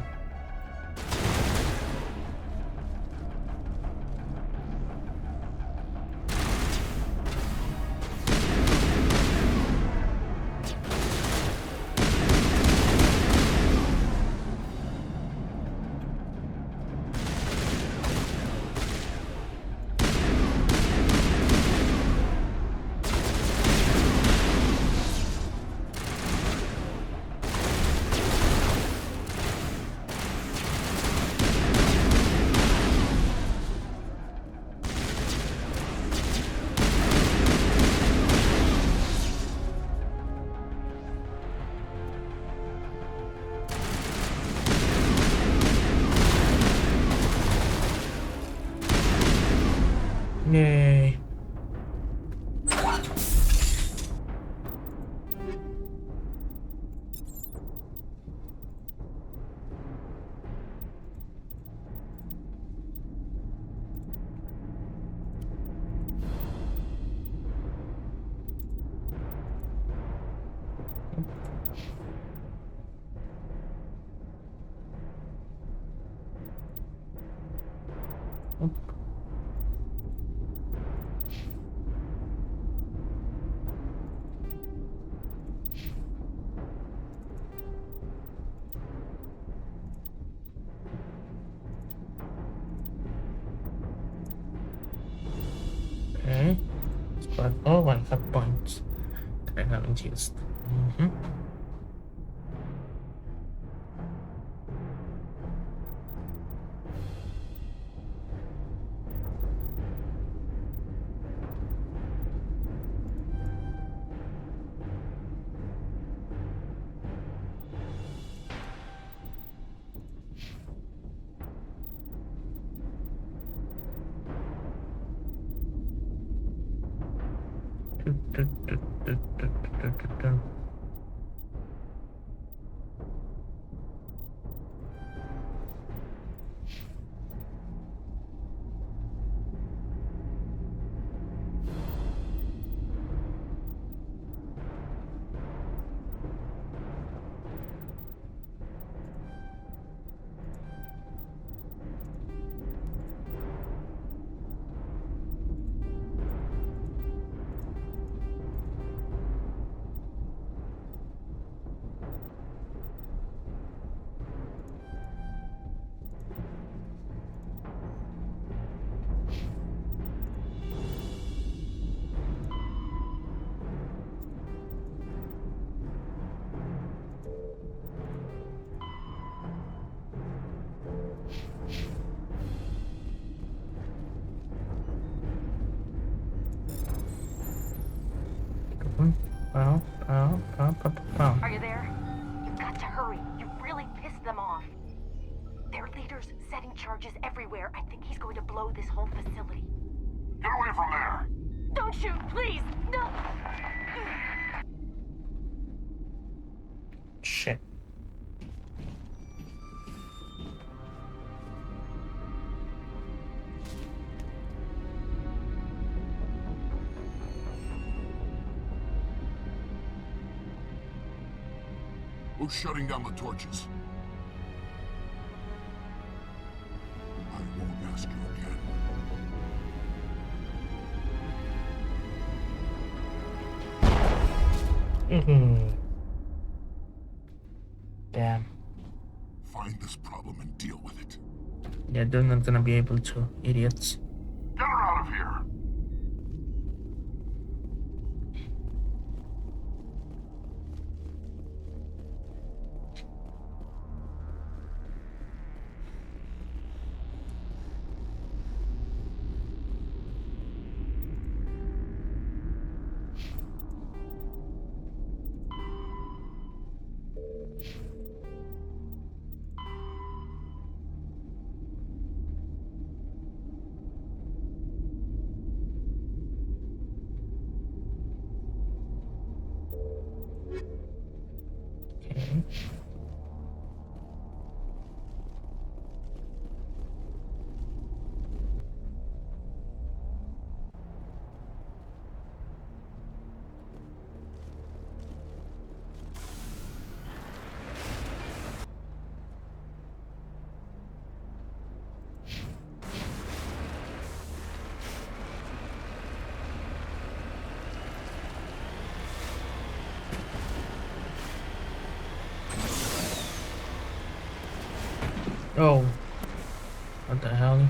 Okay. But oh, I have points that I haven't used. Are you there? You've got to hurry. You really pissed them off. Their leader's setting charges everywhere. I think he's going to blow this whole facility. Get away from there! Don't shoot, please! No! Shit. Who's shutting down the torches? I won't ask you again. Damn. Find this problem and deal with it. Yeah, they're not gonna be able to, idiots. Get her out of here! Okay. Oh, what the hell?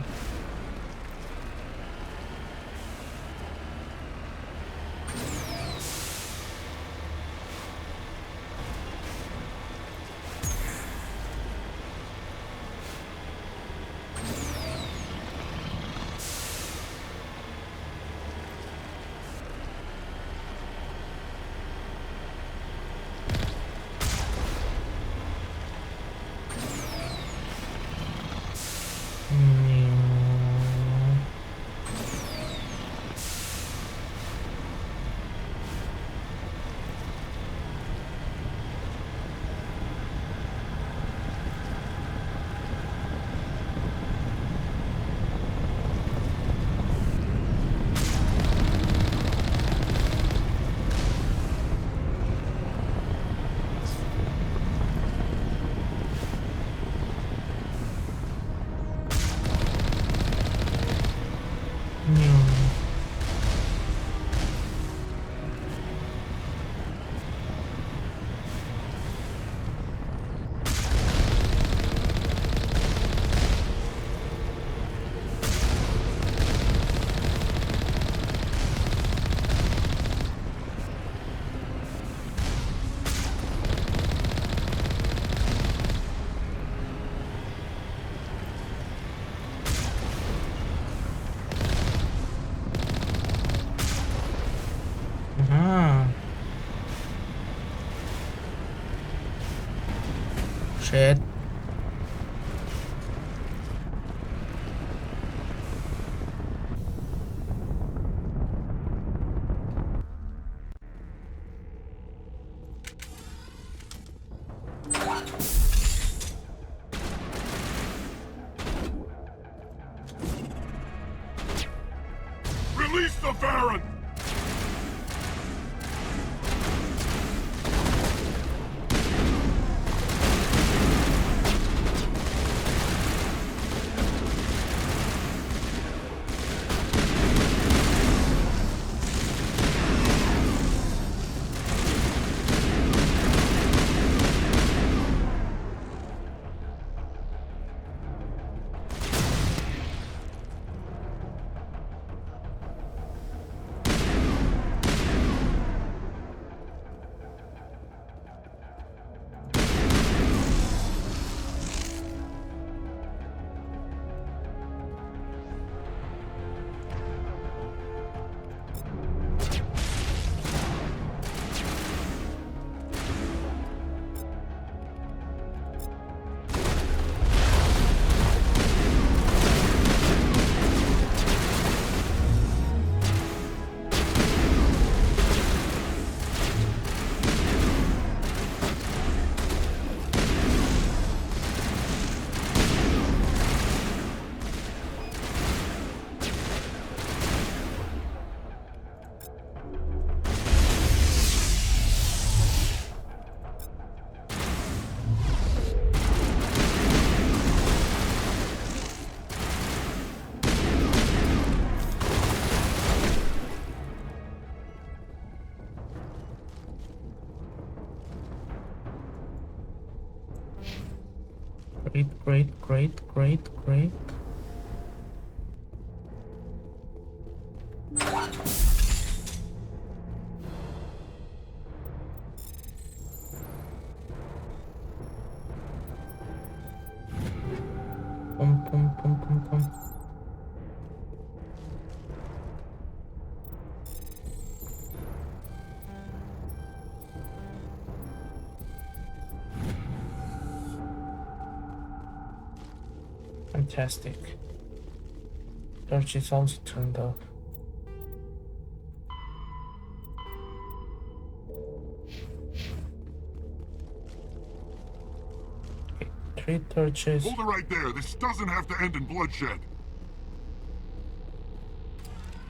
Shit. Release the Baron! Great. Pum. Fantastic. Torch is also turned off. Okay, 3 torches. Hold it right there. This doesn't have to end in bloodshed.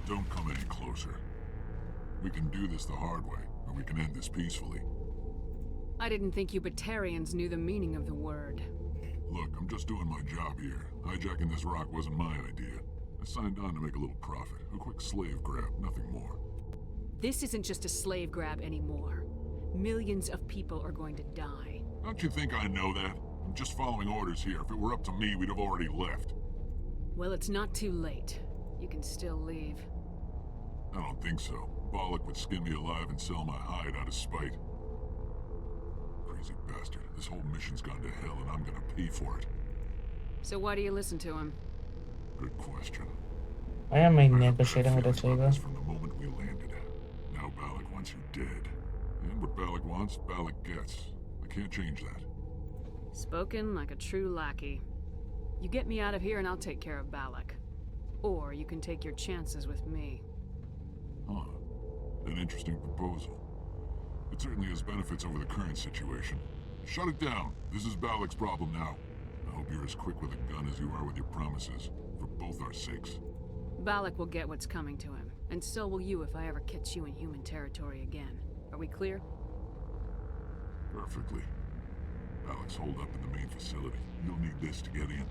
Don't come any closer. We can do this the hard way, or we can end this peacefully. I didn't think you Batarians knew the meaning of the word. Look, I'm just doing my job here. Hijacking this rock wasn't my idea. I signed on to make a little profit. A quick slave grab, nothing more. This isn't just a slave grab anymore. Millions of people are going to die. Don't you think I know that? I'm just following orders here. If it were up to me, we'd have already left. Well, it's not too late. You can still leave. I don't think so. Bollock would skin me alive and sell my hide out of spite. Crazy bastard. This whole mission's gone to hell and I'm gonna pay for it. So why do you listen to him? Good question. Why am I negotiating with the saber? From the moment we landed. Now Bollock wants you dead. And what Bollock wants, Bollock gets. I can't change that. Spoken like a true lackey. You get me out of here and I'll take care of Balak. Or you can take your chances with me. Huh. An interesting proposal. It certainly has benefits over the current situation. Shut it down. This is Balak's problem now. I hope you're as quick with a gun as you are with your promises. For both our sakes. Balak will get what's coming to him. And so will you if I ever catch you in human territory again. Are we clear? Perfectly. Balak's holed up in the main facility. You'll need this to get in.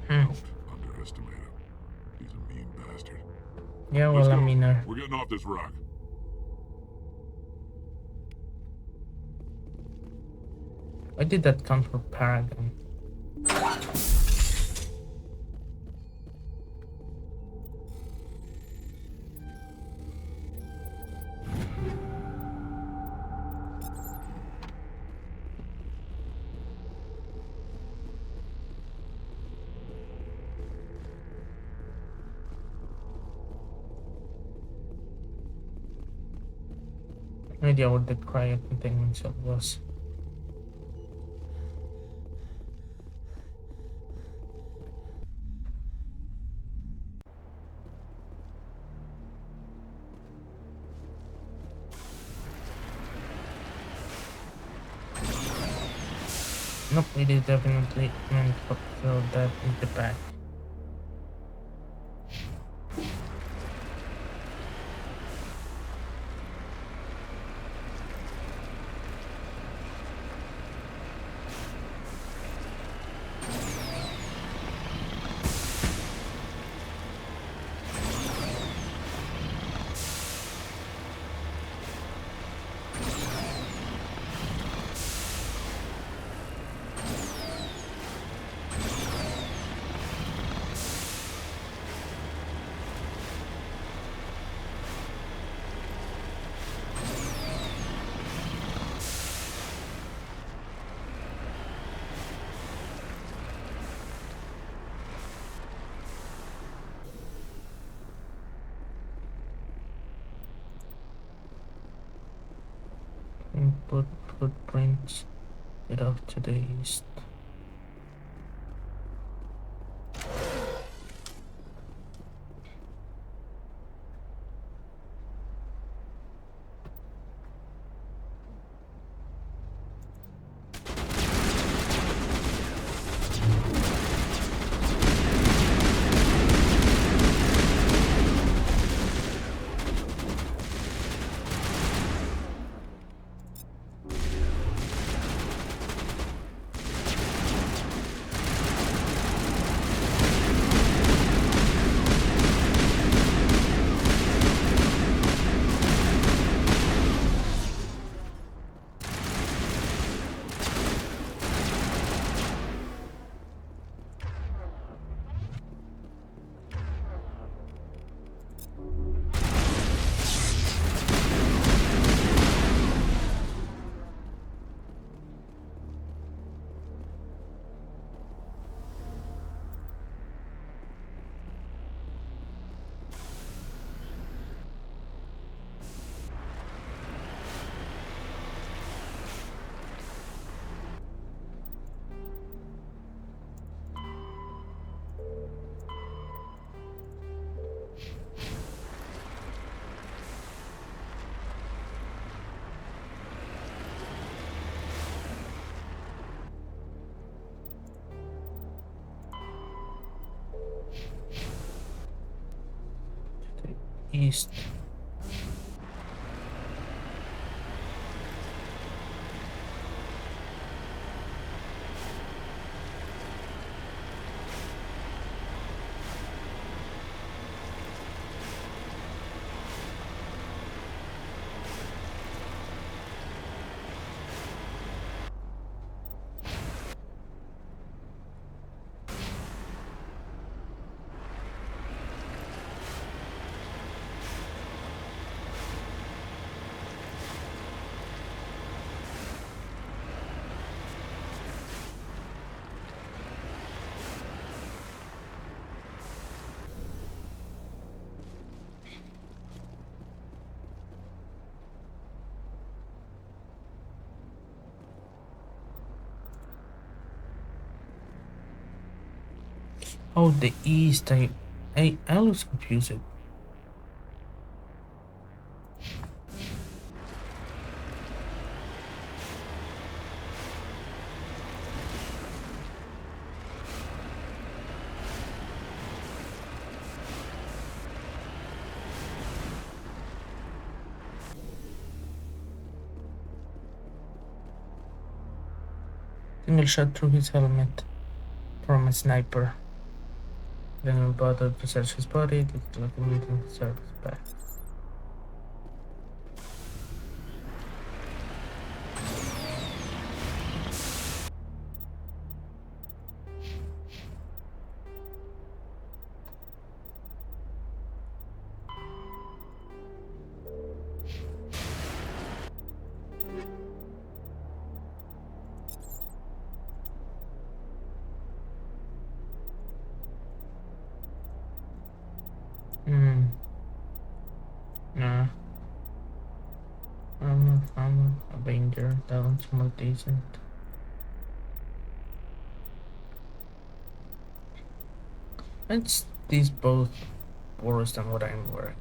Don't underestimate him. He's a mean bastard. Yeah, well, I mean, we're getting off this rock. why did that come from Paragon? No idea what the cryo containment cell was. Nope, it is definitely meant for, so that is the back. Input footprints, get off to the east. East. Oh, the east. I was confused. Single shot through his helmet from a sniper. Then we bothered to search his body, did like a meeting service back. Nah. Armor, Avenger, down to more decent. It's these both worse than what I'm wearing.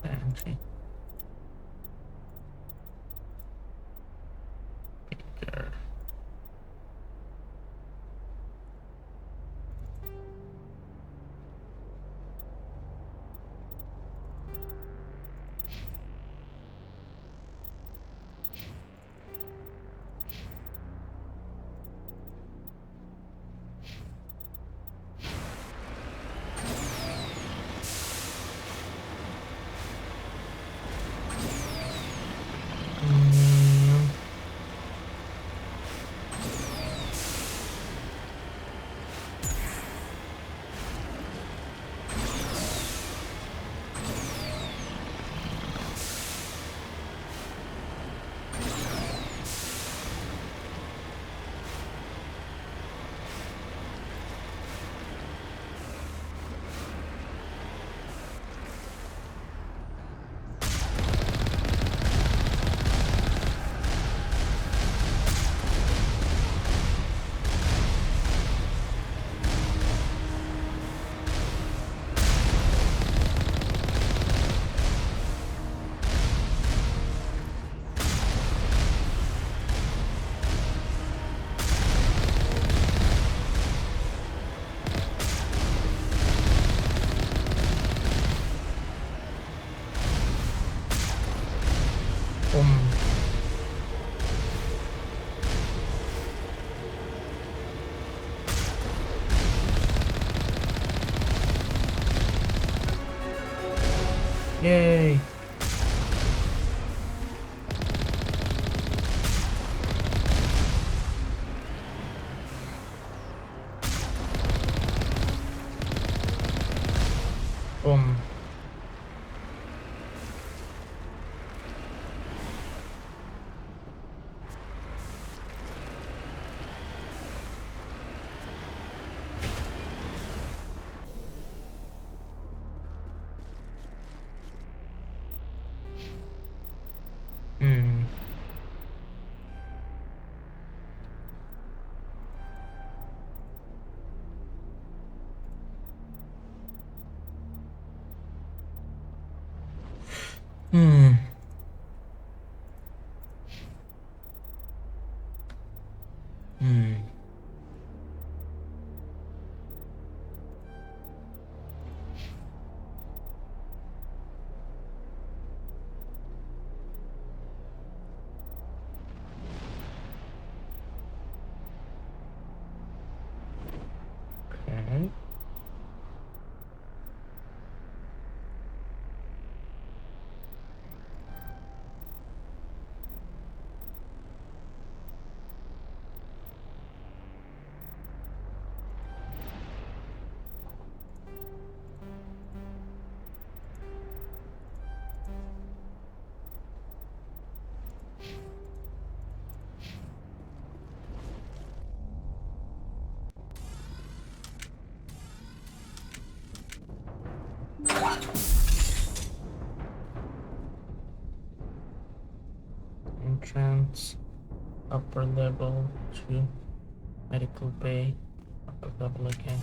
Entry. Yay! Boom. Hmm. Hmm. Hmm. Okay. Entrance, upper level 2, medical bay, upper level again.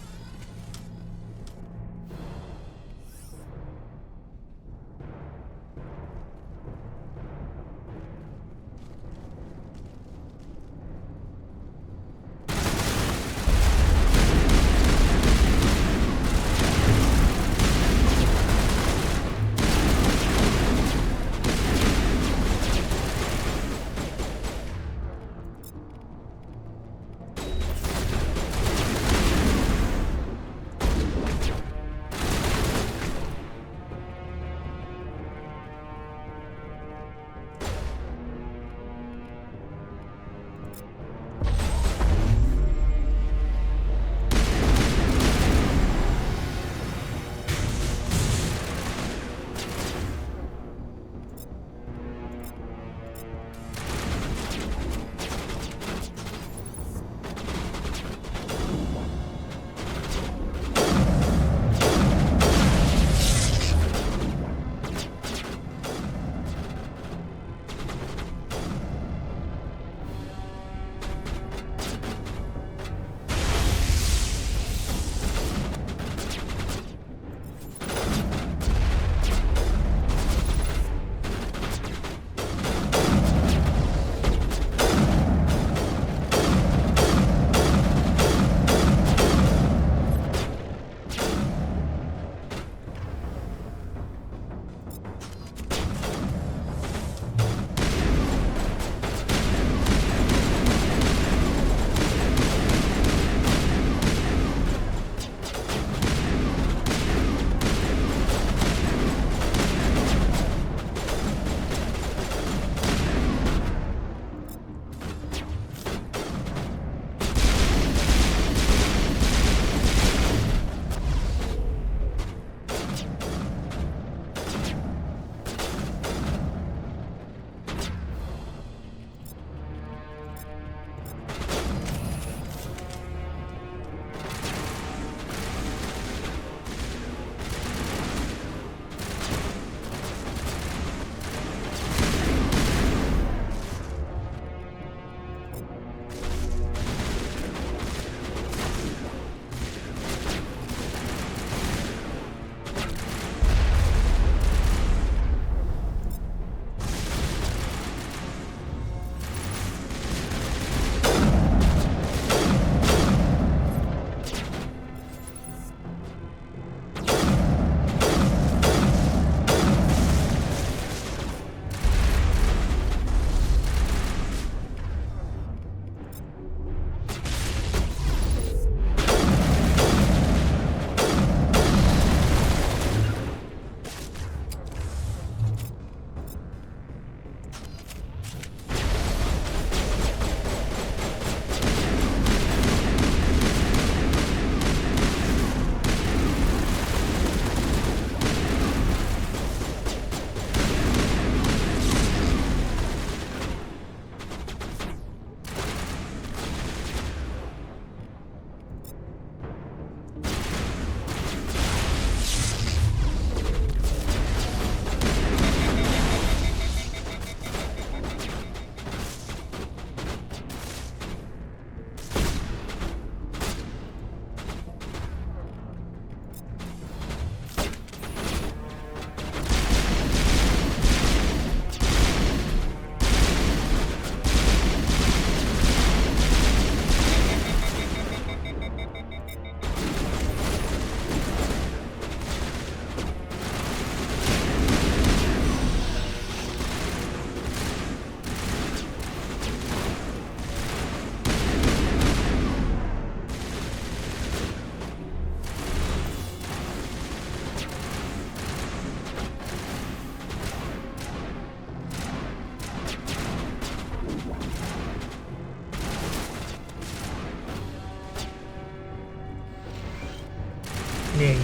Yay.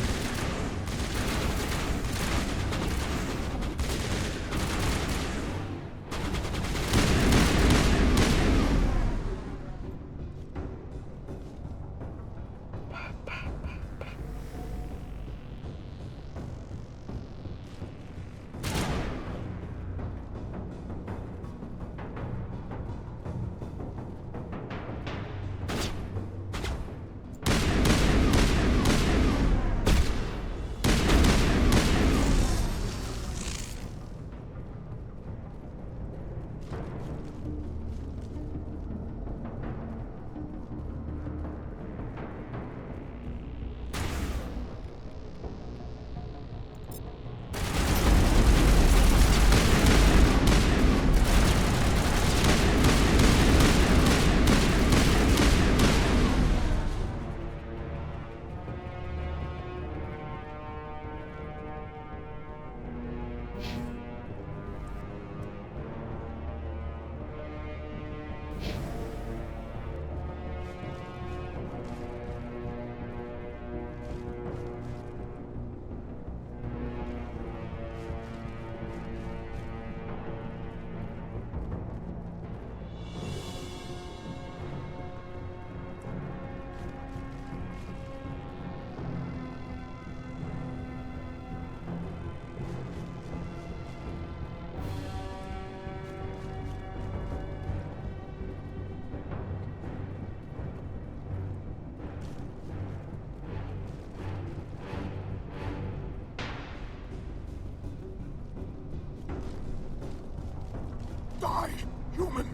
Die, human!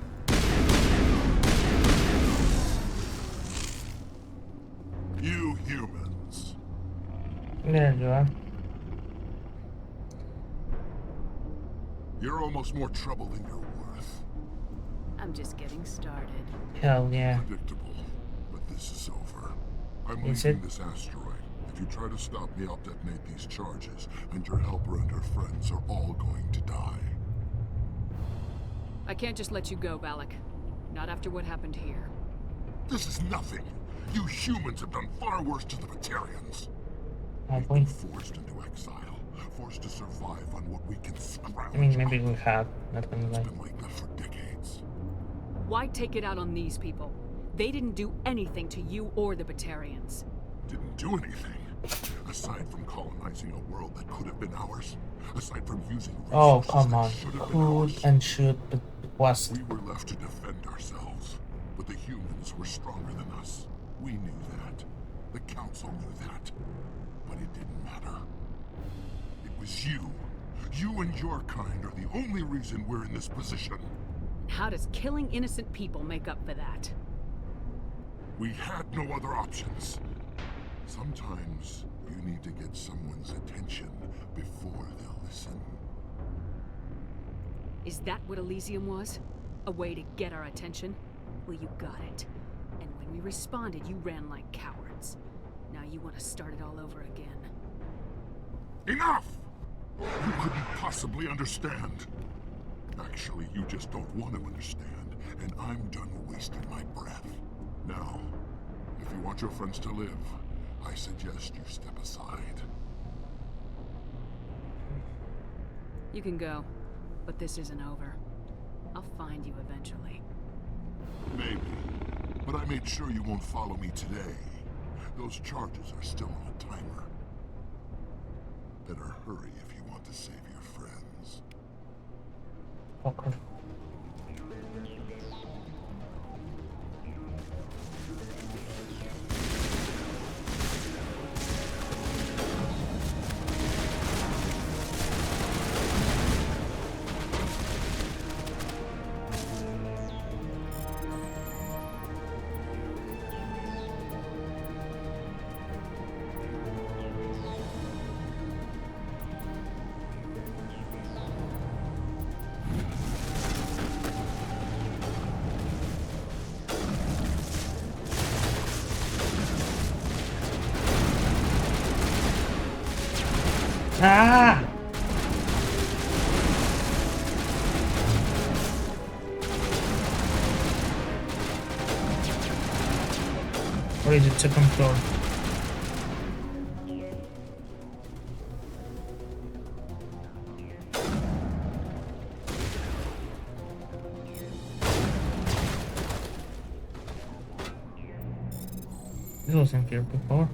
You humans. There you are. You're almost more trouble than you're worth. I'm just getting started. Hell yeah. Predictable, but this is over. I'm Is leaving it? this asteroid. If you try to stop me, I'll detonate these charges, and your helper and her friends are all going to die. I can't just let you go, Balak. Not after what happened here. This is nothing. You humans have done far worse to the Batarians. Have We've we? been forced into exile, forced to survive on what we can scrounge. I mean, maybe we have. Not gonna lie. It's been like that for decades. Why take it out on these people? They didn't do anything to you or the Batarians. Didn't do anything. Aside from colonizing a world that could have been ours. Aside from using Oh, resources come that on. should have been Could ours. and should, but was. We were left to defend ourselves. But the humans were stronger than us. We knew that. The Council knew that. But it didn't matter. It was you. You and your kind are the only reason we're in this position. How does killing innocent people make up for that? We had no other options. Sometimes you need to get someone's attention before they'll listen. Is that what Elysium was? A way to get our attention? Well, you got it. And when we responded, you ran like cowards. Now you want to start it all over again. Enough! You couldn't possibly understand. Actually, you just don't want to understand, and I'm done wasting my breath. Now, if you want your friends to live, I suggest you step aside. You can go, but this isn't over. I'll find you eventually. Maybe, but I made sure you won't follow me today. Those charges are still on a timer. Better hurry if you want to save your friends. Okay. Ah! Where is it? Second floor. It wasn't here before.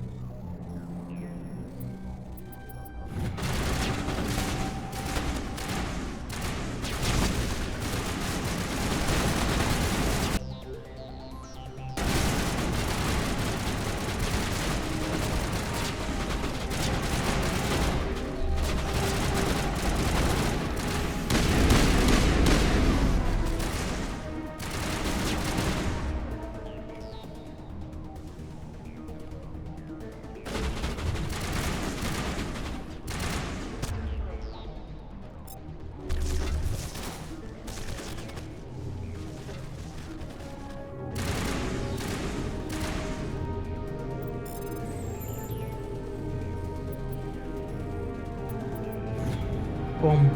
Boom.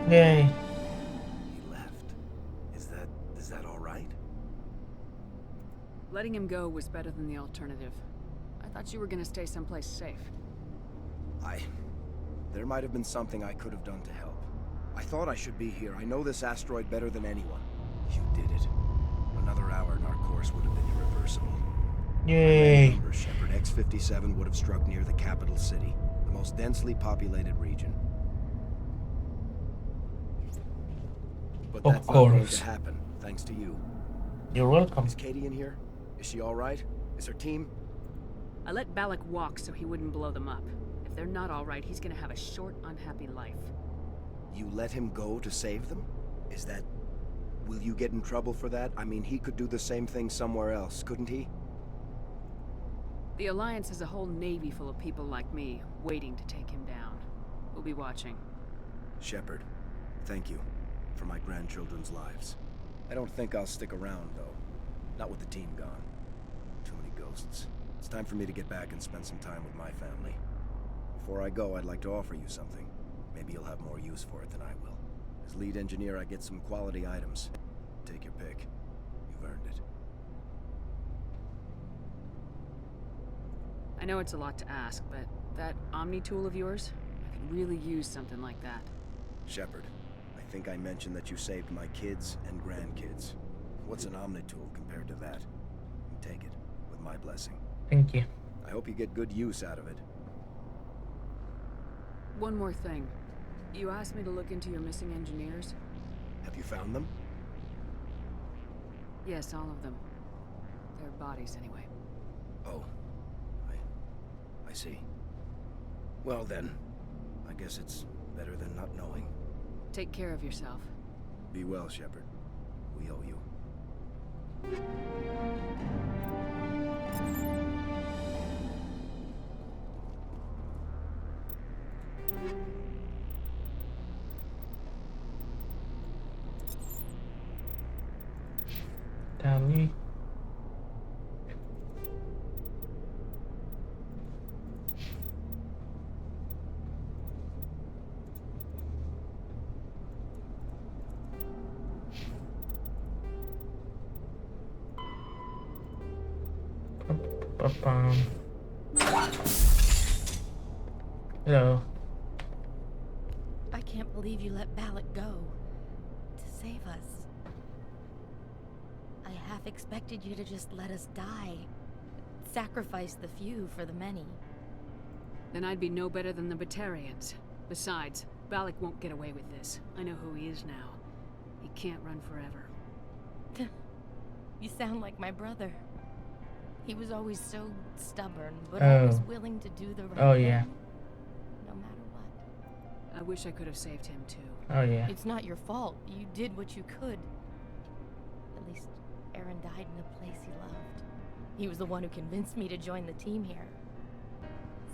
Yay. He left. Is that all right? Letting him go was better than the alternative. I thought you were gonna stay someplace safe. There might have been something I could have done to help. I thought I should be here. I know this asteroid better than anyone. You did it. Another hour and our course would have been irreversible. Yay. Remember, Shepard, X-57 would have struck near the capital city, the most densely populated region. But that's not going to happen, thanks to you. You're welcome. Is Katie in here? Is she all right? Is her team? I let Balak walk so he wouldn't blow them up. If they're not all right, he's gonna have a short, unhappy life. You let him go to save them? Is that... Will you get in trouble for that? I mean, he could do the same thing somewhere else, couldn't he? The Alliance has a whole navy full of people like me, waiting to take him down. We'll be watching. Shepard, thank you for my grandchildren's lives. I don't think I'll stick around, though. Not with the team gone. Too many ghosts. It's time for me to get back and spend some time with my family. Before I go, I'd like to offer you something. Maybe you'll have more use for it than I will. As lead engineer, I get some quality items. Take your pick. You've earned it. I know it's a lot to ask, but that Omni tool of yours, I could really use something like that. Shepard, I think I mentioned that you saved my kids and grandkids. What's an Omni tool compared to that? Take it, with my blessing. Thank you. I hope you get good use out of it. One more thing. You asked me to look into your missing engineers? Have you found them? Yes, all of them. Their bodies, anyway. Oh. I see. Well then, I guess it's better than not knowing. Take care of yourself. Be well, Shepard. We owe you. Tally. Hello. I can't believe you let Balak go. To save us. I half expected you to just let us die. Sacrifice the few for the many. Then I'd be no better than the Batarians. Besides, Balak won't get away with this. I know who he is now. He can't run forever. You sound like my brother. He was always so stubborn, but always willing to do the right thing. Yeah. No matter what. I wish I could have saved him too. Oh yeah. It's not your fault. You did what you could. At least Aaron died in a place he loved. He was the one who convinced me to join the team here.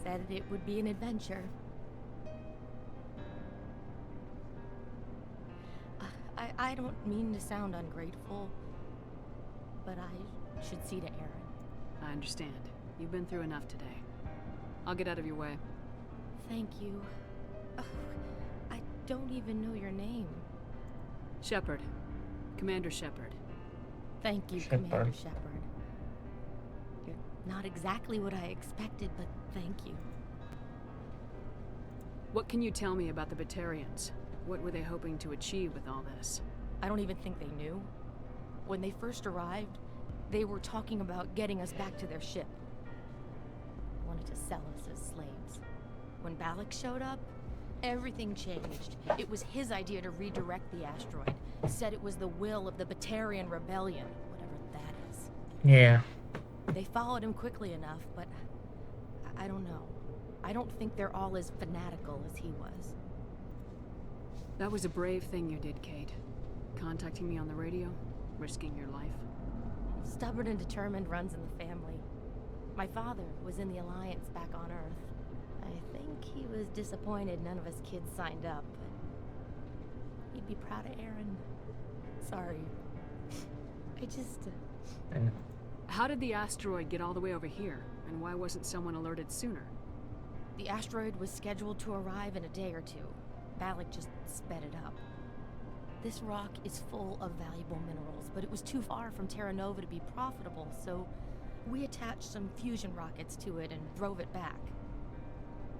Said it would be an adventure. I don't mean to sound ungrateful, but I should see to Aaron. I understand. You've been through enough today. I'll get out of your way. Thank you. Oh, I don't even know your name. Shepard. Commander Shepard. Thank you, Commander Shepard. You're not exactly what I expected, but thank you. What can you tell me about the Batarians? What were they hoping to achieve with all this? I don't even think they knew. When they first arrived, They were talking about getting us back to their ship. Wanted to sell us as slaves. When Balak showed up, everything changed. It was his idea to redirect the asteroid. Said it was the will of the Batarian Rebellion, whatever that is. Yeah. They followed him quickly enough, but I don't know. I don't think they're all as fanatical as he was. That was a brave thing you did, Kate. Contacting me on the radio, risking your life. Stubborn and determined runs in the family. My father was in the Alliance back on Earth. I think he was disappointed none of us kids signed up, but he'd be proud of Aaron. Sorry. I just... How did the asteroid get all the way over here, and why wasn't someone alerted sooner? The asteroid was scheduled to arrive in a day or two. Balak just sped it up. This rock is full of valuable minerals, but it was too far from Terra Nova to be profitable, so we attached some fusion rockets to it and drove it back.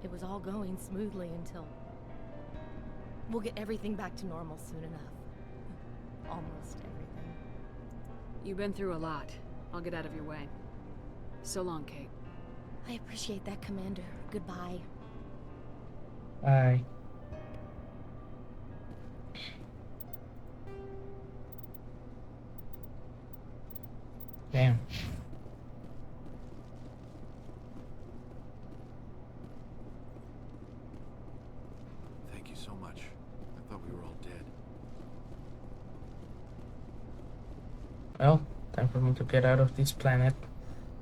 It was all going smoothly until... We'll get everything back to normal soon enough. Almost everything. You've been through a lot. I'll get out of your way. So long, Kate. I appreciate that, Commander. Goodbye. Bye. Damn. Thank you so much. I thought we were all dead. Well, time for me to get out of this planet.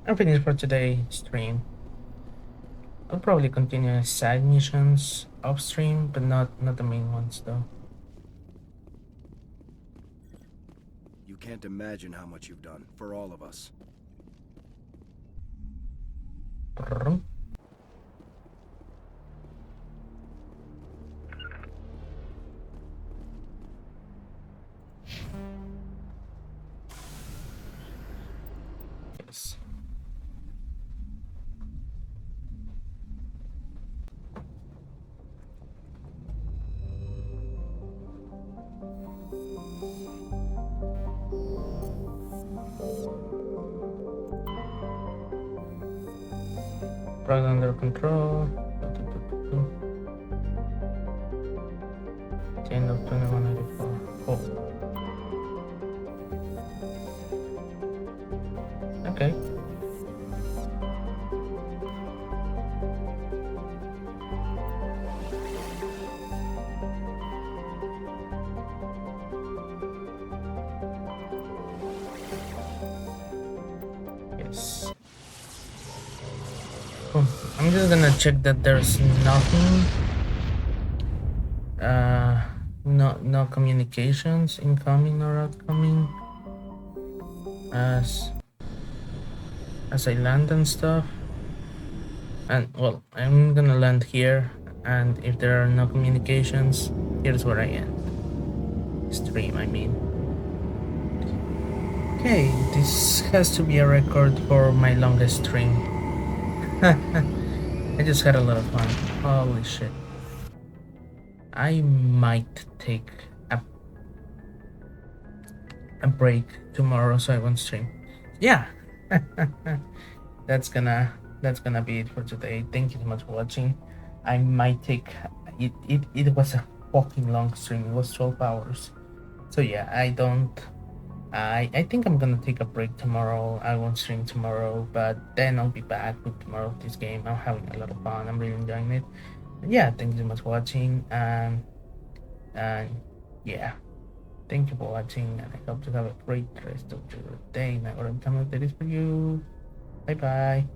I'm finished for today's stream. I'll probably continue side missions off stream, but not the main ones though. You can't imagine how much you've done for all of us. Yes. Right under control. 10 of 2184. Oh. Okay. Yes. Oh, I'm just gonna check that there's nothing. No communications incoming or outgoing as I land and stuff. And well, I'm gonna land here, and if there are no communications, here's where I end stream. I mean, okay, this has to be a record for my longest stream. I just had a lot of fun. Holy shit. I might take a break tomorrow so I won't stream. Yeah. that's gonna be it for today. Thank you so much for watching. I might take it was a fucking long stream. It was 12 hours. So yeah, I think I'm gonna take a break tomorrow. I won't stream tomorrow, but then I'll be back with tomorrow of this game. I'm having a lot of fun. I'm really enjoying it. Yeah, thank you so much for watching, and yeah, thank you for watching, and I hope you have a great rest of your day, night, whatever time of day is for you. Bye bye.